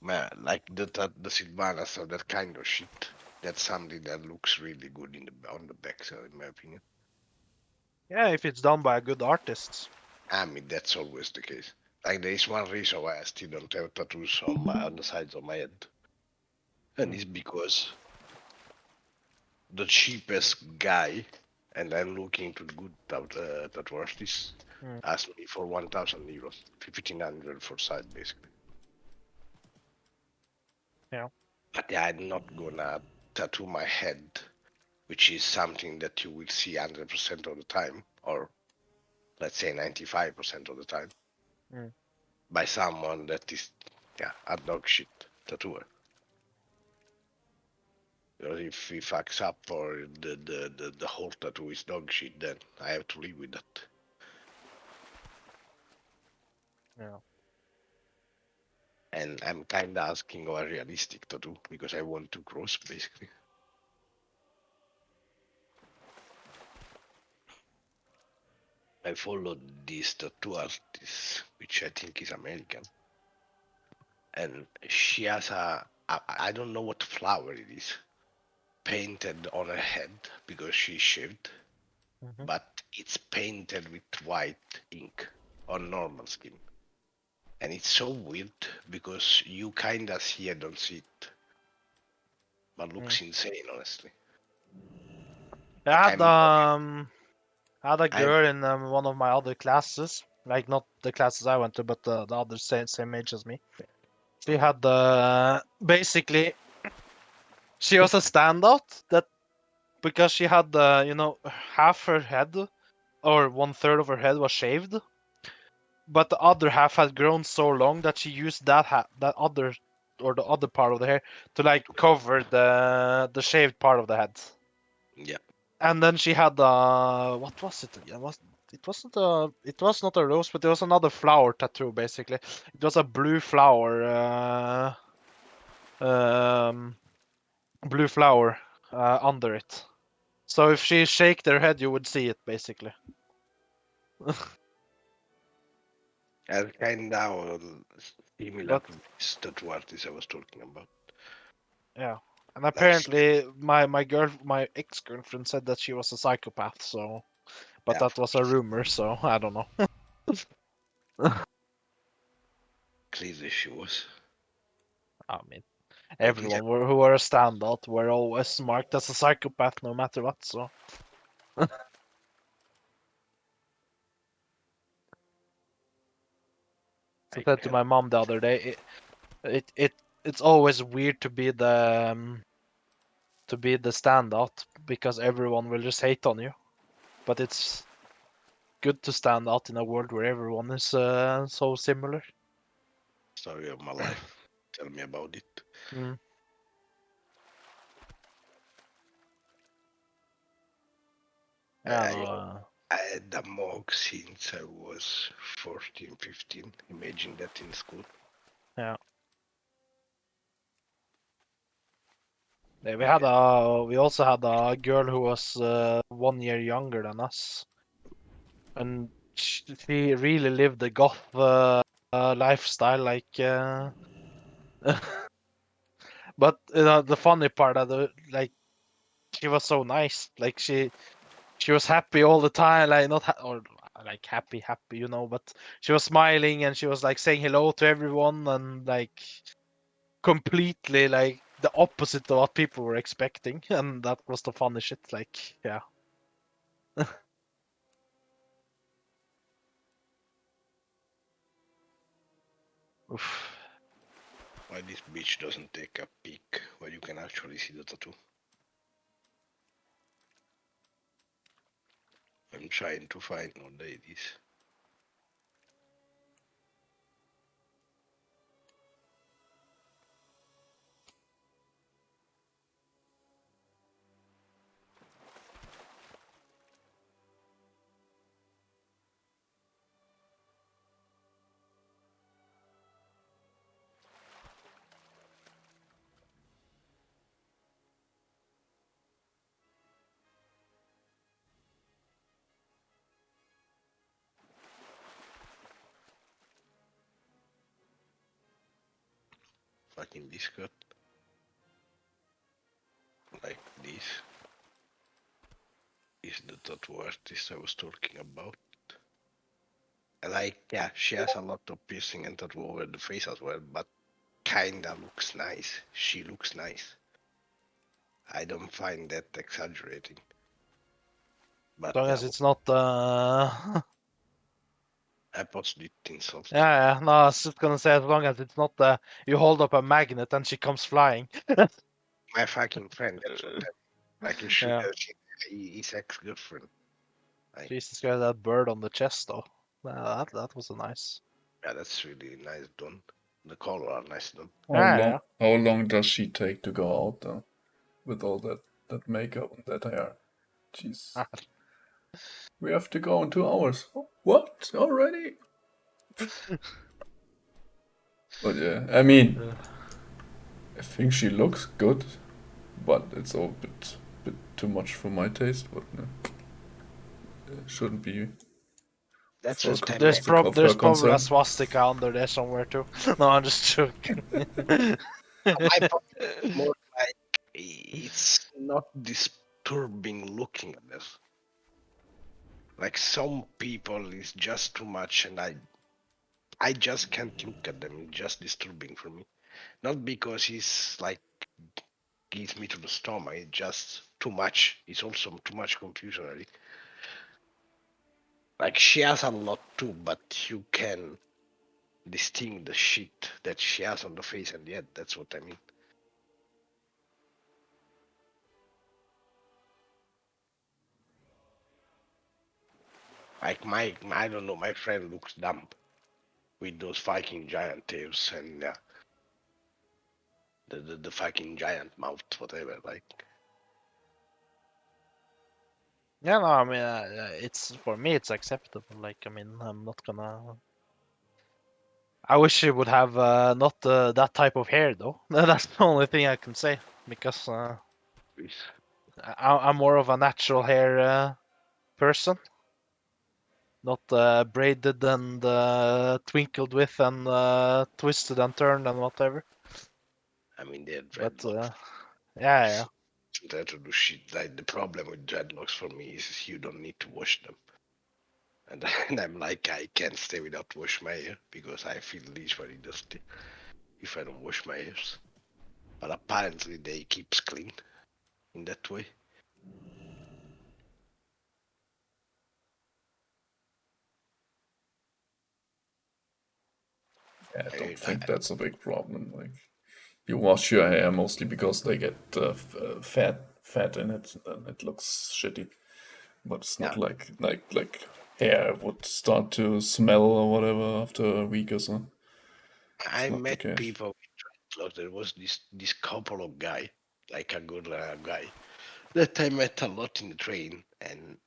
man, like the Sylvanas or that kind of shit. That's something that looks really good in the on the back, so in my opinion. yeah, if it's done by a good artist. I mean that's always the case. Like there is one reason why I still don't have tattoos on my on the sides of my head. And it's because the cheapest guy, and I'm looking to the good tattoo artist, Mm. asked me for 1,000 euros, 1,500 for side basically. Yeah. But yeah, I'm not gonna tattoo my head, which is something that you will see 100% of the time, or let's say 95% of the time, Mm. by someone that is, yeah, a dog shit tattooer. Because if he fucks up or the whole tattoo is dog shit, then I have to live with that. Yeah. And I'm kind of asking for a realistic tattoo because I want to cross basically. I followed this tattoo artist, which I think is American, and she has I don't know what flower it is painted on her head because she's shaved, Mhm. but it's painted with white ink on normal skin. And it's so weird because you kinda see it, don't see it, but Mm. looks insane, honestly. I Like had I had a I'm girl in one of my other classes, like not the classes I went to, but the other same age as me. She had basically she was a standout that because she had half her head or one third of her head was shaved, but the other half had grown so long that she used that other or the other part of the hair to like cover the shaved part of the head. yeah. And then she had what was it again? It was not a rose, but it was another flower tattoo basically. It was a blue flower, um, blue flower under it. So if she shake their head, you would see it basically. And kinda similar But to this tattoo artist I was talking about. yeah, and Like, apparently my ex-girlfriend said that she was a psychopath. So, but yeah, that was a rumor. So I don't know. clearly she was. I mean, Like, yeah, everyone who were a standout were always marked as a psychopath, no matter what. So. I I said to can my mom the other day, it's always weird to be the standout because everyone will just hate on you. But it's good to stand out in a world where everyone is so similar. story of my life. Tell me about it. Mm. Yeah, I, no, I had a mog since I was 14, 15. Imagine that in school. yeah. We also had a girl who was 1 year younger than us, and she really lived the goth lifestyle, like. But the funny part of like she was so nice, like she was happy all the time, like not or like happy, but she was smiling and she was like saying hello to everyone and like completely like the opposite of what people were expecting, and that was the funny shit. Like, yeah. Oof. Why this bitch doesn't take a peek where you can actually see the tattoo? I'm trying to find what day it is. Fucking Discord. Like this is the tattoo artist I was talking about. Like, yeah, she has a lot of piercing and tattoo over the face as well, but kinda looks nice. She looks nice. I don't find that exaggerating. As But long yeah, as it's not I posted it in soft. yeah, no, I was just gonna say, as long as it's not you hold up a magnet and she comes flying. My fucking friend, that's what I can shoot Yeah. his ex-girlfriend. Like, Jesus Christ, that bird on the chest though. That was a nice. yeah, that's really nice done. The color are nice done. Yeah. How long does she take to go out though? With all that makeup and that hair. Jeez. We have to go in 2 hours. What? Already? But yeah, I mean, I think she looks good, but it's all a bit too much for my taste. But no, it shouldn't be That's for what I There's meant. there's her probably a concern. swastika under there somewhere too. No, I'm just joking. My point is more like it's not disturbing looking at this. Like some people is just too much, and I just can't look at them. It's just disturbing for me. Not because he's like gives me to the stomach. It's just too much. It's also too much confusion. Really. Like she has a lot too, but you can distinguish the shit that she has on the face and the head. That's what I mean. Like I don't know. My friend looks dumb with those fucking giant tails and the fucking giant mouth, whatever. Like Yeah, no, I mean, it's for me, it's acceptable. Like, I mean, I'm not gonna. I wish she would have not that type of hair though. That's the only thing I can say because I'm more of a natural hair person. not braided and twinkled with and twisted and turned and whatever. I mean, they're But dreadlocks. yeah. Try to do shit. Like the problem with dreadlocks for me is you don't need to wash them. And, and I'm like, I can't stay without wash my hair because I feel literally dusty if I don't wash my hairs. But apparently they keeps clean in that way. I don't think that's a big problem. Like, you wash your hair mostly because they get fat in it, and it looks shitty. But it's not Yeah. like hair would start to smell or whatever after a week or so. It's I not the met case. people with dreadlocks. There was this couple of guy, like a good guy, that I met a lot in the train, and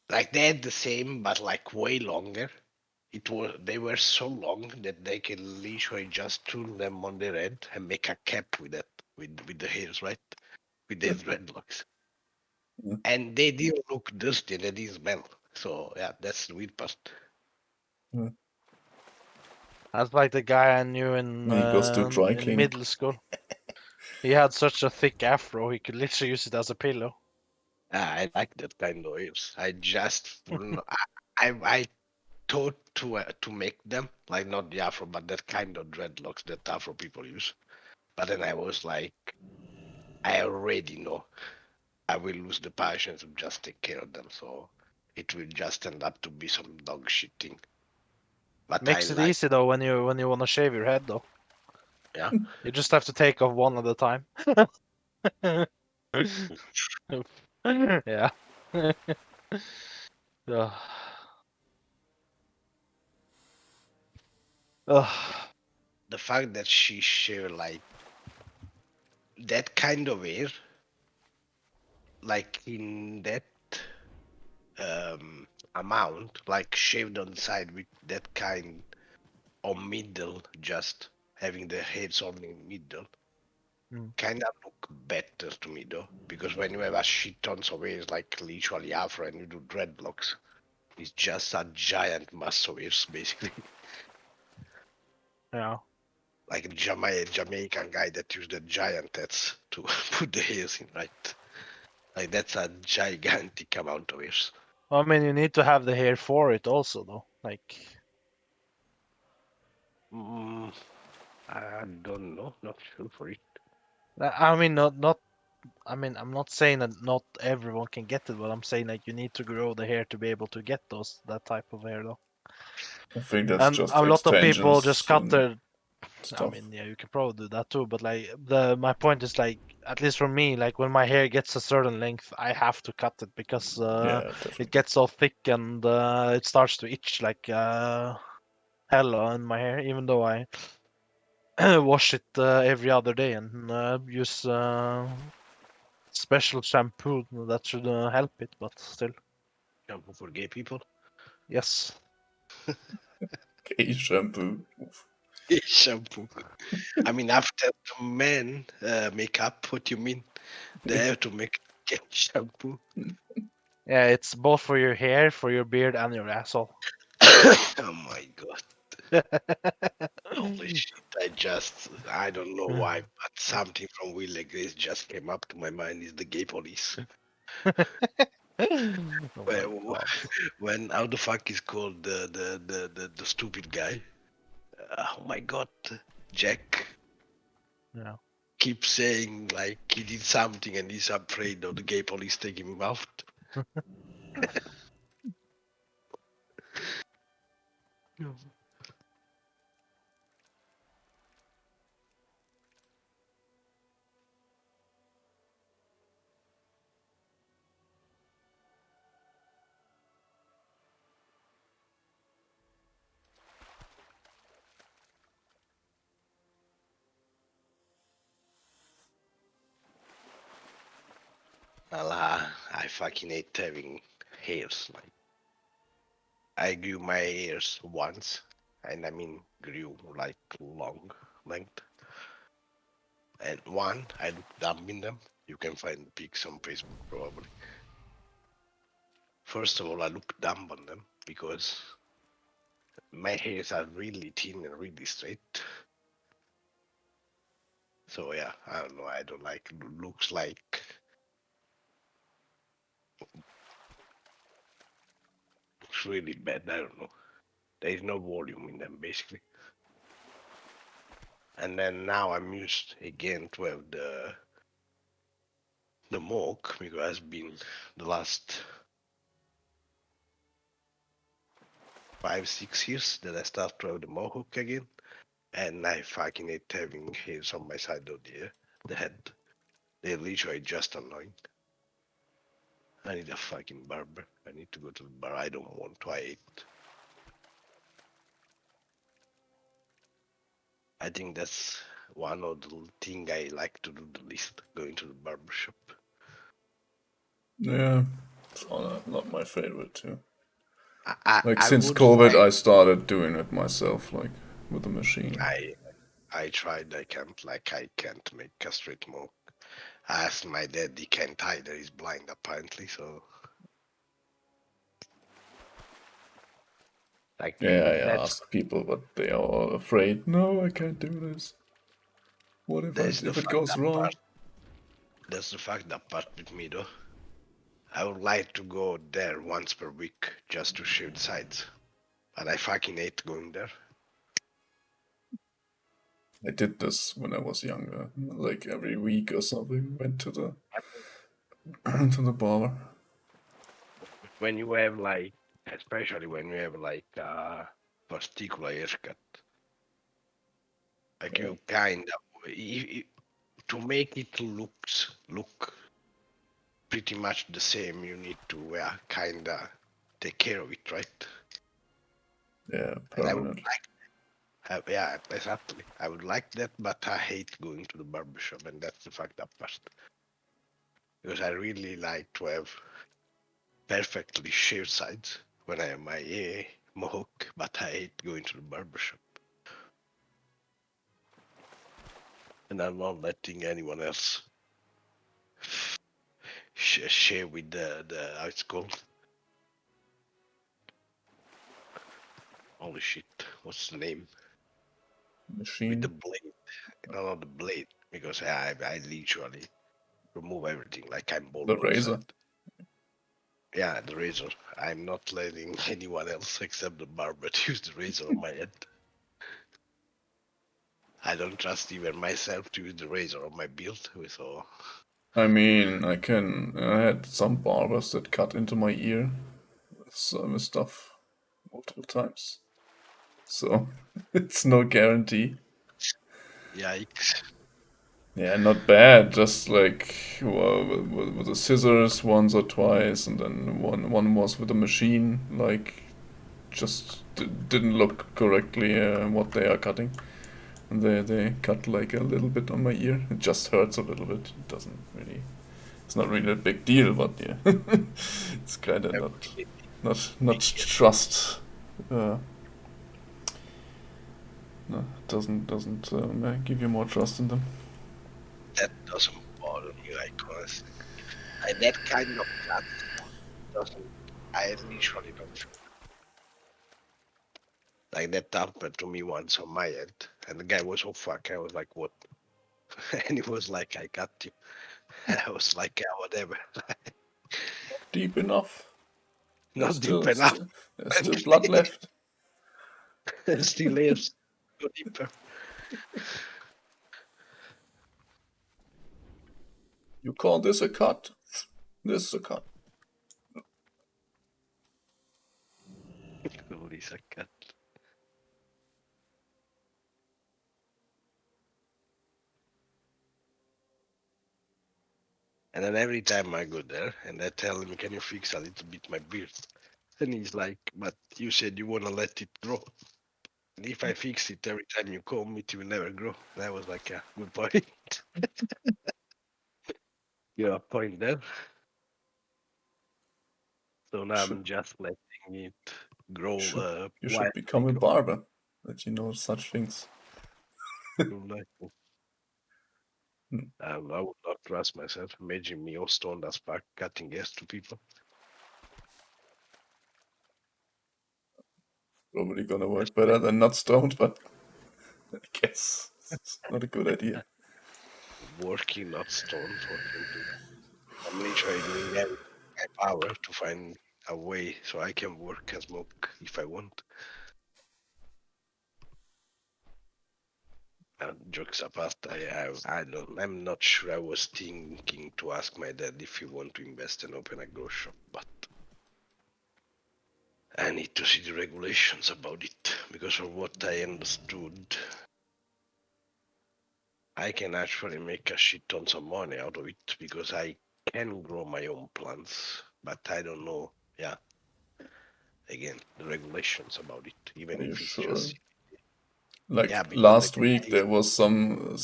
like they had the same, but like way longer. It was they were so long that they can literally just turn them on their head and make a cap with that, with the hairs, right? With their dreadlocks, and they didn't look dusty. They didn't smell. So yeah, that's the weird part. That's like the guy I knew He goes to dry in cleaning. middle school. He had such a thick afro, he could literally use it as a pillow. I like that kind of hairs. I just I thought to make them like not the afro, but that kind of dreadlocks that afro people use. But then I was like, I already know I will lose the passion to just take care of them, so it will just end up to be some dog shit thing. But I Makes it like, easy though when you want to shave your head though. yeah. You just have to take off one at a time. Yeah. Ugh. Ugh. The fact that she share like that kind of hair, like in that amount, like shaved on the side with that kind or middle, just having the heads only in middle, Mm. kind of look better to me though. Because when you have a shit tons of hairs, like literally afro, and you do dreadlocks, it's just a giant mass of hairs, basically. Yeah. Like a Jamaican guy that used the giant heads to put the hairs in, right? Like that's a gigantic amount of hairs. I mean, you need to have the hair for it also though. Like, Mm, I don't know, not sure for it. I mean, not. I mean, I'm not saying that not everyone can get it, but I'm saying like you need to grow the hair to be able to get that type of hair though. I think that's And just a lot of people just extensions cut and their. I stuff. mean, yeah, you can probably do that too, but like my point is like at least for me, like when my hair gets a certain length, I have to cut it because Yeah, it definitely. gets so thick and it starts to itch like hell on my hair, even though I wash it every other day and use special shampoo that should help it, but still. Shampoo for gay people? Yes. Gay shampoo. Gay shampoo. I mean, after men make up, what you mean? They have to make gay shampoo. Yeah, it's both for your hair, for your beard, and your asshole. Oh my god. Holy shit. I don't know why, but something from Will Grace just came up to my mind is the gay police. Oh my god. When how the fuck is called the stupid guy? Oh my god, Jack Yeah. keeps saying like he did something and he's afraid of the gay police taking him out. Well, I fucking hate having hairs. Like I grew my hairs once, and I mean grew like long length. And one, I looked dumb in them. You can find pics on Facebook probably. first of all, I look dumb on them because my hairs are really thin and really straight. So yeah, I don't know. I don't like looks like looks really bad. I don't know. There is no volume in them basically. And then now I'm used again to have the mohawk because it's been the last 5 6 years that I start to have the mohawk again, and I fucking hate having hairs on my side of the head. They're literally just annoying. I need a fucking barber. I need to go to the bar. I don't want to. I hate. I think that's one of the thing I like to do the least. Going to the barber shop. Yeah, it's not my favorite too. Like I since would COVID, find. I started doing it myself, like with a machine. I tried. I can't make a straight mohawk. I asked my dad. He can't either. He's blind apparently. So like Yeah, I that's ask people, but they are all afraid. No, I can't do this. What that's the if it fucked goes up part. wrong? That's the fucked up part with me though. I would like to go there once per week just to shave sides, but I fucking hate going there. I did this when I was younger, like every week or something. Went to the to the barber. When you have like, especially when you have like particular haircut, like Yeah. you kind of to make it look pretty much the same, you need to kinda take care of it, right? Yeah, And I would permanent. like, yeah, exactly. I would like that, but I hate going to the barber shop, and that's the fucked up part. Because I really like to have perfectly shaved sides when I have my mohawk, but I hate going to the barber shop. And I'm not letting anyone else share with the how it's called. Holy shit, what's the name? With the Machine. blade. No, not the blade, because I literally remove everything like I'm The bald razor. inside. Yeah, the razor. I'm not letting anyone else except the barber to use the razor on my head. I don't trust even myself to use the razor on my beard, so I mean, I had some barbers that cut into my ear with stuff multiple times. So it's no guarantee. yikes. Yeah, not bad. Just like with the scissors once or twice, and then one was with a machine. Like just didn't look correctly what they are cutting, and they cut like a little bit on my ear. It just hurts a little bit. It doesn't really. It's not really a big deal, but yeah, it's kind of not trust. Uh, no, doesn't give you more trust in them. That doesn't bother me, like honestly. That kind of cut doesn't. I literally don't feel like that happened to me once on my head, and the guy was so fuck. I was like, what? And he was like, I got you. And I was like, yeah, whatever. Deep enough. Not deep enough. There's still blood left. Still is. Go deeper. You call this a cut? This is a cut. Holy cut. And then every time I go there and I tell him, can you fix a little bit my beard? And he's like, but you said you want to let it grow. And if I fix it every time you comb it, will never grow. And I was like, yeah, good point. You have a point there. So now Should I'm just letting it grow you should quietly become a grow. barber, that you know such things. I would not trust myself. Imagine me all stoned as fuck cutting hairs to people. Probably gonna work better than not stoned, but I guess it's not a good idea. Working, not stoned. What can do? I'm literally doing everything in my power to find a way so I can work and smoke if I want. Jokes apart, I'm not sure. I was thinking to ask my dad if he want to invest and open a grow shop, but I need to see the regulations about it because of what I understood, I can actually make a shit ton of money out of it because I can grow my own plants, but I don't know. Yeah, again, the regulations about it, even Are you if it's sure? just Like yeah, because last week, there was some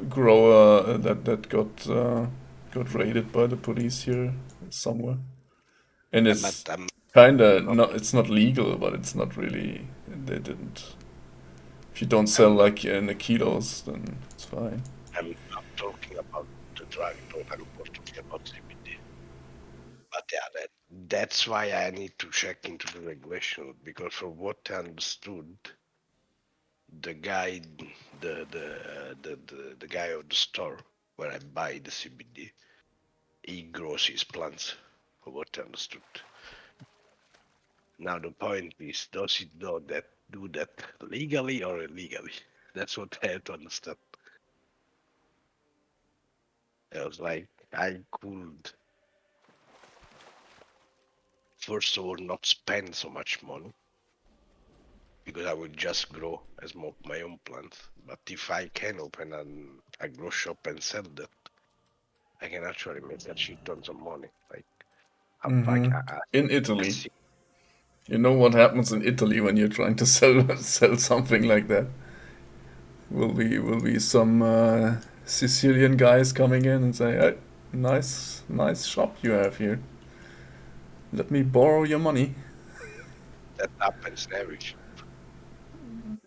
grower that got raided by the police here somewhere, and but it's kinda not. It's not legal, but it's not really. They didn't. If you don't sell like in the kilos, then it's fine. I'm not talking about the drug, though. I'm more talking about CBD. But yeah, that's why I need to check into the regulation because from what I understood, the guy, the guy of the store where I buy the CBD, he grows his plants. From what I understood. Now the point is, does he do that legally or illegally? That's what I have to understand. I was like, I could first of all not spend so much money because I will just grow and smoke my own plants. But if I can open a grow shop and sell that, I can actually make a shit tons of money. Like In Italy, you know what happens in Italy when you're trying to sell something like that? Will be some Sicilian guys coming in and say, "Hey, nice shop you have here. Let me borrow your money." that happens in every shop.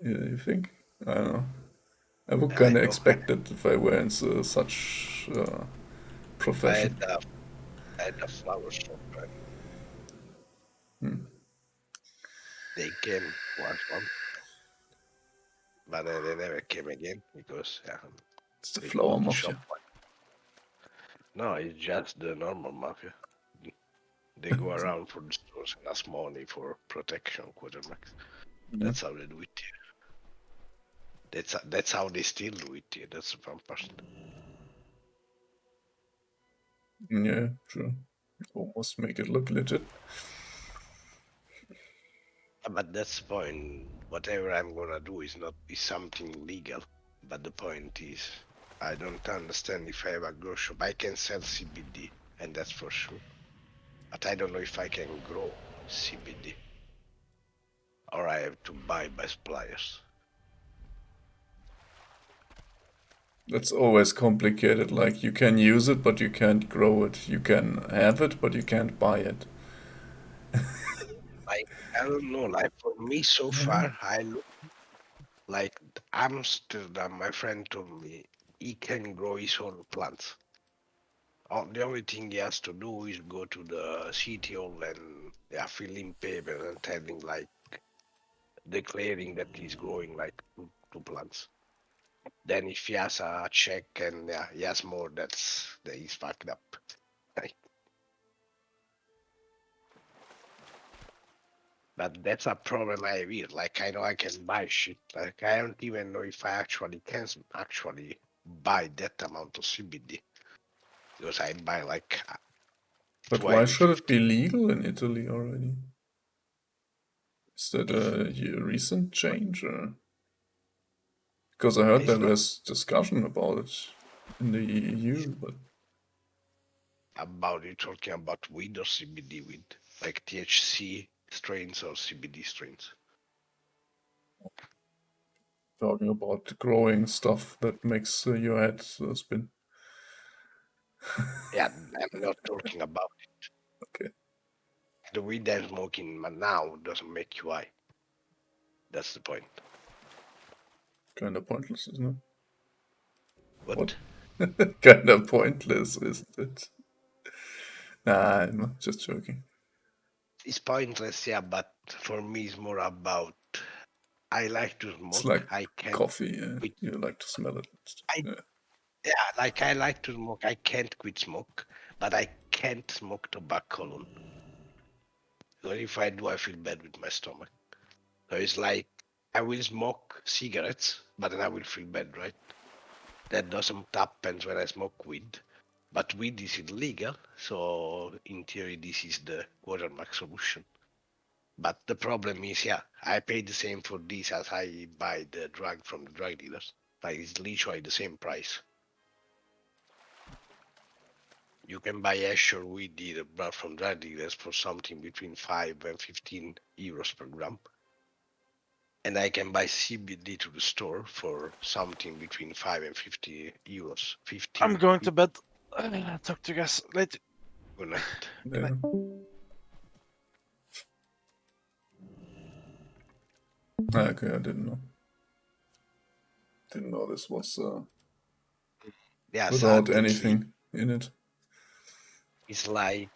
Yeah, you think? I don't know. I would I kind of know. expect it if I were in such profession. I had a flower shop and they came once, but they never came again because It's the they flower closed the shop. mafia. No, it's just the normal mafia. They go around for the stores and ask money for protection, quarterbacks. Yeah. That's how they do it here. That's how they still do it here. That's the fun part. Yeah, sure. Almost make it look legit. But that's the point. Whatever I'm gonna do is something legal. But the point is, I don't understand if I have a grow shop. I can sell CBD, and that's for sure. But I don't know if I can grow CBD, or I have to buy by suppliers. That's always complicated. Like you can use it, but you can't grow it. You can have it, but you can't buy it. Like I don't know. Like for me so far, I look like Amsterdam. My friend told me he can grow his own plants. The only thing he has to do is go to the city hall and fill in papers and telling like declaring that he's growing like two plants. Then if he has a check and he has more, that he's fucked up. Like, but that's a problem I have here. Like I know I can buy shit. Like I don't even know if I actually can actually buy that amount of CBD because I buy like But why should it 20-50. be legal in Italy already? Is that a recent change? Or? Because I heard It's that not there's discussion about it in the EU, but about you talking about weed or CBD weed, like THC strains or CBD strains. talking about growing stuff that makes your head spin. Yeah, I'm not talking about it. Okay. The weed I'm smoking now doesn't make you high. That's the point. Kind of pointless, isn't it? What? Kind of pointless, isn't it? Nah, I'm just joking. it's pointless, yeah. But for me, it's more about I like to It's smoke. like I can't coffee. Yeah. quit. You like to smell it. Yeah. Yeah, like I like to smoke. I can't quit smoke, but I can't smoke tobacco alone. Because if I do, I feel bad with my stomach. So it's like I will smoke cigarettes, but then I will feel bad, right? That doesn't happen when I smoke weed. But weed is illegal, so in theory, this is the watermark solution. But the problem is, yeah, I pay the same for this as I buy the drug from the drug dealers. Like it's literally the same price. You can buy hash or weed either but from drug dealers for something between 5 and 15 euros per gram. And I can buy CBD to the store for something between 5 and 50 euros. 15. I'm going to bed. Talk to you guys later. Good night. Good night. Okay, I didn't know. Didn't know this was Yeah, without sadly, anything in it. it's like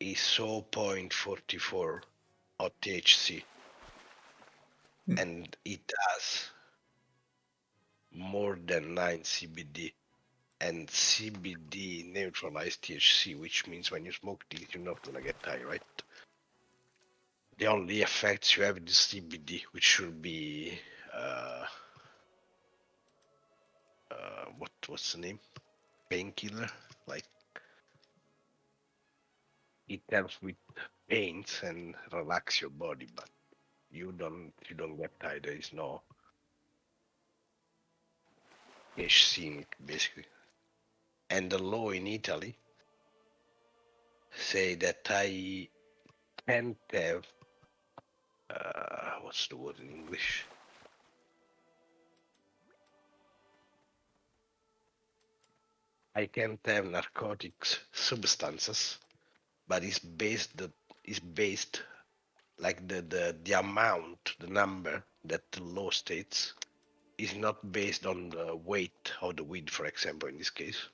ISO 0.44 of THC. And it has more than 9 CBD. And CBD neutralized THC, which means when you smoke this, you're not gonna get high, right? The only effects you have is CBD, which should be what's the name? Painkiller. Like it helps with pains and relax your body, but you don't get high. There is no THC in it, basically. And the law in Italy say that I can't have what's the word in English? I can't have narcotics substances, but it's based like the amount, the number that the law states is not based on the weight of the weed, for example, in this case,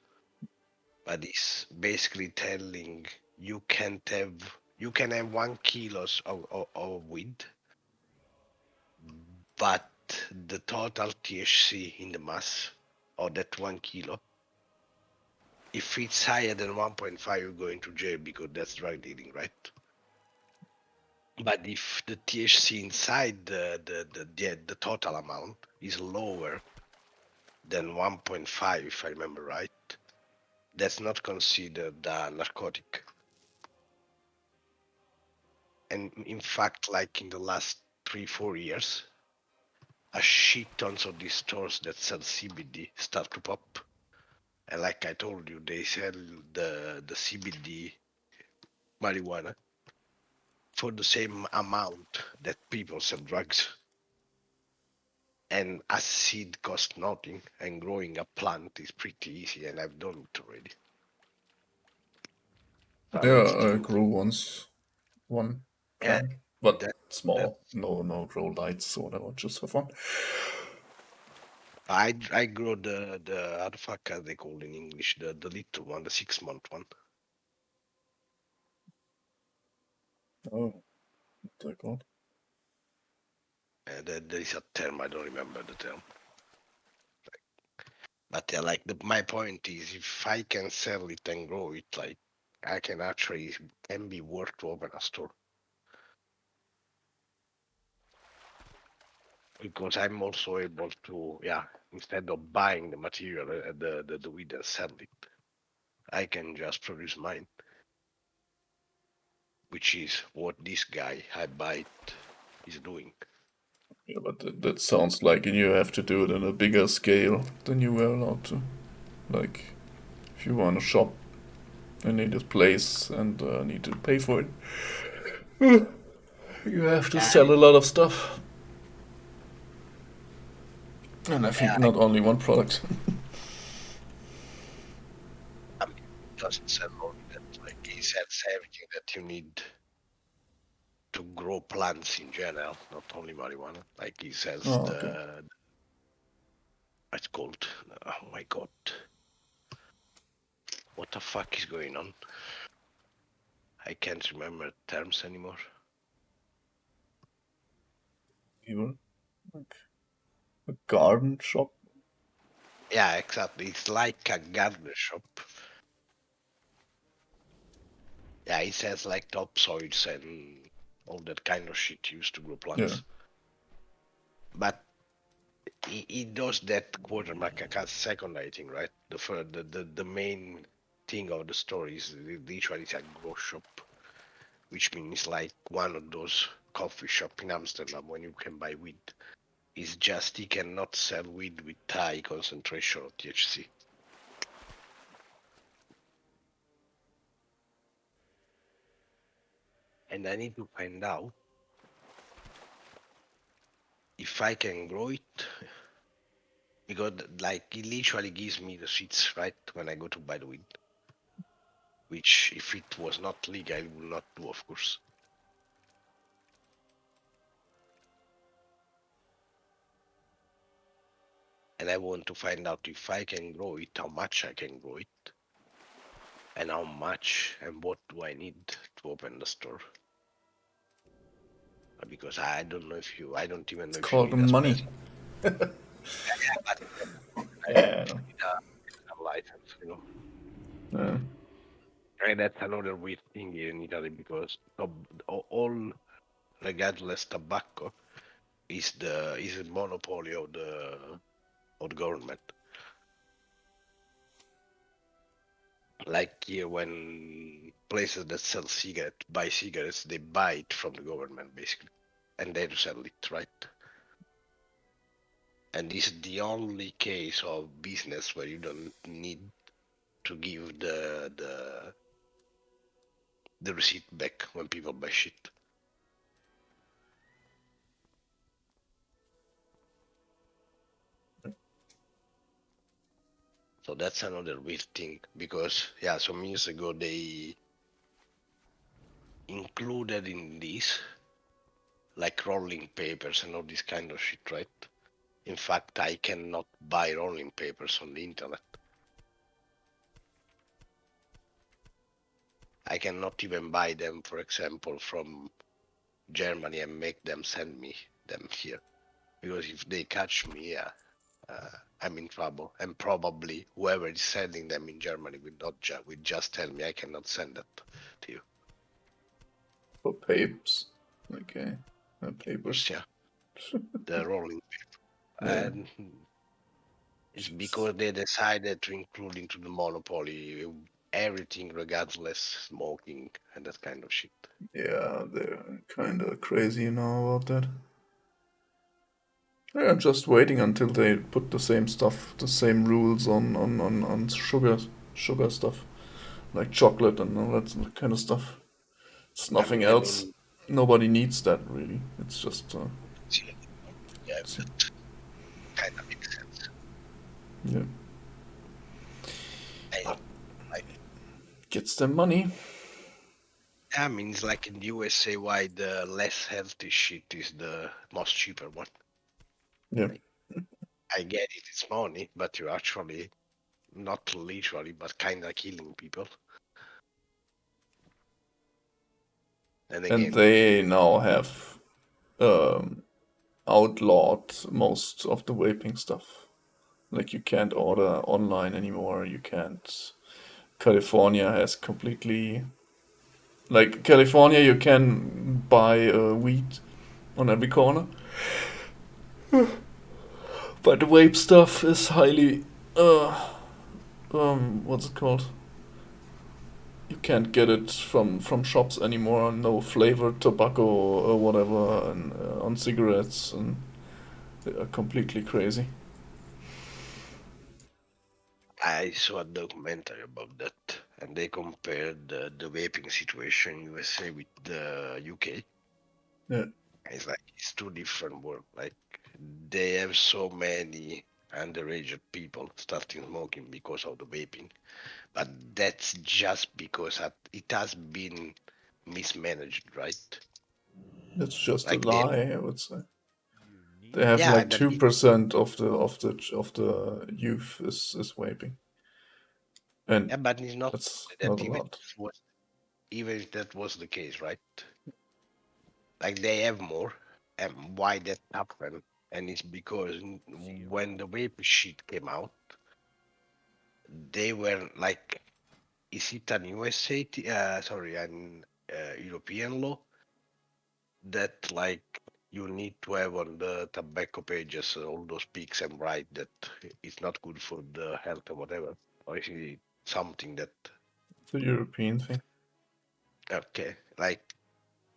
but it's basically telling you can have 1 kilos of weed, but the total THC in the mass of that 1 kilo, if it's higher than 1.5, you're going to jail because that's drug dealing, right? But if the THC inside the total amount is lower than 1.5, if I remember right, that's not considered a narcotic. And in fact, like in the last 3-4 years, a shit tons of these stores that sell CBD start to pop. And like I told you, they sell the CBD marijuana for the same amount that people sell drugs. And a seed costs nothing, and growing a plant is pretty easy, and I've done it already. So, I mean, it's Yeah, I true. grew once one Yeah, plant, but that small. No grow lights or whatever, just for fun. I grow the how the fuck are they called in English? The little one, the 6-month one. Oh, my God. There is a term, I don't remember the term. But yeah, like my point is, if I can sell it and grow it, like I can actually can be worth to open a store because I'm also able to, yeah, instead of buying the material, the weed and sell it, I can just produce mine, which is what this guy I buy it is doing. Yeah, but that sounds like you have to do it on a bigger scale than you were allowed to. Like, if you want a shop and need a place and need to pay for it, you have to sell a lot of stuff. And I think not only one product. I mean, it doesn't sell only that. Like he sells everything that you need to grow plants in general, not only marijuana. Like he sells Oh, okay. it's called. Oh my god, what the fuck is going on? I can't remember terms anymore. Even like a garden shop. Yeah, exactly. It's like a garden shop. Yeah, it has like topsoils and all that kind of shit used to grow plants. Yeah. But it does that quarterback as secondary thing, right? The main thing of the story is literally it's a grow shop, which means like one of those coffee shop in Amsterdam when you can buy weed. It's just he cannot sell weed with high concentration of THC. And I need to find out if I can grow it, because like it literally gives me the seeds right when I go to buy the weed, which if it was not legal I would not do, of course. And I want to find out if I can grow it, how much I can grow it, and how much and what do I need to open the store. Because I don't know if you, I don't even know It's if you called need a money. special. Yeah, but I don't know Yeah. if you need a license, you know. Yeah. And that's another weird thing here in Italy because all, regardless tobacco, is a monopoly of the government. Like here, when places that sell buy cigarettes, they buy it from the government basically, and they sell it, right? And this is the only case of business where you don't need to give the receipt back when people buy shit. So that's another weird thing because yeah, some years ago they included in this like rolling papers and all this kind of shit, right? In fact, I cannot buy rolling papers on the internet. I cannot even buy them, for example, from Germany and make them send me them here. Because if they catch me, yeah, I'm in trouble. And probably whoever is sending them in Germany will just tell me I cannot send that to you. For papers. Okay. Of course, Papers. yeah. The rolling paper. Yeah. And it's because they decided to include into the monopoly everything regardless smoking and that kind of shit. Yeah, they're kind of crazy now about that. Yeah, I'm just waiting until they put the same stuff, the same rules on sugar stuff, like chocolate and all that kind of stuff. It's nothing I else. mean, Nobody needs that really. It's just. yeah, that kind of makes sense. Yeah. I Gets them money. I mean, it's like in the USA, why the less healthy shit is the most cheaper one. Yeah. I get it, it's money, but you're actually not literally, but kind of killing people. And And again, they now have outlawed most of the vaping stuff. Like you can't order online anymore. You can't. California has completely. Like California, you can buy weed on every corner. But the vape stuff is highly. What's it called? You can't get it from shops anymore. No flavored tobacco or whatever, and on cigarettes, and they are completely crazy. I saw a documentary about that, and they compared the vaping situation in USA with the UK. Yeah. It's like it's two different worlds. Like they have so many underage people starting smoking because of the vaping, but that's just because it has been mismanaged, right? That's just a Like they, lie, I would say. They have yeah, like that 2% of the youth is vaping, and yeah, but it's not that's that not a even lot. it was even if that was the case, right? Like they have more, and why that happened? And it's because when the vape shit came out, they were like, is it an USA, sorry, an European law that like you need to have on the tobacco pages all those pics and write that it's not good for the health or whatever, or is it something that It's a European thing. okay, like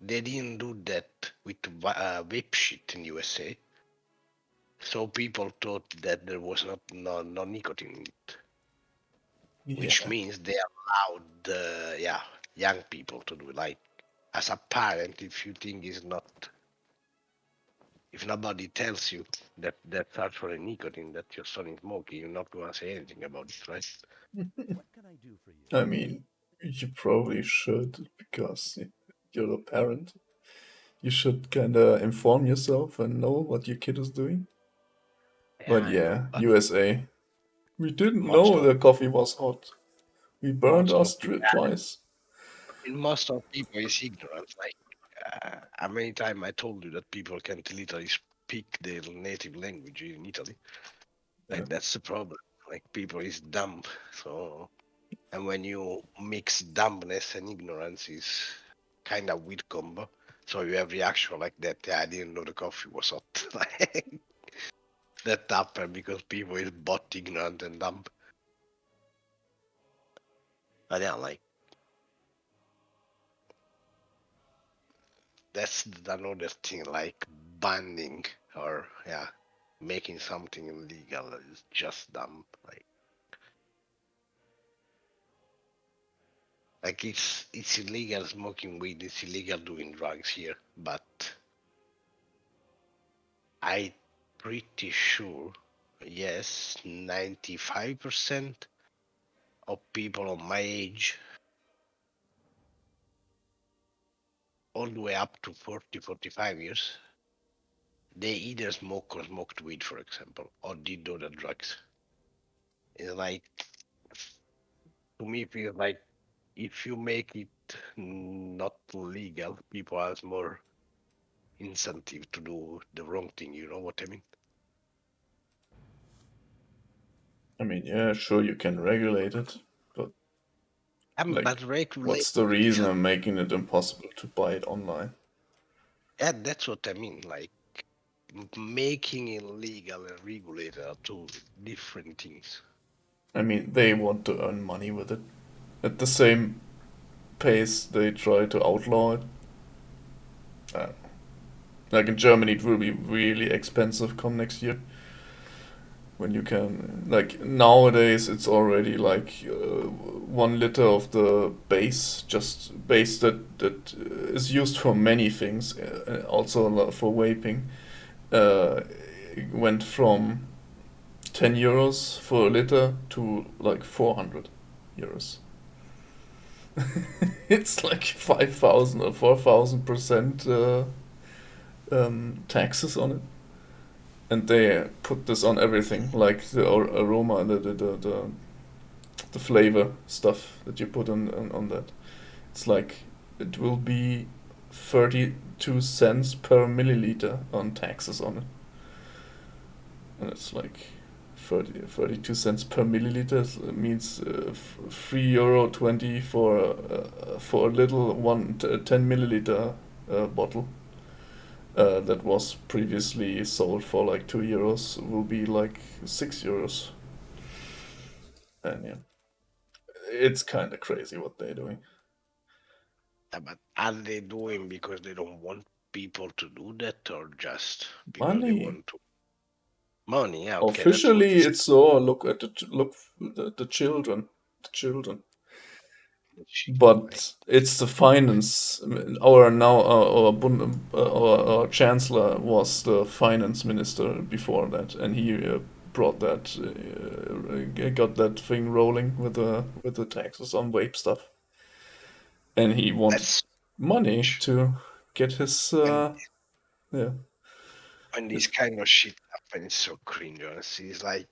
they didn't do that with vape shit in USA, so people thought that there was no nicotine in it, which Yeah. means they allowed young people to do it. Like as a parent, if you think it's not, if nobody tells you that that's actually nicotine that your son is smoking, you're not gonna say anything about it, right? What can I do for you? I mean, you probably should because you're a parent. You should kind of inform yourself and know what your kid is doing. Yeah, But I know, yeah, but USA. We didn't most know of the coffee was hot. We burned most us of people, twice. most of people is ignorant. Like how many times I told you that people can't literally speak their native language in Italy. Yeah. Like that's the problem. Like people is dumb. So and when you mix dumbness and ignorance is kind of weird combo. So you have reaction like that. Yeah, I didn't know the coffee was hot. Like, that happened because people is both ignorant and dumb. But yeah, like that's another thing. Like banning or making something illegal is just dumb. Like it's illegal smoking weed. It's illegal doing drugs here, but I pretty sure, yes, 95% of people of my age, all the way up to 40, 45 years, they either smoke or smoked weed, for example, or did other drugs. It's like, to me, feels like if you make it not legal, people has more incentive to do the wrong thing. You know what I mean? I mean, yeah, sure, you can regulate it, but like, But regulate what's the is reason of making it impossible to buy it online? yeah, that's what I mean. Like making it legal and regulated are two different things. I mean, they want to earn money with it. At the same pace they try to outlaw it. Like in Germany, it will be really expensive come next year. When you can, like nowadays, it's already like 1 liter of the base, just base that is used for many things, also for vaping. Uh, went from 10 euros for a liter to like 400 euros. It's like 5,000 or 4,000% taxes on it. And they put this on everything, like the aroma, the flavor stuff that you put on that. It's like it will be 32 cents per milliliter on taxes on it. And it's like 32 cents per milliliter means €3.20 for a little 10 milliliter bottle. That was previously sold for like €2 will be like €6. And yeah, it's kind of crazy what they're doing. But are they doing because they don't want people to do that, or just because they Money. want to money? Yeah, okay, that's what Officially, this it's so look at the children, the children. But it's the finance. Our now our chancellor was the finance minister before that, and he brought that, got that thing rolling with the taxes on vape stuff, and he wanted that's money to get his and yeah. when this kind of shit happens, it's so cringe. Honestly, it's like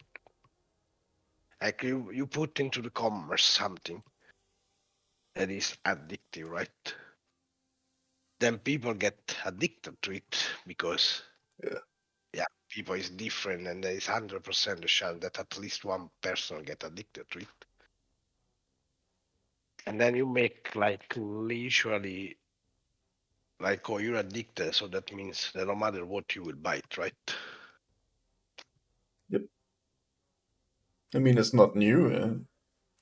you put into the commerce something, that is addictive, right? Then people get addicted to it because yeah, people is different, and there is 100% a chance that at least one person get addicted to it. And then you make like literally like, oh, you're addicted, so that means that no matter what you will buy it, right? Yep. I mean, it's not new.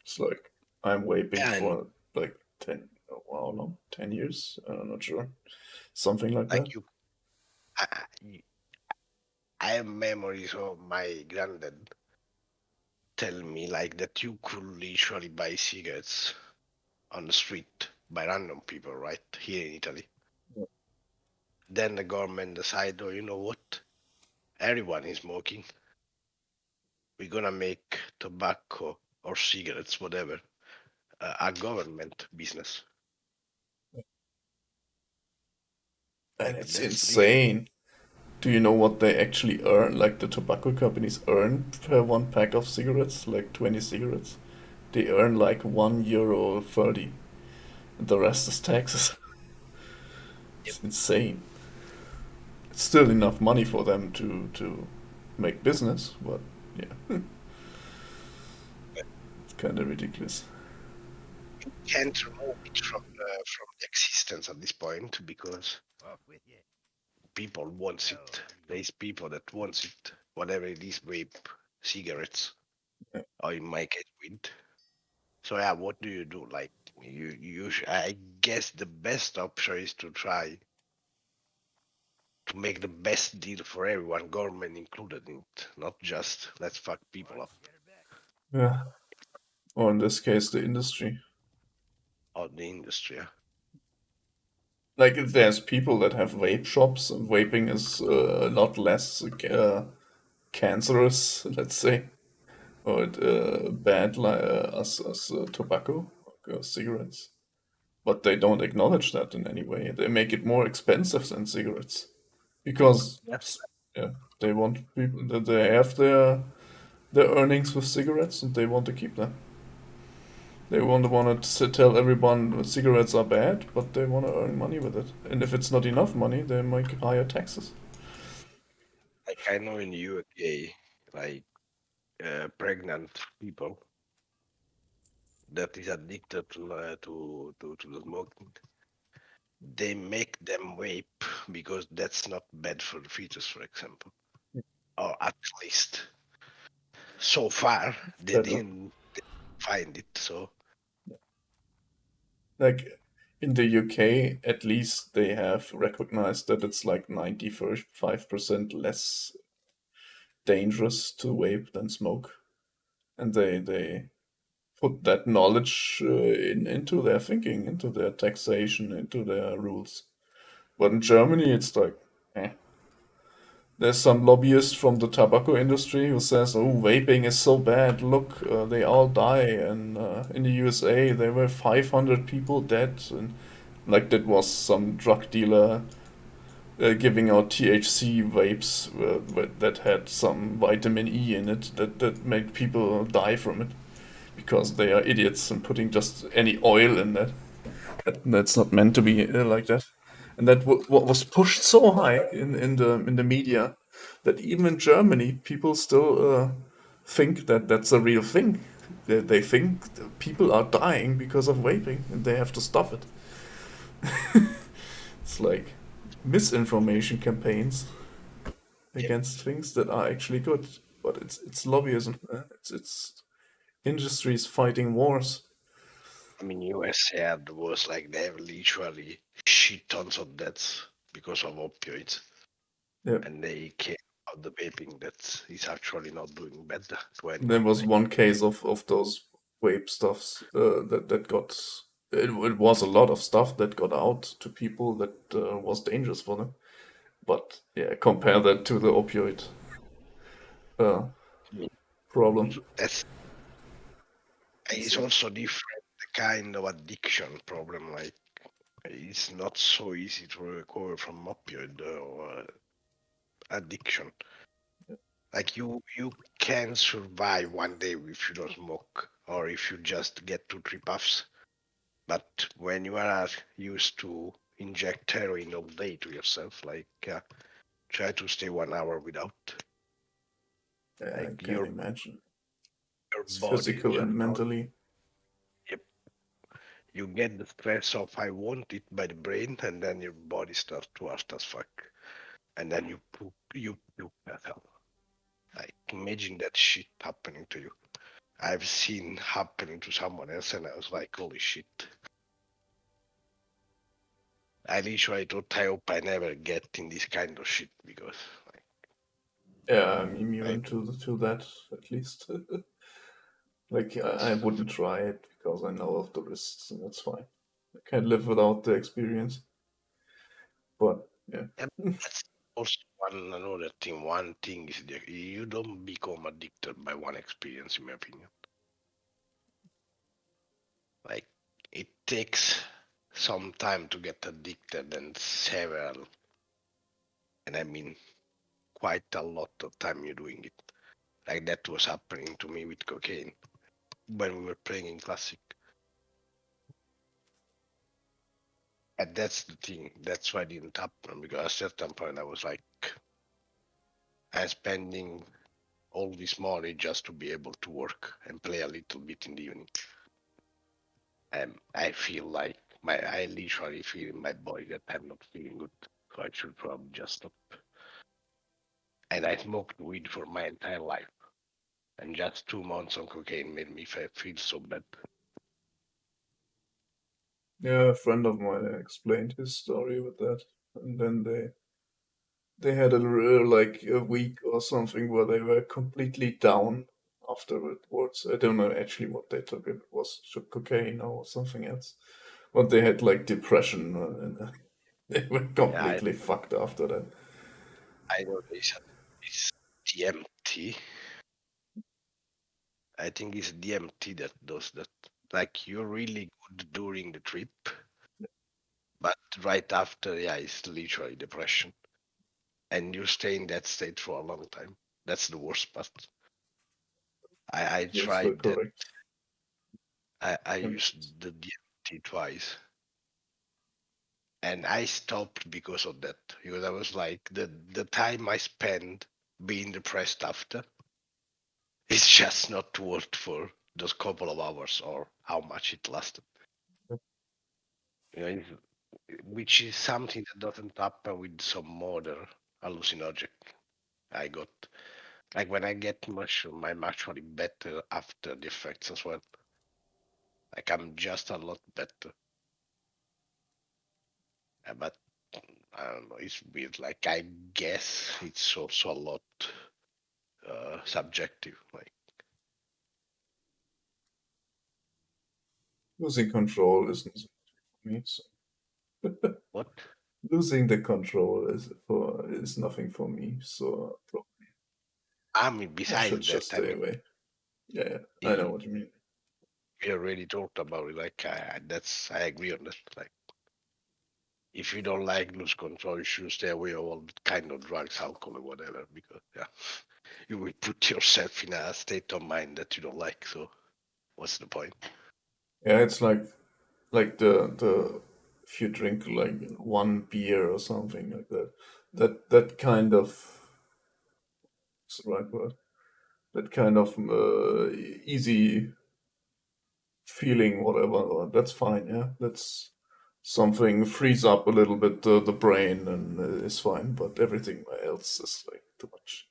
It's like I'm vaping Yeah, and for like 10, oh, I don't know, 10 years. I'm not sure. Something like that. like you, I have memories of my granddad tell me like that you could literally buy cigarettes on the street by random people, right? Here in Italy. Then the government decide, oh, you know what? Everyone is smoking. We're gonna make tobacco or cigarettes, whatever, a government business. And Like it's that's the difference. insane. Do you know what they actually earn? Like the tobacco companies earn per one pack of cigarettes, like 20 cigarettes. They earn like €1.30. And the rest is taxes. It's insane. It's still enough money for them to make business, but yeah. It's kind of ridiculous. Can't remove it from the existence at this point because people wants it. There is people that wants it, whatever it is, vape, cigarettes, or in my case, weed. So yeah, what do you do? Like I guess the best option is to try to make the best deal for everyone, government included in it, not just let's fuck people up Yeah. Or in this case, the industry. or the industry. Yeah. Like there's people that have vape shops, and vaping is a lot less cancerous, let's say, or bad as tobacco, like, cigarettes. But they don't acknowledge that in any way. They make it more expensive than cigarettes because That's yeah, they want people that they have their earnings with cigarettes and they want to keep them. They won't want to tell everyone that cigarettes are bad, but they want to earn money with it. And if it's not enough money, they make higher taxes. like I know in the UK, like pregnant people that is addicted to the smoking, they make them vape because that's not bad for the fetus, for example, or at least so far they Better. didn't find it. So Like in the UK, at least they have recognized that it's like 95% less dangerous to vape than smoke. And they put that knowledge into their thinking, into their taxation, into their rules. But in Germany, it's like, eh. There's some lobbyist from the tobacco industry who says, "Oh, vaping is so bad. Look, they all die." And in the USA, there were 500 people dead, and like that was some drug dealer giving out THC vapes that had some vitamin E in it that made people die from it because they are idiots and putting just any oil in that. That's not meant to be like that. And that what was pushed so high in the media that even in Germany people still think that that's a real thing. They think that people are dying because of vaping and they have to stop it. It's like misinformation campaigns against things that are actually good, but it's lobbyism. It's industries fighting wars. I mean, USA was like they have literally shit tons of deaths because of opioids, Yeah. and they care about the vaping that is actually not doing better to There anyone. was one case of those vape stuffs that got it was a lot of stuff that got out to people that was dangerous for them. But yeah, compare that to the opioid uh, I mean, problem. that's it's So also different kind of addiction problem. Like it's not so easy to recover from opioid or addiction. Like you can survive one day if you don't smoke or if you just get 2 3 puffs. But when you are used to inject heroin all day to yourself, like try to stay 1 hour without, Yeah, like I can imagine. your It's body physical just and not. mentally. Yep, you get the stress of I want it by the brain, and then your body starts to act as fuck, and then you puke as hell. Like imagine that shit happening to you. I've seen happening to someone else, and I was like, holy shit. I literally thought I hope I never get in this kind of shit because Yeah, I'm I immune to that at least. Like I wouldn't try it because I know of the risks, and that's fine. I can't live without the experience. But yeah. and that's also one another thing. One thing is that you don't become addicted by one experience, in my opinion. Like it takes some time to get addicted, and several, and I mean quite a lot of time you're doing it. Like that was happening to me with cocaine when we were playing in Classic. And that's the thing. That's why it didn't happen because at a certain point I was like, I'm spending all this money just to be able to work and play a little bit in the evening. And I feel like I literally feel in my body that I'm not feeling good. So I should probably just stop. And I smoked weed for my entire life. And just 2 months on cocaine made me feel so bad. Yeah, a friend of mine explained his story with that, and then they had like a week or something where they were completely down afterwards. I don't know actually what they took. If it was cocaine or something else, but they had like depression, and they were Yeah, completely fucked after that. I know it's DMT. I think it's DMT that does that. Like you're really good during the trip, but right after, yeah, it's literally depression. And you stay in that state for a long time. That's the worst part. I Yes, tried that. correct. I And used the DMT twice, and I stopped because of that. Because I was like, the time I spend being depressed after is just not worth for those couple of hours or how much it lasted. You know, which is something that doesn't happen with some other hallucinogen. I got like when I get mushroom, I'm actually better after the effects as well. Like I'm just a lot better. But I don't know, it's weird. Like I guess it's also a lot subjective. Like losing control isn't for me. So. what? Losing the control is nothing for me. So I mean, I should besides that, just I stay mean, away. Yeah, I know we what you mean. already talked about it. Like I agree on that. Like if you don't like lose control, you should stay away of all kind of drugs, alcohol, or whatever. Because yeah, you will put yourself in a state of mind that you don't like. So what's the point? Yeah, it's like the if you drink like one beer or something like that, that kind of what's the right word? That kind of easy feeling, whatever. That's fine. Yeah, that's something frees up a little bit the brain and is fine. But everything else is like too much.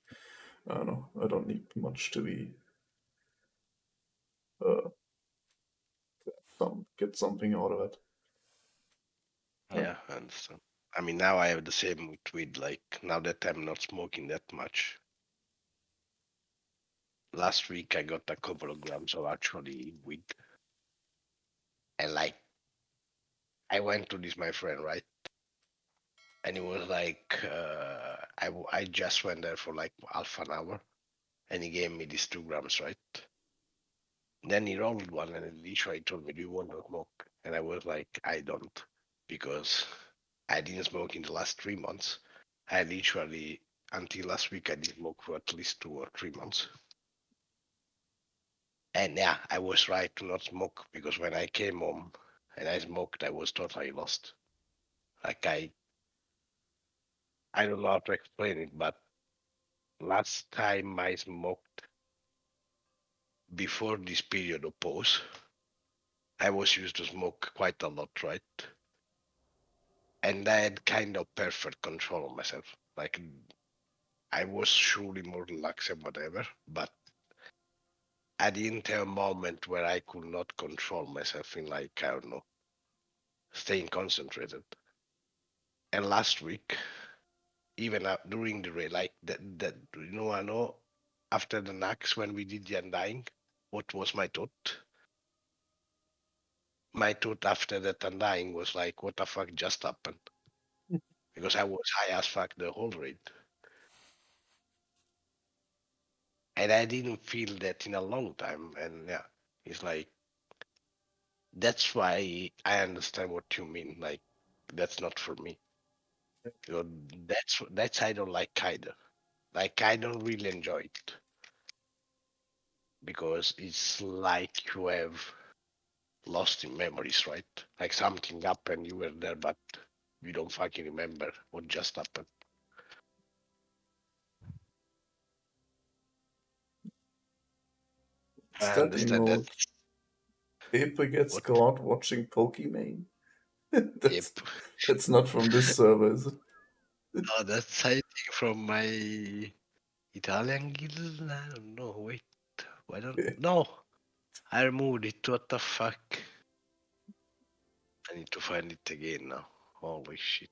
I don't know. I don't need much to be uh get something out of it. Yeah, I understand. I mean, now I have the same with weed. Like now that I'm not smoking that much. Last week I got a couple of grams of actually weed, and like I went to this my friend, right? And it was like I just went there for like half an hour, and he gave me these 2 grams, right? Then he rolled one, and he literally told me, "Do you want to smoke?" And I was like, "I don't," because I didn't smoke in the last 3 months. I literally until last week I didn't smoke for at least 2 or 3 months. And yeah, I was right to not smoke because when I came home, and I smoked, I was totally lost. Like I don't know how to explain it, but last time I smoked before this period of pause, I was used to smoke quite a lot, right? And I had kind of perfect control of myself. Like I was surely more relaxed and whatever, but I didn't have a moment where I could not control myself in like I don't know, staying concentrated. And last week, even during the raid, like that I know after the Nax when we did the undying, what was my thought? My thought after that undying was like, what the fuck just happened? Because I was high as fuck the whole raid. And I didn't feel that in a long time. And yeah, it's like that's why I understand what you mean. Like that's not for me. You know, that's I don't like either. Like I don't really enjoy it because it's like you have lost in memories, right? Like something happened, you were there, but you don't fucking remember what just happened. It's I that understand that. emote. Pepe gets What? caught watching Pokimane. Yep. That's not from this server, is it? Oh, that's I think from my Italian guild. I don't know. Wait, I don't know. I removed it. What the fuck? I need to find it again now. Holy shit.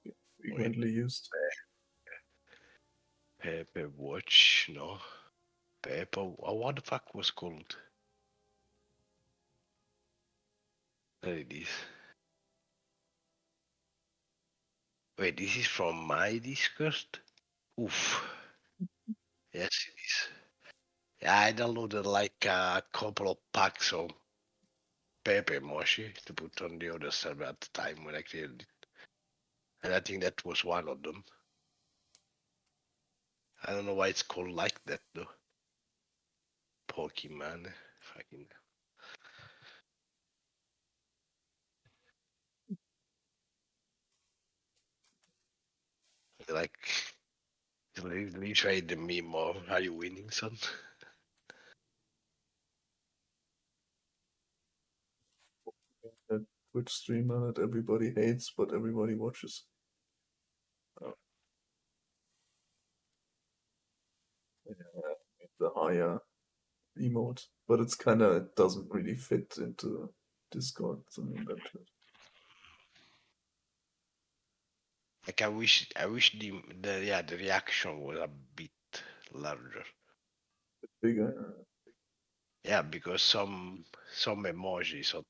Wait. Frequently used. Pepe Watch. No. Pepe. What the fuck was called? There it is. Wait, this is from my Discord? Oof. Yes, it is. Yeah, I downloaded like a couple of packs of Pepe Moshi to put on the other server at the time when I created it. And I think that was one of them. I don't know why it's called like that though. Pokemon. Fucking. Like, literally tried the meme of are you winning, son? That Twitch streamer that everybody hates, but everybody watches. Oh. Yeah, the higher emote, but it's it doesn't really fit into Discord. So that Like I wish the reaction was a bit larger. bigger. Yeah, because some emojis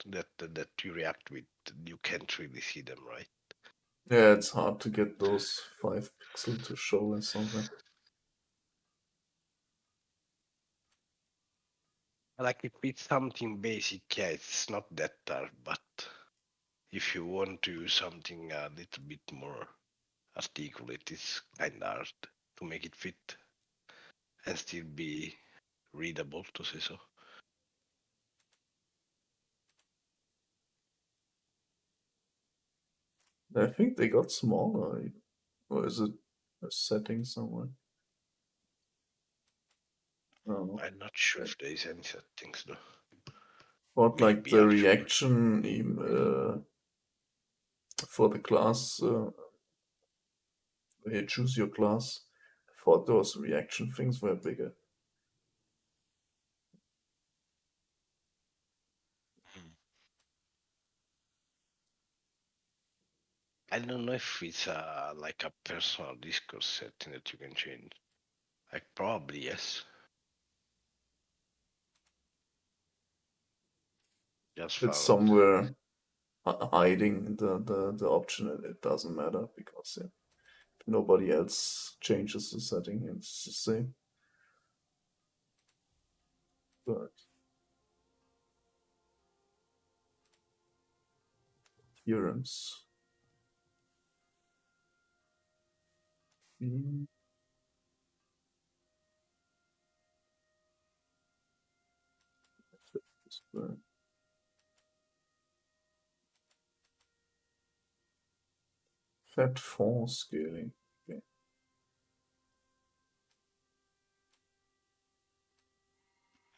that you react with, you can't really see them, right? Yeah, it's hard to get those 5 pixel to show or something. Like if it's something basic, yeah, it's not that hard. But if you want to use something a little bit more articulate, it's kind of hard to make it fit and still be readable, to say so. I think they got smaller, or is it a setting somewhere? I don't know. I'm not sure if there is any settings though. But like Maybe the after. reaction for the class, when you choose your class, I thought those reaction things were bigger. I don't know if it's like a personal Discord setting that you can change. Like probably yes. Just If it's found. somewhere hiding the option, it doesn't matter because yeah, nobody else changes the setting, it's the same. But theorems. Mm. Flat font scaling. Okay.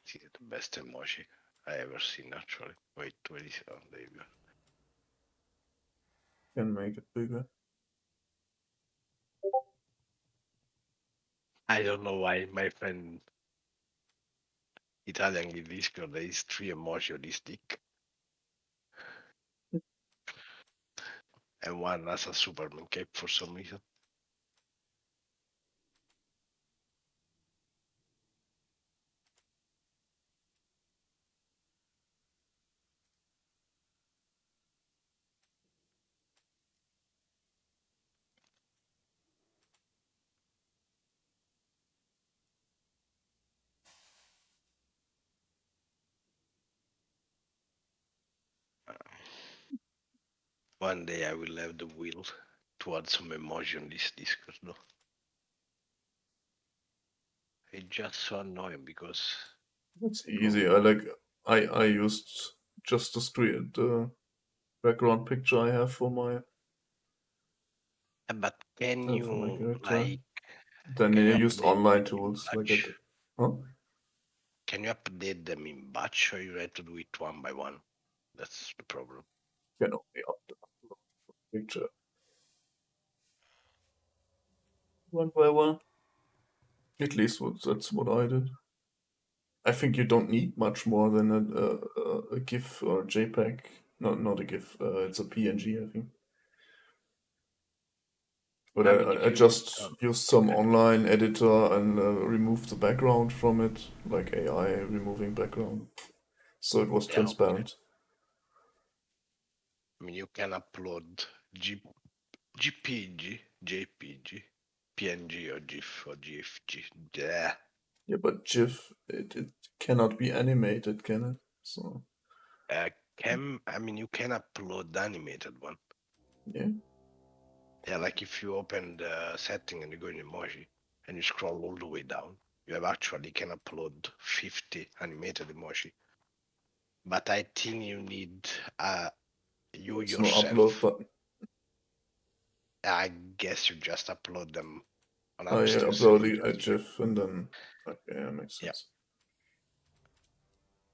See the best emoji I ever seen actually. Wait, where is oh there you go. Can make it bigger. I don't know why my friend Italian in Discord there is 3 emoji on this stick. And one has a Superman cape for some reason. One day I will have the will to add some emoji on this Discord though. It's just so annoying because It's easy. I used just to create the background picture I have for but can my you character. like Then can I you used update online them in tools like batch? it. Huh? Can you update them in batch or you have to do it one by one? That's the problem. Can only upload picture one by one. At least that's what I did. I think you don't need much more than a GIF or JPEG. No, not a GIF. It's a PNG, I think. But I mean, I if you need just used some online editor and removed the background from it, like AI removing background, so it was yeah, okay. transparent. I mean, you can upload GPG, JPG, PNG, or GIF or GFG. Yeah. Yeah, but GIF it cannot be animated, can it? So I mean, you can upload the animated one. yeah. Yeah, like if you open the setting and you go in emoji and you scroll all the way down, you have actually can upload 50 animated emoji. But I think you need you It's no upload yourself. button. I guess you just upload them on I upstairs and you upload a just wait. GIF and then okay, that makes Yeah. sense.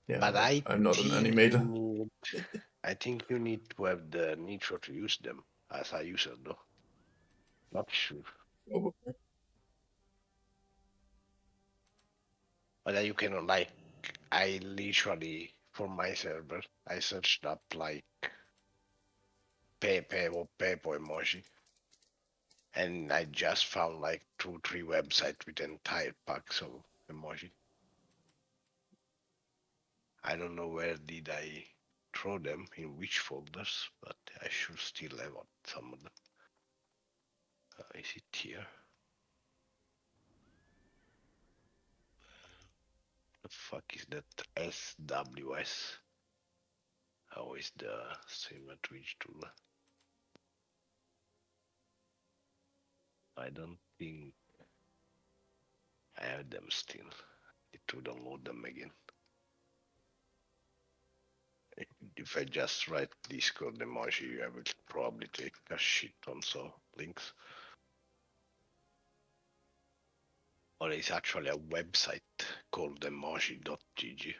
Yeah, But I I'm not an think animator. you need, I think you need to have the nitro to use them as a user though. Not sure. Probably. But then you can like I literally for my server I searched up like Pepe or Pepo emoji and I just found like 2-3 websites with entire packs of emoji. I don't know where did I throw them in which folders, but I should still have some of them. Is it here? The fuck is that SWS? How is the streamer Twitch tool? I don't think I have them still. Need to download them again. If I just write Discord emoji, I will probably take a shit ton of links. Or it's actually a website called emoji.gg.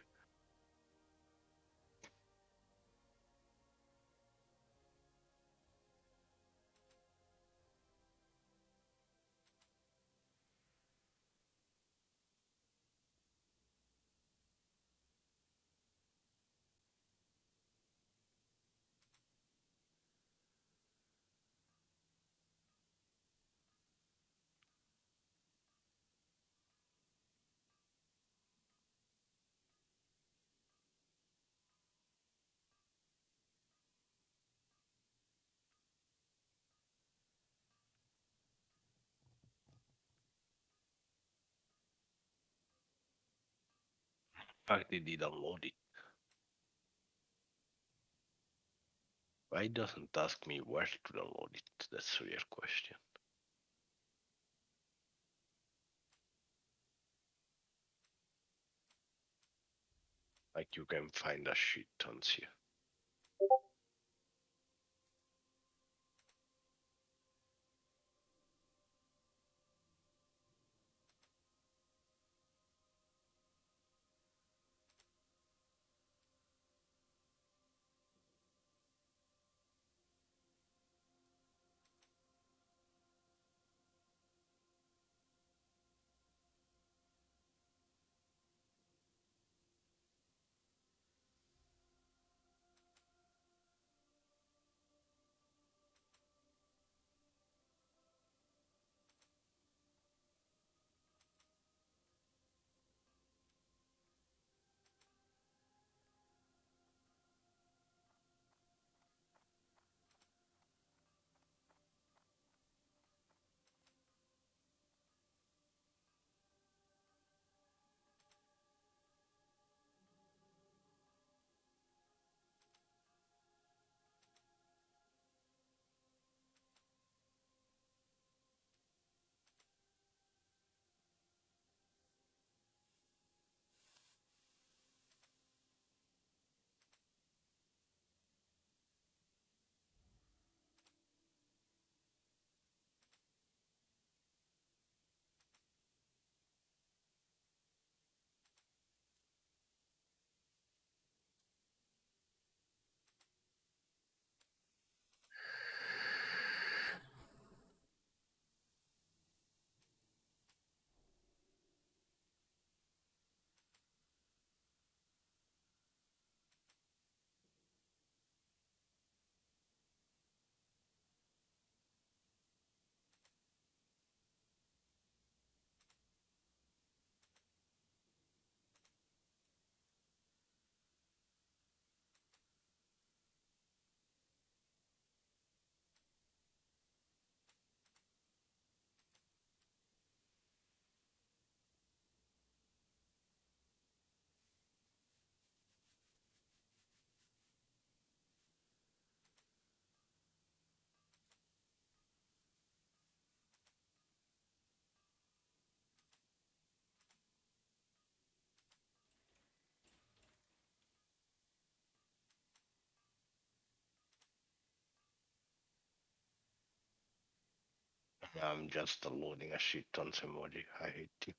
I did download it. Why doesn't ask me where to download it? That's a weird question. Like you can find a shit tons here. I'm just downloading a shit tons emoji. I hate you.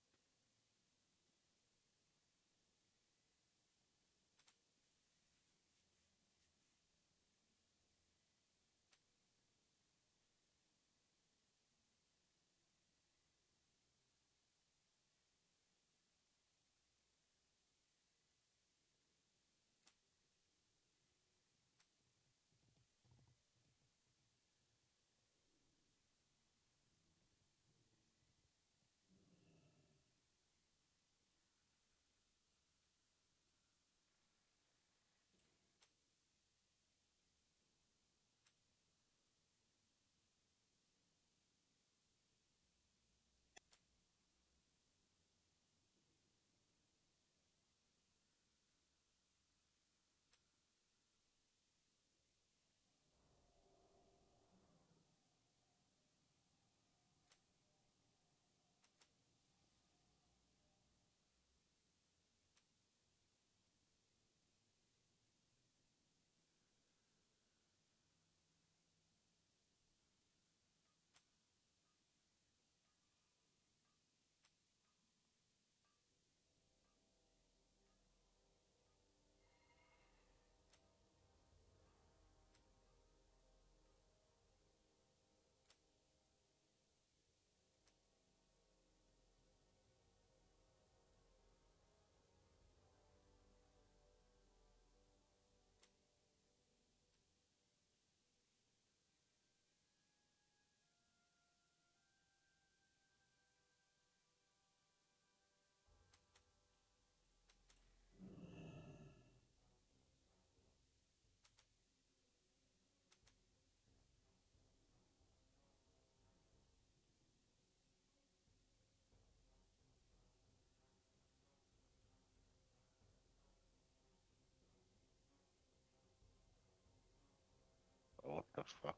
What the fuck?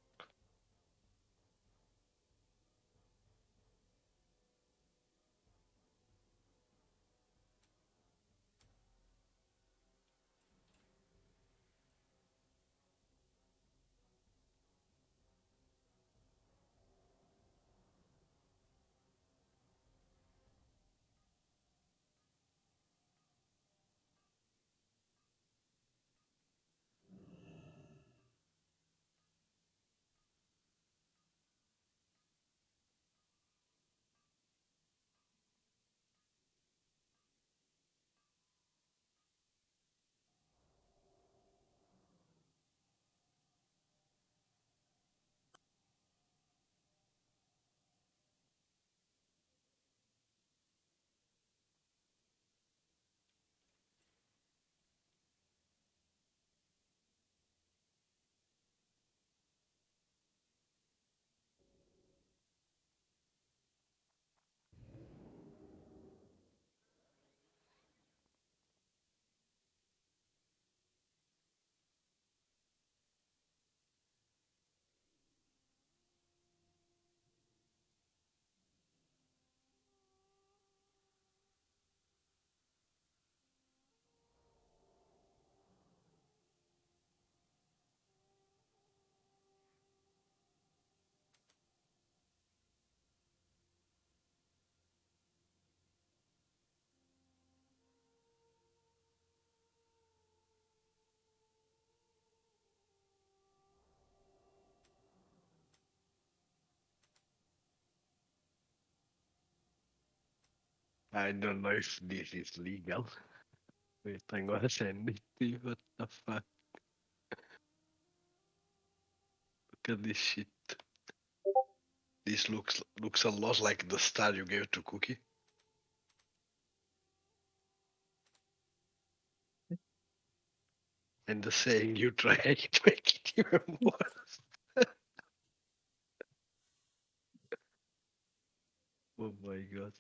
I don't know if this is legal. Wait, I'm gonna send it to you. What the fuck? Look at this shit. This looks a lot like the star you gave to Cookie. And the saying you try to make it even worse. Oh my god.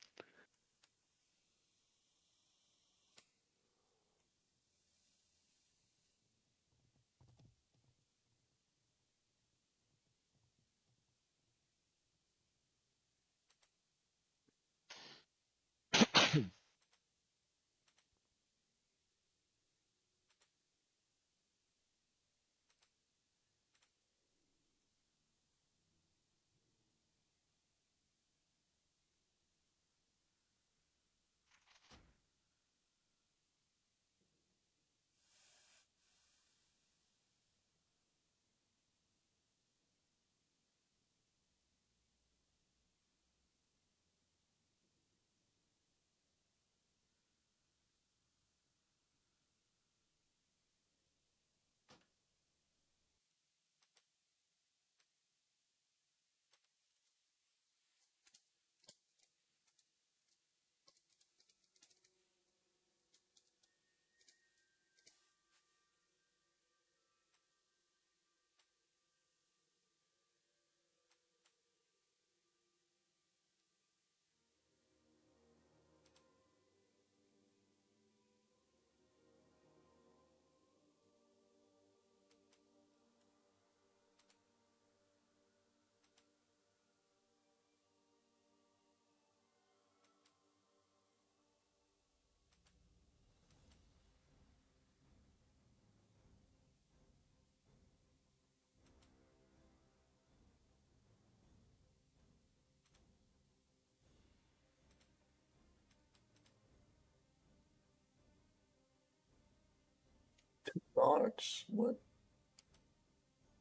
Large? What?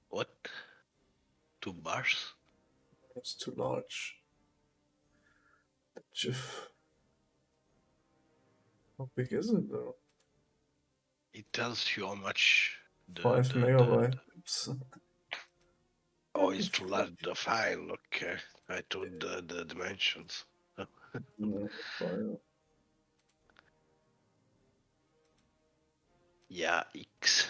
What? 2 bars? It's too large. The GIF. How big is it though? It tells you how much 5 megabytes. Oh, it's too large the file. Okay, I took the dimensions. No, file. Yeah, X.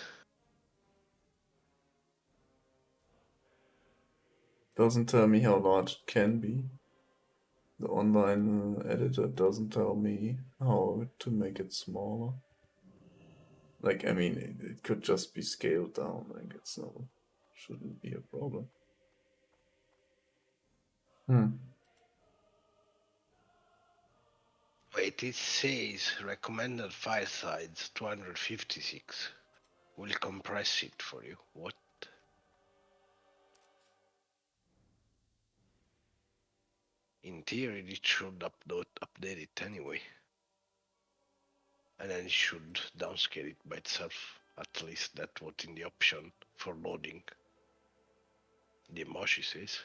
Doesn't tell me how large it can be. The online editor doesn't tell me how to make it smaller. Like, I mean, it could just be scaled down. Like, it's not, shouldn't be a problem. Wait, it says recommended file size 256. Will compress it for you. What? In theory, it should update it anyway. And then it should downscale it by itself. At least that's what in the option for loading. The emoji says.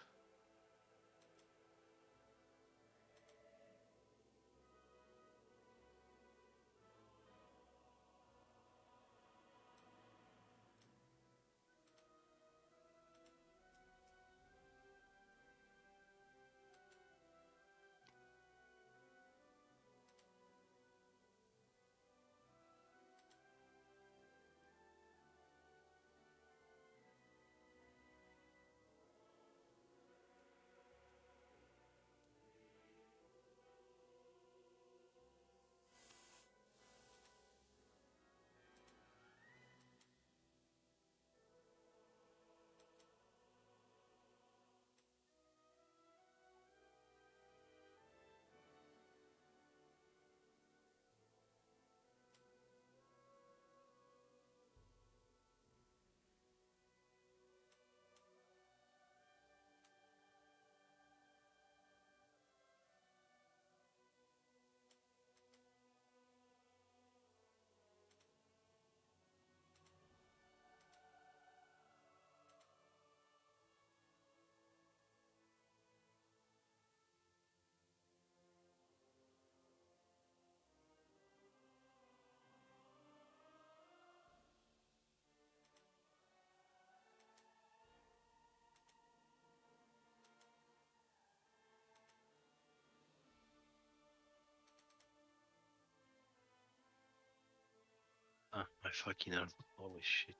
Ah, my fucking arm. Holy shit.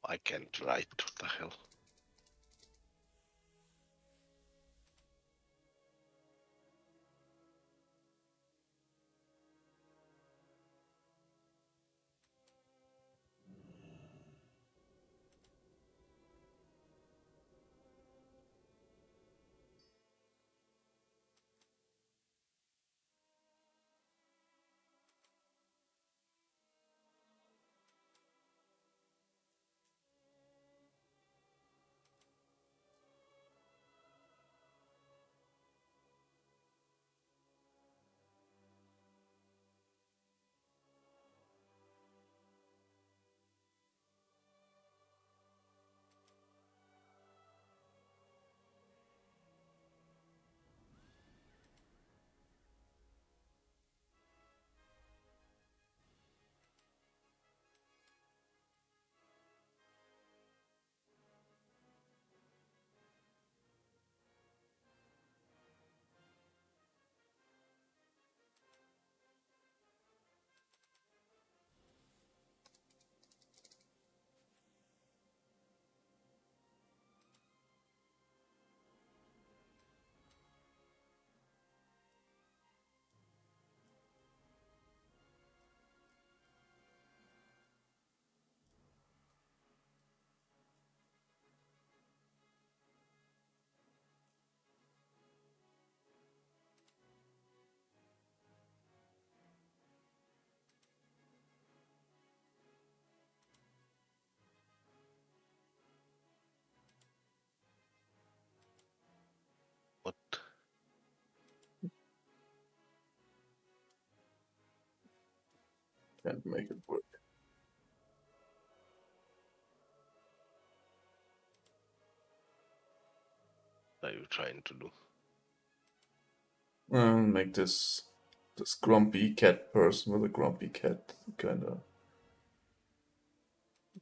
I can't write. What the hell? can't make it work. What are you trying to do? Make this grumpy cat person with a grumpy cat kind of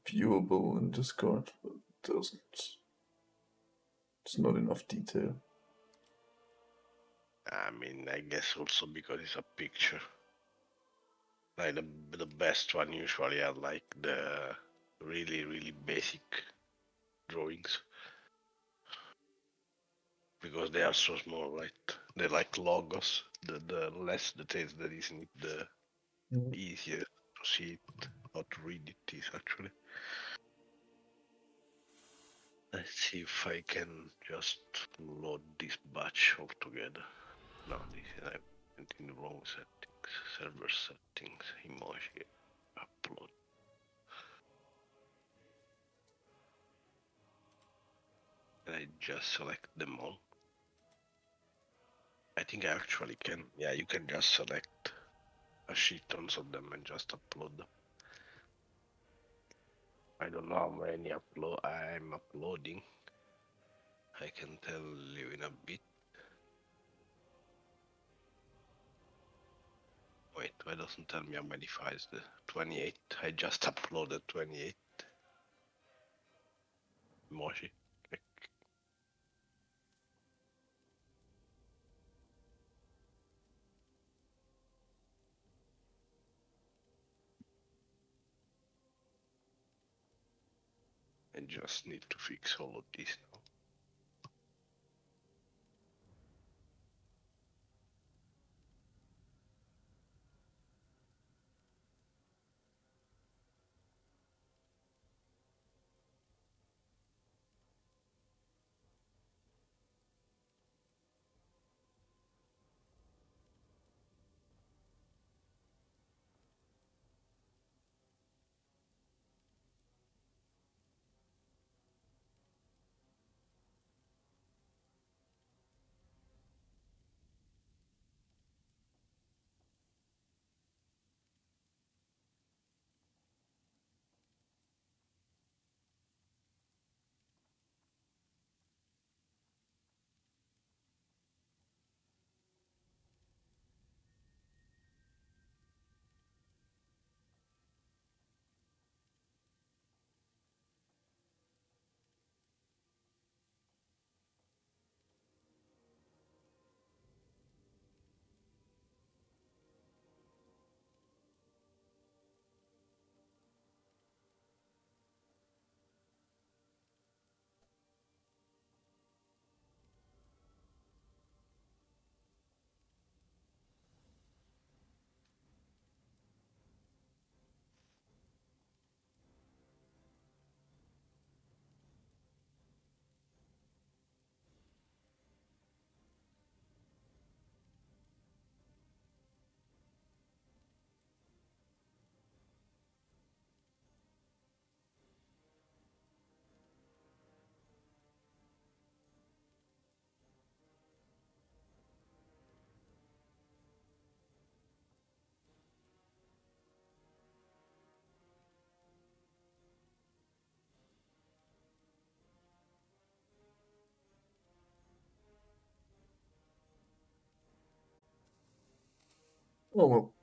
viewable in Discord, but it doesn't. It's not enough detail. I mean, I guess also because it's a picture. Like the best one usually are like the really basic drawings. Because they are so small, right? They're like logos. The less details there is in it, the easier to see it or to read it is actually. Let's see if I can just load this batch all together. No, this I went in the wrong settings. Server settings, emoji, upload. And I just select them all. I think I actually can. Yeah, you can just select a shit tons of them and just upload them. I don't know how many I'm uploading. I can tell you in a bit. Wait, why doesn't tell me how many files? The 28. I just uploaded 28 emoji. I just need to fix all of this now. Oh well.